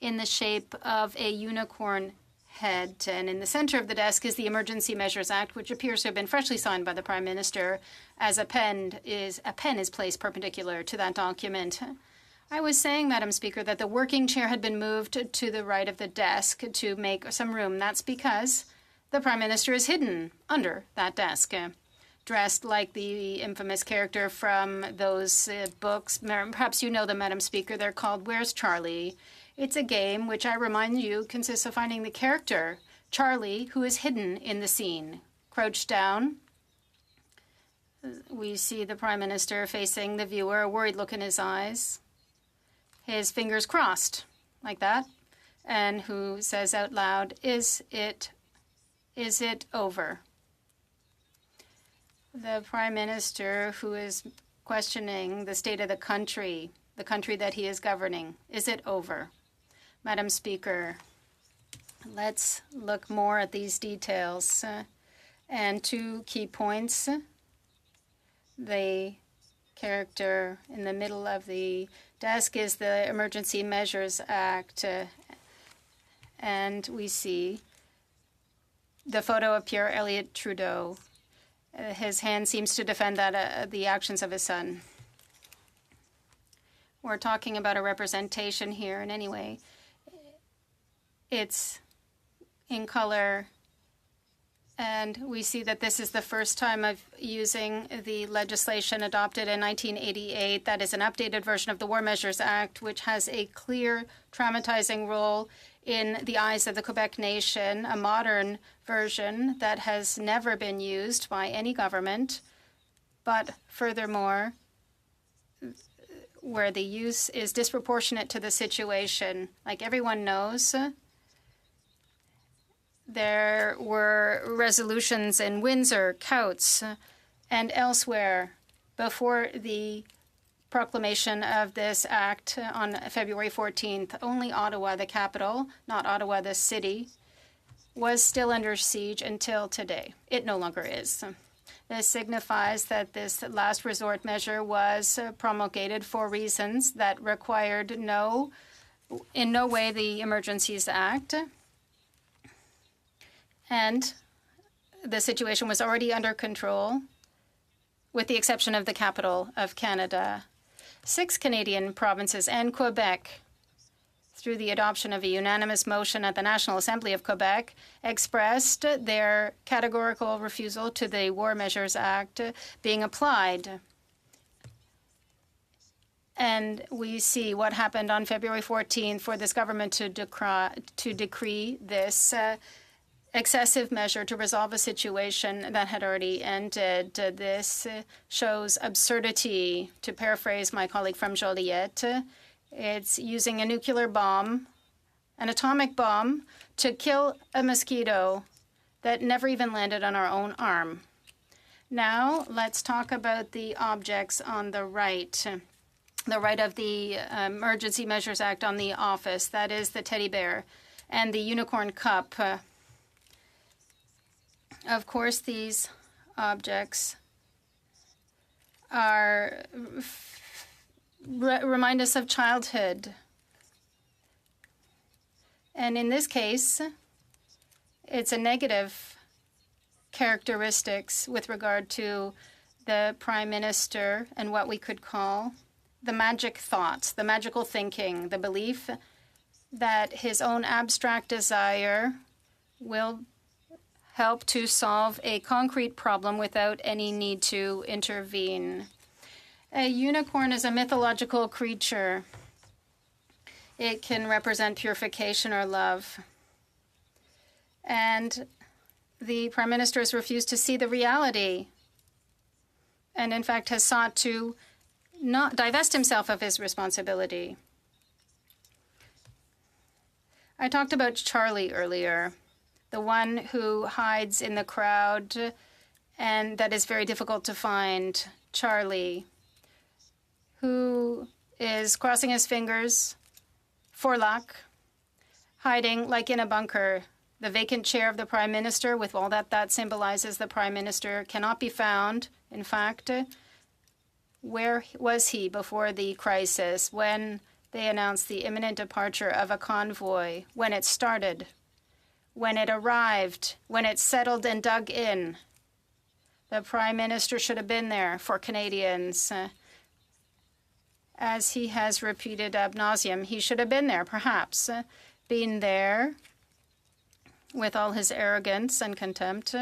Speaker 4: in the shape of a unicorn head. And in the center of the desk is the Emergency Measures Act, which appears to have been freshly signed by the Prime Minister, as a pen is placed perpendicular to that document. I was saying, Madam Speaker, that the working chair had been moved to the right of the desk to make some room. That's because the Prime Minister is hidden under that desk, dressed like the infamous character from those books. Perhaps you know them, Madam Speaker. They're called Where's Charlie? It's a game which, I remind you, consists of finding the character, Charlie, who is hidden in the scene. Crouched down, we see the Prime Minister facing the viewer, a worried look in his eyes, his fingers crossed, like that, and who says out loud, Is it over? The Prime Minister, who is questioning the state of the country that he is governing, is it over? Madam Speaker, let's look more at these details. And 2 key points. The character in the middle of the desk is the Emergency Measures Act, and we see the photo of Pierre Elliott Trudeau. His hand seems to defend that the actions of his son. We're talking about a representation here, and anyway, it's in color, and we see that this is the first time of using the legislation adopted in 1988. That is an updated version of the War Measures Act, which has a clear traumatizing role in the eyes of the Quebec nation, a modern version that has never been used by any government, but furthermore, where the use is disproportionate to the situation. Like everyone knows, there were resolutions in Windsor, Coutts, and elsewhere before the proclamation of this act on February 14th. Only Ottawa, the capital, not Ottawa, the city, was still under siege until today. It no longer is. This signifies that this last resort measure was promulgated for reasons that required in no way the Emergencies Act. And the situation was already under control, with the exception of the capital of Canada. 6 Canadian provinces and Quebec, through the adoption of a unanimous motion at the National Assembly of Quebec, expressed their categorical refusal to the War Measures Act being applied. And we see what happened on February 14th for this government to decree this excessive measure to resolve a situation that had already ended. This shows absurdity, to paraphrase my colleague from Joliette. It's using a nuclear bomb, an atomic bomb, to kill a mosquito that never even landed on our own arm. Now, let's talk about the objects on the right. The right of the Emergency Measures Act on the office, that is the teddy bear, and the unicorn cup. Of course, these objects are remind us of childhood. And in this case, it's a negative characteristics with regard to the Prime Minister and what we could call the magic thoughts, the magical thinking, the belief that his own abstract desire will help to solve a concrete problem without any need to intervene. A unicorn is a mythological creature. It can represent purification or love. And the Prime Minister has refused to see the reality and, in fact, has sought to not divest himself of his responsibility. I talked about Charlie earlier, the one who hides in the crowd and that is very difficult to find. Charlie, who is crossing his fingers for luck, hiding like in a bunker. The vacant chair of the Prime Minister, with all that symbolizes, the Prime Minister cannot be found. In fact, where was he before the crisis, when they announced the imminent departure of a convoy, when it started, when it arrived, when it settled and dug in? The Prime Minister should have been there for Canadians. As he has repeated ad nauseum, he should have been there, perhaps, been there with all his arrogance and contempt,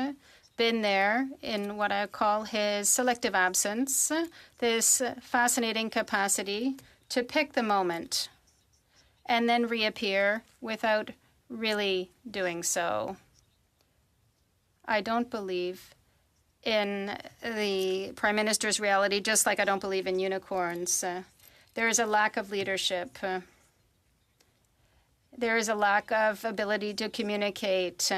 Speaker 4: been there in what I call his selective absence, this fascinating capacity to pick the moment and then reappear without really doing so. I don't believe in the Prime Minister's reality, just like I don't believe in unicorns. There is a lack of leadership. There is a lack of ability to communicate.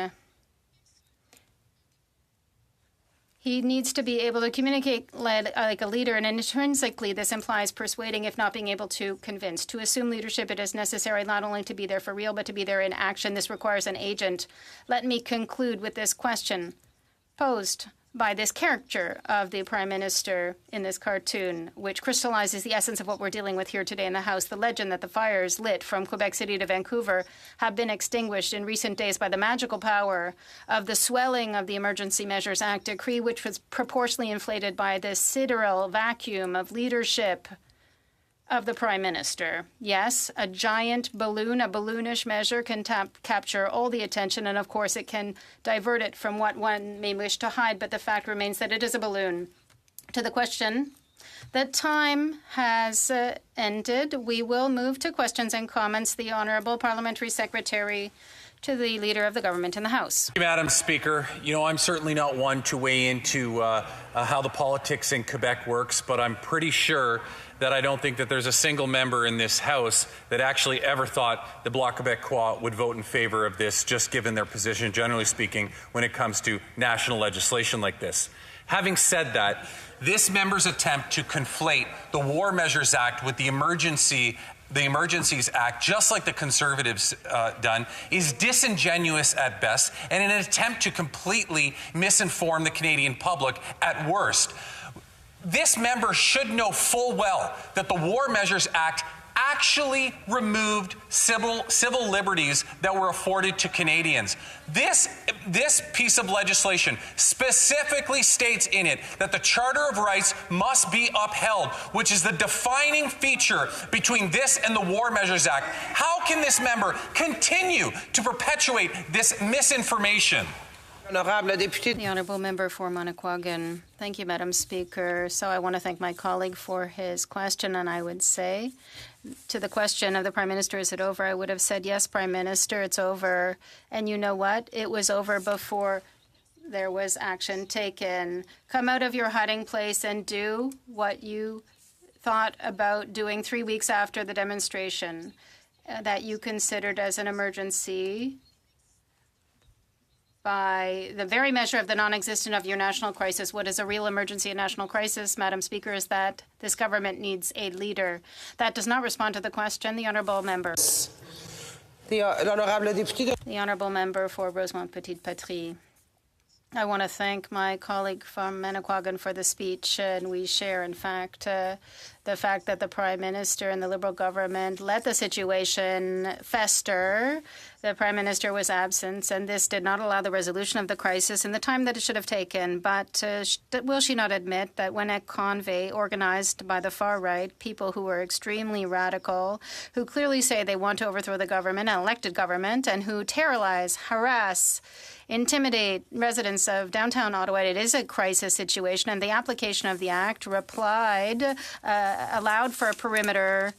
Speaker 4: He needs to be able to communicate like a leader, and intrinsically this implies persuading, if not being able to convince. To assume leadership, it is necessary not only to be there for real, but to be there in action. This requires an agent. Let me conclude with this question posed by this caricature of the Prime Minister in this cartoon, which crystallizes the essence of what we're dealing with here today in the House. The legend that the fires lit from Quebec City to Vancouver have been extinguished in recent days by the magical power of the swelling of the Emergency Measures Act decree, which was proportionally inflated by the sidereal vacuum of leadership of the Prime Minister. Yes, a giant balloon, a balloonish measure can capture all the attention, and of course it can divert it from what one may wish to hide, but the fact remains that it is a balloon. To the question, the time has ended. We will move to questions and comments. The Honourable Parliamentary Secretary to the Leader of the Government in the House.
Speaker 1: Madam Speaker, you know, I'm certainly not one to weigh into how the politics in Quebec works, but I'm pretty sure that I don't think that there's a single member in this House that actually ever thought the Bloc Québécois would vote in favor of this, just given their position, generally speaking, when it comes to national legislation like this. Having said that, this member's attempt to conflate the War Measures Act with the Emergencies Act, just like the Conservatives done, is disingenuous at best and an attempt to completely misinform the Canadian public at worst. This member should know full well that the War Measures Act actually removed civil liberties that were afforded to Canadians. This piece of legislation specifically states in it that the Charter of Rights must be upheld, which is the defining feature between this and the War Measures Act. How can this member continue to perpetuate this misinformation?
Speaker 4: The Honourable Member for Manicouagan. Thank you, Madam Speaker. So I want to thank my colleague for his question, and I would say to the question of the Prime Minister, is it over? I would have said, yes, Prime Minister, it's over. And you know what? It was over before there was action taken. Come out of your hiding place and do what you thought about doing 3 weeks after the demonstration that you considered as an emergency by the very measure of the non-existence of your national crisis. What is a real emergency and national crisis, Madam Speaker, is that this government needs a leader. That does not respond to the question. The Honourable Member. The Honourable Member for Rosemont Petite Patrie. I want to thank my colleague from Manicouagan for the speech, and we share, in fact, the fact that the Prime Minister and the Liberal government let the situation fester. The Prime Minister was absent, and this did not allow the resolution of the crisis in the time that it should have taken. But will she not admit that when a Convoy organized by the far right, people who are extremely radical, who clearly say they want to overthrow the government, an elected government, and who terrorize, harass, intimidate residents of downtown Ottawa, it is a crisis situation, and the application of the Act allowed for a perimeter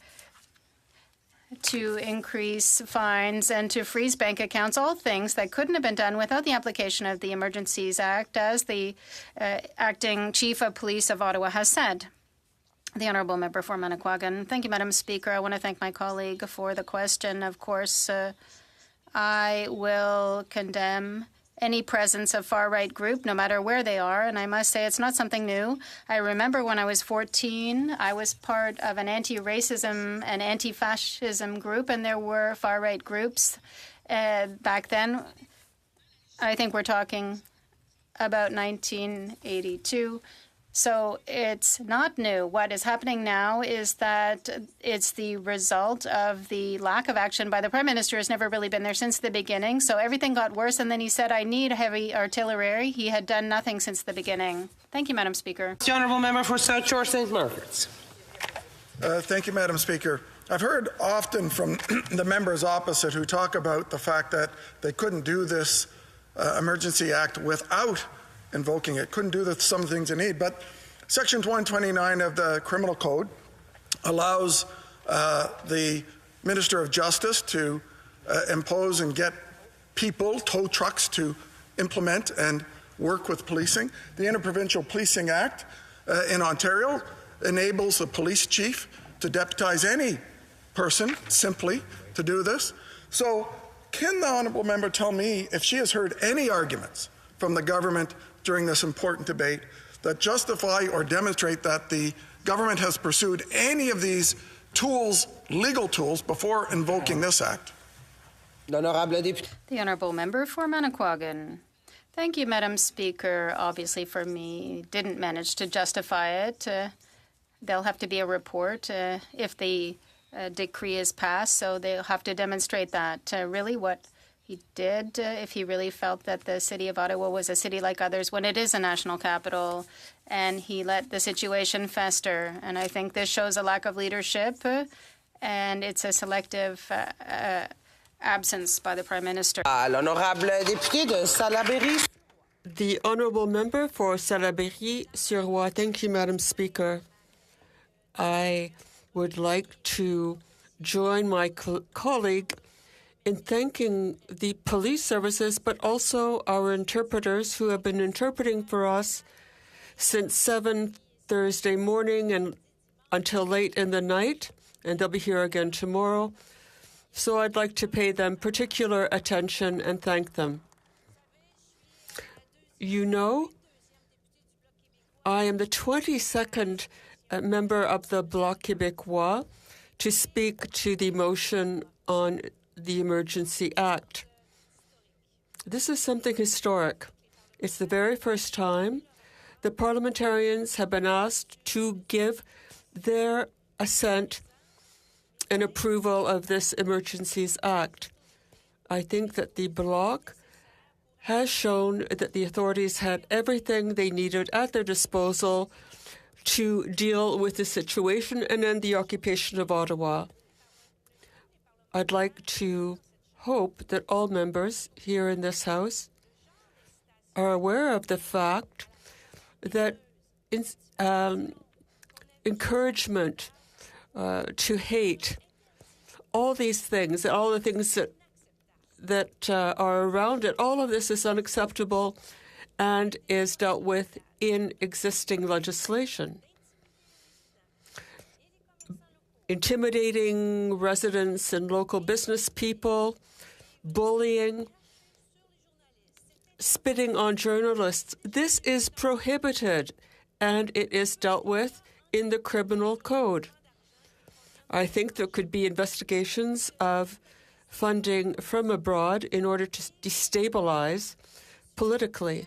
Speaker 4: to increase fines and to freeze bank accounts, all things that couldn't have been done without the application of the Emergencies Act, as the acting Chief of Police of Ottawa has said. The Honourable Member for Manicouagan. Thank you, Madam Speaker. I want to thank my colleague for the question. Of course, I will condemn any presence of far-right group, no matter where they are. And I must say, it's not something new. I remember when I was 14, I was part of an anti-racism and anti-fascism group, and there were far-right groups back then. I think we're talking about 1982. So it's not new. What is happening now is that it's the result of the lack of action by the Prime Minister. Has never really been there since the beginning. So everything got worse, and then he said, I need heavy artillery. He had done nothing since the beginning. Thank you, Madam Speaker.
Speaker 23: The Honourable Member for South Shore St. Margaret's.
Speaker 6: Thank you, Madam Speaker. I've heard often from the members opposite who talk about the fact that they couldn't do this Emergency Act without invoking it, couldn't do some things they need. But Section 129 of the Criminal Code allows the Minister of Justice to impose and get people, tow trucks, to implement and work with policing. The Interprovincial Policing Act in Ontario enables the police chief to deputize any person simply to do this. So can the Honourable Member tell me if she has heard any arguments from the government during this important debate that justify or demonstrate that the government has pursued any of these tools, legal tools, before invoking this act?
Speaker 4: The Honourable Member for Manicouagan. Thank you, Madam Speaker. Obviously, for me, didn't manage to justify it. There'll have to be a report if the decree is passed, so they'll have to demonstrate that really what he did, if he really felt that the city of Ottawa was a city like others when it is a national capital, and he let the situation fester. And I think this shows a lack of leadership, and it's a selective absence by the Prime Minister.
Speaker 23: L'honorable député de Salaberry.
Speaker 8: The Honourable Member for Salaberry-sur-Roi. Thank you, Madam Speaker. I would like to join my colleague in thanking the police services, but also our interpreters who have been interpreting for us since 7 Thursday morning and until late in the night, and they'll be here again tomorrow. So I'd like to pay them particular attention and thank them. You know, I am the 22nd member of the Bloc Québécois to speak to the motion on the Emergency Act. This is something historic. It's the very first time the parliamentarians have been asked to give their assent and approval of this Emergencies Act. I think that the Bloc has shown that the authorities had everything they needed at their disposal to deal with the situation and end the occupation of Ottawa. I'd like to hope that all members here in this House are aware of the fact that encouragement to hate, all these things, all the things that are around it, all of this is unacceptable and is dealt with in existing legislation. Intimidating residents and local business people, bullying, spitting on journalists. This is prohibited, and it is dealt with in the criminal code. I think there could be investigations of funding from abroad in order to destabilize politically.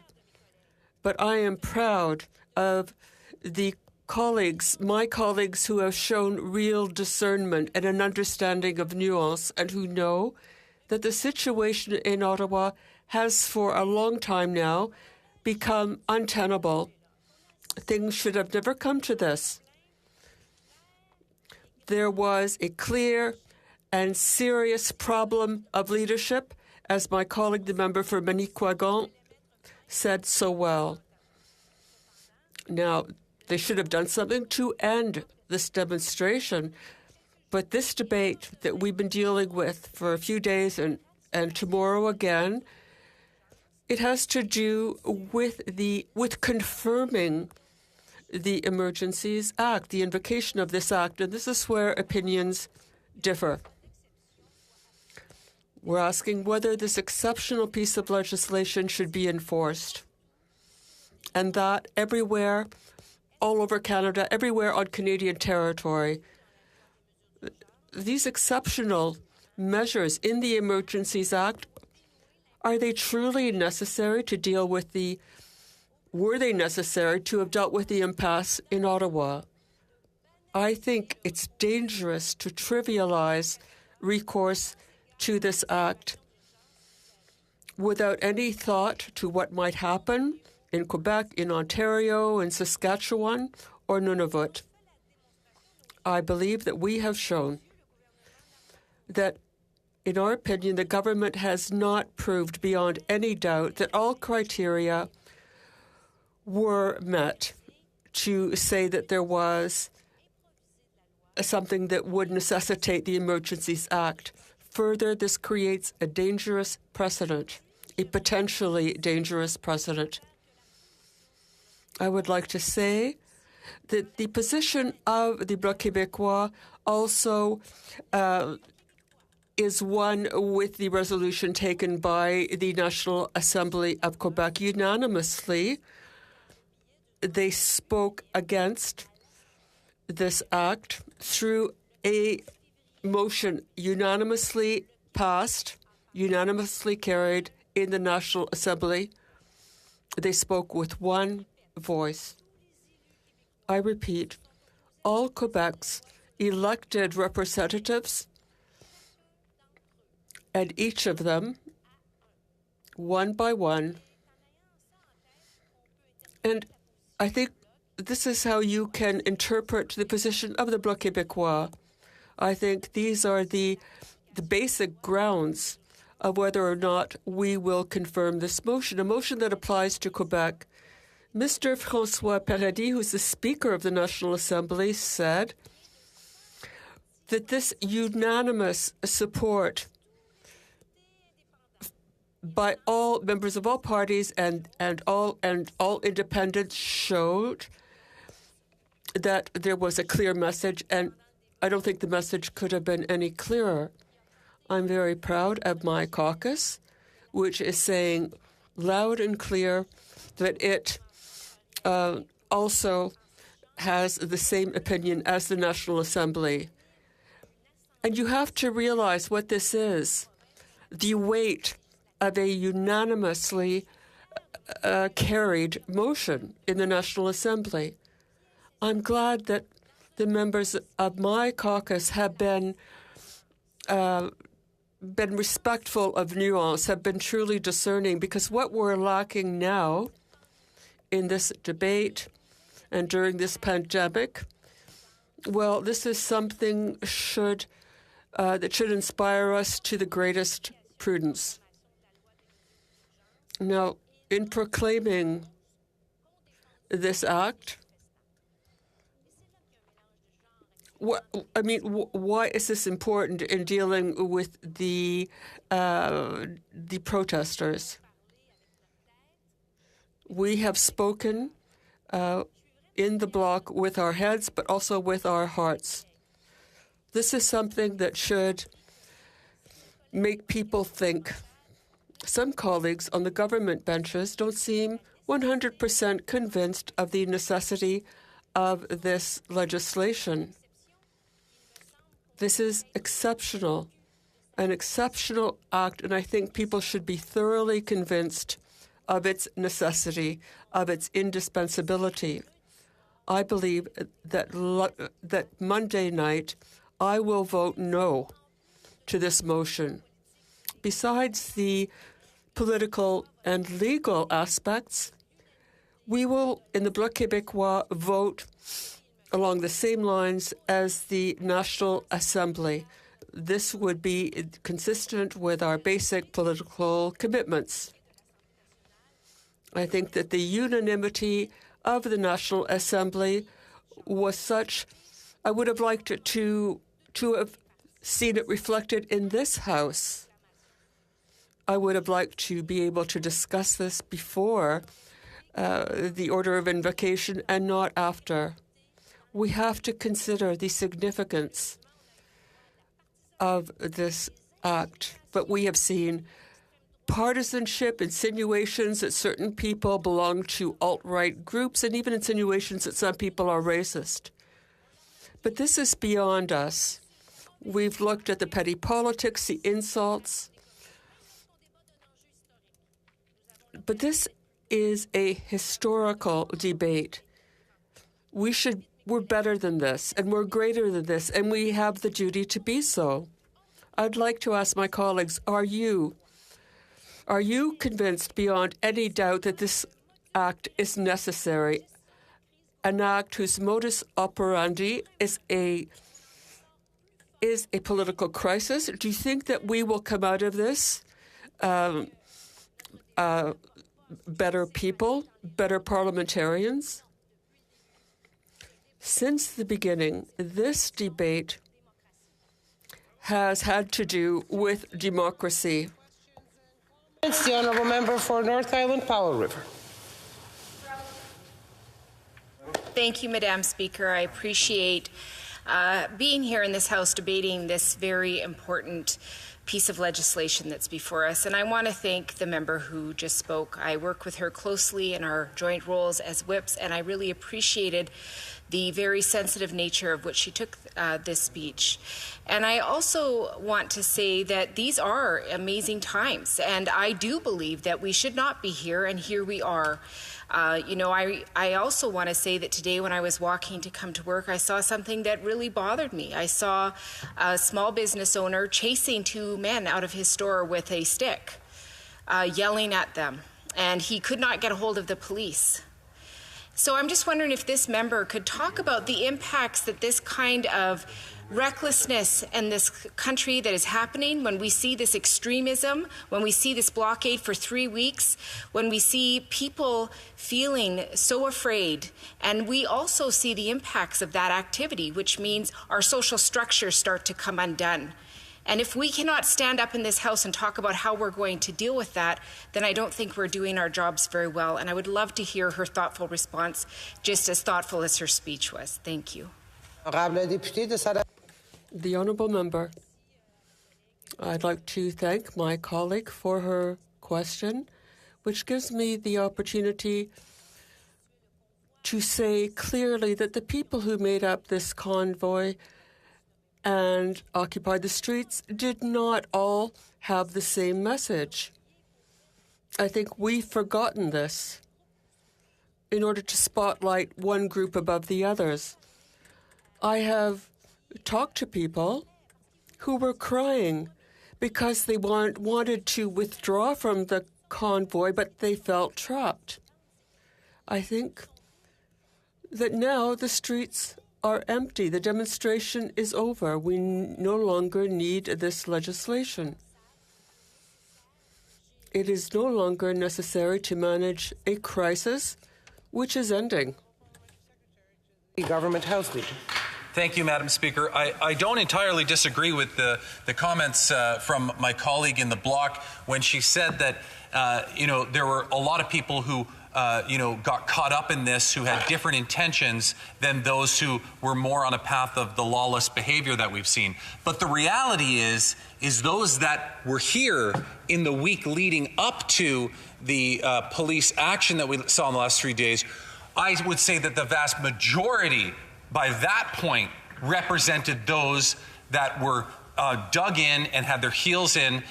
Speaker 8: But I am proud of the colleagues, my colleagues who have shown real discernment and an understanding of nuance and who know that the situation in Ottawa has for a long time now become untenable. Things should have never come to this. There was a clear and serious problem of leadership, as my colleague, the member for Manicouagan, said so well. Now, they should have done something to end this demonstration, but this debate that we've been dealing with for a few days and tomorrow again, it has to do with confirming the Emergencies Act, the invocation of this act, and this is where opinions differ. We're asking whether this exceptional piece of legislation should be enforced, and that everywhere, all over Canada, everywhere on Canadian territory, these exceptional measures in the Emergencies Act, are they truly necessary to deal with were they necessary to have dealt with the impasse in Ottawa? I think it's dangerous to trivialize recourse to this act without any thought to what might happen in Quebec, in Ontario, in Saskatchewan, or Nunavut. I believe that we have shown that, in our opinion, the government has not proved beyond any doubt that all criteria were met to say that there was something that would necessitate the Emergencies Act. Further, this creates a dangerous precedent, a potentially dangerous precedent. I would like to say that the position of the Bloc Québécois also is one with the resolution taken by the National Assembly of Quebec unanimously. They spoke against this act through a motion unanimously passed, unanimously carried in the National Assembly. They spoke with one voice. I repeat, all Quebec's elected representatives, and each of them, one by one, and I think this is how you can interpret the position of the Bloc Québécois. I think these are the basic grounds of whether or not we will confirm this motion, a motion that applies to Quebec. Mr. François Paradis, who's the Speaker of the National Assembly, said that this unanimous support by all members of all parties and all independents showed that there was a clear message, and I don't think the message could have been any clearer. I'm very proud of my caucus, which is saying loud and clear that it also has the same opinion as the National Assembly. And you have to realize what this is, the weight of a unanimously carried motion in the National Assembly. I'm glad that the members of my caucus have been respectful of nuance, have been truly discerning, because what we're lacking now in this debate and during this pandemic, well, this is something that should inspire us to the greatest prudence. Now, in proclaiming this act, why is this important in dealing with the protesters? We have spoken in the Bloc with our heads, but also with our hearts. This is something that should make people think. Some colleagues on the government benches don't seem 100% convinced of the necessity of this legislation. This is exceptional, an exceptional act, and I think people should be thoroughly convinced of its necessity, of its indispensability. I believe that Monday night I will vote no to this motion. Besides the political and legal aspects, we will, in the Bloc Québécois, vote along the same lines as the National Assembly. This would be consistent with our basic political commitments. I think that the unanimity of the National Assembly was such, I would have liked it to have seen it reflected in this House. I would have liked to be able to discuss this before the order of invocation and not after. We have to consider the significance of this act, but we have seen partisanship, insinuations that certain people belong to alt-right groups, and even insinuations that some people are racist. But this is beyond us. We've looked at the petty politics, the insults. But this is a historical debate. We're better than this, and we're greater than this, and we have the duty to be so. I'd like to ask my colleagues, are you convinced beyond any doubt that this act is necessary, an act whose modus operandi is a political crisis? Do you think that we will come out of this better people, better parliamentarians? Since the beginning, this debate has had to do with democracy.
Speaker 23: It's the honourable member for North Island, Powell River.
Speaker 17: Thank you, Madam Speaker. I appreciate being here in this House debating this very important piece of legislation that's before us. And I want to thank the member who just spoke. I work with her closely in our joint roles as whips, and I really appreciated the very sensitive nature of which she took this speech. And I also want to say that these are amazing times, and I do believe that we should not be here, and here we are. I also want to say that today when I was walking to come to work, I saw something that really bothered me. I saw a small business owner chasing two men out of his store with a stick, yelling at them, and he could not get a hold of the police. So I'm just wondering if this member could talk about the impacts that this kind of recklessness in this country that is happening, when we see this extremism, when we see this blockade for 3 weeks, when we see people feeling so afraid, and we also see the impacts of that activity, which means our social structures start to come undone. And if we cannot stand up in this House and talk about how we're going to deal with that, then I don't think we're doing our jobs very well. And I would love to hear her thoughtful response, just as thoughtful as her speech was. Thank you.
Speaker 8: The Honourable Member. I'd like to thank my colleague for her question, which gives me the opportunity to say clearly that the people who made up this convoy and occupied the streets did not all have the same message. I think we've forgotten this in order to spotlight one group above the others. I have talked to people who were crying because they wanted to withdraw from the convoy, but they felt trapped. I think that now the streets are empty. The demonstration is over. We no longer need this legislation. It is no longer necessary to manage a crisis which is ending.
Speaker 23: The Government House Leader.
Speaker 1: Thank you, Madam Speaker. I don't entirely disagree with the comments from my colleague in the block when she said that, there were a lot of people who, got caught up in this who had different intentions than those who were more on a path of the lawless behavior that we've seen. But the reality is those that were here in the week leading up to the police action that we saw in the last 3 days, I would say that the vast majority by that point represented those that were dug in and had their heels in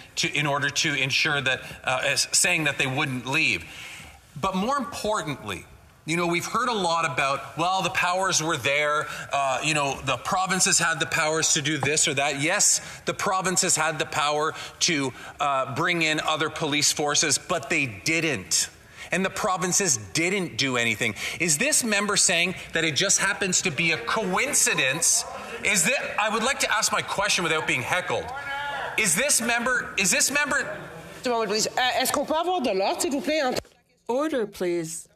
Speaker 1: order to ensure that, saying that they wouldn't leave. But more importantly, we've heard a lot about, well, the powers were there, the provinces had the powers to do this or that. Yes, the provinces had the power to bring in other police forces, but they didn't. And the provinces didn't do anything. Is this member saying that it just happens to be a coincidence? I would like to ask my question without being heckled. Is this member?
Speaker 8: Order, please.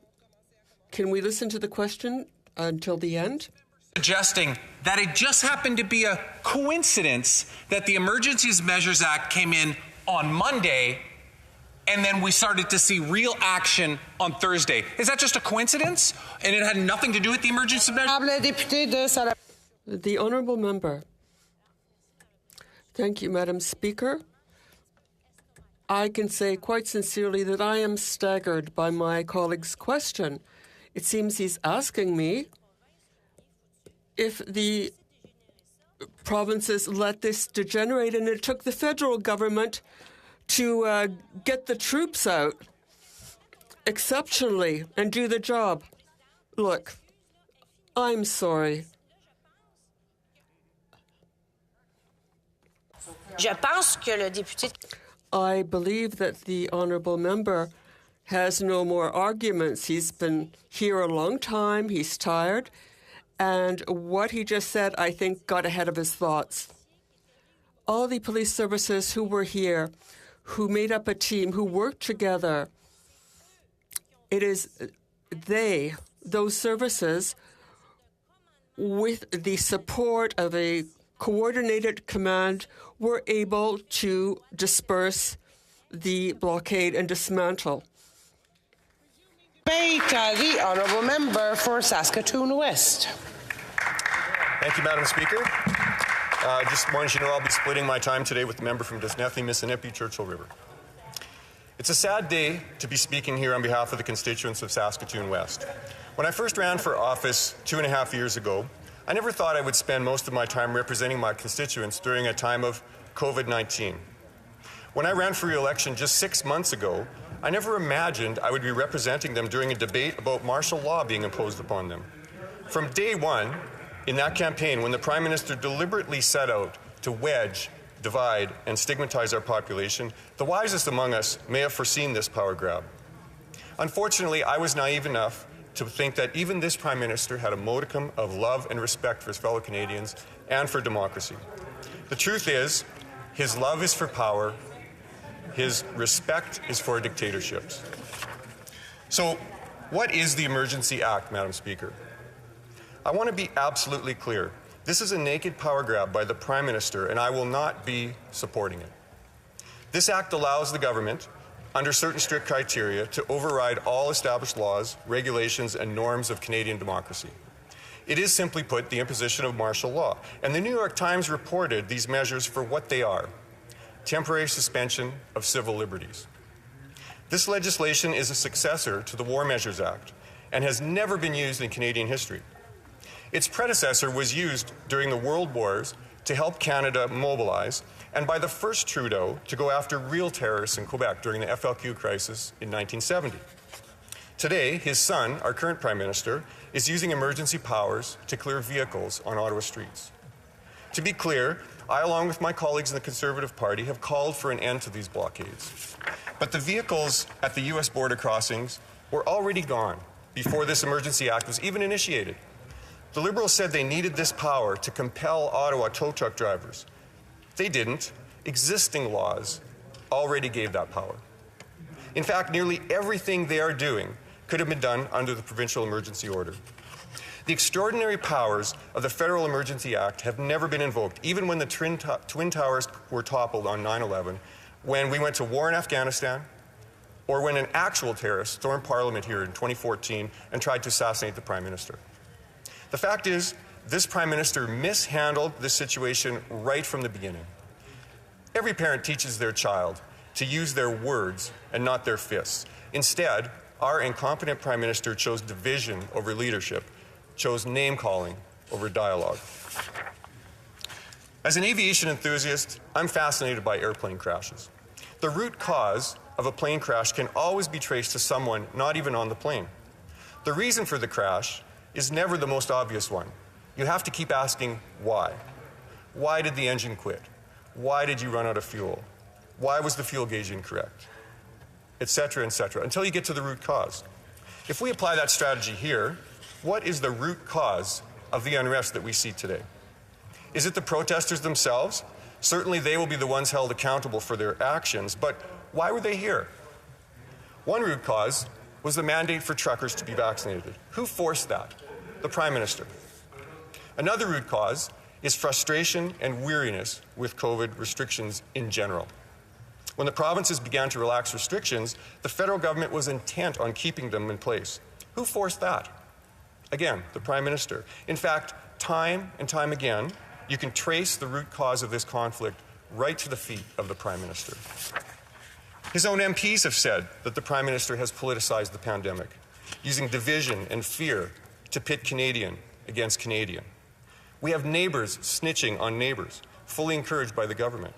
Speaker 8: Can we listen to the question until the end?
Speaker 1: Suggesting that it just happened to be a coincidence that the Emergencies Measures Act came in on Monday, and then we started to see real action on Thursday. Is that just a coincidence? And it had nothing to do with the emergency measures?
Speaker 8: The Honourable Member. Thank you, Madam Speaker. I can say quite sincerely that I am staggered by my colleague's question. It seems he's asking me if the provinces let this degenerate, and it took the federal government to get the troops out exceptionally and do the job. Look, I'm sorry. I believe that the Honourable Member has no more arguments. He's been here a long time. He's tired. And what he just said, I think, got ahead of his thoughts. All the police services who were here, who made up a team, who worked together, it is those services, with the support of a coordinated command, were able to disperse the blockade and dismantle.
Speaker 23: The Honourable Member for Saskatoon West.
Speaker 3: Thank you, Madam Speaker. Just wanted you to know I'll be splitting my time today with the member from Disnethly, Mississippi, Churchill River. It's a sad day to be speaking here on behalf of the constituents of Saskatoon West.
Speaker 2: When I first ran for office 2.5 years ago, I never thought I would spend most of my time representing my constituents during a time of COVID-19. When I ran for re-election just 6 months ago, I never imagined I would be representing them during a debate about martial law being imposed upon them. From day one, in that campaign, when the Prime Minister deliberately set out to wedge, divide, and stigmatize our population, the wisest among us may have foreseen this power grab. Unfortunately, I was naive enough to think that even this Prime Minister had a modicum of love and respect for his fellow Canadians and for democracy. The truth is, his love is for power, his respect is for dictatorships. So, what is the Emergency Act, Madam Speaker? I want to be absolutely clear. This is a naked power grab by the Prime Minister, and I will not be supporting it. This act allows the government, under certain strict criteria, to override all established laws, regulations, and norms of Canadian democracy. It is, simply put, the imposition of martial law. And the New York Times reported these measures for what they are: temporary suspension of civil liberties. This legislation is a successor to the War Measures Act and has never been used in Canadian history. Its predecessor was used during the World Wars to help Canada mobilize, and by the first Trudeau to go after real terrorists in Quebec during the FLQ crisis in 1970. Today, his son, our current Prime Minister, is using emergency powers to clear vehicles on Ottawa streets. To be clear, I, along with my colleagues in the Conservative Party, have called for an end to these blockades. But the vehicles at the U.S. border crossings were already gone before this Emergency Act was even initiated. The Liberals said they needed this power to compel Ottawa tow truck drivers. They didn't. Existing laws already gave that power. In fact, nearly everything they are doing could have been done under the provincial emergency order. The extraordinary powers of the Federal Emergency Act have never been invoked, even when the Twin Towers were toppled on 9/11, when we went to war in Afghanistan, or when an actual terrorist stormed Parliament here in 2014 and tried to assassinate the Prime Minister. The fact is, this Prime Minister mishandled this situation right from the beginning. Every parent teaches their child to use their words and not their fists. Instead, our incompetent Prime Minister chose division over leadership, chose name-calling over dialogue. As an aviation enthusiast, I'm fascinated by airplane crashes. The root cause of a plane crash can always be traced to someone not even on the plane. The reason for the crash is never the most obvious one. You have to keep asking why. Why did the engine quit? Why did you run out of fuel? Why was the fuel gauge incorrect? Et cetera, until you get to the root cause. If we apply that strategy here, what is the root cause of the unrest that we see today? Is it the protesters themselves? Certainly they will be the ones held accountable for their actions, but why were they here? One root cause was the mandate for truckers to be vaccinated. Who forced that? The Prime Minister. Another root cause is frustration and weariness with COVID restrictions in general. When the provinces began to relax restrictions, the federal government was intent on keeping them in place. Who forced that? Again, the Prime Minister. In fact, time and time again, you can trace the root cause of this conflict right to the feet of the Prime Minister. His own MPs have said that the Prime Minister has politicized the pandemic, using division and fear to pit Canadian against Canadian. We have neighbors snitching on neighbors, fully encouraged by the government.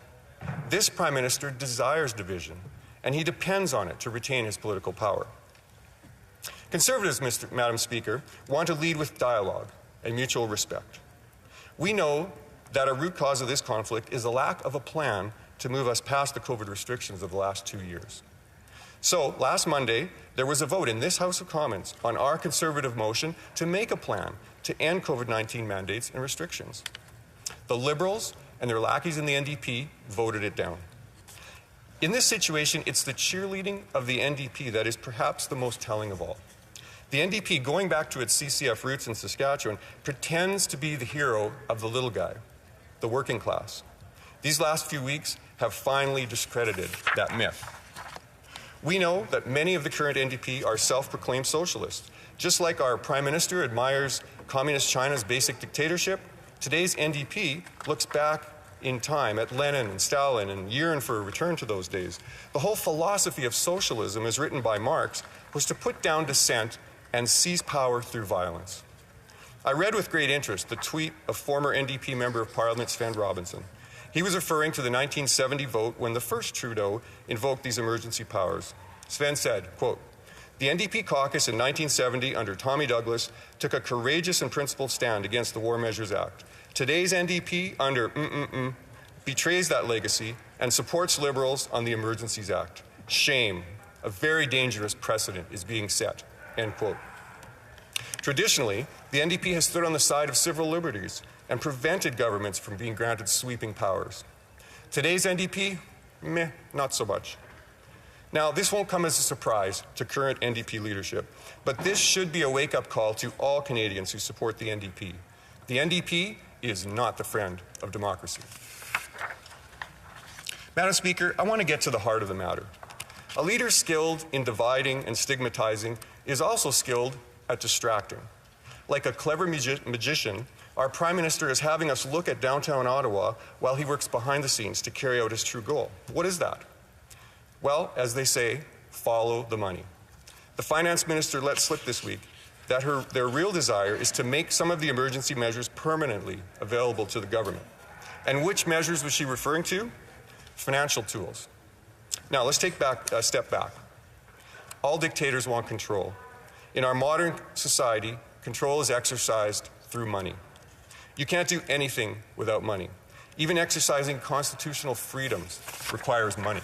Speaker 2: This Prime Minister desires division, and he depends on it to retain his political power. Conservatives, Madam Speaker, want to lead with dialogue and mutual respect. We know that a root cause of this conflict is a lack of a plan to move us past the COVID restrictions of the last 2 years. So, last Monday, there was a vote in this House of Commons on our Conservative motion to make a plan to end COVID-19 mandates and restrictions. The Liberals and their lackeys in the NDP voted it down. In this situation, it's the cheerleading of the NDP that is perhaps the most telling of all. The NDP, going back to its CCF roots in Saskatchewan, pretends to be the hero of the little guy, the working class. These last few weeks have finally discredited that myth. We know that many of the current NDP are self-proclaimed socialists. Just like our Prime Minister admires Communist China's basic dictatorship, today's NDP looks back in time at Lenin and Stalin and yearn for a return to those days. The whole philosophy of socialism, as written by Marx, was to put down dissent and seize power through violence. I read with great interest the tweet of former NDP Member of Parliament Sven Robinson. He was referring to the 1970 vote when the first Trudeau invoked these emergency powers. Sven said, quote, "The NDP caucus in 1970 under Tommy Douglas took a courageous and principled stand against the War Measures Act. Today's NDP under betrays that legacy and supports Liberals on the Emergencies Act. Shame. A very dangerous precedent is being set," end quote. Traditionally, the NDP has stood on the side of civil liberties and prevented governments from being granted sweeping powers. Today's NDP, not so much. Now, this won't come as a surprise to current NDP leadership, but this should be a wake-up call to all Canadians who support the NDP. The NDP is not the friend of democracy. Madam Speaker, I want to get to the heart of the matter. A leader skilled in dividing and stigmatizing is also skilled at distracting. Like a clever magician, our Prime Minister is having us look at downtown Ottawa while he works behind the scenes to carry out his true goal. What is that? Well, as they say, follow the money. The Finance Minister let slip this week that their real desire is to make some of the emergency measures permanently available to the government. And which measures was she referring to? Financial tools. Now, let's take a step back. All dictators want control. In our modern society, control is exercised through money. You can't do anything without money. Even exercising constitutional freedoms requires money.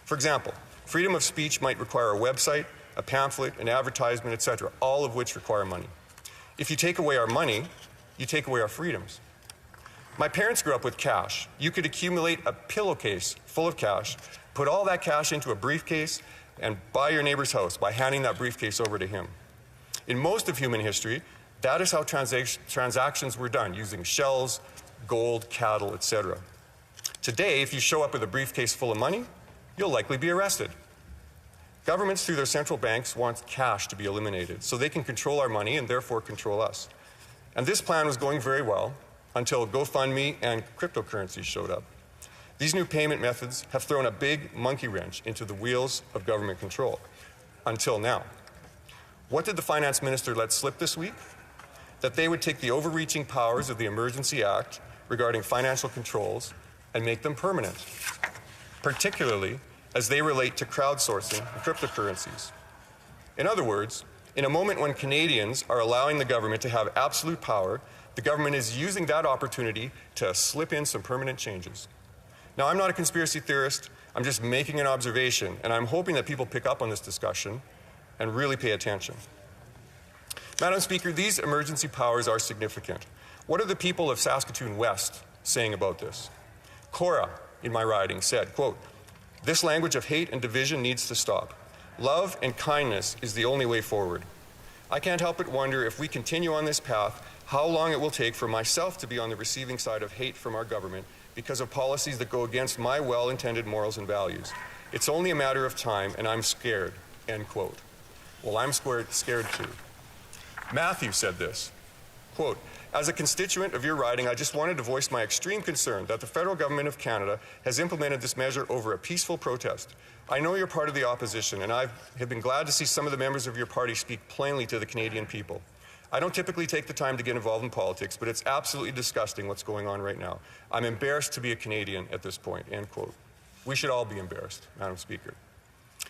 Speaker 2: For example, freedom of speech might require a website, a pamphlet, an advertisement, etc., all of which require money. If you take away our money, you take away our freedoms. My parents grew up with cash. You could accumulate a pillowcase full of cash, put all that cash into a briefcase, and buy your neighbor's house by handing that briefcase over to him. In most of human history, that is how transactions were done, using shells, gold, cattle, etc. Today, if you show up with a briefcase full of money, you'll likely be arrested. Governments, through their central banks, want cash to be eliminated so they can control our money and therefore control us. And this plan was going very well until GoFundMe and cryptocurrencies showed up. These new payment methods have thrown a big monkey wrench into the wheels of government control, until now. What did the Finance Minister let slip this week? That they would take the overreaching powers of the Emergency Act regarding financial controls and make them permanent, particularly as they relate to crowdsourcing and cryptocurrencies. In other words, in a moment when Canadians are allowing the government to have absolute power, the government is using that opportunity to slip in some permanent changes. Now, I'm not a conspiracy theorist. I'm just making an observation, and I'm hoping that people pick up on this discussion and really pay attention. Madam Speaker, these emergency powers are significant. What are the people of Saskatoon West saying about this? Cora, in my riding, said, quote, "This language of hate and division needs to stop. Love and kindness is the only way forward. I can't help but wonder if we continue on this path, how long it will take for myself to be on the receiving side of hate from our government because of policies that go against my well-intended morals and values. It's only a matter of time, and I'm scared," end quote. Well, I'm scared too. Matthew said this, quote, "As a constituent of your riding, I just wanted to voice my extreme concern that the federal government of Canada has implemented this measure over a peaceful protest. I know you're part of the opposition, and I have been glad to see some of the members of your party speak plainly to the Canadian people. I don't typically take the time to get involved in politics, but it's absolutely disgusting what's going on right now. I'm embarrassed to be a Canadian at this point," end quote. We should all be embarrassed, Madam Speaker.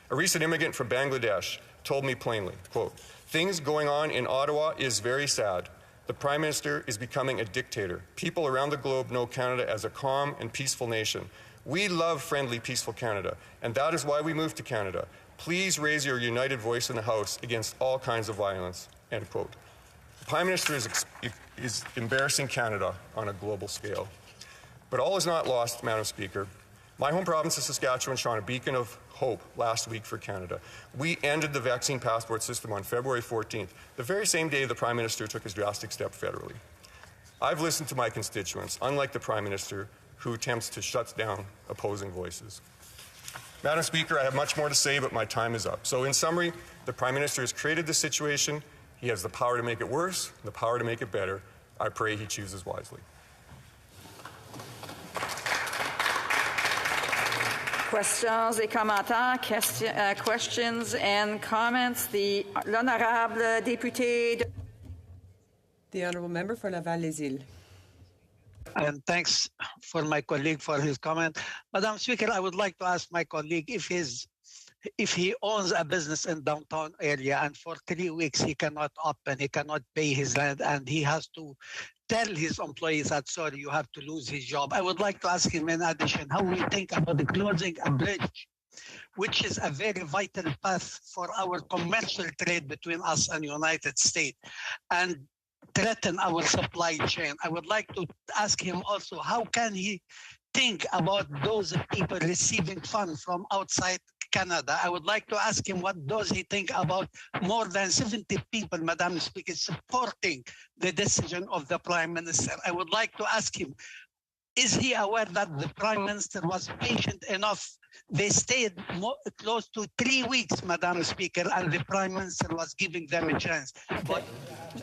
Speaker 2: A recent immigrant from Bangladesh told me plainly, quote, "Things going on in Ottawa is very sad. The Prime Minister is becoming a dictator. People around the globe know Canada as a calm and peaceful nation. We love friendly, peaceful Canada, and that is why we moved to Canada. Please raise your united voice in the House against all kinds of violence," end quote. The Prime Minister is embarrassing Canada on a global scale. But all is not lost, Madam Speaker. My home province of Saskatchewan shone a beacon of hope last week for Canada. We ended the vaccine passport system on February 14th, the very same day the Prime Minister took his drastic step federally. I've listened to my constituents, unlike the Prime Minister, who attempts to shut down opposing voices. Madam Speaker, I have much more to say, but my time is up. So in summary, the Prime Minister has created this situation. He has the power to make it worse, the power to make it better. I pray he chooses wisely.
Speaker 13: Questions et commentaires, questions and comments. L'honorable député.
Speaker 23: The honourable member for Laval-les-Îles.
Speaker 19: And thanks for my colleague for his comment. Madam Speaker, I would like to ask my colleague if he owns a business in downtown area and for 3 weeks he cannot open, he cannot pay his rent, and he has to tell his employees that, sorry, you have to lose his job. I would like to ask him in addition how we think about the closing a bridge, which is a very vital path for our commercial trade between us and United States, and threaten our supply chain. I would like to ask him also, how can he think about those people receiving funds from outside Canada? I would like to ask him, what does he think about more than 70 people, Madam Speaker, supporting the decision of the Prime Minister? I would like to ask him, is he aware that the Prime Minister was patient enough? They stayed close to 3 weeks, Madam Speaker, and the Prime Minister was giving them a chance. But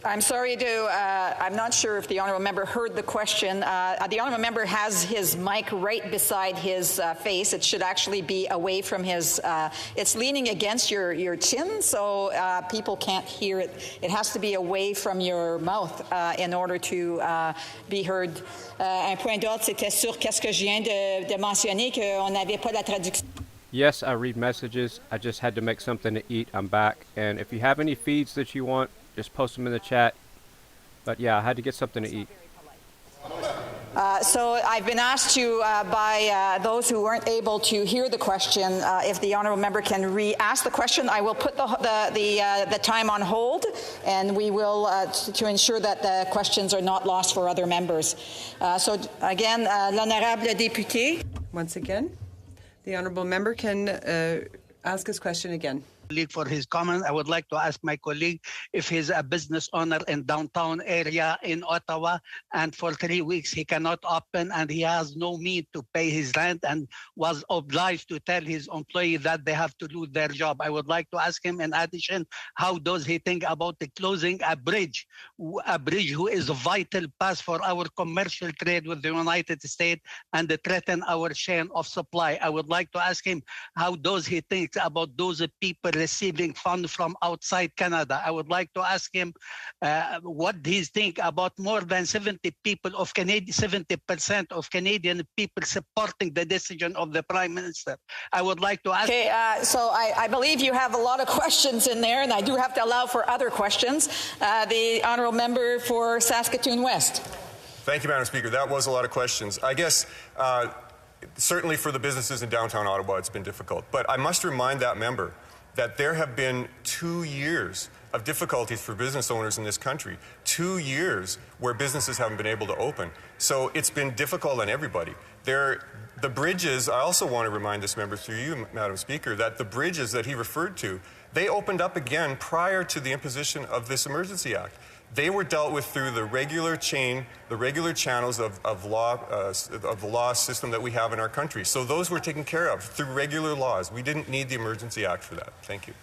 Speaker 13: I'm sorry I'm not sure if the honourable member heard the question. The honourable member has his mic right beside his face. It should actually be away from his, it's leaning against your chin, so people can't hear it. It has to be away from your mouth in order to be heard. Un point d'ordre, c'était sur qu'est-ce que je viens de mentionner, qu'on n'avait pas la traduction.
Speaker 15: Yes, I read messages. I just had to make something to eat. I'm back. And if you have any feeds that you want, just post them in the chat. But yeah, I had to get something to eat.
Speaker 13: So I've been asked to, by those who weren't able to hear the question, if the honourable member can re-ask the question, I will put the time on hold, and we will, to ensure that the questions are not lost for other members. So again, l'honorable député.
Speaker 23: Once again, the honourable member can ask his question again.
Speaker 19: For his comment, I would like to ask my colleague if he's a business owner in downtown area in Ottawa, and for 3 weeks he cannot open and he has no means to pay his rent and was obliged to tell his employee that they have to lose their job. I would like to ask him in addition, how does he think about the closing a bridge who is a vital path for our commercial trade with the United States and threaten our chain of supply. I would like to ask him, how does he think about those people receiving funds from outside Canada? I would like to ask him what he thinks about more than 70% of Canadian people supporting the decision of the Prime Minister. I would like to ask...
Speaker 13: Okay, so I believe you have a lot of questions in there, and I do have to allow for other questions. The honourable member for Saskatoon West.
Speaker 2: Thank you, Madam Speaker. That was a lot of questions. I guess certainly for the businesses in downtown Ottawa, it's been difficult. But I must remind that member that there have been 2 years of difficulties for business owners in this country, 2 years where businesses haven't been able to open. So it's been difficult on everybody. The bridges, I also want to remind this member through you, Madam Speaker, that the bridges that he referred to, they opened up again prior to the imposition of this Emergency Act. They were dealt with through the regular chain, the regular channels of the law system that we have in our country. So those were taken care of through regular laws. We didn't need the Emergency Act for that. Thank you.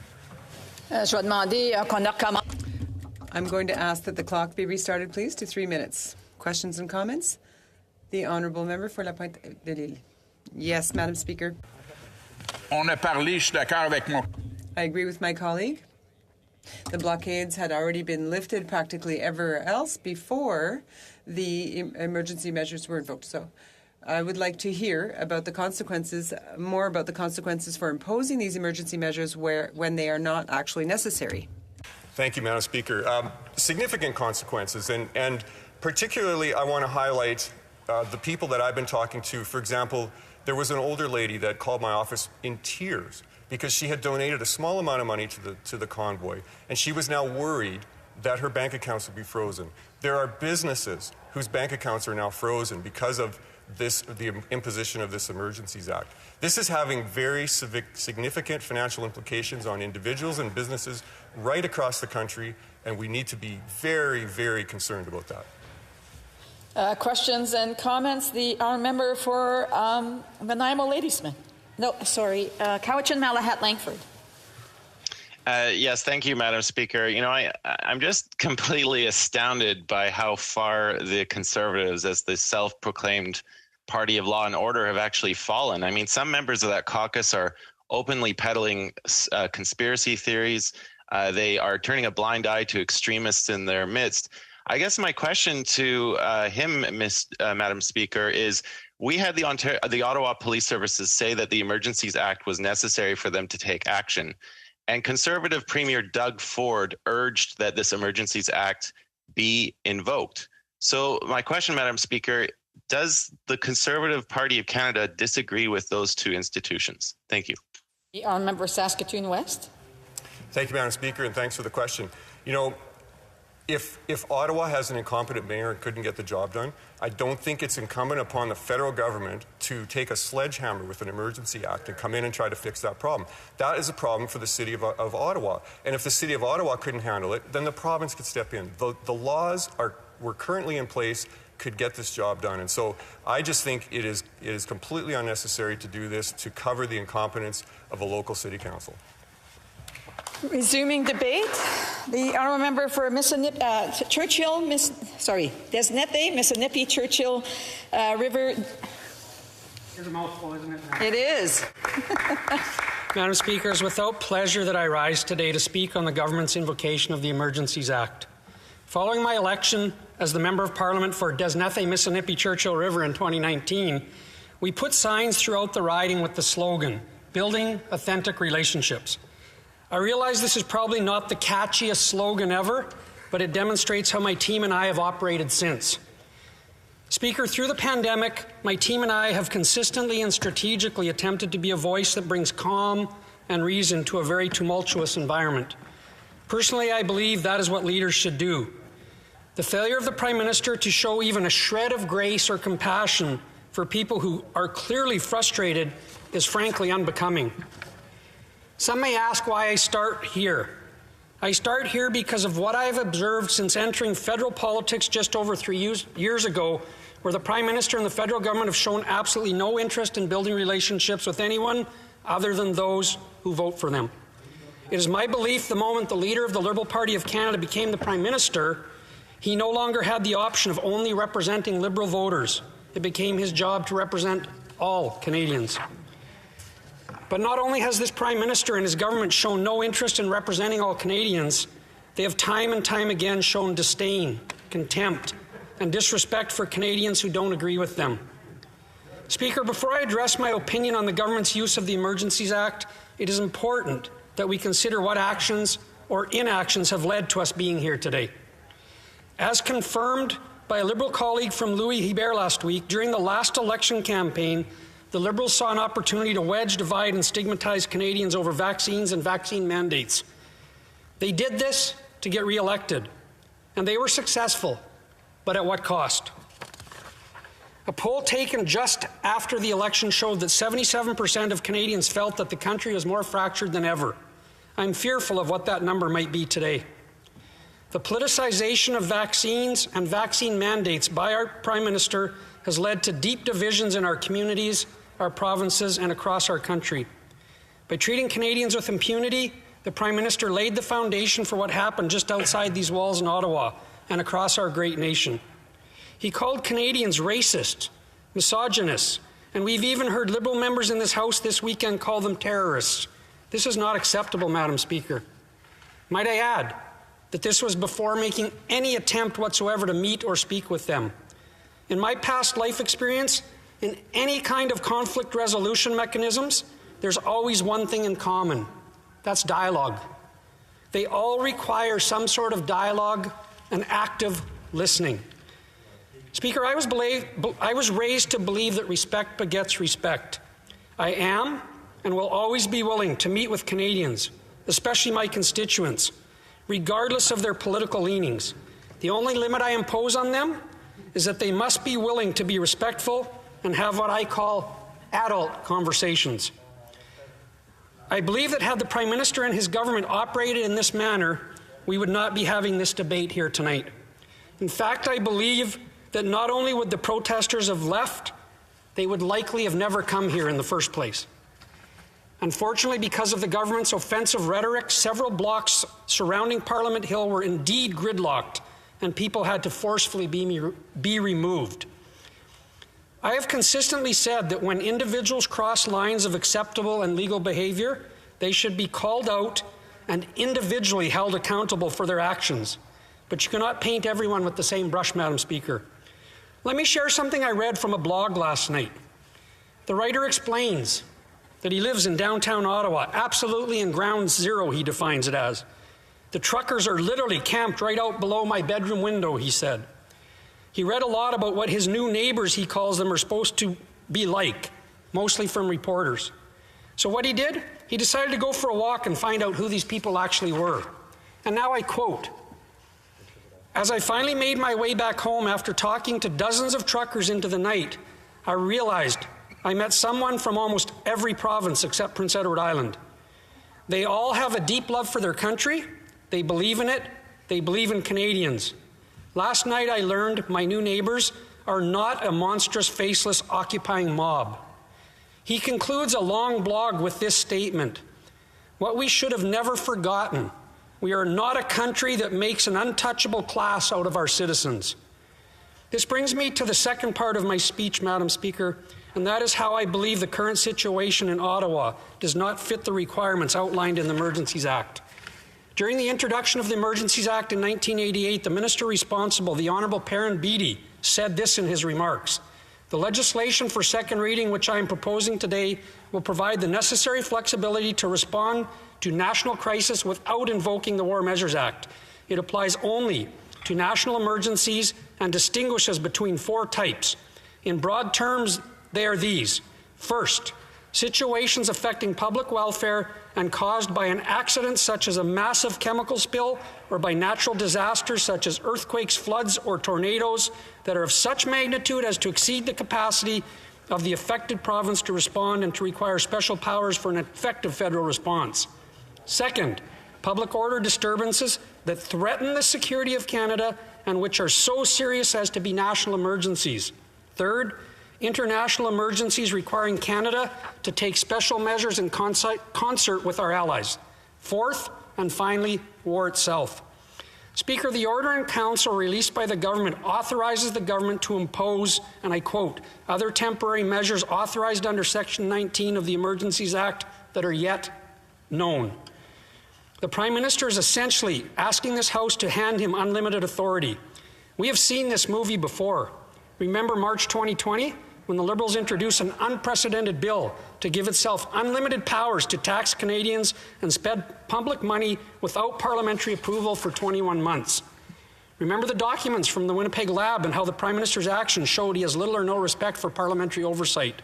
Speaker 23: I'm going to ask that the clock be restarted, please, to 3 minutes. Questions and comments? The honourable member for La Pointe de l'Île. Yes, Madam Speaker.
Speaker 21: On a parlé, je suis d'accord avec mon...
Speaker 23: I agree with my colleague. The blockades had already been lifted practically everywhere else before the emergency measures were invoked. So I would like to hear about the consequences, more about the consequences for imposing these emergency measures when they are not actually necessary.
Speaker 2: Thank you, Madam Speaker. Significant consequences, and particularly I want to highlight the people that I've been talking to. For example, there was an older lady that called my office in tears because she had donated a small amount of money to the Convoy, and she was now worried that her bank accounts would be frozen. There are businesses whose bank accounts are now frozen because of the imposition of this Emergencies Act. This is having very significant financial implications on individuals and businesses right across the country, and we need to be very, very concerned about that.
Speaker 13: Questions and comments? The honourable member for Nanaimo Ladysmith. No, sorry, Cowichan, Malahat, Langford.
Speaker 22: Yes, thank you, Madam Speaker. You know, I'm just completely astounded by how far the Conservatives, as the self-proclaimed party of law and order have actually fallen. I mean, some members of that caucus are openly peddling conspiracy theories. They are turning a blind eye to extremists in their midst. I guess my question to him, Madam Speaker, is we had the Ottawa Police Services say that the Emergencies Act was necessary for them to take action. And Conservative Premier Doug Ford urged that this Emergencies Act be invoked. So my question, Madam Speaker, does the Conservative Party of Canada disagree with those two institutions? Thank you.
Speaker 13: The honourable member Saskatoon West.
Speaker 2: Thank you, Madam Speaker, and thanks for the question. You know, if Ottawa has an incompetent mayor and couldn't get the job done, I don't think it's incumbent upon the federal government to take a sledgehammer with an Emergency Act and come in and try to fix that problem. That is a problem for the city of Ottawa. And if the city of Ottawa couldn't handle it, then the province could step in. The laws were currently in place, could get this job done. And so I just think it is completely unnecessary to do this to cover the incompetence of a local city council.
Speaker 13: Resuming debate, the honourable member for Churchill, Desnette, Mississippi, Churchill River.
Speaker 5: It's a mouthful, isn't it?
Speaker 13: It is.
Speaker 5: Madam Speaker, it's without pleasure that I rise today to speak on the government's invocation of the Emergencies Act. Following my election as the Member of Parliament for Desnette, Mississippi, Churchill River in 2019, we put signs throughout the riding with the slogan, "Building Authentic Relationships." I realize this is probably not the catchiest slogan ever, but it demonstrates how my team and I have operated since. Speaker, through the pandemic, my team and I have consistently and strategically attempted to be a voice that brings calm and reason to a very tumultuous environment. Personally, I believe that is what leaders should do. The failure of the Prime Minister to show even a shred of grace or compassion for people who are clearly frustrated is frankly unbecoming. Some may ask why I start here. I start here because of what I have observed since entering federal politics just over 3 years ago, where the Prime Minister and the federal government have shown absolutely no interest in building relationships with anyone other than those who vote for them. It is my belief the moment the leader of the Liberal Party of Canada became the Prime Minister, he no longer had the option of only representing Liberal voters. It became his job to represent all Canadians. But not only has this Prime Minister and his government shown no interest in representing all Canadians, they have time and time again shown disdain, contempt, and disrespect for Canadians who don't agree with them. Speaker, before I address my opinion on the government's use of the Emergencies Act, it is important that we consider what actions or inactions have led to us being here today. As confirmed by a Liberal colleague from Louis-Hébert last week, during the last election campaign, the Liberals saw an opportunity to wedge, divide, and stigmatize Canadians over vaccines and vaccine mandates. They did this to get re-elected, and they were successful, but at what cost? A poll taken just after the election showed that 77% of Canadians felt that the country was more fractured than ever. I'm fearful of what that number might be today. The politicization of vaccines and vaccine mandates by our Prime Minister has led to deep divisions in our communities, our provinces, and across our country. By treating Canadians with impunity, the Prime Minister laid the foundation for what happened just outside these walls in Ottawa and across our great nation. He called Canadians racist, misogynist, and we've even heard Liberal members in this House this weekend call them terrorists. This is not acceptable, Madam Speaker. Might I add that this was before making any attempt whatsoever to meet or speak with them. In my past life experience, in any kind of conflict resolution mechanisms, there's always one thing in common. That's dialogue. They all require some sort of dialogue and active listening. Speaker, I was raised to believe that respect begets respect. I am and will always be willing to meet with Canadians, especially my constituents, regardless of their political leanings. The only limit I impose on them is that they must be willing to be respectful and have what I call adult conversations. I believe that had the Prime Minister and his government operated in this manner, we would not be having this debate here tonight. In fact, I believe that not only would the protesters have left, they would likely have never come here in the first place. Unfortunately, because of the government's offensive rhetoric, several blocks surrounding Parliament Hill were indeed gridlocked, and people had to forcefully be removed. I have consistently said that when individuals cross lines of acceptable and legal behavior, they should be called out and individually held accountable for their actions. But you cannot paint everyone with the same brush, Madam Speaker. Let me share something I read from a blog last night. The writer explains that he lives in downtown Ottawa, absolutely in ground zero, he defines it as. The truckers are literally camped right out below my bedroom window, he said. He read a lot about what his new neighbors, he calls them, are supposed to be like, mostly from reporters. So what he did, he decided to go for a walk and find out who these people actually were. And now I quote, "As I finally made my way back home after talking to dozens of truckers into the night, I realized I met someone from almost every province except Prince Edward Island. They all have a deep love for their country, they believe in it, they believe in Canadians. Last night I learned my new neighbors are not a monstrous, faceless, occupying mob." He concludes a long blog with this statement: "What we should have never forgotten, we are not a country that makes an untouchable class out of our citizens." This brings me to the second part of my speech, Madam Speaker, and that is how I believe the current situation in Ottawa does not fit the requirements outlined in the Emergencies Act. During the introduction of the Emergencies Act in 1988, the minister responsible, the Honourable Perrin Beatty, said this in his remarks: "The legislation for second reading which I am proposing today will provide the necessary flexibility to respond to national crisis without invoking the War Measures Act. It applies only to national emergencies and distinguishes between four types. In broad terms, they are these. First, situations affecting public welfare and caused by an accident such as a massive chemical spill or by natural disasters such as earthquakes, floods, or tornadoes that are of such magnitude as to exceed the capacity of the affected province to respond and to require special powers for an effective federal response. Second, public order disturbances that threaten the security of Canada and which are so serious as to be national emergencies. Third, international emergencies requiring Canada to take special measures in concert with our allies. Fourth, and finally, war itself. Speaker, the order in council released by the government authorizes the government to impose, and I quote, other temporary measures authorized under Section 19 of the Emergencies Act that are yet known. The Prime Minister is essentially asking this House to hand him unlimited authority. We have seen this movie before. Remember March 2020, when the Liberals introduced an unprecedented bill to give itself unlimited powers to tax Canadians and spend public money without parliamentary approval for 21 months. Remember the documents from the Winnipeg lab and how the Prime Minister's actions showed he has little or no respect for parliamentary oversight.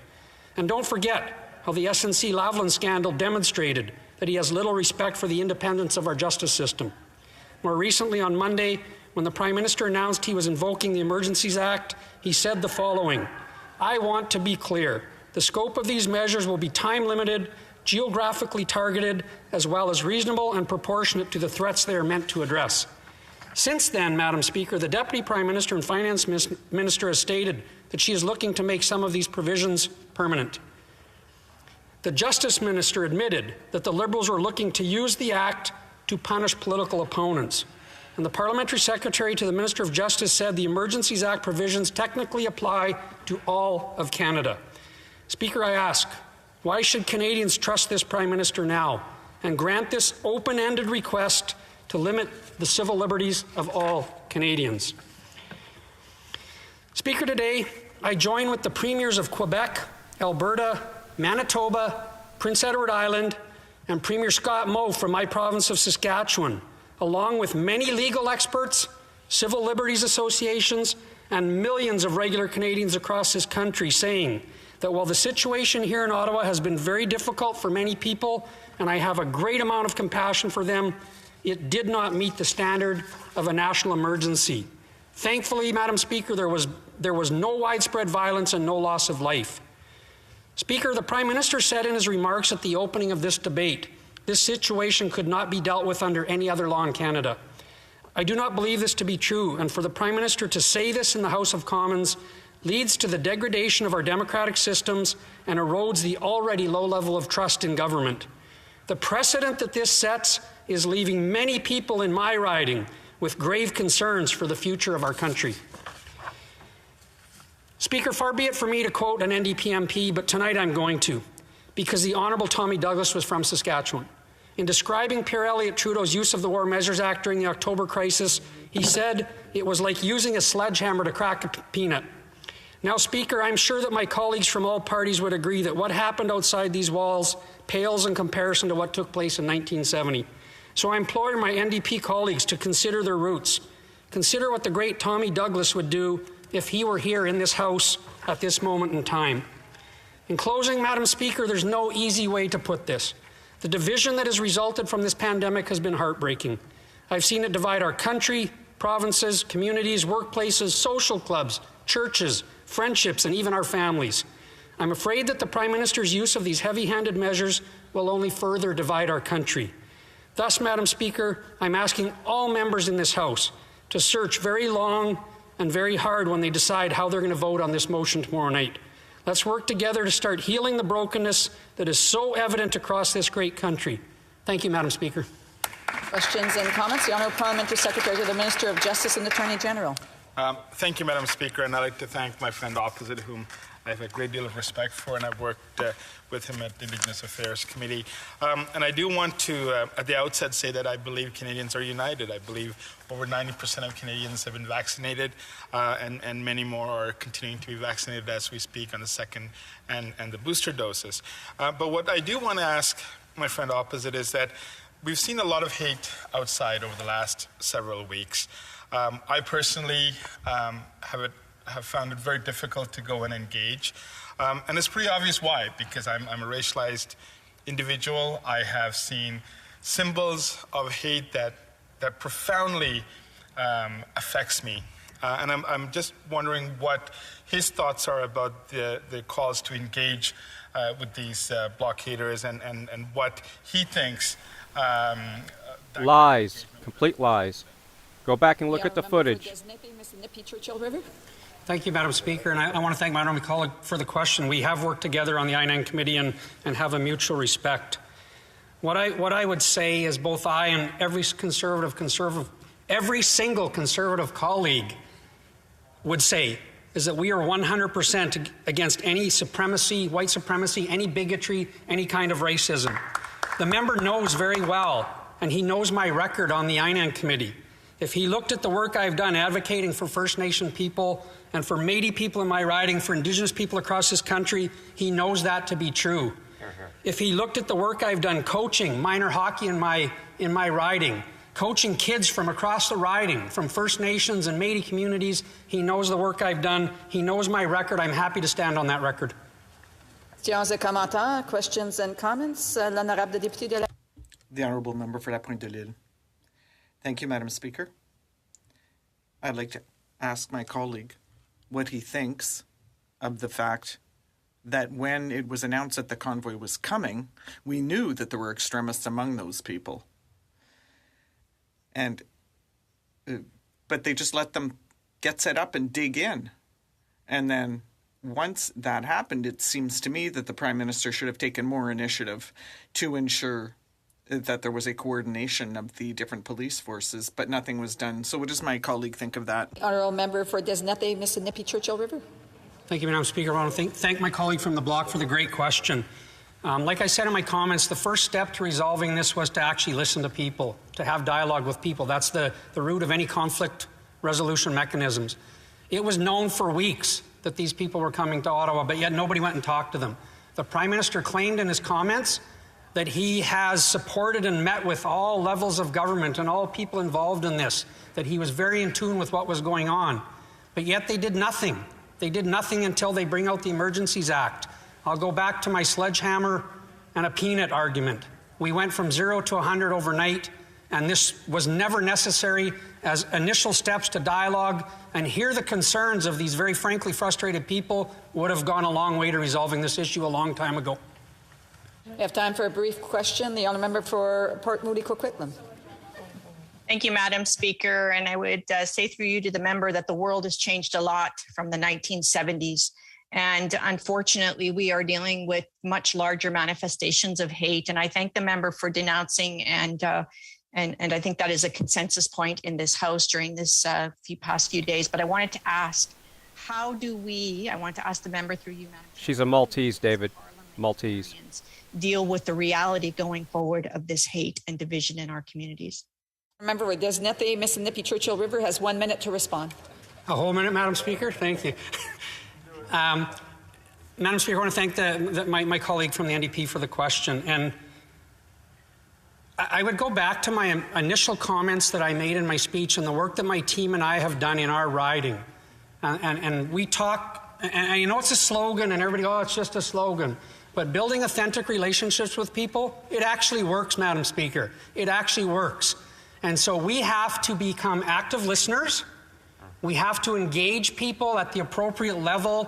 Speaker 5: And don't forget how the SNC-Lavalin scandal demonstrated that he has little respect for the independence of our justice system. More recently, on Monday, when the Prime Minister announced he was invoking the Emergencies Act, he said the following: "I want to be clear. The scope of these measures will be time-limited, geographically targeted, as well as reasonable and proportionate to the threats they are meant to address." Since then, Madam Speaker, the Deputy Prime Minister and Finance Minister has stated that she is looking to make some of these provisions permanent. The Justice Minister admitted that the Liberals were looking to use the Act to punish political opponents. And the Parliamentary Secretary to the Minister of Justice said the Emergencies Act provisions technically apply to all of Canada. Speaker, I ask, why should Canadians trust this Prime Minister now and grant this open-ended request to limit the civil liberties of all Canadians? Speaker, today I join with the Premiers of Quebec, Alberta, Manitoba, Prince Edward Island, and Premier Scott Moe from my province of Saskatchewan, along with many legal experts, civil liberties associations, and millions of regular Canadians across this country, saying that while the situation here in Ottawa has been very difficult for many people, and I have a great amount of compassion for them, it did not meet the standard of a national emergency. Thankfully, Madam Speaker, there was no widespread violence and no loss of life. Speaker, the Prime Minister said in his remarks at the opening of this debate, this situation could not be dealt with under any other law in Canada. I do not believe this to be true, and for the Prime Minister to say this in the House of Commons leads to the degradation of our democratic systems and erodes the already low level of trust in government. The precedent that this sets is leaving many people in my riding with grave concerns for the future of our country. Speaker, far be it for me to quote an NDP MP, but tonight I'm going to, because the Honourable Tommy Douglas was from Saskatchewan. In describing Pierre Elliott Trudeau's use of the War Measures Act during the October crisis, he said it was like using a sledgehammer to crack a peanut. Now, Speaker, I'm sure that my colleagues from all parties would agree that what happened outside these walls pales in comparison to what took place in 1970. So I implore my NDP colleagues to consider their roots. Consider what the great Tommy Douglas would do if he were here in this House at this moment in time. In closing, Madam Speaker, there's no easy way to put this. The division that has resulted from this pandemic has been heartbreaking. I've seen it divide our country, provinces, communities, workplaces, social clubs, churches, friendships, and even our families. I'm afraid that the Prime Minister's use of these heavy-handed measures will only further divide our country. Thus, Madam Speaker, I'm asking all members in this House to search very long and very hard when they decide how they're going to vote on this motion tomorrow night. Let's work together to start healing the brokenness that is so evident across this great country. Thank you, Madam Speaker.
Speaker 13: Questions and comments? The Honourable Parliamentary Secretary to the Minister of Justice and Attorney General.
Speaker 11: Thank you, Madam Speaker, and I'd like to thank my friend opposite, whom I have a great deal of respect for, and I've worked with him at the Indigenous Affairs Committee. And I do want to, at the outset, say that I believe Canadians are united. I believe over 90% of Canadians have been vaccinated, and many more are continuing to be vaccinated as we speak on the second and the booster doses. But what I do want to ask my friend opposite is that we've seen a lot of hate outside over the last several weeks. I personally have found it very difficult to go and engage. And it's pretty obvious why, because I'm a racialized individual. I have seen symbols of hate that profoundly affects me. And I'm just wondering what his thoughts are about the calls to engage with these blockaders and what he thinks.
Speaker 15: Lies, complete lies. Go back and look at the footage.
Speaker 5: Thank you, Madam Speaker, and I want to thank my honourable colleague for the question. We have worked together on the I-9 committee and have a mutual respect. What I would say is both I and every single conservative colleague would say is that we are 100% against any supremacy, white supremacy, any bigotry, any kind of racism. The member knows very well, and he knows my record on the I-9 committee. If he looked at the work I've done advocating for First Nation people and for Métis people in my riding, for Indigenous people across this country, he knows that to be true. If he looked at the work I've done coaching minor hockey in my riding, coaching kids from across the riding, from First Nations and Métis communities, he knows the work I've done. He knows my record. I'm happy to stand on that record.
Speaker 13: Questions and comments? L'honorable député de la...
Speaker 7: The Honourable Member for La Pointe de l'Île. Thank you, Madam Speaker. I'd like to ask my colleague what he thinks of the fact that when it was announced that the convoy was coming, we knew that there were extremists among those people. But they just let them get set up and dig in. And then once that happened, it seems to me that the Prime Minister should have taken more initiative to ensure that there was a coordination of the different police forces, but nothing was done. So what does my colleague think of that?
Speaker 13: Honourable Member for Desnethé, Mississippi Churchill River.
Speaker 5: Thank you, Madam Speaker. I want to thank my colleague from the bloc for the great question. Like I said in my comments, the first step to resolving this was to actually listen to people, to have dialogue with people. That's the root of any conflict resolution mechanisms. It was known for weeks that these people were coming to Ottawa, but yet nobody went and talked to them. The Prime Minister claimed in his comments that he has supported and met with all levels of government and all people involved in this, that he was very in tune with what was going on. But yet they did nothing. They did nothing until they bring out the Emergencies Act. I'll go back to my sledgehammer and a peanut argument. We went from 0 to 100 overnight, and this was never necessary as initial steps to dialogue and hear the concerns of these very frankly frustrated people would have gone a long way to resolving this issue a long time ago.
Speaker 13: We have time for a brief question. The honourable member for Port Moody Coquitlam.
Speaker 9: Thank you, Madam Speaker. And I would say through you to the member that the world has changed a lot from the 1970s. And unfortunately, we are dealing with much larger manifestations of hate. And I thank the member for denouncing and I think that is a consensus point in this House during this past few days. But I wanted to ask, how do we, I want to ask the member through you, Madam
Speaker 15: She's a Maltese, David. Maltese.
Speaker 9: Deal with the reality going forward of this hate and division in our communities.
Speaker 13: Member with Des Nethé, Mississippi Churchill River has 1 minute to respond.
Speaker 5: A whole minute, Madam Speaker. Thank you. Madam Speaker, I want to thank my colleague from the NDP for the question. And I would go back to my initial comments that I made in my speech and the work that my team and I have done in our riding. And we talk, and you know it's a slogan, and everybody, oh, it's just a slogan. But building authentic relationships with people, it actually works, Madam Speaker. It actually works. And so we have to become active listeners. We have to engage people at the appropriate level,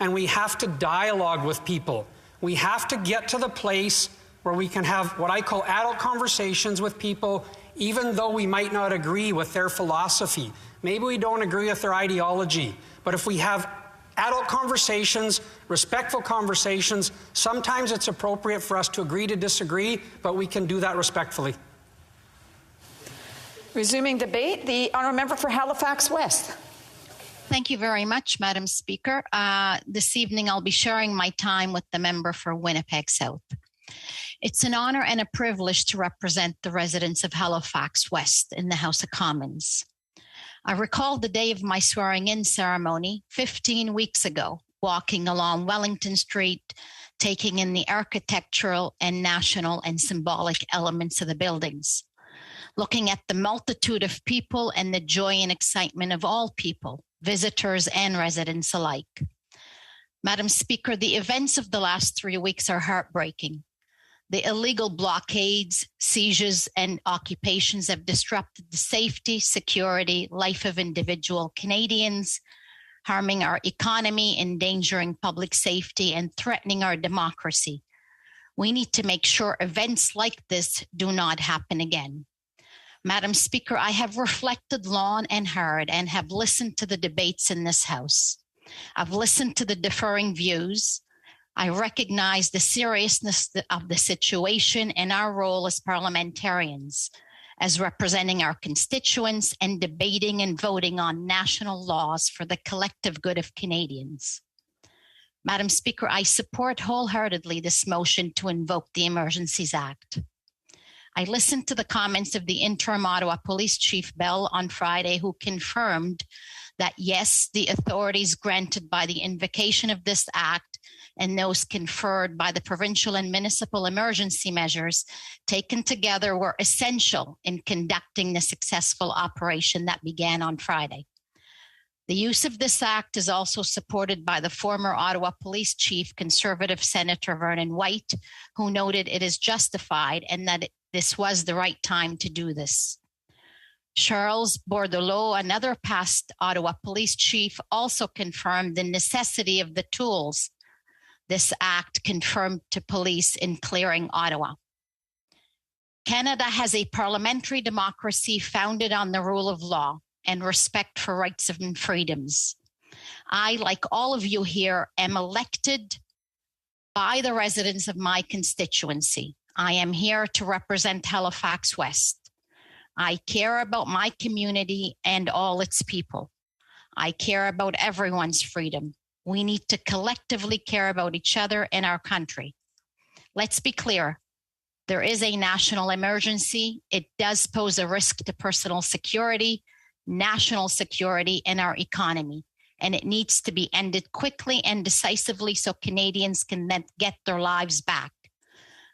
Speaker 5: and we have to dialogue with people. We have to get to the place where we can have what I call adult conversations with people, even though we might not agree with their philosophy. Maybe we don't agree with their ideology, but if we have adult conversations, respectful conversations, sometimes it's appropriate for us to agree to disagree, but we can do that respectfully.
Speaker 13: Resuming debate, the honourable member for Halifax West.
Speaker 10: Thank you very much, Madam Speaker. This evening I'll be sharing my time with the member for Winnipeg South. It's an honour and a privilege to represent the residents of Halifax West in the House of Commons. I recall the day of my swearing-in ceremony 15 weeks ago, walking along Wellington Street, taking in the architectural and national and symbolic elements of the buildings, looking at the multitude of people and the joy and excitement of all people, visitors and residents alike. Madam Speaker, the events of the last 3 weeks are heartbreaking. The illegal blockades, seizures, and occupations have disrupted the safety, security, life of individual Canadians, harming our economy, endangering public safety, and threatening our democracy. We need to make sure events like this do not happen again. Madam Speaker, I have reflected long and hard and have listened to the debates in this House. I've listened to the differing views. I recognize the seriousness of the situation and our role as parliamentarians, as representing our constituents and debating and voting on national laws for the collective good of Canadians. Madam Speaker, I support wholeheartedly this motion to invoke the Emergencies Act. I listened to the comments of the interim Ottawa Police Chief Bell on Friday, who confirmed that yes, the authorities granted by the invocation of this act and those conferred by the provincial and municipal emergency measures taken together were essential in conducting the successful operation that began on Friday. The use of this act is also supported by the former Ottawa Police Chief, Conservative Senator Vernon White, who noted it is justified and that this was the right time to do this. Charles Bordelot, another past Ottawa Police Chief, also confirmed the necessity of the tools this act confirmed to police in clearing Ottawa. Canada has a parliamentary democracy founded on the rule of law and respect for rights and freedoms. I, like all of you here, am elected by the residents of my constituency. I am here to represent Halifax West. I care about my community and all its people. I care about everyone's freedom. We need to collectively care about each other and our country. Let's be clear. There is a national emergency. It does pose a risk to personal security, national security, and our economy. And it needs to be ended quickly and decisively so Canadians can then get their lives back.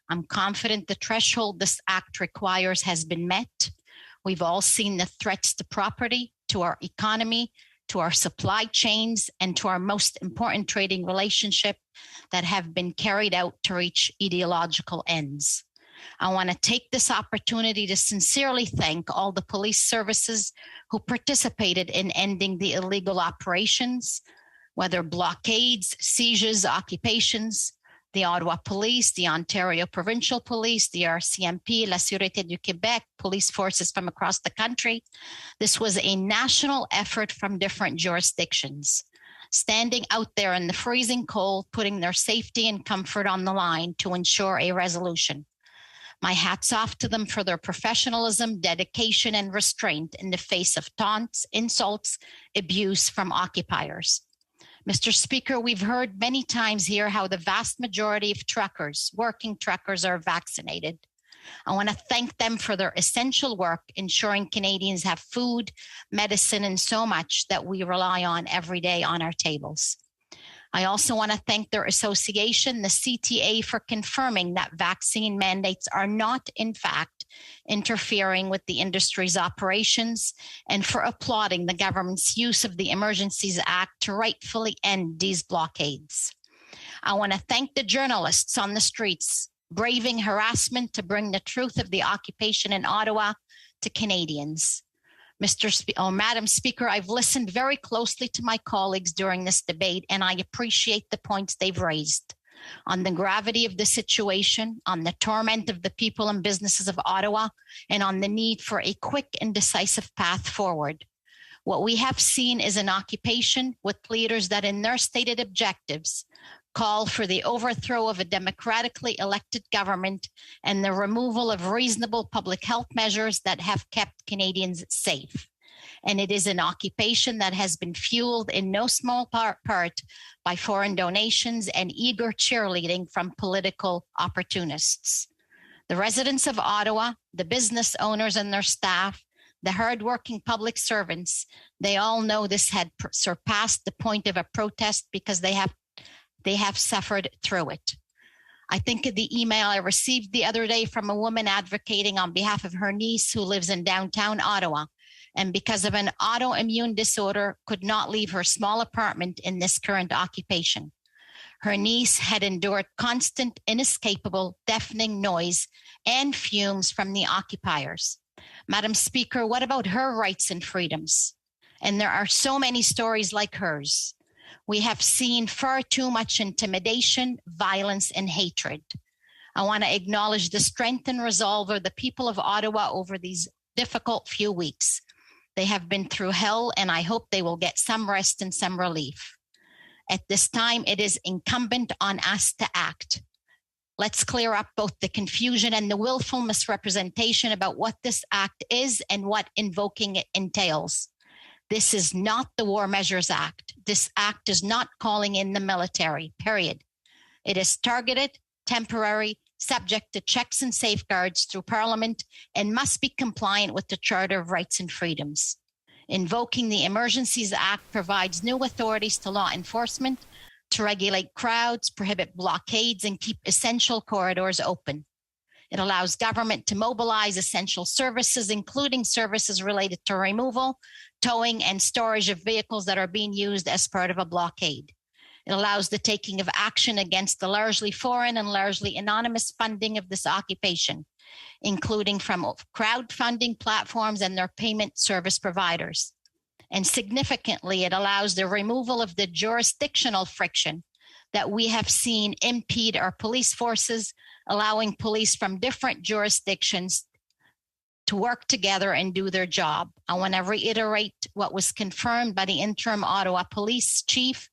Speaker 10: I'm confident the threshold this act requires has been met. We've all seen the threats to property, to our economy, to our supply chains, and to our most important trading relationship that have been carried out to reach ideological ends. I want to take this opportunity to sincerely thank all the police services who participated in ending the illegal operations, whether blockades, seizures, occupations, the Ottawa Police, the Ontario Provincial Police, the RCMP, La Sûreté du Québec, police forces from across the country. This was a national effort from different jurisdictions, standing out there in the freezing cold, putting their safety and comfort on the line to ensure a resolution. My hat's off to them for their professionalism, dedication, and restraint in the face of taunts, insults, abuse from occupiers. Mr. Speaker, we've heard many times here how the vast majority of truckers, working truckers, are vaccinated. I want to thank them for their essential work, ensuring Canadians have food, medicine, and so much that we rely on every day on our tables. I also want to thank their association, the CTA, for confirming that vaccine mandates are not, in fact, interfering with the industry's operations, and for applauding the government's use of the Emergencies Act to rightfully end these blockades. I want to thank the journalists on the streets, braving harassment to bring the truth of the occupation in Ottawa to Canadians. Madam Speaker, I've listened very closely to my colleagues during this debate, and I appreciate the points they've raised on the gravity of the situation, on the torment of the people and businesses of Ottawa, and on the need for a quick and decisive path forward. What we have seen is an occupation with leaders that, in their stated objectives, call for the overthrow of a democratically elected government and the removal of reasonable public health measures that have kept Canadians safe. And it is an occupation that has been fueled in no small part by foreign donations and eager cheerleading from political opportunists. The residents of Ottawa, the business owners and their staff, the hardworking public servants, they all know this had surpassed the point of a protest because they have suffered through it. I think of the email I received the other day from a woman advocating on behalf of her niece who lives in downtown Ottawa, and because of an autoimmune disorder, could not leave her small apartment in this current occupation. Her niece had endured constant, inescapable, deafening noise and fumes from the occupiers. Madam Speaker, what about her rights and freedoms? And there are so many stories like hers. We have seen far too much intimidation, violence, and hatred. I want to acknowledge the strength and resolve of the people of Ottawa over these difficult few weeks. They have been through hell, and I hope they will get some rest and some relief. At this time, it is incumbent on us to act. Let's clear up both the confusion and the willful misrepresentation about what this act is and what invoking it entails. This is not the War Measures Act. This act is not calling in the military, period. It is targeted, temporary, subject to checks and safeguards through Parliament, and must be compliant with the Charter of Rights and Freedoms. Invoking the Emergencies Act provides new authorities to law enforcement to regulate crowds, prohibit blockades, and keep essential corridors open. It allows government to mobilize essential services, including services related to removal, towing, and storage of vehicles that are being used as part of a blockade. It allows the taking of action against the largely foreign and largely anonymous funding of this occupation, including from crowdfunding platforms and their payment service providers. And significantly, it allows the removal of the jurisdictional friction that we have seen impede our police forces, allowing police from different jurisdictions to work together and do their job. I want to reiterate what was confirmed by the interim Ottawa Police chief.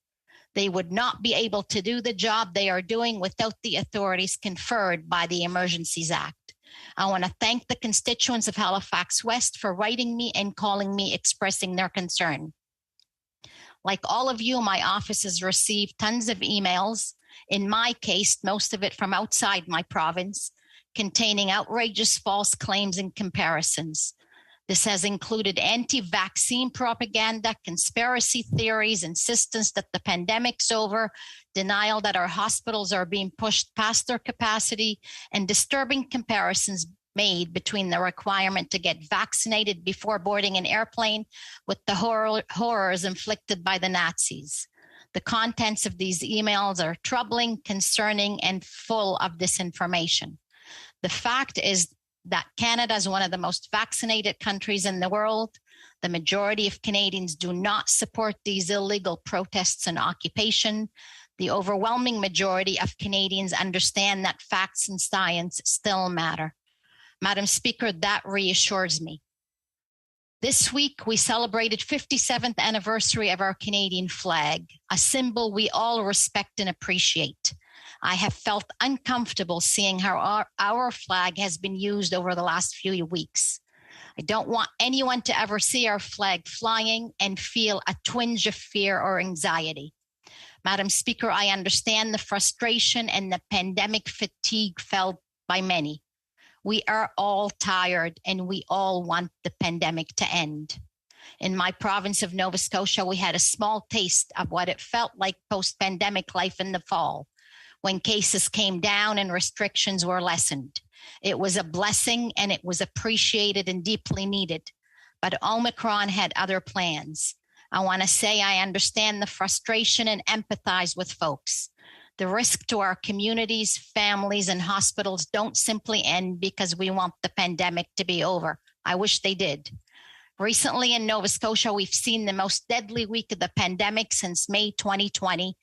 Speaker 10: They would not be able to do the job they are doing without the authorities conferred by the Emergencies Act. I want to thank the constituents of Halifax West for writing me and calling me, expressing their concern. Like all of you, my office has received tons of emails, in my case, most of it from outside my province, containing outrageous false claims and comparisons. This has included anti-vaccine propaganda, conspiracy theories, insistence that the pandemic's over, denial that our hospitals are being pushed past their capacity, and disturbing comparisons made between the requirement to get vaccinated before boarding an airplane with the horrors inflicted by the Nazis. The contents of these emails are troubling, concerning, and full of disinformation. The fact is that Canada is one of the most vaccinated countries in the world. The majority of Canadians do not support these illegal protests and occupation. The overwhelming majority of Canadians understand that facts and science still matter. Madam Speaker, that reassures me. This week, we celebrated 57th anniversary of our Canadian flag, a symbol we all respect and appreciate. I have felt uncomfortable seeing how our flag has been used over the last few weeks. I don't want anyone to ever see our flag flying and feel a twinge of fear or anxiety. Madam Speaker, I understand the frustration and the pandemic fatigue felt by many. We are all tired and we all want the pandemic to end. In my province of Nova Scotia, we had a small taste of what it felt like post-pandemic life in the fall, when cases came down and restrictions were lessened. It was a blessing and it was appreciated and deeply needed. But Omicron had other plans. I want to say I understand the frustration and empathize with folks. The risk to our communities, families, and hospitals don't simply end because we want the pandemic to be over. I wish they did. Recently in Nova Scotia, we've seen the most deadly week of the pandemic since May 2020.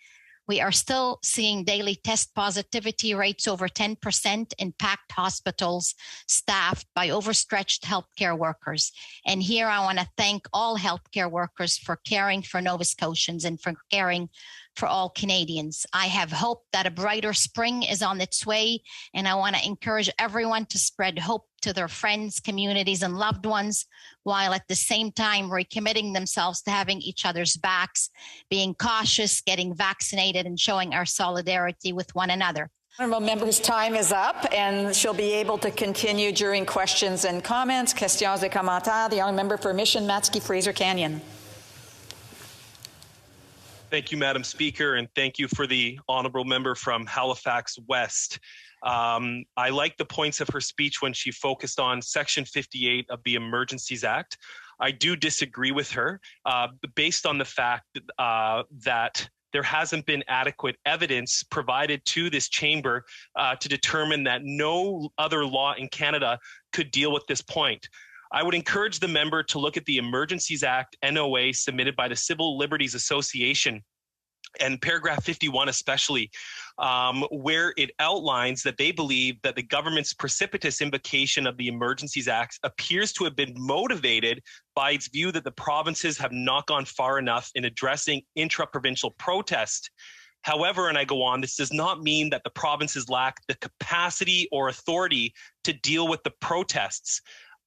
Speaker 10: We are still seeing daily test positivity rates over 10% in packed hospitals staffed by overstretched healthcare workers. And here I want to thank all healthcare workers for caring for Nova Scotians and for caring for all Canadians. I have hope that a brighter spring is on its way, and I want to encourage everyone to spread hope to their friends, communities, and loved ones, while at the same time recommitting themselves to having each other's backs, being cautious, getting vaccinated, and showing our solidarity with one another.
Speaker 13: Honourable member's time is up, and she'll be able to continue during questions and comments. Questions et commentaires. The honourable member for Mission Matsky Fraser Canyon.
Speaker 12: Thank you, Madam Speaker, and thank you for the honourable member from Halifax West. I like the points of her speech when she focused on Section 58 of the Emergencies Act. I do disagree with her based on the fact that there hasn't been adequate evidence provided to this chamber to determine that no other law in Canada could deal with this point. I would encourage the member to look at the Emergencies Act NOA submitted by the Civil Liberties Association, and paragraph 51 especially, where it outlines that they believe that the government's precipitous invocation of the Emergencies Act appears to have been motivated by its view that the provinces have not gone far enough in addressing intra-provincial protest. However, and I go on, this does not mean that the provinces lack the capacity or authority to deal with the protests.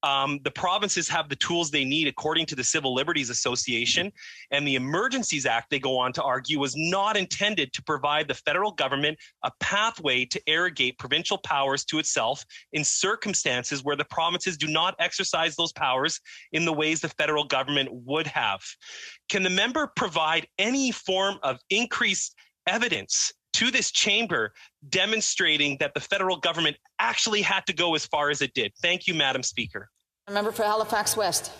Speaker 12: The provinces have the tools they need according to the Civil Liberties Association, and the Emergencies Act, they go on to argue, was not intended to provide the federal government a pathway to arrogate provincial powers to itself in circumstances where the provinces do not exercise those powers in the ways the federal government would have. Can the member provide any form of increased evidence to this chamber demonstrating that the federal government actually had to go as far as it did? Thank you, Madam Speaker.
Speaker 13: Member for Halifax West.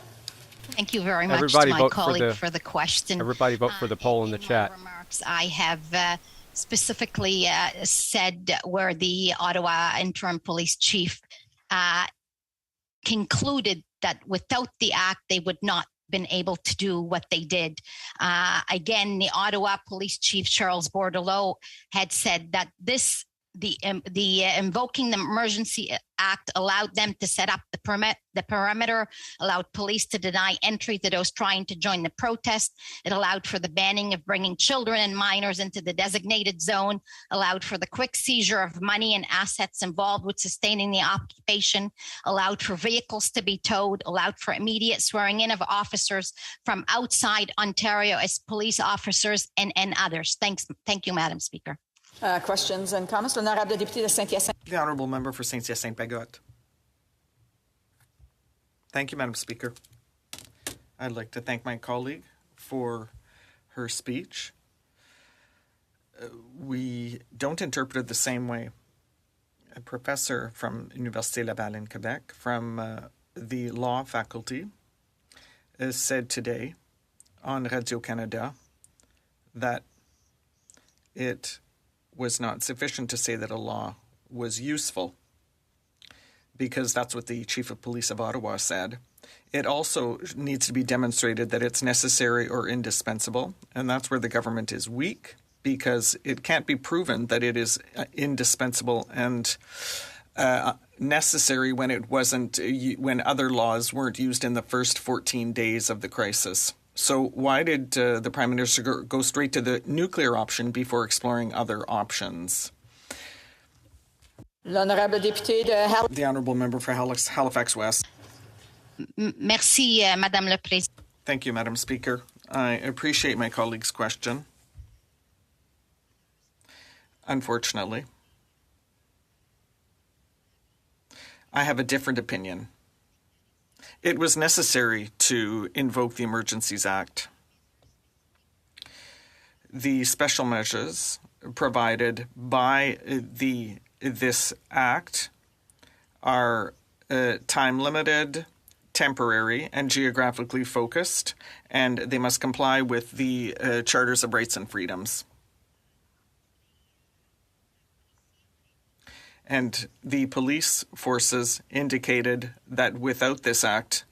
Speaker 10: Thank you very much
Speaker 15: Everybody
Speaker 10: to my
Speaker 15: vote
Speaker 10: colleague for the question.
Speaker 15: Everybody vote for the poll in the chat.
Speaker 10: Remarks, I have specifically said where the Ottawa interim police chief concluded that without the act, they would not been able to do what they did. Again, the Ottawa Police Chief Charles Bordelot had said that the invoking the Emergency Act allowed them to set up the perimeter, allowed police to deny entry to those trying to join the protest. It allowed for the banning of bringing children and minors into the designated zone, allowed for the quick seizure of money and assets involved with sustaining the occupation, allowed for vehicles to be towed, allowed for immediate swearing in of officers from outside Ontario as police officers and others. Thank you, Madam Speaker.
Speaker 13: Questions and comments. L'honorable député de Saint-Hyacinthe.
Speaker 7: The honourable member for Saint-Hyacinthe-Bagotte. Thank you, Madam Speaker. I'd like to thank my colleague for her speech. We don't interpret it the same way. A professor from Université Laval in Quebec, from the law faculty, said today on Radio-Canada that it was not sufficient to say that a law was useful, because that's what the Chief of Police of Ottawa said. It also needs to be demonstrated that it's necessary or indispensable, and that's where the government is weak, because it can't be proven that it is indispensable and necessary when it wasn't, when other laws weren't used in the first 14 days of the crisis. So why did the Prime Minister go straight to the nuclear option before exploring other options?
Speaker 13: L'honorable député de Halifax.
Speaker 7: The honourable member for Halifax West.
Speaker 10: Merci, Madame le Président.
Speaker 7: Thank you, Madam Speaker. I appreciate my colleague's question. Unfortunately, I have a different opinion. It was necessary to invoke the Emergencies Act. The special measures provided by this act are time-limited, temporary, and geographically focused, and they must comply with the Charters of Rights and Freedoms. And the police forces indicated that without this act,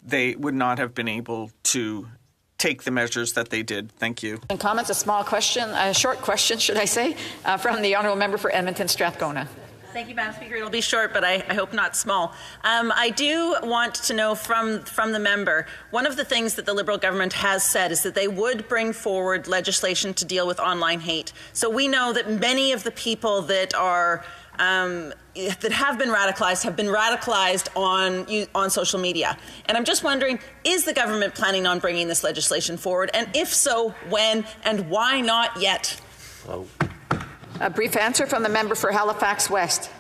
Speaker 7: they would not have been able to take the measures that they did. Thank you.
Speaker 13: And comments, a short question, should I say, from the honourable member for Edmonton Strathcona.
Speaker 14: Thank you, Madam Speaker. It'll be short, but I hope not small. I do want to know from the member, one of the things that the Liberal government has said is that they would bring forward legislation to deal with online hate. So we know that many of the people that are that have been radicalized on social media. And I'm just wondering, is the government planning on bringing this legislation forward? And if so, when and why not yet?
Speaker 13: A brief answer from the member for Halifax West.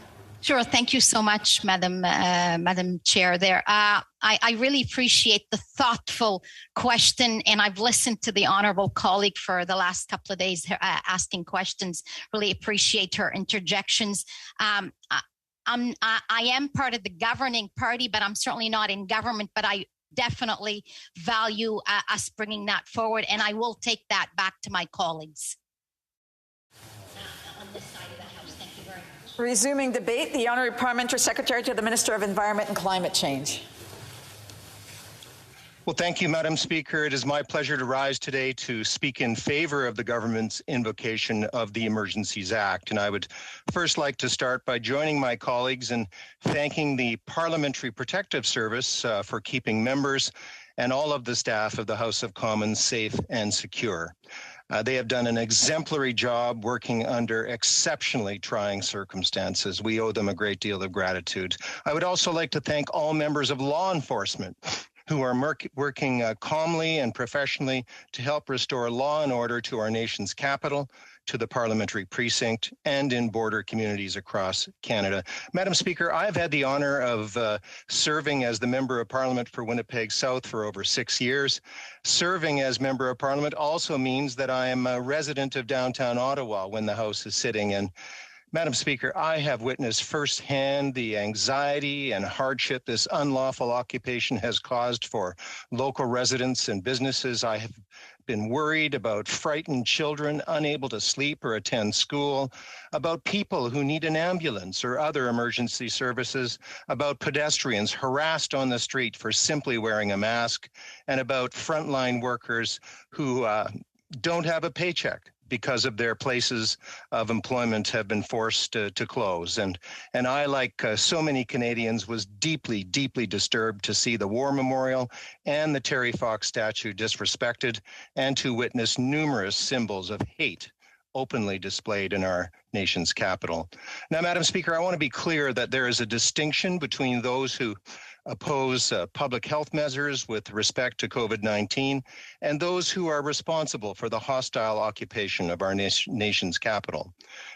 Speaker 10: Sure. Thank you so much, Madam Chair. There, I really appreciate the thoughtful question, and I've listened to the honourable colleague for the last couple of days asking questions. Really appreciate her interjections. I am part of the governing party, but I'm certainly not in government. But I definitely value us bringing that forward, and I will take that back to my colleagues. On this side of the House, thank you very much.
Speaker 13: Resuming debate, the Honourable Parliamentary Secretary to the Minister of Environment and Climate Change.
Speaker 16: Well, thank you, Madam Speaker. It is my pleasure to rise today to speak in favor of the government's invocation of the Emergencies Act. And I would first like to start by joining my colleagues in thanking the Parliamentary Protective Service for keeping members and all of the staff of the House of Commons safe and secure. They have done an exemplary job working under exceptionally trying circumstances. We owe them a great deal of gratitude. I would also like to thank all members of law enforcement who are working calmly and professionally to help restore law and order to our nation's capital, to the parliamentary precinct, and in border communities across Canada. Madam Speaker, I've had the honor of serving as the Member of Parliament for Winnipeg South for over 6 years. Serving as Member of Parliament also means that I am a resident of downtown Ottawa when the House is sitting. And Madam Speaker, I have witnessed firsthand the anxiety and hardship this unlawful occupation has caused for local residents and businesses. I have been worried about frightened children unable to sleep or attend school, about people who need an ambulance or other emergency services, about pedestrians harassed on the street for simply wearing a mask, and about frontline workers who don't have a paycheck because of their places of employment have been forced to close. And I, like so many Canadians, was deeply, deeply disturbed to see the War Memorial and the Terry Fox statue disrespected and to witness numerous symbols of hate openly displayed in our nation's capital. Now, Madam Speaker, I want to be clear that there is a distinction between those who oppose public health measures with respect to COVID-19 and those who are responsible for the hostile occupation of our nation's capital.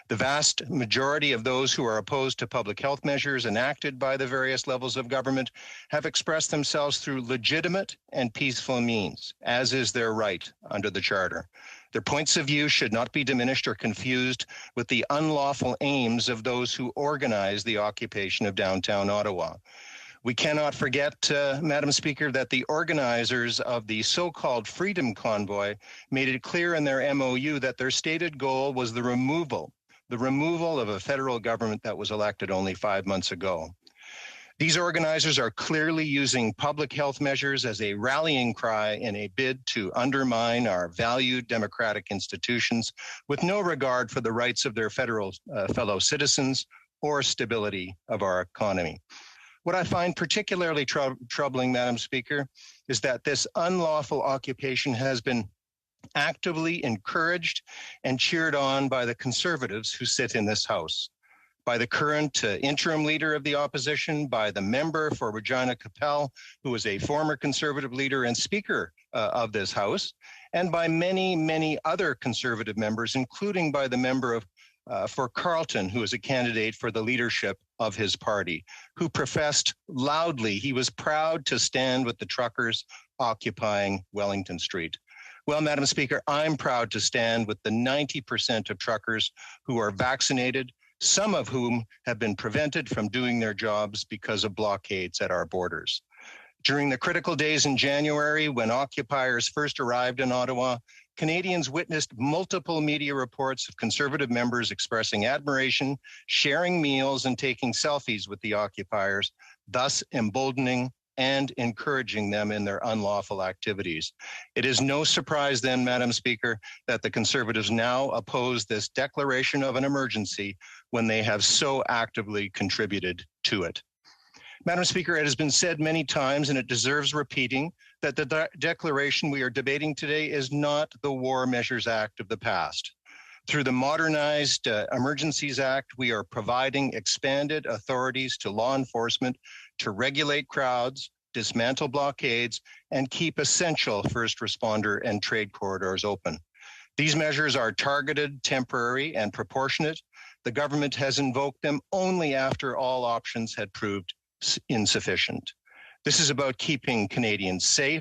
Speaker 16: The vast majority of those who are opposed to public health measures enacted by the various levels of government have expressed themselves through legitimate and peaceful means, as is their right under the Charter. Their points of view should not be diminished or confused with the unlawful aims of those who organize the occupation of downtown Ottawa. We cannot forget, Madam Speaker, that the organizers of the so-called Freedom Convoy made it clear in their MOU that their stated goal was the removal of a federal government that was elected only 5 months ago. These organizers are clearly using public health measures as a rallying cry in a bid to undermine our valued democratic institutions with no regard for the rights of their fellow citizens or stability of our economy. What I find particularly troubling, Madam Speaker, is that this unlawful occupation has been actively encouraged and cheered on by the Conservatives who sit in this House. by the current interim leader of the opposition, by the member for Regina Capel, who is a former Conservative leader and Speaker of this House, and by many, many other Conservative members, including by the member of for Carleton, who is a candidate for the leadership of his party, who professed loudly he was proud to stand with the truckers occupying Wellington Street. Well, Madam Speaker, I'm proud to stand with the 90% of truckers who are vaccinated, some of whom have been prevented from doing their jobs because of blockades at our borders. During the critical days in January, when occupiers first arrived in Ottawa, Canadians witnessed multiple media reports of Conservative members expressing admiration, sharing meals, and taking selfies with the occupiers, thus emboldening and encouraging them in their unlawful activities. It is no surprise then, Madam Speaker, that the Conservatives now oppose this declaration of an emergency when they have so actively contributed to it. Madam Speaker, it has been said many times, and it deserves repeating, that the declaration we are debating today is not the War Measures Act of the past. Through the modernized Emergencies Act, we are providing expanded authorities to law enforcement to regulate crowds, dismantle blockades, and keep essential first responder and trade corridors open. These measures are targeted, temporary, and proportionate. The government has invoked them only after all options had proved insufficient. This is about keeping Canadians safe,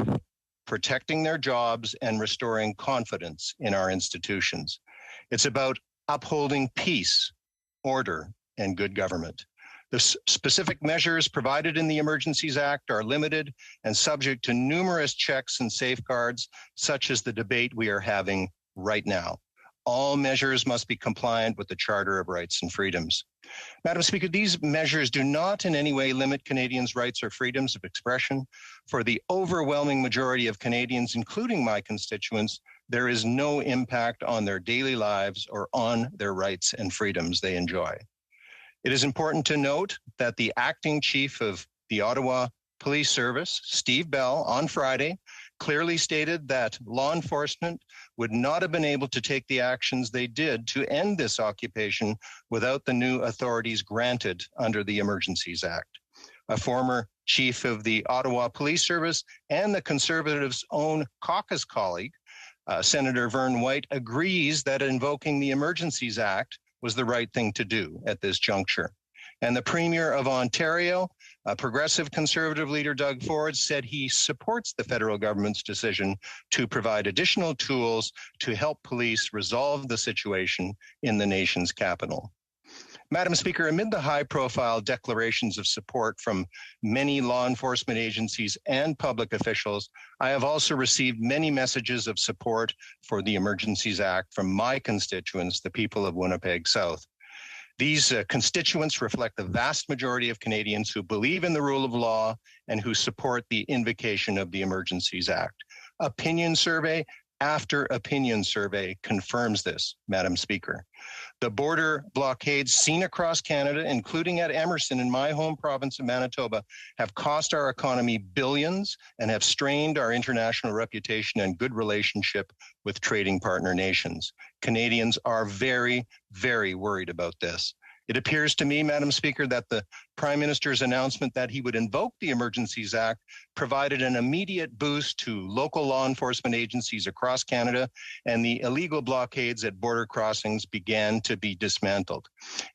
Speaker 16: protecting their jobs, and restoring confidence in our institutions. It's about upholding peace, order, and good government. The specific measures provided in the Emergencies Act are limited and subject to numerous checks and safeguards, such as the debate we are having right now. All measures must be compliant with the Charter of Rights and Freedoms. Madam Speaker, these measures do not in any way limit Canadians' rights or freedoms of expression. For the overwhelming majority of Canadians, including my constituents, there is no impact on their daily lives or on their rights and freedoms they enjoy. It is important to note that the acting chief of the Ottawa Police Service, Steve Bell, on Friday, clearly stated that law enforcement would not have been able to take the actions they did to end this occupation without the new authorities granted under the Emergencies Act. A former chief of the Ottawa Police Service and the Conservatives' own caucus colleague, Senator Vern White, agrees that invoking the Emergencies Act was the right thing to do at this juncture. And the Premier of Ontario, Progressive Conservative leader Doug Ford, said he supports the federal government's decision to provide additional tools to help police resolve the situation in the nation's capital. Madam Speaker, amid the high-profile declarations of support from many law enforcement agencies and public officials, I have also received many messages of support for the Emergencies Act from my constituents, the people of Winnipeg South. These constituents reflect the vast majority of Canadians who believe in the rule of law and who support the invocation of the Emergencies Act. Opinion survey after opinion survey confirms this, Madam Speaker. The border blockades seen across Canada, including at Emerson in my home province of Manitoba, have cost our economy billions and have strained our international reputation and good relationship with trading partner nations. Canadians are very, very worried about this. It appears to me, Madam Speaker, that the Prime Minister's announcement that he would invoke the Emergencies Act provided an immediate boost to local law enforcement agencies across Canada, and the illegal blockades at border crossings began to be dismantled.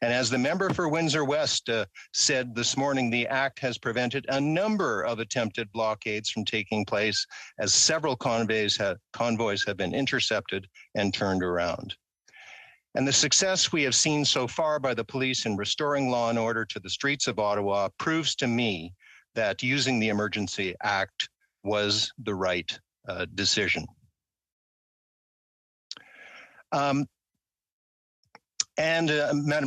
Speaker 16: And as the member for Windsor West said this morning, the Act has prevented a number of attempted blockades from taking place, as several convoys have been intercepted and turned around. And the success we have seen so far by the police in restoring law and order to the streets of Ottawa proves to me that using the Emergency Act was the right decision. Madam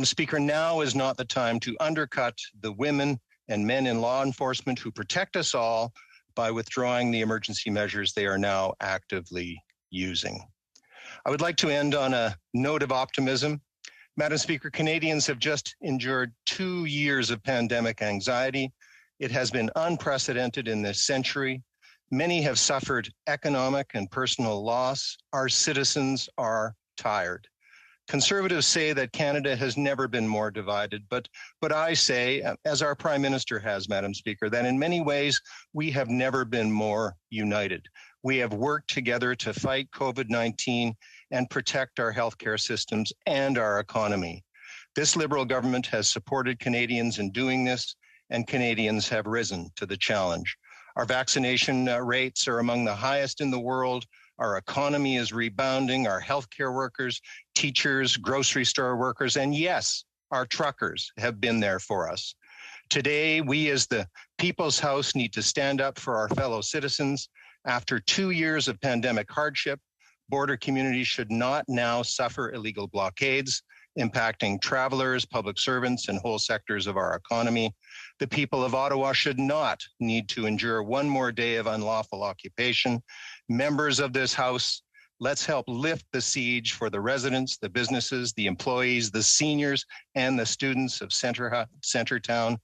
Speaker 16: Speaker, now is not the time to undercut the women and men in law enforcement who protect us all by withdrawing the emergency measures they are now actively using. I would like to end on a note of optimism. Madam Speaker, Canadians have just endured 2 years of pandemic anxiety. It has been unprecedented in this century. Many have suffered economic and personal loss. Our citizens are tired. Conservatives say that Canada has never been more divided, but I say, as our Prime Minister has, Madam Speaker, that in many ways we have never been more united. We have worked together to fight COVID-19 and protect our healthcare systems and our economy. This Liberal government has supported Canadians in doing this, and Canadians have risen to the challenge. Our vaccination rates are among the highest in the world. Our economy is rebounding. Our healthcare workers, teachers, grocery store workers, and yes, our truckers have been there for us. Today, we as the People's House need to stand up for our fellow citizens. After 2 years of pandemic hardship, border communities should not now suffer illegal blockades, impacting travelers, public servants, and whole sectors of our economy. The people of Ottawa should not need to endure one more day of unlawful occupation. Members of this House, let's help lift the siege for the residents, the businesses, the employees, the seniors, and the students of Centertown.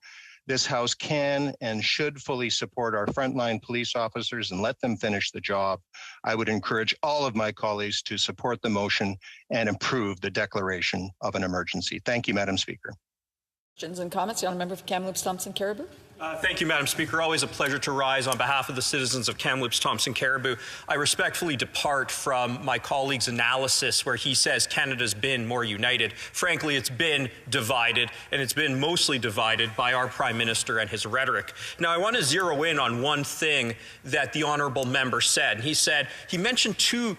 Speaker 16: This House can and should fully support our frontline police officers and let them finish the job. I would encourage all of my colleagues to support the motion and approve the declaration of an emergency. Thank you, Madam Speaker.
Speaker 13: Questions and comments? The Honourable Member for Kamloops Thompson Caribou.
Speaker 6: Thank you, Madam Speaker. Always a pleasure to rise on behalf of the citizens of Kamloops Thompson Caribou. I respectfully depart from my colleague's analysis where he says Canada's been more united. Frankly, it's been divided, and it's been mostly divided by our Prime Minister and his rhetoric. Now, I want to zero in on one thing that the Honourable Member said. He mentioned two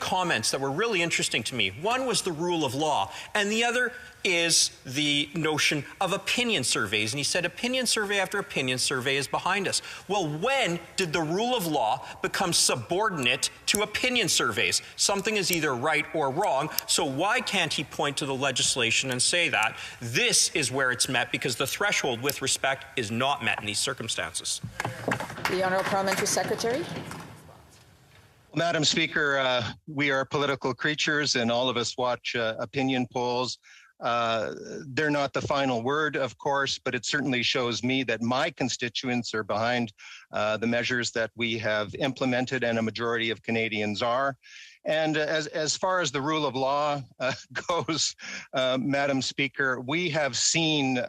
Speaker 6: comments that were really interesting to me. One was the rule of law, and the other is the notion of opinion surveys. And he said opinion survey after opinion survey is behind us. Well, when did the rule of law become subordinate to opinion surveys? Something is either right or wrong. So why can't he point to the legislation and say that this is where it's met, because the threshold with respect is not met in these circumstances?
Speaker 13: The Honourable Parliamentary Secretary.
Speaker 16: Madam Speaker, we are political creatures and all of us watch opinion polls. They're not the final word, of course, but it certainly shows me that my constituents are behind the measures that we have implemented, and a majority of Canadians are. And as far as the rule of law goes, Madam Speaker, we have seen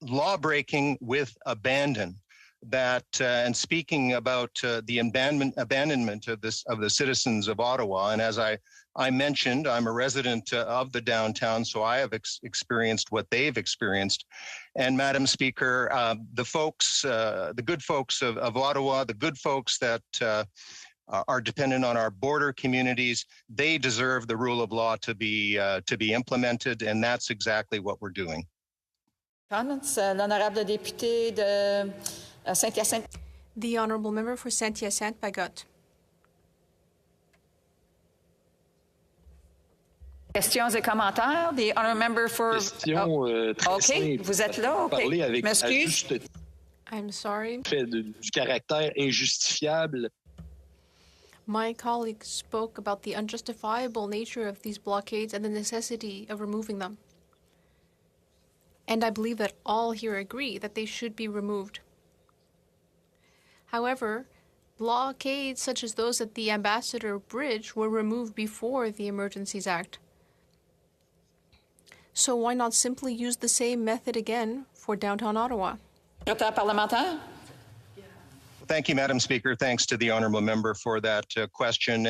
Speaker 16: law breaking with abandon. And speaking about the abandonment of the citizens of Ottawa, and as I mentioned, I'm a resident of the downtown, so I have experienced what they've experienced. And Madam Speaker, the good folks of Ottawa, the good folks that are dependent on our border communities, they deserve the rule of law to be implemented, and that's exactly what we're doing.
Speaker 13: Comments? L'honorable député de Saint-Hyacinthe.
Speaker 18: The Honourable Member for Saint-Hyacinthe Bagot.
Speaker 13: Questions et commentaires? The Honourable Member for... OK, vous êtes là? OK. M'excuse.
Speaker 18: I'm sorry.
Speaker 20: Du caractère injustifiable.
Speaker 18: My colleague spoke about the unjustifiable nature of these blockades and the necessity of removing them. And I believe that all here agree that they should be removed. However, blockades such as those at the Ambassador Bridge were removed before the Emergencies Act. So why not simply use the same method again for downtown Ottawa?
Speaker 13: Parlementaire.
Speaker 16: Thank you, Madam Speaker. Thanks to the Honourable Member for that question.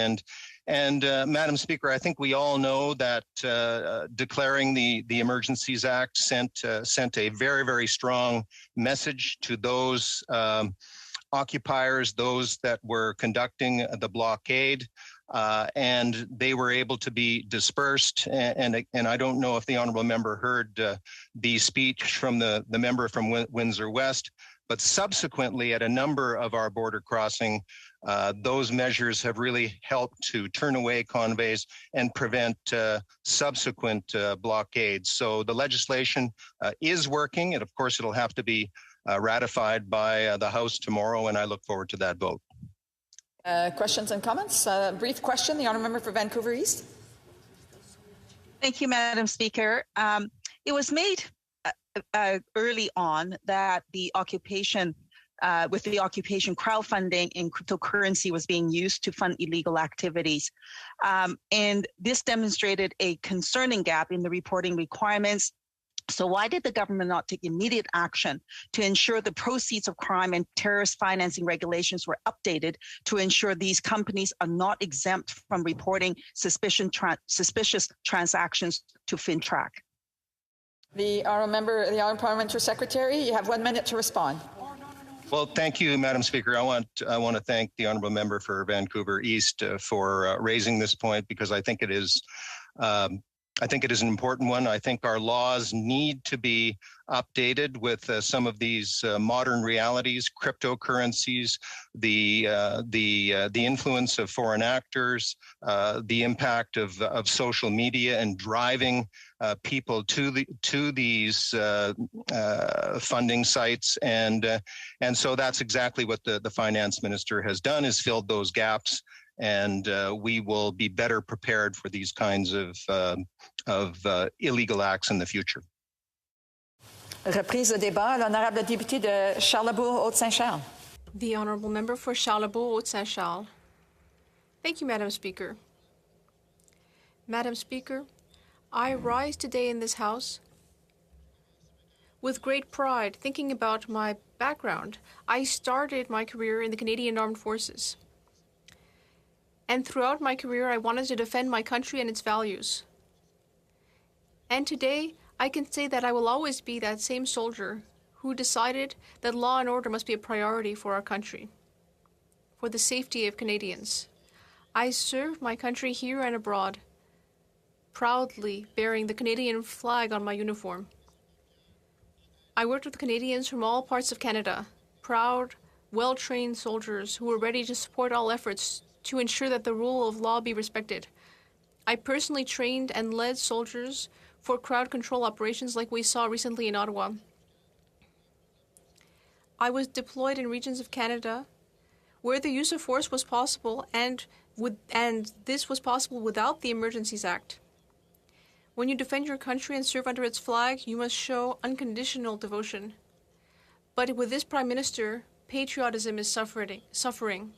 Speaker 16: And Madam Speaker, I think we all know that declaring the Emergencies Act sent a very, very strong message to those occupiers, those that were conducting the blockade, and they were able to be dispersed. And I don't know if the Honourable Member heard the speech from the member from Windsor West, but subsequently at a number of our border crossing, those measures have really helped to turn away convoys and prevent subsequent blockades. So the legislation is working, and of course it'll have to be ratified by the House tomorrow, and I look forward to that vote.
Speaker 13: Questions and comments? Brief question, the Honourable Member for Vancouver East.
Speaker 24: Thank you, Madam Speaker. It was made early on that the occupation with the occupation, crowdfunding in cryptocurrency was being used to fund illegal activities. And this demonstrated a concerning gap in the reporting requirements. So why did the government not take immediate action to ensure the proceeds of crime and terrorist financing regulations were updated to ensure these companies are not exempt from reporting suspicious transactions to FinTrack?
Speaker 13: The honourable member, the honourable parliamentary secretary, you have 1 minute to respond.
Speaker 16: Well, thank you, Madam Speaker. I want to thank the honourable member for Vancouver East for raising this point, because I think it is an important one. I think our laws need to be updated with some of these modern realities, cryptocurrencies, the influence of foreign actors, the impact of social media and driving people to these funding sites, and so that's exactly what the finance minister has done, is filled those gaps. And we will be better prepared for these kinds of illegal acts in the future.
Speaker 13: Reprise de débat, l'honorable député de Charlebourg, Haute-Saint-Charles.
Speaker 18: The honourable member for Charlebourg, Haute-Saint-Charles. Thank you, Madam Speaker. Madam Speaker, I rise today in this House with great pride, thinking about my background. I started my career in the Canadian Armed Forces. And throughout my career, I wanted to defend my country and its values. And today, I can say that I will always be that same soldier who decided that law and order must be a priority for our country, for the safety of Canadians. I served my country here and abroad, proudly bearing the Canadian flag on my uniform. I worked with Canadians from all parts of Canada, proud, well-trained soldiers who were ready to support all efforts to ensure that the rule of law be respected. I personally trained and led soldiers for crowd control operations like we saw recently in Ottawa. I was deployed in regions of Canada where the use of force was possible, and this was possible without the Emergencies Act. When you defend your country and serve under its flag, you must show unconditional devotion. But with this Prime Minister, patriotism is suffering.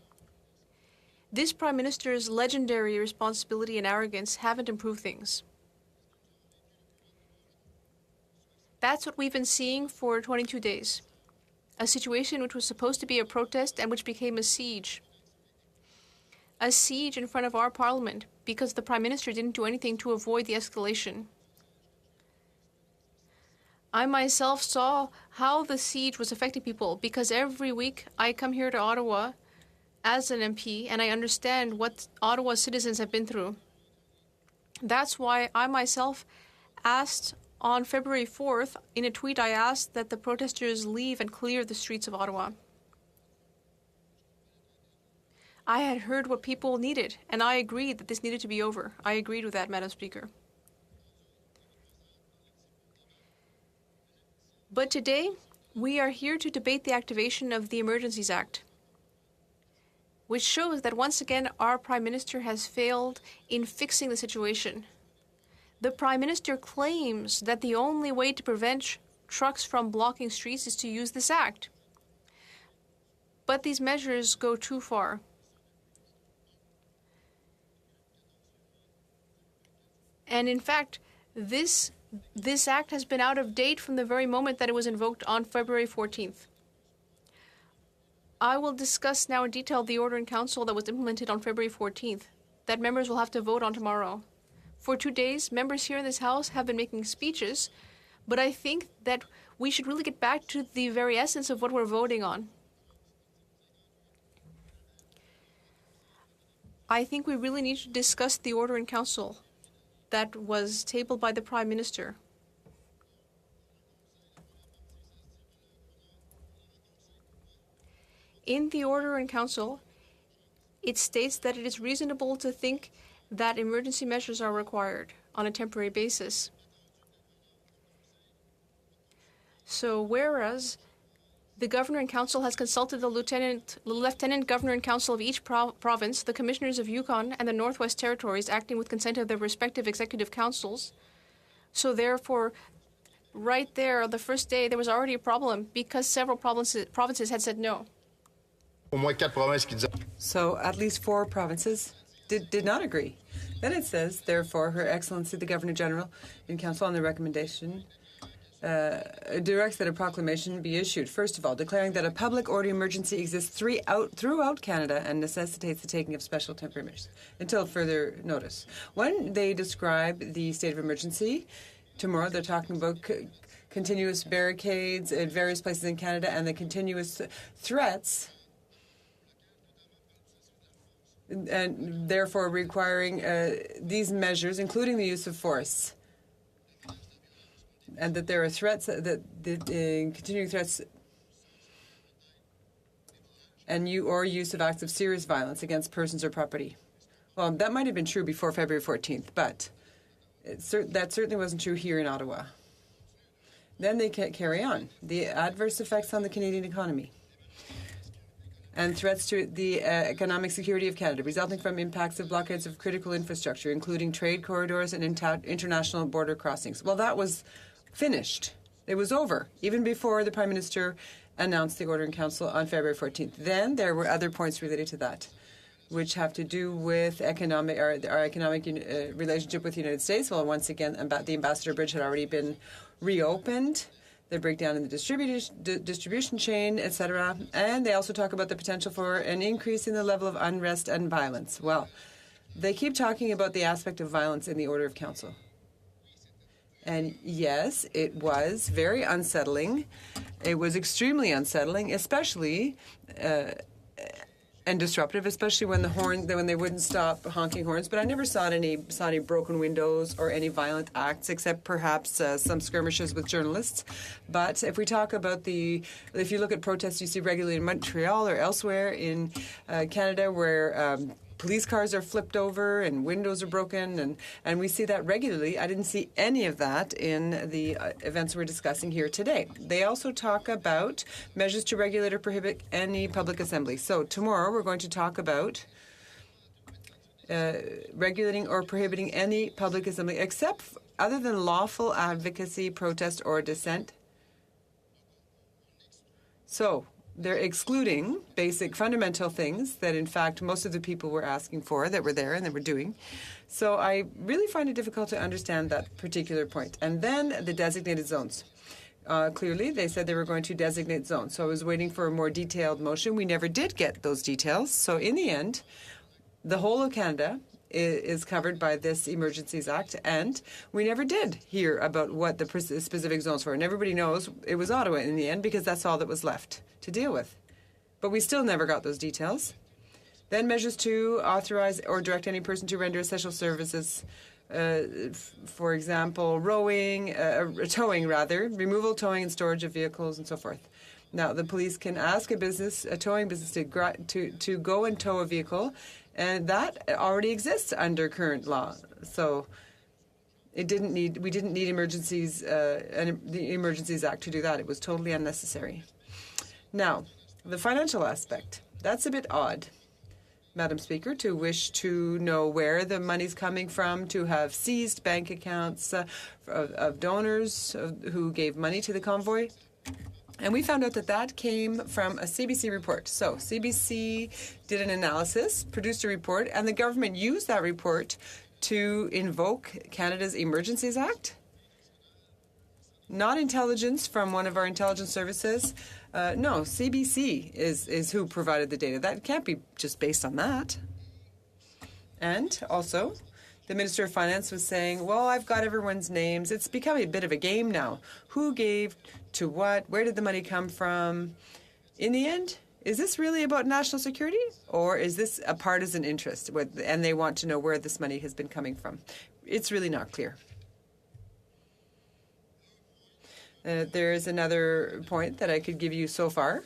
Speaker 18: This Prime Minister's legendary irresponsibility and arrogance haven't improved things. That's what we've been seeing for 22 days. A situation which was supposed to be a protest and which became a siege. A siege in front of our Parliament because the Prime Minister didn't do anything to avoid the escalation. I myself saw how the siege was affecting people because every week I come here to Ottawa as an MP, and I understand what Ottawa citizens have been through. That's why I myself asked on February 4th, in a tweet, I asked that the protesters leave and clear the streets of Ottawa. I had heard what people needed, and I agreed that this needed to be over. I agreed with that, Madam Speaker. But today, we are here to debate the activation of the Emergencies Act, which shows that once again our Prime Minister has failed in fixing the situation. The Prime Minister claims that the only way to prevent trucks from blocking streets is to use this act. But these measures go too far. And in fact, this act has been out of date from the very moment that it was invoked on February 14th. I will discuss now in detail the order in council that was implemented on February 14th, that members will have to vote on tomorrow. For 2 days, members here in this House have been making speeches, but I think that we should really get back to the very essence of what we're voting on. I think we really need to discuss the order in council that was tabled by the Prime Minister. In the order in council, it states that it is reasonable to think that emergency measures are required on a temporary basis. So whereas the Governor and Council has consulted the Lieutenant Governor and Council of each province, the Commissioners of Yukon and the Northwest Territories acting with consent of their respective executive councils, so therefore right there, the first day, there was already a problem because several provinces had said no.
Speaker 23: So at least 4 provinces did not agree. Then it says, therefore, Her Excellency the Governor-General in Council on the recommendation directs that a proclamation be issued, first of all, declaring that a public order emergency exists throughout Canada and necessitates the taking of special temporary measures until further notice. When they describe the state of emergency, tomorrow they're talking about continuous barricades at various places in Canada and the continuous threats, and therefore requiring these measures, including the use of force. And that there are threats, that continuing threats and use of acts of serious violence against persons or property. Well, that might have been true before February 14th, but that certainly wasn't true here in Ottawa. Then they carry on. The adverse effects on the Canadian economy and threats to the economic security of Canada resulting from impacts of blockades of critical infrastructure, including trade corridors and international border crossings. Well, that was finished. It was over, even before the Prime Minister announced the order in Council on February 14th. Then there were other points related to that, which have to do with our economic relationship with the United States. Well, once again, the Ambassador Bridge had already been reopened, the breakdown in the distribution chain, etc. And they also talk about the potential for an increase in the level of unrest and violence. Well, they keep talking about the aspect of violence in the order of Council. And yes, it was very unsettling. It was extremely unsettling, especially and disruptive, especially when they wouldn't stop honking horns. But I never saw any broken windows or any violent acts, except perhaps some skirmishes with journalists. But if we talk about if you look at protests you see regularly in Montreal or elsewhere in Canada, where police cars are flipped over and windows are broken, and we see that regularly. I didn't see any of that in the events we're discussing here today. They also talk about measures to regulate or prohibit any public assembly. So tomorrow we're going to talk about regulating or prohibiting any public assembly except other than lawful advocacy, protest, or dissent. So they're excluding basic fundamental things that, in fact, most of the people were asking for, that were there and that were doing. So I really find it difficult to understand that particular point. And then the designated zones. Clearly, they said they were going to designate zones. So I was waiting for a more detailed motion. We never did get those details. So in the end, the whole of Canada is covered by this Emergencies Act, and we never did hear about what the specific zones were. And everybody knows it was Ottawa in the end because that's all that was left to deal with. But we still never got those details. Then measures to authorize or direct any person to render essential services, for example, towing, removal, towing, and storage of vehicles, and so forth. Now, the police can ask a towing business to go and tow a vehicle, and that already exists under current law. So we didn't need the Emergencies Act to do that. It was totally unnecessary. Now, the financial aspect. That's a bit odd, Madam Speaker, to wish to know where the money's coming from, to have seized bank accounts of donors who gave money to the convoy. And we found out that came from a CBC report. So CBC did an analysis, produced a report, and the government used that report to invoke Canada's Emergencies Act. Not intelligence from one of our intelligence services. No, CBC is who provided the data. That can't be just based on that. And also, the Minister of Finance was saying, well, I've got everyone's names. It's becoming a bit of a game now. Who gave to what? Where did the money come from? In the end, is this really about national security? Or is this a partisan interest? And they want to know where this money has been coming from. It's really not clear. There is another point that I could give you so far.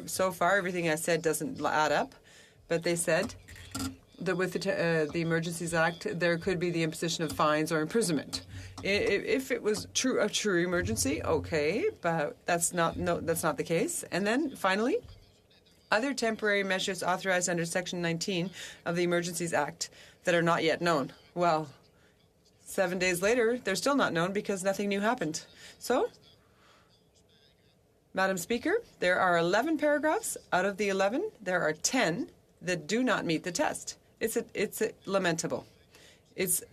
Speaker 23: So far, everything I said doesn't add up. But they said that with the Emergencies Act, there could be the imposition of fines or imprisonment. If it was a true emergency, okay, but that's not the case. And then finally, other temporary measures authorized under Section 19 of the Emergencies Act that are not yet known. Well, 7 days later, they're still not known because nothing new happened. So, Madam Speaker, there are 11 paragraphs. Out of the 11, there are 10 that do not meet the test. It's lamentable. It's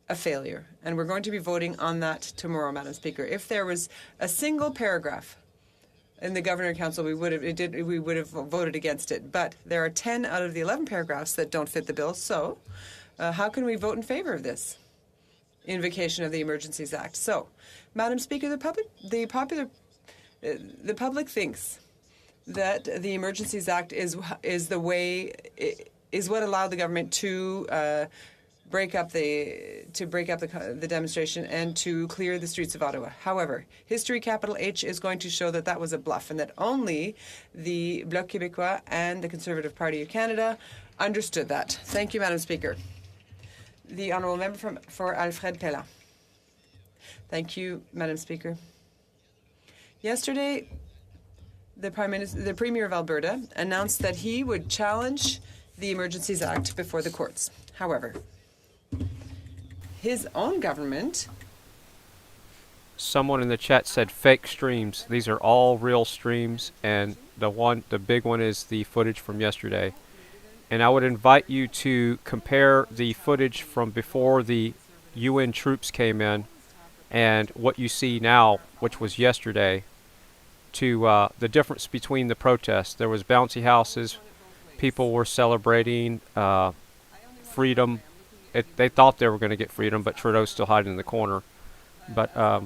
Speaker 23: a failure, and we're going to be voting on that tomorrow, Madam Speaker. If there was a single paragraph in the Governor Council, we would have voted against it. But there are 10 out of the 11 paragraphs that don't fit the bill. So, how can we vote in favor of this invocation of the Emergencies Act? So, Madam Speaker, the public thinks that the Emergencies Act is what allowed the government to break up the demonstration and to clear the streets of Ottawa. However, history capital H is going to show that that was a bluff and that only the Bloc Québécois and the Conservative Party of Canada understood that. Thank you, Madam Speaker. The honourable member for Alfred Pellat. Thank you, Madam Speaker. Yesterday, the Premier of Alberta announced that he would challenge the Emergencies Act before the courts. However, his own government...
Speaker 15: Someone in the chat said fake streams. These are all real streams, and the big one is the footage from yesterday. And I would invite you to compare the footage from before the UN troops came in and what you see now, which was yesterday, to the difference between the protests. There was bouncy houses. People were celebrating freedom. They thought they were going to get freedom, but Trudeau's still hiding in the corner. But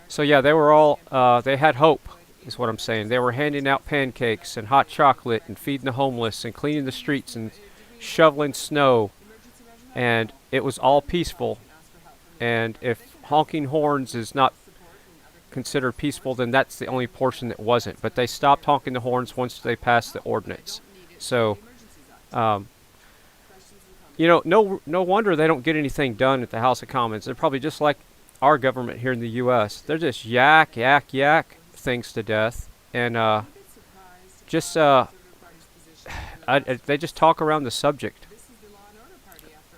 Speaker 15: so yeah, they were all they had hope, is what I'm saying. They were handing out pancakes and hot chocolate and feeding the homeless and cleaning the streets and shoveling snow, and it was all peaceful. And if honking horns is not considered peaceful, then that's the only portion that wasn't. But they stopped honking the horns once they passed the ordinance. So, you know, no wonder they don't get anything done at the House of Commons. They're probably just like our government here in the U.S. They're just yak things to death, and they just talk around the subject.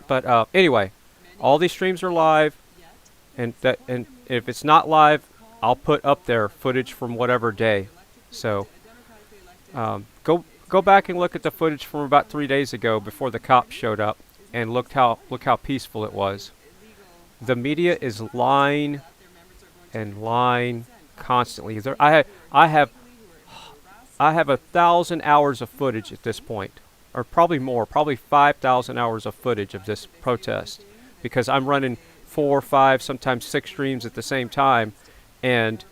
Speaker 15: But anyway, all these streams are live, and if it's not live, I'll put up there footage from whatever day. So go back and look at the footage from about 3 days ago before the cops showed up, and look how peaceful it was. The media is lying and lying constantly. I have 1,000 hours of footage at this point, or probably more, probably 5,000 hours of footage of this protest, because I'm running 4, 5, sometimes 6 streams at the same time, and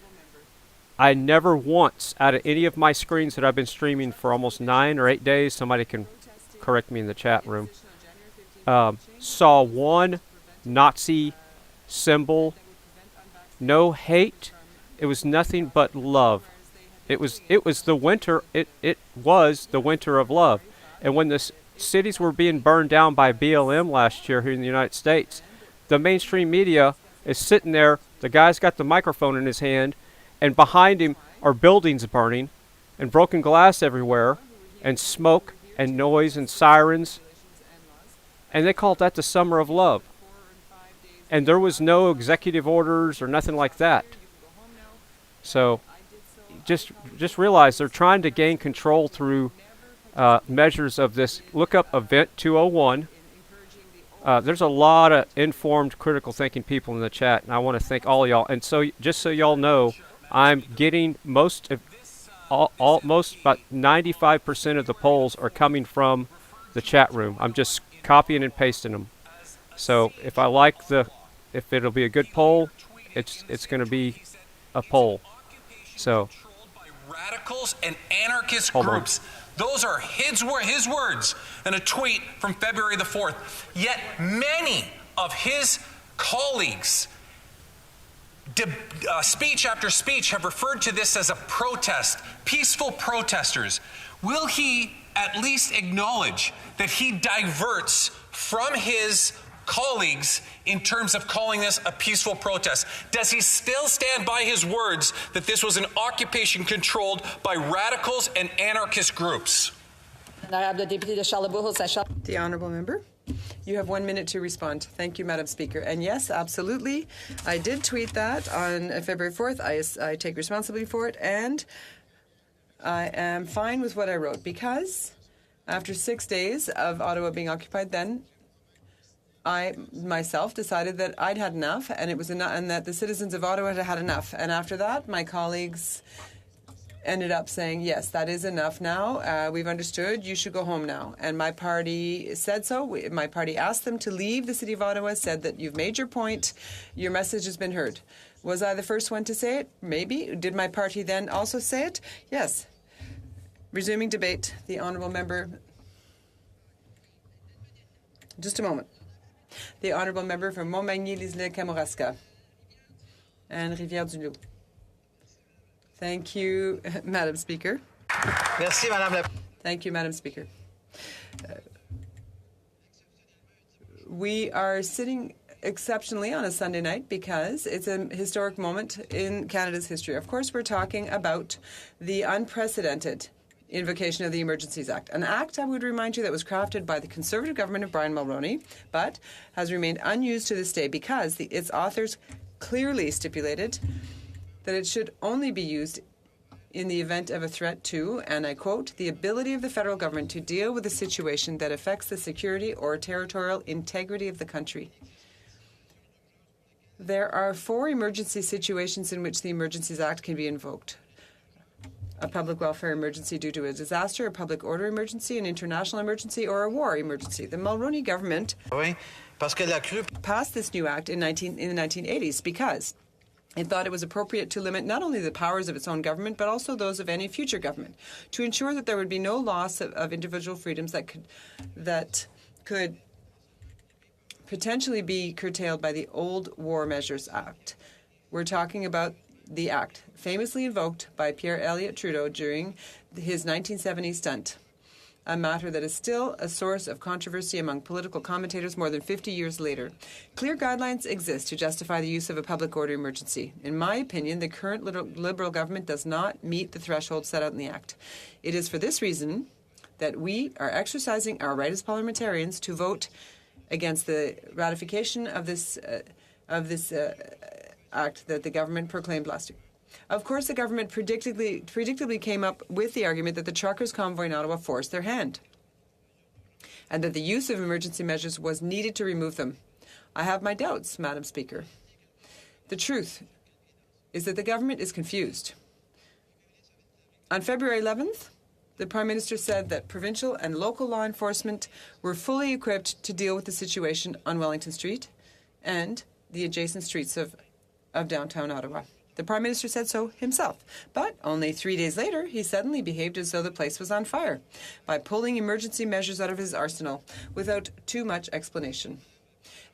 Speaker 15: I never once, out of any of my screens that I've been streaming for almost 9 or 8 days, somebody can correct me in the chat room, saw one Nazi symbol. No hate. It was nothing but love. It was the winter. It was the winter of love. And when the cities were being burned down by BLM last year here in the United States, the mainstream media is sitting there. The guy's got the microphone in his hand, and behind him are buildings burning, and broken glass everywhere, and smoke and noise and sirens. And they called that the summer of love. And there was no executive orders or nothing like that. So just realize they're trying to gain control through measures of this. Look up Event 201. There's a lot of informed, critical thinking people in the chat, and I want to thank all y'all. And so, just so y'all know, I'm getting most about 95% of the polls are coming from the chat room. I'm just copying and pasting them. So if it'll be a good poll, it's going to be a poll. So
Speaker 1: radicals and anarchist groups. Those are his words in a tweet from February the 4th. Yet many of his colleagues, speech after speech, have referred to this as a protest, peaceful protesters. Will he at least acknowledge that he diverts from his colleagues in terms of calling this a peaceful protest? Does he still stand by his words that this was an occupation controlled by radicals and anarchist groups?
Speaker 23: The honourable member. You have 1 minute to respond. Thank you, Madam Speaker. And yes, absolutely, I did tweet that on February 4th. I take responsibility for it, and I am fine with what I wrote, because after 6 days of Ottawa being occupied, then I myself decided that I'd had enough, and it was enough, and that the citizens of Ottawa had had enough. And after that, my colleagues ended up saying, yes, that is enough now. We've understood. You should go home now. And my party said so. My party asked them to leave the city of Ottawa, said that you've made your point. Your message has been heard. Was I the first one to say it? Maybe. Did my party then also say it? Yes. Resuming debate. The honourable member. Just a moment. The honourable member from Montmagny-Lise-Kamouraska and Rivière-du-Loup. Thank you, Madam Speaker.
Speaker 3: Merci, Madame la...
Speaker 23: Thank you, Madam Speaker. We are sitting exceptionally on a Sunday night because it's a historic moment in Canada's history. Of course, we're talking about the unprecedented invocation of the Emergencies Act, an act, I would remind you, that was crafted by the Conservative government of Brian Mulroney, but has remained unused to this day because its authors clearly stipulated that it should only be used in the event of a threat to, and I quote, the ability of the federal government to deal with a situation that affects the security or territorial integrity of the country. There are 4 emergency situations in which the Emergencies Act can be invoked. A public welfare emergency due to a disaster, a public order emergency, an international emergency, or a war emergency. The Mulroney government passed this new act in the 1980s because it thought it was appropriate to limit not only the powers of its own government, but also those of any future government, to ensure that there would be no loss of individual freedoms that could potentially be curtailed by the Old War Measures Act. We're talking about the act, famously invoked by Pierre Elliott Trudeau during his 1970 stunt, a matter that is still a source of controversy among political commentators more than 50 years later. Clear guidelines exist to justify the use of a public order emergency. In my opinion, the current Liberal government does not meet the threshold set out in the Act. It is for this reason that we are exercising our right as parliamentarians to vote against the ratification of this act that the government proclaimed last year. Of course, the government predictably came up with the argument that the truckers' convoy in Ottawa forced their hand, and that the use of emergency measures was needed to remove them. I have my doubts, Madam Speaker. The truth is that the government is confused. On February 11th, the Prime Minister said that provincial and local law enforcement were fully equipped to deal with the situation on Wellington Street and the adjacent streets of downtown Ottawa. The Prime Minister said so himself. But only 3 days later, he suddenly behaved as though the place was on fire by pulling emergency measures out of his arsenal without too much explanation.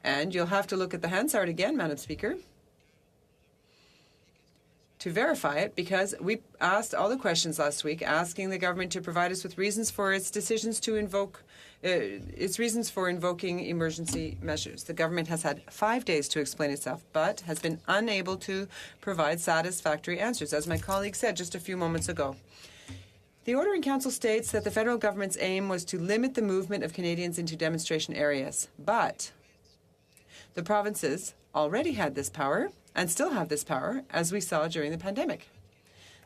Speaker 23: And you'll have to look at the Hansard again, Madam Speaker, to verify it, because we asked all the questions last week, asking the government to provide us with reasons for its decisions to invoke its reasons for invoking emergency measures. The government has had 5 days to explain itself, but has been unable to provide satisfactory answers, as my colleague said just a few moments ago. The order in council states that the federal government's aim was to limit the movement of Canadians into demonstration areas, but the provinces already had this power and still have this power, as we saw during the pandemic.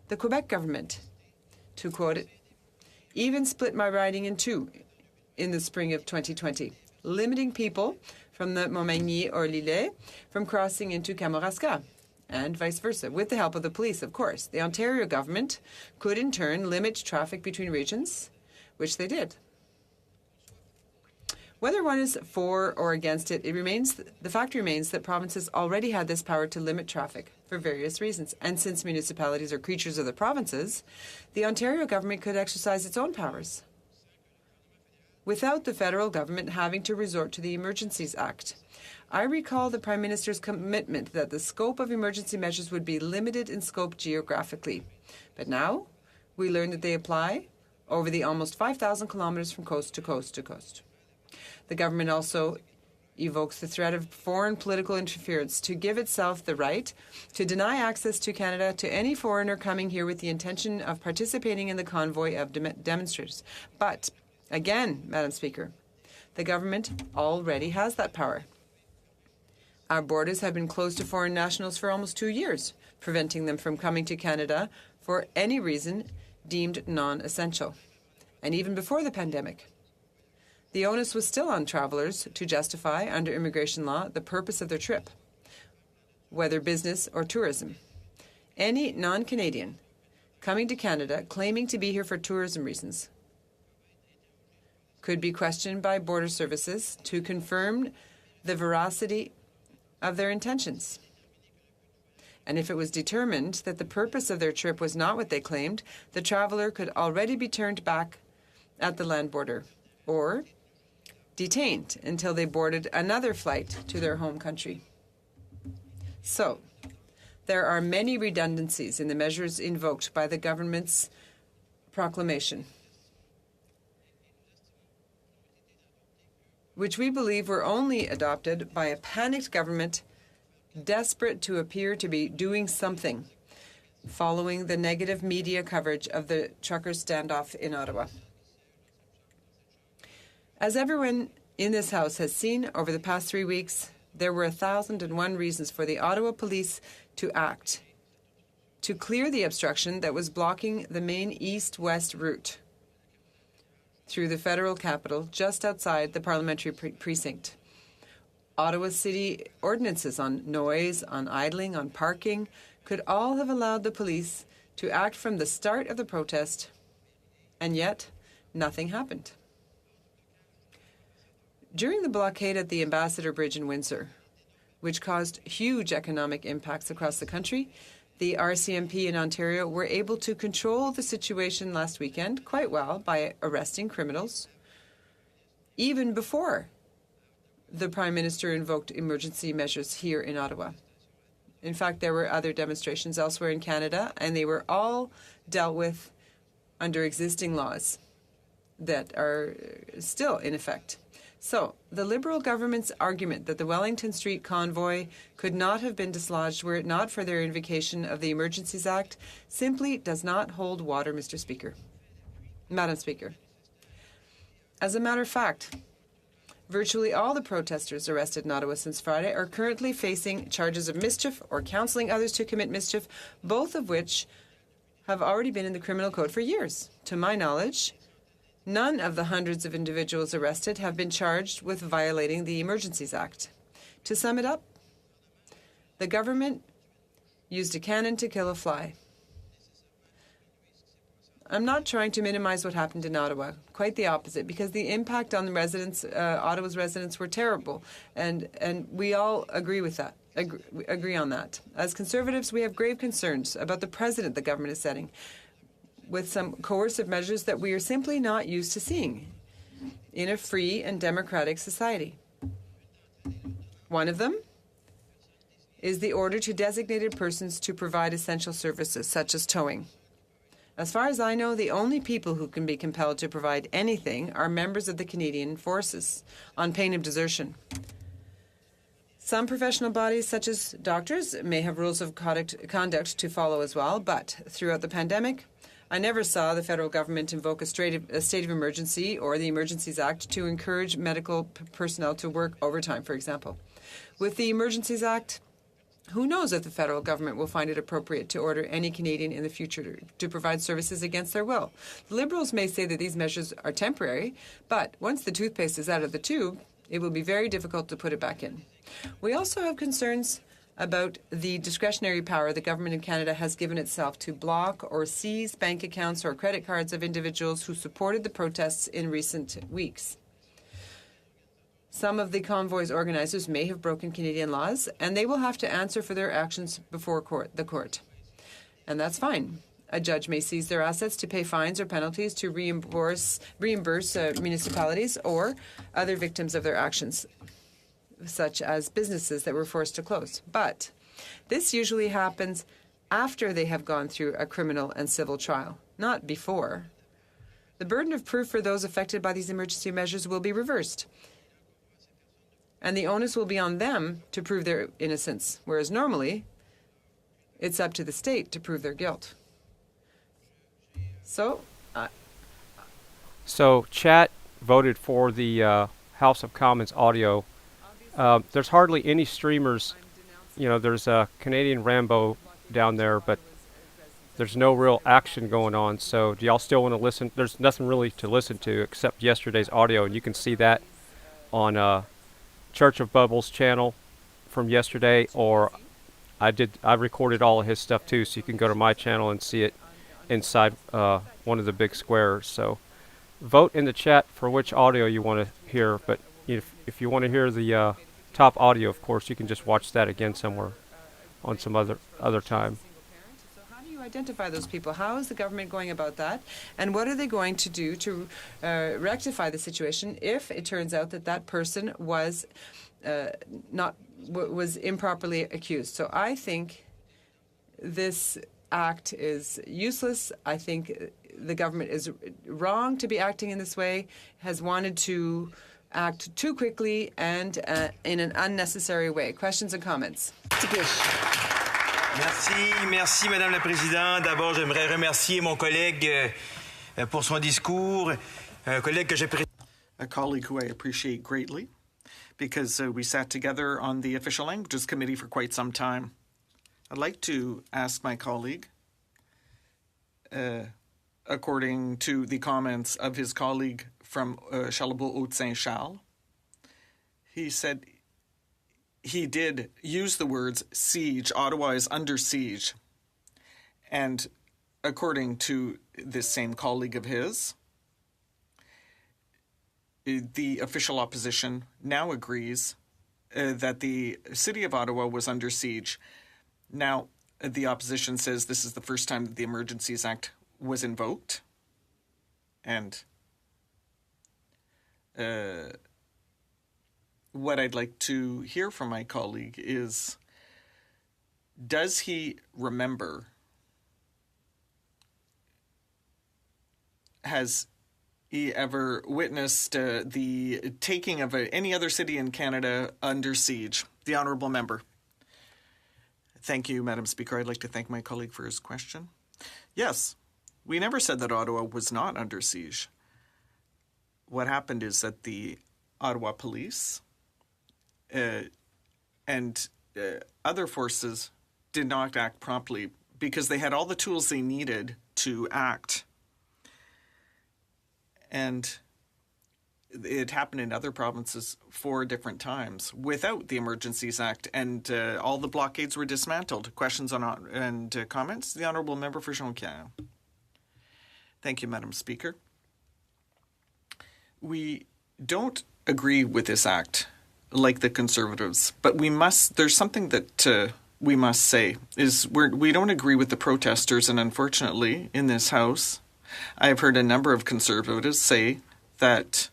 Speaker 23: The Quebec government, to quote it, even split my riding in two in the spring of 2020, limiting people from the Montmagny or Lillet from crossing into Kamouraska, and vice versa, with the help of the police, of course. The Ontario government could in turn limit traffic between regions, which they did. Whether one is for or against it, the fact remains that provinces already had this power to limit traffic for various reasons. And since municipalities are creatures of the provinces, the Ontario government could exercise its own powers without the federal government having to resort to the Emergencies Act. I recall the Prime Minister's commitment that the scope of emergency measures would be limited in scope geographically. But now we learn that they apply over the almost 5,000 kilometers from coast to coast to coast. The government also evokes the threat of foreign political interference to give itself the right to deny access to Canada to any foreigner coming here with the intention of participating in the convoy of demonstrators. But, again, Madam Speaker, The government already has that power. Our borders have been closed to foreign nationals for almost 2 years, preventing them from coming to Canada for any reason deemed non-essential, and even before the pandemic. The onus was still on travelers to justify, under immigration law, the purpose of their trip, whether business or tourism. Any non-Canadian coming to Canada claiming to be here for tourism reasons could be questioned by border services to confirm the veracity of their intentions. And if it was determined that the purpose of their trip was not what they claimed, the traveler could already be turned back at the land border or detained until they boarded another flight to their home country. So, there are many redundancies in the measures invoked by the government's proclamation, which we believe were only adopted by a panicked government desperate to appear to be doing something following the negative media coverage of the truckers' standoff in Ottawa. As everyone in this House has seen over the past 3 weeks, there were 1,001 reasons for the Ottawa Police to act, to clear the obstruction that was blocking the main east-west route through the federal capital just outside the Parliamentary precinct. Ottawa City ordinances on noise, on idling, on parking could all have allowed the police to act from the start of the protest, and yet nothing happened. During the blockade at the Ambassador Bridge in Windsor, which caused huge economic impacts across the country, the RCMP in Ontario were able to control the situation last weekend quite well by arresting criminals, even before the Prime Minister invoked emergency measures here in Ottawa. In fact, there were other demonstrations elsewhere in Canada, and they were all dealt with under existing laws that are still in effect. So, the Liberal government's argument that the Wellington Street convoy could not have been dislodged were it not for their invocation of the Emergencies Act simply does not hold water, Mr. Speaker. Madam Speaker. As a matter of fact, virtually all the protesters arrested in Ottawa since Friday are currently facing charges of mischief or counseling others to commit mischief, both of which have already been in the criminal code for years. To my knowledge, none of the hundreds of individuals arrested have been charged with violating the Emergencies Act. To sum it up, the government used a cannon to kill a fly. I'm not trying to minimize what happened in Ottawa, quite the opposite, because the impact on the residents, Ottawa's residents, were terrible, and we all agree with that. Agree on that. As Conservatives, we have grave concerns about the precedent the government is setting, with some coercive measures that we are simply not used to seeing in a free and democratic society. One of them is the order to designated persons to provide essential services, such as towing. As far as I know, the only people who can be compelled to provide anything are members of the Canadian Forces, on pain of desertion. Some professional bodies, such as doctors, may have rules of conduct to follow as well, but throughout the pandemic, I never saw the federal government invoke a state of emergency or the Emergencies Act to encourage medical personnel to work overtime, for example. With the Emergencies Act, who knows if the federal government will find it appropriate to order any Canadian in the future to provide services against their will. The Liberals may say that these measures are temporary, but once the toothpaste is out of the tube, it will be very difficult to put it back in. We also have concerns about the discretionary power the government in Canada has given itself to block or seize bank accounts or credit cards of individuals who supported the protests in recent weeks. Some of the convoy's organizers may have broken Canadian laws, and they will have to answer for their actions before the court. And that's fine. A judge may seize their assets to pay fines or penalties to reimburse municipalities or other victims of their actions, such as businesses that were forced to close. But this usually happens after they have gone through a criminal and civil trial, not before. The burden of proof for those affected by these emergency measures will be reversed, and the onus will be on them to prove their innocence, whereas normally it's up to the state to prove their guilt. So
Speaker 15: Chat voted for the House of Commons audio. There's hardly any streamers. There's a Canadian Rambo down there, but there's no real action going on. So do y'all still want to listen? There's nothing really to listen to except yesterday's audio, and you can see that on Church of Bubbles channel from yesterday, or I recorded all of his stuff too, so you can go to my channel and see it inside one of the big squares. So vote in the chat for which audio you want to hear, but if you want to hear the top audio, of course, you can just watch that again somewhere on some other time.
Speaker 23: How do you identify those people? How is the government going about that? And what are they going to do to rectify the situation if it turns out that that person was was improperly accused? So I think this act is useless. I think the government is wrong to be acting in this way, has wanted to act too quickly and in an unnecessary way. Questions and comments?
Speaker 3: Merci Madame la Présidente. D'abord, j'aimerais remercier mon collègue pour son discours, un collègue que j'apprécie.
Speaker 7: A colleague who I appreciate greatly because we sat together on the Official Languages Committee for quite some time. I'd like to ask my colleague, according to the comments of his colleague from Charlebourg-Haute-Saint-Charles, he said he did use the words siege. Ottawa is under siege. And according to this same colleague of his, the official opposition now agrees that the city of Ottawa was under siege. Now, the opposition says this is the first time that the Emergencies Act was invoked. And what I'd like to hear from my colleague is, does he remember, has he ever witnessed the taking of any other city in Canada under siege? The Honourable Member. Thank you, Madam Speaker. I'd like to thank my colleague for his question. Yes, we never said that Ottawa was not under siege. What happened is that the Ottawa Police and other forces did not act promptly because they had all the tools they needed to act. And it happened in other provinces 4 different times without the Emergencies Act, and all the blockades were dismantled. Questions and comments? The Honourable Member for Jonquière. Thank you, Madam Speaker. We don't agree with this act like the Conservatives, but there's something that we must say, is we don't agree with the protesters, and unfortunately in this House, I have heard a number of Conservatives say that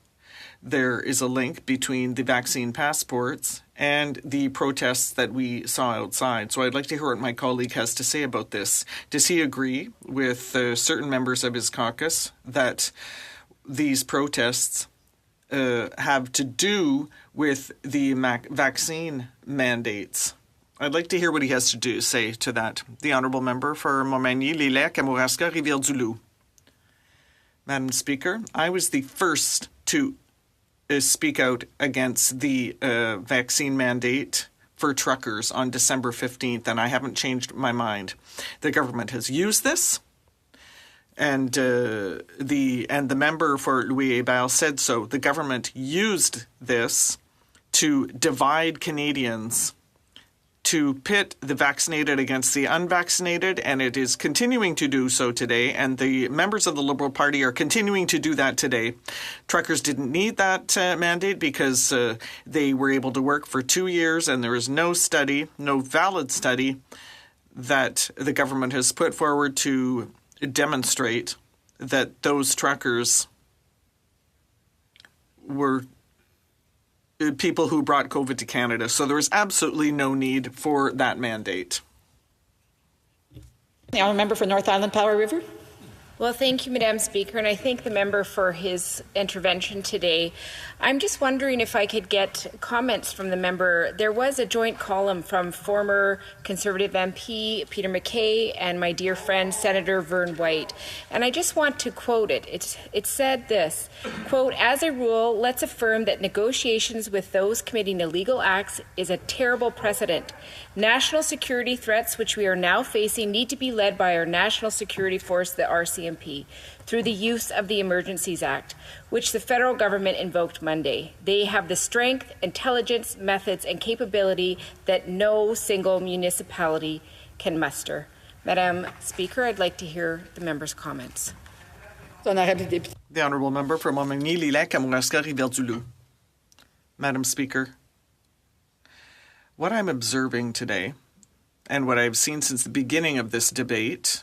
Speaker 7: there is a link between the vaccine passports and the protests that we saw outside. So I'd like to hear what my colleague has to say about this. Does he agree with certain members of his caucus that these protests have to do with the vaccine mandates? I'd like to hear what he has to say to that. The Honourable Member for Montmagny, Lillers, Kamouraska, Rivière-du-Loup. Madam Speaker, I was the first to speak out against the vaccine mandate for truckers on December 15th, and I haven't changed my mind. The government has used this, and the member for Louis-Hébert said so. The government used this to divide Canadians, to pit the vaccinated against the unvaccinated, and it is continuing to do so today, and the members of the Liberal Party are continuing to do that today. Truckers didn't need that mandate because they were able to work for 2 years, and there is no valid study that the government has put forward to demonstrate that those truckers were people who brought COVID to Canada. So there is absolutely no need for that mandate.
Speaker 13: The Honourable Member for North Island Powder River.
Speaker 4: Well, thank you, Madam Speaker, and I thank the member for his intervention today. I'm just wondering if I could get comments from the member. There was a joint column from former Conservative MP Peter MacKay and my dear friend Senator Vern White, and I just want to quote it. It said this, quote, "As a rule, let's affirm that negotiations with those committing illegal acts is a terrible precedent. National security threats which we are now facing need to be led by our national security force, the RCMP, through the use of the Emergencies Act, which the federal government invoked Monday. They have the strength, intelligence, methods, and capability that no single municipality can muster." Madam Speaker, I'd like to hear the member's comments.
Speaker 7: The Honourable Member for Montmagny-Lilac, Kamouraska, Rivière-du-Loup. Madam Speaker, what I'm observing today, and what I've seen since the beginning of this debate,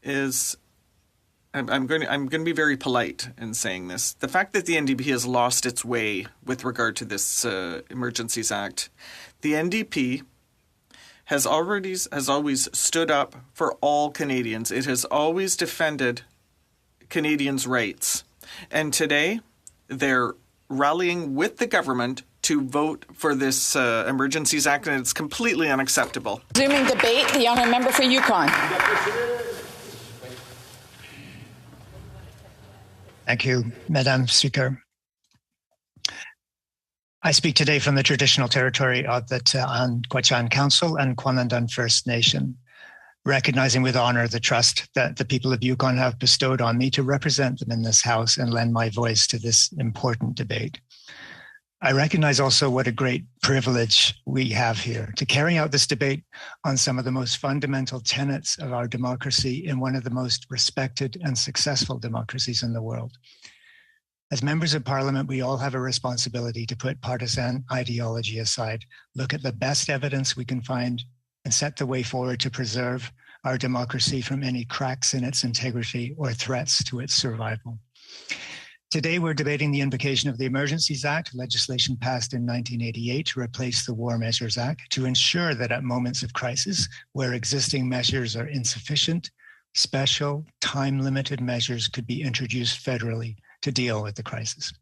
Speaker 7: is I'm going to be very polite in saying this. The fact that the NDP has lost its way with regard to this Emergencies Act, the NDP has always stood up for all Canadians. It has always defended Canadians' rights. And today, they're rallying with the government to vote for this Emergencies Act, and it's completely unacceptable.
Speaker 13: Resuming debate, the honourable member for Yukon.
Speaker 8: Thank you, Madam Speaker. I speak today from the traditional territory of the Quechan Council and Kwanandan First Nation, recognizing with honor the trust that the people of Yukon have bestowed on me to represent them in this House and lend my voice to this important debate. I recognize also what a great privilege we have here to carry out this debate on some of the most fundamental tenets of our democracy in one of the most respected and successful democracies in the world. As members of Parliament, we all have a responsibility to put partisan ideology aside, look at the best evidence we can find, and set the way forward to preserve our democracy from any cracks in its integrity or threats to its survival. Today, we're debating the invocation of the Emergencies Act, legislation passed in 1988 to replace the War Measures Act, to ensure that at moments of crisis, where existing measures are insufficient, special, time-limited measures could be introduced federally to deal with the crisis.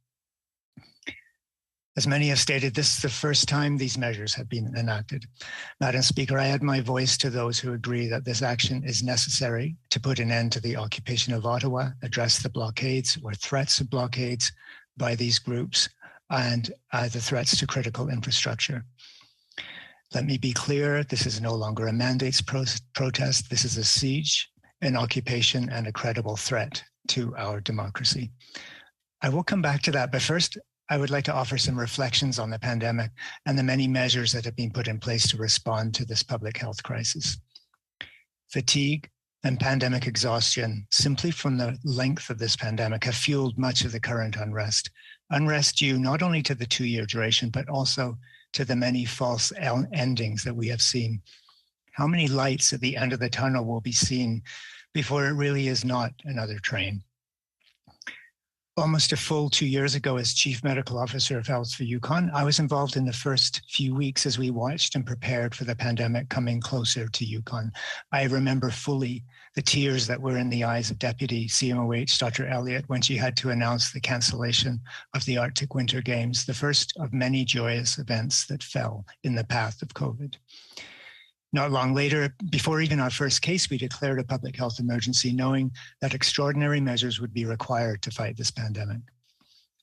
Speaker 8: As many have stated, this is the first time these measures have been enacted. Madam Speaker, I add my voice to those who agree that this action is necessary to put an end to the occupation of Ottawa, address the blockades or threats of blockades by these groups, and the threats to critical infrastructure. Let me be clear, this is no longer a mandates protest. This is a siege, an occupation, and a credible threat to our democracy. I will come back to that, but first, I would like to offer some reflections on the pandemic and the many measures that have been put in place to respond to this public health crisis. Fatigue and pandemic exhaustion, simply from the length of this pandemic, have fueled much of the current unrest. Unrest due not only to the 2-year duration, but also to the many false endings that we have seen. How many lights at the end of the tunnel will be seen before it really is not another train? Almost a full 2 years ago, as Chief Medical Officer of Health for Yukon, I was involved in the first few weeks as we watched and prepared for the pandemic coming closer to Yukon. I remember fully the tears that were in the eyes of Deputy CMOH Dr. Elliott when she had to announce the cancellation of the Arctic Winter Games, the first of many joyous events that fell in the path of COVID. Not long later, before even our first case, we declared a public health emergency, knowing that extraordinary measures would be required to fight this pandemic.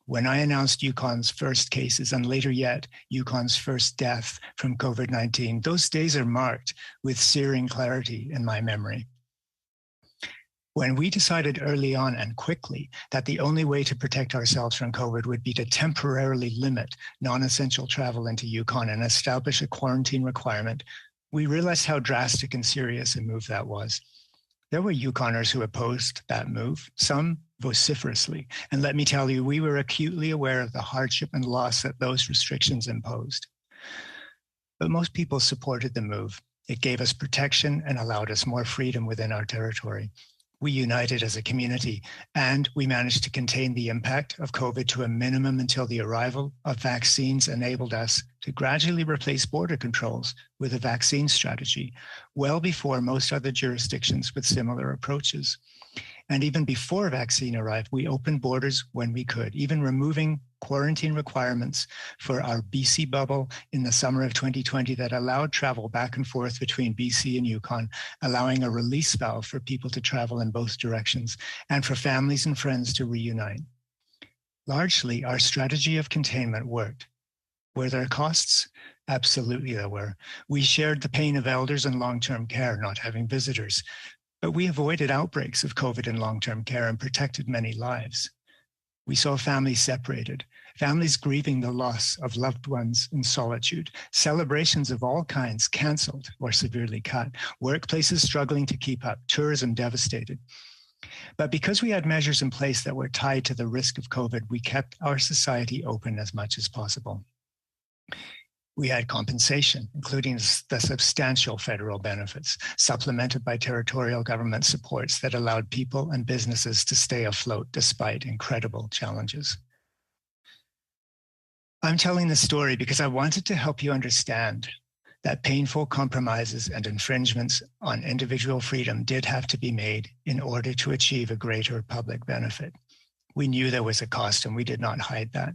Speaker 8: When I announced Yukon's first cases, and later yet, Yukon's first death from COVID-19, those days are marked with searing clarity in my memory. When we decided early on and quickly that the only way to protect ourselves from COVID would be to temporarily limit non-essential travel into Yukon and establish a quarantine requirement, we realized how drastic and serious a move that was. There were Yukoners who opposed that move, some vociferously. And let me tell you, we were acutely aware of the hardship and loss that those restrictions imposed. But most people supported the move. It gave us protection and allowed us more freedom within our territory. We united as a community, and we managed to contain the impact of COVID to a minimum until the arrival of vaccines enabled us to gradually replace border controls with a vaccine strategy, well before most other jurisdictions with similar approaches. And even before vaccine arrived, we opened borders when we could, even removing quarantine requirements for our BC bubble in the summer of 2020 that allowed travel back and forth between BC and Yukon, allowing a release valve for people to travel in both directions and for families and friends to reunite. Largely, our strategy of containment worked. Were there costs? Absolutely there were. We shared the pain of elders in long-term care not having visitors, but we avoided outbreaks of COVID in long-term care and protected many lives. We saw families separated, families grieving the loss of loved ones in solitude, celebrations of all kinds canceled or severely cut, workplaces struggling to keep up, tourism devastated. But because we had measures in place that were tied to the risk of COVID, we kept our society open as much as possible. We had compensation, including the substantial federal benefits, supplemented by territorial government supports that allowed people and businesses to stay afloat despite incredible challenges. I'm telling this story because I wanted to help you understand that painful compromises and infringements on individual freedom did have to be made in order to achieve a greater public benefit. We knew there was a cost, and we did not hide that.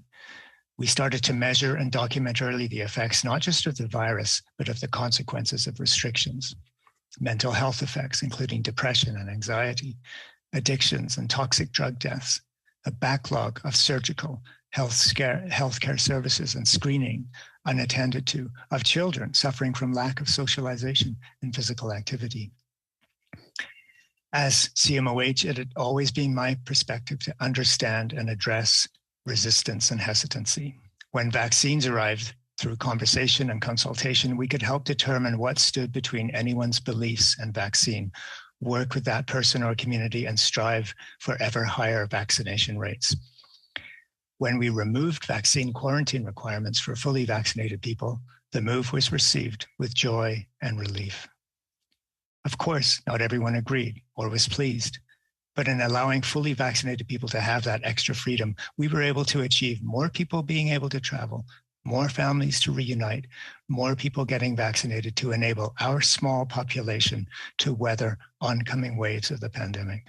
Speaker 8: We started to measure and document early the effects, not just of the virus, but of the consequences of restrictions. Mental health effects, including depression and anxiety, addictions and toxic drug deaths, a backlog of surgical, healthcare services and screening unattended to, of children suffering from lack of socialization and physical activity. As CMOH, it had always been my perspective to understand and address resistance and hesitancy. When vaccines arrived, through conversation and consultation, we could help determine what stood between anyone's beliefs and vaccine, work with that person or community, and strive for ever higher vaccination rates. When we removed vaccine quarantine requirements for fully vaccinated people, the move was received with joy and relief. Of course, not everyone agreed or was pleased. But in allowing fully vaccinated people to have that extra freedom, we were able to achieve more people being able to travel, more families to reunite, more people getting vaccinated to enable our small population to weather oncoming waves of the pandemic.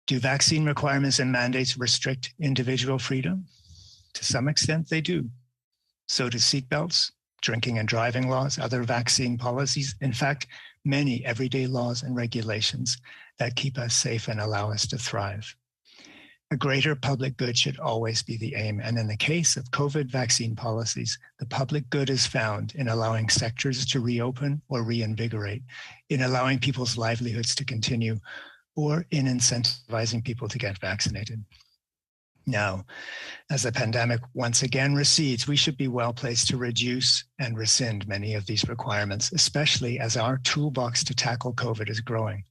Speaker 8: Do vaccine requirements and mandates restrict individual freedom? To some extent, they do. So do seatbelts, drinking and driving laws, other vaccine policies. In fact, many everyday laws and regulations that keep us safe and allow us to thrive. A greater public good should always be the aim. And in the case of COVID vaccine policies, the public good is found in allowing sectors to reopen or reinvigorate, in allowing people's livelihoods to continue, or in incentivizing people to get vaccinated. Now, as the pandemic once again recedes, we should be well placed to reduce and rescind many of these requirements, especially as our toolbox to tackle COVID is growing.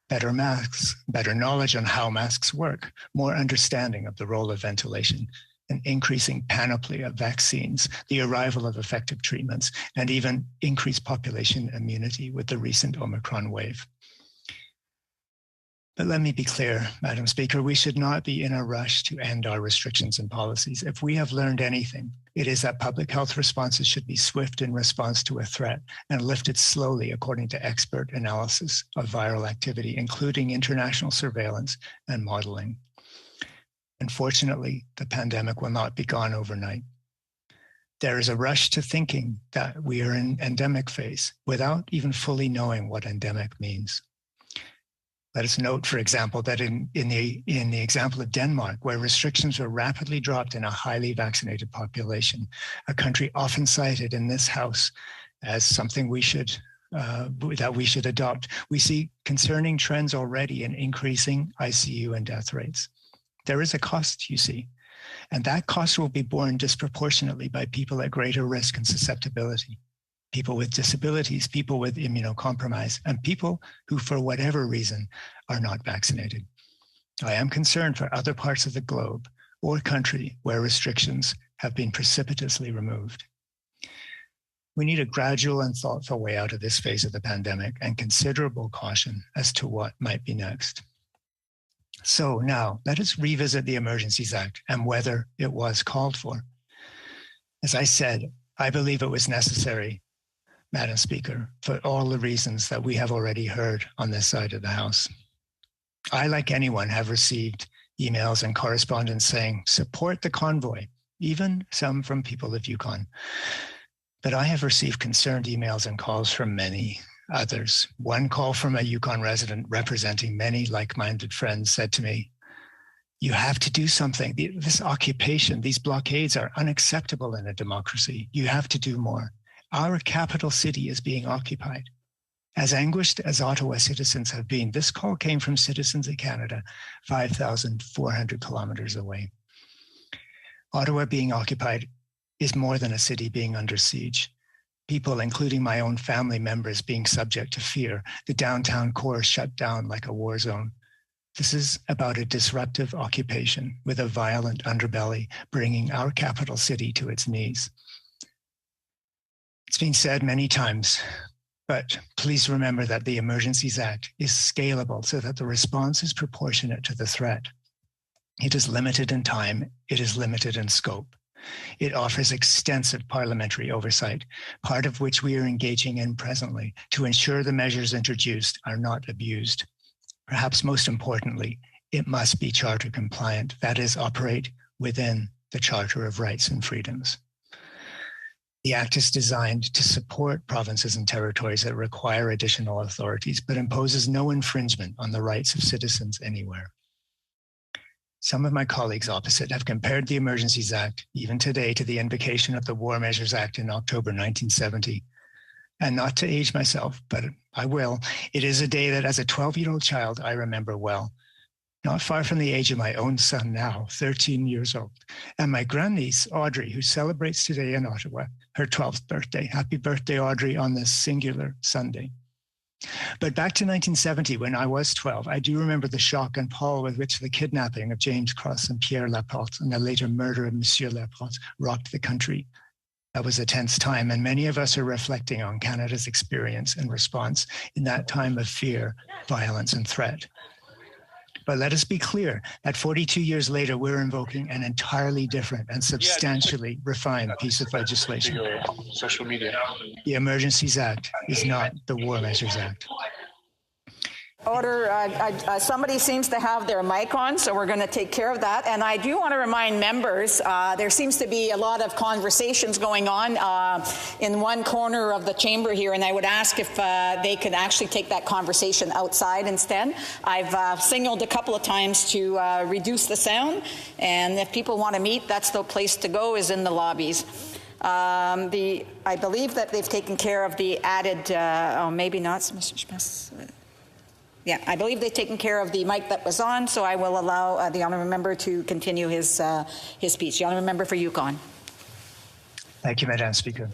Speaker 8: Better masks, better knowledge on how masks work, more understanding of the role of ventilation, an increasing panoply of vaccines, the arrival of effective treatments, and even increased population immunity with the recent Omicron wave. But let me be clear, Madam Speaker, we should not be in a rush to end our restrictions and policies. If we have learned anything, it is that public health responses should be swift in response to a threat and lifted slowly according to expert analysis of viral activity, including international surveillance and modeling. Unfortunately, the pandemic will not be gone overnight. There is a rush to thinking that we are in endemic phase without even fully knowing what endemic means. Let us note, for example, that in the example of Denmark, where restrictions were rapidly dropped in a highly vaccinated population, a country often cited in this House as something that we should adopt, we see concerning trends already in increasing ICU and death rates. There is a cost, you see, and that cost will be borne disproportionately by people at greater risk and susceptibility. People with disabilities, people with immunocompromise, and people who, for whatever reason, are not vaccinated. I am concerned for other parts of the globe or country where restrictions have been precipitously removed. We need a gradual and thoughtful way out of this phase of the pandemic and considerable caution as to what might be next. So now let us revisit the Emergencies Act and whether it was called for. As I said, I believe it was necessary, Madam Speaker, for all the reasons that we have already heard on this side of the House. I, like anyone, have received emails and correspondence saying, support the convoy, even some from people of Yukon. But I have received concerned emails and calls from many others. One call from a Yukon resident representing many like-minded friends said to me, you have to do something. This occupation, these blockades are unacceptable in a democracy. You have to do more. Our capital city is being occupied. As anguished as Ottawa citizens have been, this call came from citizens of Canada, 5,400 kilometers away. Ottawa being occupied is more than a city being under siege. People, including my own family members, being subject to fear. The downtown core shut down like a war zone. This is about a disruptive occupation with a violent underbelly, bringing our capital city to its knees. It's been said many times, but please remember that the Emergencies Act is scalable so that the response is proportionate to the threat. It is limited in time, it is limited in scope. It offers extensive parliamentary oversight, part of which we are engaging in presently to ensure the measures introduced are not abused. Perhaps most importantly, it must be charter compliant, that is, operate within the Charter of Rights and Freedoms. The Act is designed to support provinces and territories that require additional authorities, but imposes no infringement on the rights of citizens anywhere. Some of my colleagues opposite have compared the Emergencies Act, even today, to the invocation of the War Measures Act in October 1970. And not to age myself, but I will, it is a day that as a 12-year-old child, I remember well. Not far from the age of my own son now, 13 years old, and my grandniece, Audrey, who celebrates today in Ottawa, her 12th birthday. Happy birthday, Audrey, on this singular Sunday. But back to 1970, when I was 12, I do remember the shock and pall with which the kidnapping of James Cross and Pierre Laporte and the later murder of Monsieur Laporte rocked the country. That was a tense time, and many of us are reflecting on Canada's experience and response in that time of fear, violence, and threat. But let us be clear that 42 years later, we're invoking an entirely different and substantially refined piece of legislation.
Speaker 20: Social media.
Speaker 8: The Emergencies Act is not the War Measures Act.
Speaker 13: Order, somebody seems to have their mic on, so we're going to take care of that. And I do want to remind members, there seems to be a lot of conversations going on in one corner of the chamber here, and I would ask if they could actually take that conversation outside instead. I've signaled a couple of times to reduce the sound, and if people want to meet, that's the place to go, is in the lobbies. I believe that they've taken care of the added, maybe not, Mr. Schmiss. Yeah, I believe they've taken care of the mic that was on, so I will allow the honourable member to continue his speech. The honourable member for Yukon.
Speaker 8: Thank you, Madam Speaker.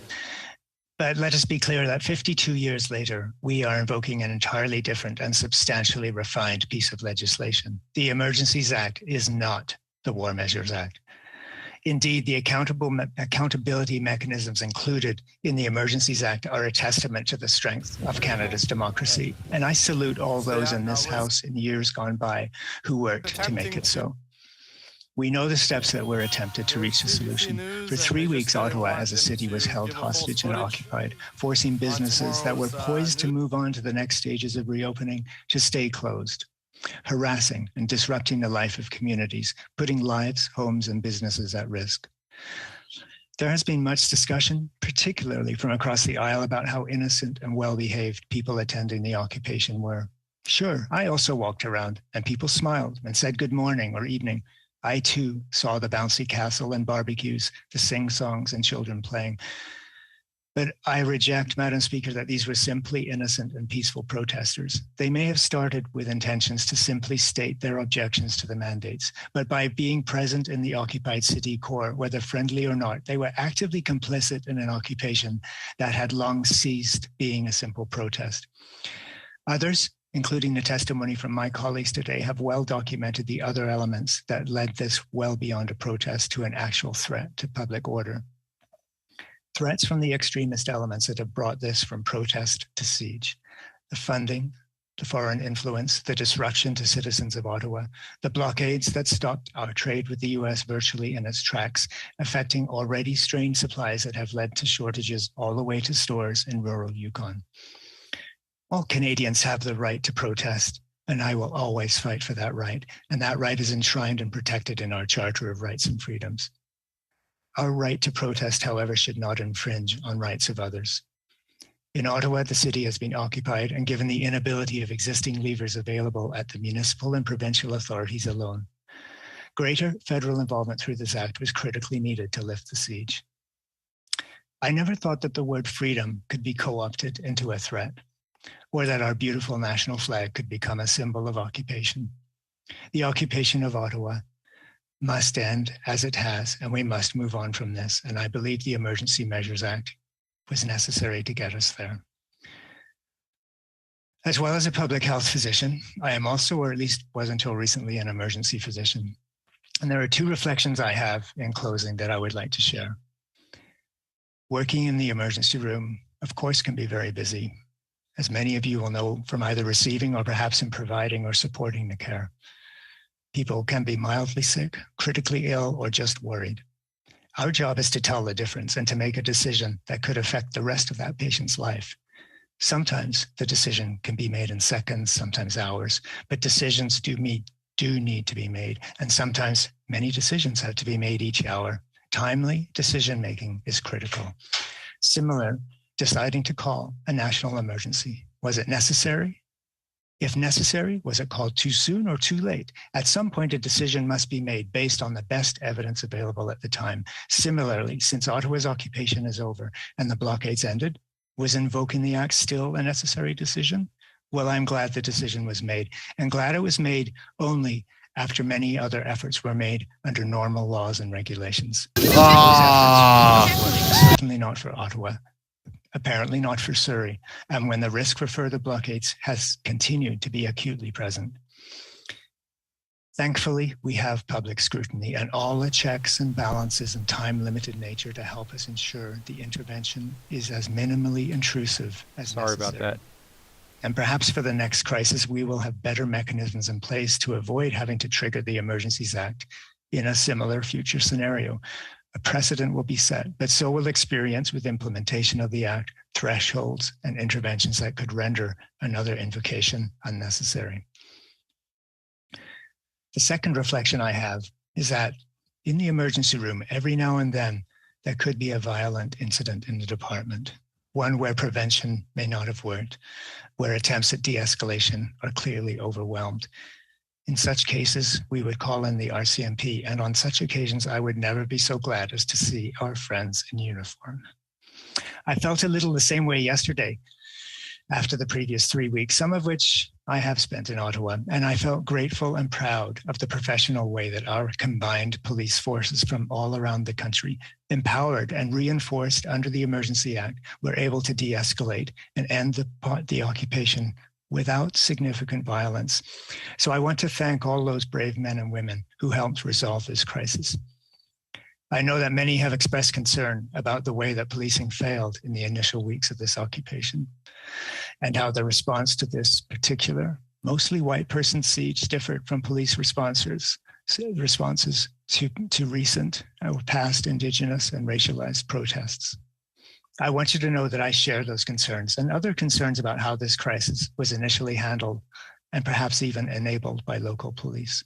Speaker 8: But let us be clear that 52 years later, we are invoking an entirely different and substantially refined piece of legislation. The Emergencies Act is not the War Measures Act. Indeed, the accountability mechanisms included in the Emergencies Act are a testament to the strength of Canada's democracy. And I salute all those in this House in years gone by who worked to make it so. We know the steps that were attempted to reach a solution. For 3 weeks, Ottawa as a city was held hostage and occupied, forcing businesses that were poised to move on to the next stages of reopening to stay closed, harassing and disrupting the life of communities, putting lives, homes, and businesses at risk. There has been much discussion, particularly from across the aisle, about how innocent and well-behaved people attending the occupation were. Sure, I also walked around, and people smiled and said good morning or evening. I too saw the bouncy castle and barbecues, the sing-songs and children playing. But I reject, Madam Speaker, that these were simply innocent and peaceful protesters. They may have started with intentions to simply state their objections to the mandates, but by being present in the occupied city core, whether friendly or not, they were actively complicit in an occupation that had long ceased being a simple protest. Others, including the testimony from my colleagues today, have well documented the other elements that led this well beyond a protest to an actual threat to public order. threats from the extremist elements that have brought this from protest to siege, the funding, the foreign influence, the disruption to citizens of Ottawa, the blockades that stopped our trade with the US virtually in its tracks, affecting already strained supplies that have led to shortages all the way to stores in rural Yukon. All Canadians have the right to protest, and I will always fight for that right, and that right is enshrined and protected in our Charter of Rights and Freedoms. Our right to protest, however, should not infringe on rights of others. In Ottawa, the city has been occupied, and given the inability of existing levers available at the municipal and provincial authorities alone, greater federal involvement through this act was critically needed to lift the siege. I never thought that the word freedom could be co-opted into a threat, or that our beautiful national flag could become a symbol of occupation. The occupation of Ottawa must end as it has, and we must move on from this. And I believe the Emergency Measures Act was necessary to get us there. As well as a public health physician, I am also, or at least was until recently, an emergency physician. And there are two reflections I have in closing that I would like to share. Working in the emergency room, of course, can be very busy, as many of you will know from either receiving or perhaps in providing or supporting the care. People can be mildly sick, critically ill, or just worried. Our job is to tell the difference and to make a decision that could affect the rest of that patient's life. Sometimes the decision can be made in seconds, sometimes hours, but decisions do need to be made, and sometimes many decisions have to be made each hour. Timely decision-making is critical. Similar, deciding to call a national emergency. Was it necessary? If necessary, was it called too soon or too late? At some point, a decision must be made based on the best evidence available at the time. Similarly, since Ottawa's occupation is over and the blockades ended, was invoking the act still a necessary decision? Well, I'm glad the decision was made, and glad it was made only after many other efforts were made under normal laws and regulations. Certainly not for Ottawa, apparently not for Surrey, and when the risk for further blockades has continued to be acutely present. Thankfully, we have public scrutiny and all the checks and balances and time-limited nature to help us ensure the intervention is as minimally intrusive as necessary.
Speaker 15: Sorry about that.
Speaker 8: And perhaps for the next crisis, we will have better mechanisms in place to avoid having to trigger the Emergencies Act in a similar future scenario. A precedent will be set, but so will experience with implementation of the Act, thresholds and interventions that could render another invocation unnecessary. The second reflection I have is that in the emergency room, every now and then, there could be a violent incident in the department, one where prevention may not have worked, where attempts at de-escalation are clearly overwhelmed. In such cases, we would call in the RCMP, and on such occasions, I would never be so glad as to see our friends in uniform. I felt a little the same way yesterday after the previous 3 weeks, some of which I have spent in Ottawa, and I felt grateful and proud of the professional way that our combined police forces from all around the country, empowered and reinforced under the Emergency Act, were able to de-escalate and end the occupation without significant violence. So I want to thank all those brave men and women who helped resolve this crisis. I know that many have expressed concern about the way that policing failed in the initial weeks of this occupation and how the response to this particular, mostly white person siege differed from police responses to recent past Indigenous and racialized protests. I want you to know that I share those concerns and other concerns about how this crisis was initially handled and perhaps even enabled by local police.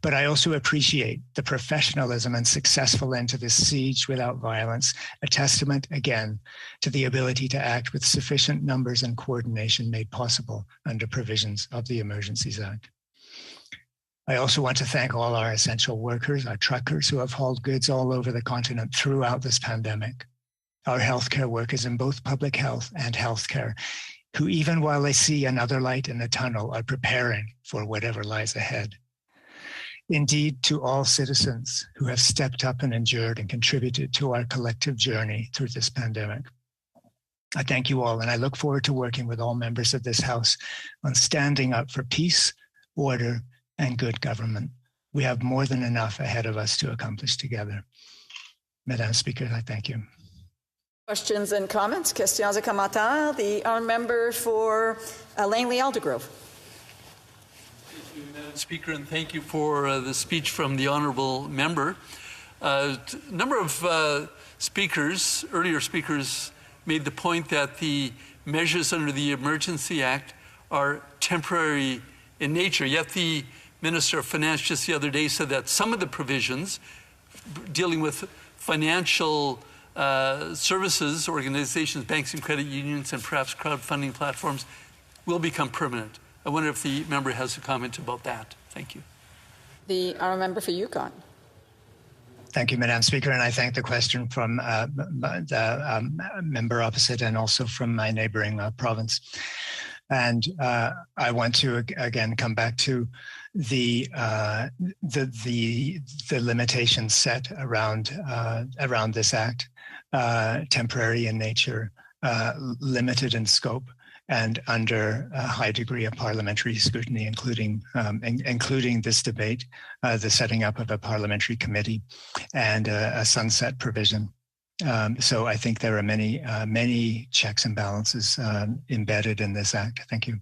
Speaker 8: But I also appreciate the professionalism and successful end to this siege without violence, a testament, again, to the ability to act with sufficient numbers and coordination made possible under provisions of the Emergencies Act. I also want to thank all our essential workers, our truckers who have hauled goods all over the continent throughout this pandemic, our healthcare workers in both public health and healthcare, who even while they see another light in the tunnel are preparing for whatever lies ahead. Indeed, to all citizens who have stepped up and endured and contributed to our collective journey through this pandemic. I thank you all, and I look forward to working with all members of this House on standing up for peace, order, and good government. We have more than enough ahead of us to accomplish together. Madam Speaker, I thank you.
Speaker 13: Questions and comments? Questions et commentaires? The honourable member for Langley-Aldergrove.
Speaker 17: Thank you, Madam Speaker, and thank you for the speech from the honourable member. A number of earlier speakers, made the point that the measures under the Emergency Act are temporary in nature, yet the Minister of Finance just the other day said that some of the provisions dealing with financial services, organizations, banks and credit unions, and perhaps crowdfunding platforms will become permanent. I wonder if the member has a comment about that. Thank you.
Speaker 13: The honourable member for Yukon.
Speaker 8: Thank you, Madam Speaker, and I thank the question from the member opposite and also from my neighbouring province. And I want to again come back to the limitations set around this act, temporary in nature, limited in scope, and under a high degree of parliamentary scrutiny, including this debate, the setting up of a parliamentary committee, and a sunset provision. So I think there are many checks and balances embedded in this act. Thank you.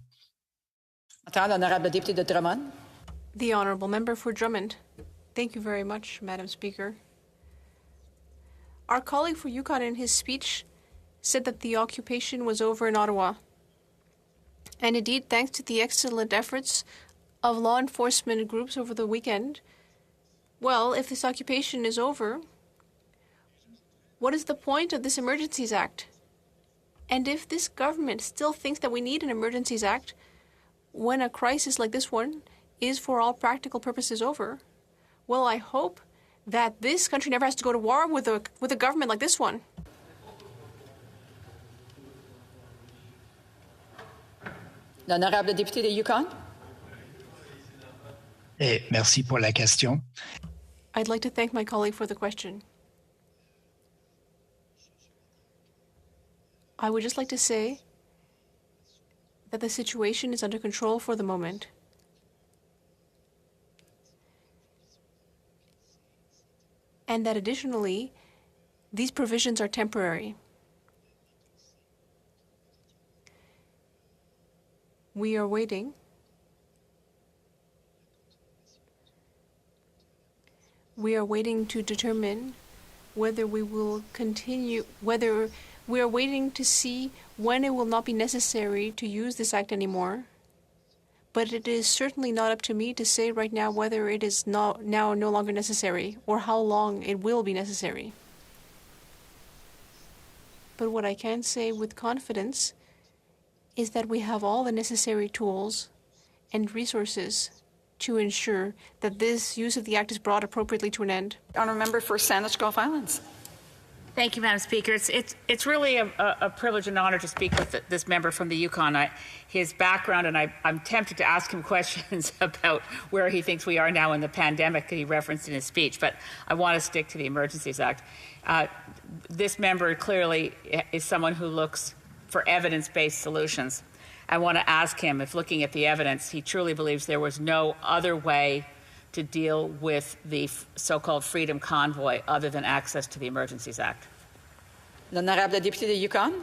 Speaker 18: The honourable member for Drummond. Thank you very much, Madam Speaker. Our colleague for Yukon in his speech said that the occupation was over in Ottawa. And indeed, thanks to the excellent efforts of law enforcement groups over the weekend, well, if this occupation is over, what is the point of this Emergencies Act? And if this government still thinks that we need an Emergencies Act when a crisis like this one is for all practical purposes over, well, I hope that this country never has to go to war with a government like this one.
Speaker 13: L'honorable député de Yukon.
Speaker 8: Et merci pour la question.
Speaker 18: I'd like to thank my colleague for the question. I would just like to say that the situation is under control for the moment. And that additionally, these provisions are temporary. We are waiting. We are waiting to determine whether we will continue, whether we are waiting to see when it will not be necessary to use this act anymore. But it is certainly not up to me to say right now whether it is now no longer necessary or how long it will be necessary. But what I can say with confidence is that we have all the necessary tools and resources to ensure that this use of the Act is brought appropriately to an end.
Speaker 13: Honourable member for Saanich Gulf Islands.
Speaker 19: Thank you, Madam Speaker. It's really a privilege and honor to speak with this member from the Yukon. His background, and I'm tempted to ask him questions about where he thinks we are now in the pandemic that he referenced in his speech, but I want to stick to the Emergencies Act. This member clearly is someone who looks for evidence-based solutions. I want to ask him if, looking at the evidence, he truly believes there was no other way to deal with the so-called Freedom Convoy other than access to the Emergencies Act.
Speaker 13: L'honorable député de Yukon.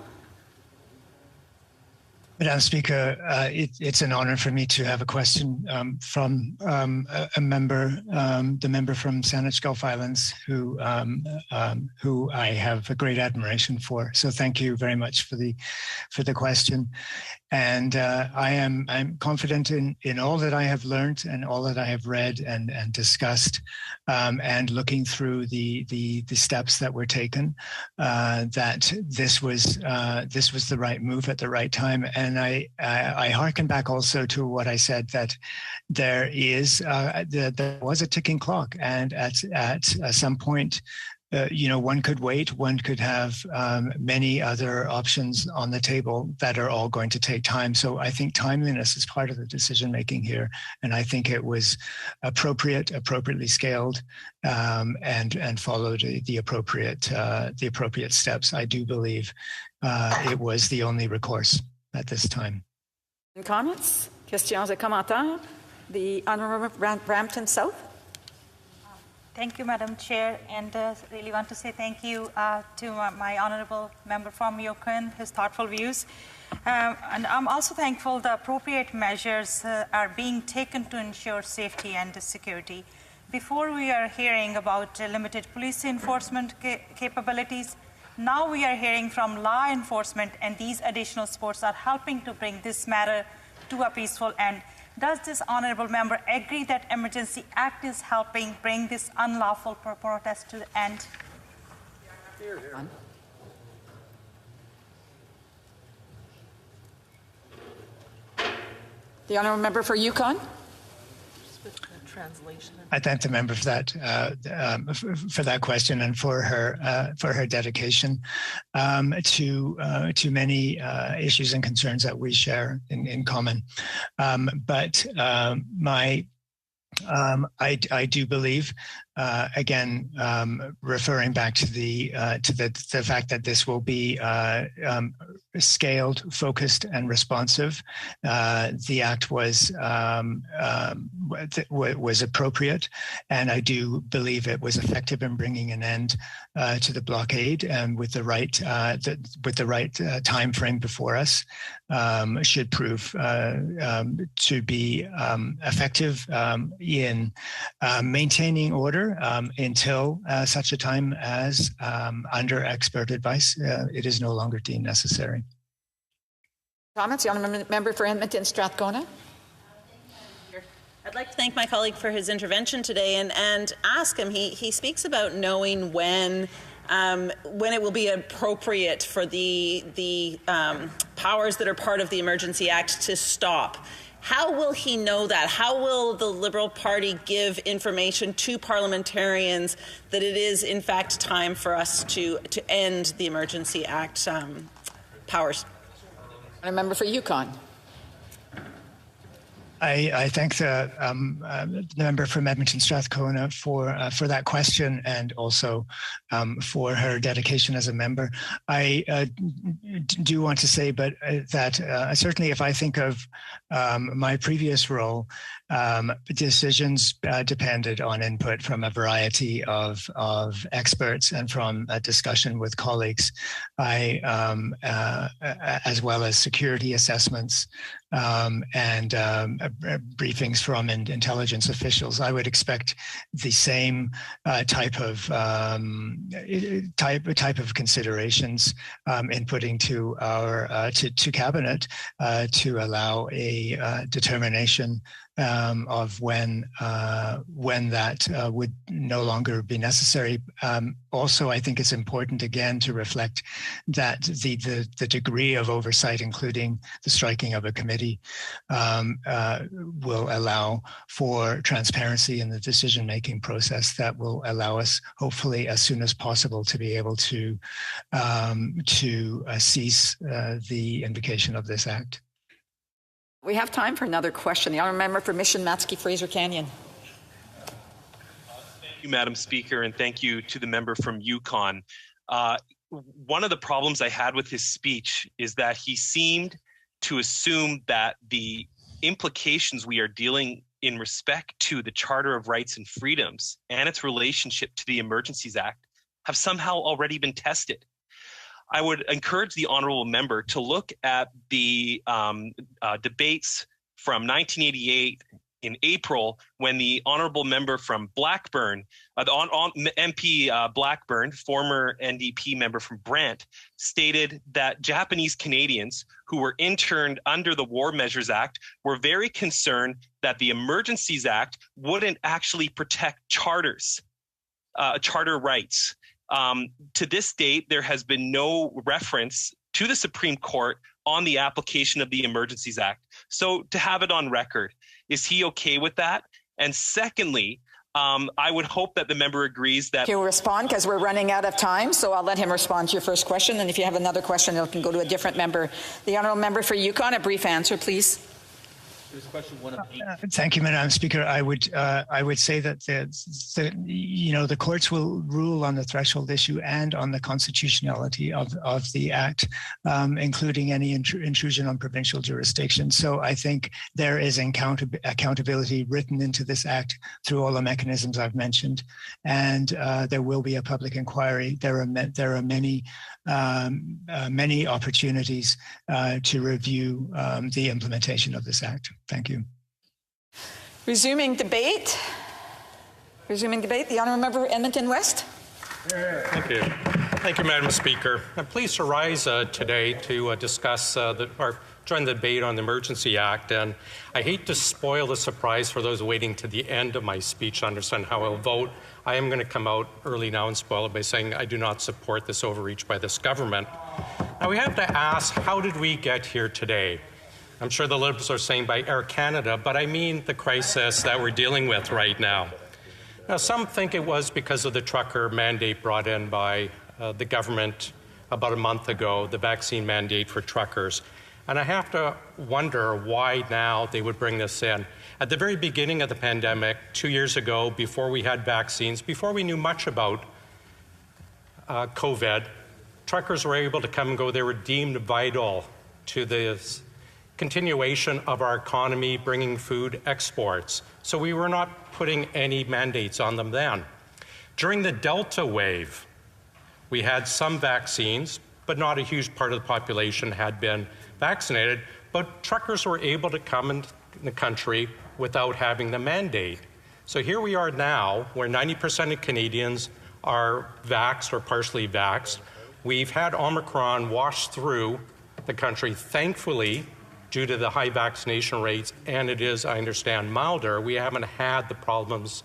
Speaker 8: Madam Speaker, it's an honor for me to have a question from a member, the member from Saanich Gulf Islands, who I have a great admiration for. So thank you very much for the question. And I'm confident in all that I have learned and all that I have read and discussed, and looking through the steps that were taken, that this was the right move at the right time. And I hearken back also to what I said, that there was a ticking clock, and at some point, one could wait, one could have many other options on the table that are all going to take time. So I think timeliness is part of the decision making here, and I think it was appropriately scaled, and followed the appropriate steps. I do believe it was the only recourse at this time.
Speaker 13: Comments? Questions et commentaires? The Honourable Brampton South.
Speaker 2: Thank you, Madam Chair, and really want to say thank you to my honourable member from Yukon, his thoughtful views. And I'm also thankful the appropriate measures are being taken to ensure safety and security. Before we are hearing about limited police enforcement capabilities, now we are hearing from law enforcement, and these additional supports are helping to bring this matter to a peaceful end. Does this honourable member agree that Emergency Act is helping bring this unlawful protest to the end?
Speaker 13: The honourable member for Yukon.
Speaker 8: I thank the member for that question and for her dedication to many issues and concerns that we share in common. I do believe, again, referring back to the fact that this will be scaled, focused, and responsive. The act was appropriate, and I do believe it was effective in bringing an end to the blockade, and with the right time frame before us, should prove to be effective in maintaining order until such a time as, under expert advice, it is no longer deemed necessary.
Speaker 13: Comments? The honourable member for Edmonton Strathcona.
Speaker 14: I'd like to thank my colleague for his intervention today and ask him. He speaks about knowing when it will be appropriate for the powers that are part of the Emergency Act to stop. How will he know that? How will the Liberal Party give information to parliamentarians that it is, in fact, time for us to end the Emergency Act powers?
Speaker 13: A member for Yukon.
Speaker 8: I thank the member from Edmonton Strathcona for that question, and also for her dedication as a member. I do want to say, that certainly if I think of my previous role, decisions depended on input from a variety of experts and from a discussion with colleagues, as well as security assessments and briefings from intelligence officials. I would expect the same type of considerations in putting to our to cabinet to allow a determination of when that would no longer be necessary. Also, I think it's important again to reflect that the degree of oversight, including the striking of a committee, will allow for transparency in the decision-making process that will allow us, hopefully, as soon as possible, to be able to cease the invocation of this act.
Speaker 13: We have time for another question. The honourable member for Mission Matsky Fraser Canyon.
Speaker 12: Thank you, Madam Speaker, and thank you to the member from Yukon. One of the problems I had with his speech is that he seemed to assume that the implications we are dealing in respect to the Charter of Rights and Freedoms and its relationship to the Emergencies Act have somehow already been tested. I would encourage the honourable member to look at the debates from 1988 in April, when the honourable member from Blackburn, MP Blackburn, former NDP member from Brant, stated that Japanese Canadians who were interned under the War Measures Act were very concerned that the Emergencies Act wouldn't actually protect charter rights. To this date, there has been no reference to the Supreme Court on the application of the Emergencies Act. So to have it on record, is he okay with that? And secondly, I would hope that the member agrees that—
Speaker 13: He'll respond because we're running out of time, so I'll let him respond to your first question. And if you have another question, it can go to a different member. The honourable member for Yukon, a brief answer, please.
Speaker 9: There's question 1 of 8.
Speaker 8: Thank you, Madam Speaker. I would say that the courts will rule on the threshold issue and on the constitutionality of the Act, including any intrusion on provincial jurisdiction. So I think there is accountability written into this Act through all the mechanisms I've mentioned, and there will be a public inquiry. There are many opportunities to review the implementation of this Act. Thank you.
Speaker 13: Resuming debate, the Honourable Member for Edmonton West.
Speaker 11: Thank you. Thank you, Madam Speaker. I'm pleased to rise today to discuss or join the debate on the Emergency Act, and I hate to spoil the surprise for those waiting to the end of my speech to understand how I'll vote. I am going to come out early now and spoil it by saying I do not support this overreach by this government. Now, we have to ask, how did we get here today? I'm sure the Liberals are saying by Air Canada, but I mean the crisis that we're dealing with right now. Now, some think it was because of the trucker mandate brought in by the government about a month ago, the vaccine mandate for truckers. And I have to wonder why now they would bring this in. At the very beginning of the pandemic, 2 years ago, before we had vaccines, before we knew much about COVID, truckers were able to come and go. They were deemed vital to the continuation of our economy, bringing food exports. So we were not putting any mandates on them then. During the Delta wave, we had some vaccines, but not a huge part of the population had been vaccinated, but truckers were able to come in the country without having the mandate. So here we are now, where 90% of Canadians are vaxxed or partially vaxxed. We've had Omicron wash through the country, thankfully, due to the high vaccination rates, and it is, I understand, milder. We haven't had the problems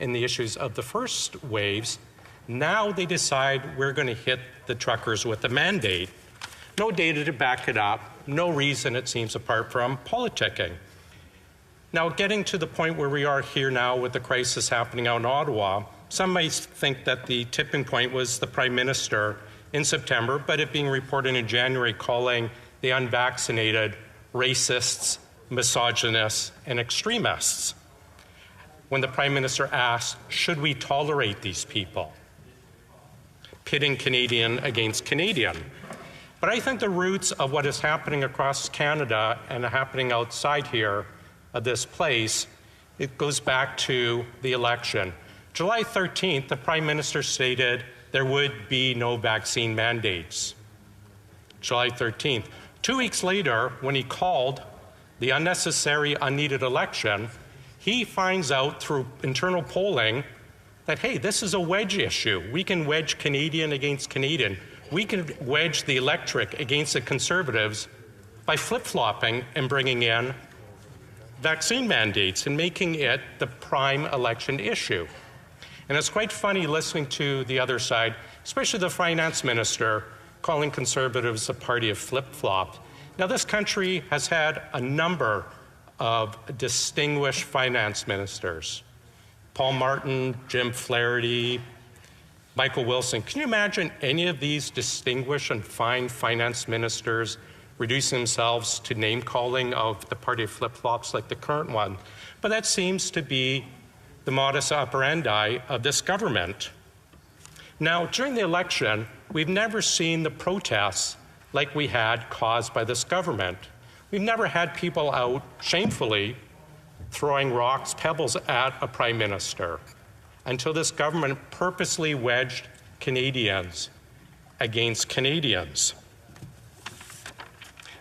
Speaker 11: in the issues of the first waves. Now they decide we're going to hit the truckers with the mandate. No data to back it up, no reason, it seems, apart from politicking. Now, getting to the point where we are here now with the crisis happening out in Ottawa, some might think that the tipping point was the Prime Minister in September, but it being reported in January calling the unvaccinated racists, misogynists, and extremists. When the Prime Minister asked, should we tolerate these people? Pitting Canadian against Canadian. But I think the roots of what is happening across Canada and happening outside here of this place, it goes back to the election. July 13th, the Prime Minister stated there would be no vaccine mandates. July 13th. 2 weeks later, when he called the unnecessary, unneeded election, he finds out through internal polling that, hey, this is a wedge issue. We can wedge Canadian against Canadian. We can wedge the electorate against the Conservatives by flip-flopping and bringing in vaccine mandates and making it the prime election issue. And it's quite funny listening to the other side, especially the finance minister, calling Conservatives a party of flip-flop. Now, this country has had a number of distinguished finance ministers. Paul Martin, Jim Flaherty, Michael Wilson. Can you imagine any of these distinguished and fine finance ministers reducing themselves to name-calling of the party of flip-flops like the current one? But that seems to be the modus operandi of this government. Now, during the election, we've never seen the protests like we had caused by this government. We've never had people out shamefully throwing rocks, pebbles at a prime minister until this government purposely wedged Canadians against Canadians.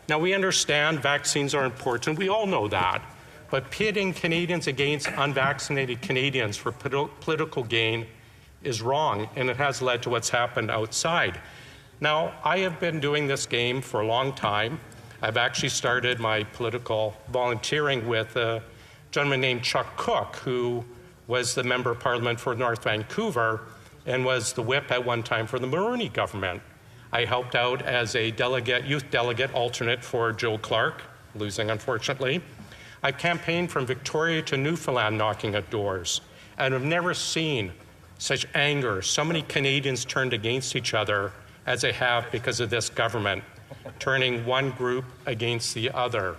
Speaker 11: Now, we understand vaccines are important. We all know that. But pitting Canadians against unvaccinated Canadians for political gain is wrong, and it has led to what's happened outside. Now, I have been doing this game for a long time. I've actually started my political volunteering with a gentleman named Chuck Cook, who was the Member of Parliament for North Vancouver and was the whip at one time for the Mulroney government. I helped out as a youth delegate alternate for Joe Clark, losing unfortunately. I campaigned from Victoria to Newfoundland knocking at doors, and I've never seen such anger, so many Canadians turned against each other as they have because of this government, turning one group against the other.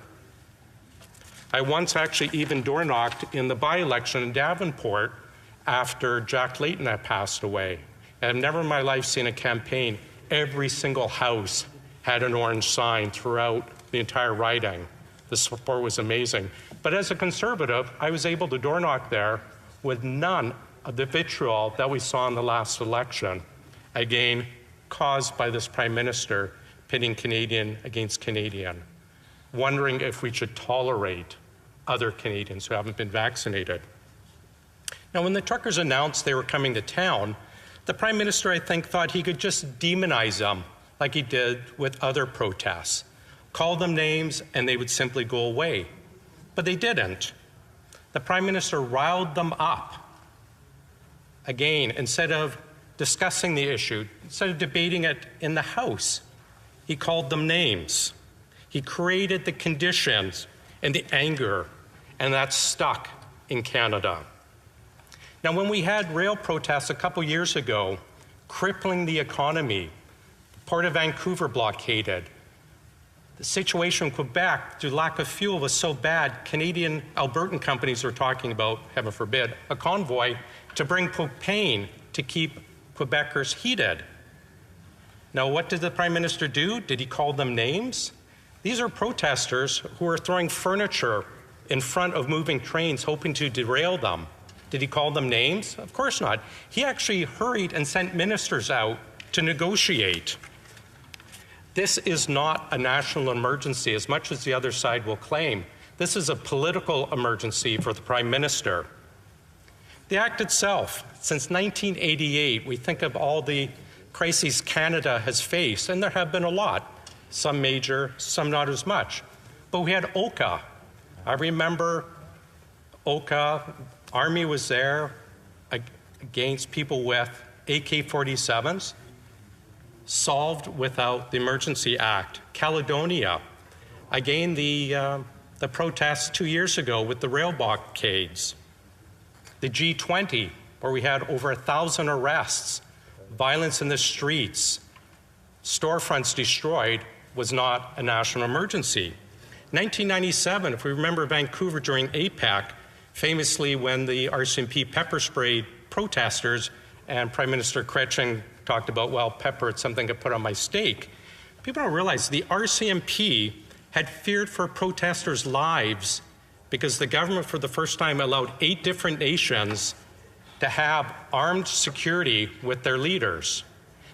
Speaker 11: I once actually even door knocked in the by-election in Davenport after Jack Layton had passed away. And I've never in my life seen a campaign. Every single house had an orange sign throughout the entire riding. The support was amazing. But as a Conservative, I was able to door knock there with none of the vitriol that we saw in the last election, again, caused by this Prime Minister pitting Canadian against Canadian, wondering if we should tolerate other Canadians who haven't been vaccinated. Now, when the truckers announced they were coming to town, the Prime Minister, I think, thought he could just demonize them like he did with other protests, call them names, and they would simply go away. But they didn't. The Prime Minister riled them up. Again, instead of discussing the issue, instead of debating it in the House, he called them names. He created the conditions and the anger, and that's stuck in Canada. Now, when we had rail protests a couple years ago, crippling the economy, the Port of Vancouver blockaded, the situation in Quebec, due to lack of fuel, was so bad, Canadian Albertan companies were talking about, heaven forbid, a convoy to bring propane to keep Quebecers heated. Now, what did the Prime Minister do? Did he call them names? These are protesters who are throwing furniture in front of moving trains, hoping to derail them. Did he call them names? Of course not. He actually hurried and sent ministers out to negotiate. This is not a national emergency, as much as the other side will claim. This is a political emergency for the Prime Minister. The Act itself, since 1988, we think of all the crises Canada has faced, and there have been a lot, some major, some not as much. But we had Oka. I remember Oka, Army was there against people with AK-47s, solved without the Emergency Act. Caledonia, again, the protests 2 years ago with the rail blockades. The G20, where we had over 1,000 arrests, violence in the streets, storefronts destroyed, was not a national emergency. 1997, if we remember Vancouver during APEC, famously when the RCMP pepper sprayed protesters and Prime Minister Chrétien talked about, well, pepper, it's something to put on my steak. People don't realize the RCMP had feared for protesters' lives because the government for the first time allowed 8 different nations to have armed security with their leaders.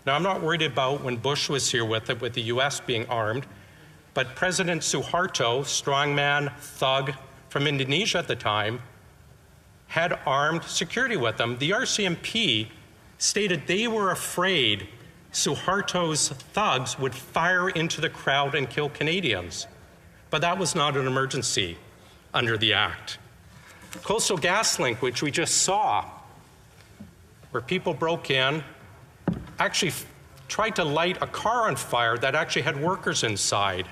Speaker 11: Now, I'm not worried about when Bush was here with it, with the U.S. being armed, but President Suharto, strongman, thug from Indonesia at the time, had armed security with them. The RCMP stated they were afraid Suharto's thugs would fire into the crowd and kill Canadians. But that was not an emergency under the Act. Coastal GasLink, which we just saw, where people broke in, actually tried to light a car on fire that actually had workers inside,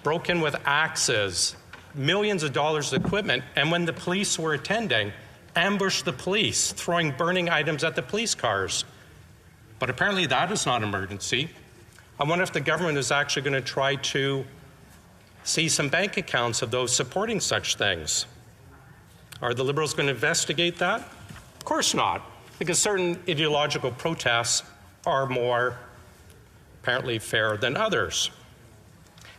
Speaker 11: broke in with axes, millions of dollars of equipment, and when the police were attending, ambushed the police, throwing burning items at the police cars. But apparently that is not an emergency. I wonder if the government is actually going to try to see some bank accounts of those supporting such things. Are the Liberals going to investigate that? Of course not, because certain ideological protests are more apparently fair than others.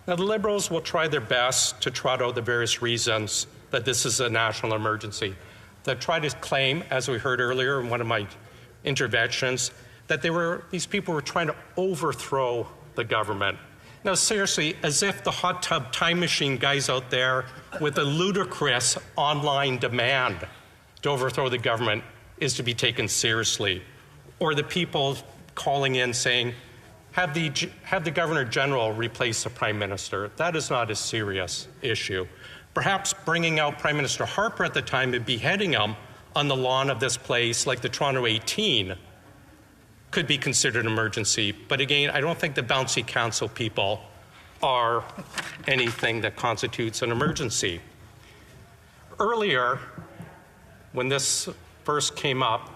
Speaker 11: Now, the Liberals will try their best to trot out the various reasons that this is a national emergency. They'll try to claim, as we heard earlier in one of my interventions, that these people were trying to overthrow the government. Now, seriously, as if the hot tub time machine guys out there with a ludicrous online demand to overthrow the government is to be taken seriously, or the people calling in saying, have the Governor General replace the Prime Minister. That is not a serious issue. Perhaps bringing out Prime Minister Harper at the time and beheading him on the lawn of this place, like the Toronto 18, could be considered an emergency. But again, I don't think the bouncy council people are anything that constitutes an emergency. Earlier, when this first came up,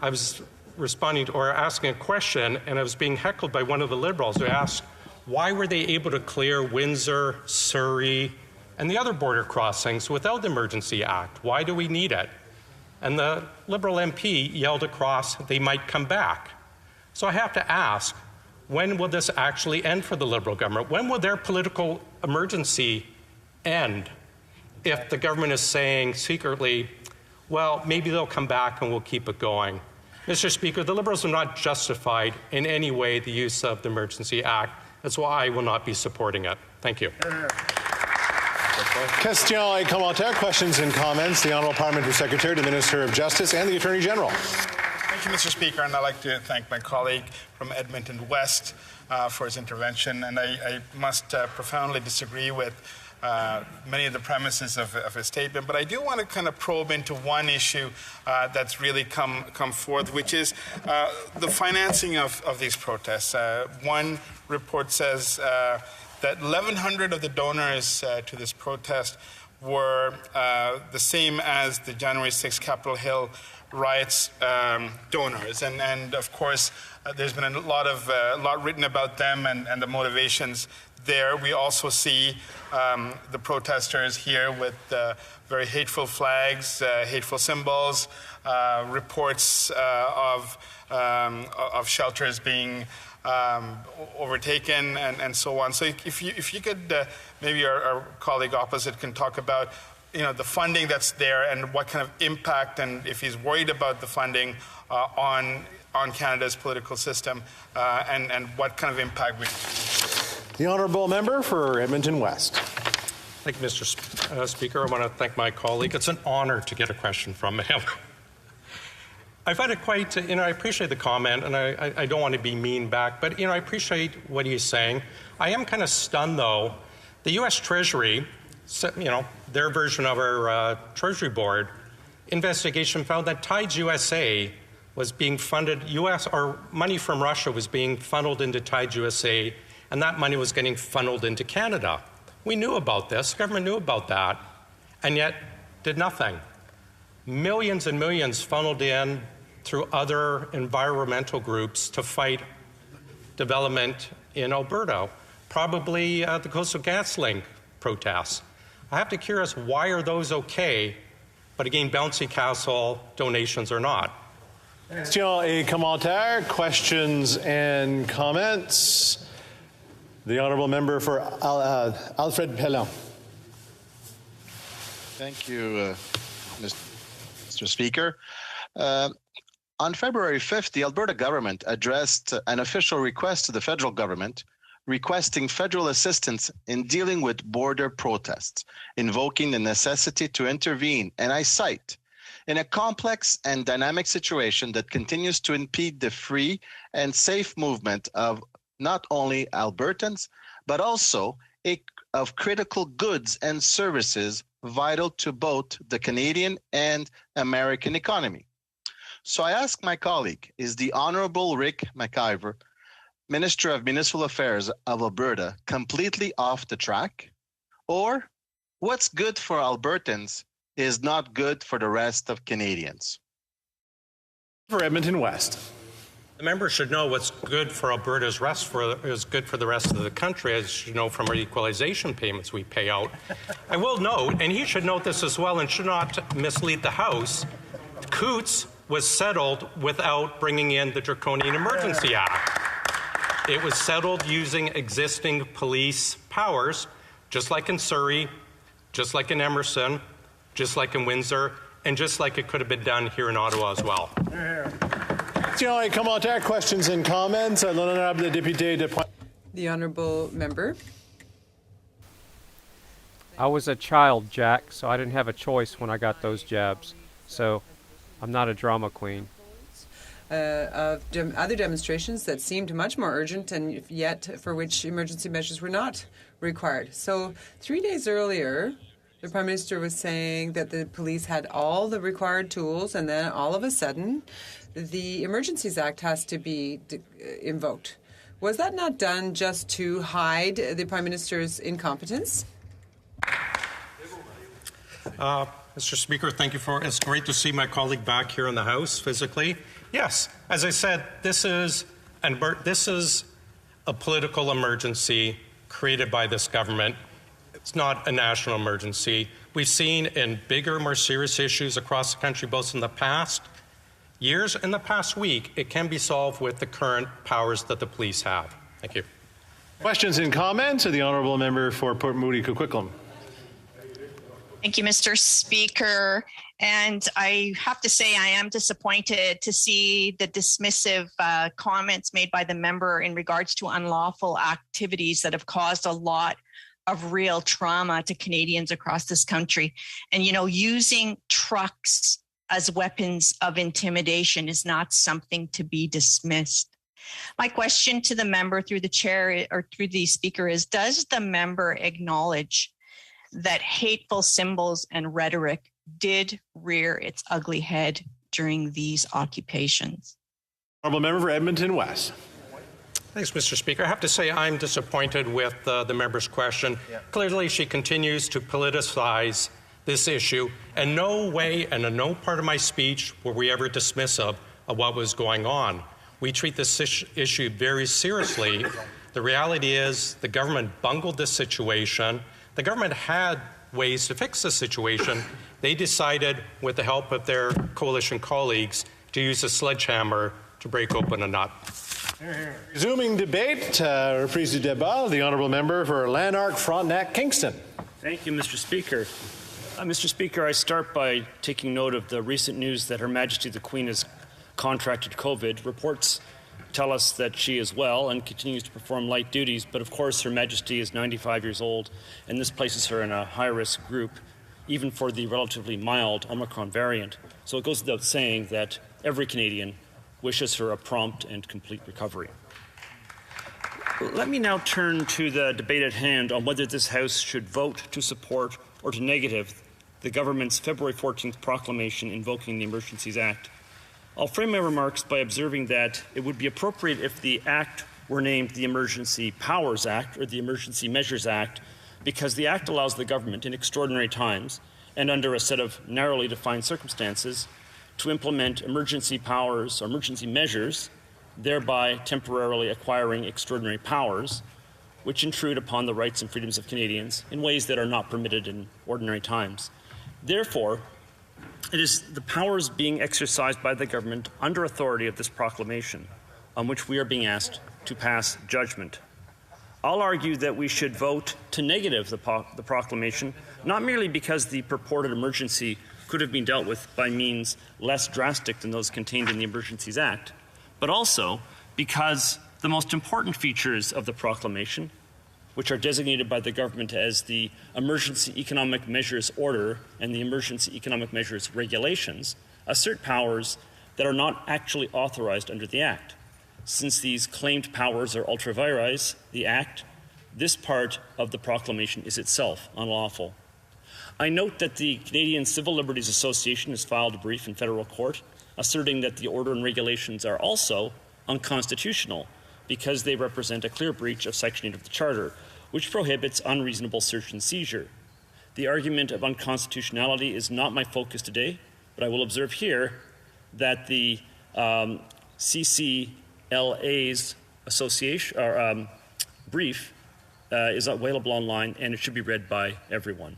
Speaker 11: I was responding to, or asking a question, and I was being heckled by one of the Liberals who asked, why were they able to clear Windsor, Surrey, and the other border crossings without the Emergency Act. Why do we need it? And the Liberal MP yelled across, they might come back. So I have to ask, when will this actually end for the Liberal government? When will their political emergency end if the government is saying secretly, well, maybe they'll come back and we'll keep it going? Mr. Speaker, the Liberals have not justified in any way the use of the Emergency Act. That's why I will not be supporting it. Thank you.
Speaker 5: Question et commentaires, questions and comments. The Honourable Parliamentary Secretary, the Minister of Justice and the Attorney General.
Speaker 9: Thank you, Mr. Speaker, and I'd like to thank my colleague from Edmonton West for his intervention. And I must profoundly disagree with many of the premises of his statement, but I do want to kind of probe into one issue that's really come forth, which is the financing of these protests. One report says that 1,100 of the donors to this protest were the same as the January 6th Capitol Hill riots donors, and of course there's been a lot written about them and the motivations there. We also see the protesters here with very hateful flags, hateful symbols, reports of shelters being overtaken and so on. So if you could, maybe our colleague opposite can talk about the funding that's there and what kind of impact, and if he's worried about the funding on Canada's political system, and what kind of impact we.
Speaker 5: The Honourable Member for Edmonton West.
Speaker 11: Thank you, Mr. Speaker. I want to thank my colleague. It's an honor to get a question from him. I find it quite, I appreciate the comment, and I don't want to be mean back, but, I appreciate what he's saying. I am kind of stunned, though. The U.S. Treasury, their version of our Treasury Board investigation found that Tides USA was being funded, or money from Russia was being funneled into Tides USA, and that money was getting funneled into Canada. We knew about this, the government knew about that, and yet did nothing. Millions and millions funneled in through other environmental groups to fight development in Alberta, probably the Coastal GasLink protests. I have to be curious, why are those okay, but again, bouncy castle donations are not?
Speaker 5: Question et commentaires, questions and comments. The Honourable Member for Alfred Pellan.
Speaker 20: Thank you, Mr. Speaker. On February 5th, the Alberta government addressed an official request to the federal government requesting federal assistance in dealing with border protests, invoking the necessity to intervene, and I cite, in a complex and dynamic situation that continues to impede the free and safe movement of not only Albertans, but also of critical goods and services vital to both the Canadian and American economy. So I ask my colleague, is the Honourable Rick McIver, Minister of Municipal Affairs of Alberta, completely off the track? Or what's good for Albertans is not good for the rest of Canadians?
Speaker 5: For Edmonton West.
Speaker 11: The member should know what's good for Alberta is good for the rest of the country, as you should know from our equalization payments we pay out. I will note, and he should note this as well and should not mislead the House, Coots was settled without bringing in the Draconian Emergency Act. It was settled using existing police powers, just like in Surrey, just like in Emerson, just like in Windsor, and just like it could have been done here in Ottawa as well.
Speaker 5: Questions and comments.
Speaker 23: The Honourable Member.
Speaker 15: I was a child, Jack, so I didn't have a choice when I got those jabs. So I'm not a drama queen.
Speaker 23: Of other demonstrations that seemed much more urgent and yet for which emergency measures were not required. So 3 days earlier, the Prime Minister was saying that the police had all the required tools, and then all of a sudden, the Emergencies Act has to be invoked. Was that not done just to hide the Prime Minister's incompetence?
Speaker 11: Mr. Speaker, thank you for. It's great to see my colleague back here in the House physically. Yes, as I said, this is a political emergency created by this government. It's not a national emergency. We've seen in bigger, more serious issues across the country, both in the past years and the past week, it can be solved with the current powers that the police have. Thank you.
Speaker 5: Questions and comments of the honourable member for Port Moody Coquitlam.
Speaker 6: Thank you, Mr. Speaker. And I have to say I am disappointed to see the dismissive comments made by the member in regards to unlawful activities that have caused a lot of real trauma to Canadians across this country. And, you know, using trucks as weapons of intimidation is not something to be dismissed. My question to the member through the chair or through the speaker is, does the member acknowledge that hateful symbols and rhetoric did rear its ugly head during these occupations?
Speaker 5: Honourable member for Edmonton West.
Speaker 11: Thanks, Mr. Speaker. I have to say I'm disappointed with the member's question. Yeah. Clearly, she continues to politicize this issue, and no way and in no part of my speech were we ever dismissive of what was going on. We treat this issue very seriously. The reality is the government bungled this situation. The government had ways to fix the situation. They decided, with the help of their coalition colleagues, to use a sledgehammer to break open a nut.
Speaker 5: Resuming debate, reprise du débat, the honourable member for Lanark, Frontenac, Kingston.
Speaker 10: Thank you, Mr. Speaker. Mr. Speaker, I start by taking note of the recent news that Her Majesty the Queen has contracted COVID. Reports tell us that she is well and continues to perform light duties, but of course Her Majesty is 95 years old, and this places her in a high-risk group, even for the relatively mild Omicron variant. So it goes without saying that every Canadian wishes her a prompt and complete recovery. Let me now turn to the debate at hand on whether this House should vote to support or to negative the government's February 14th proclamation invoking the Emergencies Act. I'll frame my remarks by observing that it would be appropriate if the Act were named the Emergency Powers Act or the Emergency Measures Act, because the Act allows the government in extraordinary times and under a set of narrowly defined circumstances to implement emergency powers or emergency measures, thereby temporarily acquiring extraordinary powers, which intrude upon the rights and freedoms of Canadians in ways that are not permitted in ordinary times. Therefore, it is the powers being exercised by the government under authority of this proclamation on which we are being asked to pass judgment. I'll argue that we should vote to negative the proclamation, not merely because the purported emergency could have been dealt with by means less drastic than those contained in the Emergencies Act, but also because the most important features of the proclamation, which are designated by the government as the Emergency Economic Measures Order and the Emergency Economic Measures Regulations, assert powers that are not actually authorized under the Act. Since these claimed powers are ultra vires, the Act, this part of the proclamation is itself unlawful. I note that the Canadian Civil Liberties Association has filed a brief in federal court asserting that the order and regulations are also unconstitutional because they represent a clear breach of Section 8 of the Charter, which prohibits unreasonable search and seizure. The argument of unconstitutionality is not my focus today, but I will observe here that the CCLA's association brief is available online, and it should be read by everyone.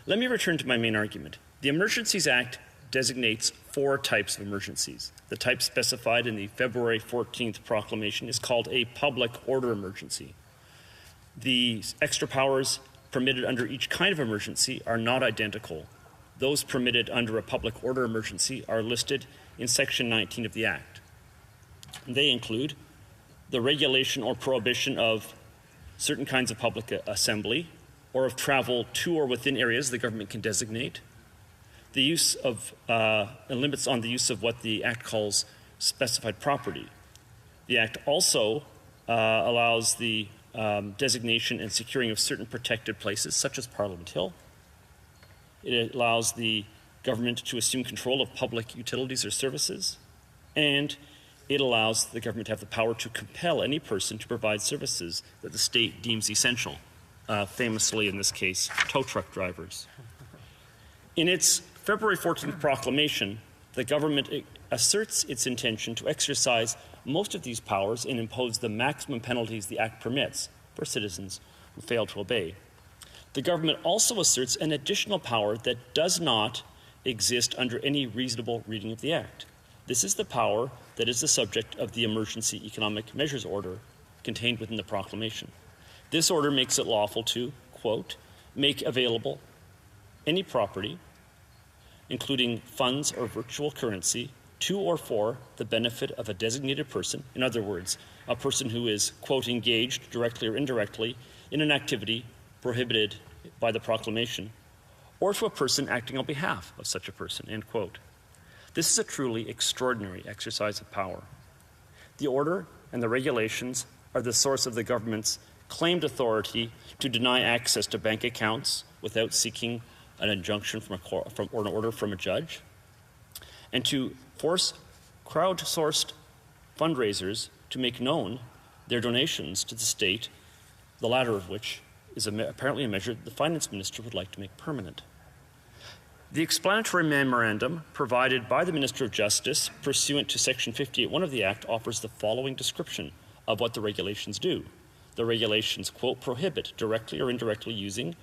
Speaker 10: Let me return to my main argument. The Emergencies Act designates 4 types of emergencies. The type specified in the February 14th proclamation is called a public order emergency. The extra powers permitted under each kind of emergency are not identical. Those permitted under a public order emergency are listed in Section 19 of the Act. They include the regulation or prohibition of certain kinds of public assembly or of travel to or within areas the government can designate, the use of and limits on the use of what the Act calls specified property. The Act also allows the designation and securing of certain protected places, such as Parliament Hill. It allows the government to assume control of public utilities or services, and it allows the government to have the power to compel any person to provide services that the state deems essential, famously in this case, tow truck drivers. In its February 14th proclamation, the government asserts its intention to exercise most of these powers and impose the maximum penalties the Act permits for citizens who fail to obey. The government also asserts an additional power that does not exist under any reasonable reading of the Act. This is the power that is the subject of the Emergency Economic Measures Order contained within the proclamation. This order makes it lawful to, quote, make available any property, including funds or virtual currency, to or for the benefit of a designated person, in other words, a person who is, quote, engaged directly or indirectly in an activity prohibited by the proclamation, or to a person acting on behalf of such a person, end quote. This is a truly extraordinary exercise of power. The order and the regulations are the source of the government's claimed authority to deny access to bank accounts without seeking an injunction or an order from a judge, and to force crowd-sourced fundraisers to make known their donations to the state, the latter of which is apparently a measure the finance minister would like to make permanent. The explanatory memorandum provided by the Minister of Justice pursuant to Section 58(1) of the Act offers the following description of what the regulations do. The regulations, quote, prohibit directly or indirectly using,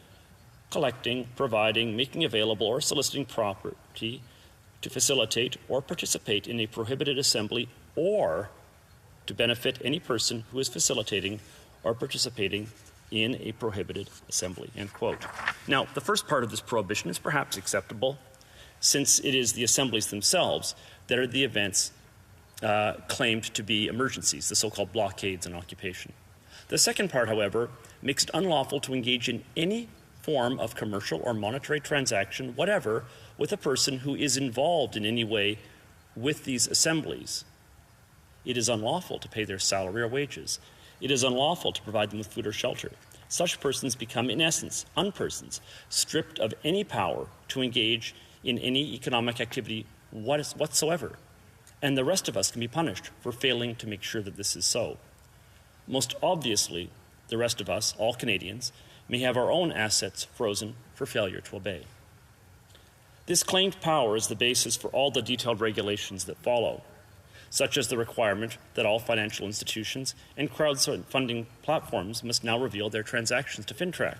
Speaker 10: collecting, providing, making available, or soliciting property to facilitate or participate in a prohibited assembly or to benefit any person who is facilitating or participating in a prohibited assembly, end quote. Now, the first part of this prohibition is perhaps acceptable, since it is the assemblies themselves that are the events claimed to be emergencies, the so-called blockades and occupation. The second part, however, makes it unlawful to engage in any form of commercial or monetary transaction, whatever, with a person who is involved in any way with these assemblies. It is unlawful to pay their salary or wages. It is unlawful to provide them with food or shelter. Such persons become, in essence, unpersons, stripped of any power to engage in any economic activity whatsoever. And the rest of us can be punished for failing to make sure that this is so. Most obviously, the rest of us, all Canadians, may have our own assets frozen for failure to obey. This claimed power is the basis for all the detailed regulations that follow, such as the requirement that all financial institutions and crowdfunding platforms must now reveal their transactions to FinTrack,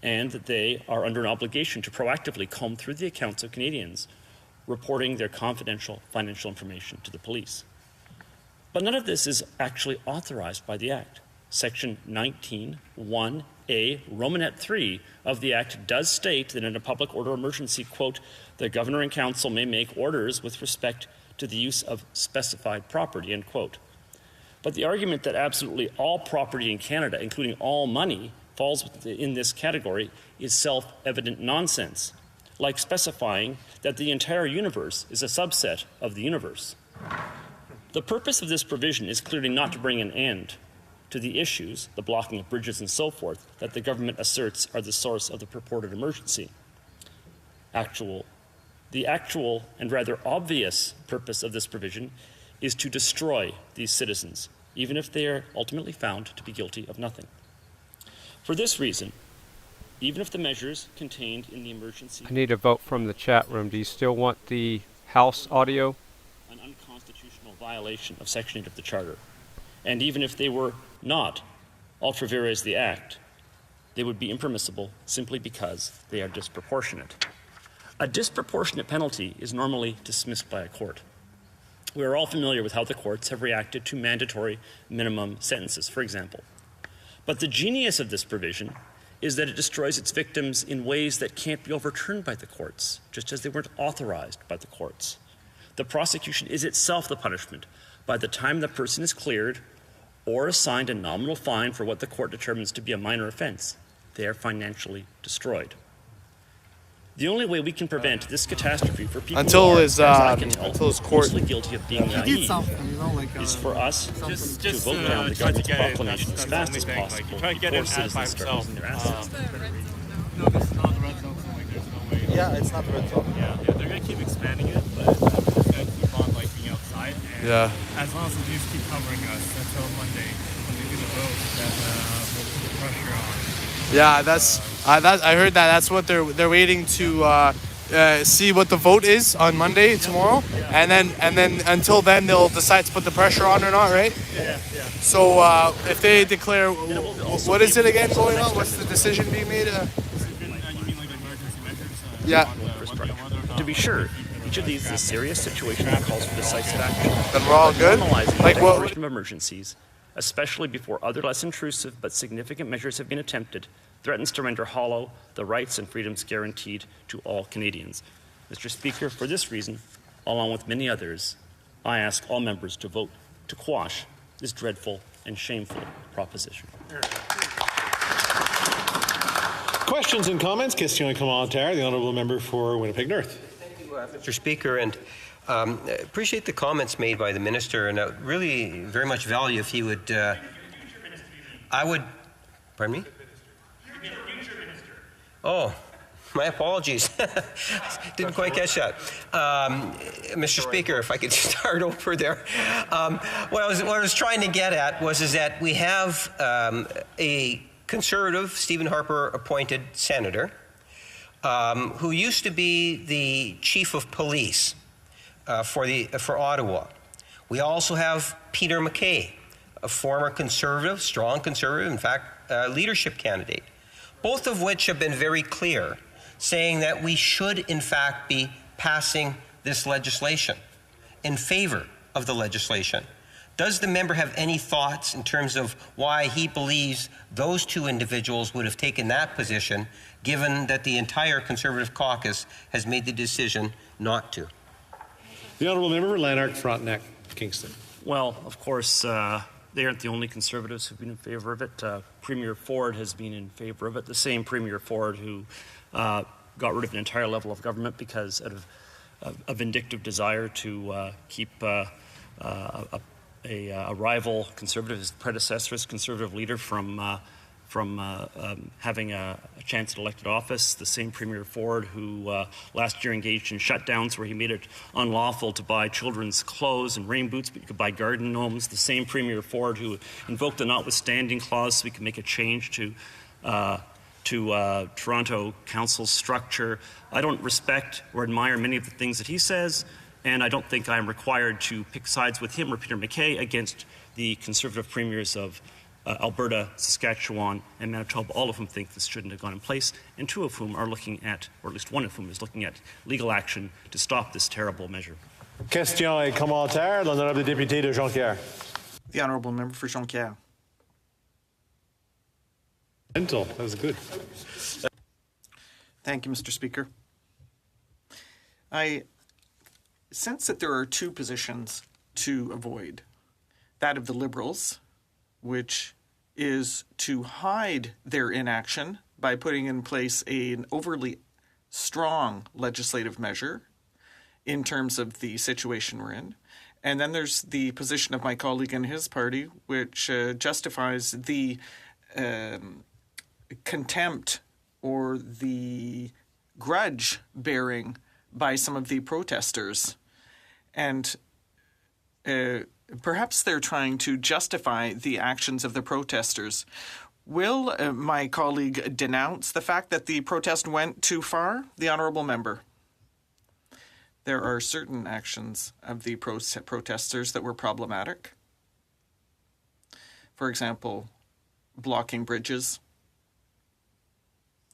Speaker 10: and that they are under an obligation to proactively comb through the accounts of Canadians, reporting their confidential financial information to the police. But none of this is actually authorized by the Act. Section 19(1)(a), Romanet 3 of the Act does state that in a public order emergency, quote, the Governor and Council may make orders with respect to the use of specified property, end quote. But the argument that absolutely all property in Canada, including all money, falls in this category is self-evident nonsense, like specifying that the entire universe is a subset of the universe. The purpose of this provision is clearly not to bring an end to the issues, the blocking of bridges and so forth, that the government asserts are the source of the purported emergency. The actual and rather obvious purpose of this provision is to destroy these citizens, even if they are ultimately found to be guilty of nothing. For this reason, even if the measures contained in the emergency...
Speaker 15: I need a vote from the chat room. Do you still want the House audio?
Speaker 10: ...an unconstitutional violation of Section 8 of the Charter. And even if they were not ultra vires the Act, they would be impermissible simply because they are disproportionate. A disproportionate penalty is normally dismissed by a court. We are all familiar with how the courts have reacted to mandatory minimum sentences, for example. But the genius of this provision is that it destroys its victims in ways that can't be overturned by the courts, just as they weren't authorized by the courts. The prosecution is itself the punishment. By the time the person is cleared or assigned a nominal fine for what the court determines to be a minor offense, they are financially destroyed. The only way we can prevent this catastrophe for people
Speaker 16: until
Speaker 10: who are,
Speaker 16: his court
Speaker 10: mostly guilty of being naive is for us to vote down the government's proclamation as fast as possible before citizens start losing their assets.
Speaker 16: No, this is not the red zone. There's no way. Yeah, it's not the red zone.
Speaker 21: Yeah, they're going to keep expanding it, but we're just going to keep on being outside. And as long as the news keep covering us until Monday, when they do the vote, then we'll put the pressure on.
Speaker 16: Yeah, I heard that. That's what they're waiting to see what the vote is on Monday, tomorrow, and then until then they'll decide to put the pressure on or not, right?
Speaker 21: Yeah.
Speaker 16: So if they declare, what is it again going on? What's the decision being made?
Speaker 21: You mean like emergency measures?
Speaker 16: Yeah.
Speaker 10: To be sure, each of these is a serious situation that calls for decisive action.
Speaker 16: Then we're all good?
Speaker 10: Normalizing
Speaker 16: Like
Speaker 10: the
Speaker 16: what?
Speaker 10: declaration of emergencies, especially before other less intrusive but significant measures have been attempted, threatens to render hollow the rights and freedoms guaranteed to all Canadians. Mr. Speaker, for this reason, along with many others, I ask all members to vote to quash this dreadful and shameful proposition.
Speaker 5: Questions and comments? Question and commentaire. The honourable member for Winnipeg North.
Speaker 1: Thank you, Mr. Speaker, and appreciate the comments made by the minister, and I would really very much value if he would. I would. Pardon me? Oh, my apologies. Didn't quite catch that. Mr. Speaker, if I could start over there. What I was trying to get at is that we have a Conservative, Stephen Harper appointed senator, who used to be the chief of police for Ottawa. We also have Peter MacKay, a former Conservative, strong Conservative, in fact, leadership candidate, both of which have been very clear, saying that we should, in fact, be passing this legislation, in favor of the legislation. Does the member have any thoughts in terms of why he believes those two individuals would have taken that position, given that the entire Conservative caucus has made the decision not to?
Speaker 5: The honourable member for Lanark, Frontenac, Kingston.
Speaker 10: Well, of course, they aren't the only Conservatives who've been in favour of it. Premier Ford has been in favour of it. The same Premier Ford who got rid of an entire level of government because of a vindictive desire to keep a rival Conservative, his predecessor, his Conservative leader, from having a chance at elected office. The same Premier Ford who last year engaged in shutdowns where he made it unlawful to buy children's clothes and rain boots, but you could buy garden gnomes. The same Premier Ford who invoked the notwithstanding clause so we could make a change to Toronto Council's structure. I don't respect or admire many of the things that he says, and I don't think I'm required to pick sides with him or Peter MacKay against the Conservative premiers of Alberta, Saskatchewan, and Manitoba, all of whom think this shouldn't have gone in place, and two of whom are looking at, or at least one of whom is looking at, legal action to stop this terrible measure.
Speaker 5: Question et commentaire. L'honorable député de Jonquière.
Speaker 7: The honourable member for Jonquière.
Speaker 5: Mental. That was good.
Speaker 7: Thank you, Mr. Speaker. I sense that there are two positions to avoid. That of the Liberals, which is to hide their inaction by putting in place an overly strong legislative measure in terms of the situation we're in. And then there's the position of my colleague and his party, which justifies the contempt or the grudge bearing by some of the protesters. And perhaps they're trying to justify the actions of the protesters. Will my colleague denounce the fact that the protest went too far? The honourable member. There are certain actions of the protesters that were problematic. For example, blocking bridges.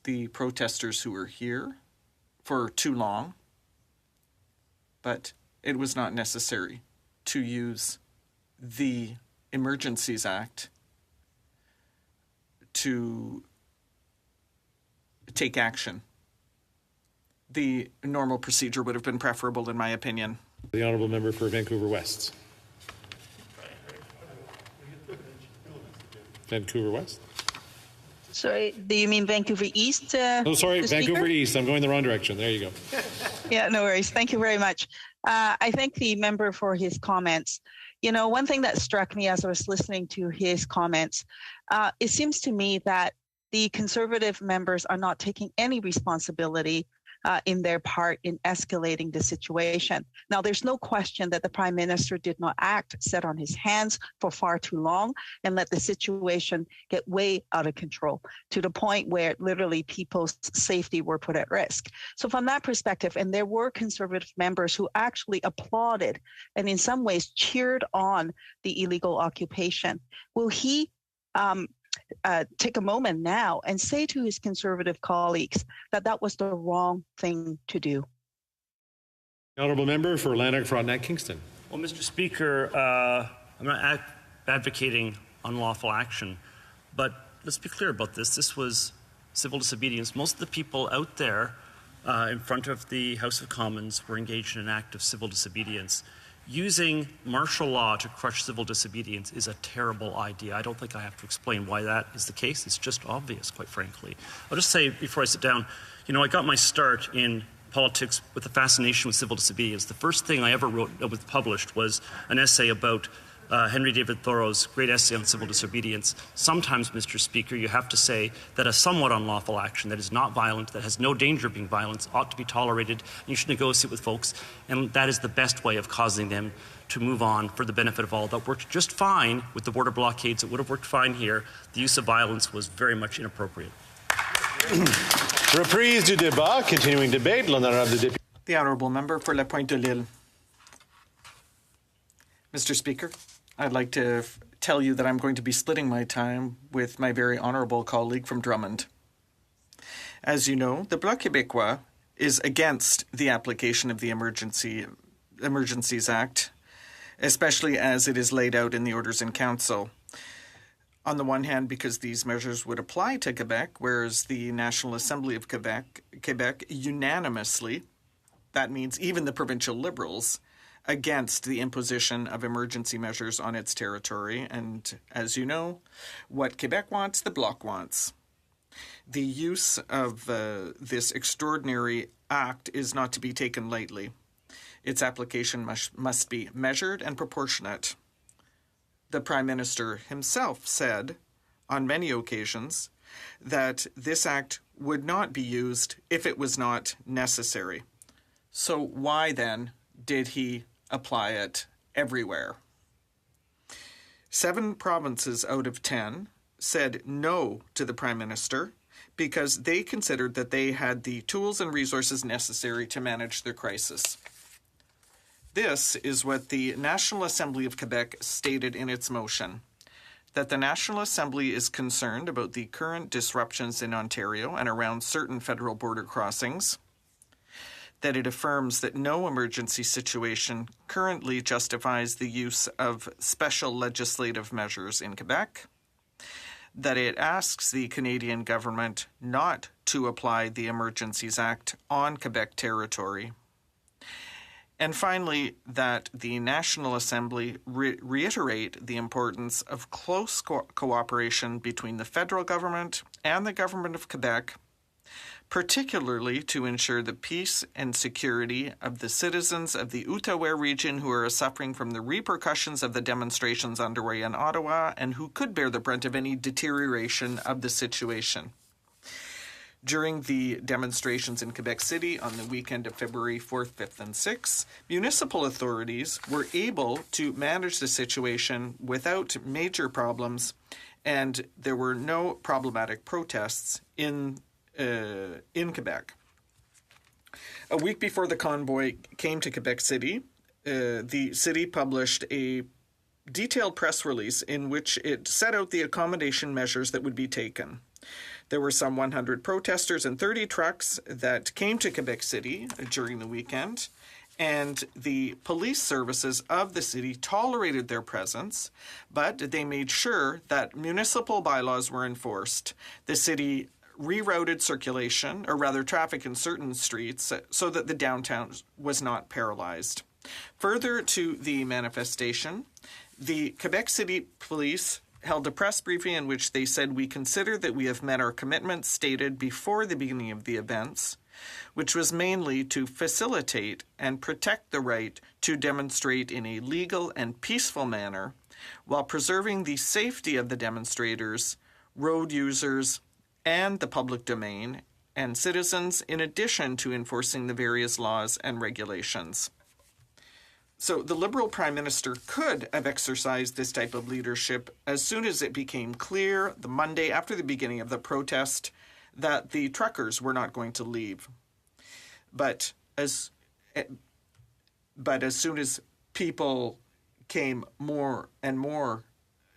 Speaker 7: The protesters who were here for too long. But it was not necessary to use the Emergencies Act to take action. The normal procedure would have been preferable, in my opinion.
Speaker 5: The honourable member for Vancouver West. Vancouver West?
Speaker 3: Sorry, do you mean Vancouver East?
Speaker 5: Oh, sorry, Vancouver East. I'm going the wrong direction. There you go.
Speaker 3: Yeah, no worries. Thank you very much. I thank the member for his comments. You know, one thing that struck me as I was listening to his comments, it seems to me that the Conservative members are not taking any responsibility in their part in escalating the situation. Now, there's no question that the Prime Minister did not act, sat on his hands for far too long, and let the situation get way out of control to the point where literally people's safety were put at risk. So from that perspective, and there were Conservative members who actually applauded and in some ways cheered on the illegal occupation. Will he take a moment now and say to his Conservative colleagues that that was the wrong thing to do?
Speaker 5: The honourable member for Lanark, Frontenac, Kingston.
Speaker 10: Well, Mr. Speaker, I'm not advocating unlawful action, but let's be clear about this. This was civil disobedience. Most of the people out there in front of the House of Commons were engaged in an act of civil disobedience. Using martial law to crush civil disobedience is a terrible idea. I don't think I have to explain why that is the case. It's just obvious, quite frankly. I'll just say before I sit down, I got my start in politics with a fascination with civil disobedience. The first thing I ever wrote that was published was an essay about Henry David Thoreau's great essay on civil disobedience. Sometimes, Mr. Speaker, you have to say that a somewhat unlawful action that is not violent, that has no danger of being violent, ought to be tolerated, and you should negotiate with folks, and that is the best way of causing them to move on for the benefit of all. That worked just fine with the border blockades. It would have worked fine here. The use of violence was very much inappropriate.
Speaker 5: Reprise du débat, continuing debate.
Speaker 7: The honourable member for La Pointe de l'Île. Mr. Speaker, I'd like to tell you that I'm going to be splitting my time with my very honourable colleague from Drummond. As you know, the Bloc Québécois is against the application of the Emergencies Act, especially as it is laid out in the Orders in Council. On the one hand, because these measures would apply to Quebec, whereas the National Assembly of Quebec unanimously, that means even the provincial Liberals, against the imposition of emergency measures on its territory. And as you know, what Quebec wants, the Bloc wants. The use of this extraordinary act is not to be taken lightly. Its application must be measured and proportionate. The Prime Minister himself said on many occasions that this act would not be used if it was not necessary. So why then did he apply it everywhere? 7 provinces out of 10 said no to the Prime Minister because they considered that they had the tools and resources necessary to manage their crisis. This is what the National Assembly of Quebec stated in its motion, that the National Assembly is concerned about the current disruptions in Ontario and around certain federal border crossings, that it affirms that no emergency situation currently justifies the use of special legislative measures in Quebec, that it asks the Canadian government not to apply the Emergencies Act on Quebec territory, and finally, that the National Assembly reiterate the importance of close cooperation between the federal government and the government of Quebec, particularly to ensure the peace and security of the citizens of the Outaouais region who are suffering from the repercussions of the demonstrations underway in Ottawa and who could bear the brunt of any deterioration of the situation. During the demonstrations in Quebec City on the weekend of February 4th, 5th, and 6th, municipal authorities were able to manage the situation without major problems, and there were no problematic protests in Quebec. A week before the convoy came to Quebec City, the city published a detailed press release in which it set out the accommodation measures that would be taken. There were some 100 protesters and 30 trucks that came to Quebec City during the weekend, and the police services of the city tolerated their presence, but they made sure that municipal bylaws were enforced. The city rerouted circulation, or rather traffic in certain streets, so that the downtown was not paralyzed. Further to the manifestation, the Quebec City Police held a press briefing in which they said, "We consider that we have met our commitments stated before the beginning of the events, which was mainly to facilitate and protect the right to demonstrate in a legal and peaceful manner while preserving the safety of the demonstrators, road users, and the public domain, and citizens, in addition to enforcing the various laws and regulations. So the Liberal Prime Minister could have exercised this type of leadership as soon as it became clear the Monday after the beginning of the protest that the truckers were not going to leave. But as soon as people came more and more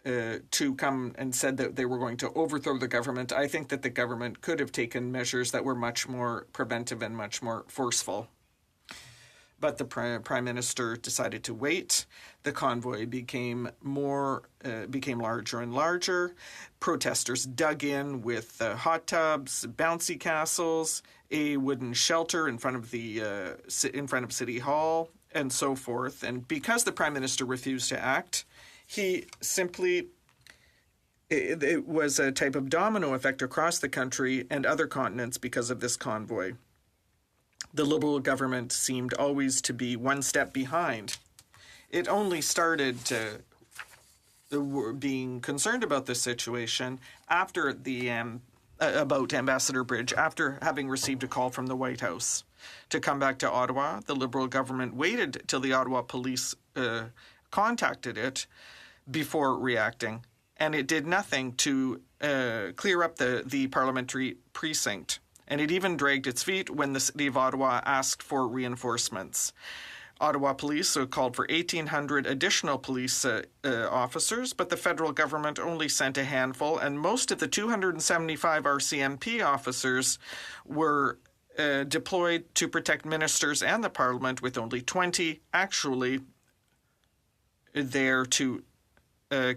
Speaker 7: to come and said that they were going to overthrow the government, I think that the government could have taken measures that were much more preventive and much more forceful. But the Prime Minister decided to wait. The convoy became larger and larger. Protesters dug in with hot tubs, bouncy castles, a wooden shelter in front of City Hall, and so forth. And because the Prime Minister refused to act, it was a type of domino effect across the country and other continents because of this convoy. The Liberal government seemed always to be one step behind. It only started being concerned about this situation after about Ambassador Bridge, after having received a call from the White House to come back to Ottawa. The Liberal government waited till the Ottawa Police contacted it before reacting, and it did nothing to clear up the Parliamentary precinct. And it even dragged its feet when the City of Ottawa asked for reinforcements. Ottawa Police called for 1,800 additional police officers, but the federal government only sent a handful, and most of the 275 RCMP officers were deployed to protect ministers and the Parliament, with only 20 actually there to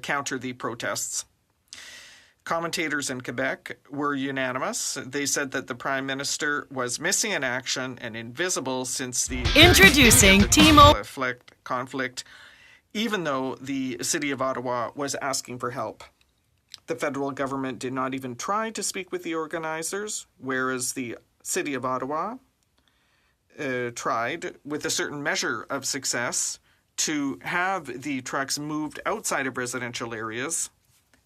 Speaker 7: counter the protests. Commentators in Quebec were unanimous. They said that the Prime Minister was missing in action and invisible since the
Speaker 4: introducing
Speaker 7: conflict, even though the City of Ottawa was asking for help. The federal government did not even try to speak with the organizers, whereas the City of Ottawa tried, with a certain measure of success, to have the trucks moved outside of residential areas.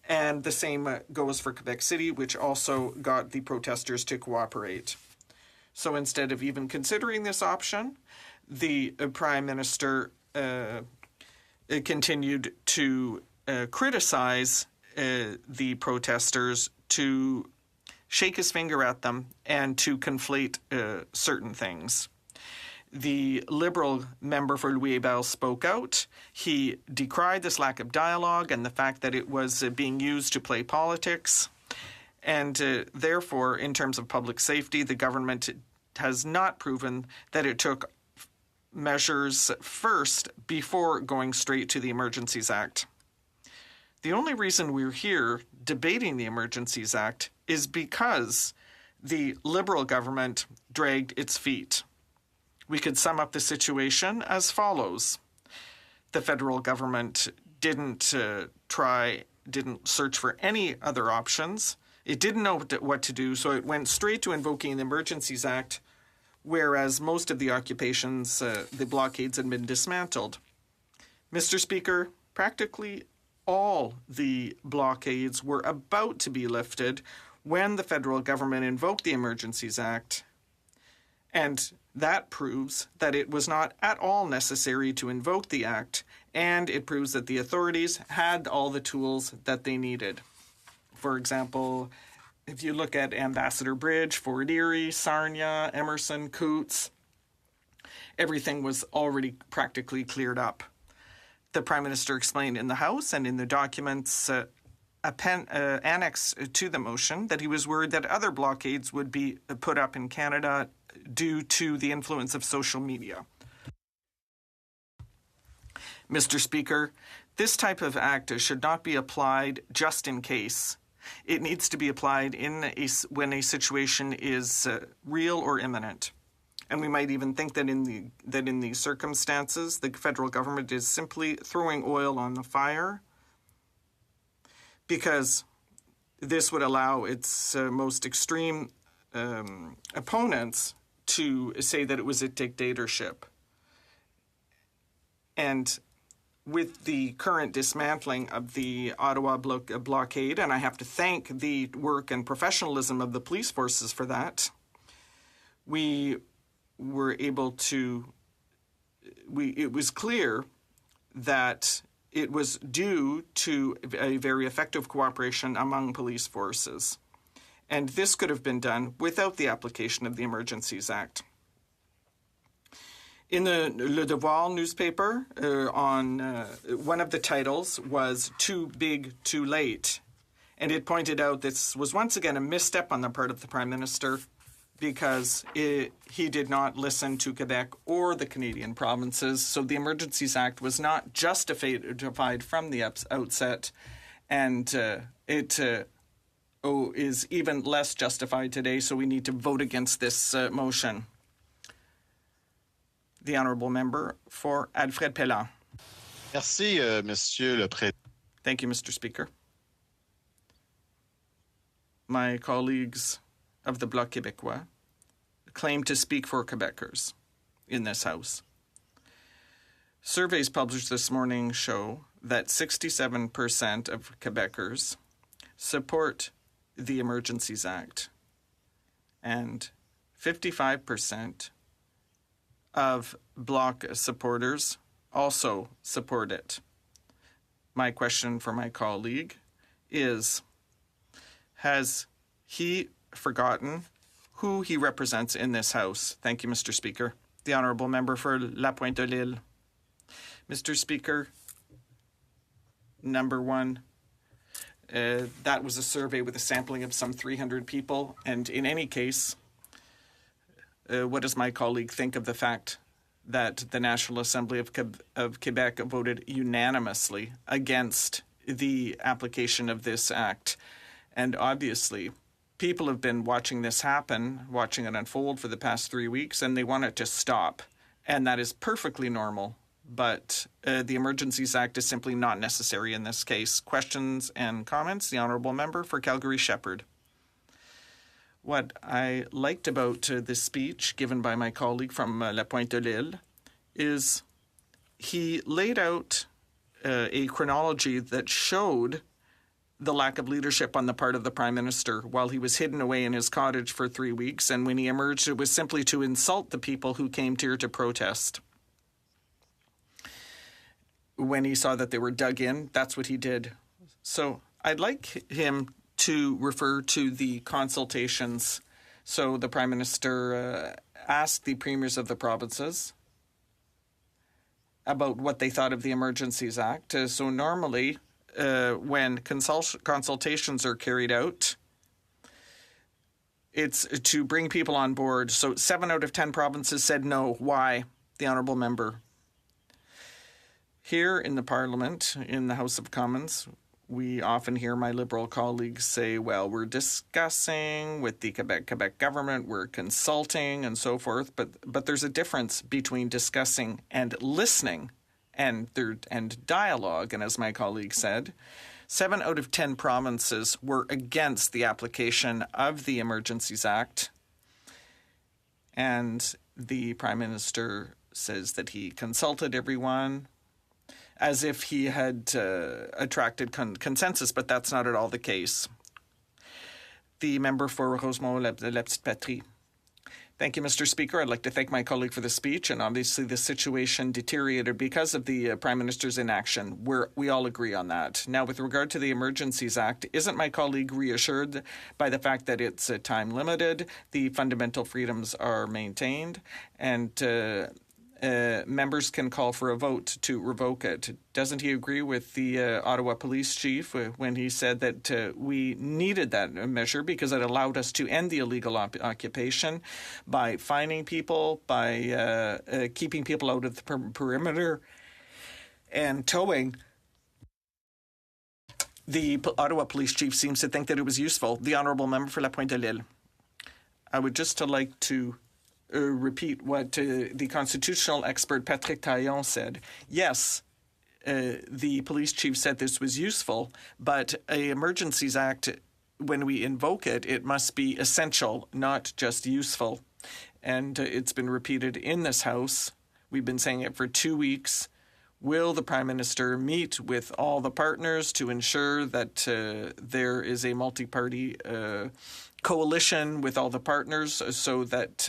Speaker 7: And the same goes for Quebec City, which also got the protesters to cooperate. So instead of even considering this option, the Prime Minister continued to criticize the protesters, to shake his finger at them, and to conflate certain things. The Liberal member for Louis-Hébert spoke out. He decried this lack of dialogue and the fact that it was being used to play politics. And therefore, in terms of public safety, the government has not proven that it took measures first before going straight to the Emergencies Act. The only reason we're here debating the Emergencies Act is because the Liberal government dragged its feet. We could sum up the situation as follows. The federal government didn't search for any other options. It didn't know what to do, so it went straight to invoking the Emergencies Act, whereas most of the occupations, the blockades, had been dismantled. Mr. Speaker, practically all the blockades were about to be lifted when the federal government invoked the Emergencies Act, and that proves that it was not at all necessary to invoke the Act, and it proves that the authorities had all the tools that they needed. For example, if you look at Ambassador Bridge, Fort Erie, Sarnia, Emerson, Coots, everything was already practically cleared up. The Prime Minister explained in the House and in the documents annexed to the motion that he was worried that other blockades would be put up in Canada due to the influence of social media. Mr. Speaker, this type of act should not be applied just in case. It needs to be applied when a situation is real or imminent. And we might even think that in these circumstances, the federal government is simply throwing oil on the fire, because this would allow its most extreme opponents to say that it was a dictatorship. And with the current dismantling of the Ottawa blockade, and I have to thank the work and professionalism of the police forces for that, we were able to, it was clear that it was due to a very effective cooperation among police forces. And this could have been done without the application of the Emergencies Act. In the Le Devoir newspaper, one of the titles was "Too Big, Too Late." And it pointed out this was once again a misstep on the part of the Prime Minister because he did not listen to Quebec or the Canadian provinces. So the Emergencies Act was not justified from the outset, and it is even less justified today, so we need to vote against this motion. The Honourable Member for Alfred Pellan.
Speaker 20: Merci, Monsieur le Président.
Speaker 7: Thank you, Mr. Speaker. My colleagues of the Bloc Québécois claim to speak for Quebecers in this House. Surveys published this morning show that 67% of Quebecers support the Emergencies Act, and 55% of Bloc supporters also support it. My question for my colleague is, has he forgotten who he represents in this House? Thank you, Mr. Speaker. The Honourable Member for La Pointe-de-l'Île. Mr. Speaker, number one, that was a survey with a sampling of some 300 people, and in any case, what does my colleague think of the fact that the National Assembly of Quebec voted unanimously against the application of this act? And obviously, people have been watching this happen, watching it unfold for the past 3 weeks, and they want it to stop. And that is perfectly normal. But the Emergencies Act is simply not necessary in this case. Questions and comments? The Honourable Member for Calgary-Shepherd. What I liked about this speech given by my colleague from La Pointe-de-l'Île is he laid out a chronology that showed the lack of leadership on the part of the Prime Minister while he was hidden away in his cottage for 3 weeks, and when he emerged, it was simply to insult the people who came here to protest. When he saw that they were dug in, that's what he did. So I'd like him to refer to the consultations. So the Prime Minister asked the premiers of the provinces about what they thought of the Emergencies Act. So normally, when consultations are carried out, it's to bring people on board. So 7 out of 10 provinces said no. Why? The Honourable Member. Here in the Parliament, in the House of Commons, we often hear my Liberal colleagues say, well, we're discussing with the Quebec government, we're consulting and so forth, but there's a difference between discussing and listening and dialogue. And as my colleague said, 7 out of 10 provinces were against the application of the Emergencies Act. And the Prime Minister says that he consulted everyone, as if he had attracted consensus, but that's not at all the case. The member for Rosemont-La Petite Patrie. Thank you, Mr. Speaker. I'd like to thank my colleague for the speech, and obviously the situation deteriorated because of the Prime Minister's inaction. We all agree on that. Now, with regard to the Emergencies Act, isn't my colleague reassured by the fact that it's time limited, the fundamental freedoms are maintained, and members can call for a vote to revoke it? Doesn't he agree with the Ottawa Police Chief when he said that we needed that measure because it allowed us to end the illegal occupation by fining people, by keeping people out of the perimeter and towing? The Ottawa Police Chief seems to think that it was useful. The Honourable Member for La Pointe-de-l'Île. I would just like to repeat what the constitutional expert Patrick Taillon said. Yes, the police chief said this was useful, but an Emergencies Act, when we invoke it, it must be essential, not just useful. And it's been repeated in this House. We've been saying it for 2 weeks. will the Prime Minister meet with all the partners to ensure that there is a multi-party coalition with all the partners so that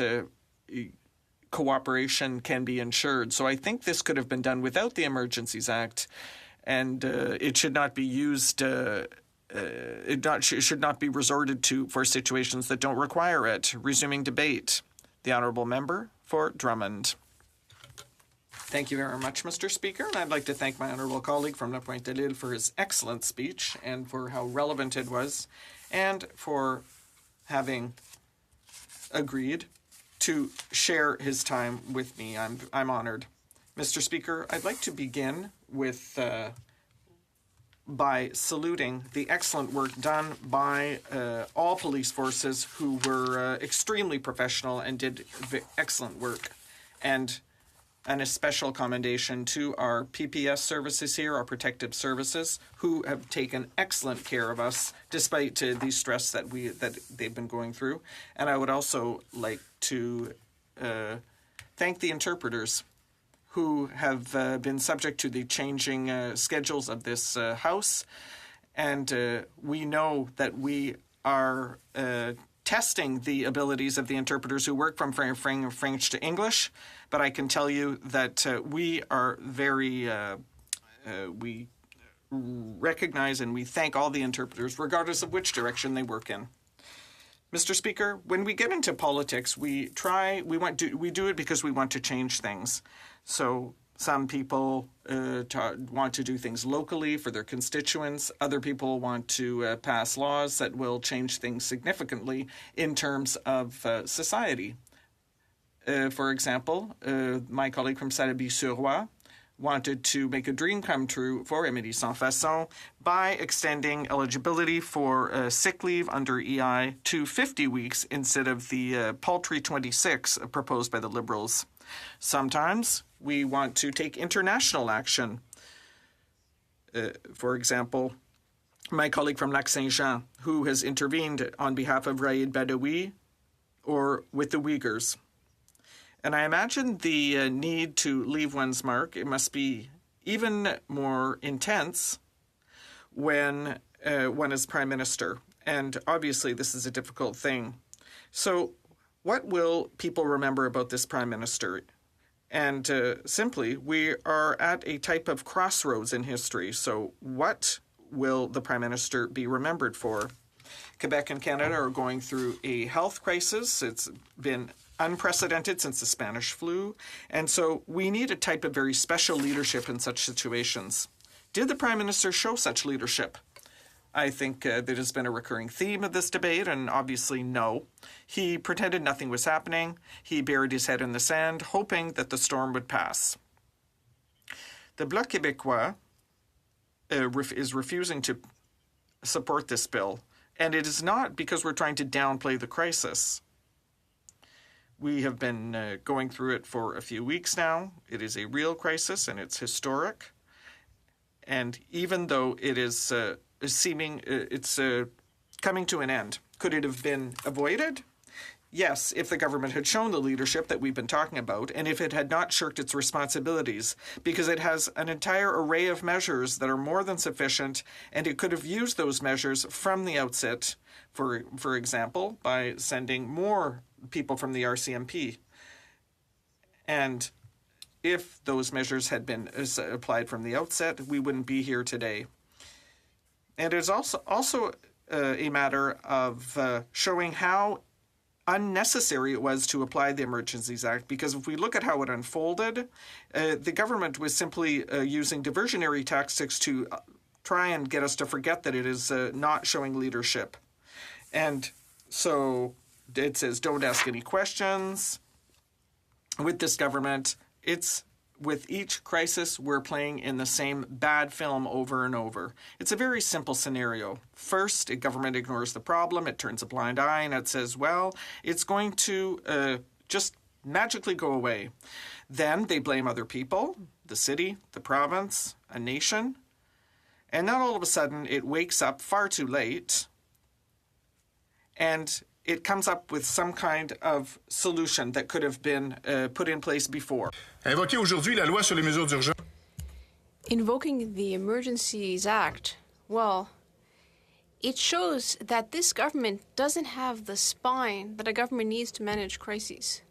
Speaker 7: cooperation can be ensured? So I think this could have been done without the Emergencies Act, and it should not be used. Should not be resorted to for situations that don't require it. Resuming debate. The Honourable Member for Drummond. Thank you very much, Mr. Speaker. And I'd like to thank my honourable colleague from La Pointe-à-l'Île for his excellent speech and for how relevant it was, and for having agreed to share his time with me. I'm honoured. Mr. Speaker, I'd like to begin with by saluting the excellent work done by all police forces who were extremely professional and did excellent work. And a special commendation to our PPS services here, our protective services, who have taken excellent care of us despite the stress that they've been going through. And I would also like to thank the interpreters who have been subject to the changing schedules of this House. And we know that we are testing the abilities of the interpreters who work from French to English, but I can tell you that we are very, we recognize and we thank all the interpreters, regardless of which direction they work in. Mr. Speaker, when we get into politics, we do it because we want to change things. So some people want to do things locally for their constituents. Other people want to pass laws that will change things significantly in terms of society. For example, my colleague from Sarabie-sur-Roi wanted to make a dream come true for Émilie Sans Façon by extending eligibility for sick leave under EI to 50 weeks instead of the paltry 26 proposed by the Liberals. Sometimes we want to take international action. For example, my colleague from Lac-Saint-Jean, who has intervened on behalf of Raïd Badawi or with the Uyghurs. And I imagine the need to leave one's mark, it must be even more intense when one is Prime Minister. And obviously this is a difficult thing. So what will people remember about this Prime Minister? And simply, we are at a type of crossroads in history. So what will the Prime Minister be remembered for? Quebec and Canada are going through a health crisis. It's been unprecedented since the Spanish flu. And so we need a type of very special leadership in such situations. Did the Prime Minister show such leadership? I think that has been a recurring theme of this debate, and obviously no. He pretended nothing was happening. He buried his head in the sand, hoping that the storm would pass. The Bloc Québécois is refusing to support this bill, and it is not because we're trying to downplay the crisis. We have been going through it for a few weeks now. It is a real crisis, and it's historic. And even though it is it's coming to an end, could it have been avoided? Yes, if the government had shown the leadership that we've been talking about, and if it had not shirked its responsibilities, because it has an entire array of measures that are more than sufficient, and it could have used those measures from the outset, for example, by sending more people from the RCMP. And if those measures had been applied from the outset, we wouldn't be here today. And it's also a matter of showing how unnecessary it was to apply the Emergencies Act, because if we look at how it unfolded, the government was simply using diversionary tactics to try and get us to forget that it is not showing leadership. And so it says, don't ask any questions. With this government, it's with each crisis, we're playing in the same bad film over and over. It's a very simple scenario. First, a government ignores the problem, it turns a blind eye, and it says, well, it's going to just magically go away. Then they blame other people, the city, the province, a nation, and then all of a sudden it wakes up far too late, and it comes up with some kind of solution that could have been put in place before.
Speaker 4: Invoquer aujourd'hui la loi sur les mesures d'urgence.
Speaker 18: invoking the Emergencies Act, well, it shows that this government doesn't have the spine that a government needs to manage crises.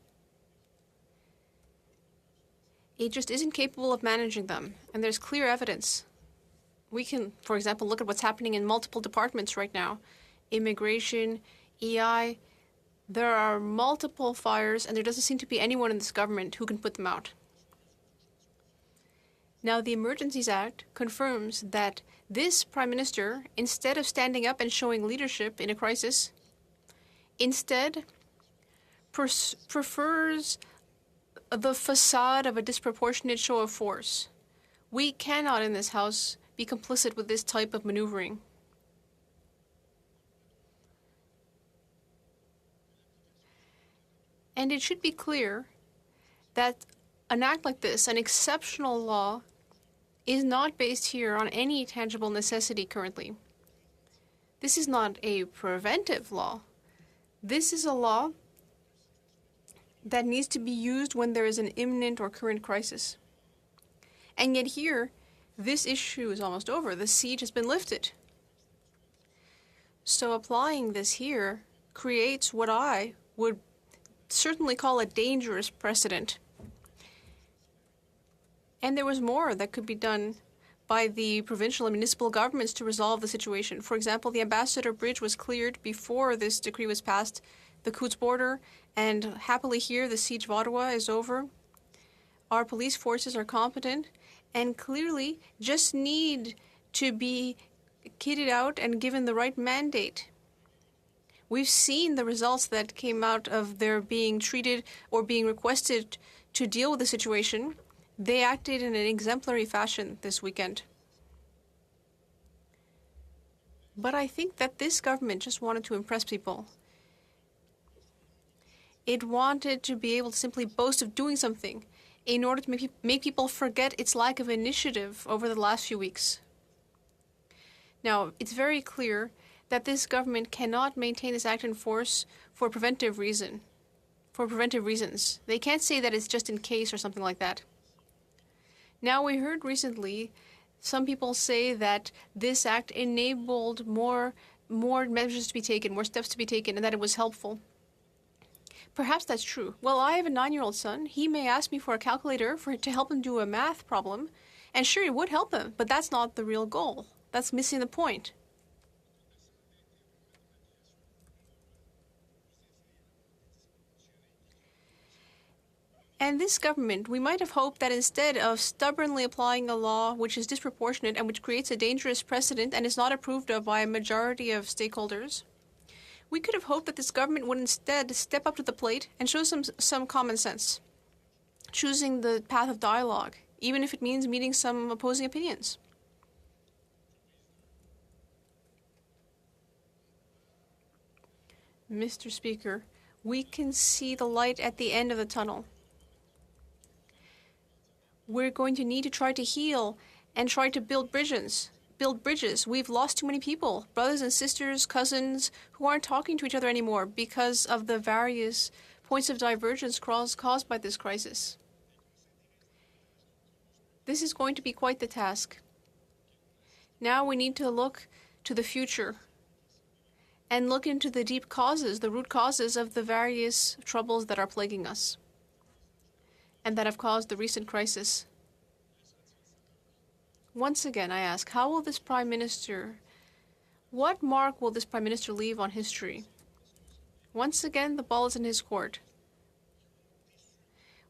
Speaker 18: It just isn't capable of managing them, and there's clear evidence. We can, for example, look at what's happening in multiple departments right now. Immigration, EI, there are multiple fires, and there doesn't seem to be anyone in this government who can put them out. Now, the Emergencies Act confirms that this Prime Minister, instead of standing up and showing leadership in a crisis, instead prefers the facade of a disproportionate show of force. We cannot in this House be complicit with this type of maneuvering. And it should be clear that an act like this, an exceptional law, is not based here on any tangible necessity currently. This is not a preventive law. This is a law that needs to be used when there is an imminent or current crisis. And yet here, this issue is almost over. The siege has been lifted. So applying this here creates what I would certainly call a dangerous precedent. And there was more that could be done by the provincial and municipal governments to resolve the situation. For example, the Ambassador Bridge was cleared before this decree was passed, the Coutts border, and happily here the siege of Ottawa is over. Our police forces are competent and clearly just need to be kitted out and given the right mandate. We've seen the results that came out of their being treated or being requested to deal with the situation. They acted in an exemplary fashion this weekend. But I think that this government just wanted to impress people. It wanted to be able to simply boast of doing something in order to make people forget its lack of initiative over the last few weeks. Now, it's very clear that this government cannot maintain this act in force for preventive reasons. They can't say that it's just in case or something like that. Now, we heard recently some people say that this act enabled more measures to be taken, more steps to be taken, and that it was helpful. Perhaps that's true. Well, I have a 9-year-old son. He may ask me for a calculator to help him do a math problem, and sure, it would help him, but that's not the real goal. That's missing the point. And this government, we might have hoped that instead of stubbornly applying a law which is disproportionate and which creates a dangerous precedent and is not approved of by a majority of stakeholders, we could have hoped that this government would instead step up to the plate and show some common sense, choosing the path of dialogue, even if it means meeting some opposing opinions. Mr. Speaker, we can see the light at the end of the tunnel. We're going to need to try to heal and try to build bridges. We've lost too many people, brothers and sisters, cousins, who aren't talking to each other anymore because of the various points of divergence caused by this crisis. This is going to be quite the task. Now we need to look to the future and look into the deep causes, the root causes of the various troubles that are plaguing us and that have caused the recent crisis. Once again, I ask, how will this Prime Minister, what mark will this Prime Minister leave on history? Once again, the ball is in his court.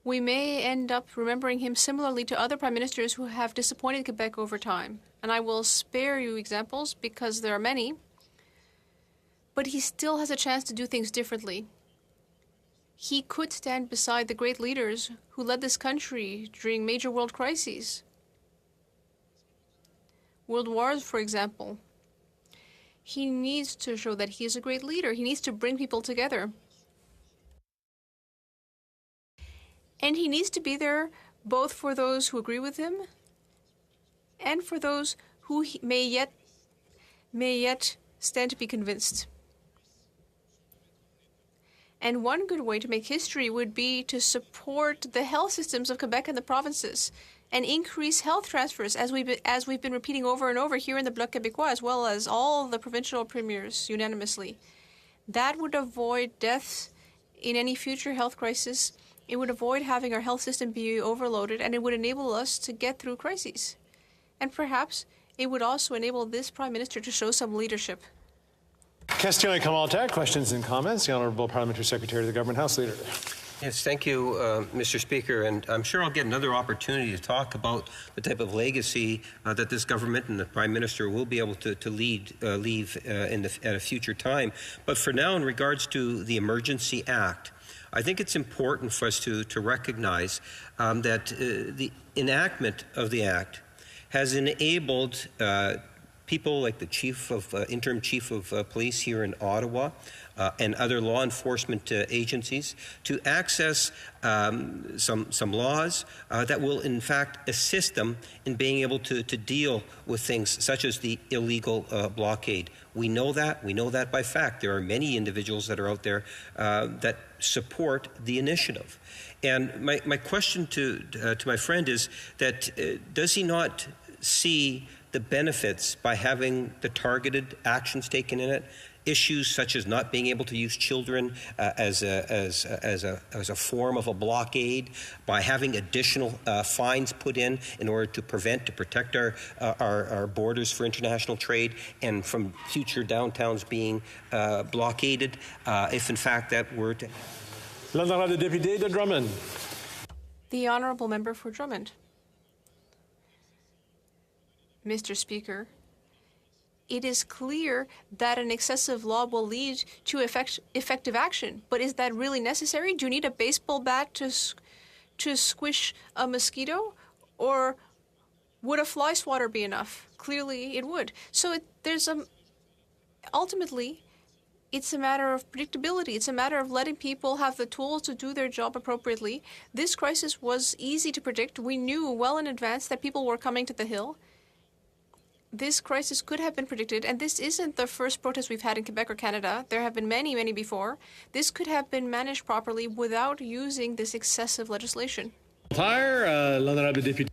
Speaker 18: We may end up remembering him similarly to other Prime Ministers who have disappointed Quebec over time. And I will spare you examples because there are many. But he still has a chance to do things differently. He could stand beside the great leaders who led this country during major world crises. World wars, for example. He needs to show that he is a great leader. He needs to bring people together. And he needs to be there both for those who agree with him and for those who may yet stand to be convinced. And one good way to make history would be to support the health systems of Quebec and the provinces. and increase health transfers, as we've been repeating over and over here in the Bloc Québécois, as well as all the provincial premiers unanimously. That would avoid deaths in any future health crisis. It would avoid having our health system be overloaded, and it would enable us to get through crises. And perhaps it would also enable this Prime Minister to show some leadership.
Speaker 5: Question et commentaire, questions and comments. The Honourable Parliamentary Secretary of the Government House Leader.
Speaker 1: Yes, thank you, Mr. Speaker, and I'm sure I'll get another opportunity to talk about the type of legacy that this government and the Prime Minister will be able to leave at a future time. But for now, in regards to the Emergency Act, I think it's important for us to recognize that the enactment of the Act has enabled people like the interim chief of police here in Ottawa and other law enforcement agencies to access some laws that will in fact assist them in being able to deal with things such as the illegal blockade. We know that by fact. There are many individuals that are out there that support the initiative. And my question to my friend is that does he not see the benefits by having the targeted actions taken in it? Issues such as not being able to use children as a form of a blockade, by having additional fines put in order to protect our borders for international trade and from future downtowns being blockaded, if in fact that were to.
Speaker 5: L'honorable député de Drummond.
Speaker 18: The Honourable Member for Drummond. Mr. Speaker, it is clear that an excessive law will lead to effective action, but is that really necessary? Do you need a baseball bat to squish a mosquito, or would a fly swatter be enough? Clearly, it would. So ultimately, it's a matter of predictability. It's a matter of letting people have the tools to do their job appropriately. This crisis was easy to predict. We knew well in advance that people were coming to the Hill. This crisis could have been predicted, and this isn't the first protest we've had in Quebec or Canada. There have been many, many before. This could have been managed properly without using this excessive legislation.
Speaker 5: L'honorable député.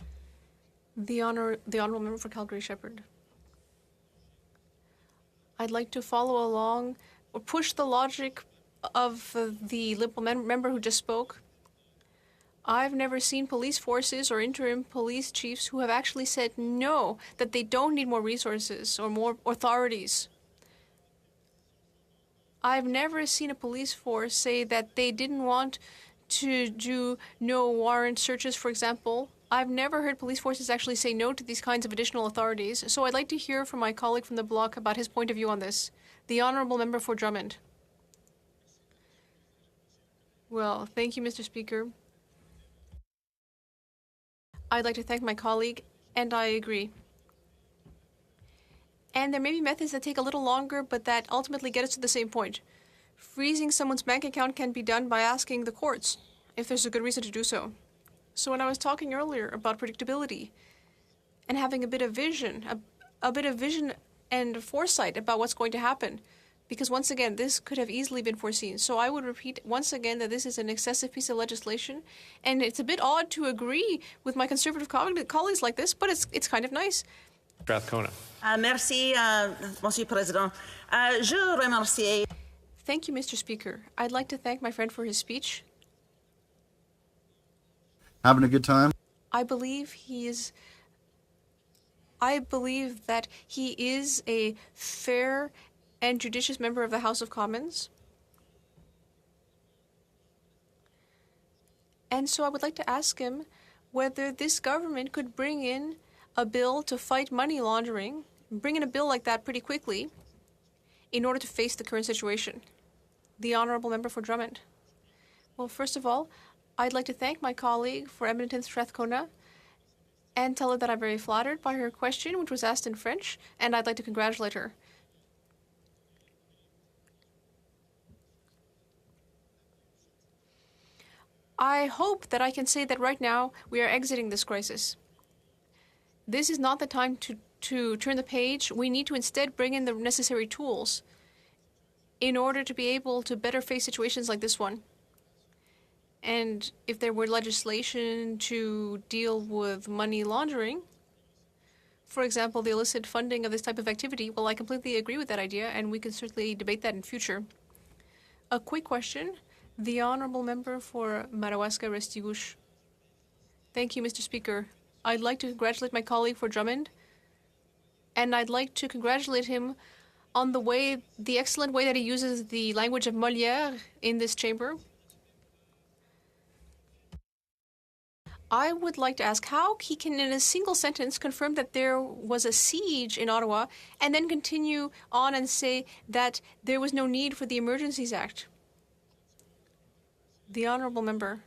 Speaker 18: The Honourable Member for Calgary-Shepherd. I'd like to follow along or push the logic of the Liberal member who just spoke. I've never seen police forces or interim police chiefs who have actually said no, that they don't need more resources or more authorities. I've never seen a police force say that they didn't want to do no warrant searches, for example. I've never heard police forces actually say no to these kinds of additional authorities, so I'd like to hear from my colleague from the Bloc about his point of view on this. The Honourable Member for Drummond. Well, thank you, Mr. Speaker. I'd like to thank my colleague, and I agree. And there may be methods that take a little longer, but that ultimately get us to the same point. Freezing someone's bank account can be done by asking the courts if there's a good reason to do so. So when I was talking earlier about predictability and having a bit of vision, a bit of vision and foresight about what's going to happen, because once again, this could have easily been foreseen. So I would repeat once again that this is an excessive piece of legislation, and it's a bit odd to agree with my Conservative colleagues like this, but it's kind of nice.
Speaker 5: Strathcona.
Speaker 14: Merci, Monsieur Président. Je remercie.
Speaker 18: Thank you, Mr. Speaker. I'd like to thank my friend for his speech.
Speaker 4: Having a good time?
Speaker 18: I believe that he is a fair and judicious member of the House of Commons. And so I would like to ask him whether this government could bring in a bill to fight money laundering, bring in a bill like that pretty quickly in order to face the current situation. The Honourable Member for Drummond. Well, first of all, I'd like to thank my colleague for Edmonton Strathcona and tell her that I'm very flattered by her question, which was asked in French, and I'd like to congratulate her. I hope that I can say that right now we are exiting this crisis. This is not the time to turn the page. We need to instead bring in the necessary tools in order to be able to better face situations like this one. And if there were legislation to deal with money laundering, for example, the illicit funding of this type of activity, well, I completely agree with that idea, and we can certainly debate that in future. A quick question. The Honourable Member for Madawaska-Restigouche. Thank you, Mr. Speaker. I'd like to congratulate my colleague for Drummond, and I'd like to congratulate him on the excellent way that he uses the language of Molière in this chamber. I would like to ask how he can, in a single sentence, confirm that there was a siege in Ottawa and then continue on and say that there was no need for the Emergencies Act. The Honourable Member.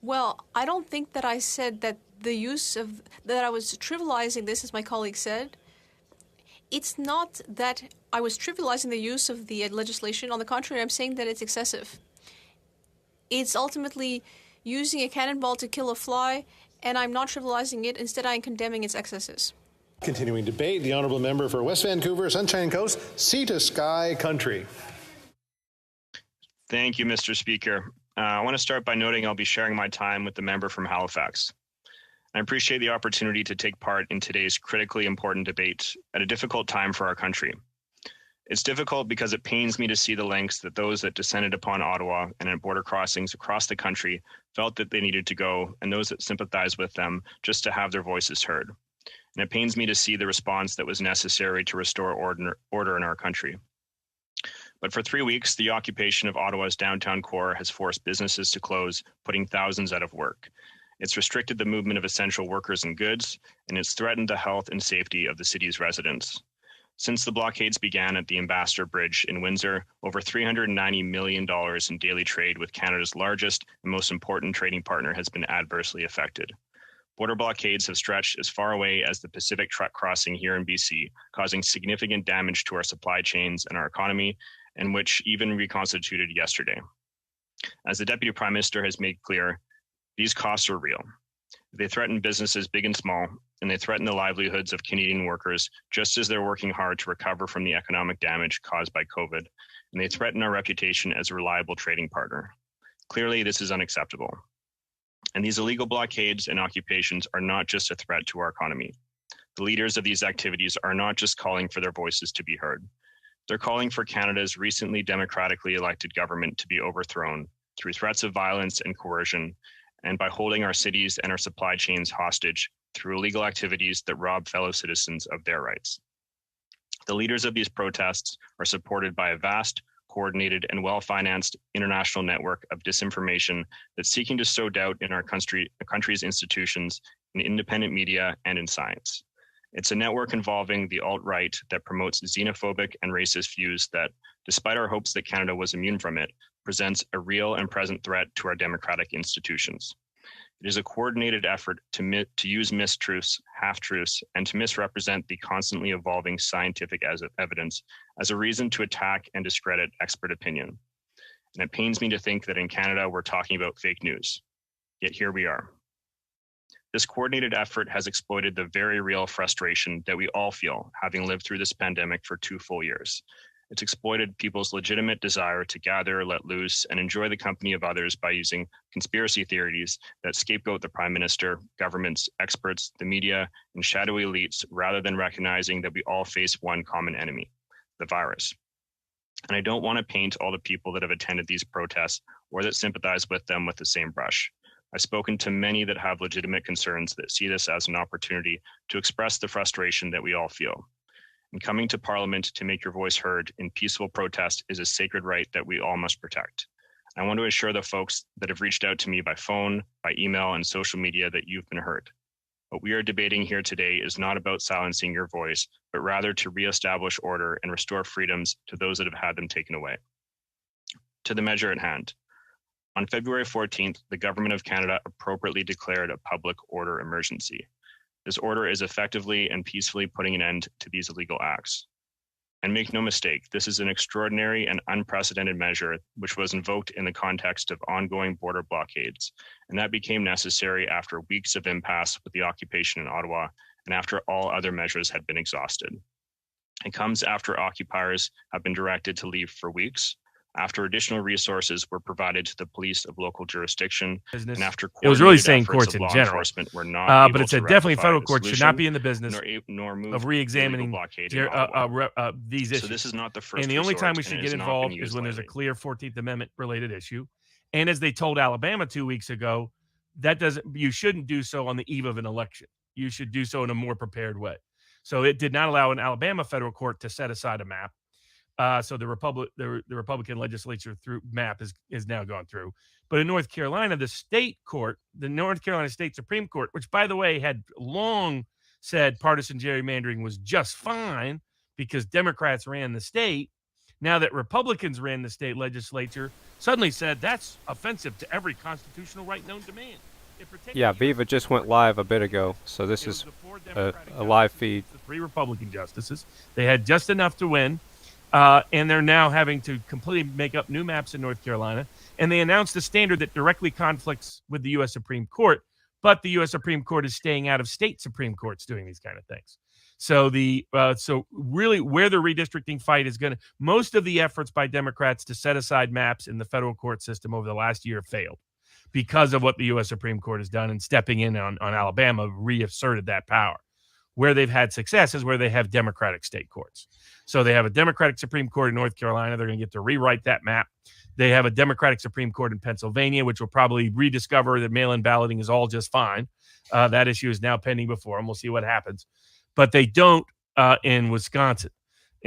Speaker 18: Well, I don't think that I said that that I was trivializing this, as my colleague said. It's not that I was trivializing the use of the legislation. On the contrary, I'm saying that it's excessive. It's ultimately using a cannonball to kill a fly, and I'm not trivializing it. Instead, I'm condemning its excesses.
Speaker 5: Continuing debate, the Honourable Member for West Vancouver, Sunshine Coast, Sea to Sky Country.
Speaker 4: Thank you, Mr. Speaker. I want to start by noting I'll be sharing my time with the member from Halifax. I appreciate the opportunity to take part in today's critically important debate at a difficult time for our country. It's difficult because it pains me to see the lengths that those that descended upon Ottawa and at border crossings across the country felt that they needed to go, and those that sympathize with them just to have their voices heard. And it pains me to see the response that was necessary to restore order in our country. But for 3 weeks, the occupation of Ottawa's downtown core has forced businesses to close, putting thousands out of work. It's restricted the movement of essential workers and goods, and it's threatened the health and safety of the city's residents. Since the blockades began at the Ambassador Bridge in Windsor, over $390 million in daily trade with Canada's largest and most important trading partner has been adversely affected. Border blockades have stretched as far away as the Pacific Truck Crossing here in BC, causing significant damage to our supply chains and our economy, and which even reconstituted yesterday. As the Deputy Prime Minister has made clear, these costs are real. They threaten businesses big and small, and they threaten the livelihoods of Canadian workers, just as they're working hard to recover from the economic damage caused by COVID, and they threaten our reputation as a reliable trading partner. Clearly, this is unacceptable. And these illegal blockades and occupations are not just a threat to our economy. The leaders of these activities are not just calling for their voices to be heard. They're calling for Canada's recently democratically elected government to be overthrown through threats of violence and coercion, and by holding our cities and our supply chains hostage through illegal activities that rob fellow citizens of their rights. The leaders of these protests are supported by a vast, coordinated, and well-financed international network of disinformation that's seeking to sow doubt in our country's institutions, in independent media, and in science. It's a network involving the alt-right that promotes xenophobic and racist views that, despite our hopes that Canada was immune from it, presents a real and present threat to our democratic institutions. It is a coordinated effort to use mistruths, half-truths, and to misrepresent the constantly evolving scientific evidence as a reason to attack and discredit expert opinion. And it pains me to think that in Canada we're talking about fake news. Yet here we are. This coordinated effort has exploited the very real frustration that we all feel having lived through this pandemic for 2 full years. It's exploited people's legitimate desire to gather, let loose, and enjoy the company of others by using conspiracy theories that scapegoat the Prime Minister, governments, experts, the media, and shadowy elites, rather than recognizing that we all face one common enemy, the virus. And I don't want to paint all the people that have attended these protests or that sympathize with them with the same brush. I've spoken to many that have legitimate concerns that see this as an opportunity to express the frustration that we all feel. And coming to Parliament to make your voice heard in peaceful protest is a sacred right that we all must protect. I want to assure the folks that have reached out to me by phone, by email, and social media that you've been heard. What we are debating here today is not about silencing your voice, but rather to reestablish order and restore freedoms to those that have had them taken away. To the measure at hand. On February 14th, the Government of Canada appropriately declared a public order emergency. This order is effectively and peacefully putting an end to these illegal acts. And make no mistake, this is an extraordinary and unprecedented measure which was invoked in the context of ongoing border blockades, and that became necessary after weeks of impasse with the occupation in Ottawa and after all other measures had been exhausted. It comes after occupiers have been directed to leave for weeks, after additional resources were provided to the police of local jurisdiction,
Speaker 17: business.
Speaker 4: and after
Speaker 17: It was really
Speaker 4: coordinated
Speaker 17: saying
Speaker 4: efforts
Speaker 17: courts
Speaker 4: of
Speaker 17: in
Speaker 4: law
Speaker 17: general.
Speaker 4: enforcement were not able
Speaker 17: But it
Speaker 4: to
Speaker 17: said definitely
Speaker 4: rectify
Speaker 17: federal
Speaker 4: the
Speaker 17: courts should
Speaker 4: solution,
Speaker 17: not be in the business
Speaker 4: nor move
Speaker 17: of
Speaker 4: the
Speaker 17: re-examining
Speaker 4: illegal blockade in Ottawa.
Speaker 17: these issues.
Speaker 4: So this is not the first
Speaker 17: and the only time we
Speaker 4: resort,
Speaker 17: should
Speaker 4: and it
Speaker 17: get
Speaker 4: has not been
Speaker 17: involved is
Speaker 4: used
Speaker 17: when there's a
Speaker 4: lightly.
Speaker 17: clear 14th Amendment related issue. And as they told Alabama 2 weeks ago, you shouldn't do so on the eve of an election. You should do so in a more prepared way. So it did not allow an Alabama federal court to set aside a map. So the Republican legislature through map is now gone through. But in North Carolina, the state court, the North Carolina State Supreme Court, which by the way had long said partisan gerrymandering was just fine because Democrats ran the state. Now that Republicans ran the state legislature, suddenly said that's offensive to every constitutional right known to man.
Speaker 15: Yeah, Viva just went live a bit ago, so this is a live feed.
Speaker 17: The 3 Republican justices, they had just enough to win, and they're now having to completely make up new maps in North Carolina. And they announced a standard that directly conflicts with the U.S. Supreme Court, but the U.S. Supreme Court is staying out of state Supreme Courts doing these kind of things. So so really where the redistricting fight is going to, most of the efforts by Democrats to set aside maps in the federal court system over the last year have failed because of what the U.S. Supreme Court has done, and stepping in on Alabama reasserted that power. Where they've had success is where they have Democratic state courts. So they have a Democratic Supreme Court in North Carolina. They're going to get to rewrite that map. They have a Democratic Supreme Court in Pennsylvania, which will probably rediscover that mail-in balloting is all just fine. That issue is now pending before them. We'll see what happens. But they don't in Wisconsin.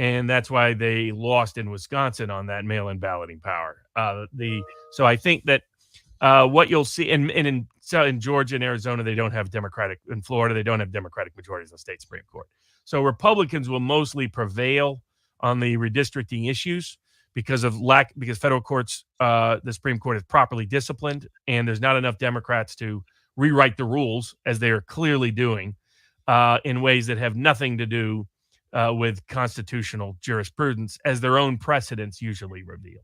Speaker 17: And that's why they lost in Wisconsin on that mail-in balloting power. So I think that what you'll see, in Georgia and Arizona, they don't have Democratic. In Florida, they don't have Democratic majorities in the state Supreme Court. So Republicans will mostly prevail on the redistricting issues because federal courts, the Supreme Court is properly disciplined, and there's not enough Democrats to rewrite the rules, as they are clearly doing, in ways that have nothing to do with constitutional jurisprudence, as their own precedents usually reveal.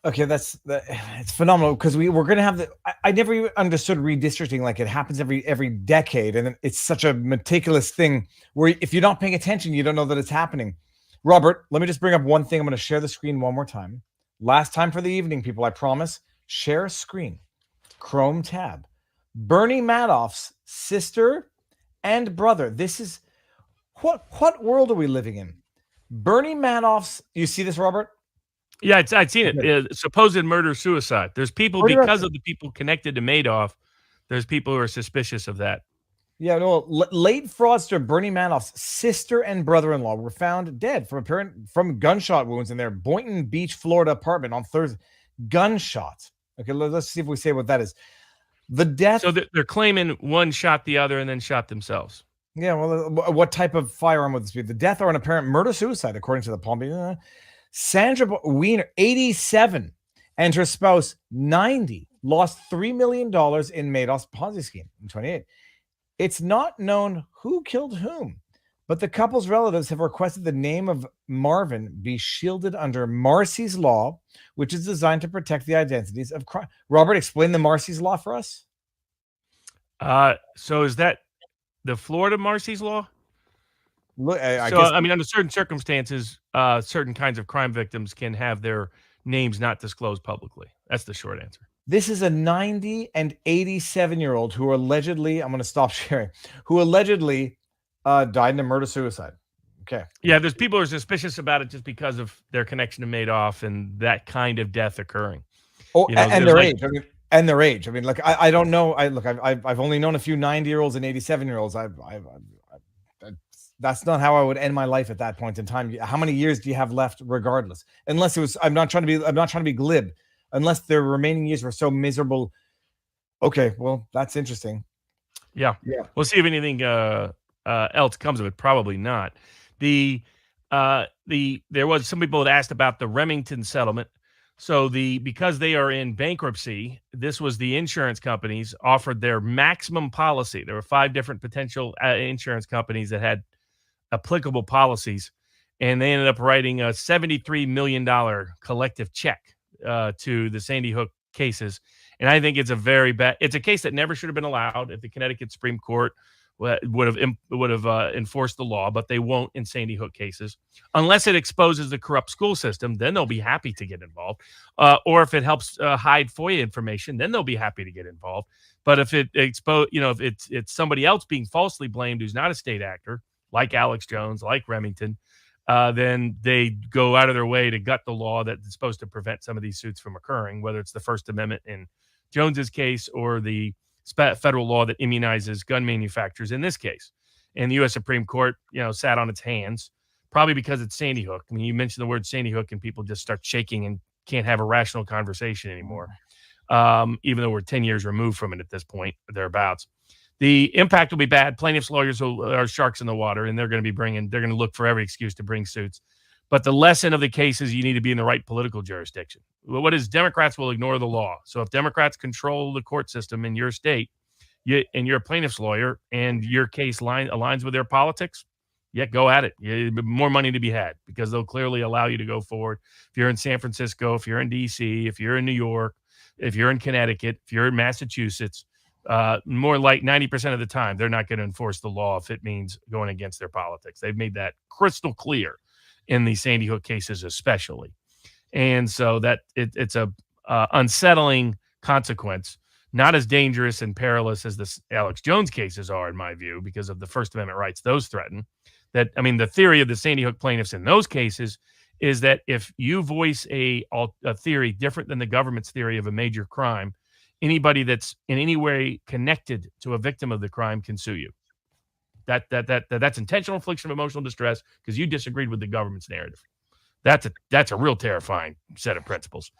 Speaker 19: Okay, it's phenomenal, because we're going to have I never even understood redistricting. Like, it happens every decade, and it's such a meticulous thing where if you're not paying attention, you don't know that it's happening. Robert, let me just bring up one thing. I'm going to share the screen one more time. Last time for the evening, people, I promise. Share screen. Chrome tab. Bernie Madoff's sister and brother. This is what world are we living in? Bernie Madoff's, you see this, Robert?
Speaker 17: Yeah, I'd seen it. Supposed murder-suicide. There's people, because of the people connected to Madoff, there's people who are suspicious of that.
Speaker 19: Yeah, no. Late fraudster Bernie Madoff's sister and brother-in-law were found dead from gunshot wounds in their Boynton Beach, Florida apartment on Thursday. Gunshots. Okay, let's see if we say what that is. The death.
Speaker 17: So they're claiming one shot the other and then shot themselves.
Speaker 19: Yeah, well, what type of firearm would this be? The death or an apparent murder-suicide, according to the Palm Beach. Sandra Wiener, 87, and her spouse, 90, lost $3 million in Madoff's Ponzi scheme in 28. It's not known who killed whom, but the couple's relatives have requested the name of Marvin be shielded under Marsy's Law, which is designed to protect the identities of crime. Robert, explain the Marsy's Law for us.
Speaker 17: So is that the Florida Marsy's Law?
Speaker 19: Look,
Speaker 17: I guess, under certain circumstances, certain kinds of crime victims can have their names not disclosed publicly. That's the short answer.
Speaker 19: This is a 90 and 87-year-old who allegedly, I'm going to stop sharing, who allegedly died in a murder-suicide. Okay.
Speaker 17: Yeah, there's people who are suspicious about it just because of their connection to Madoff and that kind of death occurring.
Speaker 19: Oh, and their age. And their age. I mean, like, I don't know. I've only known a few 90-year-olds and 87-year-olds. That's not how I would end my life at that point in time. How many years do you have left, regardless? Unless it was, I'm not trying to be glib. Unless their remaining years were so miserable. Okay, well, that's interesting.
Speaker 17: Yeah. We'll see if anything else comes of it. Probably not. There was some people that asked about the Remington settlement. So because they are in bankruptcy, this was the insurance companies offered their maximum policy. There were 5 different potential insurance companies that had applicable policies, and they ended up writing a $73 million collective check to the Sandy Hook cases. And I think it's it's a case that never should have been allowed if the Connecticut Supreme Court would have enforced the law, but they won't in Sandy Hook cases unless it exposes the corrupt school system. Then they'll be happy to get involved, or if it helps hide FOIA information, then they'll be happy to get involved. But if it if it's somebody else being falsely blamed who's not a state actor, like Alex Jones, like Remington, then they go out of their way to gut the law that's supposed to prevent some of these suits from occurring, whether it's the First Amendment in Jones's case or the federal law that immunizes gun manufacturers in this case. And the U.S. Supreme Court, sat on its hands, probably because it's Sandy Hook. I mean, you mentioned the word Sandy Hook and people just start shaking and can't have a rational conversation anymore, even though we're 10 years removed from it at this point, thereabouts. The impact will be bad. Plaintiffs' lawyers are sharks in the water, and they're going to look for every excuse to bring suits. But the lesson of the case is you need to be in the right political jurisdiction. What is Democrats will ignore the law. So if Democrats control the court system in your state, and you're a plaintiff's lawyer and your case aligns with their politics, go at it. More money to be had because they'll clearly allow you to go forward. If you're in San Francisco, if you're in D.C., if you're in New York, if you're in Connecticut, if you're in Massachusetts, more like 90% of the time, they're not going to enforce the law if it means going against their politics. They've made that crystal clear in the Sandy Hook cases especially. And so that it's a unsettling consequence, not as dangerous and perilous as the Alex Jones cases are, in my view, because of the First Amendment rights those threaten. The theory of the Sandy Hook plaintiffs in those cases is that if you voice a theory different than the government's theory of a major crime, anybody that's in any way connected to a victim of the crime can sue you. That's intentional infliction of emotional distress because you disagreed with the government's narrative. That's a real terrifying set of principles.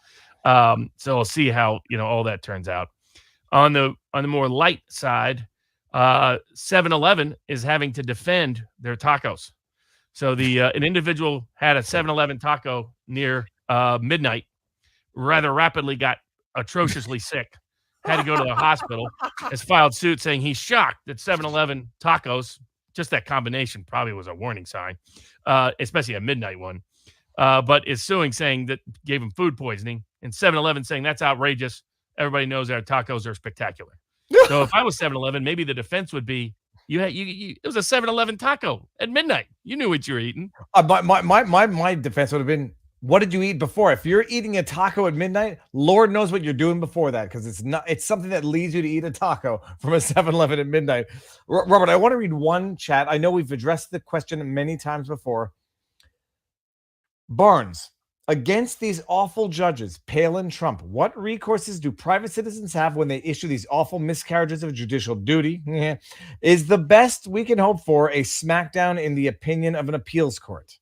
Speaker 17: So we'll see how all that turns out. On the more light side, 7-Eleven is having to defend their tacos. So an individual had a 7-Eleven taco near midnight, rather rapidly got atrociously sick, had to go to the hospital, has filed suit saying he's shocked that 7-Eleven tacos, just that combination probably was a warning sign, especially a midnight one, but is suing saying that gave him food poisoning, and 7-Eleven saying that's outrageous. Everybody knows our tacos are spectacular. So if I was 7-Eleven, maybe the defense would be, it was a 7-Eleven taco at midnight. You knew what you were eating.
Speaker 19: My defense would have been, what did you eat before? If you're eating a taco at midnight, Lord knows what you're doing before that, because it's something that leads you to eat a taco from a 7-Eleven at midnight. Robert, I want to read one chat. I know we've addressed the question many times before. Barnes, against these awful judges, Palin, Trump, what recourses do private citizens have when they issue these awful miscarriages of judicial duty? Is the best we can hope for a smackdown in the opinion of an appeals court?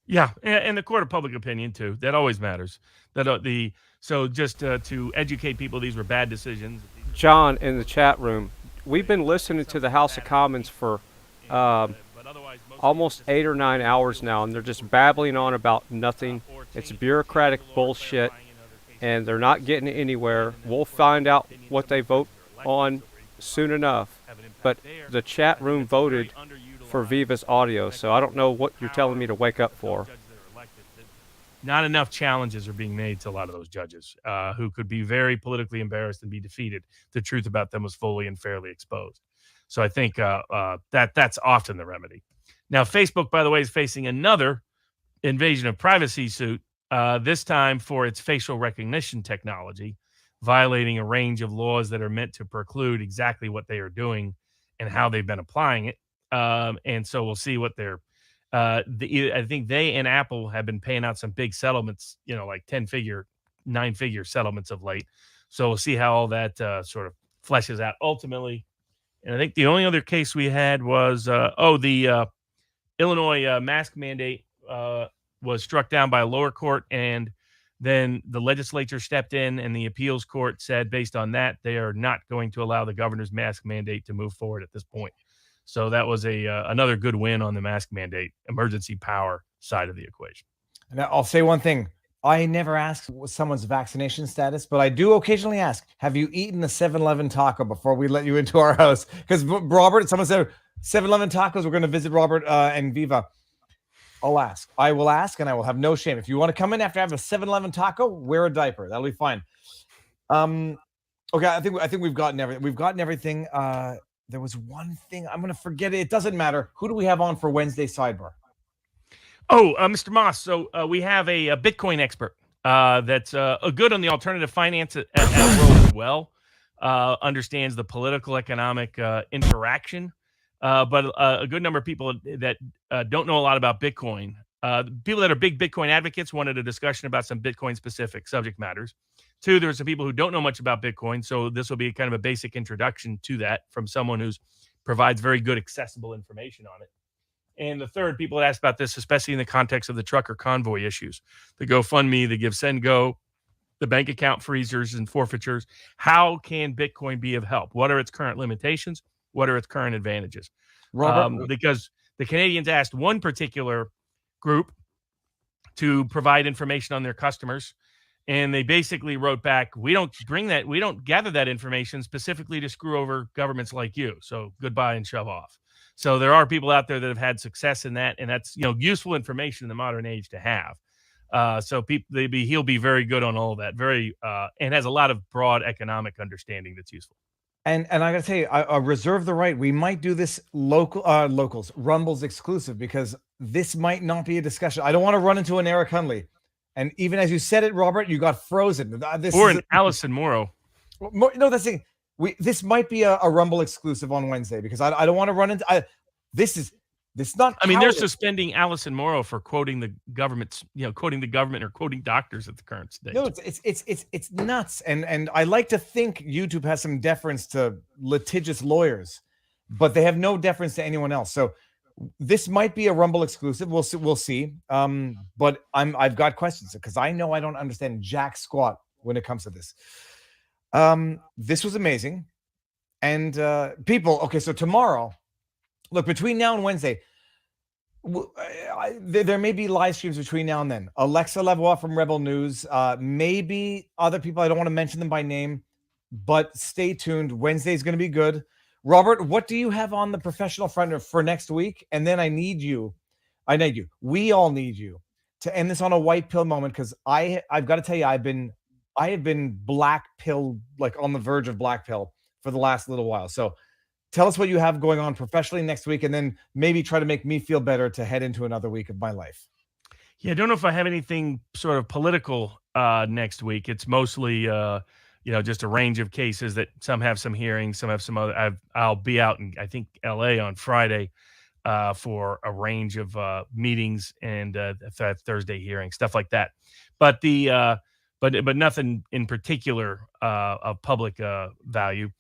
Speaker 17: Yeah, and the court of public opinion too. That always matters. So just to educate people, these were bad decisions.
Speaker 15: John, in the chat room, we've been listening to the House of Commons for almost 8 or 9 hours now, and they're just babbling on about nothing. It's bureaucratic bullshit, and they're not getting anywhere. We'll find out what they vote on soon enough. But the chat room voted for Viva's audio, so I don't know what you're telling me to wake up for.
Speaker 17: Not enough challenges are being made to a lot of those judges who could be very politically embarrassed and be defeated. The truth about them was fully and fairly exposed. So I think that's often the remedy. Now, Facebook, by the way, is facing another invasion of privacy suit, this time for its facial recognition technology, violating a range of laws that are meant to preclude exactly what they are doing and how they've been applying it. And so we'll see what they're I think they and Apple have been paying out some big settlements, like 10-figure, 9-figure settlements of late. So we'll see how all that sort of fleshes out ultimately. And I think the only other case we had was, the Illinois mask mandate was struck down by a lower court, and then the legislature stepped in and the appeals court said, based on that, they are not going to allow the governor's mask mandate to move forward at this point. So that was another good win on the mask mandate, emergency power side of the equation.
Speaker 19: And I'll say one thing. I never ask someone's vaccination status, but I do occasionally ask, have you eaten a 7-Eleven taco before we let you into our house? Because Robert, someone said 7-Eleven tacos, we're going to visit Robert and Viva. I'll ask. I will ask, and I will have no shame. If you want to come in after I have a 7-Eleven taco, wear a diaper. That'll be fine. Okay, I think we've gotten everything. We've gotten everything. there was one thing. I'm going to forget it. It doesn't matter. Who do we have on for Wednesday sidebar?
Speaker 17: Oh, Mr. Moss. So we have a Bitcoin expert that's good on the alternative finance world as well. Understands the political economic interaction, but a good number of people that don't know a lot about Bitcoin. People that are big Bitcoin advocates wanted a discussion about some Bitcoin specific subject matters. Two, there are some people who don't know much about Bitcoin, so this will be kind of a basic introduction to that from someone who provides very good accessible information on it. And the third, people had asked about this, especially in the context of the trucker convoy issues, the GoFundMe, the Give Send Go, the bank account freezers and forfeitures. How can Bitcoin be of help? What are its current limitations? What are its current advantages?
Speaker 19: Robert?
Speaker 17: Because the Canadians asked one particular group to provide information on their customers, and they basically wrote back, we don't gather that information specifically to screw over governments like you. So goodbye and shove off. So there are people out there that have had success in that, and that's useful information in the modern age to have. So he'll be very good on all of that. And has a lot of broad economic understanding that's useful.
Speaker 19: And I got to tell you, I reserve the right. We might do this locals Rumbles exclusive, because this might not be a discussion. I don't want to run into an Eric Hunley. And even as you said it, Robert, you got frozen.
Speaker 17: Or an Alison Morrow.
Speaker 19: No, that's the thing. This might be a Rumble exclusive on Wednesday, because I don't want to run into. This not.
Speaker 17: I mean, they're suspending Alison Morrow for quoting the government's, quoting the government or quoting doctors at the current stage.
Speaker 19: No, it's nuts. And I like to think YouTube has some deference to litigious lawyers, but they have no deference to anyone else. So this might be a Rumble exclusive. We'll see. But I've got questions, because I know I don't understand jack squat when it comes to this. This was amazing. And people, okay, so tomorrow, look, between now and Wednesday, there may be live streams between now and then. Alexa Lavoie from Rebel News, maybe other people. I don't want to mention them by name, but stay tuned. Wednesday's going to be good. Robert, what do you have on the professional front for next week? And then I need you. We all need you to end this on a white pill moment, because I've got to tell you, I have been black pill, like on the verge of black pill for the last little while. So tell us what you have going on professionally next week, and then maybe try to make me feel better to head into another week of my life.
Speaker 17: Yeah, I don't know if I have anything sort of political next week. It's mostly, just a range of cases that some have some hearings, some have some other. I'll be out in, I think, LA on Friday for a range of meetings and Thursday hearings, stuff like that. But but nothing in particular of public value.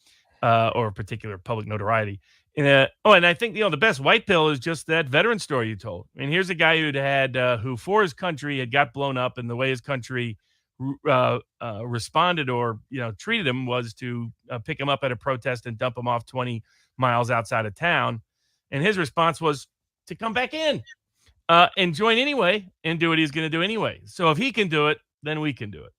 Speaker 17: Or particular public notoriety. And I think, the best white pill is just that veteran story you told. I mean, here's a guy who for his country had got blown up, and the way his country responded or, treated him was to pick him up at a protest and dump him off 20 miles outside of town. And his response was to come back in and join anyway and do what he's going to do anyway. So if he can do it, then we can do it.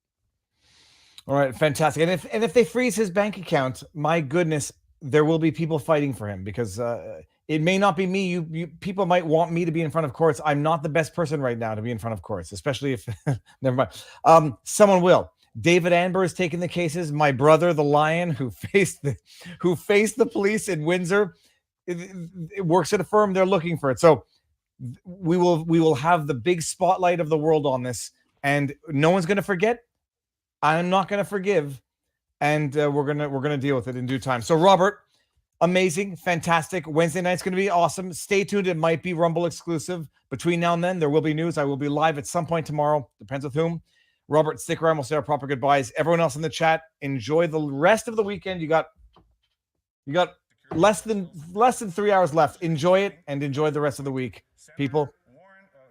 Speaker 19: All right, fantastic. And if they freeze his bank account, my goodness, there will be people fighting for him, because it may not be me. You people might want me to be in front of courts. I'm not the best person right now to be in front of courts, especially if never mind. Someone will. David Amber is taking the cases. My brother, the Lion, who faced the police in Windsor, it works at a firm. They're looking for it. So we will have the big spotlight of the world on this, and no one's going to forget. I'm not going to forgive, and we're gonna deal with it in due time. So, Robert, amazing, fantastic. Wednesday night's going to be awesome. Stay tuned. It might be Rumble exclusive. Between now and then, there will be news. I will be live at some point tomorrow. Depends with whom. Robert, stick around. We'll say our proper goodbyes. Everyone else in the chat, enjoy the rest of the weekend. You got less than 3 hours left. Enjoy it, and enjoy the rest of the week, people.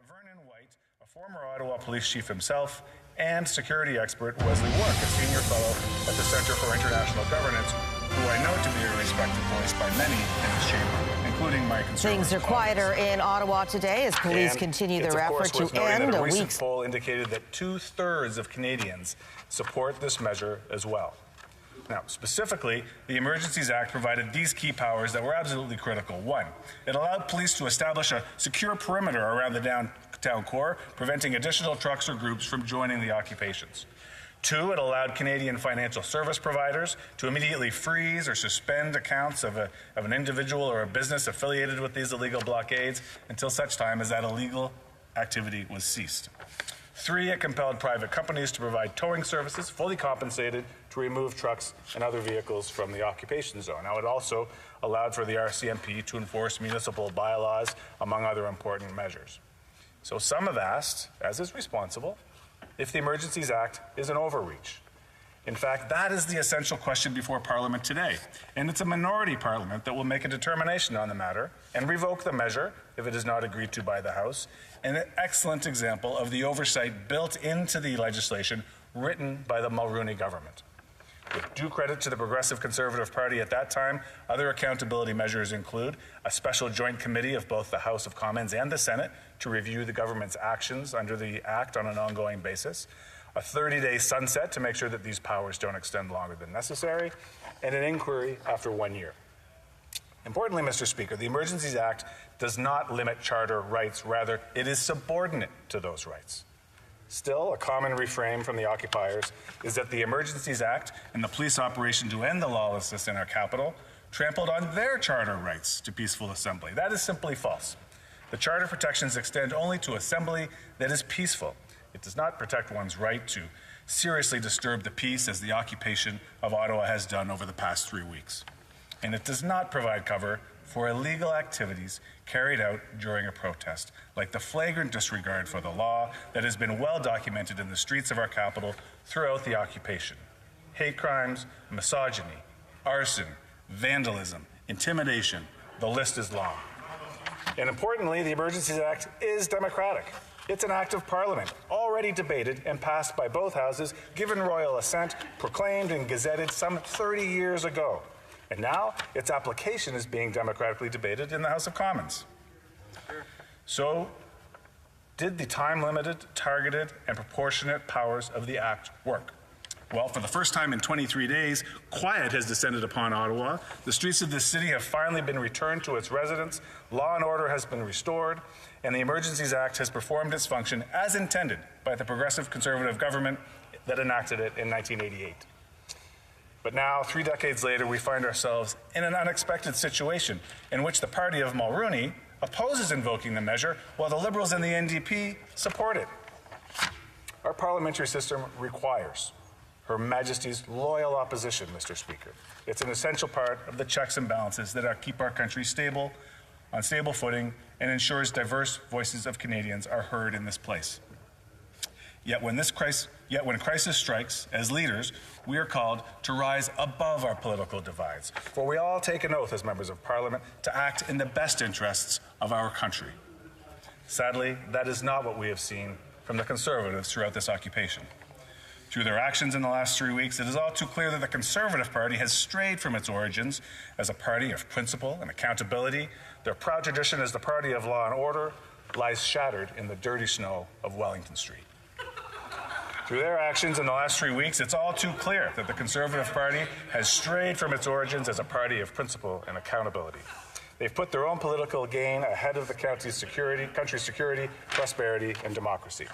Speaker 2: Vernon White, a former Ottawa Police chief himself, and security expert Wesley Wark, a senior fellow at the Centre for International Governance, who I know to be a respected voice by many in this chamber, including my conservative
Speaker 12: Things are quieter in Ottawa today as police continue their effort to end
Speaker 2: a
Speaker 12: a
Speaker 2: recent
Speaker 12: week's
Speaker 2: poll indicated that 2/3 of Canadians support this measure as well. Now, specifically, the Emergencies Act provided these key powers that were absolutely critical. One, it allowed police to establish a secure perimeter around the downtown core, preventing additional trucks or groups from joining the occupations. 2, it allowed Canadian financial service providers to immediately freeze or suspend accounts of an individual or a business affiliated with these illegal blockades until such time as that illegal activity was ceased. 3, it compelled private companies to provide towing services, fully compensated, to remove trucks and other vehicles from the occupation zone. Now, it also allowed for the RCMP to enforce municipal bylaws, among other important measures. So some have asked, as is responsible, if the Emergencies Act is an overreach. In fact, that is the essential question before Parliament today. And it's a minority Parliament that will make a determination on the matter and revoke the measure if it is not agreed to by the House. An excellent example of the oversight built into the legislation written by the Mulroney government. With due credit to the Progressive Conservative Party at that time, other accountability measures include a special joint committee of both the House of Commons and the Senate to review the government's actions under the Act on an ongoing basis, a 30-day sunset to make sure that these powers don't extend longer than necessary, and an inquiry after 1 year. Importantly, Mr. Speaker, the Emergencies Act does not limit charter rights. Rather, it is subordinate to those rights. Still, a common refrain from the occupiers is that the Emergencies Act and the police operation to end the lawlessness in our capital trampled on their charter rights to peaceful assembly. That is simply false. The charter protections extend only to assembly that is peaceful. It does not protect one's right to seriously disturb the peace as the occupation of Ottawa has done over the past 3 weeks. And it does not provide cover for illegal activities carried out during a protest, like the flagrant disregard for the law that has been well documented in the streets of our capital throughout the occupation. Hate crimes, misogyny, arson, vandalism, intimidation, the list is long. And importantly, the Emergencies Act is democratic. It's an act of Parliament, already debated and passed by both houses, given royal assent, proclaimed and gazetted some 30 years ago. And now its application is being democratically debated in the House of Commons. So, did the time-limited, targeted, and proportionate powers of the Act work? Well, for the first time in 23 days, quiet has descended upon Ottawa. The streets of this city have finally been returned to its residents, law and order has been restored, and the Emergencies Act has performed its function as intended by the Progressive Conservative government that enacted it in 1988. But now, 3 decades later, we find ourselves in an unexpected situation in which the party of Mulroney opposes invoking the measure while the Liberals and the NDP support it. Our parliamentary system requires Her Majesty's loyal opposition, Mr. Speaker. It's an essential part of the checks and balances that keep our country stable, on stable footing, and ensures diverse voices of Canadians are heard in this place. Yet when crisis strikes, as leaders, we are called to rise above our political divides, for we all take an oath as members of Parliament to act in the best interests of our country. Sadly, that is not what we have seen from the Conservatives throughout this occupation. Through their actions in the last 3 weeks, it is all too clear that the Conservative Party has strayed from its origins as a party of principle and accountability. Their proud tradition as the party of law and order lies shattered in the dirty snow of Wellington Street. Through their actions in the last 3 weeks, it's all too clear that the Conservative Party has strayed from its origins as a party of principle and accountability. They've put their own political gain ahead of the country's security, prosperity, and democracy.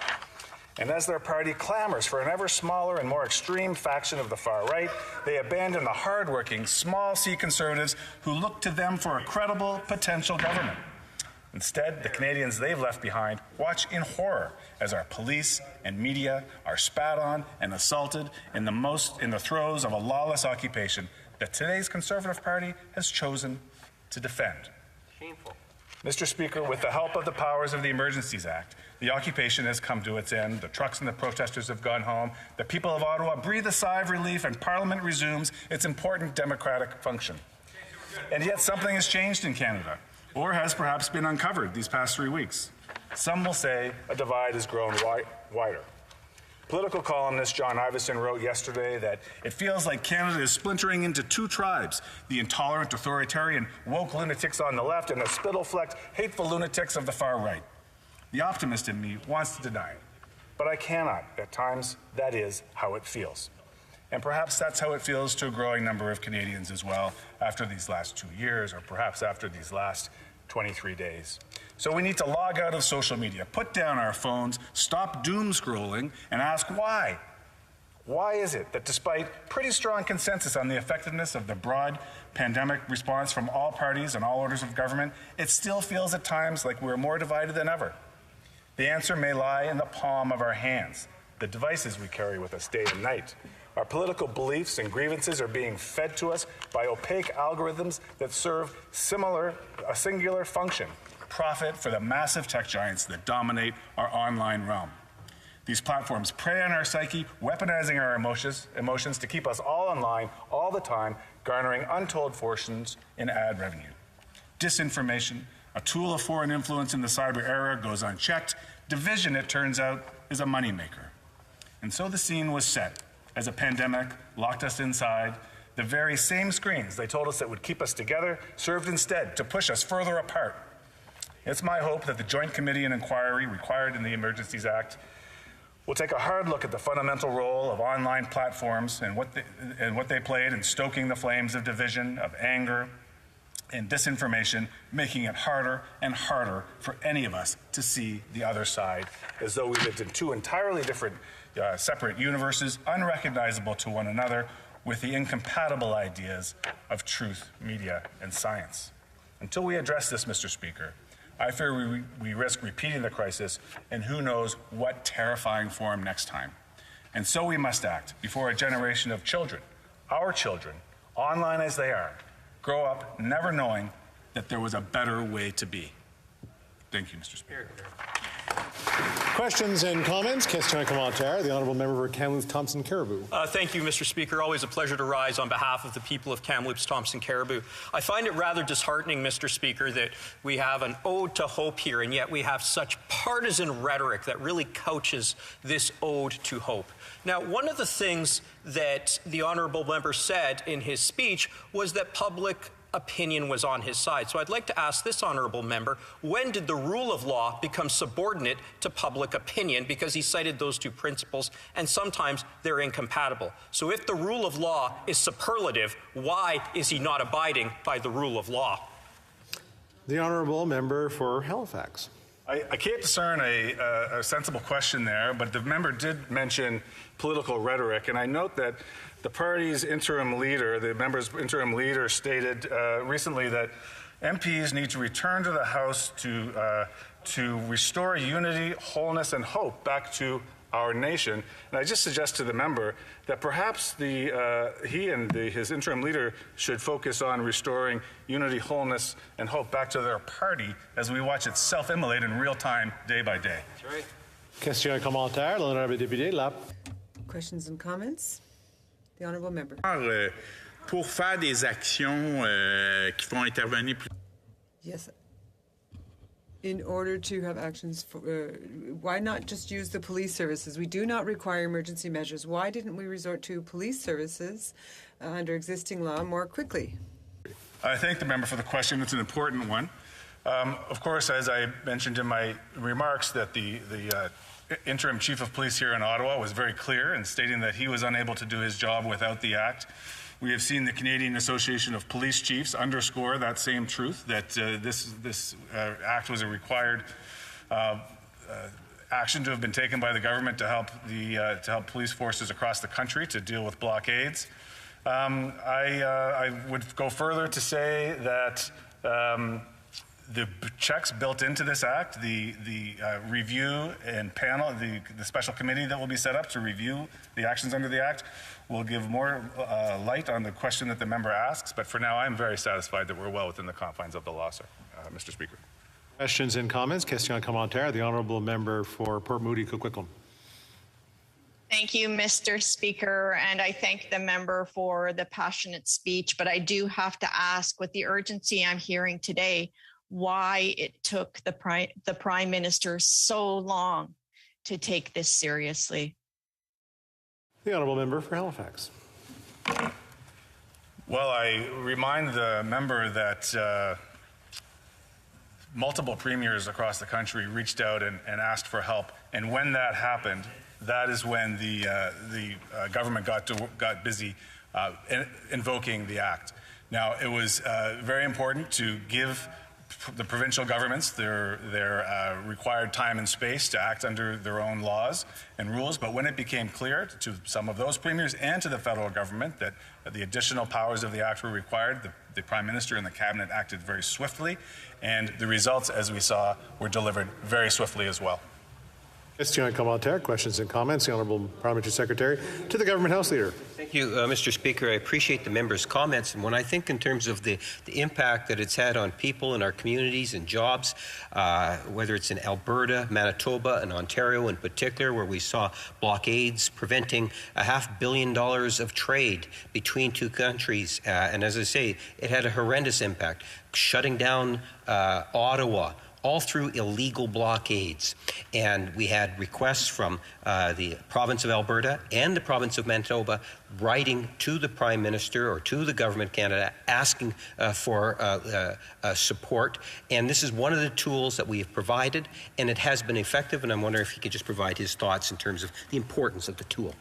Speaker 2: And as their party clamors for an ever smaller and more extreme faction of the far right, they abandon the hardworking, small C Conservatives who look to them for a credible potential government. Instead, the Canadians they've left behind watch in horror as our police and media are spat on and assaulted in the throes of a lawless occupation that today's Conservative Party has chosen to defend. Shameful. Mr. Speaker, with the help of the powers of the Emergencies Act, the occupation has come to its end. The trucks and the protesters have gone home. The people of Ottawa breathe a sigh of relief, and Parliament resumes its important democratic function. And yet something has changed in Canada, or has perhaps been uncovered these past 3 weeks. Some will say a divide has grown wider. Political columnist John Ivison wrote yesterday that it feels like Canada is splintering into 2 tribes, the intolerant, authoritarian, woke lunatics on the left and the spittle-flecked, hateful lunatics of the far right. The optimist in me wants to deny it, but I cannot. At times, that is how it feels. And perhaps that's how it feels to a growing number of Canadians as well after these last 2 years, or perhaps after these last 23 days. So we need to log out of social media, put down our phones, stop doom scrolling, and ask why. Why is it that despite pretty strong consensus on the effectiveness of the broad pandemic response from all parties and all orders of government, it still feels at times like we're more divided than ever? The answer may lie in the palm of our hands, the devices we carry with us day and night. Our political beliefs and grievances are being fed to us by opaque algorithms that serve a singular function: profit for the massive tech giants that dominate our online realm. These platforms prey on our psyche, weaponizing our emotions to keep us all online all the time, garnering untold fortunes in ad revenue. Disinformation, a tool of foreign influence in the cyber era, goes unchecked. Division, it turns out, is a moneymaker. And so the scene was set as a pandemic locked us inside. The very same screens they told us that would keep us together served instead to push us further apart. It's my hope that the Joint Committee and Inquiry required in the Emergencies Act will take a hard look at the fundamental role of online platforms and what they played in stoking the flames of division, of anger, and disinformation, making it harder and harder for any of us to see the other side, as though we lived in two entirely different, separate universes, unrecognizable to one another, with the incompatible ideas of truth, media, and science. Until we address this, Mr. Speaker, I fear we risk repeating the crisis in who knows what terrifying form next time. And so we must act before a generation of children, our children, online as they are, grow up never knowing that there was a better way to be. Thank you, Mr. Speaker.
Speaker 5: Questions and comments? Question commentaire. The Honourable Member for Kamloops Thompson Caribou.
Speaker 8: Thank you, Mr. Speaker. Always a pleasure to rise on behalf of the people of Kamloops Thompson Caribou. I find it rather disheartening, Mr. Speaker, that we have an ode to hope here, and yet we have such partisan rhetoric that really couches this ode to hope. Now, one of the things that the Honourable Member said in his speech was that public opinion was on his side. So I'd like to ask this Honourable Member, when did the rule of law become subordinate to public opinion? Because he cited those two principles, and sometimes they're incompatible. So if the rule of law is superlative, why is he not abiding by the rule of law?
Speaker 5: The Honourable Member for Halifax.
Speaker 2: I can't discern a sensible question there, but the member did mention political rhetoric, and I note that the party's interim leader, the member's interim leader, stated recently that MPs need to return to the House to restore unity, wholeness, and hope back to our nation. And I just suggest to the member that perhaps he and his interim leader should focus on restoring unity, wholeness, and hope back to their party as we watch it self-immolate in real time, day by day.
Speaker 8: That's right.
Speaker 5: Question commentaire. L'honorable député Lapp.
Speaker 23: Questions and comments? The Honourable Member.
Speaker 13: Pour faire des actions qui font intervenir plus.
Speaker 23: Yes. In order to have actions, why not just use the police services? We do not require emergency measures. Why didn't we resort to police services under existing law more quickly?
Speaker 2: I thank the member for the question. It's an important one. Of course, as I mentioned in my remarks, that the interim chief of police here in Ottawa was very clear in stating that he was unable to do his job without the Act. We have seen the Canadian Association of Police Chiefs underscore that same truth, that this Act was a required action to have been taken by the government to help police forces across the country to deal with blockades. I would go further to say that the checks built into this Act, the review and panel, the special committee that will be set up to review the actions under the Act, will give more light on the question that the member asks. But for now, I'm very satisfied that we're well within the confines of the law, sir, Mr. Speaker.
Speaker 5: Questions and comments? Question commentaire. The Honourable Member for Port Moody Coquitlam.
Speaker 6: Thank you, Mr. Speaker, and I thank the member for the passionate speech. But I do have to ask, with the urgency I'm hearing today, why it took the Prime Minister so long to take this seriously.
Speaker 5: The Honourable Member for Halifax.
Speaker 2: Well, I remind the member that multiple premiers across the country reached out and asked for help. And when that happened, that is when the government got busy invoking the Act. Now, it was very important to give the provincial governments their required time and space to act under their own laws and rules. But when it became clear to some of those premiers and to the federal government that the additional powers of the Act were required, the Prime Minister and the Cabinet acted very swiftly, and the results, as we saw, were delivered very swiftly as well.
Speaker 5: Question commentaire, questions and comments. The Honourable Parliamentary Secretary to the Government House Leader.
Speaker 1: Thank you, Mr. Speaker. I appreciate the members' comments. And when I think in terms of the impact that it's had on people in our communities and jobs, whether it's in Alberta, Manitoba, and Ontario in particular, where we saw blockades preventing $500 million of trade between two countries. And as I say, it had a horrendous impact, shutting down Ottawa, all through illegal blockades. And we had requests from the province of Alberta and the province of Manitoba writing to the Prime Minister or to the Government of Canada asking for support. And this is one of the tools that we have provided, and it has been effective. And I'm wondering if he could just provide his thoughts in terms of the importance of the tool.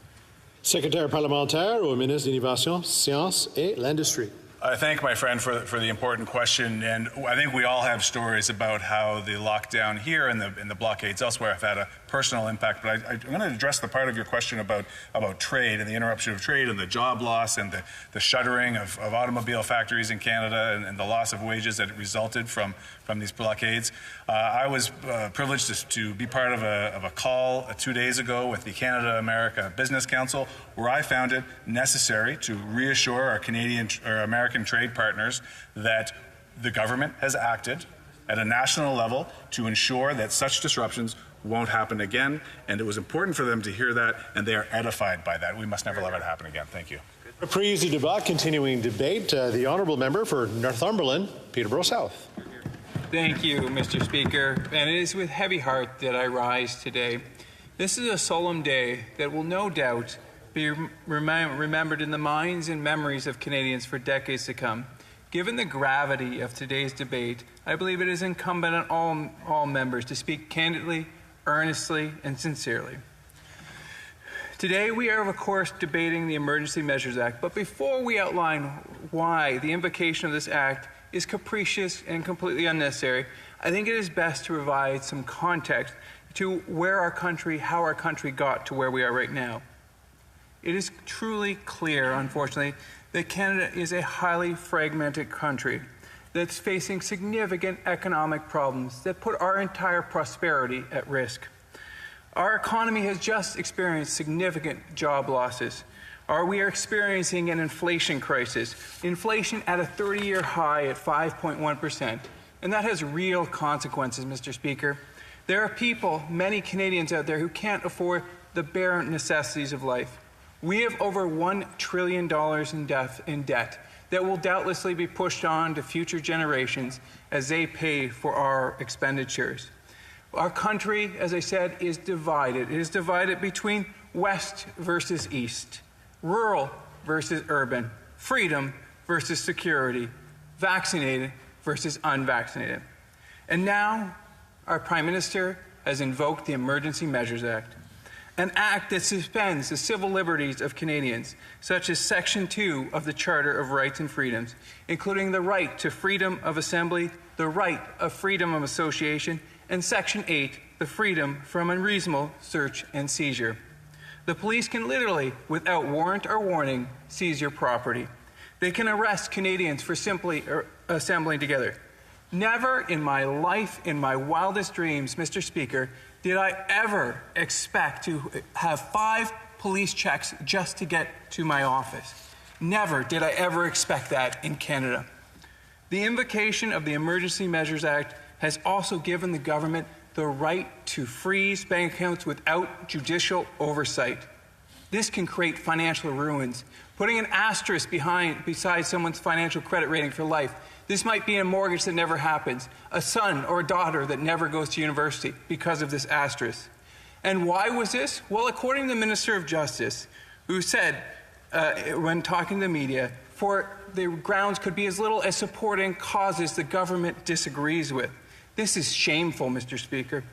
Speaker 5: Secrétaire parlementaire au ministre de l'Innovation, Sciences et l'Industrie.
Speaker 2: I thank my friend for the important question, and I think we all have stories about how the lockdown here and the blockades elsewhere have had a personal impact. But I'm going to address the part of your question about trade and the interruption of trade and the job loss and the shuttering of automobile factories in Canada and the loss of wages that resulted from these blockades. I was privileged to be part of a call 2 days ago with the Canada-America Business Council, where I found it necessary to reassure our Canadian or American trade partners that the government has acted at a national level to ensure that such disruptions won't happen again. And it was important for them to hear that, and they are edified by that. We must never let it happen again. Thank you.
Speaker 5: Reprise du débat, continuing debate. The Honourable Member for Northumberland, Peterborough South.
Speaker 9: Thank you, Mr. Speaker. And it is with heavy heart that I rise today. This is a solemn day that will no doubt be remembered in the minds and memories of Canadians for decades to come. Given the gravity of today's debate, I believe it is incumbent on all members to speak candidly, earnestly, and sincerely. Today we are, of course, debating the Emergency Measures Act, but before we outline why the invocation of this act is capricious and completely unnecessary, I think it is best to provide some context to how our country got to where we are right now. It is truly clear, unfortunately, that Canada is a highly fragmented country that's facing significant economic problems that put our entire prosperity at risk. Our economy has just experienced significant job losses. We are experiencing an inflation crisis, inflation at a 30-year high at 5.1%, and that has real consequences, Mr. Speaker. There are people, many Canadians out there, who can't afford the bare necessities of life. We have over $1 trillion in debt that will doubtlessly be pushed on to future generations as they pay for our expenditures. Our country, as I said, is divided. It is divided between West versus East, rural versus urban, freedom versus security, vaccinated versus unvaccinated. And now our Prime Minister has invoked the Emergency Measures Act, an act that suspends the civil liberties of Canadians, such as Section 2 of the Charter of Rights and Freedoms, including the right to freedom of assembly, the right of freedom of association, and Section 8, the freedom from unreasonable search and seizure. The police can literally, without warrant or warning, seize your property. They can arrest Canadians for simply assembling together. Never in my life, in my wildest dreams, Mr. Speaker, did I ever expect to have 5 police checks just to get to my office. Never did I ever expect that in Canada. The invocation of the Emergency Measures Act has also given the government the right to freeze bank accounts without judicial oversight. This can create financial ruins, putting an asterisk beside someone's financial credit rating for life. This might be a mortgage that never happens, a son or a daughter that never goes to university because of this asterisk. And why was this? Well, according to the Minister of Justice, who said when talking to the media, the grounds could be as little as supporting causes the government disagrees with. This is shameful, Mr. Speaker.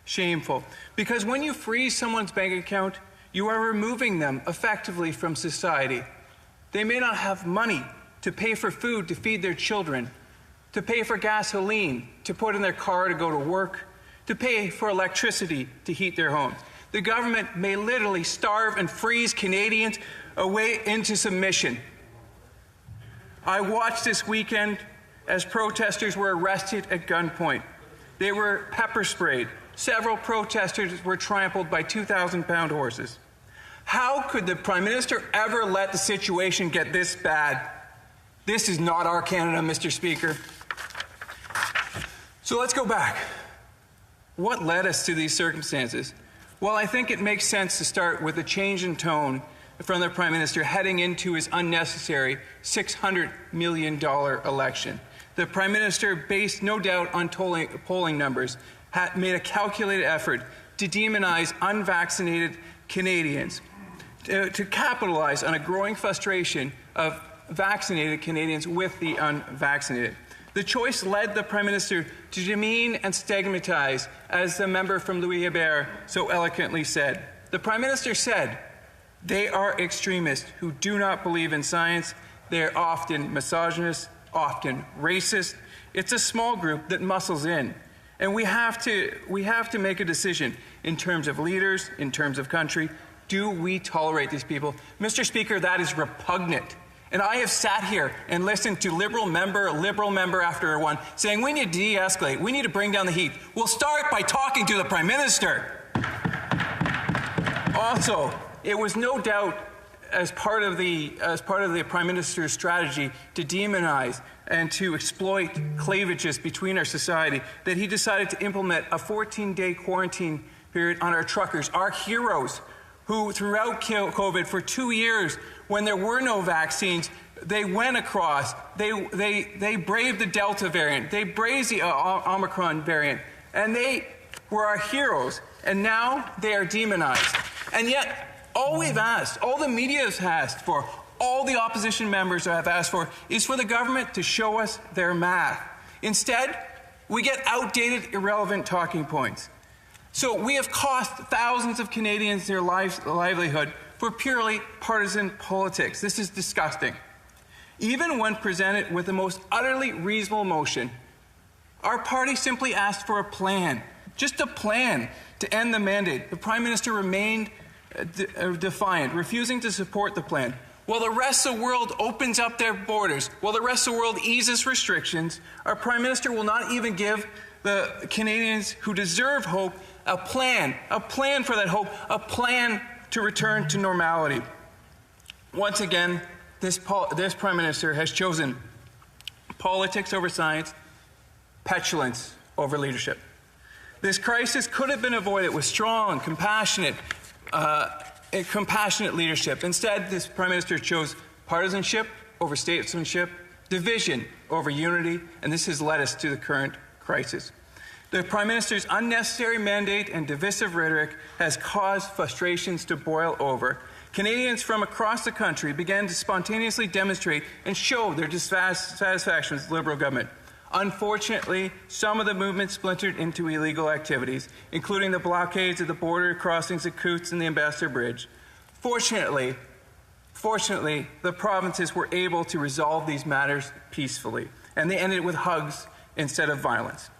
Speaker 9: Shameful. Because when you freeze someone's bank account, you are removing them effectively from society. They may not have money to pay for food to feed their children, to pay for gasoline to put in their car to go to work, to pay for electricity to heat their homes. The government may literally starve and freeze Canadians away into submission. I watched this weekend as protesters were arrested at gunpoint. They were pepper sprayed. Several protesters were trampled by 2,000-pound horses. How could the Prime Minister ever let the situation get this bad? This is not our Canada, Mr. Speaker. So let's go back. What led us to these circumstances? Well, I think it makes sense to start with a change in tone from the Prime Minister heading into his unnecessary $600 million election. The Prime Minister, based no doubt on polling numbers, had made a calculated effort to demonize unvaccinated Canadians, to capitalize on a growing frustration of vaccinated Canadians with the unvaccinated. The choice led the Prime Minister to demean and stigmatize, as the member from Louis-Hébert so eloquently said. The Prime Minister said, they are extremists who do not believe in science. They are often misogynist, often racist. It's a small group that muscles in. And we have to make a decision in terms of leaders, in terms of country. Do we tolerate these people? Mr. Speaker, that is repugnant. And I have sat here and listened to liberal member after one saying we need to de-escalate, we need to bring down the heat. We'll start by talking to the Prime Minister. Also, it was no doubt as part of the Prime Minister's strategy to demonize and to exploit cleavages between our society that he decided to implement a 14-day quarantine period on our truckers, our heroes, who throughout COVID for 2 years, when there were no vaccines, they went across, they braved the Delta variant, they braved the Omicron variant, and they were our heroes, and now they are demonized. And yet, all we've asked, all the media has asked for, all the opposition members have asked for, is for the government to show us their math. Instead, we get outdated, irrelevant talking points. So we have cost thousands of Canadians their livelihood for purely partisan politics. This is disgusting. Even when presented with the most utterly reasonable motion, our party simply asked for a plan, just a plan to end the mandate. The Prime Minister remained defiant, refusing to support the plan. While the rest of the world opens up their borders, while the rest of the world eases restrictions, our Prime Minister will not even give the Canadians who deserve hope a plan for that hope, a plan to return to normality. Once again, this Prime Minister has chosen politics over science, petulance over leadership. This crisis could have been avoided with strong, compassionate leadership. Instead, this Prime Minister chose partisanship over statesmanship, division over unity, and this has led us to the current crisis. The Prime Minister's unnecessary mandate and divisive rhetoric has caused frustrations to boil over. Canadians from across the country began to spontaneously demonstrate and show their dissatisfaction with the Liberal government. Unfortunately, some of the movement splintered into illegal activities, including the blockades of the border crossings at Coutts and the Ambassador Bridge. Fortunately, the provinces were able to resolve these matters peacefully, and they ended with hugs instead of violence.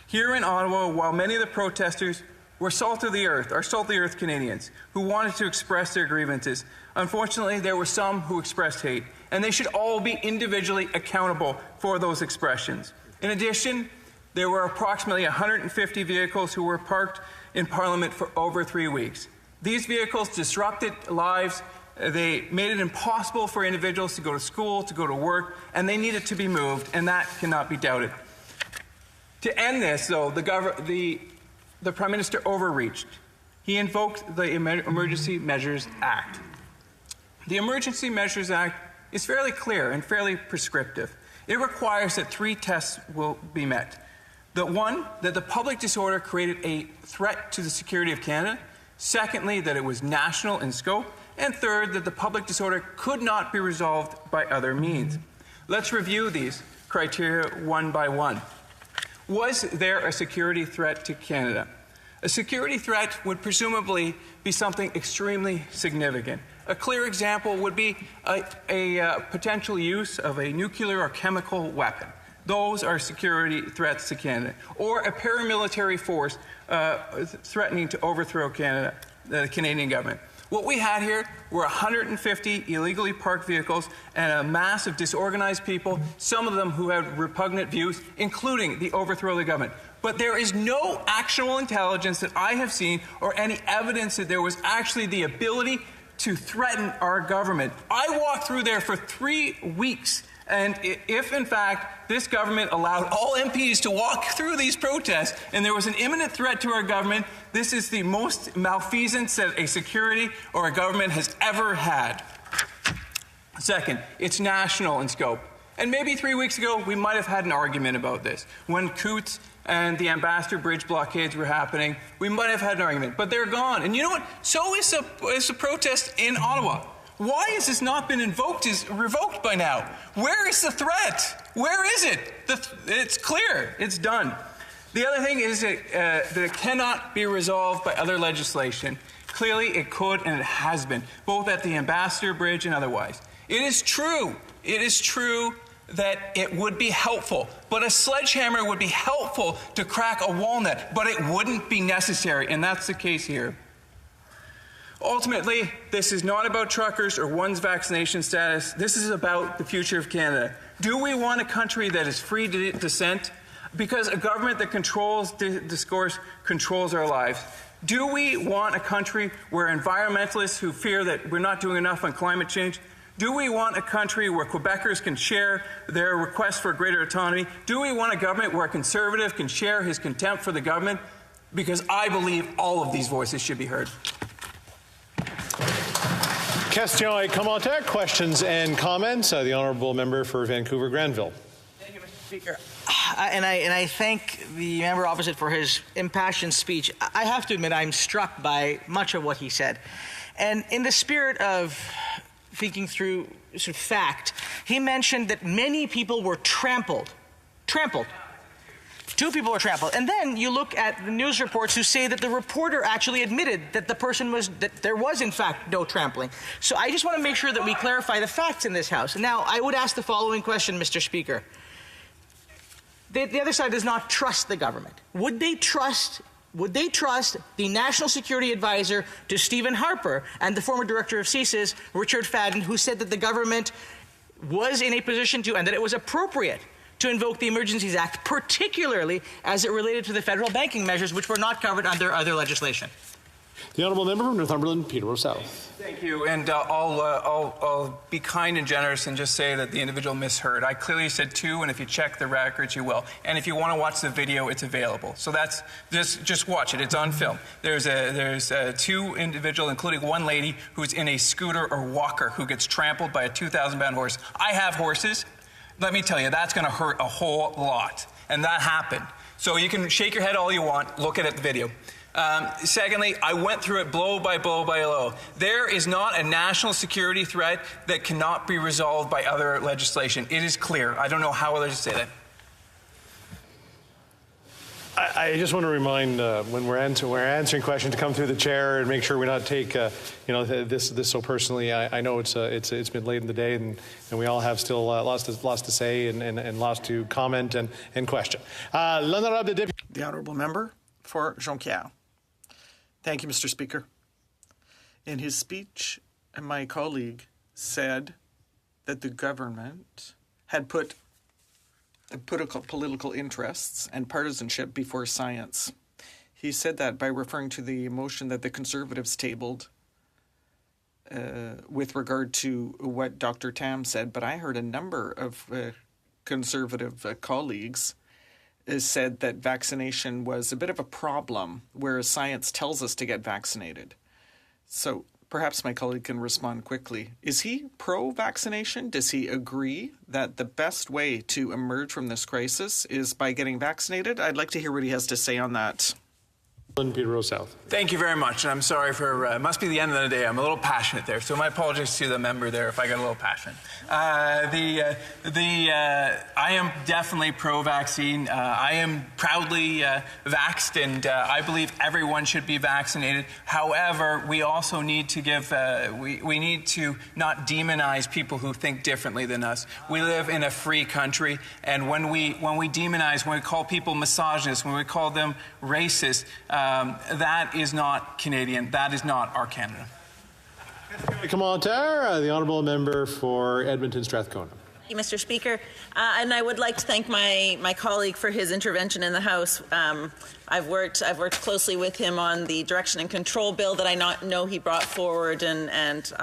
Speaker 9: Here in Ottawa, while many of the protesters were salt of the earth Canadians who wanted to express their grievances, unfortunately, there were some who expressed hate, and they should all be individually accountable for those expressions. In addition, there were approximately 150 vehicles who were parked in Parliament for over 3 weeks. These vehicles disrupted lives. They made it impossible for individuals to go to school, to go to work, and they needed to be moved, and that cannot be doubted. To end this, though, the Prime Minister overreached. He invoked the Emergency Measures Act. The Emergency Measures Act is fairly clear and fairly prescriptive. It requires that 3 tests will be met. One, that the public disorder created a threat to the security of Canada. Secondly, that it was national in scope. And third, that the public disorder could not be resolved by other means. Let's review these criteria one by one. Was there a security threat to Canada? A security threat would presumably be something extremely significant. A clear example would be a potential use of a nuclear or chemical weapon. Those are security threats to Canada. Or a paramilitary force threatening to overthrow Canada, the Canadian government. What we had here were 150 illegally parked vehicles and a mass of disorganized people, some of them who had repugnant views, including the overthrow of the government. But there is no actual intelligence that I have seen or any evidence that there was actually the ability to threaten our government. I walked through there for 3 weeks. And if, in fact, this government allowed all MPs to walk through these protests and there was an imminent threat to our government, this is the most malfeasance that a security or a government has ever had. Second, it's national in scope. And maybe 3 weeks ago, we might have had an argument about this. When Coots and the Ambassador Bridge blockades were happening, we might have had an argument. But they're gone. And you know what? So is the protest in Ottawa. Why has this not been revoked by now? Where is the threat? Where is it? It's clear. It's done. The other thing is that it cannot be resolved by other legislation. Clearly, it could and it has been, both at the Ambassador Bridge and otherwise. It is true that it would be helpful, but a sledgehammer would be helpful to crack a walnut, but it wouldn't be necessary, and that's the case here. Ultimately, this is not about truckers or one's vaccination status. This is about the future of Canada. Do we want a country that is free to dissent? Because a government that controls discourse controls our lives. Do we want a country where environmentalists who fear that we're not doing enough on climate change? Do we want a country where Quebecers can share their requests for greater autonomy? Do we want a government where a conservative can share his contempt for the government? Because I believe all of these voices should be heard.
Speaker 5: Question et commentaire, questions and comments. The honourable member for Vancouver Granville.
Speaker 11: Thank you, Mr. Speaker. And I thank the member opposite for his impassioned speech. I have to admit I'm struck by much of what he said. And in the spirit of thinking through sort of fact, he mentioned that many people were trampled. 2 people were trampled. And then you look at the news reports who say that the reporter actually admitted that that there was in fact no trampling. So I just want to make sure that we clarify the facts in this House. Now, I would ask the following question, Mr. Speaker. The other side does not trust the government. Would they trust the National Security Advisor to Stephen Harper and the former Director of CSIS, Richard Fadden, who said that the government was in a position to, and that it was appropriate to invoke the Emergencies Act, particularly as it related to the federal banking measures, which were not covered under other legislation?
Speaker 5: The honourable member from Northumberland, Peterborough South.
Speaker 9: Thank you, and I'll be kind and generous and just say that the individual misheard. I clearly said 2, and if you check the records, you will. And if you want to watch the video, it's available. So that's just watch it. It's on film. There's 2 individuals, including one lady who's in a scooter or walker who gets trampled by a 2,000-pound horse. I have horses. Let me tell you, that's going to hurt a whole lot, and that happened. So you can shake your head all you want. Look at the video. Secondly, I went through it blow by blow by blow. There is not a national security threat that cannot be resolved by other legislation. It is clear. I don't know how others say that.
Speaker 5: I just want to remind when we're answering questions to come through the chair and make sure we not take this so personally. I know it's been late in the day and we all have still lots to say and lots to comment and question.
Speaker 7: The honourable member for Jonquière. Thank you, Mr. Speaker. In his speech, my colleague said that the government had put political interests and partisanship before science. He said that by referring to the motion that the Conservatives tabled with regard to what Dr. Tam said, but I heard a number of Conservative colleagues said that vaccination was a bit of a problem, whereas science tells us to get vaccinated. So perhaps my colleague can respond quickly. Is he pro-vaccination? Does he agree that the best way to emerge from this crisis is by getting vaccinated? I'd like to hear what he has to say on that.
Speaker 5: Peterborough South.
Speaker 9: Thank you very much. And I'm sorry for, it must be the end of the day. I'm a little passionate there. So my apologies to the member there if I got a little passionate. I am definitely pro-vaccine. I am proudly vaxxed, and I believe everyone should be vaccinated. However, we also need to give, we need to not demonize people who think differently than us. We live in a free country, and when we demonize, when we call people misogynists, when we call them racist, that is not Canadian. That is not our Canada.
Speaker 5: Commentaire, the honourable member for Edmonton Strathcona.
Speaker 14: Thank you, Mr. Speaker. And I would like to thank my colleague for his intervention in the House. I've worked closely with him on the direction and control bill that I know he brought forward, and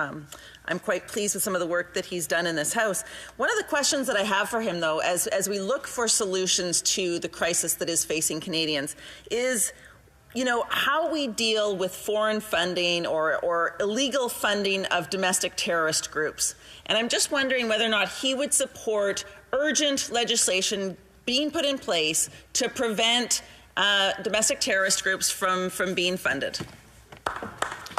Speaker 14: I'm quite pleased with some of the work that he's done in this House. One of the questions that I have for him, though, as we look for solutions to the crisis that is facing Canadians, is how we deal with foreign funding or illegal funding of domestic terrorist groups. And I'm just wondering whether or not he would support urgent legislation being put in place to prevent domestic terrorist groups from being funded.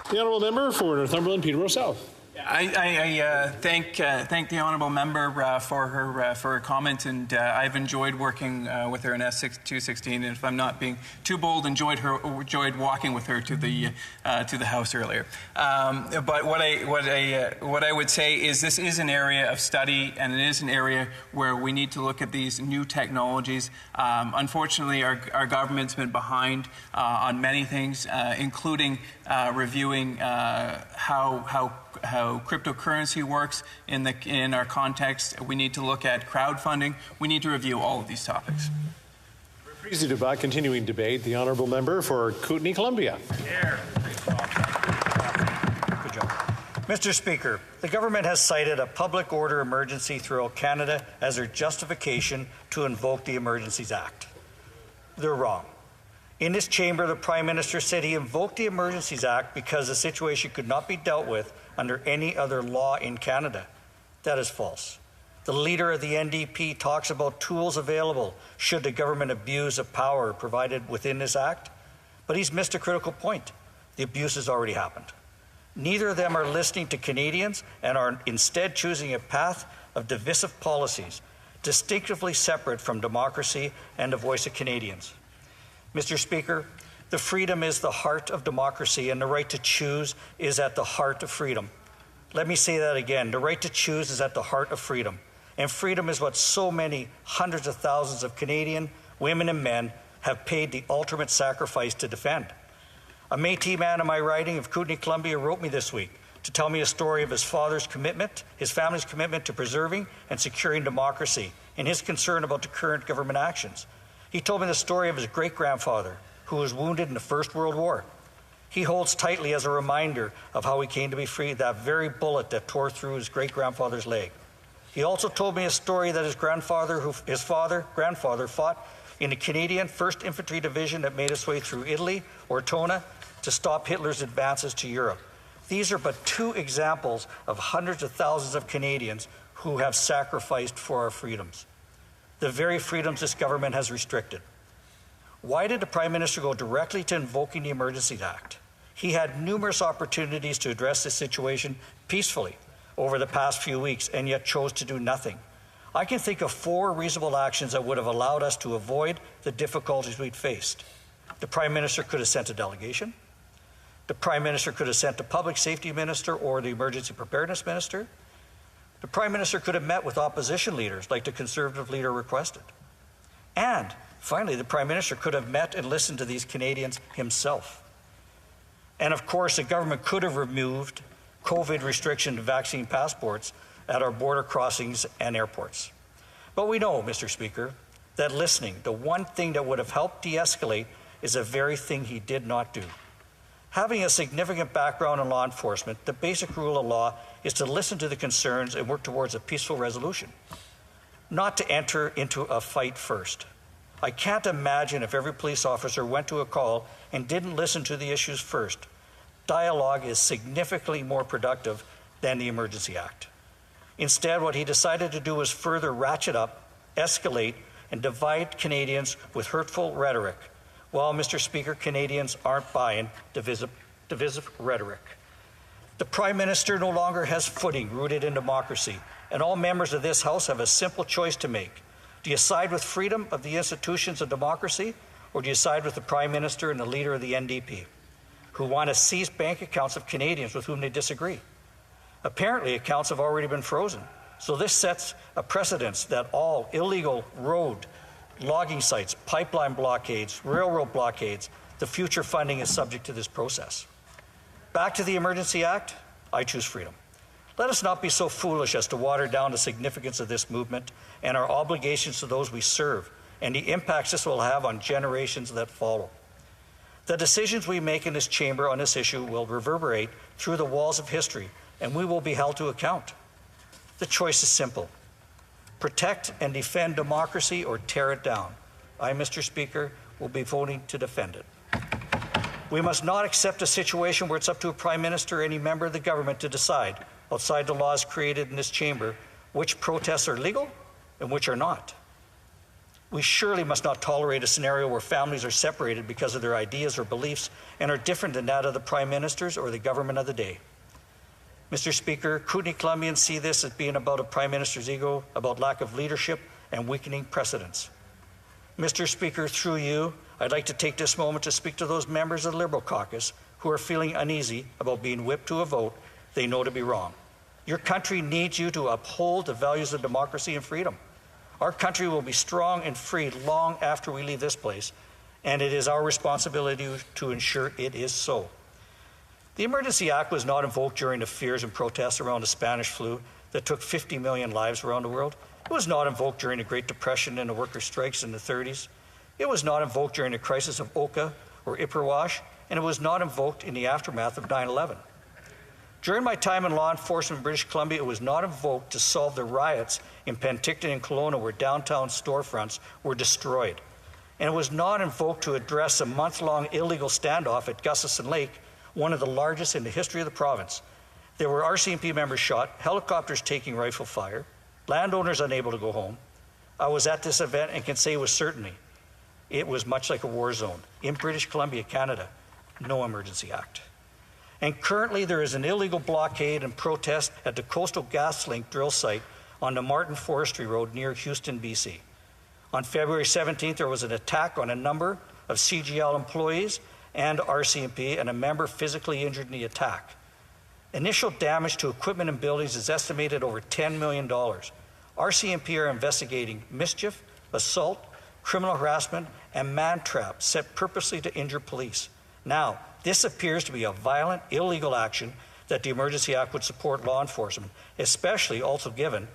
Speaker 5: The honourable member for Northumberland, Peterborough South.
Speaker 9: I thank the honourable member for her comment, and I've enjoyed working with her in S216, and if I'm not being too bold, enjoyed walking with her to the House earlier. But what I would say is this is an area of study, and it is an area where we need to look at these new technologies. Unfortunately, our government's been behind on many things, including reviewing how cryptocurrency works in our context. We need to look at crowdfunding. We need to review all of these topics.
Speaker 5: Continuing debate, the honourable member for Kootenay, Columbia.
Speaker 16: Good job. Mr. Speaker, the government has cited a public order emergency throughout Canada as their justification to invoke the Emergencies Act. They're wrong. In this chamber, the Prime Minister said he invoked the Emergencies Act because the situation could not be dealt with under any other law in Canada. That is false. The leader of the NDP talks about tools available should the government abuse the power provided within this act, but he's missed a critical point. The abuse has already happened. Neither of them are listening to Canadians and are instead choosing a path of divisive policies, distinctively separate from democracy and the voice of Canadians. Mr. Speaker, the freedom is the heart of democracy, and the right to choose is at the heart of freedom. Let me say that again. The right to choose is at the heart of freedom. And freedom is what so many hundreds of thousands of Canadian women and men have paid the ultimate sacrifice to defend. A Métis man in my riding of Kootenay, Columbia, wrote me this week to tell me a story of his family's commitment to preserving and securing democracy and his concern about the current government actions. He told me the story of his great-grandfather, who was wounded in the First World War. He holds tightly as a reminder of how he came to be free, that very bullet that tore through his great-grandfather's leg. He also told me a story that his grandfather fought in the Canadian 1st Infantry Division that made its way through Italy, Ortona, to stop Hitler's advances to Europe. These are but two examples of hundreds of thousands of Canadians who have sacrificed for our freedoms, the very freedoms this government has restricted. Why did the Prime Minister go directly to invoking the Emergencies Act? He had numerous opportunities to address this situation peacefully over the past few weeks, and yet chose to do nothing. I can think of 4 reasonable actions that would have allowed us to avoid the difficulties we'd faced. The Prime Minister could have sent a delegation. The Prime Minister could have sent the Public Safety Minister or the Emergency Preparedness Minister. The Prime Minister could have met with opposition leaders like the Conservative leader requested. And finally, the Prime Minister could have met and listened to these Canadians himself. And of course, the government could have removed COVID restriction to vaccine passports at our border crossings and airports. But we know, Mr. Speaker, that listening, the one thing that would have helped de-escalate, is the very thing he did not do. Having a significant background in law enforcement, the basic rule of law is to listen to the concerns and work towards a peaceful resolution, not to enter into a fight first. I can't imagine if every police officer went to a call and didn't listen to the issues first. Dialogue is significantly more productive than the Emergency Act. Instead, what he decided to do was further ratchet up, escalate, and divide Canadians with hurtful rhetoric, Well, Mr. Speaker, Canadians aren't buying divisive rhetoric. The Prime Minister no longer has footing rooted in democracy, and all members of this House have a simple choice to make. Do you side with freedom of the institutions of democracy, or do you side with the Prime Minister and the leader of the NDP, who want to seize bank accounts of Canadians with whom they disagree? Apparently, accounts have already been frozen, so this sets a precedence that all illegal road, logging sites, pipeline blockades, railroad blockades, the future funding is subject to this process. Back to the Emergency Act, I choose freedom. Let us not be so foolish as to water down the significance of this movement and our obligations to those we serve and the impacts this will have on generations that follow. The decisions we make in this chamber on this issue will reverberate through the walls of history, and we will be held to account. The choice is simple. Protect and defend democracy or tear it down. I, Mr. Speaker, will be voting to defend it. We must not accept a situation where it's up to a Prime Minister or any member of the government to decide, outside the laws created in this chamber, which protests are legal and which are not. We surely must not tolerate a scenario where families are separated because of their ideas or beliefs and are different than that of the Prime Ministers or the government of the day. Mr. Speaker, Kootenay Columbians see this as being about a Prime Minister's ego, about lack of leadership and weakening precedents. Mr. Speaker, through you, I'd like to take this moment to speak to those members of the Liberal caucus who are feeling uneasy about being whipped to a vote they know to be wrong. Your country needs you to uphold the values of democracy and freedom. Our country will be strong and free long after we leave this place, and it is our responsibility to ensure it is so. The Emergency Act was not invoked during the fears and protests around the Spanish flu that took 50 million lives around the world. It was not invoked during the Great Depression and the worker strikes in the 30s. It was not invoked during the crisis of Oka or Ipperwash, and it was not invoked in the aftermath of 9/11. During my time in law enforcement in British Columbia, it was not invoked to solve the riots in Penticton and Kelowna where downtown storefronts were destroyed. And it was not invoked to address a month-long illegal standoff at Gussison Lake, one of the largest in the history of the province. There were RCMP members shot, helicopters taking rifle fire, landowners unable to go home. I was at this event and can say with certainty, it was much like a war zone. In British Columbia, Canada, no Emergency Act. And currently there is an illegal blockade and protest at the Coastal GasLink drill site on the Martin Forestry Road near Houston, BC. On February 17th, there was an attack on a number of CGL employees and RCMP, and a member physically injured in the attack. Initial damage to equipment and buildings is estimated over $10 million. RCMP are investigating mischief, assault, criminal harassment, and man-trap set purposely to injure police. Now, this appears to be a violent, illegal action that the Emergency Act would support law enforcement, especially also given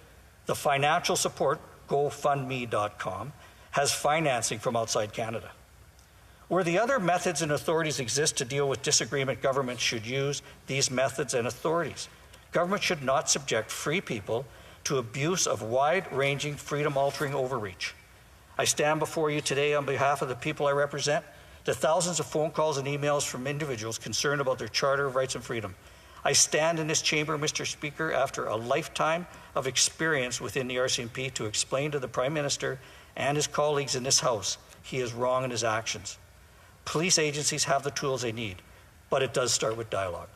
Speaker 16: the financial support GoFundMe.com has financing from outside Canada. Where the other methods and authorities exist to deal with disagreement, government should use these methods and authorities. Government should not subject free people to abuse of wide-ranging, freedom-altering overreach. I stand before you today on behalf of the people I represent, the thousands of phone calls and emails from individuals concerned about their Charter of Rights and Freedom. I stand in this chamber, Mr. Speaker, after a lifetime of experience within the RCMP to explain to the Prime Minister and his colleagues in this House he is wrong in his actions. Police agencies have the tools they need, but it does start with dialogue.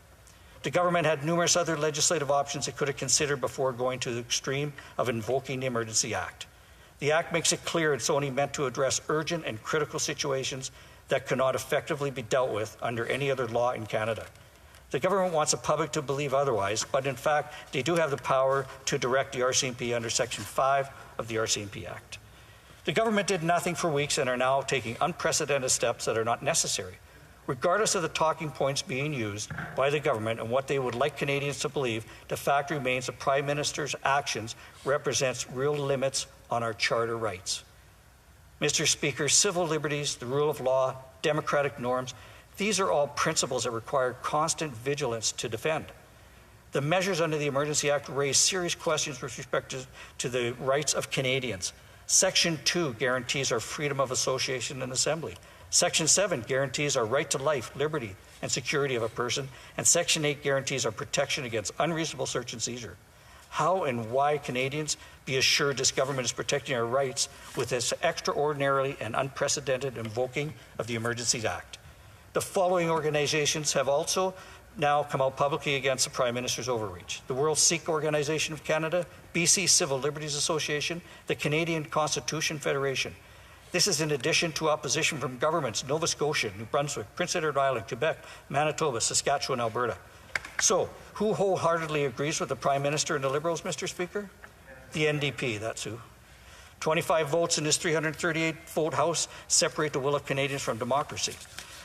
Speaker 16: The government had numerous other legislative options it could have considered before going to the extreme of invoking the Emergency Act. The Act makes it clear it's only meant to address urgent and critical situations that cannot effectively be dealt with under any other law in Canada. The government wants the public to believe otherwise, but in fact, they do have the power to direct the RCMP under Section 5 of the RCMP Act. The government did nothing for weeks and are now taking unprecedented steps that are not necessary. Regardless of the talking points being used by the government and what they would like Canadians to believe, the fact remains the Prime Minister's actions represents real limits on our charter rights. Mr. Speaker, civil liberties, the rule of law, democratic norms, these are all principles that require constant vigilance to defend. The measures under the Emergency Act raise serious questions with respect to the rights of Canadians. Section 2 guarantees our freedom of association and assembly. Section 7 guarantees our right to life, liberty, and security of a person. And Section 8 guarantees our protection against unreasonable search and seizure. How and why Canadians be assured this government is protecting our rights with this extraordinarily and unprecedented invoking of the Emergencies Act. The following organizations have also now come out publicly against the Prime Minister's overreach: the World Sikh Organization of Canada, BC Civil Liberties Association, the Canadian Constitution Federation. This is in addition to opposition from governments Nova Scotia, New Brunswick, Prince Edward Island, Quebec, Manitoba, Saskatchewan, Alberta. So, who wholeheartedly agrees with the Prime Minister and the Liberals, Mr. Speaker? The NDP, that's who. 25 votes in this 338-vote House separate the will of Canadians from democracy.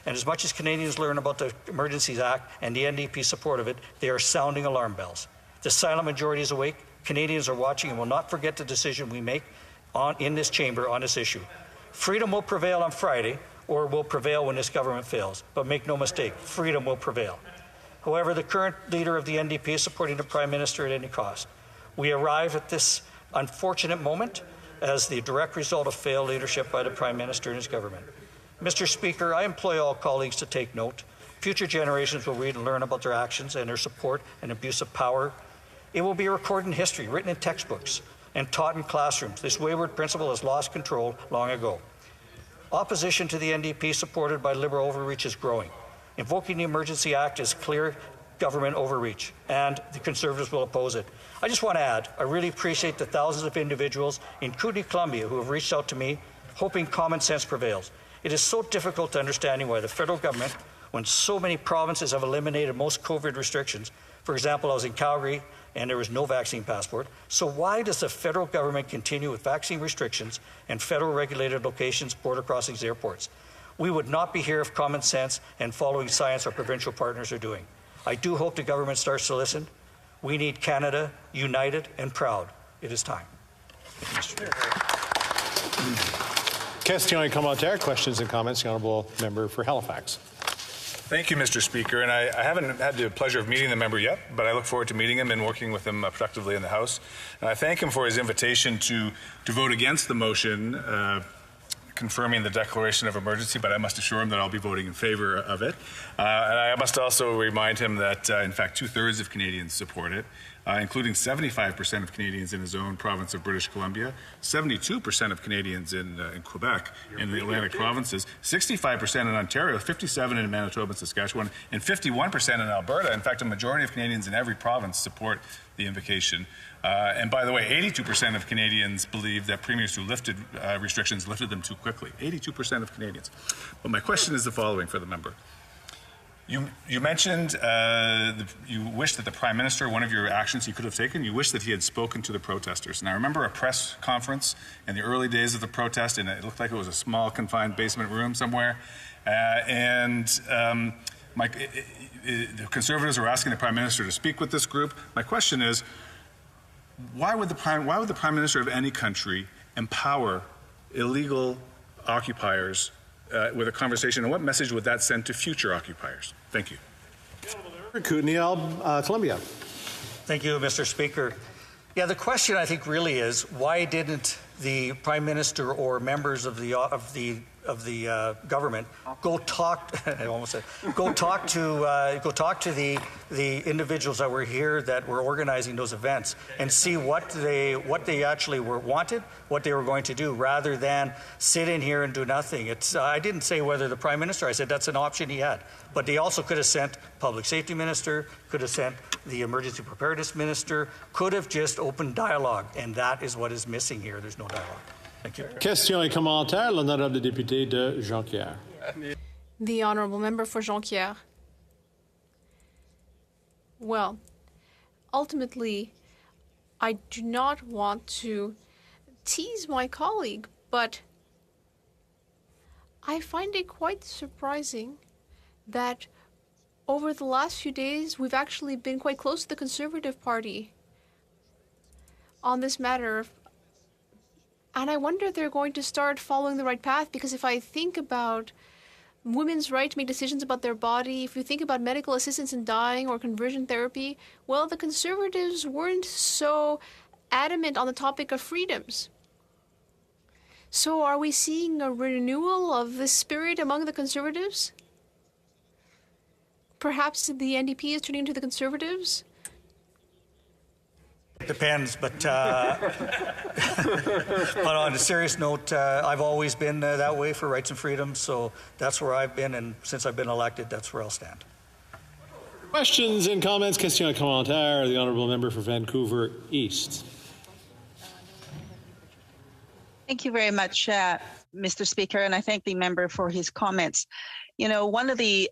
Speaker 16: And as much as Canadians learn about the Emergencies Act and the NDP support of it, they are sounding alarm bells. The silent majority is awake. Canadians are watching and will not forget the decision we make in this chamber on this issue. Freedom will prevail on Friday, or will prevail when this government fails. But make no mistake, freedom will prevail. However, the current leader of the NDP is supporting the Prime Minister at any cost. We arrive at this unfortunate moment as the direct result of failed leadership by the Prime Minister and his government. Mr. Speaker, I employ all colleagues to take note. Future generations will read and learn about their actions and their support and abuse of power. It will be recorded in history, written in textbooks, and taught in classrooms. This wayward principle has lost control long ago. Opposition to the NDP, supported by Liberal overreach, is growing. Invoking the Emergency Act is clear government overreach, and the Conservatives will oppose it. I just want to add, I really appreciate the thousands of individuals, including Columbia, who have reached out to me, hoping common sense prevails. It is so difficult to understand why the federal government, when so many provinces have eliminated most COVID restrictions, for example, I was in Calgary and there was no vaccine passport, so why does the federal government continue with vaccine restrictions and federal regulated locations, border crossings, airports? We would not be here if common sense and following science our provincial partners are doing. I do hope the government starts to listen. We need Canada united and proud. It is time.
Speaker 5: Question commentaire, questions and comments, the Honourable Member for Halifax.
Speaker 2: Thank you, Mr. Speaker. And I haven't had the pleasure of meeting the member yet, but I look forward to meeting him and working with him productively in the House. And I thank him for his invitation to vote against the motion confirming the declaration of emergency, but I must assure him that I'll be voting in favor of it. And I must also remind him that, in fact, 2/3 of Canadians support it, including 75% of Canadians in his own province of British Columbia, 72% of Canadians in Quebec, in the Atlantic provinces, 65% in Ontario, 57% in Manitoba and Saskatchewan, and 51% in Alberta. In fact, a majority of Canadians in every province support the invocation. And by the way, 82% of Canadians believe that premiers who lifted restrictions lifted them too quickly. 82% of Canadians. But my question is the following for the member. You mentioned you wish that the Prime Minister, one of your actions he could have taken, you wish that he had spoken to the protesters. And I remember a press conference in the early days of the protest, and it looked like it was a small confined basement room somewhere. The Conservatives were asking the Prime Minister to speak with this group. My question is, why would the Prime Minister of any country empower illegal occupiers with a conversation, and what message would that send to future occupiers? Thank you.
Speaker 5: Kootenai, Columbia.
Speaker 16: Thank you, Mr. Speaker. Yeah, the question I think really is, why didn't the Prime Minister or members of the government go talk to the individuals that were here that were organizing those events and see what they actually wanted, what they were going to do, rather than sit in here and do nothing. I didn't say whether the Prime Minister, I said that's an option he had, but they also could have sent Public Safety Minister, could have sent the Emergency Preparedness Minister, could have just opened dialogue, and that is what is missing here. There's no dialogue. Thank you.
Speaker 5: Question et commentaire, l'honorable député de Jonquière.
Speaker 18: The Honourable Member for Jonquière. Well, ultimately, I do not want to tease my colleague, but I find it quite surprising that over the last few days, we've actually been quite close to the Conservative Party on this matter. And I wonder if they're going to start following the right path, because if I think about women's right to make decisions about their body, if you think about medical assistance in dying or conversion therapy, well, the Conservatives weren't so adamant on the topic of freedoms. So are we seeing a renewal of this spirit among the Conservatives? Perhaps the NDP is turning to the Conservatives?
Speaker 16: Depends, but on a serious note, I've always been that way for rights and freedoms, so that's where I've been, and since I've been elected, that's where I'll stand.
Speaker 5: Questions and comments? Question commentaire. The honourable member for Vancouver East.
Speaker 3: Thank you very much, Mr. Speaker, and I thank the member for his comments. You know, one of the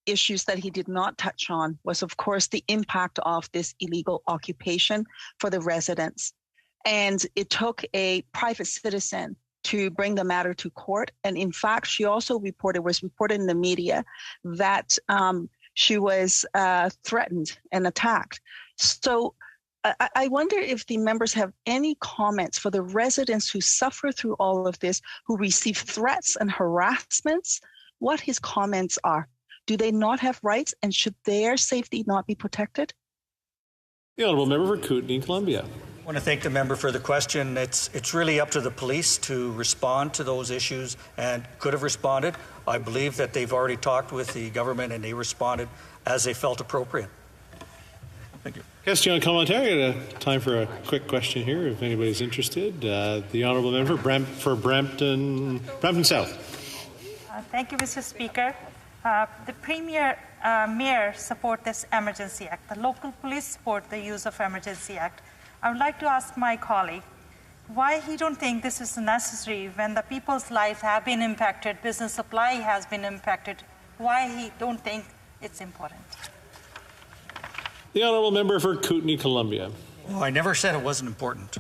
Speaker 3: issues that he did not touch on was, of course, the impact of this illegal occupation for the residents. And it took a private citizen to bring the matter to court. And in fact, she also was reported in the media that she was threatened and attacked. So I wonder if the members have any comments for the residents who suffer through all of this, who receive threats and harassments, what his comments are. Do they not have rights, and should their safety not be protected?
Speaker 5: The honourable member for Kootenay, Columbia.
Speaker 16: I want to thank the member for the question. It's really up to the police to respond to those issues, and could have responded. I believe that they've already talked with the government and they responded as they felt appropriate. Thank you.
Speaker 5: Question commentaire. Time for a quick question here, if anybody's interested. The honourable member for Brampton South.
Speaker 21: Thank you, Mr. Speaker. The Premier, Mayor support this Emergency Act. The local police support the use of Emergency Act. I would like to ask my colleague why he don't think this is necessary when the people's lives have been impacted, business supply has been impacted, why he don't think it's important.
Speaker 5: The honourable member for Kootenay, Columbia.
Speaker 16: Well, I never said it wasn't important.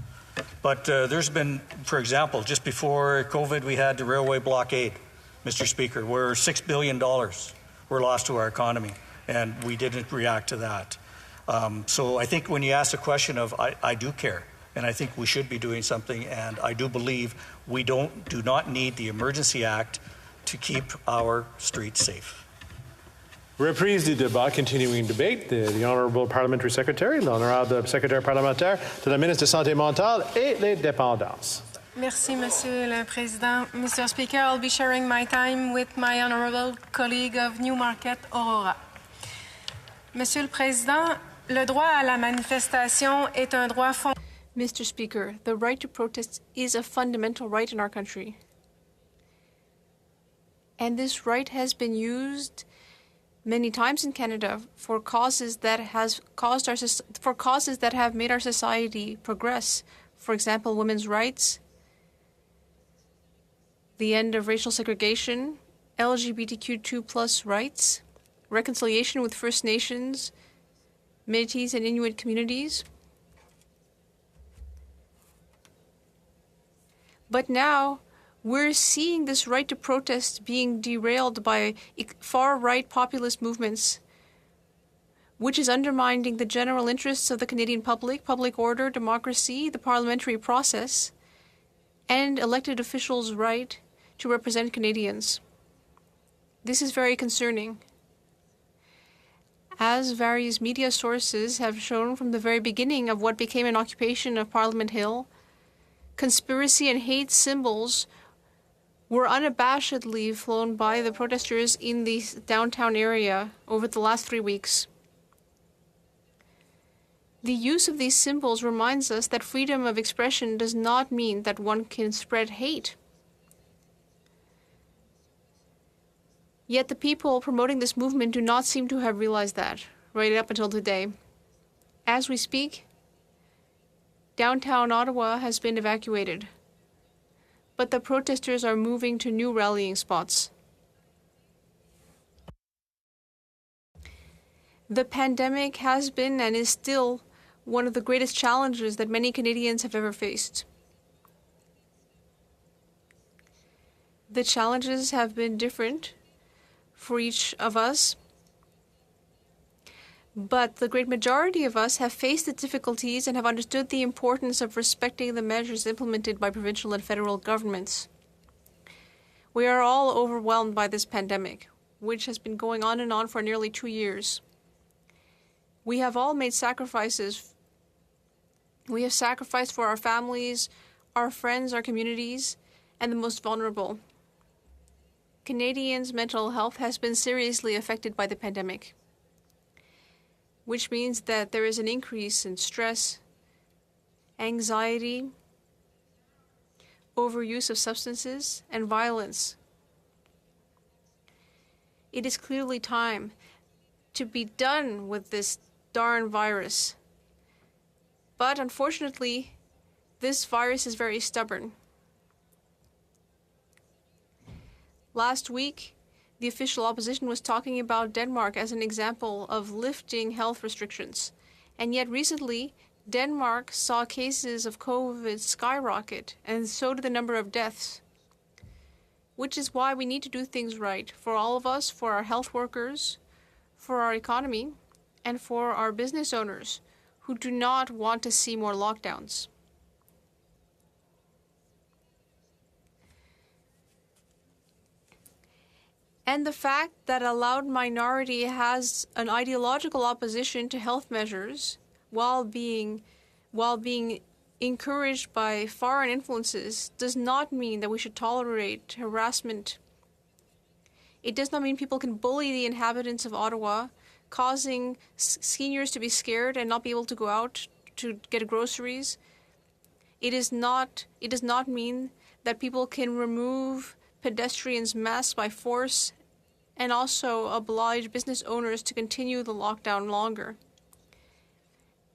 Speaker 16: But there's been, for example, just before COVID, we had the railway blockade, Mr. Speaker, where $6 billion were lost to our economy, and we didn't react to that. So I think when you ask the question of, I do care, and I think we should be doing something, and I do believe we do not need the Emergency Act to keep our streets safe.
Speaker 5: Reprise du débat, continuing debate. The Honourable Parliamentary Secretary, l'Honourable Secrétaire Parlementaire de la Ministre de Santé Mentale et les Dépendances.
Speaker 22: Merci, Monsieur le Président. Mr. Speaker, I'll be sharing my time with my honourable colleague of Newmarket, Aurora. Monsieur le Président, le droit à la manifestation est un droit fondamental.
Speaker 18: Mr. Speaker, the right to protest is a fundamental right in our country. And this right has been used many times in Canada for causes that have made our society progress. For example, women's rights, the end of racial segregation, LGBTQ2+ rights, reconciliation with First Nations, Métis and Inuit communities. But now, we're seeing this right to protest being derailed by far-right populist movements, which is undermining the general interests of the Canadian public, public order, democracy, the parliamentary process, and elected officials' right to represent Canadians. This is very concerning. As various media sources have shown from the very beginning of what became an occupation of Parliament Hill, conspiracy and hate symbols were unabashedly flown by the protesters in the downtown area over the last 3 weeks. The use of these symbols reminds us that freedom of expression does not mean that one can spread hate. Yet the people promoting this movement do not seem to have realized that, right up until today. As we speak, downtown Ottawa has been evacuated, but the protesters are moving to new rallying spots. The pandemic has been and is still one of the greatest challenges that many Canadians have ever faced. The challenges have been different for each of us, but the great majority of us have faced the difficulties and have understood the importance of respecting the measures implemented by provincial and federal governments. We are all overwhelmed by this pandemic, which has been going on and on for nearly 2 years. We have all made sacrifices. We have sacrificed for our families, our friends, our communities, and the most vulnerable. Canadians' mental health has been seriously affected by the pandemic, which means that there is an increase in stress, anxiety, overuse of substances, and violence. It is clearly time to be done with this darn virus. But unfortunately, this virus is very stubborn. Last week, the official opposition was talking about Denmark as an example of lifting health restrictions. And yet recently, Denmark saw cases of COVID skyrocket, and so did the number of deaths. Which is why we need to do things right for all of us, for our health workers, for our economy, and for our business owners who do not want to see more lockdowns. And the fact that a loud minority has an ideological opposition to health measures while being encouraged by foreign influences does not mean that we should tolerate harassment. It does not mean people can bully the inhabitants of Ottawa, causing seniors to be scared and not be able to go out to get groceries. It does not mean that people can remove pedestrians' masks by force and also oblige business owners to continue the lockdown longer.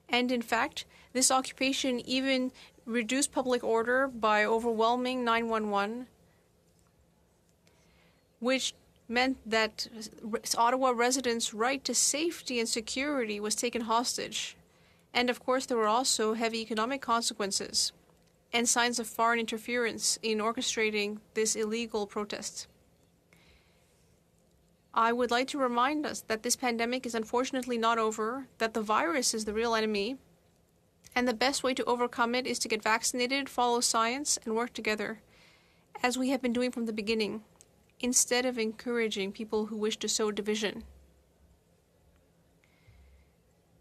Speaker 18: And in fact, this occupation even reduced public order by overwhelming 911, which meant that Ottawa residents' right to safety and security was taken hostage. And of course, there were also heavy economic consequences and signs of foreign interference in orchestrating this illegal protest. I would like to remind us that this pandemic is unfortunately not over, that the virus is the real enemy, and the best way to overcome it is to get vaccinated, follow science, and work together, as we have been doing from the beginning, instead of encouraging people who wish to sow division.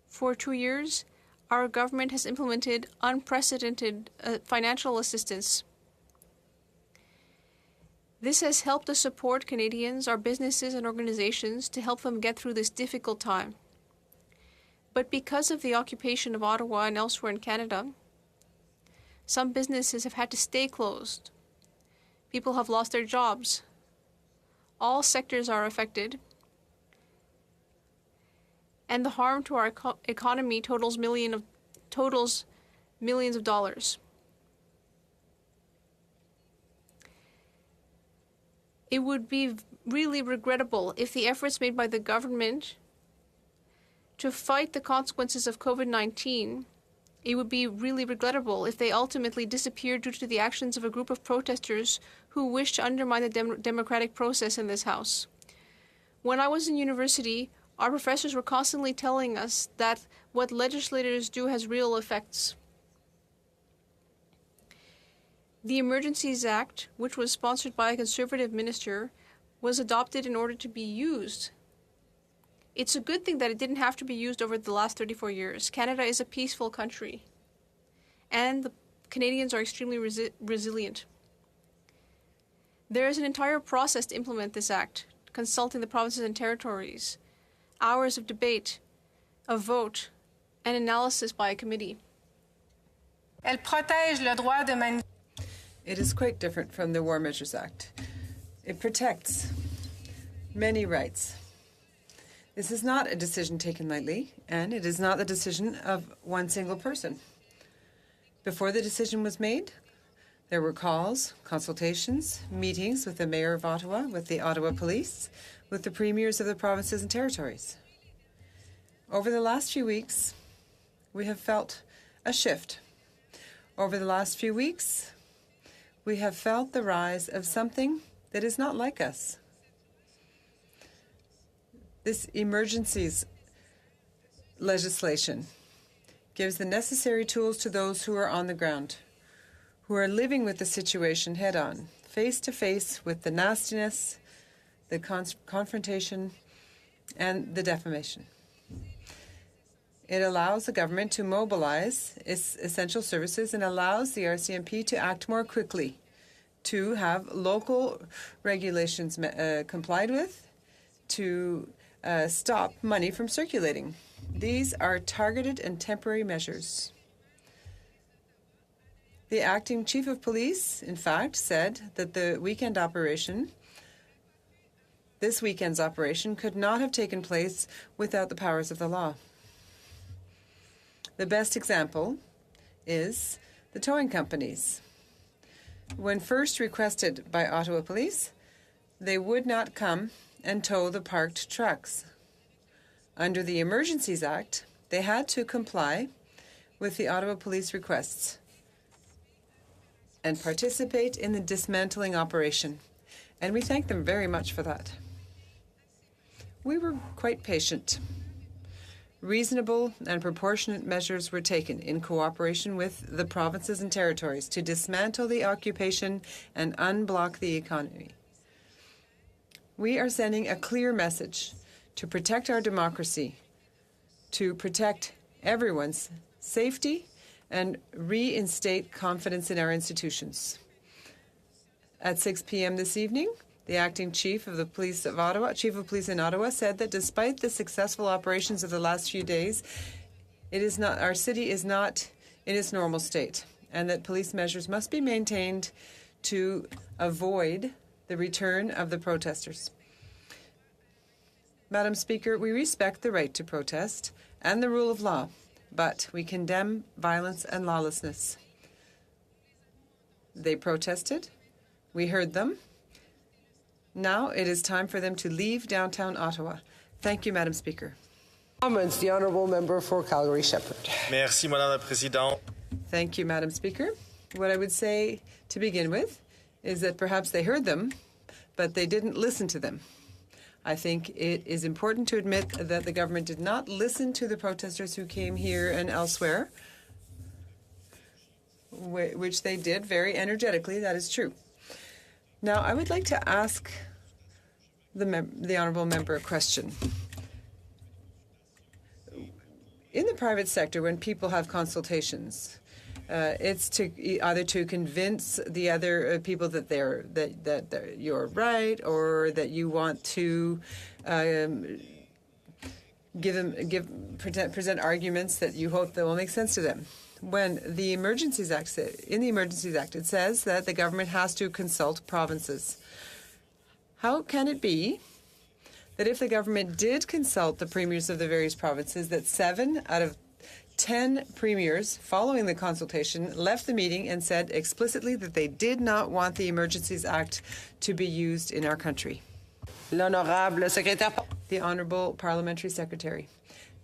Speaker 18: For 2 years, our government has implemented unprecedented financial assistance. This has helped us support Canadians, our businesses and organizations, to help them get through this difficult time. But because of the occupation of Ottawa and elsewhere in Canada, some businesses have had to stay closed. People have lost their jobs. All sectors are affected. And the harm to our economy totals millions of dollars. It would be really regrettable if the efforts made by the government to fight the consequences of COVID-19, it would be really regrettable if they ultimately disappeared due to the actions of a group of protesters who wish to undermine the democratic process in this House. When I was in university, our professors were constantly telling us that what legislators do has real effects. The Emergencies Act, which was sponsored by a Conservative minister, was adopted in order to be used. It's a good thing that it didn't have to be used over the last 34 years. Canada is a peaceful country, and the Canadians are extremely resilient. There is an entire process to implement this act, consulting the provinces and territories, hours of debate, a vote, and analysis by a committee.
Speaker 21: Elle protège le droit de manifester.
Speaker 23: It is quite different from the War Measures Act. It protects many rights. This is not a decision taken lightly, and it is not the decision of one single person. Before the decision was made, there were calls, consultations, meetings with the Mayor of Ottawa, with the Ottawa Police, with the premiers of the provinces and territories. Over the last few weeks, we have felt a shift. Over the last few weeks, we have felt the rise of something that is not like us. This emergencies legislation gives the necessary tools to those who are on the ground, who are living with the situation head-on, face-to-face with the nastiness, the confrontation, and the defamation. It allows the government to mobilize its essential services and allows the RCMP to act more quickly, to have local regulations complied with, to stop money from circulating. These are targeted and temporary measures. The acting chief of police, in fact, said that this weekend's operation could not have taken place without the powers of the law. The best example is the towing companies. When first requested by Ottawa Police, they would not come and tow the parked trucks. Under the Emergencies Act, they had to comply with the Ottawa Police requests and participate in the dismantling operation. And we thank them very much for that. We were quite patient. Reasonable and proportionate measures were taken in cooperation with the provinces and territories to dismantle the occupation and unblock the economy. We are sending a clear message to protect our democracy, to protect everyone's safety, and reinstate confidence in our institutions. At 6 p.m. this evening, the acting chief of police in Ottawa, said that despite the successful operations of the last few days, our city is not in its normal state, and that police measures must be maintained to avoid the return of the protesters. Madam Speaker, we respect the right to protest and the rule of law, but we condemn violence and lawlessness. They protested. We heard them. Now it is time for them to leave downtown Ottawa. Thank you, Madam Speaker.
Speaker 4: Comments, the honourable member for Calgary-Shepherd.
Speaker 10: Merci, Madame la Présidente.
Speaker 23: Thank you, Madam Speaker. What I would say to begin with is that perhaps they heard them, but they didn't listen to them. I think it is important to admit that the government did not listen to the protesters who came here and elsewhere, which they did very energetically. That is true. Now, I would like to ask the honourable member a question. In the private sector, when people have consultations, it's to either to convince the other people that you're right, or that you want to present arguments that you hope that will make sense to them. When the Emergencies Act in the Emergencies Act, it says that the government has to consult provinces. How can it be that if the government did consult the premiers of the various provinces, that 7 out of 10 premiers, following the consultation, left the meeting and said explicitly that they did not want the Emergencies Act to be used in our country? The Honourable Parliamentary Secretary.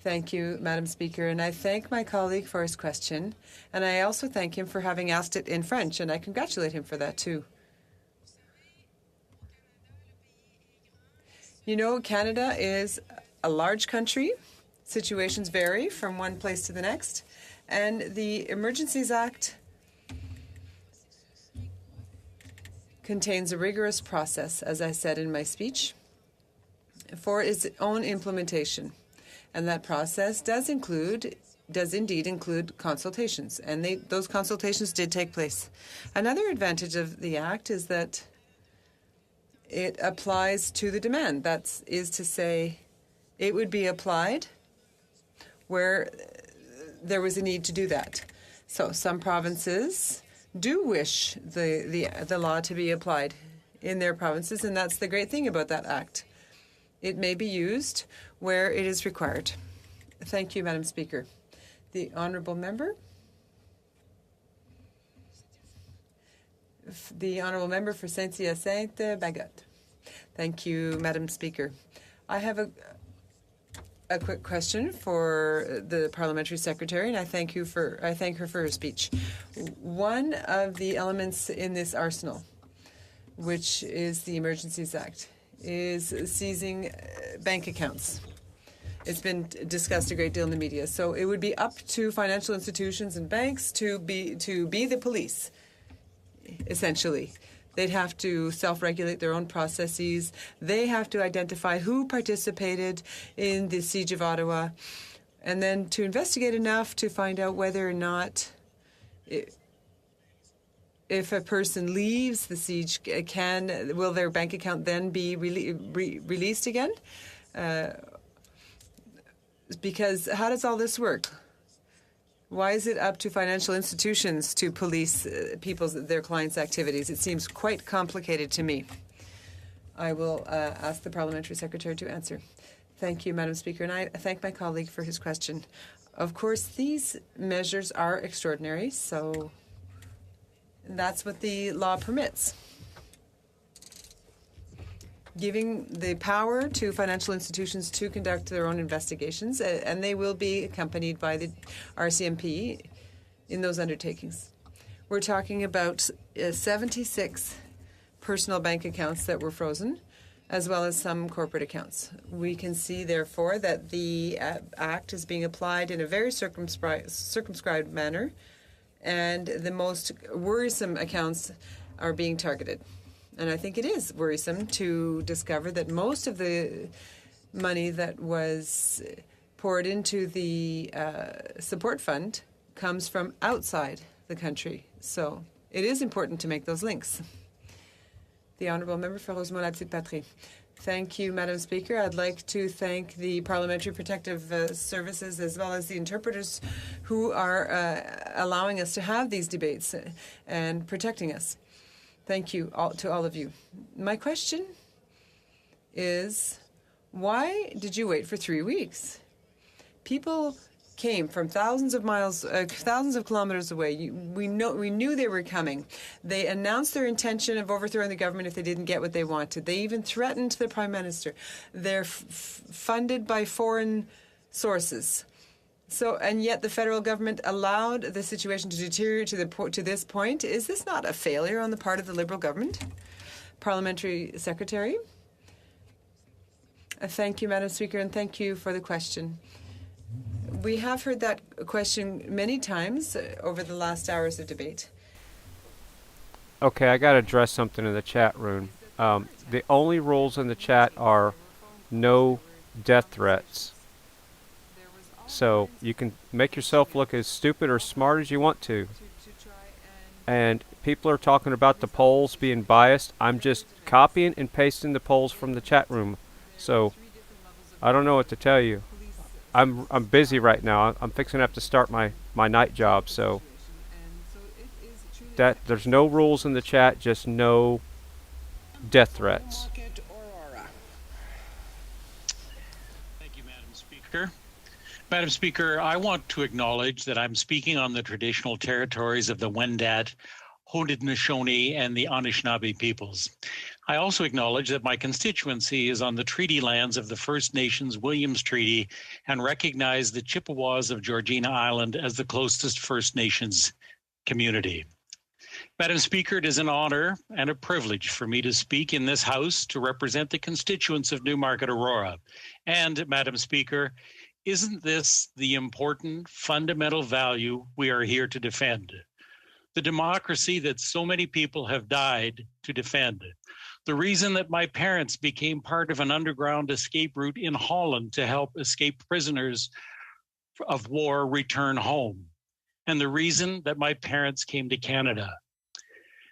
Speaker 23: Thank you, Madam Speaker, and I thank my colleague for his question, and I also thank him for having asked it in French, and I congratulate him for that too. You know, Canada is a large country. Situations vary from one place to the next, and the Emergencies Act contains a rigorous process, as I said in my speech, for its own implementation. And that process does indeed include consultations, and those consultations did take place. Another advantage of the Act is that it applies to the demand. That is to say, it would be applied where there was a need to do that. So some provinces do wish the law to be applied in their provinces, and that's the great thing about that Act. It may be used where it is required. Thank you, Madam Speaker. The honourable member. The honourable member for Saint-Hyacinthe, Bagot. Thank you, Madam Speaker. I have a quick question for the Parliamentary Secretary, and I thank her for her speech. One of the elements in this arsenal, which is the Emergencies Act, is seizing bank accounts. It's been discussed a great deal in the media. So it would be up to financial institutions and banks to be the police, essentially. They'd have to self-regulate their own processes. They have to identify who participated in the siege of Ottawa, and then to investigate enough to find out whether or not if a person leaves the siege, will their bank account then be released again? Because how does all this work? Why is it up to financial institutions to police their clients' activities? It seems quite complicated to me. I will ask the Parliamentary Secretary to answer. Thank you, Madam Speaker, and I thank my colleague for his question. Of course, these measures are extraordinary, so that's what the law permits. Giving the power to financial institutions to conduct their own investigations, and they will be accompanied by the RCMP in those undertakings. We're talking about 76 personal bank accounts that were frozen, as well as some corporate accounts. We can see, therefore, that the Act is being applied in a very circumscribed manner, and the most worrisome accounts are being targeted. And I think it is worrisome to discover that most of the money that was poured into the support fund comes from outside the country. So it is important to make those links. The Honourable Member for Rosemont-la-Petite-Patrie. Thank you, Madam Speaker. I'd like to thank the Parliamentary Protective Services as well as the interpreters who are allowing us to have these debates and protecting us. Thank you to all of you. My question is, why did you wait for 3 weeks? People came from thousands of kilometers away. We knew they were coming. They announced their intention of overthrowing the government if they didn't get what they wanted. They even threatened the Prime Minister. They're funded by foreign sources. So, and yet the federal government allowed the situation to deteriorate to this point. Is this not a failure on the part of the Liberal government? Parliamentary Secretary. Thank you, Madam Speaker, and thank you for the question. We have heard that question many times over the last hours of debate.
Speaker 15: Okay, I got to address something in the chat room. The only rules in the chat are no death threats. So you can make yourself look as stupid or smart as you want to. And people are talking about the polls being biased. I'm just copying and pasting the polls from the chat room. So I don't know what to tell you. I'm busy right now. I'm fixing to have to start my night job. So that there's no rules in the chat, just no death threats.
Speaker 17: Thank you, Madam Speaker. Madam Speaker, I want to acknowledge that I'm speaking on the traditional territories of the Wendat, Haudenosaunee, and the Anishinaabe peoples. I also acknowledge that my constituency is on the treaty lands of the First Nations Williams Treaty and recognize the Chippewas of Georgina Island as the closest First Nations community. Madam Speaker, it is an honor and a privilege for me to speak in this House to represent the constituents of Newmarket Aurora. And, Madam Speaker, isn't this the important fundamental value we are here to defend? The democracy that so many people have died to defend. The reason that my parents became part of an underground escape route in Holland to help escaped prisoners of war return home. And the reason that my parents came to Canada.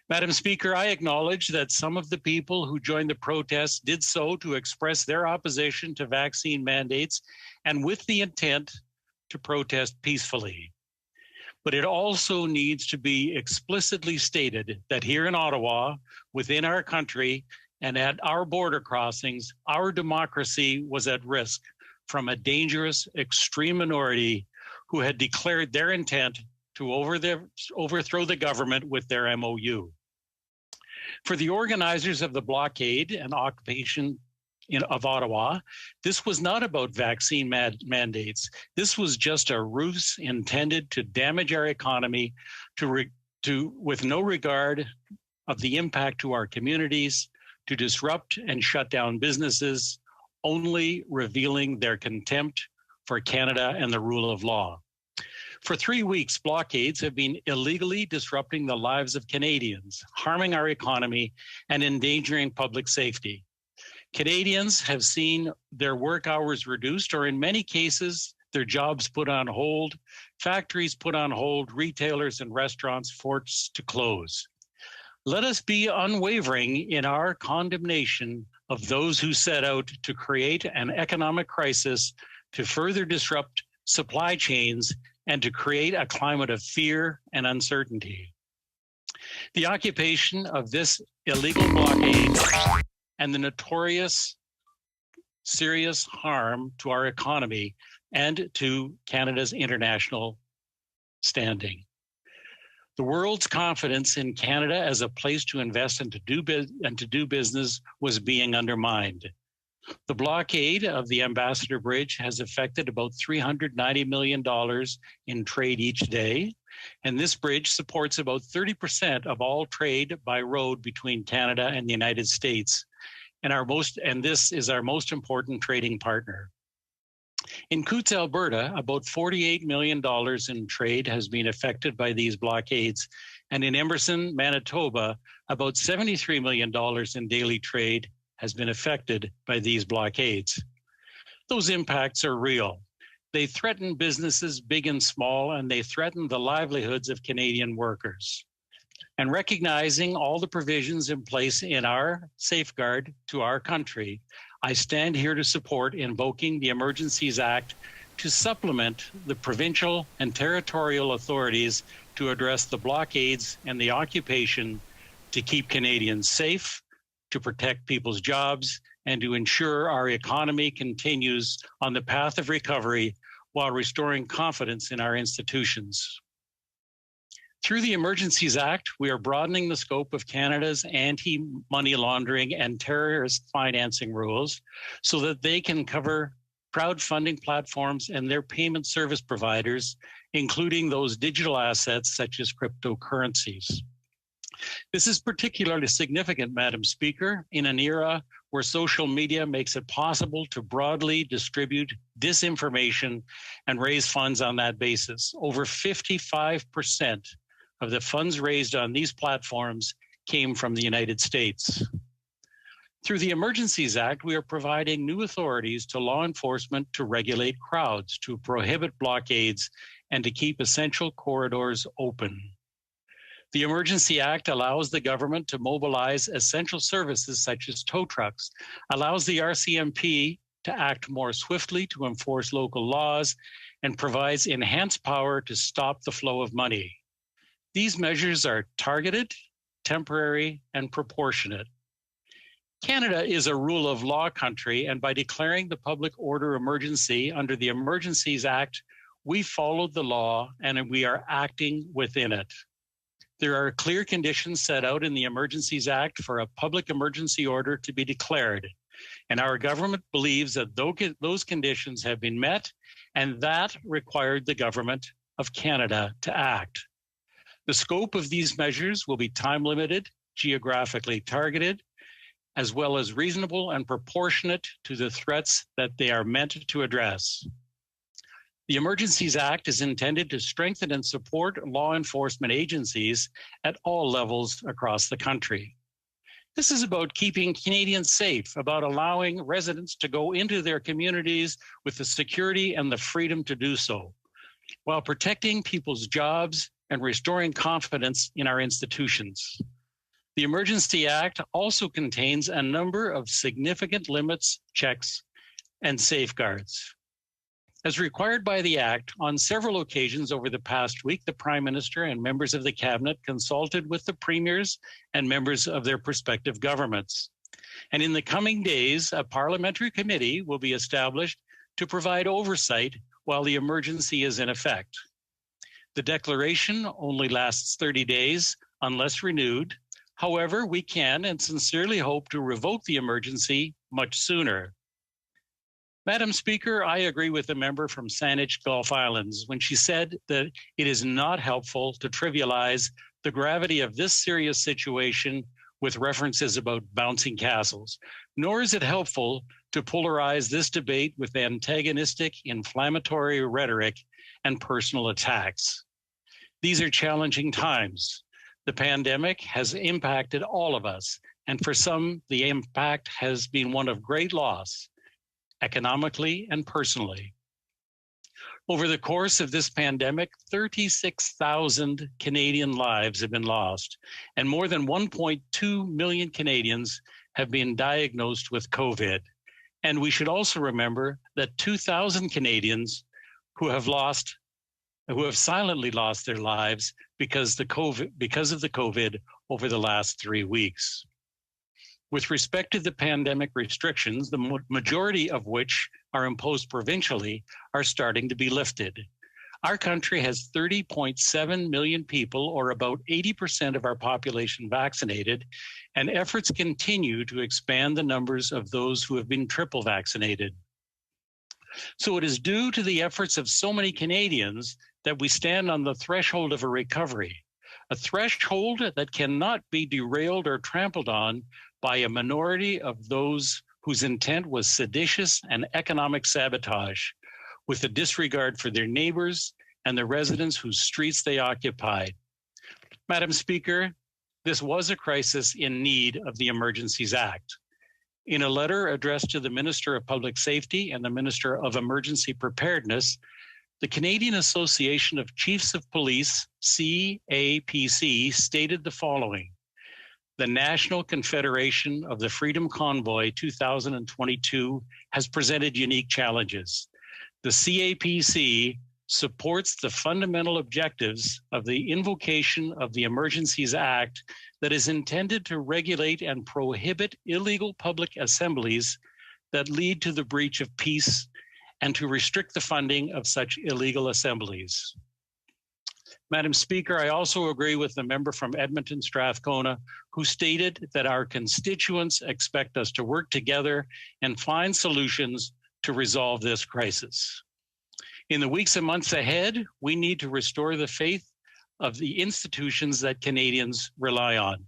Speaker 17: Madam Speaker, I acknowledge that some of the people who joined the protests did so to express their opposition to vaccine mandates and with the intent to protest peacefully. But it also needs to be explicitly stated that here in Ottawa, within our country, and at our border crossings, our democracy was at risk from a dangerous extreme minority who had declared their intent to overthrow the government with their MOU. For the organizers of the blockade and occupation of Ottawa, this was not about vaccine mandates. This was just a ruse intended to damage our economy with no regard of the impact to our communities, to disrupt and shut down businesses, only revealing their contempt for Canada and the rule of law. For 3 weeks, blockades have been illegally disrupting the lives of Canadians, harming our economy, and endangering public safety. Canadians have seen their work hours reduced, or in many cases, their jobs put on hold, factories put on hold, retailers and restaurants forced to close. Let us be unwavering in our condemnation of those who set out to create an economic crisis to further disrupt supply chains and to create a climate of fear and uncertainty. The occupation of this illegal blockade and the notorious serious harm to our economy and to Canada's international standing. The world's confidence in Canada as a place to invest and to do business was being undermined. The blockade of the Ambassador Bridge has affected about $390 million in trade each day, and this bridge supports about 30% of all trade by road between Canada and the United States, and this is our most important trading partner. In Coutts, Alberta, about $48 million in trade has been affected by these blockades, and in Emerson, Manitoba, about $73 million in daily trade has been affected by these blockades. Those impacts are real. They threaten businesses big and small, and they threaten the livelihoods of Canadian workers. And recognizing all the provisions in place in our safeguard to our country, I stand here to support invoking the Emergencies Act to supplement the provincial and territorial authorities to address the blockades and the occupation to keep Canadians safe, to protect people's jobs, and to ensure our economy continues on the path of recovery while restoring confidence in our institutions. Through the Emergencies Act, we are broadening the scope of Canada's anti-money laundering and terrorist financing rules so that they can cover crowdfunding platforms and their payment service providers, including those digital assets such as cryptocurrencies. This is particularly significant, Madam Speaker, in an era where social media makes it possible to broadly distribute disinformation and raise funds on that basis. Over 55% of the funds raised on these platforms came from the United States. Through the Emergencies Act, we are providing new authorities to law enforcement to regulate crowds, to prohibit blockades, and to keep essential corridors open. The Emergency Act allows the government to mobilize essential services such as tow trucks, allows the RCMP to act more swiftly to enforce local laws, and provides enhanced power to stop the flow of money. These measures are targeted, temporary, and proportionate. Canada is a rule of law country, and by declaring the public order emergency under the Emergencies Act, we followed the law and we are acting within it. There are clear conditions set out in the Emergencies Act for a public emergency order to be declared, and our government believes that those conditions have been met, and that required the government of Canada to act. The scope of these measures will be time-limited, geographically targeted, as well as reasonable and proportionate to the threats that they are meant to address. The Emergencies Act is intended to strengthen and support law enforcement agencies at all levels across the country. This is about keeping Canadians safe, about allowing residents to go into their communities with the security and the freedom to do so, while protecting people's jobs and restoring confidence in our institutions. The Emergency Act also contains a number of significant limits, checks, and safeguards. As required by the Act, on several occasions over the past week, the Prime Minister and members of the Cabinet consulted with the premiers and members of their respective governments. And in the coming days, a parliamentary committee will be established to provide oversight while the emergency is in effect. The declaration only lasts 30 days unless renewed. However, we can and sincerely hope to revoke the emergency much sooner. Madam Speaker, I agree with the member from Saanich Gulf Islands when she said that it is not helpful to trivialize the gravity of this serious situation with references about bouncing castles, nor is it helpful to polarize this debate with antagonistic, inflammatory rhetoric and personal attacks. These are challenging times. The pandemic has impacted all of us, and for some, the impact has been one of great loss, economically and personally. Over the course of this pandemic, 36,000 Canadian lives have been lost, and more than 1.2 million Canadians have been diagnosed with COVID. And we should also remember that 2,000 Canadians who have lost who have silently lost their lives because of the COVID over the last 3 weeks. With respect to the pandemic restrictions, the majority of which are imposed provincially, are starting to be lifted. Our country has 30.7 million people, or about 80% of our population, vaccinated, and efforts continue to expand the numbers of those who have been triple vaccinated. So it is due to the efforts of so many Canadians that we stand on the threshold of a recovery, a threshold that cannot be derailed or trampled on by a minority of those whose intent was seditious and economic sabotage, with a disregard for their neighbors and the residents whose streets they occupied. Madam Speaker, this was a crisis in need of the Emergencies Act. In a letter addressed to the Minister of Public Safety and the Minister of Emergency Preparedness, the Canadian Association of Chiefs of Police, CAPC, stated the following: the National Confederation of the Freedom Convoy 2022 has presented unique challenges. The CAPC supports the fundamental objectives of the invocation of the Emergencies Act that is intended to regulate and prohibit illegal public assemblies that lead to the breach of peace and to restrict the funding of such illegal assemblies. Madam Speaker, I also agree with the member from Edmonton Strathcona who stated that our constituents expect us to work together and find solutions to resolve this crisis. In the weeks and months ahead, we need to restore the faith of the institutions that Canadians rely on.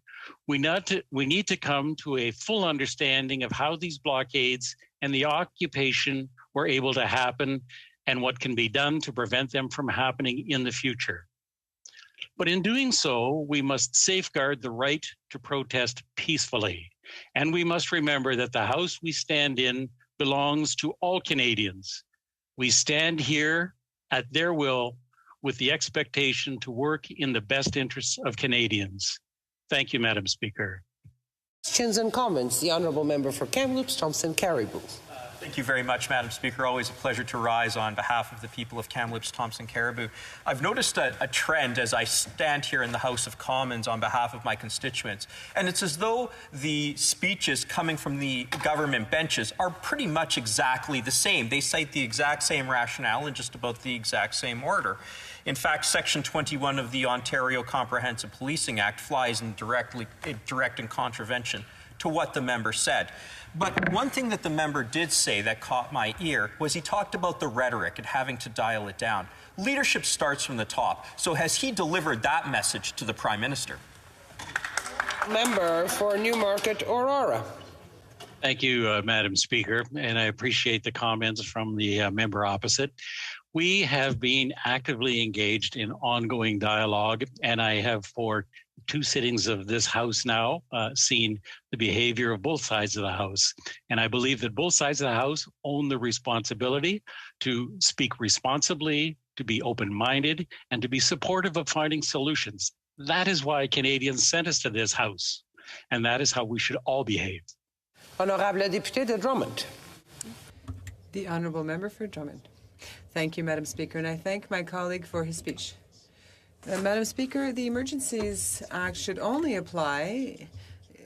Speaker 17: We need to come to a full understanding of how these blockades and the occupation were able to happen and what can be done to prevent them from happening in the future. But in doing so, we must safeguard the right to protest peacefully. And we must remember that the house we stand in belongs to all Canadians. We stand here at their will with the expectation to work in the best interests of Canadians. Thank you, Madam Speaker.
Speaker 4: Questions and comments. The Honourable Member for Kamloops, Thompson Caribou.
Speaker 8: Thank you very much, Madam Speaker. Always a pleasure to rise on behalf of the people of Kamloops, Thompson Caribou. I've noticed a trend as I stand here in the House of Commons on behalf of my constituents, and it's as though the speeches coming from the government benches are pretty much exactly the same. They cite the exact same rationale in just about the exact same order. In fact, Section 21 of the Ontario Comprehensive Policing Act flies in direct in contravention to what the member said. But one thing that the member did say that caught my ear was he talked about the rhetoric and having to dial it down. Leadership starts from the top. So has he delivered that message to the Prime Minister?
Speaker 4: Member for Newmarket, Aurora.
Speaker 17: Thank you, Madam Speaker, and I appreciate the comments from the member opposite. We have been actively engaged in ongoing dialogue, and I have for 2 sittings of this House now seen the behavior of both sides of the House. And I believe that both sides of the House own the responsibility to speak responsibly, to be open-minded, and to be supportive of finding solutions. That is why Canadians sent us to this House, and that is how we should all behave.
Speaker 4: Honorable Député de Drummond.
Speaker 23: The Honourable Member for Drummond. Thank you, Madam Speaker, and I thank my colleague for his speech. Madam Speaker, the Emergencies Act should only apply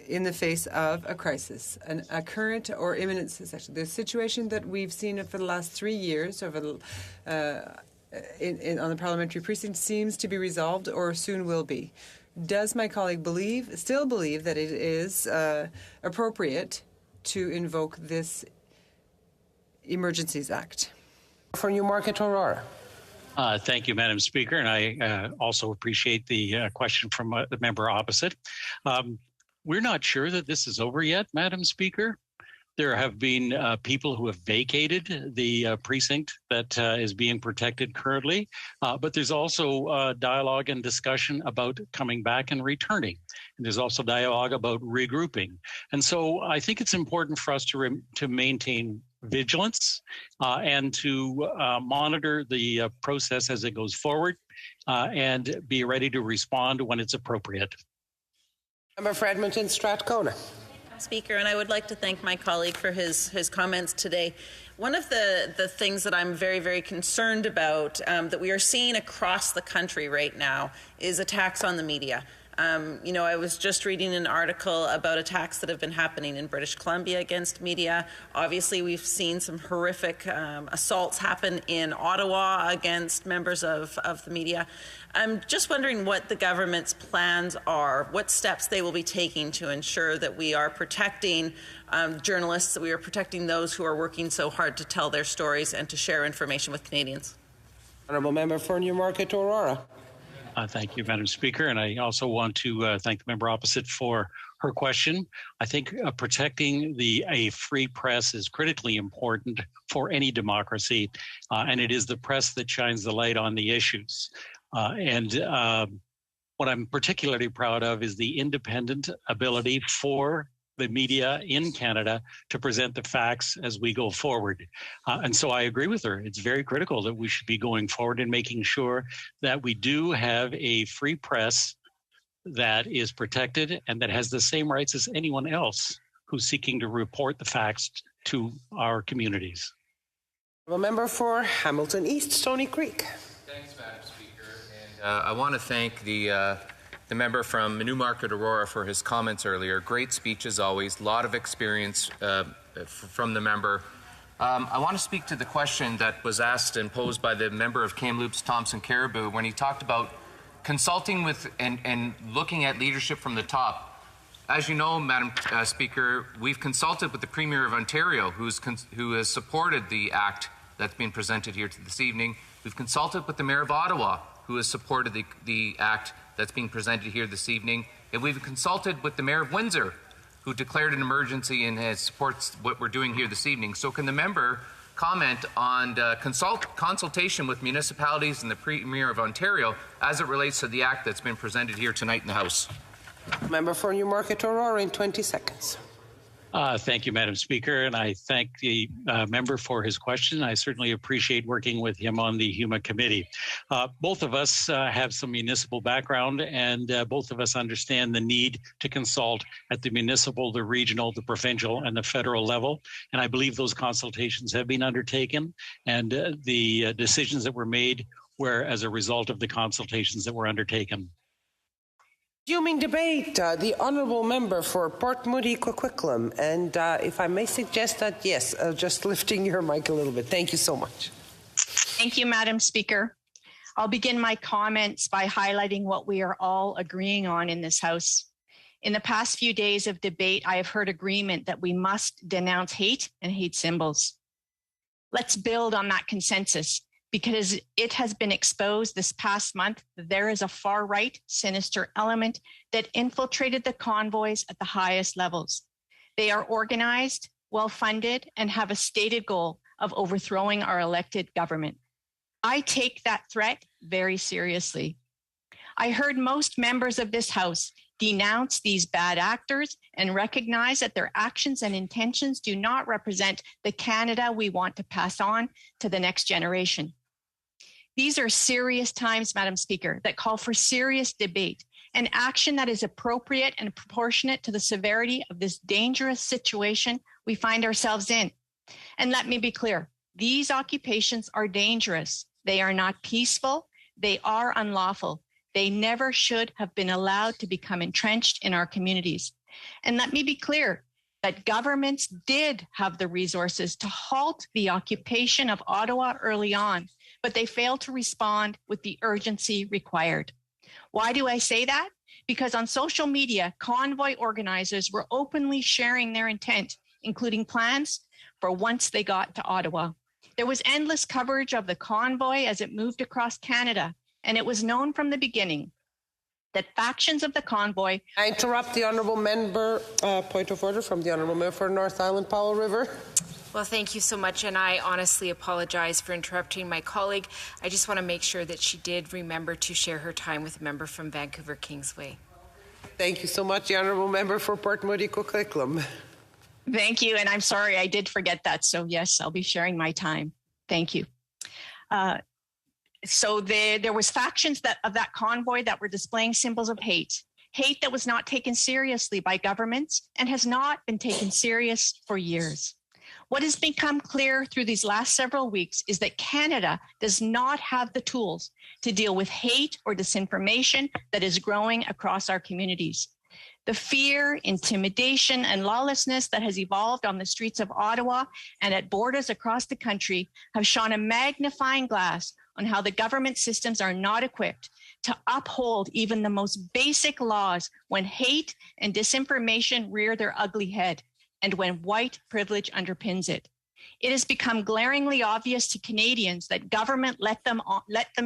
Speaker 23: in the face of a crisis, a current or imminent situation. The situation that we've seen for the last 3 years over on the Parliamentary precinct seems to be resolved or soon will be. Does my colleague still believe that it is appropriate to invoke this Emergencies Act?
Speaker 4: For Newmarket, Aurora.
Speaker 17: Thank you, Madam Speaker, and I also appreciate the question from the member opposite. We're not sure that this is over yet, Madam Speaker. There have been people who have vacated the precinct that is being protected currently, but there's also dialogue and discussion about coming back and returning. And there's also dialogue about regrouping. And so I think it's important for us to maintain vigilance and to monitor the process as it goes forward and be ready to respond when it's appropriate.
Speaker 4: Member for Edmonton Strathcona.
Speaker 14: Speaker, and I would like to thank my colleague for his comments today. One of the things that I'm very, very concerned about that we are seeing across the country right now is attacks on the media. I was just reading an article about attacks that have been happening in British Columbia against media. Obviously, we've seen some horrific assaults happen in Ottawa against members of the media. I'm just wondering what the government's plans are, what steps they will be taking to ensure that we are protecting journalists, that we are protecting those who are working so hard to tell their stories and to share information with Canadians.
Speaker 4: Honourable Member for Newmarket Aurora.
Speaker 17: Thank you, Madam Speaker. And I also want to thank the member opposite for her question. I think protecting a free press is critically important for any democracy, and it is the press that shines the light on the issues. What I'm particularly proud of is the independent ability for the media in Canada to present the facts as we go forward. And so I agree with her. It's very critical that we should be going forward and making sure that we do have a free press that is protected and that has the same rights as anyone else who's seeking to report the facts to our communities.
Speaker 4: A member for Hamilton East, Stony Creek.
Speaker 12: Thanks, Madam Speaker. And I want to thank the member from Newmarket Aurora for his comments earlier. Great speech as always, a lot of experience from the member. I want to speak to the question that was asked and posed by the member of Kamloops Thompson Caribou when he talked about consulting with and looking at leadership from the top. As you know, Madam Speaker, we've consulted with the Premier of Ontario, who has supported the act that's been presented here this evening. We've consulted with the Mayor of Ottawa, who has supported the act that's being presented here this evening. And we've consulted with the Mayor of Windsor, who declared an emergency and supports what we're doing here this evening. So can the member comment on consultation with municipalities and the Premier of Ontario as it relates to the act that's been presented here tonight in the House?
Speaker 4: Member for Newmarket Aurora in 20 seconds.
Speaker 17: Thank you, Madam Speaker, and I thank the member for his question. I certainly appreciate working with him on the HUMA committee. Both of us have some municipal background, and both of us understand the need to consult at the municipal, the regional, the provincial, and the federal level. And I believe those consultations have been undertaken, and the decisions that were made were as a result of the consultations that were undertaken.
Speaker 4: Resuming debate, the honourable member for Port Moody Coquitlam, and if I may suggest that, yes, just lifting your mic a little bit. Thank you so much.
Speaker 6: Thank you, Madam Speaker. I'll begin my comments by highlighting what we are all agreeing on in this House. In the past few days of debate, I have heard agreement that we must denounce hate and hate symbols. Let's build on that consensus, because it has been exposed this past month that there is a far-right, sinister element that infiltrated the convoys at the highest levels. They are organized, well-funded, and have a stated goal of overthrowing our elected government. I take that threat very seriously. I heard most members of this House denounce these bad actors and recognize that their actions and intentions do not represent the Canada we want to pass on to the next generation. These are serious times, Madam Speaker, that call for serious debate and action that is appropriate and proportionate to the severity of this dangerous situation we find ourselves in. And let me be clear, these occupations are dangerous. They are not peaceful. They are unlawful. They never should have been allowed to become entrenched in our communities. And let me be clear that governments did have the resources to halt the occupation of Ottawa early on, but they failed to respond with the urgency required. Why do I say that? Because on social media, convoy organizers were openly sharing their intent, including plans for once they got to Ottawa. There was endless coverage of the convoy as it moved across Canada, and it was known from the beginning that factions of the convoy...
Speaker 4: I interrupt the honourable member. Point of order from the honourable member for North Island, Powell River.
Speaker 19: Well, thank you so much, and I honestly apologize for interrupting my colleague. I just want to make sure that she did remember to share her time with a member from Vancouver Kingsway.
Speaker 4: Thank you so much, the honourable member for Port Moody Coquitlam.
Speaker 6: Thank you, and I'm sorry I did forget that. So yes, I'll be sharing my time. Thank you. So there was factions of that convoy that were displaying symbols of hate. hate that was not taken seriously by governments and has not been taken serious for years. What has become clear through these last several weeks is that Canada does not have the tools to deal with hate or disinformation that is growing across our communities. The fear, intimidation, and lawlessness that has evolved on the streets of Ottawa and at borders across the country have shone a magnifying glass on how the government systems are not equipped to uphold even the most basic laws when hate and disinformation rear their ugly head and when white privilege underpins it. It has become glaringly obvious to Canadians that government let them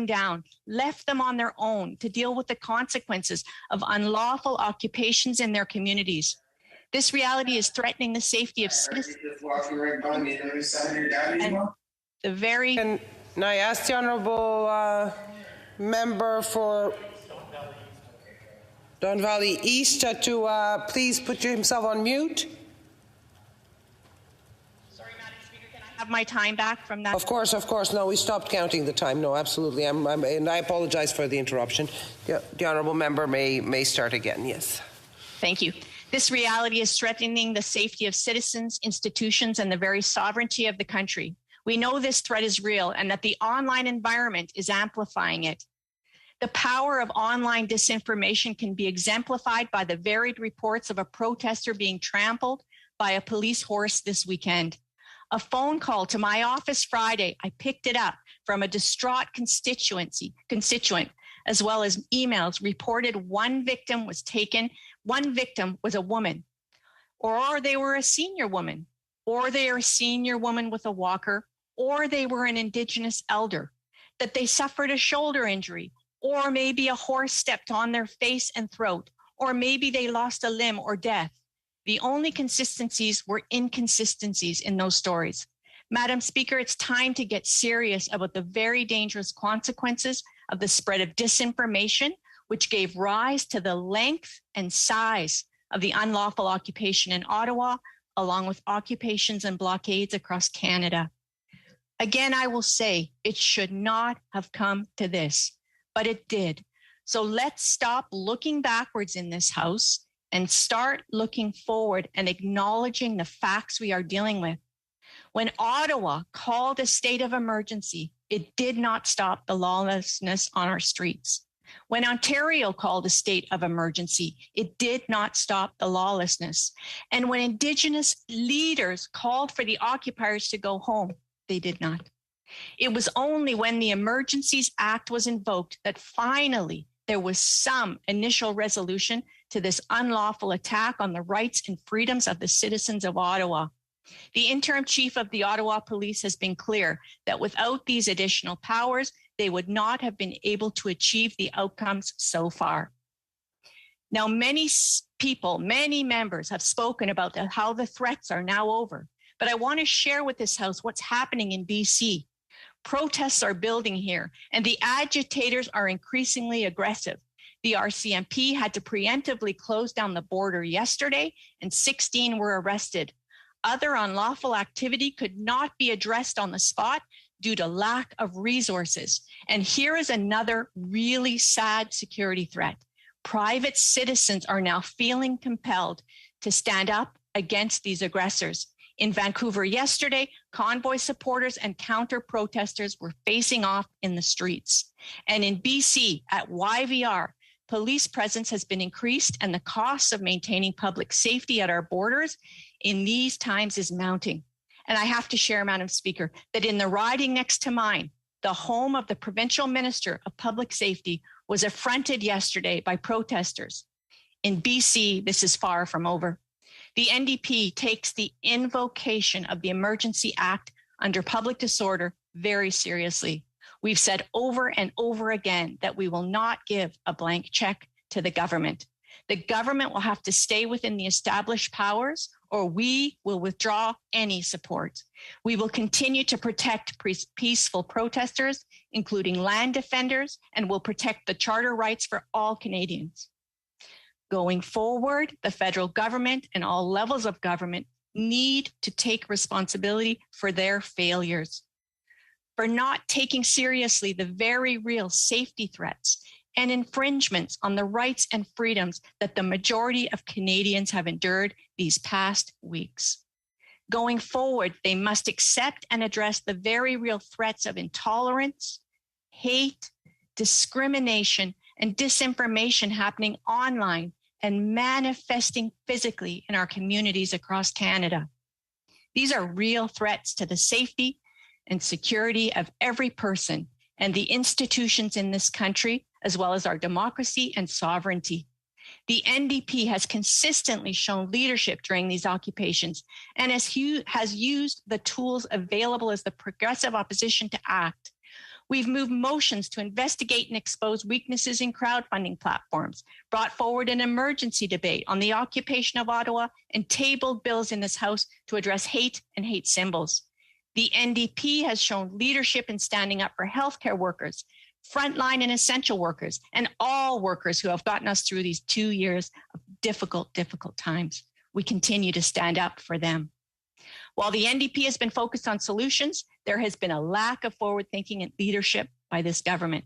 Speaker 6: down, left them on their own to deal with the consequences of unlawful occupations in their communities. This reality is threatening the safety of citizens. And the very...
Speaker 4: And I ask the honourable member for Don Valley East to please put himself on mute.
Speaker 6: Have my time back from that?
Speaker 4: Of course. No, we stopped counting the time. No, absolutely. And I apologize for the interruption. The honourable member may start again. Yes.
Speaker 6: Thank you. This reality is threatening the safety of citizens, institutions, and the very sovereignty of the country. We know this threat is real and that the online environment is amplifying it. The power of online disinformation can be exemplified by the varied reports of a protester being trampled by a police horse this weekend. A phone call to my office Friday, I picked it up from a distraught constituent, as well as emails reported one victim was taken. One victim was a woman, or they were a senior woman, or they are a senior woman with a walker, or they were an Indigenous elder, that they suffered a shoulder injury, or maybe a horse stepped on their face and throat, or maybe they lost a limb or death. The only consistencies were inconsistencies in those stories. Madam Speaker, it's time to get serious about the very dangerous consequences of the spread of disinformation, which gave rise to the length and size of the unlawful occupation in Ottawa, along with occupations and blockades across Canada. Again, I will say it should not have come to this, but it did. So let's stop looking backwards in this House and start looking forward and acknowledging the facts we are dealing with. When Ottawa called a state of emergency, it did not stop the lawlessness on our streets. When Ontario called a state of emergency, it did not stop the lawlessness. And when Indigenous leaders called for the occupiers to go home, they did not. It was only when the Emergencies Act was invoked that finally there was some initial resolution to this unlawful attack on the rights and freedoms of the citizens of Ottawa. The interim chief of the Ottawa Police has been clear that without these additional powers, they would not have been able to achieve the outcomes so far. Now, many people, many members have spoken about how the threats are now over, but I want to share with this House what's happening in BC. Protests are building here, and the agitators are increasingly aggressive. The RCMP had to preemptively close down the border yesterday, and 16 were arrested. Other unlawful activity could not be addressed on the spot due to lack of resources. And here is another really sad security threat. Private citizens are now feeling compelled to stand up against these aggressors. In Vancouver yesterday, Convoy supporters and counter-protesters were facing off in the streets. And in BC, at YVR, police presence has been increased and the costs of maintaining public safety at our borders in these times is mounting. And I have to share, Madam Speaker, that in the riding next to mine, the home of the Provincial Minister of Public Safety was affronted yesterday by protesters. In BC, this is far from over. The NDP takes the invocation of the Emergency Act under public disorder very seriously. We've said over and over again that we will not give a blank check to the government. The government will have to stay within the established powers, or we will withdraw any support. We will continue to protect peaceful protesters, including land defenders, and will protect the charter rights for all Canadians. Going forward, the federal government and all levels of government need to take responsibility for their failures, for not taking seriously the very real safety threats and infringements on the rights and freedoms that the majority of Canadians have endured these past weeks. Going forward, they must accept and address the very real threats of intolerance, hate, discrimination, and disinformation happening online and manifesting physically in our communities across Canada. These are real threats to the safety and security of every person and the institutions in this country, as well as our democracy and sovereignty. The NDP has consistently shown leadership during these occupations and has used the tools available as the progressive opposition to act. We've moved motions to investigate and expose weaknesses in crowdfunding platforms, brought forward an emergency debate on the occupation of Ottawa, and tabled bills in this House to address hate and hate symbols. The NDP has shown leadership in standing up for healthcare workers, frontline and essential workers, and all workers who have gotten us through these 2 years of difficult times. We continue to stand up for them. While the NDP has been focused on solutions, there has been a lack of forward thinking and leadership by this government.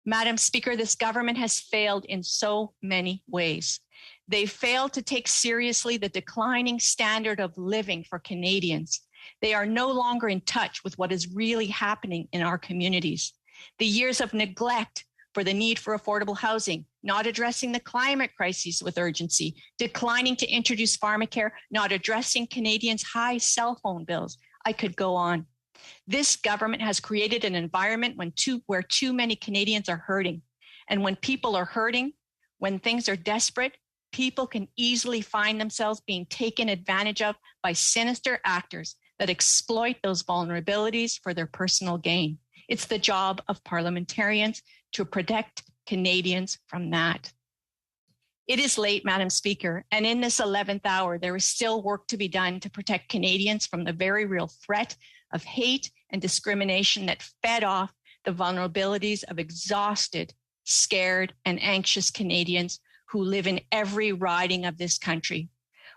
Speaker 6: Madam Speaker, this government has failed in so many ways. They failed to take seriously the declining standard of living for Canadians. They are no longer in touch with what is really happening in our communities. The years of neglect for the need for affordable housing, not addressing the climate crisis with urgency, declining to introduce pharmacare, not addressing Canadians' high cell phone bills. I could go on. This government has created an environment where too many Canadians are hurting. And when people are hurting, when things are desperate, people can easily find themselves being taken advantage of by sinister actors that exploit those vulnerabilities for their personal gain. It's the job of parliamentarians to protect Canadians from that. It is late, Madam Speaker, and in this 11th hour, there is still work to be done to protect Canadians from the very real threat of hate and discrimination that fed off the vulnerabilities of exhausted, scared, and anxious Canadians who live in every riding of this country.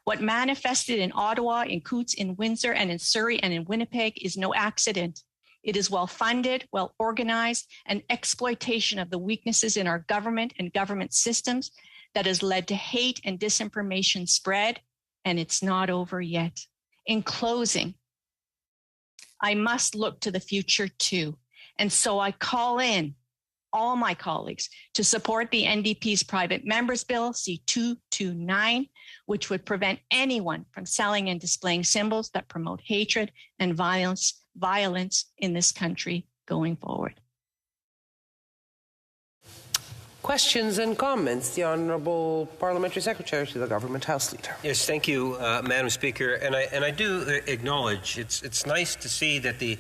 Speaker 6: What manifested in Ottawa, in Coutts, in Windsor, and in Surrey, and in Winnipeg is no accident. It is well-funded, well-organized, and exploitation of the weaknesses in our government and government systems that has led to hate and disinformation spread, and it's not over yet. In closing, I must look to the future too. And so I call in all my colleagues to support the NDP's private members bill, C-229, which would prevent anyone from selling and displaying symbols that promote hatred and violence in this country going forward.
Speaker 4: Questions and comments. The Honourable Parliamentary Secretary to the Government House Leader.
Speaker 1: Yes, thank you, Madam Speaker. And I do acknowledge it's nice to see that the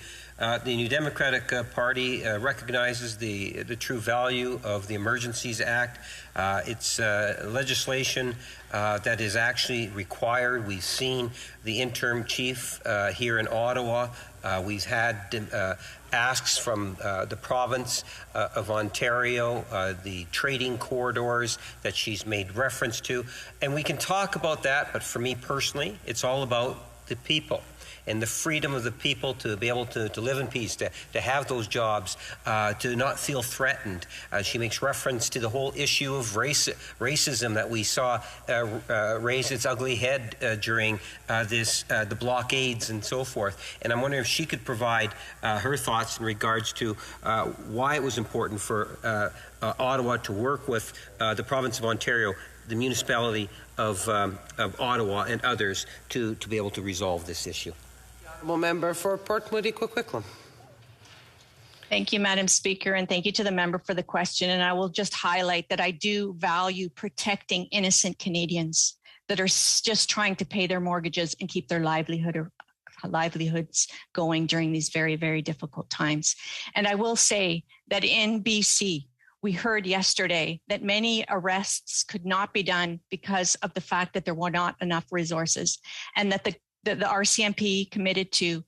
Speaker 1: New Democratic Party recognizes the true value of the Emergencies Act. It's legislation that is actually required. We've seen the interim chief here in Ottawa. We've had asks from the province of Ontario, the trading corridors that she's made reference to. And we can talk about that, but for me personally, it's all about the people and the freedom of the people to be able to live in peace, to have those jobs, to not feel threatened. She makes reference to the whole issue of racism that we saw raise its ugly head during the blockades and so forth. And I'm wondering if she could provide her thoughts in regards to why it was important for Ottawa to work with the province of Ontario, the municipality of Ottawa and others to be able to resolve this issue.
Speaker 4: Honourable Member for Port Moody Coquitlam.
Speaker 6: Thank you, Madam Speaker, and thank you to the member for the question. And I will just highlight that I do value protecting innocent Canadians that are just trying to pay their mortgages and keep their livelihoods going during these very, very difficult times. And I will say that in BC, we heard yesterday that many arrests could not be done because of the fact that there were not enough resources, and that the RCMP committed to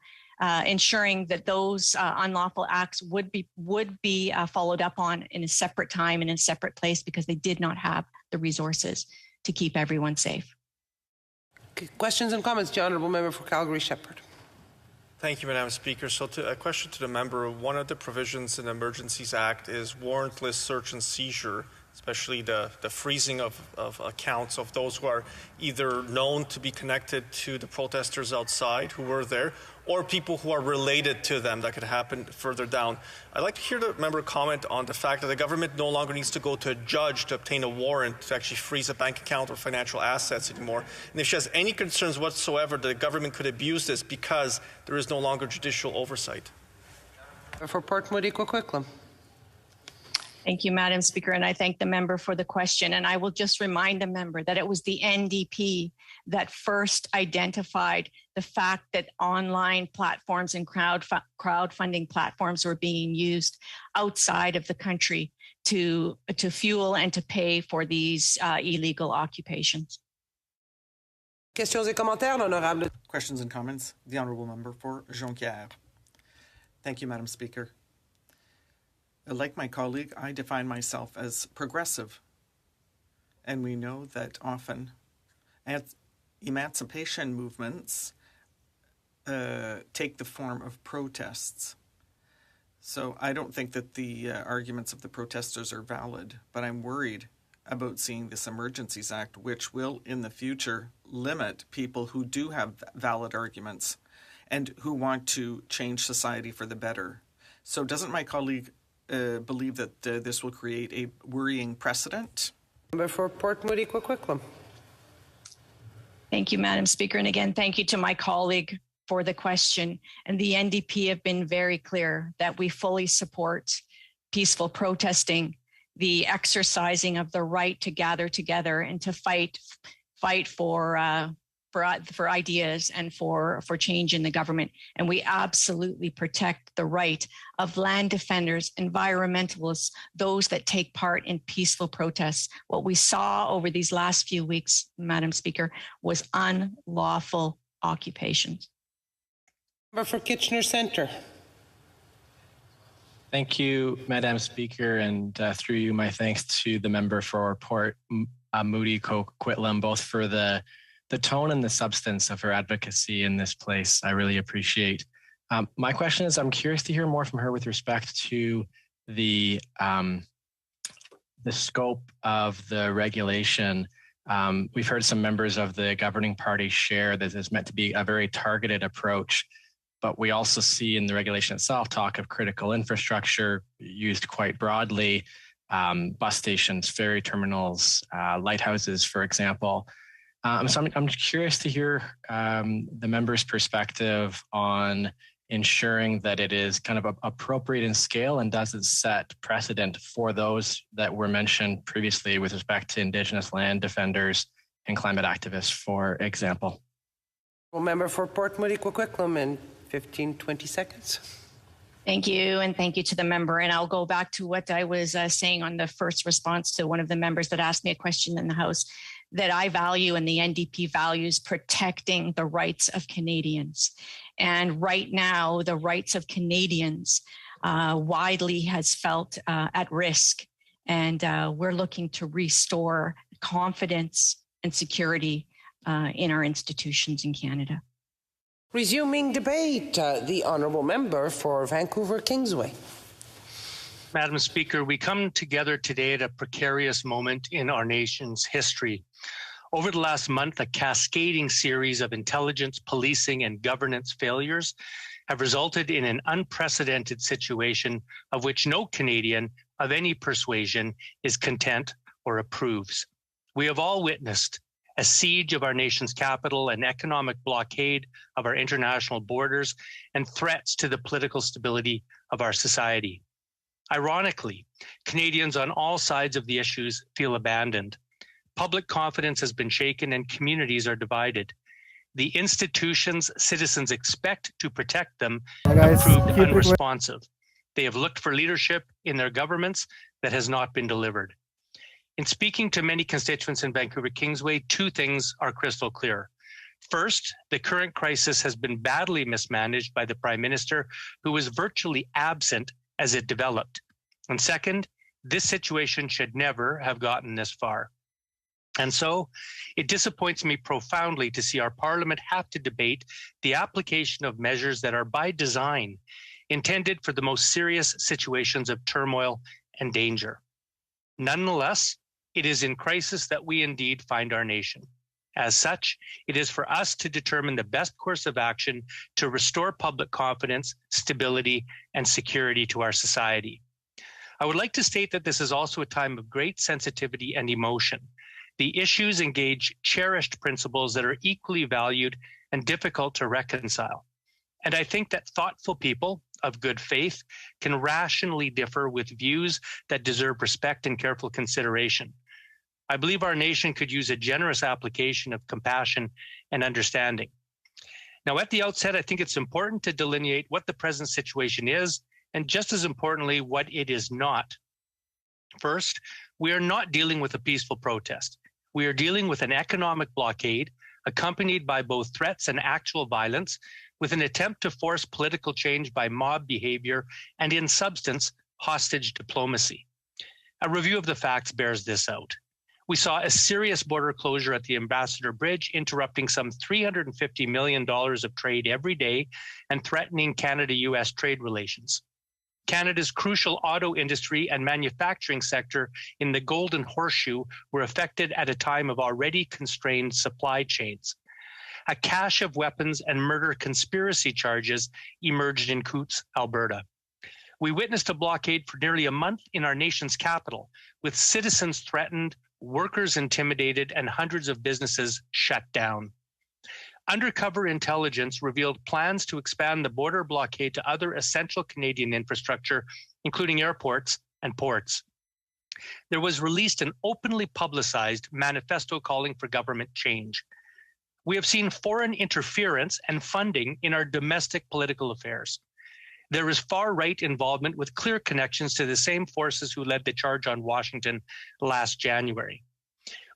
Speaker 6: ensuring that those unlawful acts would be followed up on in a separate time and in a separate place because they did not have the resources to keep everyone safe.
Speaker 4: Questions and comments, the Honourable Member for Calgary Shepherd.
Speaker 10: Thank you, Madam Speaker. So a question to the member. One of the provisions in the Emergencies Act is warrantless search and seizure, especially the freezing of accounts of those who are either known to be connected to the protesters outside who were there, or people who are related to them. That could happen further down. I'd like to hear the member comment on the fact that the government no longer needs to go to a judge to obtain a warrant to actually freeze a bank account or financial assets anymore. And if she has any concerns whatsoever that the government could abuse this because there is no longer judicial oversight.
Speaker 4: For Port Moody, Coquitlam.
Speaker 6: Thank you, Madam Speaker, and I thank the member for the question. And I will just remind the member that it was the NDP that first identified the fact that online platforms and crowdfunding platforms were being used outside of the country to fuel and to pay for these illegal occupations.
Speaker 4: Questions et commentaires, l'honorable.
Speaker 7: Questions and comments? The honourable member for Jonquière. Thank you, Madam Speaker. Like my colleague, I define myself as progressive. And we know that often emancipation movements take the form of protests. So I don't think that the arguments of the protesters are valid, but I'm worried about seeing this Emergencies Act, which will in the future limit people who do have valid arguments and who want to change society for the better. So doesn't my colleague believe that this will create a worrying precedent?
Speaker 4: Member for Port Moody, Coquitlam.
Speaker 6: Thank you, Madam Speaker. And again, thank you to my colleague for the question. And the NDP have been very clear that we fully support peaceful protesting, the exercising of the right to gather together and to fight for ideas and for change in the government. And we absolutely protect the right of land defenders, environmentalists, those that take part in peaceful protests. What we saw over these last few weeks, Madam Speaker, was unlawful occupations.
Speaker 4: Member for Kitchener Centre.
Speaker 11: Thank you, Madam Speaker, and through you, my thanks to the member for Port Moody Coquitlam, both for the tone and the substance of her advocacy in this place. I really appreciate. My question is, I'm curious to hear more from her with respect to the scope of the regulation. We've heard some members of the governing party share that it's meant to be a very targeted approach, but we also see in the regulation itself talk of critical infrastructure used quite broadly, bus stations, ferry terminals, lighthouses, for example. So I'm curious to hear the member's perspective on ensuring that it is kind of appropriate in scale and does it set precedent for those that were mentioned previously with respect to Indigenous land defenders and climate activists, for example.
Speaker 4: Well, member for Port Moody, Coquitlam in 15, 20 seconds.
Speaker 6: Thank you, and thank you to the member. And I'll go back to what I was saying on the first response to one of the members that asked me a question in the House, that I value and the NDP values protecting the rights of Canadians. And right now, the rights of Canadians widely has felt at risk. And we're looking to restore confidence and security in our institutions in Canada.
Speaker 4: Resuming debate, the honourable member for Vancouver Kingsway.
Speaker 17: Madam Speaker, we come together today at a precarious moment in our nation's history. Over the last month, a cascading series of intelligence, policing, and governance failures have resulted in an unprecedented situation of which no Canadian of any persuasion is content or approves. We have all witnessed a siege of our nation's capital, an economic blockade of our international borders, and threats to the political stability of our society. Ironically, Canadians on all sides of the issues feel abandoned. Public confidence has been shaken and communities are divided. The institutions citizens expect to protect them have proved unresponsive. They have looked for leadership in their governments that has not been delivered. In speaking to many constituents in Vancouver Kingsway, two things are crystal clear. First, the current crisis has been badly mismanaged by the Prime Minister, who was virtually absent as it developed. And second, this situation should never have gotten this far. And so it disappoints me profoundly to see our Parliament have to debate the application of measures that are by design intended for the most serious situations of turmoil and danger. Nonetheless, it is in crisis that we indeed find our nation. As such, it is for us to determine the best course of action to restore public confidence, stability, and security to our society. I would like to state that this is also a time of great sensitivity and emotion. The issues engage cherished principles that are equally valued and difficult to reconcile. And I think that thoughtful people of good faith can rationally differ with views that deserve respect and careful consideration. I believe our nation could use a generous application of compassion and understanding. Now, at the outset, I think it's important to delineate what the present situation is, and just as importantly, what it is not. First, we are not dealing with a peaceful protest. We are dealing with an economic blockade accompanied by both threats and actual violence, with an attempt to force political change by mob behavior and, in substance, hostage diplomacy. A review of the facts bears this out. We saw a serious border closure at the Ambassador Bridge, interrupting some $350 million of trade every day and threatening Canada-US trade relations. Canada's crucial auto industry and manufacturing sector in the Golden Horseshoe were affected at a time of already constrained supply chains. A cache of weapons and murder conspiracy charges emerged in Coutts, Alberta. We witnessed a blockade for nearly a month in our nation's capital, with citizens threatened, workers intimidated, and hundreds of businesses shut down. Undercover intelligence revealed plans to expand the border blockade to other essential Canadian infrastructure, including airports and ports. There was released an openly publicized manifesto calling for government change. We have seen foreign interference and funding in our domestic political affairs. There is far-right involvement with clear connections to the same forces who led the charge on Washington last January.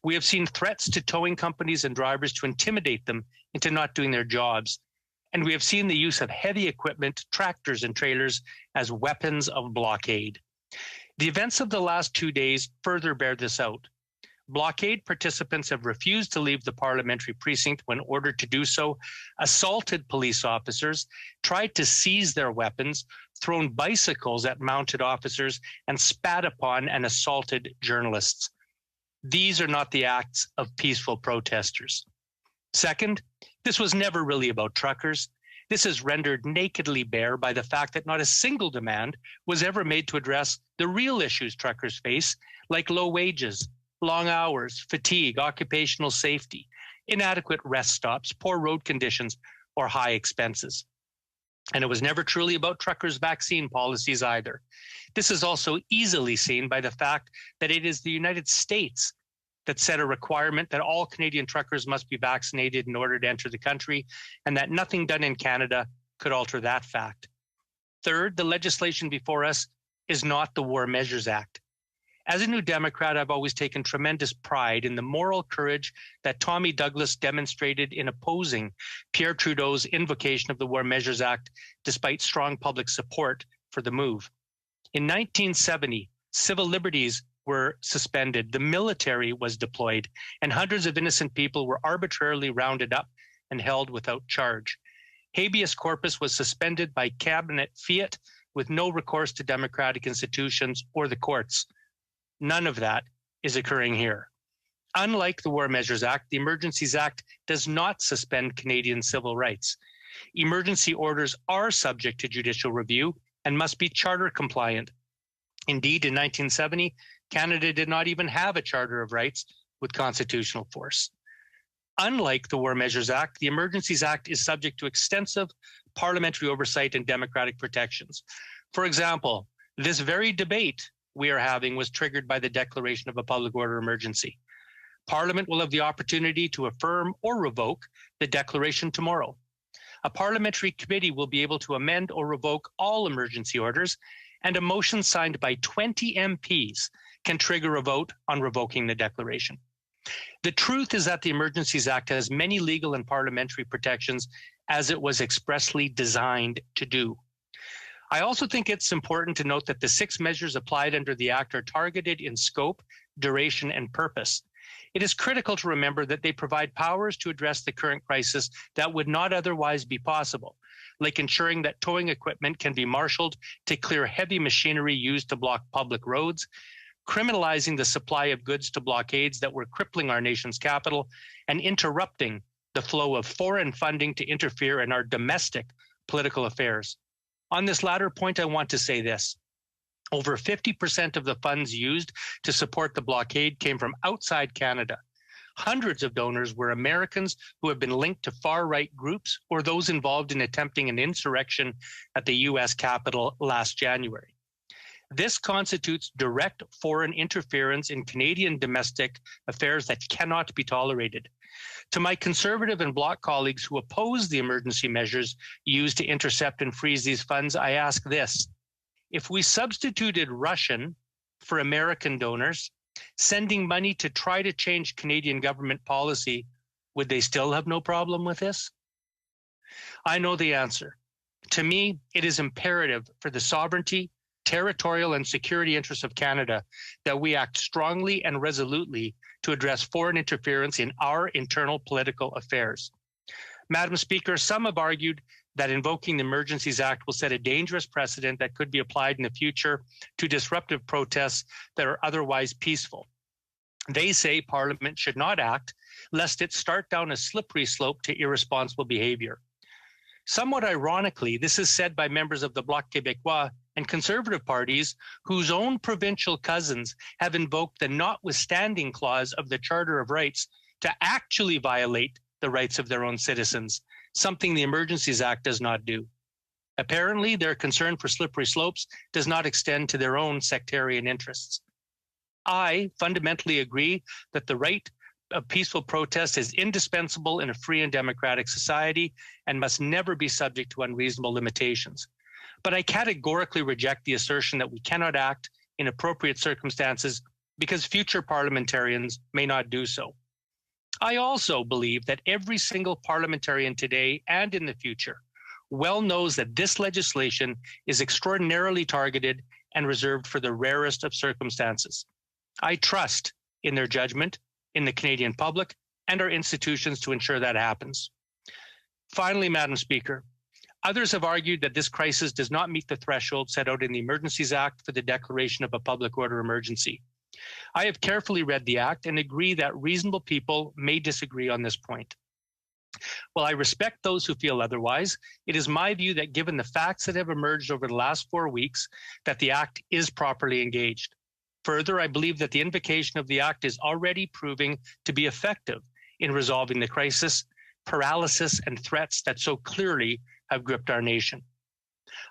Speaker 17: We have seen threats to towing companies and drivers to intimidate them into not doing their jobs. And we have seen the use of heavy equipment, tractors and trailers as weapons of blockade. The events of the last 2 days further bear this out. Blockade participants have refused to leave the parliamentary precinct when ordered to do so, assaulted police officers, tried to seize their weapons, thrown bicycles at mounted officers, and spat upon and assaulted journalists. These are not the acts of peaceful protesters. Second, this was never really about truckers. This is rendered nakedly bare by the fact that not a single demand was ever made to address the real issues truckers face, like low wages, long hours, fatigue, occupational safety, inadequate rest stops, poor road conditions, or high expenses. And it was never truly about truckers' vaccine policies either. This is also easily seen by the fact that it is the United States that set a requirement that all Canadian truckers must be vaccinated in order to enter the country, and that nothing done in Canada could alter that fact. Third, the legislation before us is not the War Measures Act. As a New Democrat, I've always taken tremendous pride in the moral courage that Tommy Douglas demonstrated in opposing Pierre Trudeau's invocation of the War Measures Act, despite strong public support for the move. In 1970, civil liberties were suspended, the military was deployed, and hundreds of innocent people were arbitrarily rounded up and held without charge. Habeas corpus was suspended by cabinet fiat with no recourse to democratic institutions or the courts. None of that is occurring here. Unlike the War Measures Act, the Emergencies Act does not suspend Canadian civil rights. Emergency orders are subject to judicial review and must be charter compliant. Indeed, in 1970, Canada did not even have a Charter of Rights with constitutional force. Unlike the War Measures Act, the Emergencies Act is subject to extensive parliamentary oversight and democratic protections. For example, this very debate we are having was triggered by the declaration of a public order emergency. Parliament will have the opportunity to affirm or revoke the declaration tomorrow. A parliamentary committee will be able to amend or revoke all emergency orders, and a motion signed by 20 MPs can trigger a vote on revoking the declaration. The truth is that the Emergencies Act has many legal and parliamentary protections, as it was expressly designed to do. I also think it's important to note that the 6 measures applied under the Act are targeted in scope, duration, and purpose. It is critical to remember that they provide powers to address the current crisis that would not otherwise be possible, like ensuring that towing equipment can be marshaled to clear heavy machinery used to block public roads, criminalizing the supply of goods to blockades that were crippling our nation's capital, and interrupting the flow of foreign funding to interfere in our domestic political affairs. On this latter point, I want to say this. Over 50% of the funds used to support the blockade came from outside Canada. Hundreds of donors were Americans who have been linked to far-right groups or those involved in attempting an insurrection at the U.S. Capitol last January. This constitutes direct foreign interference in Canadian domestic affairs that cannot be tolerated. To my Conservative and Bloc colleagues who oppose the emergency measures used to intercept and freeze these funds, I ask this. If we substituted Russian for American donors, sending money to try to change Canadian government policy, would they still have no problem with this? I know the answer. To me, it is imperative for the sovereignty, territorial, and security interests of Canada that we act strongly and resolutely to address foreign interference in our internal political affairs. Madam Speaker, some have argued that invoking the Emergencies Act will set a dangerous precedent that could be applied in the future to disruptive protests that are otherwise peaceful. They say Parliament should not act, lest it start down a slippery slope to irresponsible behavior. Somewhat ironically, this is said by members of the Bloc Québécois and Conservative parties whose own provincial cousins have invoked the notwithstanding clause of the Charter of Rights to actually violate the rights of their own citizens, something the Emergencies Act does not do. Apparently, their concern for slippery slopes does not extend to their own sectarian interests. I fundamentally agree that the right of peaceful protest is indispensable in a free and democratic society and must never be subject to unreasonable limitations. But I categorically reject the assertion that we cannot act in appropriate circumstances because future parliamentarians may not do so. I also believe that every single parliamentarian today and in the future well knows that this legislation is extraordinarily targeted and reserved for the rarest of circumstances. I trust in their judgment, in the Canadian public, and our institutions to ensure that happens. Finally, Madam Speaker, others have argued that this crisis does not meet the threshold set out in the Emergencies Act for the declaration of a public order emergency. I have carefully read the Act and agree that reasonable people may disagree on this point. While I respect those who feel otherwise, it is my view that given the facts that have emerged over the last 4 weeks, that the Act is properly engaged. Further, I believe that the invocation of the Act is already proving to be effective in resolving the crisis, paralysis, and threats that so clearly have gripped our nation.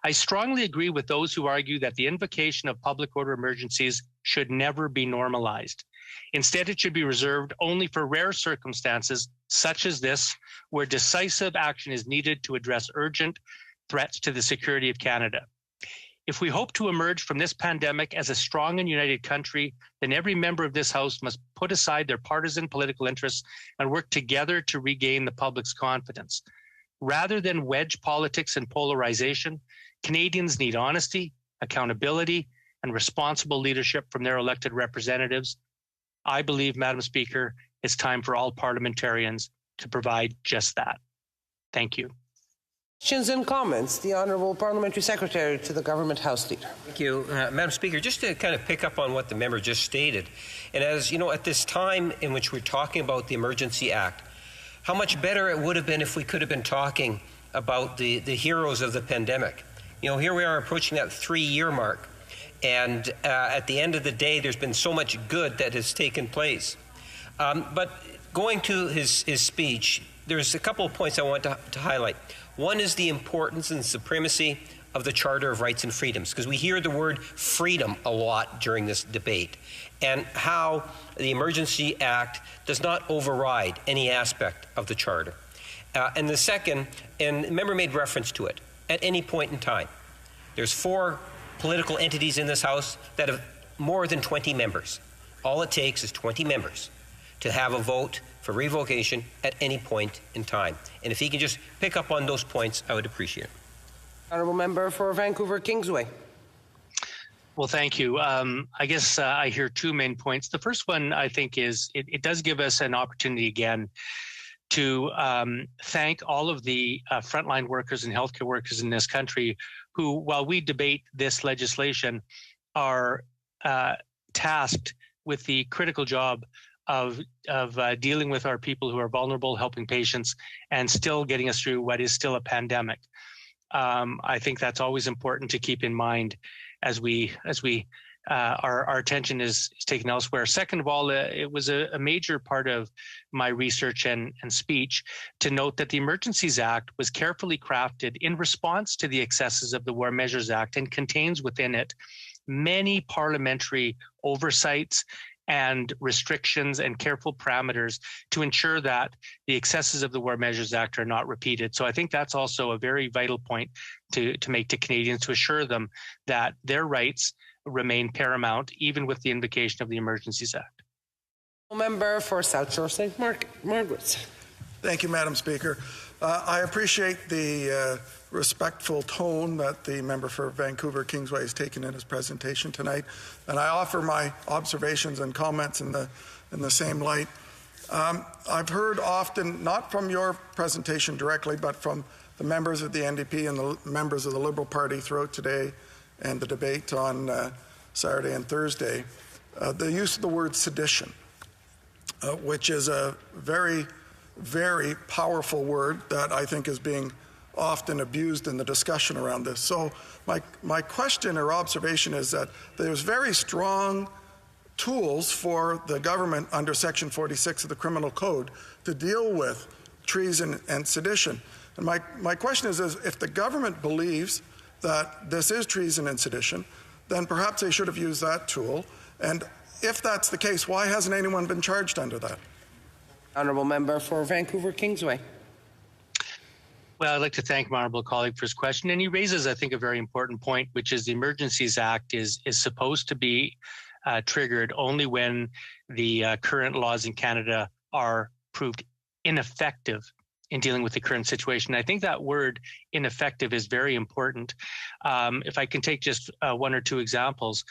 Speaker 17: I strongly agree with those who argue that the invocation of public order emergencies should never be normalized. Instead, it should be reserved only for rare circumstances such as this, where decisive action is needed to address urgent threats to the security of Canada. If we hope to emerge from this pandemic as a strong and united country, then every member of this House must put aside their partisan political interests and work together to regain the public's confidence. Rather than wedge politics and polarization, Canadians need honesty, accountability, and responsible leadership from their elected representatives. I believe, Madam Speaker, it's time for all parliamentarians to provide just that. Thank you.
Speaker 4: Questions and comments. The Honourable Parliamentary Secretary to the Government House Leader.
Speaker 1: Thank you, Madam Speaker. Just to kind of pick up on what the member just stated, and as you know, at this time in which we're talking about the Emergency Act, how much better it would have been if we could have been talking about the heroes of the pandemic. You know, here we are approaching that 3-year mark, and at the end of the day, there's been so much good that has taken place. But going to his speech, there's a couple of points I want to highlight. One is the importance and supremacy of the Charter of Rights and Freedoms, because we hear the word freedom a lot during this debate, and how the Emergency Act does not override any aspect of the Charter. And the second, and the member made reference to it, at any point in time. There's 4 political entities in this House that have more than 20 members. All it takes is 20 members to have a vote for revocation at any point in time. And if he can just pick up on those points, I would appreciate it.
Speaker 4: Honourable Member for Vancouver Kingsway.
Speaker 17: Well, thank you. I guess I hear two main points. The first one, I think, is it does give us an opportunity again to thank all of the frontline workers and healthcare workers in this country who, while we debate this legislation, are tasked with the critical job of dealing with our people who are vulnerable, helping patients, and still getting us through what is still a pandemic. I think that's always important to keep in mind as our attention is taken elsewhere. Second of all, it was a major part of my research and speech to note that the Emergencies Act was carefully crafted in response to the excesses of the War Measures Act and contains within it many parliamentary oversights and restrictions and careful parameters to ensure that the excesses of the War Measures Act are not repeated. So I think that's also a very vital point to make to Canadians, to assure them that their rights remain paramount, even with the invocation of the Emergencies Act.
Speaker 4: Member for South Shore St. Margaret's.
Speaker 9: Thank you, Madam Speaker. I appreciate the respectful tone that the member for Vancouver Kingsway has taken in his presentation tonight, and I offer my observations and comments in the same light. I've heard often, not from your presentation directly, but from the members of the NDP and the members of the Liberal Party throughout today and the debate on Saturday and Thursday, the use of the word sedition, which is a very, very powerful word that I think is being often abused in the discussion around this. So my question or observation is that there's very strong tools for the government under Section 46 of the Criminal Code to deal with treason and sedition. And my question is if the government believes that this is treason and sedition, then perhaps they should have used that tool. And if that's the case, why hasn't anyone been charged under that?
Speaker 4: Honourable Member for Vancouver Kingsway.
Speaker 17: Well, I'd like to thank my honourable colleague for his question. And he raises, I think, a very important point, which is the Emergencies Act is supposed to be triggered only when the current laws in Canada are proved ineffective in dealing with the current situation. I think that word ineffective is very important. If I can take just one or two examples,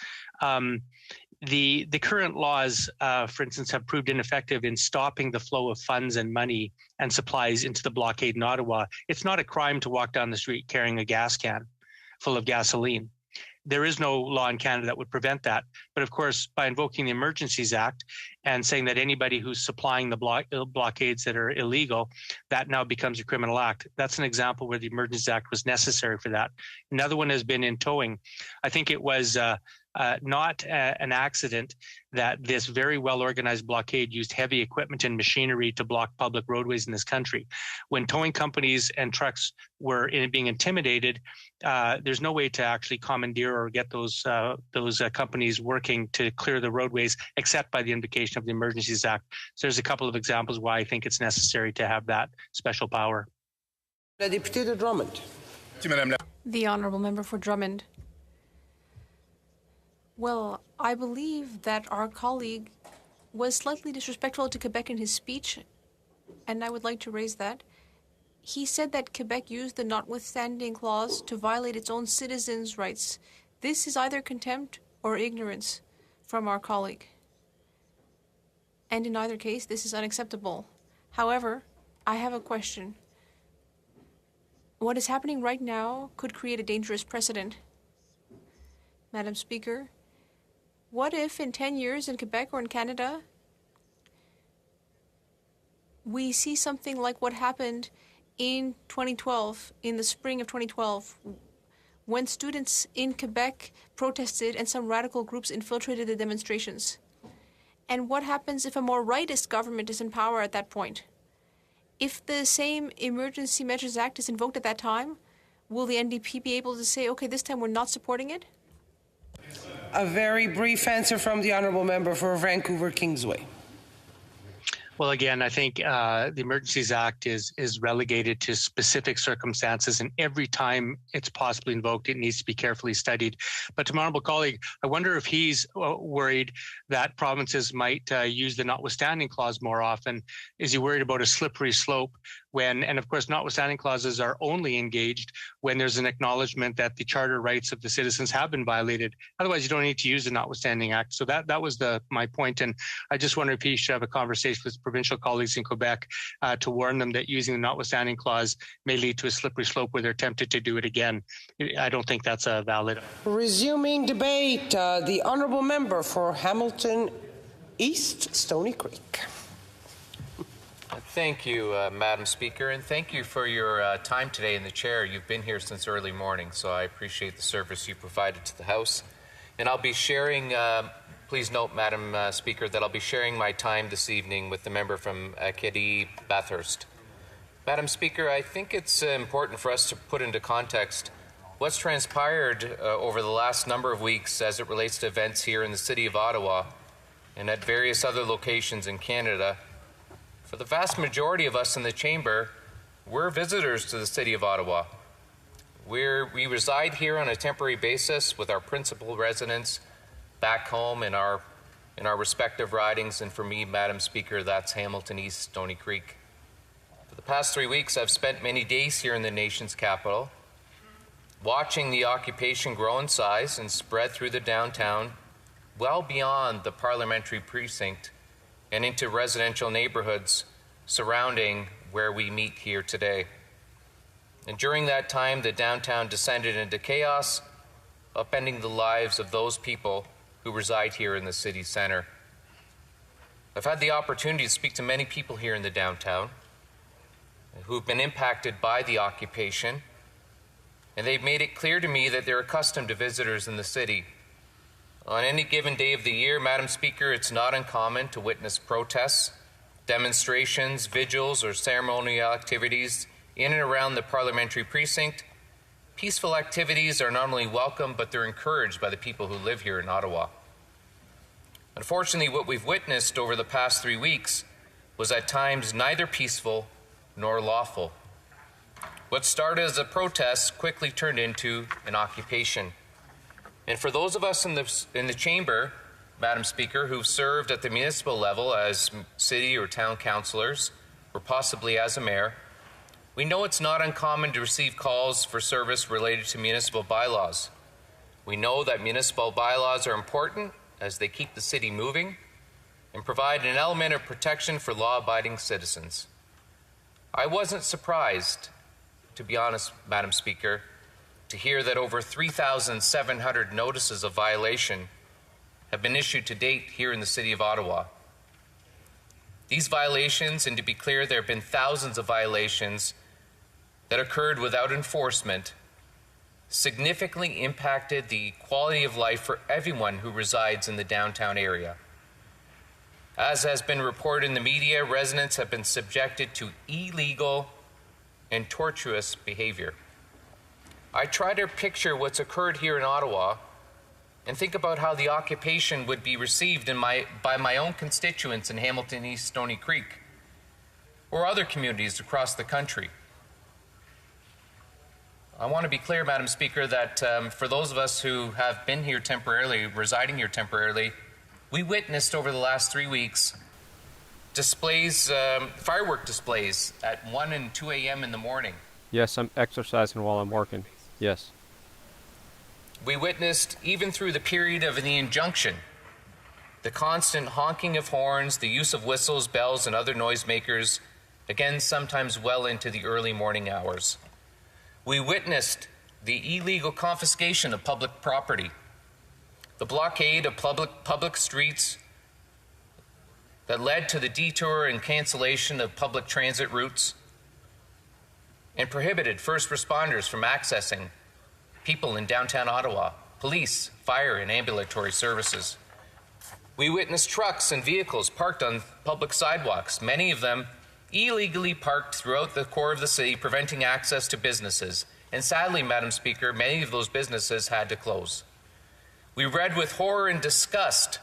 Speaker 17: the current laws, for instance, have proved ineffective in stopping the flow of funds and money and supplies into the blockade in Ottawa. It's not a crime to walk down the street carrying a gas can full of gasoline. There is no law in Canada that would prevent that. But of course, by invoking the Emergencies Act and saying that anybody who's supplying the blockades that are illegal, that now becomes a criminal act. That's an example where the Emergencies Act was necessary for that. Another one has been in towing. I think it was not an accident that this very well-organized blockade used heavy equipment and machinery to block public roadways in this country. When towing companies and trucks were being intimidated, there's no way to actually commandeer or get those companies working to clear the roadways except by the invocation of the Emergencies Act. So there's a couple of examples why I think it's necessary to have that special power.
Speaker 4: La députée de Drummond.
Speaker 18: The Honourable Member for Drummond. Well, I believe that our colleague was slightly disrespectful to Quebec in his speech, and I would like to raise that. He said that Quebec used the notwithstanding clause to violate its own citizens' rights. This is either contempt or ignorance from our colleague. And in either case, this is unacceptable. However, I have a question. What is happening right now could create a dangerous precedent. Madam Speaker, what if in 10 years in Quebec or in Canada, we see something like what happened in 2012, in the spring of 2012, when students in Quebec protested and some radical groups infiltrated the demonstrations? And what happens if a more rightist government is in power at that point? If the same Emergency Measures Act is invoked at that time, will the NDP be able to say, okay, this time we're not supporting it?
Speaker 4: A very brief answer from the Honourable Member for Vancouver Kingsway.
Speaker 17: Well, again, I think the Emergencies Act is relegated to specific circumstances, and every time it's possibly invoked, it needs to be carefully studied. But to my honourable colleague, I wonder if he's worried that provinces might use the notwithstanding clause more often. Is he worried about a slippery slope when, and of course, notwithstanding clauses are only engaged when there's an acknowledgement that the charter rights of the citizens have been violated. Otherwise, you don't need to use the Notwithstanding Act. So that was my point. And I just wonder if he should have a conversation with provincial colleagues in Quebec to warn them that using the Notwithstanding clause may lead to a slippery slope where they're tempted to do it again. I don't think that's a valid.
Speaker 4: Resuming debate, the honourable member for Hamilton East, Stony Creek.
Speaker 12: Thank you, Madam Speaker, and thank you for your time today in the chair. You've been here since early morning, so I appreciate the service you provided to the House. And I'll be sharing, please note, Madam Speaker, that I'll be sharing my time this evening with the member from Acadie Bathurst. Madam Speaker, I think it's important for us to put into context what's transpired over the last number of weeks as it relates to events here in the City of Ottawa and at various other locations in Canada. For the vast majority of us in the chamber, we're visitors to the City of Ottawa. We reside here on a temporary basis with our principal residents back home in our respective ridings, and for me, Madam Speaker, that's Hamilton East, Stony Creek. For the past 3 weeks, I've spent many days here in the nation's capital, watching the occupation grow in size and spread through the downtown, well beyond the Parliamentary precinct, and into residential neighborhoods surrounding where we meet here today. And during that time, the downtown descended into chaos, upending the lives of those people who reside here in the city center. I've had the opportunity to speak to many people here in the downtown who have been impacted by the occupation, and they've made it clear to me that they're accustomed to visitors in the city. On any given day of the year, Madam Speaker, it's not uncommon to witness protests, demonstrations, vigils, or ceremonial activities in and around the Parliamentary precinct. Peaceful activities are not only welcome, but they're encouraged by the people who live here in Ottawa. Unfortunately, what we've witnessed over the past 3 weeks was at times neither peaceful nor lawful. What started as a protest quickly turned into an occupation. And for those of us in the chamber, Madam Speaker, who've served at the municipal level as city or town councillors, or possibly as a mayor, we know it's not uncommon to receive calls for service related to municipal bylaws. We know that municipal bylaws are important as they keep the city moving and provide an element of protection for law-abiding citizens. I wasn't surprised, to be honest, Madam Speaker, to hear that over 3,700 notices of violation have been issued to date here in the City of Ottawa. These violations, and to be clear, there have been thousands of violations that occurred without enforcement, significantly impacted the quality of life for everyone who resides in the downtown area. As has been reported in the media, residents have been subjected to illegal and tortuous behavior. I try to picture what's occurred here in Ottawa and think about how the occupation would be received by my own constituents in Hamilton East, Stony Creek, or other communities across the country. I want to be clear, Madam Speaker, that for those of us who have been here temporarily, residing here temporarily, we witnessed over the last 3 weeks displays, firework displays at 1 and 2 a.m. in the morning.
Speaker 15: Yes, I'm exercising while I'm working. Yes.
Speaker 12: We witnessed, even through the period of the injunction, the constant honking of horns, the use of whistles, bells, and other noisemakers, again, sometimes well into the early morning hours. We witnessed the illegal confiscation of public property, the blockade of public streets that led to the detour and cancellation of public transit routes, and prohibited first responders from accessing people in downtown Ottawa, police, fire, and ambulatory services. We witnessed trucks and vehicles parked on public sidewalks, many of them illegally parked throughout the core of the city, preventing access to businesses. And sadly, Madam Speaker, many of those businesses had to close. We read with horror and disgust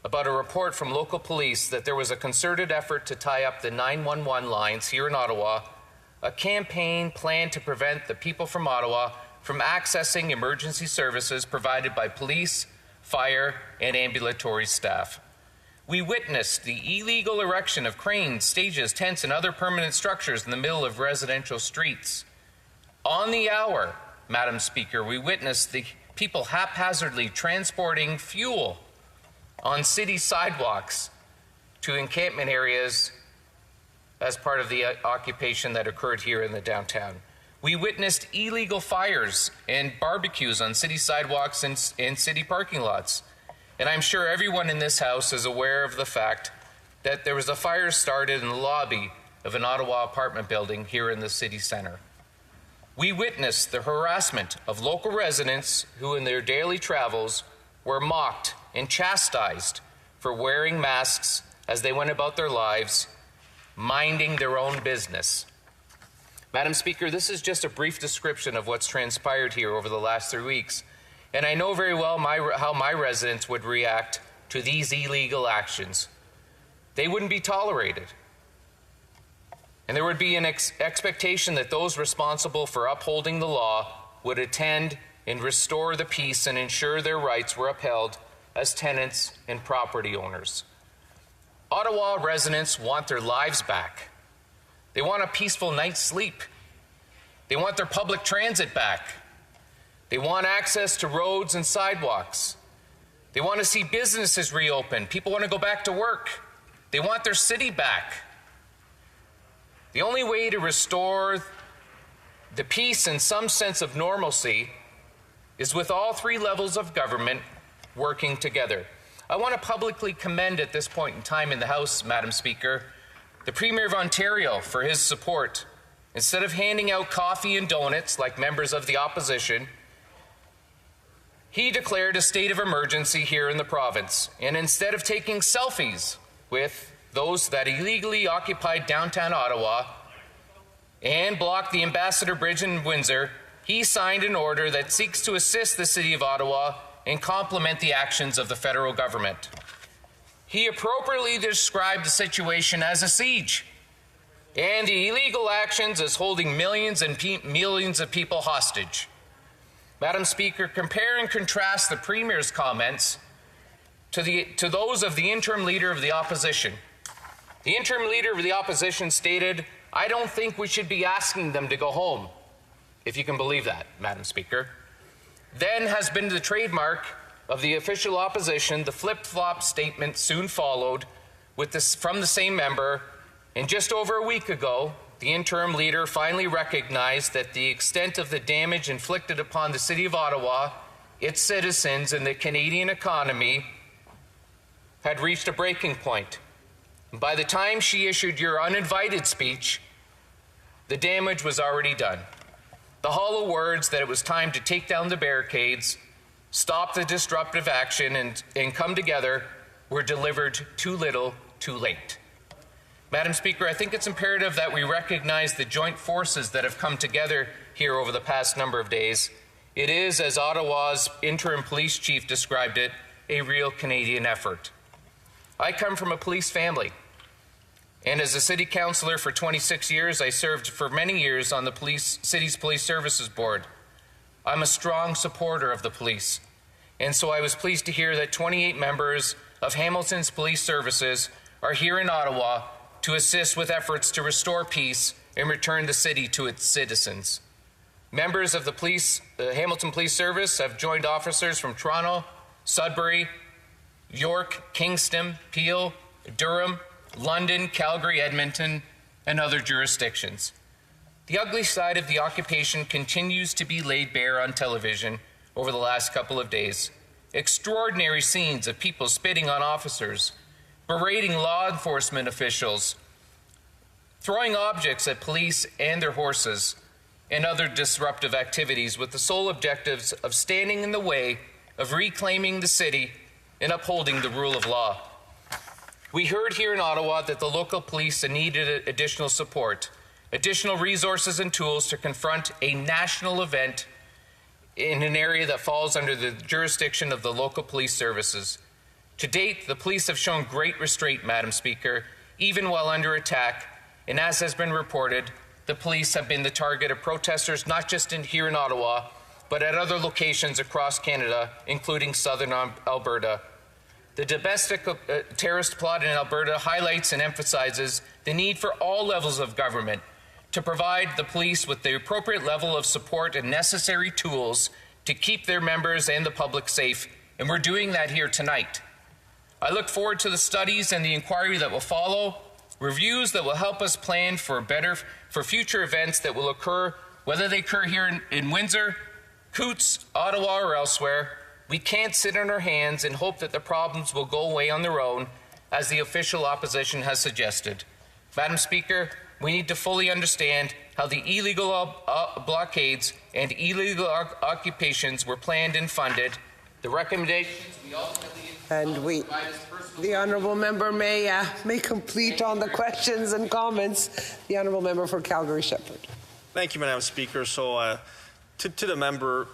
Speaker 12: about a report from local police that there was a concerted effort to tie up the 911 lines here in Ottawa, a campaign planned to prevent the people from Ottawa from accessing emergency services provided by police, fire, and ambulatory staff. We witnessed the illegal erection of cranes, stages, tents, and other permanent structures in the middle of residential streets. On the hour, Madam Speaker, we witnessed the people haphazardly transporting fuel on city sidewalks to encampment areas as part of the occupation that occurred here in the downtown. We witnessed illegal fires and barbecues on city sidewalks and city parking lots. And I'm sure everyone in this House is aware of the fact that there was a fire started in the lobby of an Ottawa apartment building here in the city centre. We witnessed the harassment of local residents who in their daily travels were mocked and chastised for wearing masks as they went about their lives, minding their own business. Madam Speaker, this is just a brief description of what's transpired here over the last 3 weeks. And I know very well how my residents would react to these illegal actions. They wouldn't be tolerated. And there would be an expectation that those responsible for upholding the law would attend and restore the peace and ensure their rights were upheld as tenants and property owners. Ottawa residents want their lives back. They want a peaceful night's sleep. They want their public transit back. They want access to roads and sidewalks. They want to see businesses reopen. People want to go back to work. They want their city back. The only way to restore the peace and some sense of normalcy is with all three levels of government working together. I want to publicly commend at this point in time in the House, Madam Speaker, the Premier of Ontario for his support. Instead of handing out coffee and donuts like members of the opposition, he declared a state of emergency here in the province. And instead of taking selfies with those that illegally occupied downtown Ottawa and blocked the Ambassador Bridge in Windsor, he signed an order that seeks to assist the City of Ottawa and complement the actions of the federal government. He appropriately described the situation as a siege and the illegal actions as holding millions and millions of people hostage. Madam Speaker, compare and contrast the Premier's comments to those of the interim leader of the opposition. The interim leader of the opposition stated, "I don't think we should be asking them to go home," if you can believe that, Madam Speaker. Then has been the trademark of the official opposition. The flip-flop statement soon followed from the same member, and just over a week ago, the interim leader finally recognized that the extent of the damage inflicted upon the City of Ottawa, its citizens, and the Canadian economy had reached a breaking point. By the time she issued your uninvited speech, the damage was already done. The hollow words that it was time to take down the barricades, stop the disruptive action, and come together were delivered too little, too late. Madam Speaker, I think it's imperative that we recognize the joint forces that have come together here over the past number of days. It is, as Ottawa's interim police chief described it, a real Canadian effort. I come from a police family, and as a city councillor for 26 years, I served for many years on the city's police services board. I'm a strong supporter of the police, and so I was pleased to hear that 28 members of Hamilton's police services are here in Ottawa to assist with efforts to restore peace and return the city to its citizens. Members of the Hamilton Police Service have joined officers from Toronto, Sudbury, York, Kingston, Peel, Durham, London, Calgary, Edmonton, and other jurisdictions. The ugly side of the occupation continues to be laid bare on television over the last couple of days. Extraordinary scenes of people spitting on officers, berating law enforcement officials, throwing objects at police and their horses, and other disruptive activities with the sole objectives of standing in the way of reclaiming the city and upholding the rule of law. We heard here in Ottawa that the local police needed additional support, additional resources and tools to confront a national event in an area that falls under the jurisdiction of the local police services. To date, the police have shown great restraint, Madam Speaker, even while under attack, and as has been reported, the police have been the target of protesters not just here in Ottawa, but at other locations across Canada, including southern Alberta. The domestic terrorist plot in Alberta highlights and emphasizes the need for all levels of government to provide the police with the appropriate level of support and necessary tools to keep their members and the public safe, and we're doing that here tonight. I look forward to the studies and the inquiry that will follow, reviews that will help us plan for future events that will occur, whether they occur here in Windsor, Coutts, Ottawa, or elsewhere. We can't sit on our hands and hope that the problems will go away on their own, as the official opposition has suggested. Madam Speaker, we need to fully understand how the illegal blockades and illegal occupations were planned and funded. The recommendations we ultimately
Speaker 4: the honourable member may complete on the questions and comments. The honourable member for Calgary-Shepherd.
Speaker 10: Thank you, Madam Speaker. So, to the member,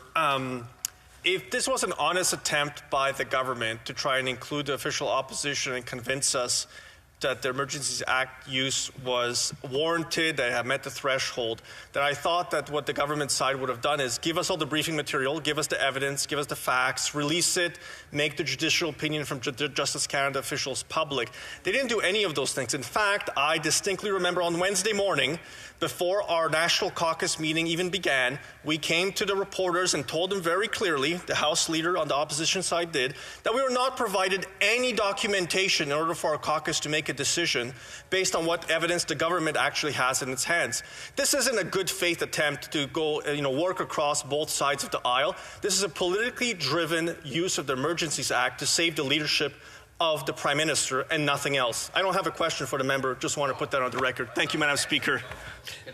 Speaker 10: if this was an honest attempt by the government to try and include the official opposition and convince us that the Emergencies Act use was warranted, that it had met the threshold, that I thought that what the government side would have done is give us all the briefing material, give us the evidence, give us the facts, release it, make the judicial opinion from Justice Canada officials public. They didn't do any of those things. In fact, I distinctly remember on Wednesday morning, before our National Caucus meeting even began, we came to the reporters and told them very clearly, the House Leader on the opposition side did, that we were not provided any documentation in order for our caucus to make a decision based on what evidence the government actually has in its hands. This isn't a good faith attempt to go, work across both sides of the aisle. This is a politically driven use of the Emergencies Act to save the leadership of the Prime Minister and nothing else. I don't have a question for the member. Just want to put that on the record. Thank you, Madam Speaker.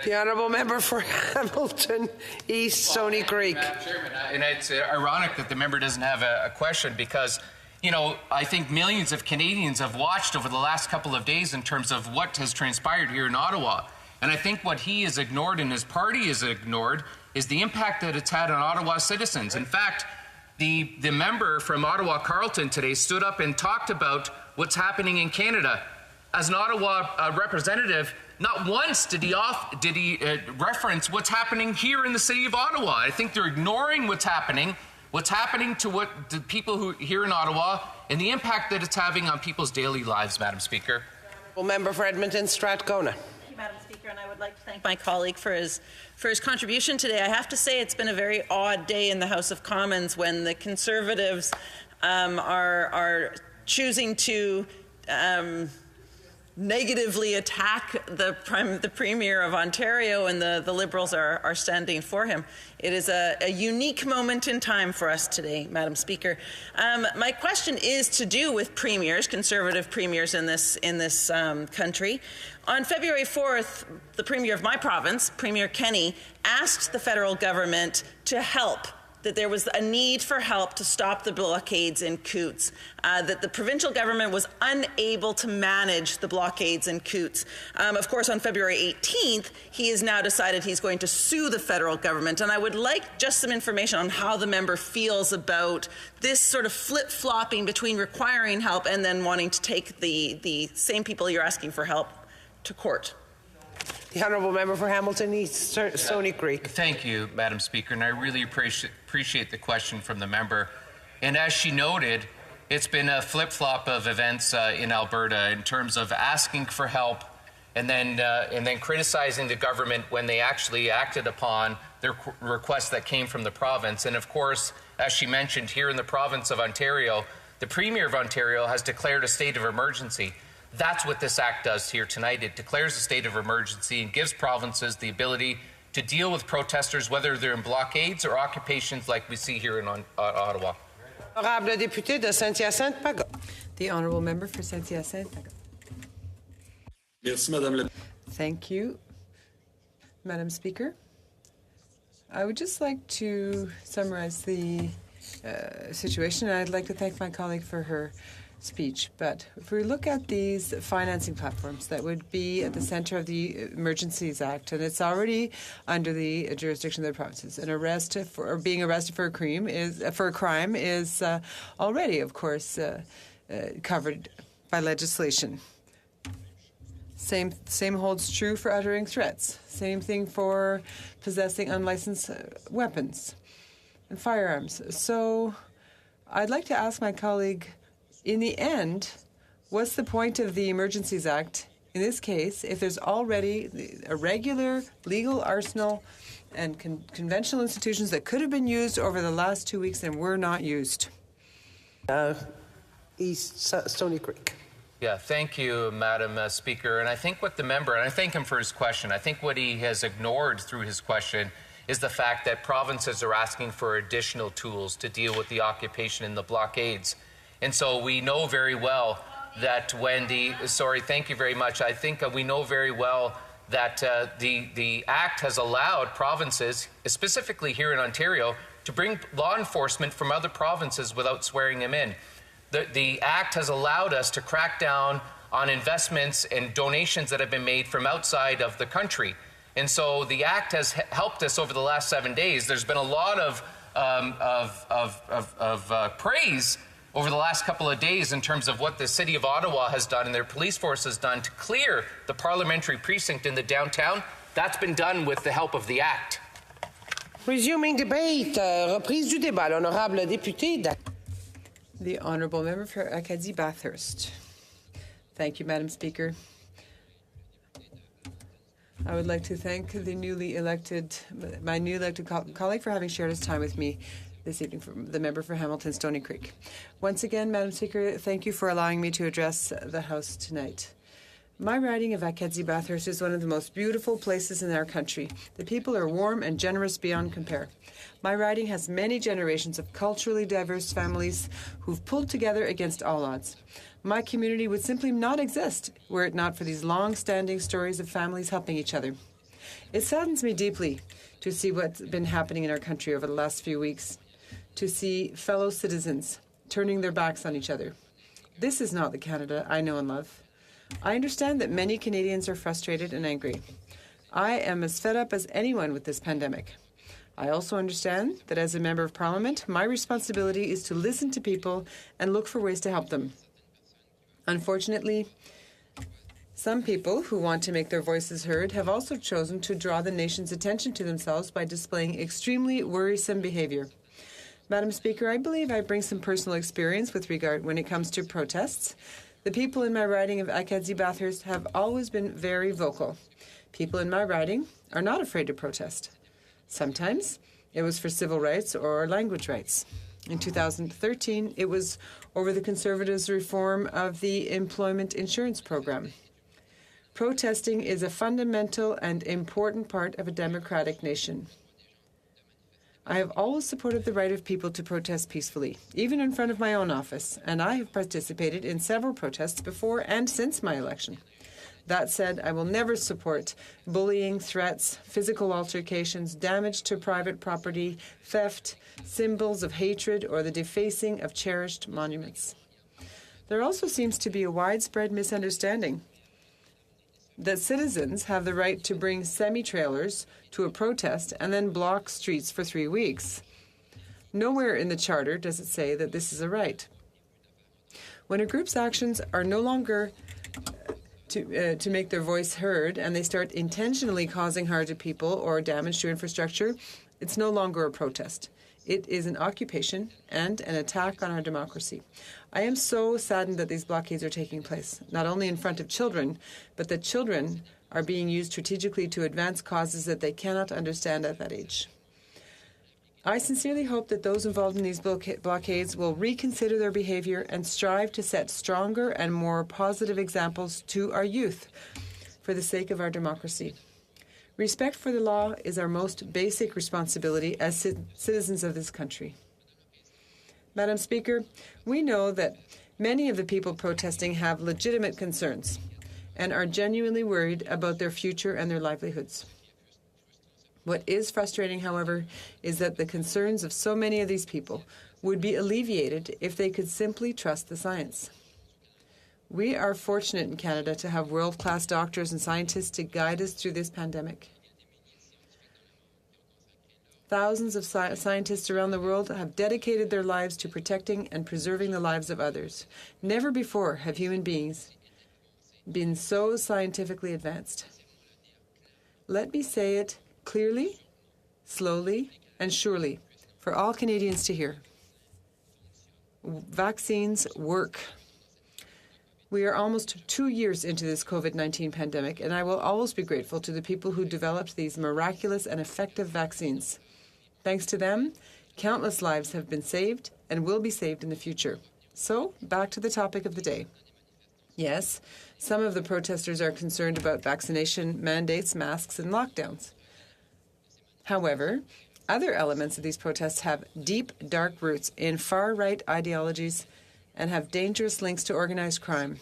Speaker 4: The honourable member for Hamilton East, Stony Creek.
Speaker 12: Madam Chairman, and it's ironic that the member doesn't have a question because, I think millions of Canadians have watched over the last couple of days in terms of what has transpired here in Ottawa. And I think what he has ignored and his party has ignored is the impact that it's had on Ottawa citizens. In fact, the member from Ottawa Carleton today stood up and talked about what's happening in Canada. As an Ottawa representative, not once did he reference what's happening here in the city of Ottawa. I think they're ignoring what's happening to the people who here in Ottawa and the impact that it's having on people's daily lives, Madam Speaker.
Speaker 4: Member for Edmonton Strathcona.
Speaker 14: Thank you, Madam Speaker, and I would like to thank my colleague for his contribution today. I have to say it's been a very odd day in the House of Commons when the Conservatives are choosing to negatively attack the Premier of Ontario, and the Liberals are standing for him. It is a unique moment in time for us today, Madam Speaker. My question is to do with premiers, Conservative premiers in this country. On February 4th, the Premier of my province, Premier Kenny, asked the federal government to help, that there was a need for help to stop the blockades in Coutts, that the provincial government was unable to manage the blockades in Coutts. Of course, on February 18th, he has now decided he's going to sue the federal government, and I would like just some information on how the member feels about this sort of flip-flopping between requiring help and then wanting to take the same people you're asking for help to court.
Speaker 4: The honourable member for Hamilton East, Stony Creek.
Speaker 12: Thank you, Madam Speaker, and I really appreciate the question from the member. And as she noted, it's been a flip-flop of events in Alberta in terms of asking for help and then criticizing the government when they actually acted upon their requests that came from the province. And of course, as she mentioned, here in the province of Ontario, the Premier of Ontario has declared a state of emergency. That's what this Act does here tonight. It declares a state of emergency and gives provinces the ability to deal with protesters, whether they're in blockades or occupations like we see here in Ottawa.
Speaker 4: Honorable député de Saint-Hyacinthe-Pagot.
Speaker 23: The honourable member for Saint-Hyacinthe-Pagot.
Speaker 2: Merci, Madame.
Speaker 23: Thank you, Madam Speaker. I would just like to summarize the situation. I'd like to thank my colleague for her speech. But if we look at these financing platforms that would be at the center of the Emergencies Act, and it's already under the jurisdiction of the provinces, an being arrested for a crime is already, of course, covered by legislation. Same holds true for uttering threats. Same thing for possessing unlicensed weapons and firearms. So I'd like to ask my colleague In the end, what's the point of the Emergencies Act in this case if there's already a regular legal arsenal and conventional institutions that could have been used over the last 2 weeks and were not used?
Speaker 4: East Stony Creek.
Speaker 12: Yeah, thank you, Madam Speaker. And I think what the member, and I thank him for his question, I think what he has ignored through his question is the fact that provinces are asking for additional tools to deal with the occupation and the blockades. And so we know very well that when thank you very much. I think we know very well that the Act has allowed provinces, specifically here in Ontario, to bring law enforcement from other provinces without swearing them in. The Act has allowed us to crack down on investments and donations that have been made from outside of the country. And so the Act has helped us over the last 7 days. There's been a lot of praise over the last couple of days in terms of what the City of Ottawa has done and their police force has done to clear the Parliamentary precinct in the downtown. That's been done with the help of the Act.
Speaker 4: Resuming debate. Reprise du débat. L'honorable député.
Speaker 23: The Honourable Member for Acadie-Bathurst. Thank you, Madam Speaker. I would like to thank my newly elected colleague for having shared his time with me this evening, the member for Hamilton Stony Creek. Once again, Madam Speaker, thank you for allowing me to address the House tonight. My riding of Acadie-Bathurst is one of the most beautiful places in our country. The people are warm and generous beyond compare. My riding has many generations of culturally diverse families who've pulled together against all odds. My community would simply not exist were it not for these long-standing stories of families helping each other. It saddens me deeply to see what's been happening in our country over the last few weeks, to see fellow citizens turning their backs on each other. This is not the Canada I know and love. I understand that many Canadians are frustrated and angry. I am as fed up as anyone with this pandemic. I also understand that as a Member of Parliament, my responsibility is to listen to people and look for ways to help them. Unfortunately, some people who want to make their voices heard have also chosen to draw the nation's attention to themselves by displaying extremely worrisome behavior. Madam Speaker, I believe I bring some personal experience with regard when it comes to protests. The people in my riding of Acadie-Bathurst have always been very vocal. People in my riding are not afraid to protest. Sometimes it was for civil rights or language rights. In 2013, it was over the Conservatives' reform of the employment insurance program. Protesting is a fundamental and important part of a democratic nation. I have always supported the right of people to protest peacefully, even in front of my own office, and I have participated in several protests before and since my election. That said, I will never support bullying, threats, physical altercations, damage to private property, theft, symbols of hatred, or the defacing of cherished monuments. There also seems to be a widespread misunderstanding that citizens have the right to bring semi-trailers to a protest and then block streets for 3 weeks. Nowhere in the Charter does it say that this is a right. When a group's actions are no longer to make their voice heard and they start intentionally causing harm to people or damage to infrastructure, it's no longer a protest. It is an occupation and an attack on our democracy. I am so saddened that these blockades are taking place, not only in front of children, but that children are being used strategically to advance causes that they cannot understand at that age. I sincerely hope that those involved in these blockades will reconsider their behavior and strive to set stronger and more positive examples to our youth for the sake of our democracy. Respect for the law is our most basic responsibility as citizens of this country. Madam Speaker, we know that many of the people protesting have legitimate concerns and are genuinely worried about their future and their livelihoods. What is frustrating, however, is that the concerns of so many of these people would be alleviated if they could simply trust the science. We are fortunate in Canada to have world-class doctors and scientists to guide us through this pandemic. Thousands of scientists around the world have dedicated their lives to protecting and preserving the lives of others. Never before have human beings been so scientifically advanced. Let me say it clearly, slowly, and surely for all Canadians to hear. Vaccines work. We are almost 2 years into this COVID-19 pandemic, and I will always be grateful to the people who developed these miraculous and effective vaccines. Thanks to them, countless lives have been saved and will be saved in the future. So, back to the topic of the day. Yes, some of the protesters are concerned about vaccination mandates, masks, and lockdowns. However, other elements of these protests have deep, dark roots in far-right ideologies and have dangerous links to organized crime,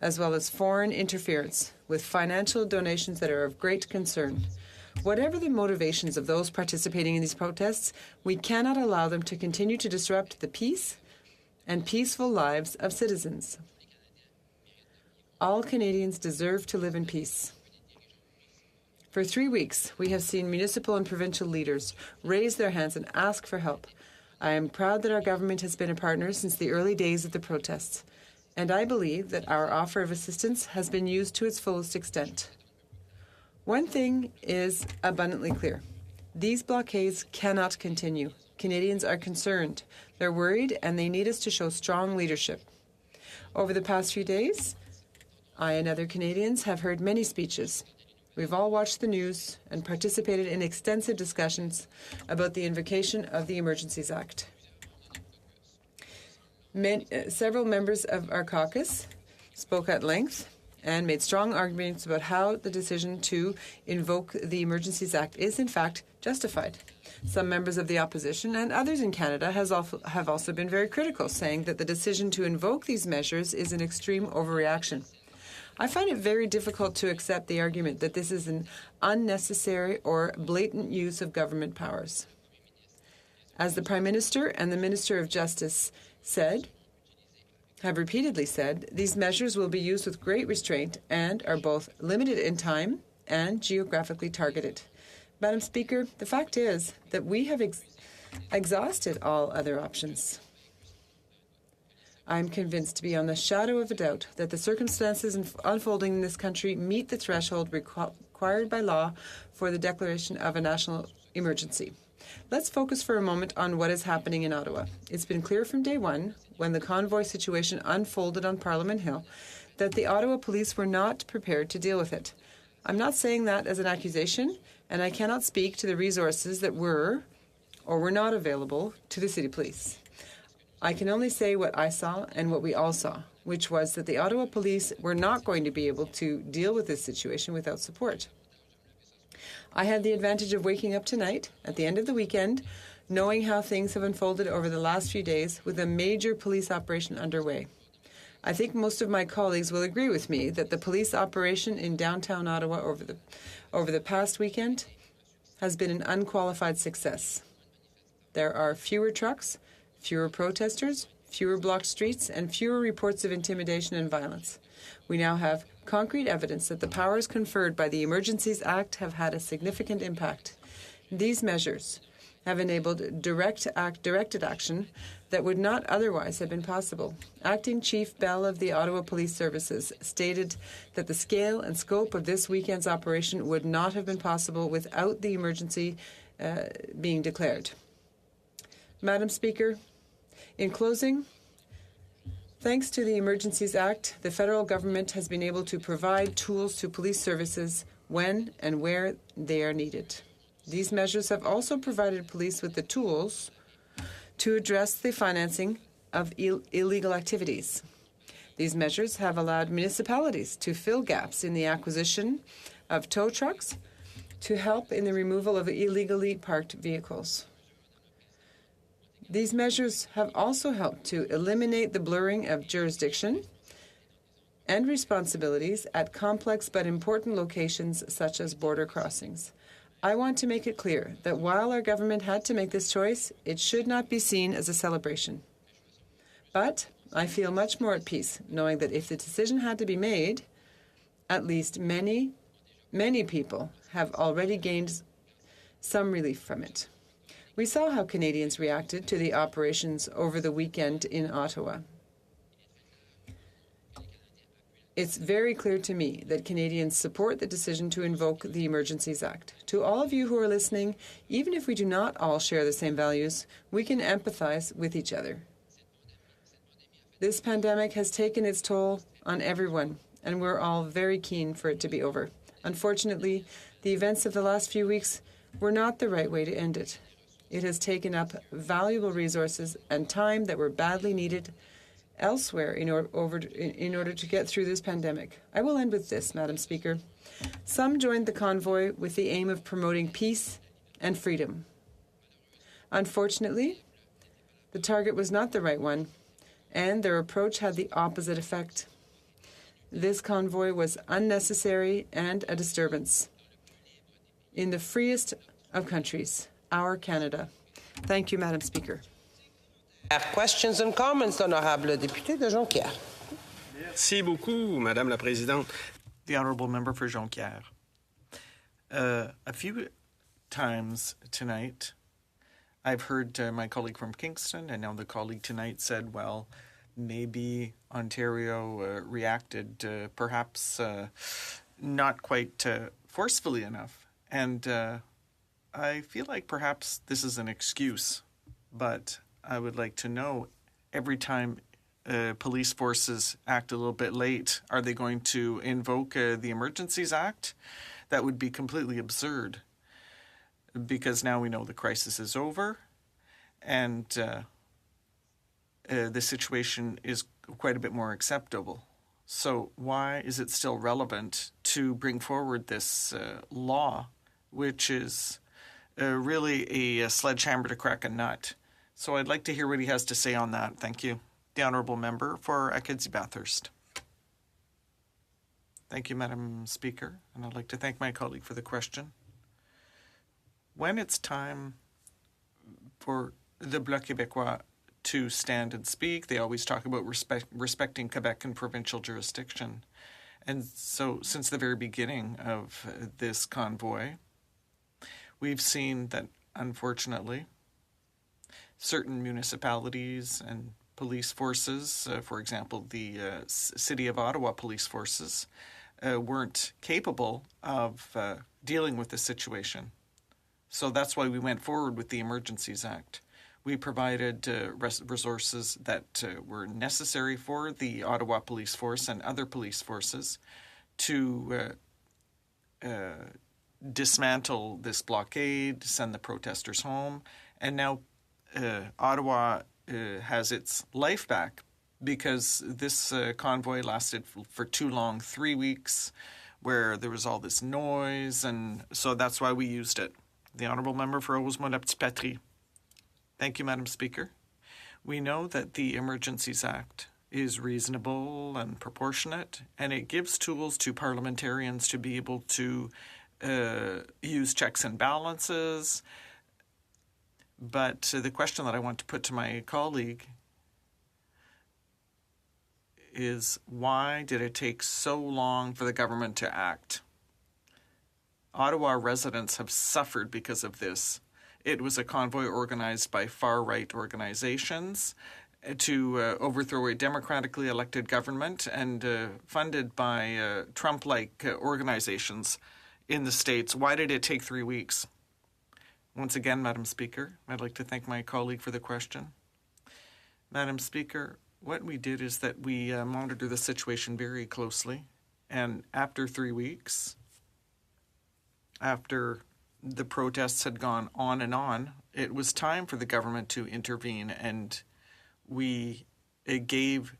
Speaker 23: as well as foreign interference with financial donations that are of great concern. Whatever the motivations of those participating in these protests, we cannot allow them to continue to disrupt the peace and peaceful lives of citizens. All Canadians deserve to live in peace. For 3 weeks, we have seen municipal and provincial leaders raise their hands and ask for help. I am proud that our government has been a partner since the early days of the protests, and I believe that our offer of assistance has been used to its fullest extent. One thing is abundantly clear. These blockades cannot continue. Canadians are concerned. They're worried, and they need us to show strong leadership. Over the past few days, I and other Canadians have heard many speeches. We've all watched the news and participated in extensive discussions about the invocation of the Emergencies Act. Several members of our caucus spoke at length and made strong arguments about how the decision to invoke the Emergencies Act is, in fact, justified. Some members of the opposition and others in Canada have also been very critical, saying that the decision to invoke these measures is an extreme overreaction. I find it very difficult to accept the argument that this is an unnecessary or blatant use of government powers. As the Prime Minister and the Minister of Justice have repeatedly said, these measures will be used with great restraint and are both limited in time and geographically targeted. Madam Speaker, the fact is that we have exhausted all other options. I am convinced beyond the shadow of a doubt that the circumstances unfolding in this country meet the threshold required by law for the declaration of a national emergency. Let's focus for a moment on what is happening in Ottawa. It's been clear from day one, when the Convoy situation unfolded on Parliament Hill, that the Ottawa Police were not prepared to deal with it. I'm not saying that as an accusation, and I cannot speak to the resources that were or were not available to the City Police. I can only say what I saw and what we all saw, which was that the Ottawa Police were not going to be able to deal with this situation without support. I had the advantage of waking up tonight, at the end of the weekend, knowing how things have unfolded over the last few days with a major police operation underway. I think most of my colleagues will agree with me that the police operation in downtown Ottawa over the past weekend has been an unqualified success. There are fewer trucks, fewer protesters, fewer blocked streets, and fewer reports of intimidation and violence. We now have concrete evidence that the powers conferred by the Emergencies Act have had a significant impact. These measures have enabled directed action that would not otherwise have been possible. Acting Chief Bell of the Ottawa Police Services stated that the scale and scope of this weekend's operation would not have been possible without the emergency being declared. Madam Speaker, in closing, thanks to the Emergencies Act, the federal government has been able to provide tools to police services when and where they are needed. These measures have also provided police with the tools to address the financing of illegal activities. These measures have allowed municipalities to fill gaps in the acquisition of tow trucks to help in the removal of illegally parked vehicles. These measures have also helped to eliminate the blurring of jurisdiction and responsibilities at complex but important locations such as border crossings. I want to make it clear that while our government had to make this choice, it should not be seen as a celebration. But I feel much more at peace knowing that if the decision had to be made, at least many people have already gained some relief from it. We saw how Canadians reacted to the operations over the weekend in Ottawa. It's very clear to me that Canadians support the decision to invoke the Emergencies Act. To all of you who are listening, even if we do not all share the same values, we can empathize with each other. This pandemic has taken its toll on everyone, and we're all very keen for it to be over. Unfortunately, the events of the last few weeks were not the right way to end it. It has taken up valuable resources and time that were badly needed elsewhere in order to get through this pandemic. I will end with this, Madam Speaker. Some joined the convoy with the aim of promoting peace and freedom. Unfortunately, the target was not the right one, and their approach had the opposite effect. This convoy was unnecessary and a disturbance in the freest of countries, our Canada. Thank you, Madam Speaker.
Speaker 4: I have questions and comments, l'honorable député de Jonquière.
Speaker 2: Merci beaucoup, Madame la Présidente.
Speaker 7: The Honourable Member for Jonquière. A few times tonight, I've heard my colleague from Kingston, and now the colleague tonight said, well, maybe Ontario reacted perhaps not quite forcefully enough. And I feel like perhaps this is an excuse, but I would like to know, every time police forces act a little bit late, are they going to invoke the Emergencies Act? That would be completely absurd, because now we know the crisis is over, and the situation is quite a bit more acceptable. So why is it still relevant to bring forward this law, which is really a sledgehammer to crack a nut? So I'd like to hear what he has to say on that. Thank you. The Honourable Member for Acadie-Bathurst. Thank you, Madam Speaker, and I'd like to thank my colleague for the question. When it's time for the Bloc Québécois to stand and speak, they always talk about respecting Quebec and provincial jurisdiction. And so since the very beginning of this convoy, we've seen that, unfortunately, certain municipalities and police forces, for example, the City of Ottawa Police forces, weren't capable of dealing with the situation. So that's why we went forward with the Emergencies Act. We provided resources that were necessary for the Ottawa Police Force and other police forces to dismantle this blockade, send the protesters home, and now Ottawa has its life back, because this convoy lasted for too long, 3 weeks, where there was all this noise, and so that's why we used it. The Honourable Member for Rosemont-la-Petite-Patrie. Thank you, Madam Speaker. We know that the Emergencies Act is reasonable and proportionate, and it gives tools to parliamentarians to be able to use checks and balances. But the question that I want to put to my colleague is, why did it take so long for the government to act? Ottawa residents have suffered because of this. It was a convoy organized by far-right organizations to overthrow a democratically elected government, and funded by Trump-like organizations in the States. Why did it take 3 weeks? Once again, Madam Speaker, I'd like to thank my colleague for the question. Madam Speaker, what we did is that we monitored the situation very closely, and after 3 weeks, after the protests had gone on and on, it was time for the government to intervene, and we gave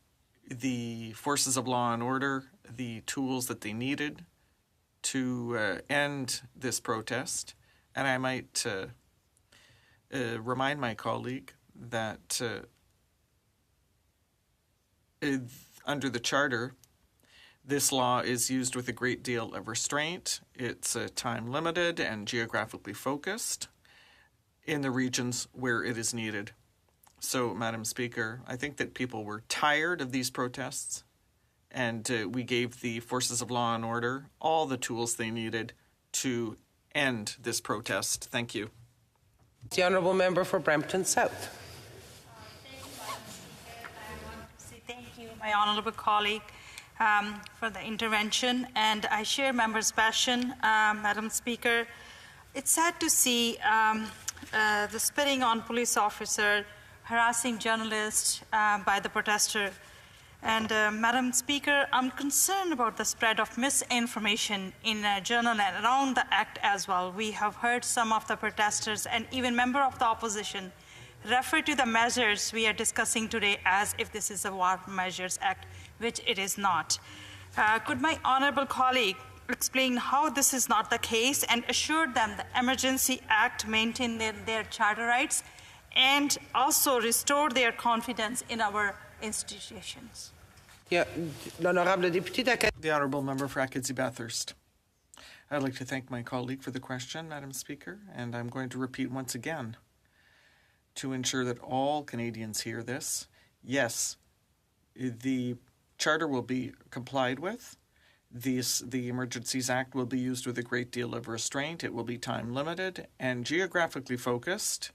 Speaker 7: the forces of law and order the tools that they needed to end this protest. And I might remind my colleague that under the Charter, this law is used with a great deal of restraint. It's time limited and geographically focused in the regions where it is needed. So, Madam Speaker, I think that people were tired of these protests, and we gave the forces of law and order all the tools they needed to end this protest. Thank you.
Speaker 4: The Honourable Member for Brampton South.
Speaker 21: Thank you, my honourable colleague, for the intervention, and I share members' passion, Madam Speaker. It's sad to see the spitting on police officer harassing journalists by the protester. And Madam Speaker, I'm concerned about the spread of misinformation in journal and around the act as well. We have heard some of the protesters and even members of the opposition refer to the measures we are discussing today as if this is a War Measures Act, which it is not. Could my honorable colleague explain how this is not the case and assure them the Emergency Act maintain their charter rights and also restore their confidence in our institutions?
Speaker 4: Yeah, l'honorable député d'Acadie.
Speaker 7: The honourable member for Acadie Bathurst. I'd like to thank my colleague for the question, Madam Speaker, and I'm going to repeat once again to ensure that all Canadians hear this. Yes, the Charter will be complied with. The Emergencies Act will be used with a great deal of restraint. It will be time limited and geographically focused.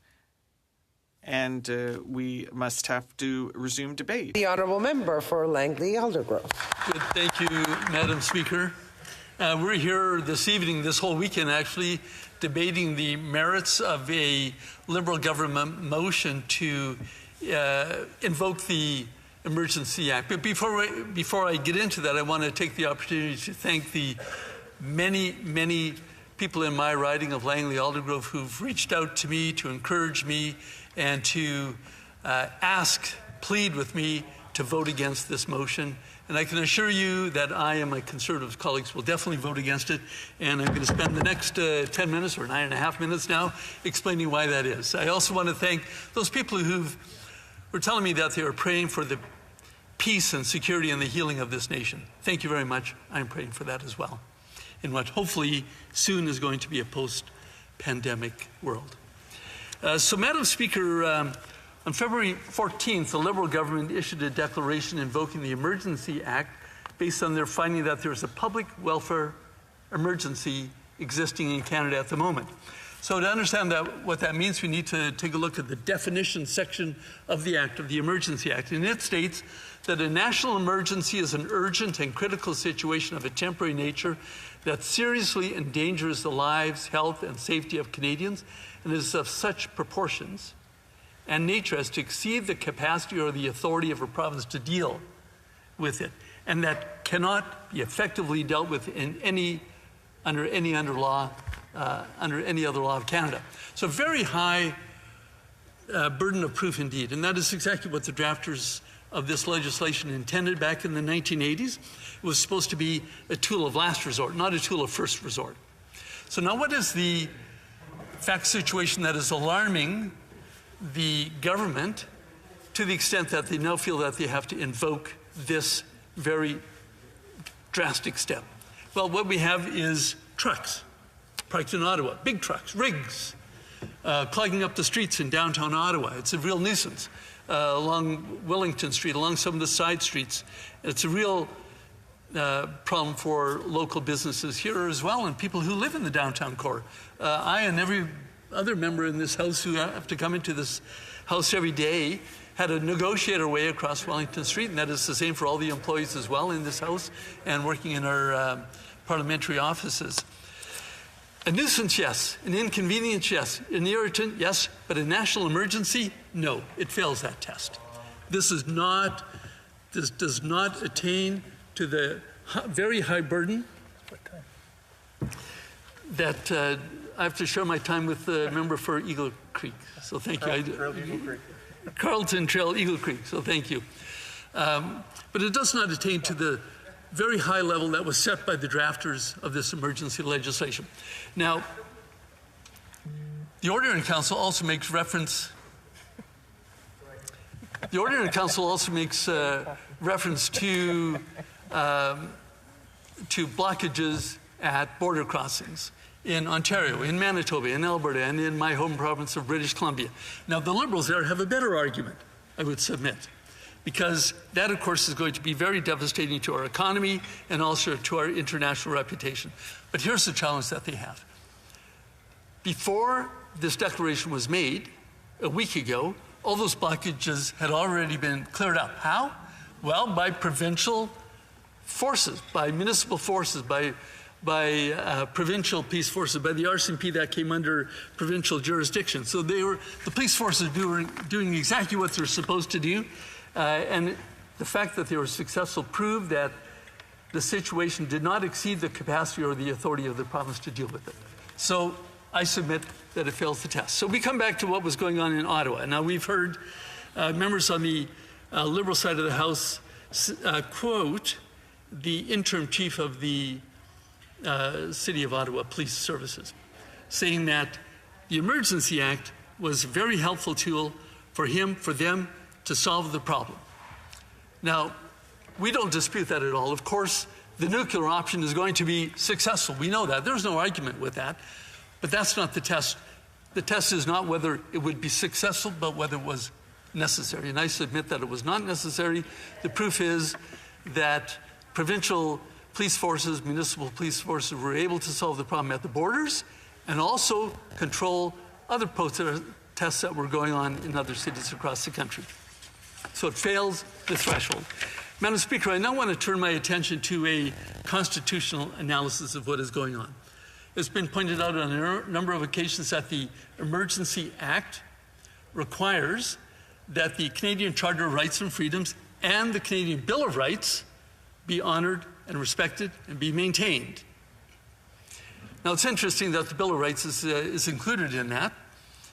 Speaker 7: And we must have to resume debate.
Speaker 4: The honourable member for Langley Aldergrove.
Speaker 3: Good. Thank you, Madam Speaker. We're here this evening, this whole weekend actually, debating the merits of a Liberal government motion to invoke the Emergency Act. But before I get into that, I want to take the opportunity to thank the many people in my riding of Langley Aldergrove who've reached out to me to encourage me and to plead with me to vote against this motion. And I can assure you that I and my Conservative colleagues will definitely vote against it. And I'm going to spend the next 10 minutes or 9.5 minutes now explaining why that is. I also want to thank those people who were telling me that they were praying for the peace and security and the healing of this nation. Thank you very much. I'm praying for that as well, in what hopefully soon is going to be a post-pandemic world. So, Madam Speaker, on February 14th, the Liberal government issued a declaration invoking the Emergency Act based on their finding that there is a public welfare emergency existing in Canada at the moment. So to understand what that means, we need to take a look at the definition section of the Act, of the Emergency Act. And it states that a national emergency is an urgent and critical situation of a temporary nature that seriously endangers the lives, health, and safety of Canadians and is of such proportions and nature as to exceed the capacity or the authority of a province to deal with it, and that cannot be effectively dealt with under any other law of Canada. So very high burden of proof indeed, and that is exactly what the drafters of this legislation intended back in the 1980s. It was supposed to be a tool of last resort, not a tool of first resort. So now what is the fact situation that is alarming the government to the extent that they now feel that they have to invoke this very drastic step? Well, what we have is trucks parked in Ottawa, big trucks, rigs, clogging up the streets in downtown Ottawa. It's a real nuisance. Along Wellington Street, along some of the side streets. It's a real problem for local businesses here as well and people who live in the downtown core. I and every other member in this House who have to come into this House every day had to negotiate our way across Wellington Street, and that is the same for all the employees as well in this House and working in our parliamentary offices. A nuisance, yes. An inconvenience, yes. An irritant, yes. But a national emergency, no. It fails that test. This does not attain to the very high burden that I have to share my time with the member for Eagle Creek. So thank you. Carlton Trail, Eagle Creek. So thank you. But it does not attain to the very high level that was set by the drafters of this emergency legislation. Now, the Ordinary Council also makes reference. The Ordinary Council also makes reference to blockages at border crossings in Ontario, in Manitoba, in Alberta, and in my home province of British Columbia. Now, the Liberals there have a better argument, I would submit, because that, of course, is going to be very devastating to our economy and also to our international reputation. But here's the challenge that they have. Before this declaration was made, a week ago, all those blockages had already been cleared up. How? Well, by provincial forces, by municipal forces, by by provincial police forces, by the RCMP that came under provincial jurisdiction. So the police forces were doing exactly what they're supposed to do. And the fact that they were successful proved that the situation did not exceed the capacity or the authority of the province to deal with it. So I submit that it fails the test. So we come back to what was going on in Ottawa. Now we've heard members on the Liberal side of the House quote the interim chief of the City of Ottawa Police Services, saying that the Emergency Act was a very helpful tool for them to solve the problem. Now, we don't dispute that at all. Of course, the nuclear option is going to be successful. We know that. There's no argument with that. But that's not the test. The test is not whether it would be successful, but whether it was necessary. And I submit that it was not necessary. The proof is that provincial police forces, municipal police forces were able to solve the problem at the borders and also control other protests that were going on in other cities across the country. So it fails the threshold. Madam Speaker, I now want to turn my attention to a constitutional analysis of what is going on. It's been pointed out on a number of occasions that the Emergency Act requires that the Canadian Charter of Rights and Freedoms and the Canadian Bill of Rights be honored and respected and be maintained. Now, it's interesting that the Bill of Rights is included in that.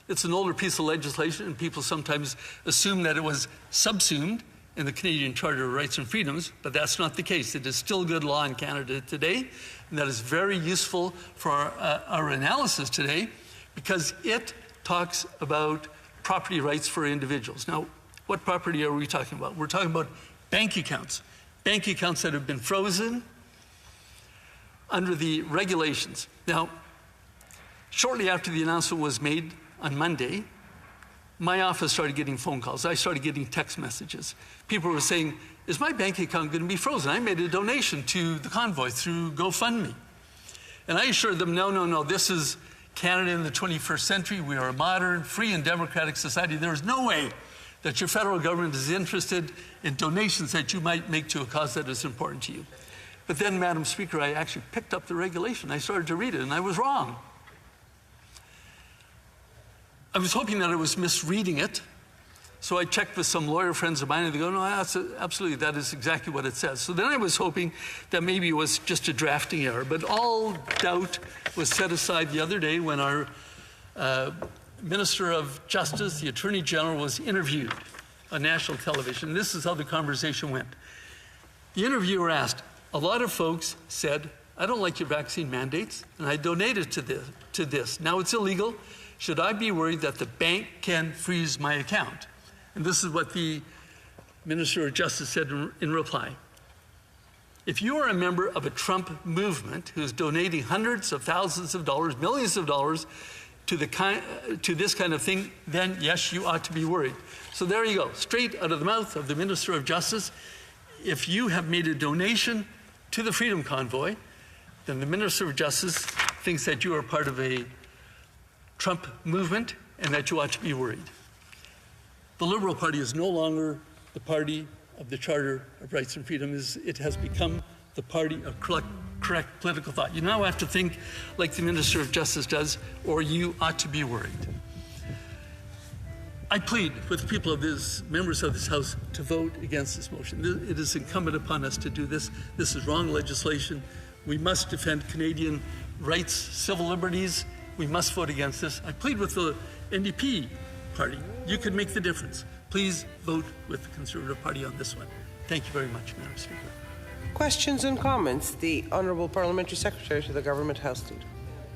Speaker 3: It's an older piece of legislation, and people sometimes assume that it was subsumed in the Canadian Charter of Rights and Freedoms, but that's not the case. It is still good law in Canada today, and that is very useful for our analysis today because it talks about property rights for individuals. Now, what property are we talking about? We're talking about bank accounts that have been frozen under the regulations. Now, shortly after the announcement was made on Monday, my office started getting phone calls. I started getting text messages. People were saying, is my bank account going to be frozen? I made a donation to the Convoy through GoFundMe. And I assured them, no, this is Canada in the 21st century. We are a modern, free, and democratic society. There is no way that your federal government is interested in donations that you might make to a cause that is important to you. But then, Madam Speaker, I actually picked up the regulation. I started to read it, and I was wrong. I was hoping that I was misreading it, so I checked with some lawyer friends of mine, and they go, no, absolutely, that is exactly what it says. So then I was hoping that maybe it was just a drafting error, but all doubt was set aside the other day when our Minister of Justice, the Attorney General, was interviewed on national television. This is how the conversation went. The interviewer asked, a lot of folks said, I don't like your vaccine mandates, and I donated to this. Now it's illegal. Should I be worried that the bank can freeze my account? And this is what the Minister of Justice said in reply. If you are a member of a Trump movement who is donating hundreds of thousands of dollars, millions of dollars to this kind of thing, then yes, you ought to be worried. So there you go, straight out of the mouth of the Minister of Justice. If you have made a donation to the Freedom Convoy, then the Minister of Justice thinks that you are part of a Trump movement and that you ought to be worried. The Liberal Party is no longer the party of the Charter of Rights and Freedoms. It has become the party of correct political thought. You now have to think like the Minister of Justice does, or you ought to be worried. I plead with the people of this, members of this House, to vote against this motion. It is incumbent upon us to do this. This is wrong legislation. We must defend Canadian rights, civil liberties. We must vote against this. I plead with the NDP party. You can make the difference. Please vote with the Conservative Party on this one. Thank you very much, Madam Speaker.
Speaker 4: Questions and comments? The Honourable Parliamentary Secretary to the Government House Leader.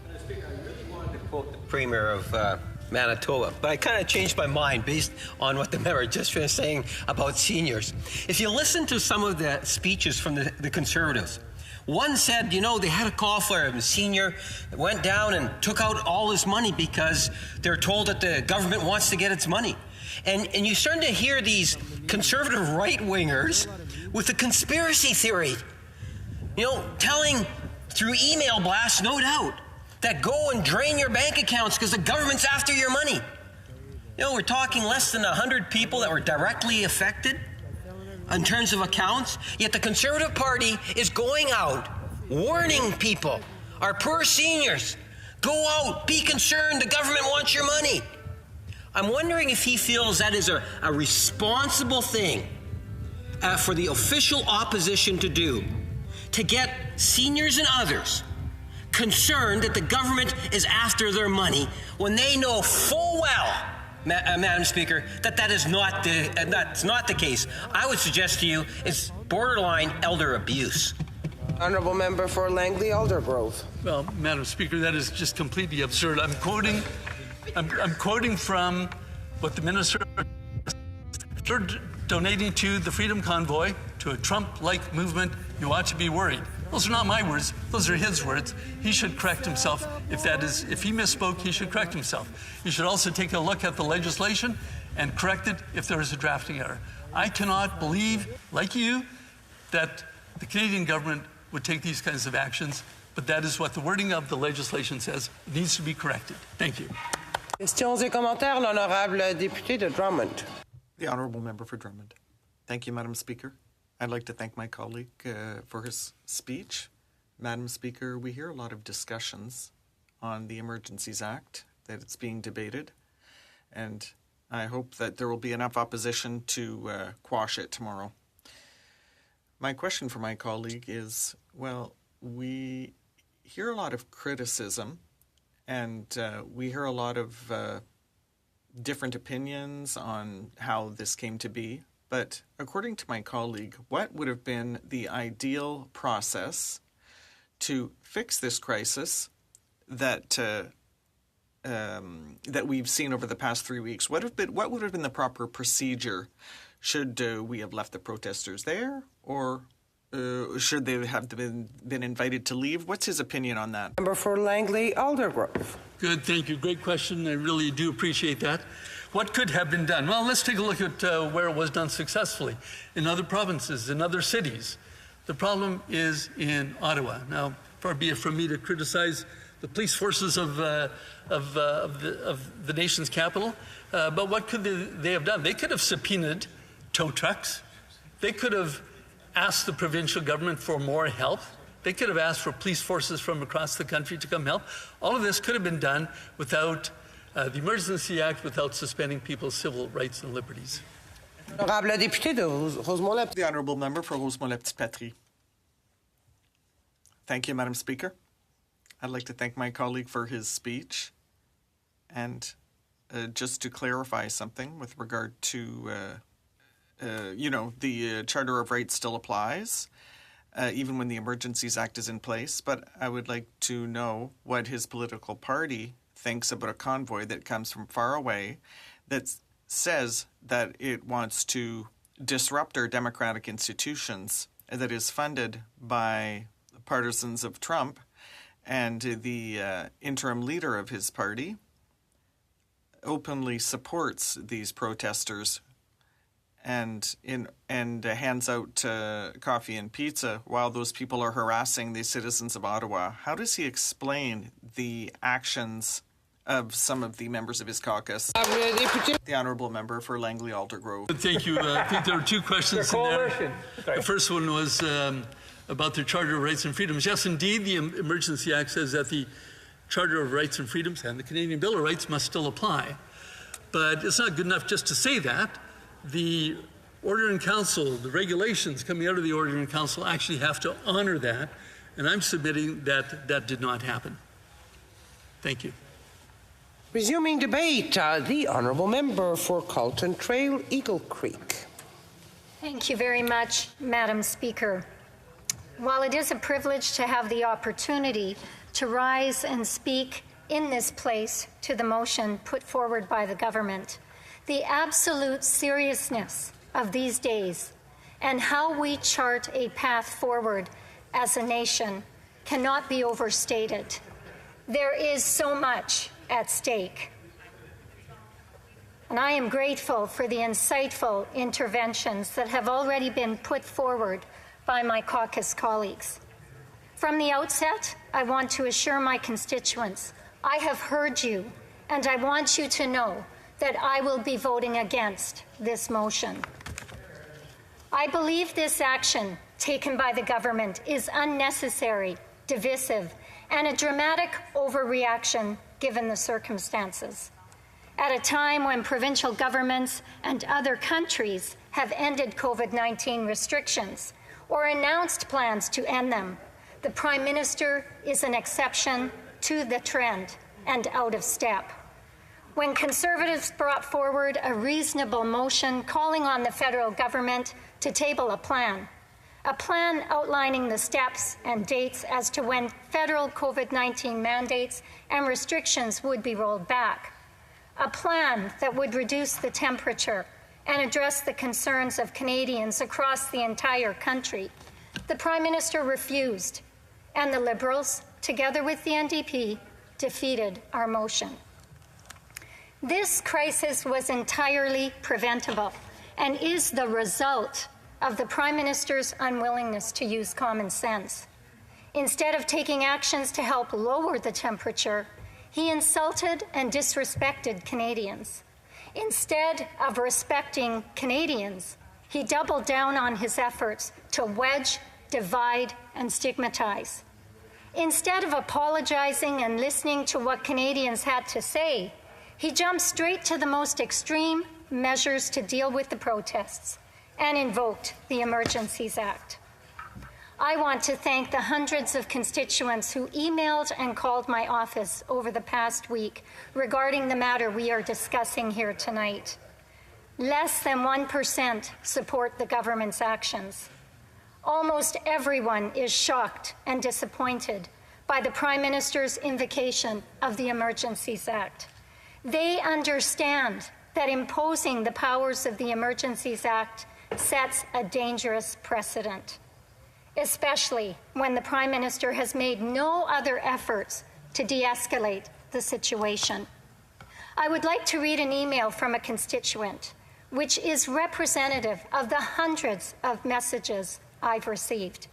Speaker 1: Madam Speaker, I really wanted to quote the Premier of Manitoba, but I kind of changed my mind based on what the member just finished saying about seniors. If you listen to some of the speeches from the Conservatives, one said, they had a call for a senior that went down and took out all his money because they're told that the government wants to get its money. And you're starting to hear these conservative right-wingers with a conspiracy theory, telling through email blasts, no doubt, that go and drain your bank accounts because the government's after your money. We're talking less than 100 people that were directly affected in terms of accounts, yet the Conservative Party is going out warning people, our poor seniors, go out, be concerned, the government wants your money. I'm wondering if he feels that is a responsible thing for the official opposition to do, to get seniors and others concerned that the government is after their money when they know full well, Madam Speaker, that is not that's not the case. I would suggest to you it's borderline elder abuse.
Speaker 4: Honourable Member for Langley Aldergrove.
Speaker 3: Well, Madam Speaker, that is just completely absurd. I'm quoting from what the minister said, donating to the Freedom Convoy, to a Trump-like movement. You ought to be worried. Those are not my words. Those are his words. He should correct himself. If he misspoke, he should correct himself. He should also take a look at the legislation and correct it if there is a drafting error. I cannot believe, like you, that the Canadian government would take these kinds of actions, but that is what the wording of the legislation says. It needs to be corrected. Thank you.
Speaker 4: Questions et commentaires, l'honorable député de Drummond.
Speaker 7: The honourable member for Drummond. Thank you, Madam Speaker. I'd like to thank my colleague for his speech. Madam Speaker, we hear a lot of discussions on the Emergencies Act, that it's being debated, and I hope that there will be enough opposition to quash it tomorrow. My question for my colleague is, well, we hear a lot of criticism and we hear a lot of different opinions on how this came to be. But according to my colleague, what would have been the ideal process to fix this crisis that that we've seen over the past 3 weeks? What would have been the proper procedure? Should we have left the protesters there, or should they have been invited to leave? What's his opinion on that?
Speaker 4: Member for Langley Aldergrove.
Speaker 3: Good, thank you. Great question. I really do appreciate that. What could have been done? Well, let's take a look at where it was done successfully in other provinces, in other cities. The problem is in Ottawa. Now, far be it from me to criticize the police forces of the nation's capital, but what could they have done? They could have subpoenaed tow trucks. They could have asked the provincial government for more help. They could have asked for police forces from across the country to come help. All of this could have been done without the Emergency Act, without suspending people's civil rights and liberties.
Speaker 4: Honorable député de Rosemont-la-Petite.
Speaker 7: The honourable member for Rosemont-la-Petite. Thank you, Madam Speaker. I'd like to thank my colleague for his speech. And just to clarify something with regard to, the Charter of Rights still applies, even when the Emergencies Act is in place. But I would like to know what his political party thinks about a convoy that comes from far away that says that it wants to disrupt our democratic institutions, that is funded by partisans of Trump, and the interim leader of his party openly supports these protesters and hands out coffee and pizza while those people are harassing the citizens of Ottawa. How does he explain the actions of some of the members of his caucus? The honourable member for Langley Aldergrove.
Speaker 3: Thank you. I think there were two questions in there. The first one was about the Charter of Rights and Freedoms. Yes, indeed, the Emergency Act says that the Charter of Rights and Freedoms and the Canadian Bill of Rights must still apply. But it's not good enough just to say that. The Order in Council, the regulations coming out of the Order in Council actually have to honor that, and I'm submitting that that did not happen. Thank you.
Speaker 4: Resuming debate, the honourable member for Carlton Trail, Eagle Creek.
Speaker 13: Thank you very much, Madam Speaker. While it is a privilege to have the opportunity to rise and speak in this place to the motion put forward by the government, the absolute seriousness of these days and how we chart a path forward as a nation cannot be overstated. There is so much at stake. And I am grateful for the insightful interventions that have already been put forward by my caucus colleagues. From the outset, I want to assure my constituents, I have heard you, and I want you to know that I will be voting against this motion. I believe this action taken by the government is unnecessary, divisive, and a dramatic overreaction given the circumstances. At a time when provincial governments and other countries have ended COVID-19 restrictions or announced plans to end them, the Prime Minister is an exception to the trend and out of step. When Conservatives brought forward a reasonable motion calling on the federal government to table a plan outlining the steps and dates as to when federal COVID-19 mandates and restrictions would be rolled back, a plan that would reduce the temperature and address the concerns of Canadians across the entire country, the Prime Minister refused, and the Liberals, together with the NDP, defeated our motion. This crisis was entirely preventable and is the result of the Prime Minister's unwillingness to use common sense. Instead of taking actions to help lower the temperature, he insulted and disrespected Canadians. Instead of respecting Canadians, he doubled down on his efforts to wedge, divide, and stigmatize. Instead of apologizing and listening to what Canadians had to say, he jumped straight to the most extreme measures to deal with the protests and invoked the Emergencies Act. I want to thank the hundreds of constituents who emailed and called my office over the past week regarding the matter we are discussing here tonight. Less than 1% support the government's actions. Almost everyone is shocked and disappointed by the Prime Minister's invocation of the Emergencies Act. They understand that imposing the powers of the Emergencies Act sets a dangerous precedent, especially when the Prime Minister has made no other efforts to de-escalate the situation. I would like to read an email from a constituent, which is representative of the hundreds of messages I've received.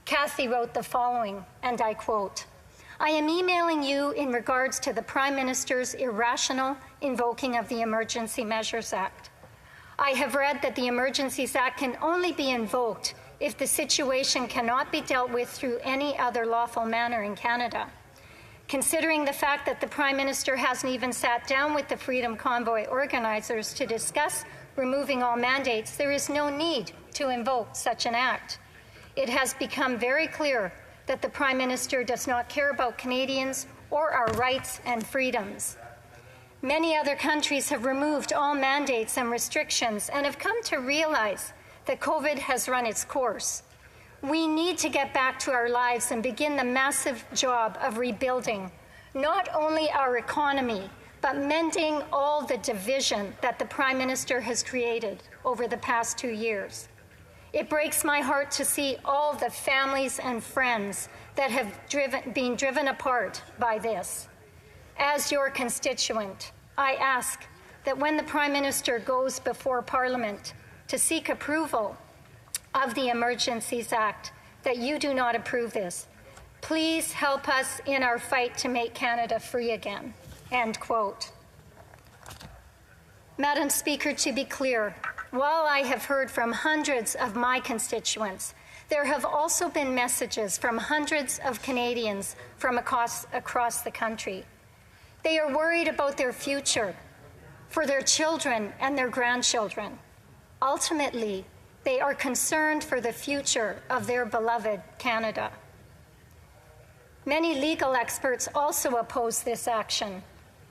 Speaker 13: Kathy wrote the following, and I quote, "I am emailing you in regards to the Prime Minister's irrational invoking of the Emergency Measures Act. I have read that the Emergencies Act can only be invoked if the situation cannot be dealt with through any other lawful manner in Canada. Considering the fact that the Prime Minister hasn't even sat down with the Freedom Convoy organizers to discuss removing all mandates, there is no need to invoke such an act. It has become very clear that the Prime Minister does not care about Canadians or our rights and freedoms. Many other countries have removed all mandates and restrictions and have come to realize that COVID has run its course. We need to get back to our lives and begin the massive job of rebuilding not only our economy, but mending all the division that the Prime Minister has created over the past 2 years. It breaks my heart to see all the families and friends that have been driven apart by this. As your constituent, I ask that when the Prime Minister goes before Parliament to seek approval of the Emergencies Act, that you do not approve this. Please help us in our fight to make Canada free again." End quote. Madam Speaker, to be clear, while I have heard from hundreds of my constituents, there have also been messages from hundreds of Canadians from across the country. They are worried about their future, for their children and their grandchildren. Ultimately, they are concerned for the future of their beloved Canada. Many legal experts also oppose this action,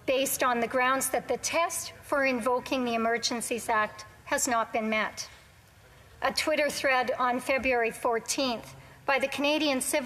Speaker 13: based on the grounds that the test for invoking the Emergencies Act has not been met. A Twitter thread on February 14th by the Canadian Civil